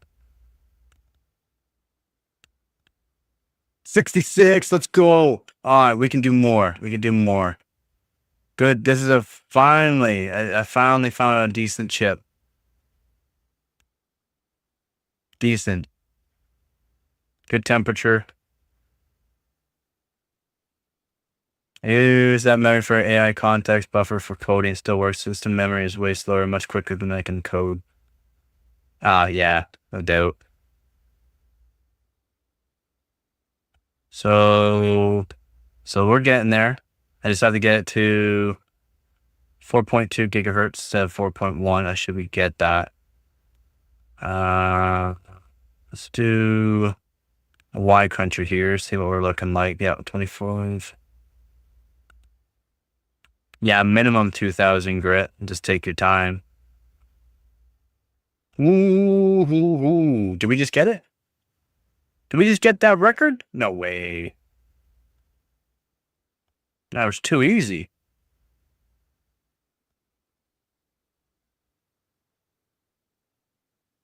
66. Let's go. All right, we can do more. Good. This is I finally found a decent chip. Decent. Good temperature. Use that memory for AI context buffer for coding. Still works. System memory is way slower, much quicker than I can code. Yeah, no doubt. So we're getting there. I just have to get it to 4.2 gigahertz instead of 4.1. I should get that. Let's do a Y country here. See what we're looking like. Yeah, 24. Yeah, minimum 2000 grit. Just take your time. Ooh. Did we just get it? Did we just get that record? No way. That was too easy.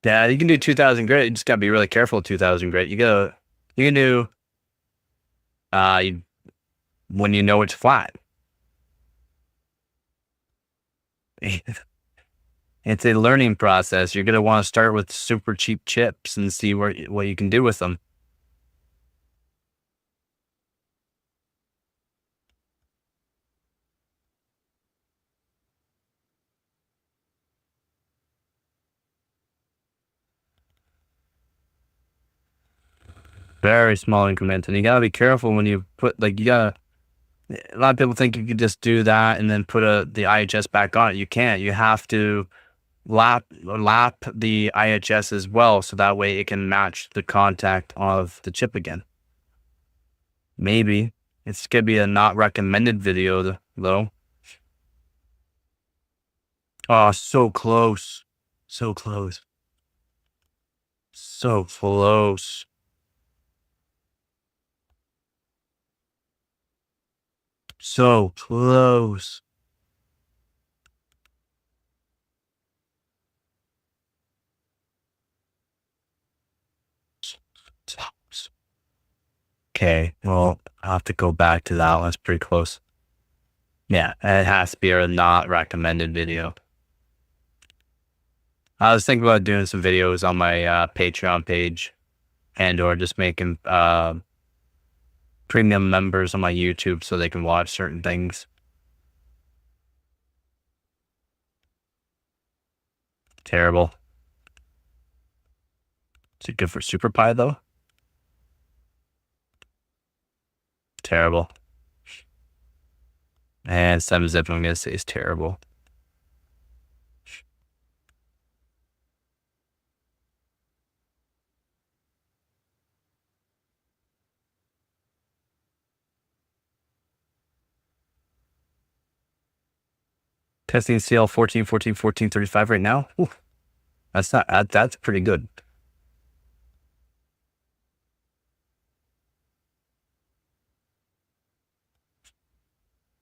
Yeah, you can do 2000 grit. You just gotta be really careful with 2000 grit. You can do when you know it's flat. It's a learning process. You're gonna want to start with super cheap chips and see what you can do with them. Very small increments, and you gotta be careful when you put a lot of people think you could just do that and then put the IHS back on it. You can't. You have to lap the IHS as well, so that way it can match the contact of the chip again. Maybe it's gonna be a not recommended video though. Oh, so close, so close, so close, so close. Okay, well, I'll have to go back to that one. That's pretty close. Yeah, it has to be a not recommended video. I was thinking about doing some videos on my Patreon page or just making premium members on my YouTube so they can watch certain things. Terrible. Is it good for SuperPi though? Terrible. And 7-zip, I'm gonna say, is terrible. Testing CL 14, 14, 14, 35 right now. Ooh, that's pretty good.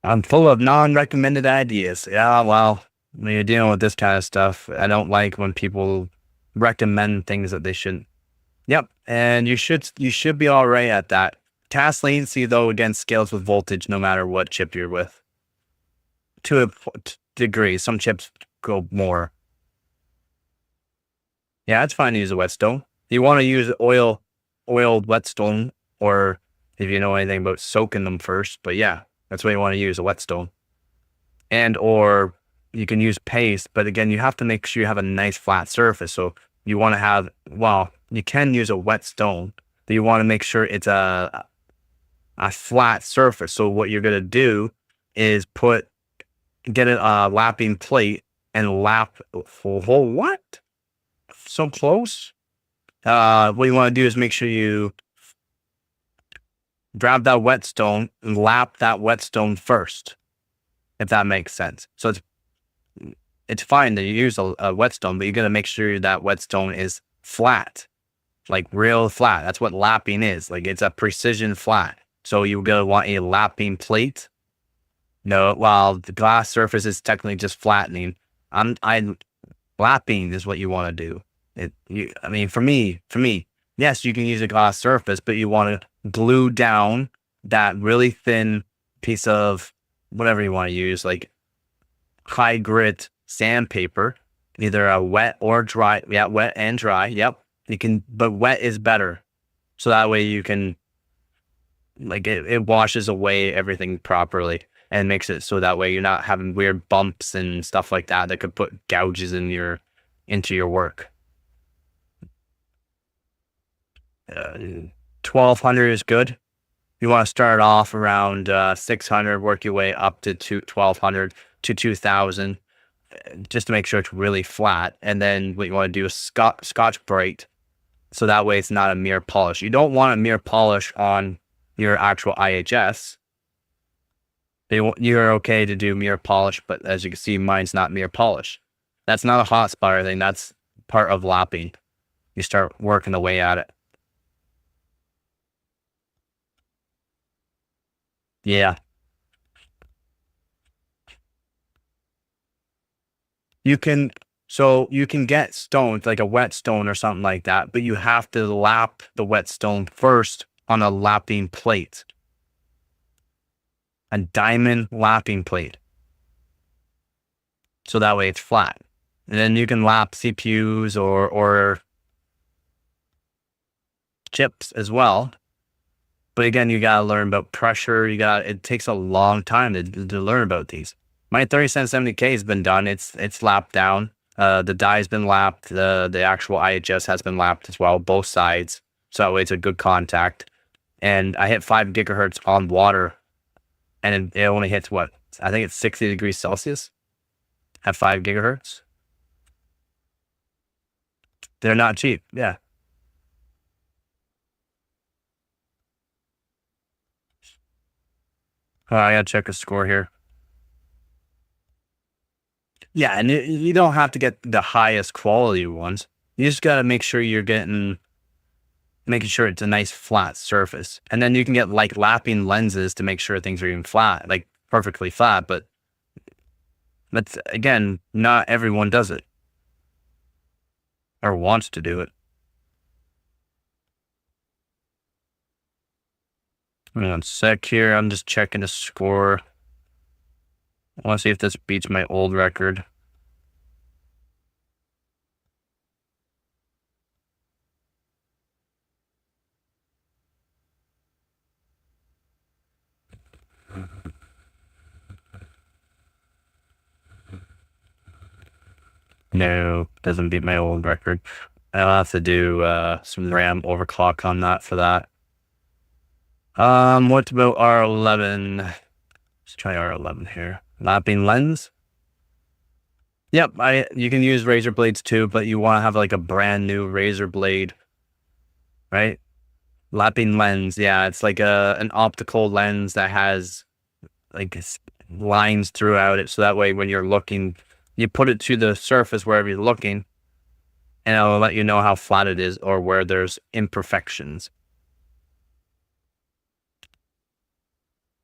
I'm full of non-recommended ideas. Yeah, well, when you're dealing with this kind of stuff, I don't like when people recommend things that they shouldn't. Yep, and you should be all right at that. Task latency, though, again, scales with voltage no matter what chip you're with. To a degree, some chips go more. Yeah, it's fine to use a whetstone. You want to use oiled whetstone, or if you know anything about soaking them first. But yeah, that's what you want to use, a whetstone. And or you can use paste, but again, you have to make sure you have a nice flat surface. So you want to have, well, you can use a whetstone, but you want to make sure it's a flat surface. So what you're gonna do is get a lapping plate and lap what? So close. What you want to do is make sure you grab that whetstone and lap that whetstone first, if that makes sense. So it's fine that you use a whetstone, but you got to make sure that whetstone is flat, like real flat. That's what lapping is. Like, it's a precision flat. So you're gonna want a lapping plate. No, while the glass surface is technically just flattening, lapping is what you want to do. I mean, for me, yes, you can use a glass surface, but you want to glue down that really thin piece of whatever you want to use, like high grit sandpaper, either a wet or dry. Yeah, wet and dry. Yep. You can, but wet is better. So that way you can like it washes away everything properly and makes it so that way you're not having weird bumps and stuff like that that could put gouges in into your work. 1200 is good. You want to start off around 600, work your way up to 1200 to 2000, just to make sure it's really flat. And then what you want to do is Scotch Brite, so that way it's not a mirror polish. You don't want a mirror polish on your actual IHS. You're okay to do mirror polish, but as you can see, mine's not mirror polish. That's not a hot spot thing. That's part of lapping. You start working the way at it. Yeah. You can get stones, like a whetstone or something like that, but you have to lap the whetstone first on a lapping plate. A diamond lapping plate. So that way it's flat. And then you can lap CPUs or chips as well. But again, you gotta learn about pressure. It takes a long time to learn about these. My 3770K has been done. It's lapped down. The die's been lapped. The actual IHS has been lapped as well, both sides. So that way it's a good contact. And I hit 5 gigahertz on water, and it only hits what? I think it's 60 degrees Celsius at 5 gigahertz. They're not cheap. Yeah. I gotta check a score here. Yeah, and you don't have to get the highest quality ones. You just gotta make sure you're making sure it's a nice flat surface. And then you can get like lapping lenses to make sure things are even flat, like perfectly flat. But that's, again, not everyone does it or wants to do it. Hang on a sec here. I'm just checking the score. I want to see if this beats my old record. No, doesn't beat my old record. I'll have to do some RAM overclock on that for that. What about R11? Let's try R11 here. Lapping lens. Yep, you can use razor blades too, but you want to have like a brand new razor blade, right? Lapping lens, yeah, it's like an optical lens that has like lines throughout it, so that way when you're looking, you put it to the surface wherever you're looking, and it'll let you know how flat it is or where there's imperfections.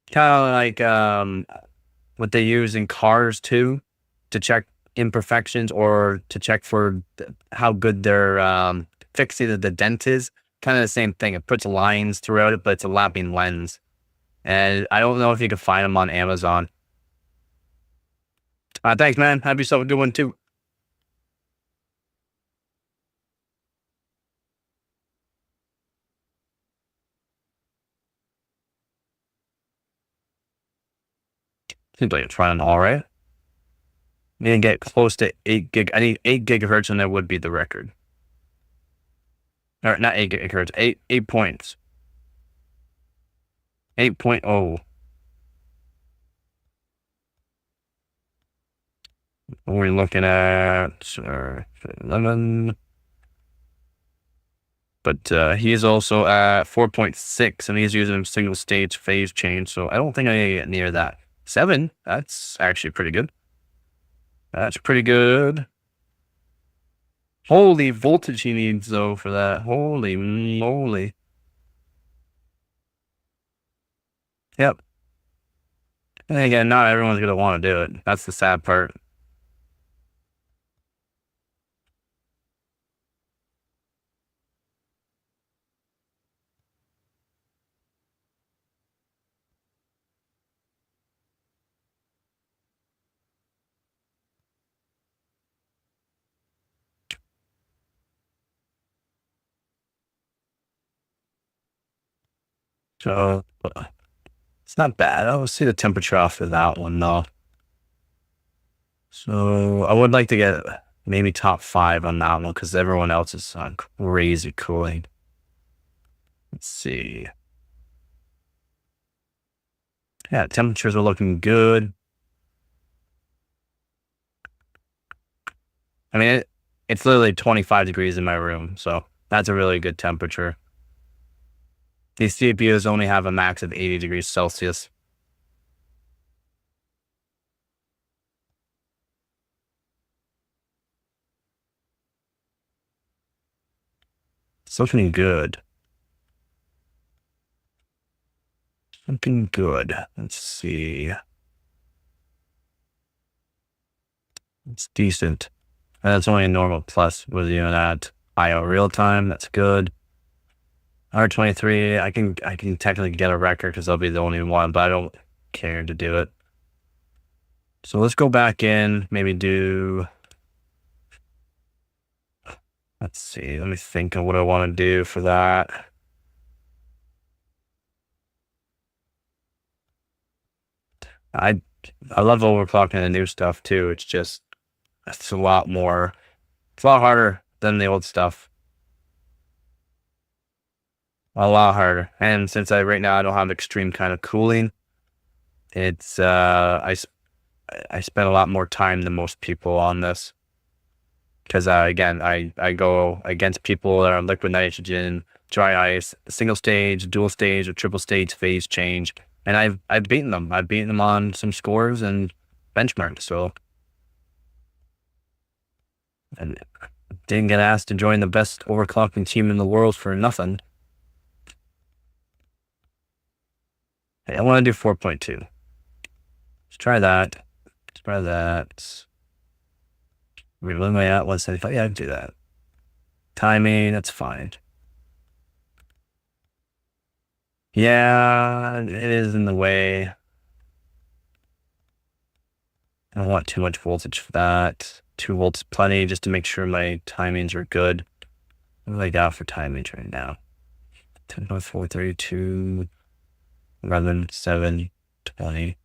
Kind of like what they use in cars too, to check imperfections or to check for how good their fixing the dent is. Kind of the same thing. It puts lines throughout it, but it's a lapping lens. And I don't know if you can find them on Amazon. Thanks, man. Have yourself a good one too. Seems like it's running all right. Need to get close to 8 gig. I need 8 gigahertz, and that would be the record. Or not 8 gigahertz. 8 points. 8.0. We're looking at 11. But he is also at 4.6, and he's using single stage phase change. So I don't think I can get near that. 7. That's actually pretty good. That's pretty good. Holy voltage he needs though for that. Holy moly. Yep. And again, not everyone's gonna want to do it. That's the sad part. So It's not bad. I will see the temperature off of that one though. So I would like to get maybe top 5 on that one because everyone else is on crazy cooling. Let's see. Yeah, temperatures are looking good. I mean, it's literally 25 degrees in my room, so that's a really good temperature. These CPUs only have a max of 80 degrees Celsius. It's looking good. Looking good. Let's see. It's decent. And that's only a normal plus with you at IO real time. That's good. R23, I can technically get a record because I'll be the only one, but I don't care to do it. So let's go back in, maybe do, let's see, let me think of what I want to do for that. I love overclocking the new stuff too. It's just, it's a lot harder than the old stuff. A lot harder. And since right now I don't have extreme kind of cooling, it's, I spend a lot more time than most people on this. Because again, I go against people that are on liquid nitrogen, dry ice, single stage, dual stage, or triple stage phase change. And I've beaten them. I've beaten them on some scores and benchmarks. So, and didn't get asked to join the best overclocking team in the world for nothing. Hey, I want to do 4.2. Let's try that. Let's try that. Where am I at? 175. Yeah, I can do that. Timing, that's fine. Yeah, it is in the way. I don't want too much voltage for that. 2 volts plenty just to make sure my timings are good. What do I got for timings right now? 10.432, 11, 7, 20.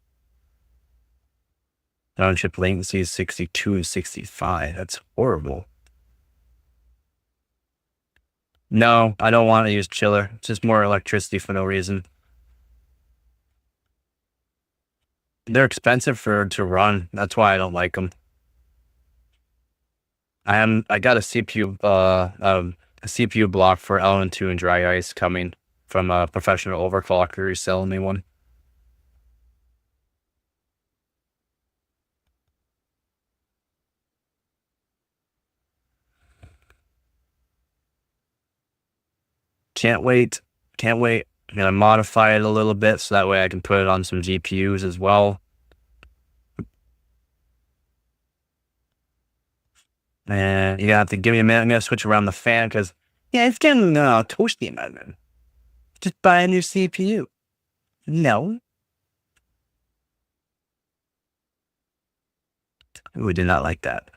Round-trip latency is 62 and 65. That's horrible. No, I don't want to use chiller. It's just more electricity for no reason. They're expensive to run. That's why I don't like them. I got a CPU block for LN2 and dry ice coming from a professional overclocker who's selling me one. Can't wait. I'm gonna modify it a little bit so that way I can put it on some GPUs as well. And you have to give me a minute. I'm gonna switch around the fan because yeah, it's getting toasty, man. Just buy a new CPU. No. We did not like that.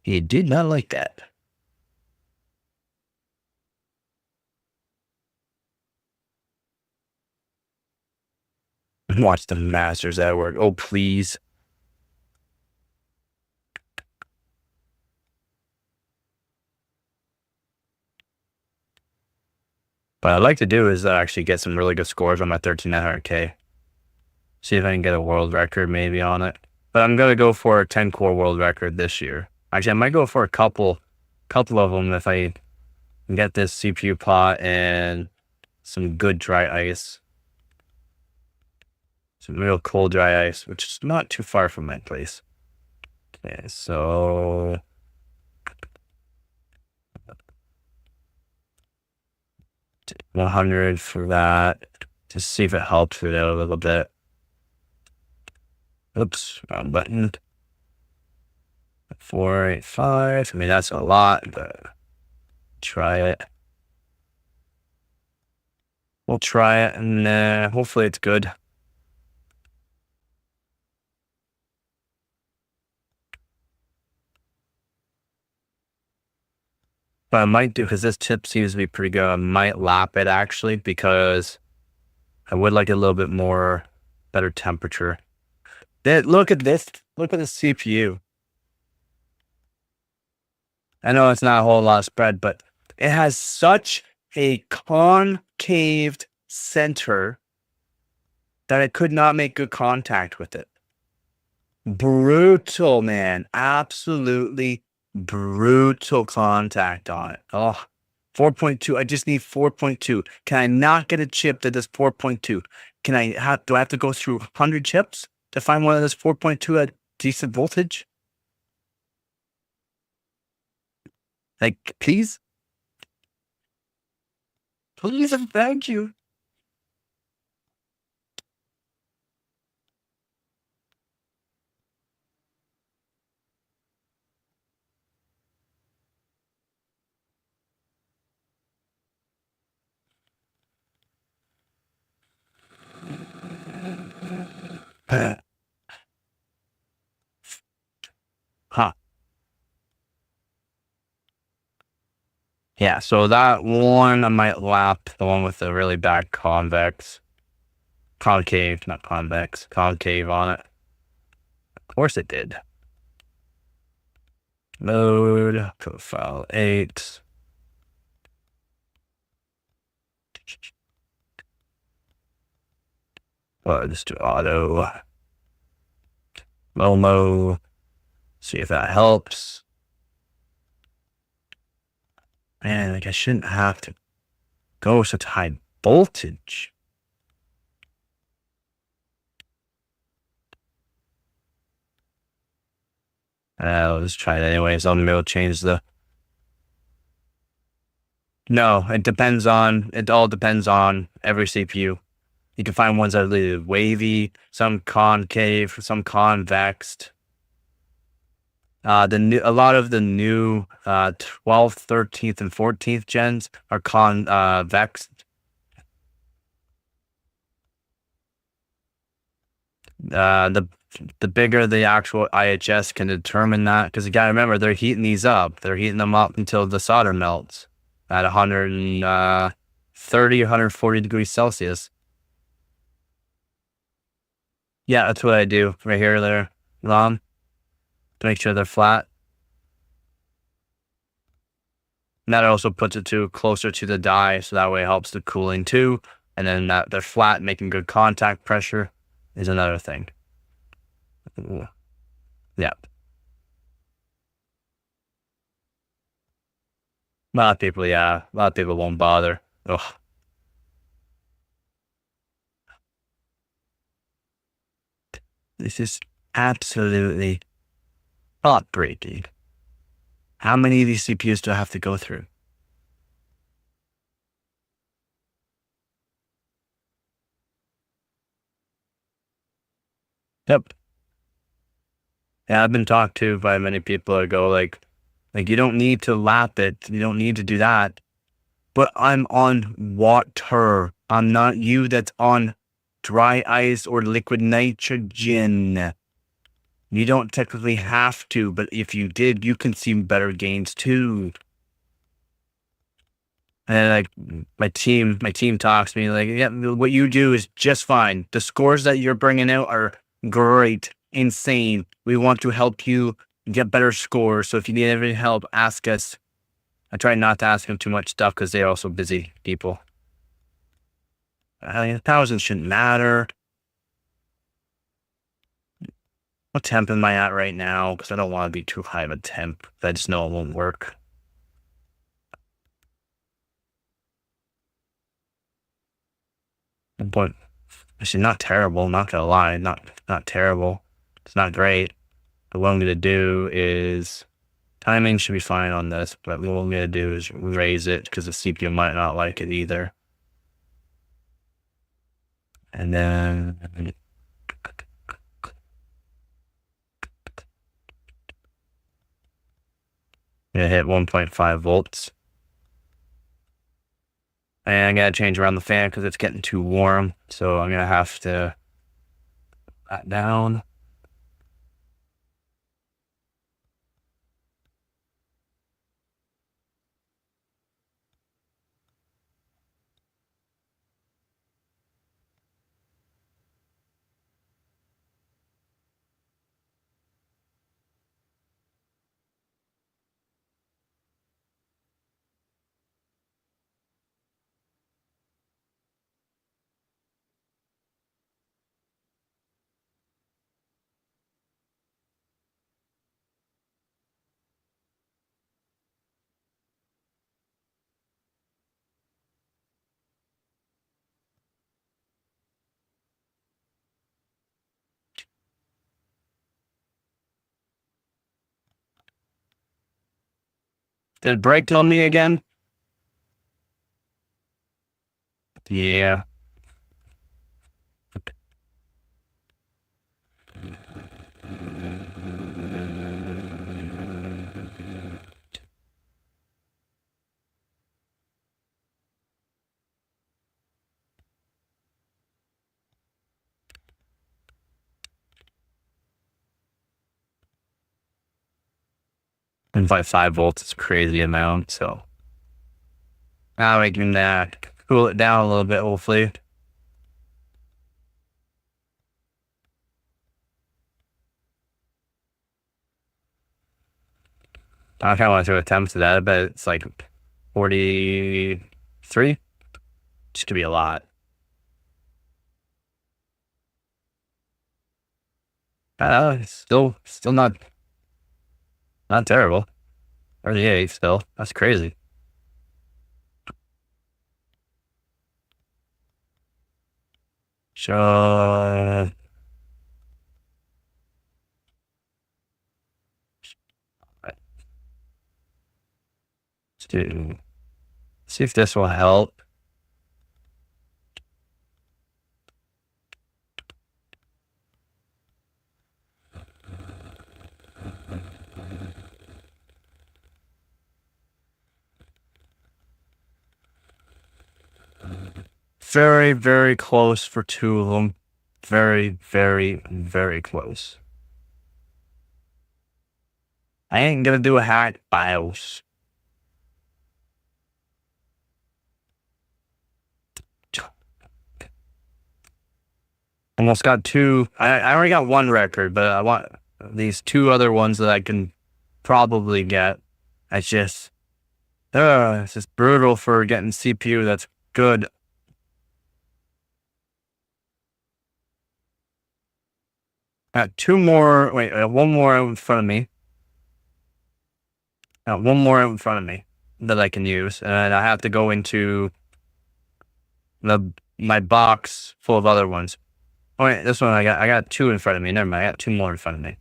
He did not like that. Watch the masters at work. Oh, please. What I'd like to do is actually get some really good scores on my 1300K. See if I can get a world record maybe on it. But I'm going to go for a 10-core world record this year. Actually, I might go for a couple of them if I can get this CPU pot and some good dry ice. Some real cold dry ice, which is not too far from my place. Okay, so 100 for that. Just see if it helps it out a little bit. Oops, wrong button. 485. I mean, that's a lot, but try it. We'll try it, and hopefully it's good. But I might do, because this tip seems to be pretty good, I might lap it actually, because
I would like a little bit more, better temperature. Then look at this. Look at the CPU. I know it's not a whole lot of spread, but it has such a concaved center that I could not make good contact with it. Brutal, man. Absolutely brutal contact on it. Oh, 4.2. I just need 4.2. Can I not get a chip that does 4.2? Do I have to go through 100 chips to find one that does 4.2 at decent voltage? Like, please? Please and thank you. Huh. Yeah, so that one I might lap, the one with the really bad concave, not convex, concave on it. Of course it did. Mode, profile 8. Let's do auto. Momo. See if that helps. Man, like I shouldn't have to go such high voltage. Let's try it anyways. I'm gonna change the. No, it all depends on every CPU. You can find ones that are really wavy, some concave, some convexed. A lot of the new 12th, 13th, and 14th gens are convexed. The bigger the actual IHS can determine that, because you gotta remember they're heating these up. They're heating them up until the solder melts at 130 or 140 degrees Celsius. Yeah, that's what I do right here, there, to make sure they're flat. And that also puts it closer to the die, so that way it helps the cooling too. And then that they're flat, making good contact pressure is another thing. Yeah. A lot of people won't bother. Ugh. This is absolutely heartbreaking. How many of these CPUs do I have to go through? Yep. Yeah, I've been talked to by many people that go like you don't need to lap it. You don't need to do that. But I'm on water. I'm not you that's on dry ice or liquid nitrogen. You don't technically have to, but if you did, you can see better gains too. And like my team talks to me like, yeah, what you do is just fine. The scores that you're bringing out are great, insane. We want to help you get better scores. So if you need any help, ask us. I try not to ask them too much stuff because they're also busy people. I mean, 1,000 shouldn't matter. What temp am I at right now? Because I don't want to be too high of a temp. I just know it won't work. But actually, not terrible. Not gonna lie, not terrible. It's not great. But what I'm gonna do is timing should be fine on this. But what I'm gonna do is raise it because the CPU might not like it either. And then gonna hit 1.5 volts. And I gotta change around the fan because it's getting too warm. So I'm gonna have to put that down.
Did it break on me again? Yeah. And by 5 volts, it's a crazy amount. So now we can cool it down a little bit, hopefully. I kind of want to attempt that, but it's like 43. Just to be a lot. It's still not terrible. 38 still. That's crazy. So let's see if this will help. Very, very close for 2 of them. Very, very, very close. I ain't gonna do a hack BIOS. Almost got 2. I already got 1 record, but I want these 2 other ones that I can probably get. It's just brutal for getting CPU that's good. I got 2 more. Wait, 1 more out in front of me. 1 more out in front of me that I can use, and I have to go into my box full of other ones. Oh wait, this one I got 2 in front of me. Never mind, I got 2 more in front of me.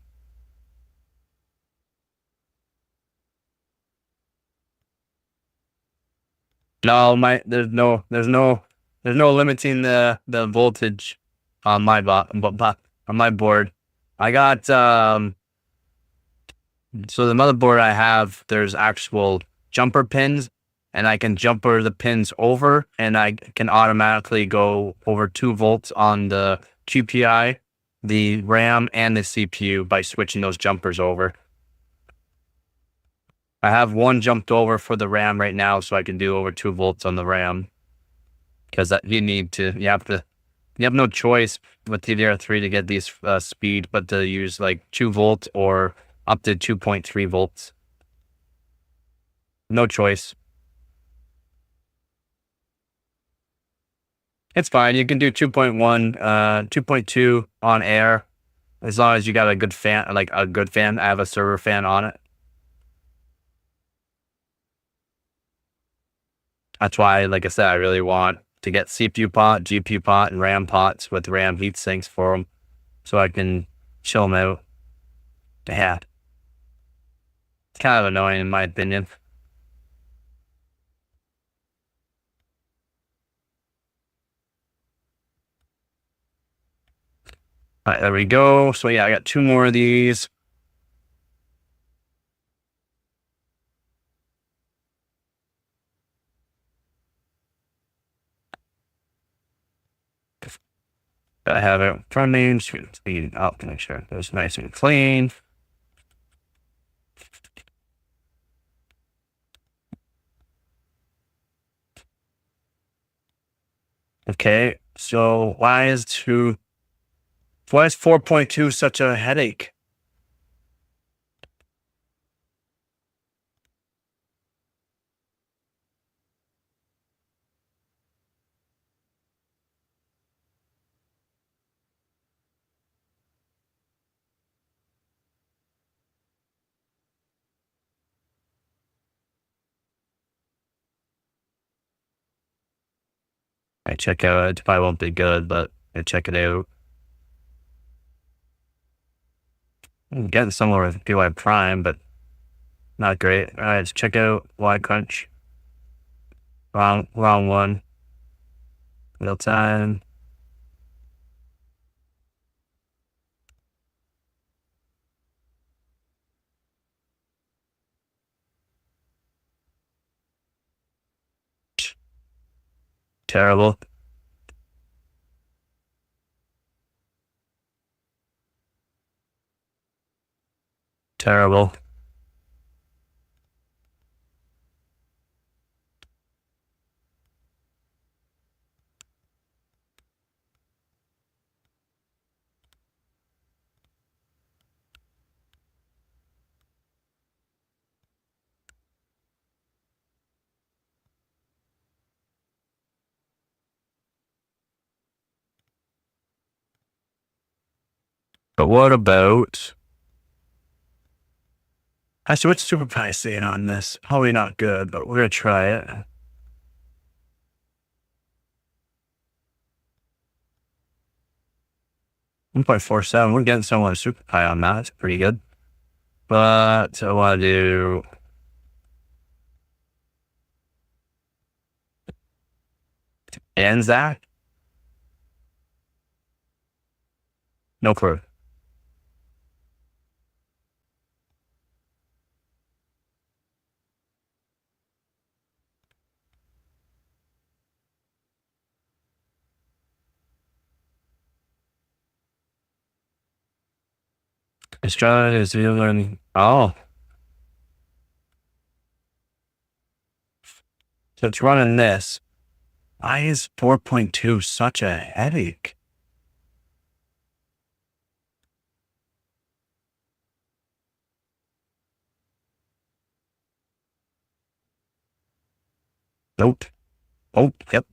No, there's no limiting the voltage on my board. I got so the motherboard I have, there's actual jumper pins, and I can jumper the pins over, and I can automatically go over 2 volts on the QPI, the RAM, and the CPU by switching those jumpers over. I have 1 jumped over for the RAM right now, so I can do over 2 volts on the RAM. Because you have no choice with DDR3 to get these speed, but to use like 2 volts or up to 2.3 volts. No choice. It's fine. You can do 2.1, 2.2 on air, as long as you got a good fan, like a good fan. I have a server fan on it. That's why, like I said, I really want to get CPU pot, GPU pot, and RAM pots with RAM heat sinks for them, so I can chill them out. Yeah. It's kind of annoying in my opinion. All right, there we go. So yeah, I got 2 more of these. I have it in front of me. Just gonna speed it up to make sure it's nice and clean. Okay, so why is 4.2 such a headache? I check out, it probably won't be good, but I check it out. I'm getting somewhere with PY Prime, but Not great. All right, let's check out Y Crunch. Wrong one. Real time. Terrible. Terrible. But what about... Actually, what's SuperPi saying on this? Probably not good, but we're going to try it. 1.47. We're getting someone SuperPi on that. It's pretty good. But I want to do... Anzac? No clue. It's trying to video learning. Oh. So it's running this. Why is 4.2 such a headache? Nope. Oh, yep.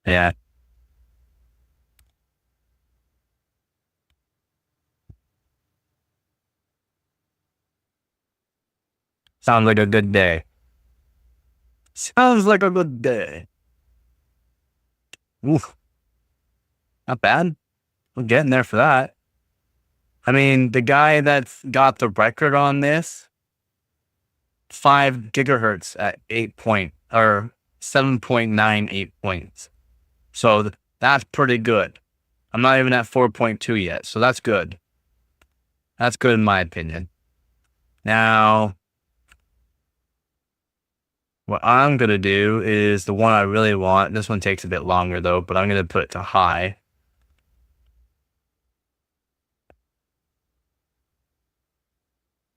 Yeah. Sounds like a good day. Sounds like a good day. Oof. Not bad. We're getting there for that. I mean, the guy that's got the record on this, 5 gigahertz at 7.98 points. So that's pretty good. I'm not even at 4.2 yet, so that's good. That's good in my opinion. Now, what I'm going to do is the one I really want. This one takes a bit longer though, but I'm going to put it to high.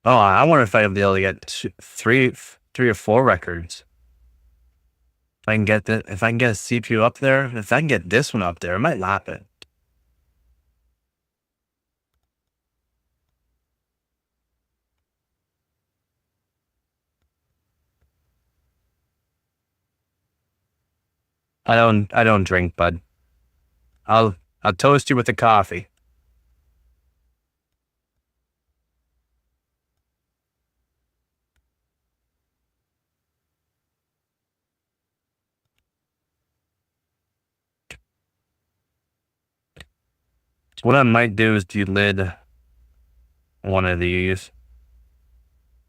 Oh, I wonder if I'll be able to get three or four records. If I can get a CPU up there, if I can get this one up there, I might lap it. I don't drink, bud. I'll toast you with a coffee. What I might do is delid one of these.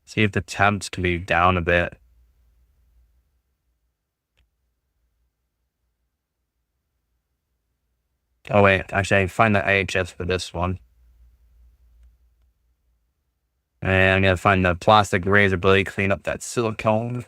See if the temps can be down a bit. Oh wait, actually I find the IHS for this one. And I'm gonna find the plastic razor blade, clean up that silicone.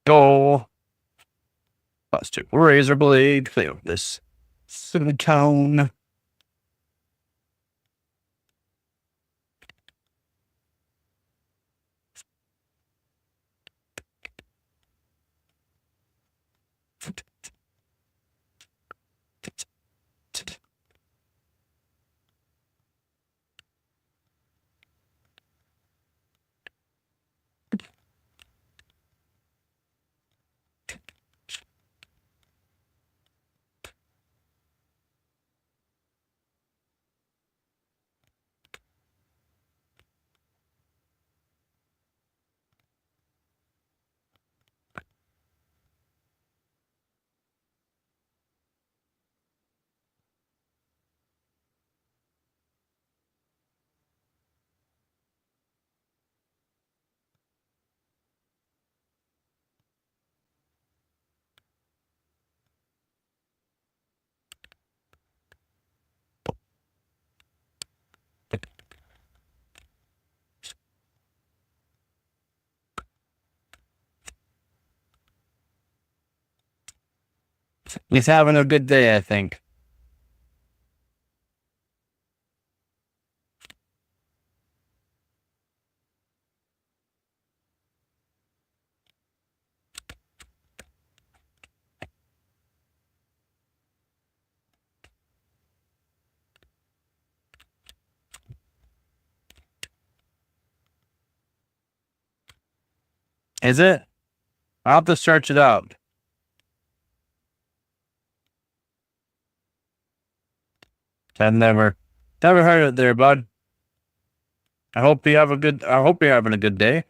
Go. Plastic razor blade, clean up this silicone. He's having a good day, I think. Is it? I'll have to search it out. I've never heard of it there, bud. I hope you're having a good day.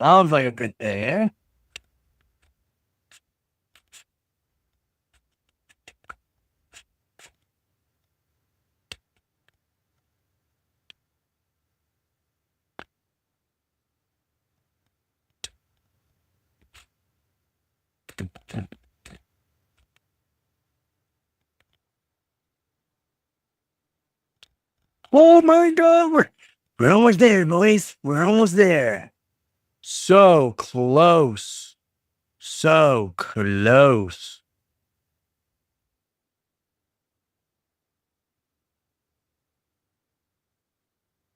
Sounds like a good day, eh? Oh my God, we're almost there, boys. We're almost there. So close. So close.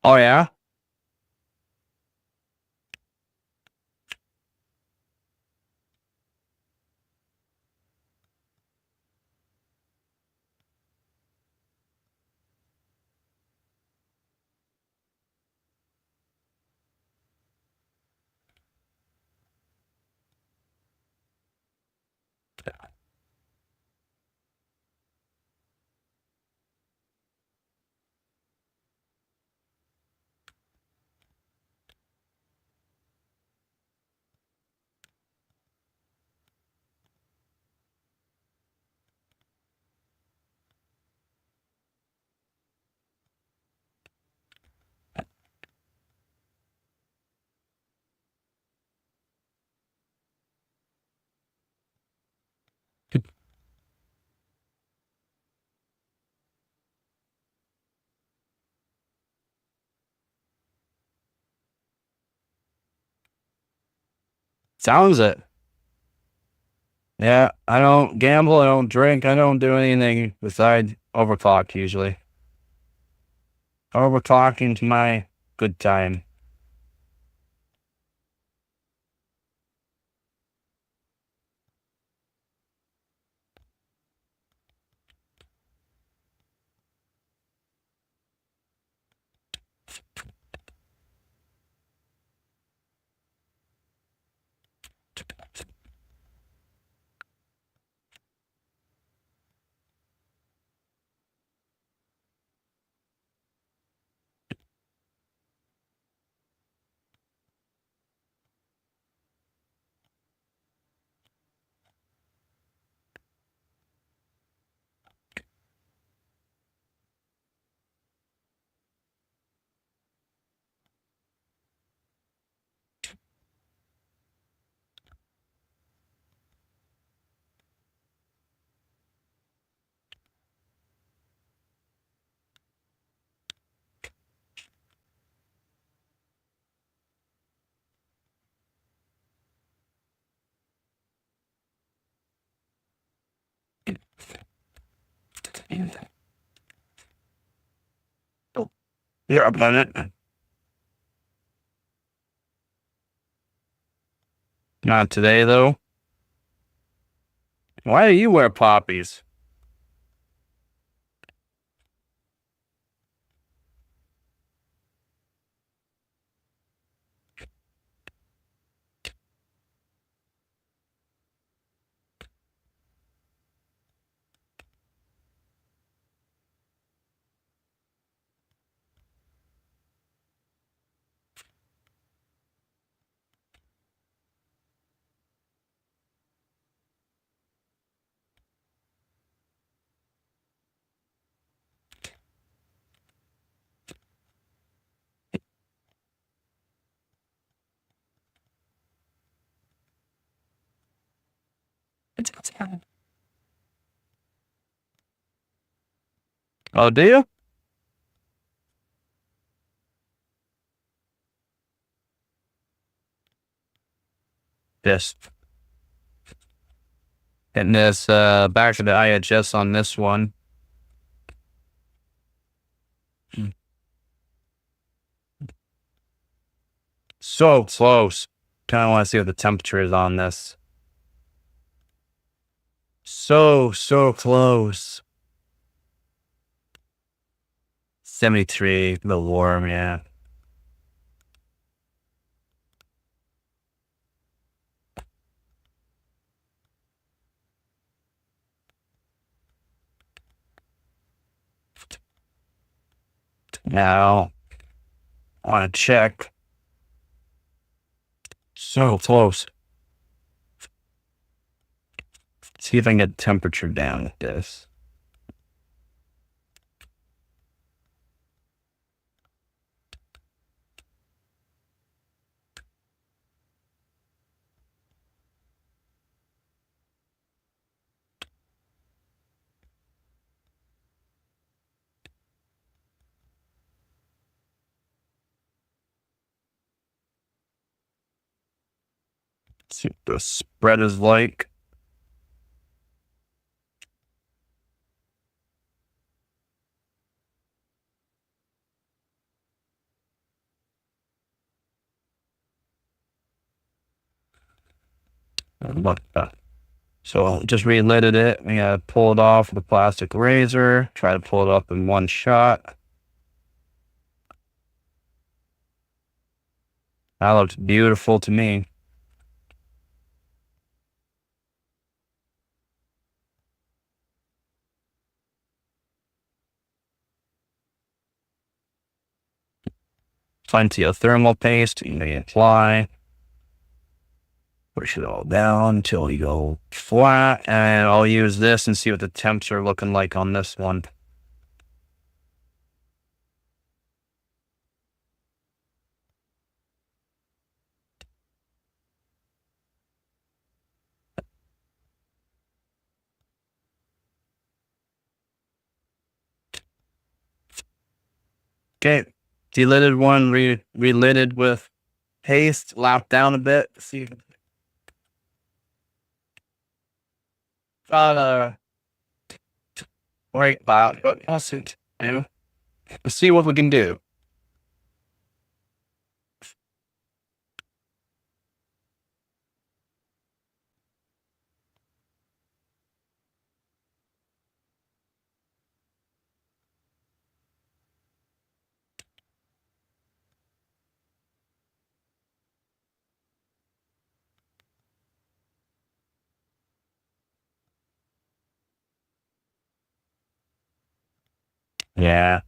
Oh yeah? Sounds it. Yeah, I don't gamble, I don't drink, I don't do anything besides overclock usually. Overclocking's my good time. You're up on it. Not today though. Why do you wear poppies? Oh, do you? Yes. Getting this back to the IHS on this one. So close. Kind of want to see what the temperature is on this. So close. 73, a little warm, yeah. Now, I want to check. So close. See if I can get temperature down with this. See what the spread is like. Look, so I just relidded it. We gotta pull it off with a plastic razor. Try to pull it up in one shot. That looks beautiful to me. Plenty of thermal paste. You may apply. Push it all down until you go flat. And I'll use this and see what the temps are looking like on this one. Okay, delidded one, relidded with paste, lapped down a bit. See, right about, but that's it. Let's see what we can do. Yeah.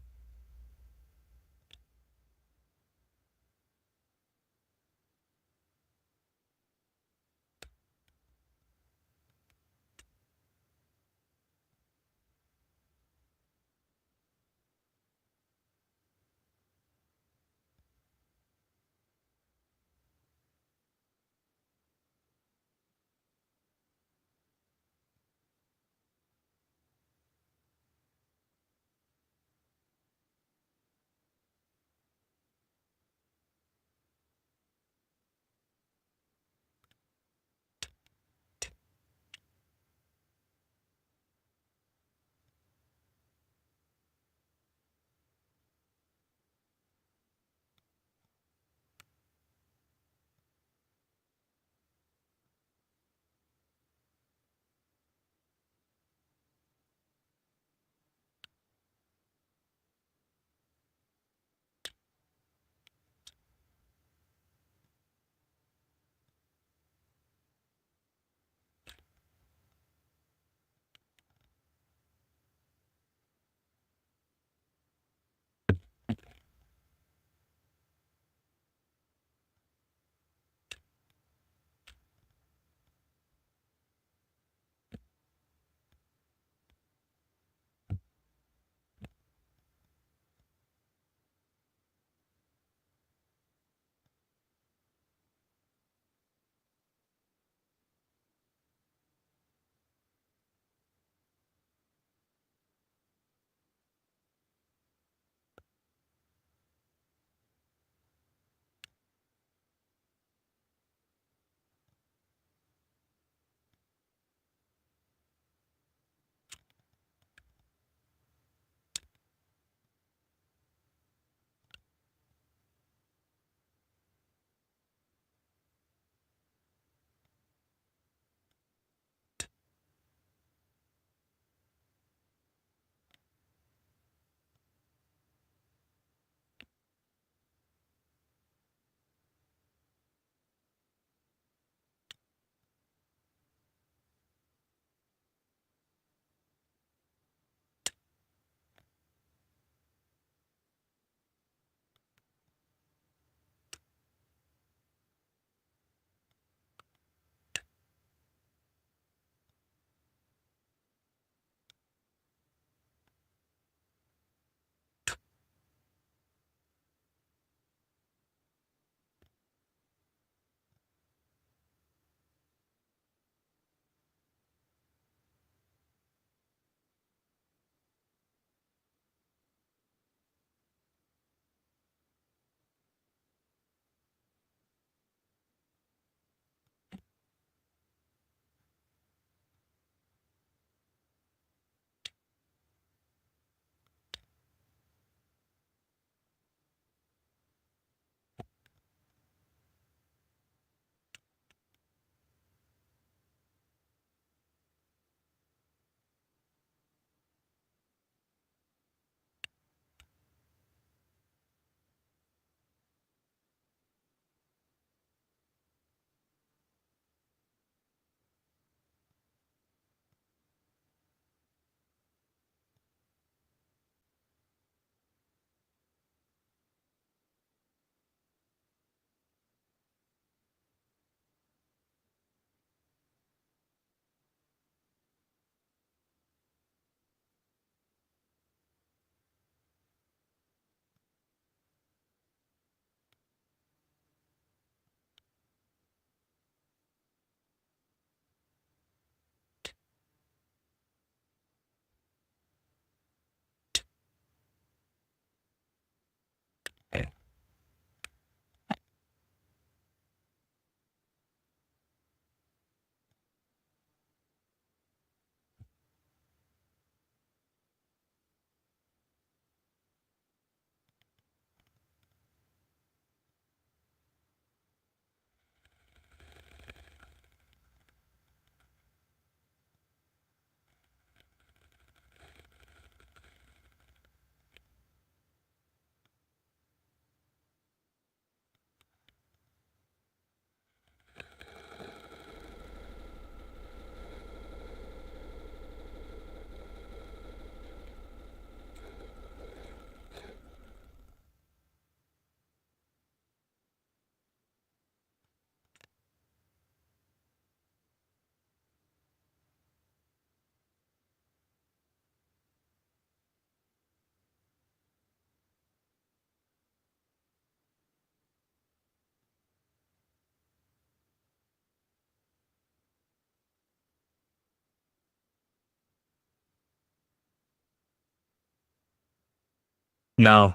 No.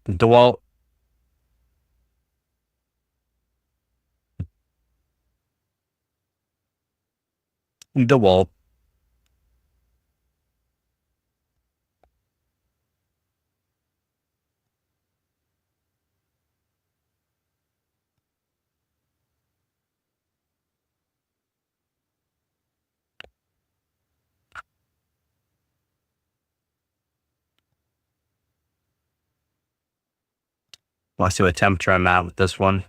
DeWalt. DeWalt. Want to see what temperature I'm at with this one.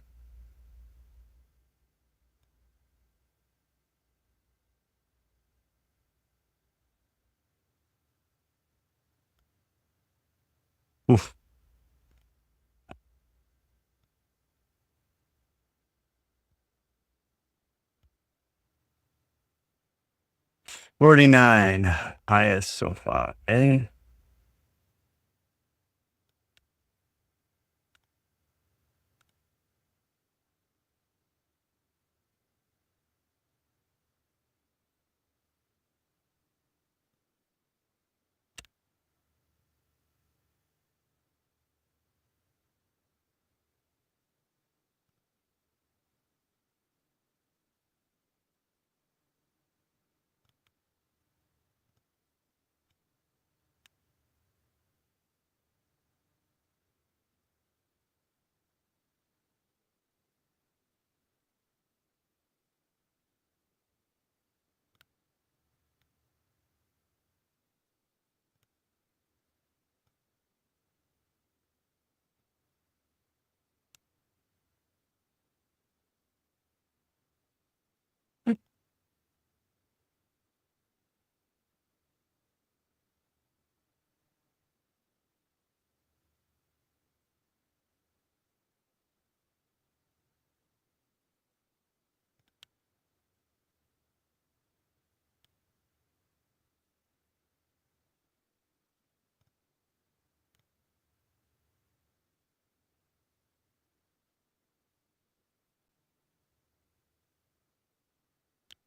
Oof. 49. Highest so far. Eh?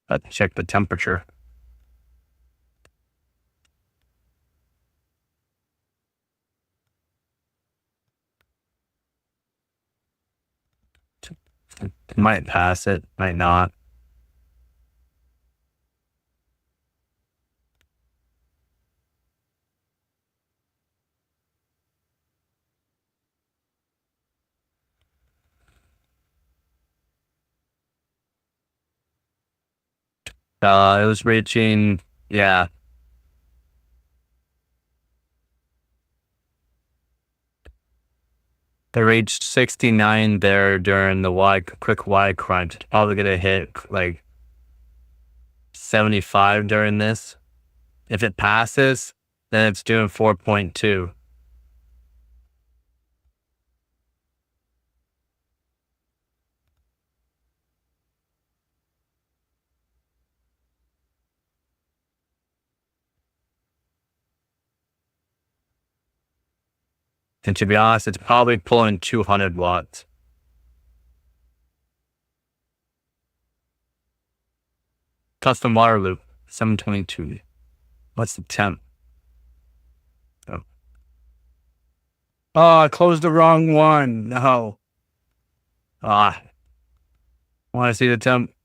Let's check the temperature. Might pass it, might not. It was reaching, yeah. They reached 69 there during the quick Y crunch. It's probably gonna hit like 75 during this. If it passes, then it's doing 4.2. And to be honest, it's probably pulling 200 watts. Custom water loop, 722. What's the temp? Oh, I closed the wrong one. No. Want to see the temp?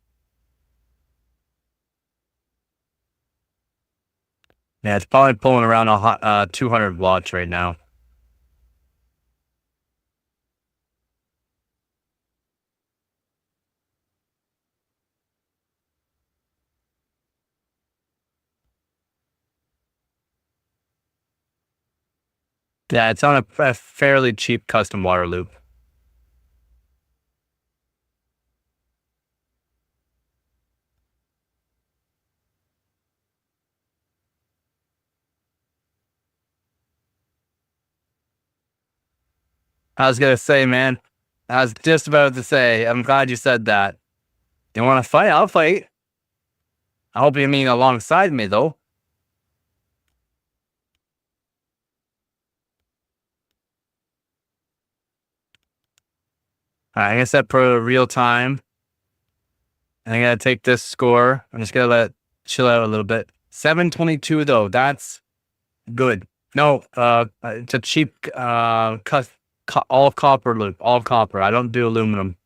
Yeah, it's probably pulling around 200 watts right now. Yeah, it's on a fairly cheap custom water loop. I was going to say, man, I was just about to say, I'm glad you said that. You want to fight? I'll fight. I hope you mean alongside me, though. All right, I guess that for real time. And I got to take this score. I'm just going to let it chill out a little bit. 722, though. That's good. No, it's a cheap all copper loop, all copper. I don't do aluminum.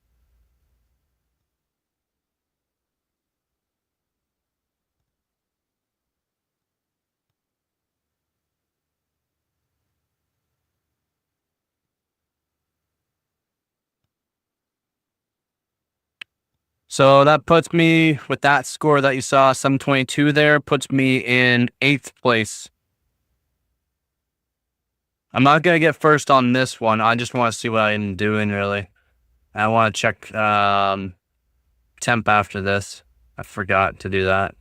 So that puts me, with that score that you saw, 722 there, puts me in 8th place. I'm not going to get first on this one. I just want to see what I'm doing, really. I want to check temp after this. I forgot to do that.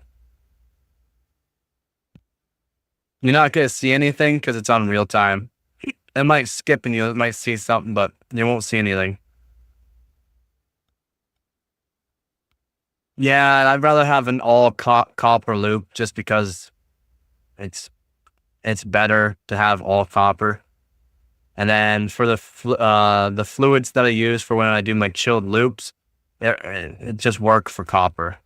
You're not going to see anything because it's on real time. It might skip and you might see something, but you won't see anything. Yeah, I'd rather have an all copper loop just because it's better to have all copper. And then for the fluids that I use for when I do my chilled loops, it just work for copper.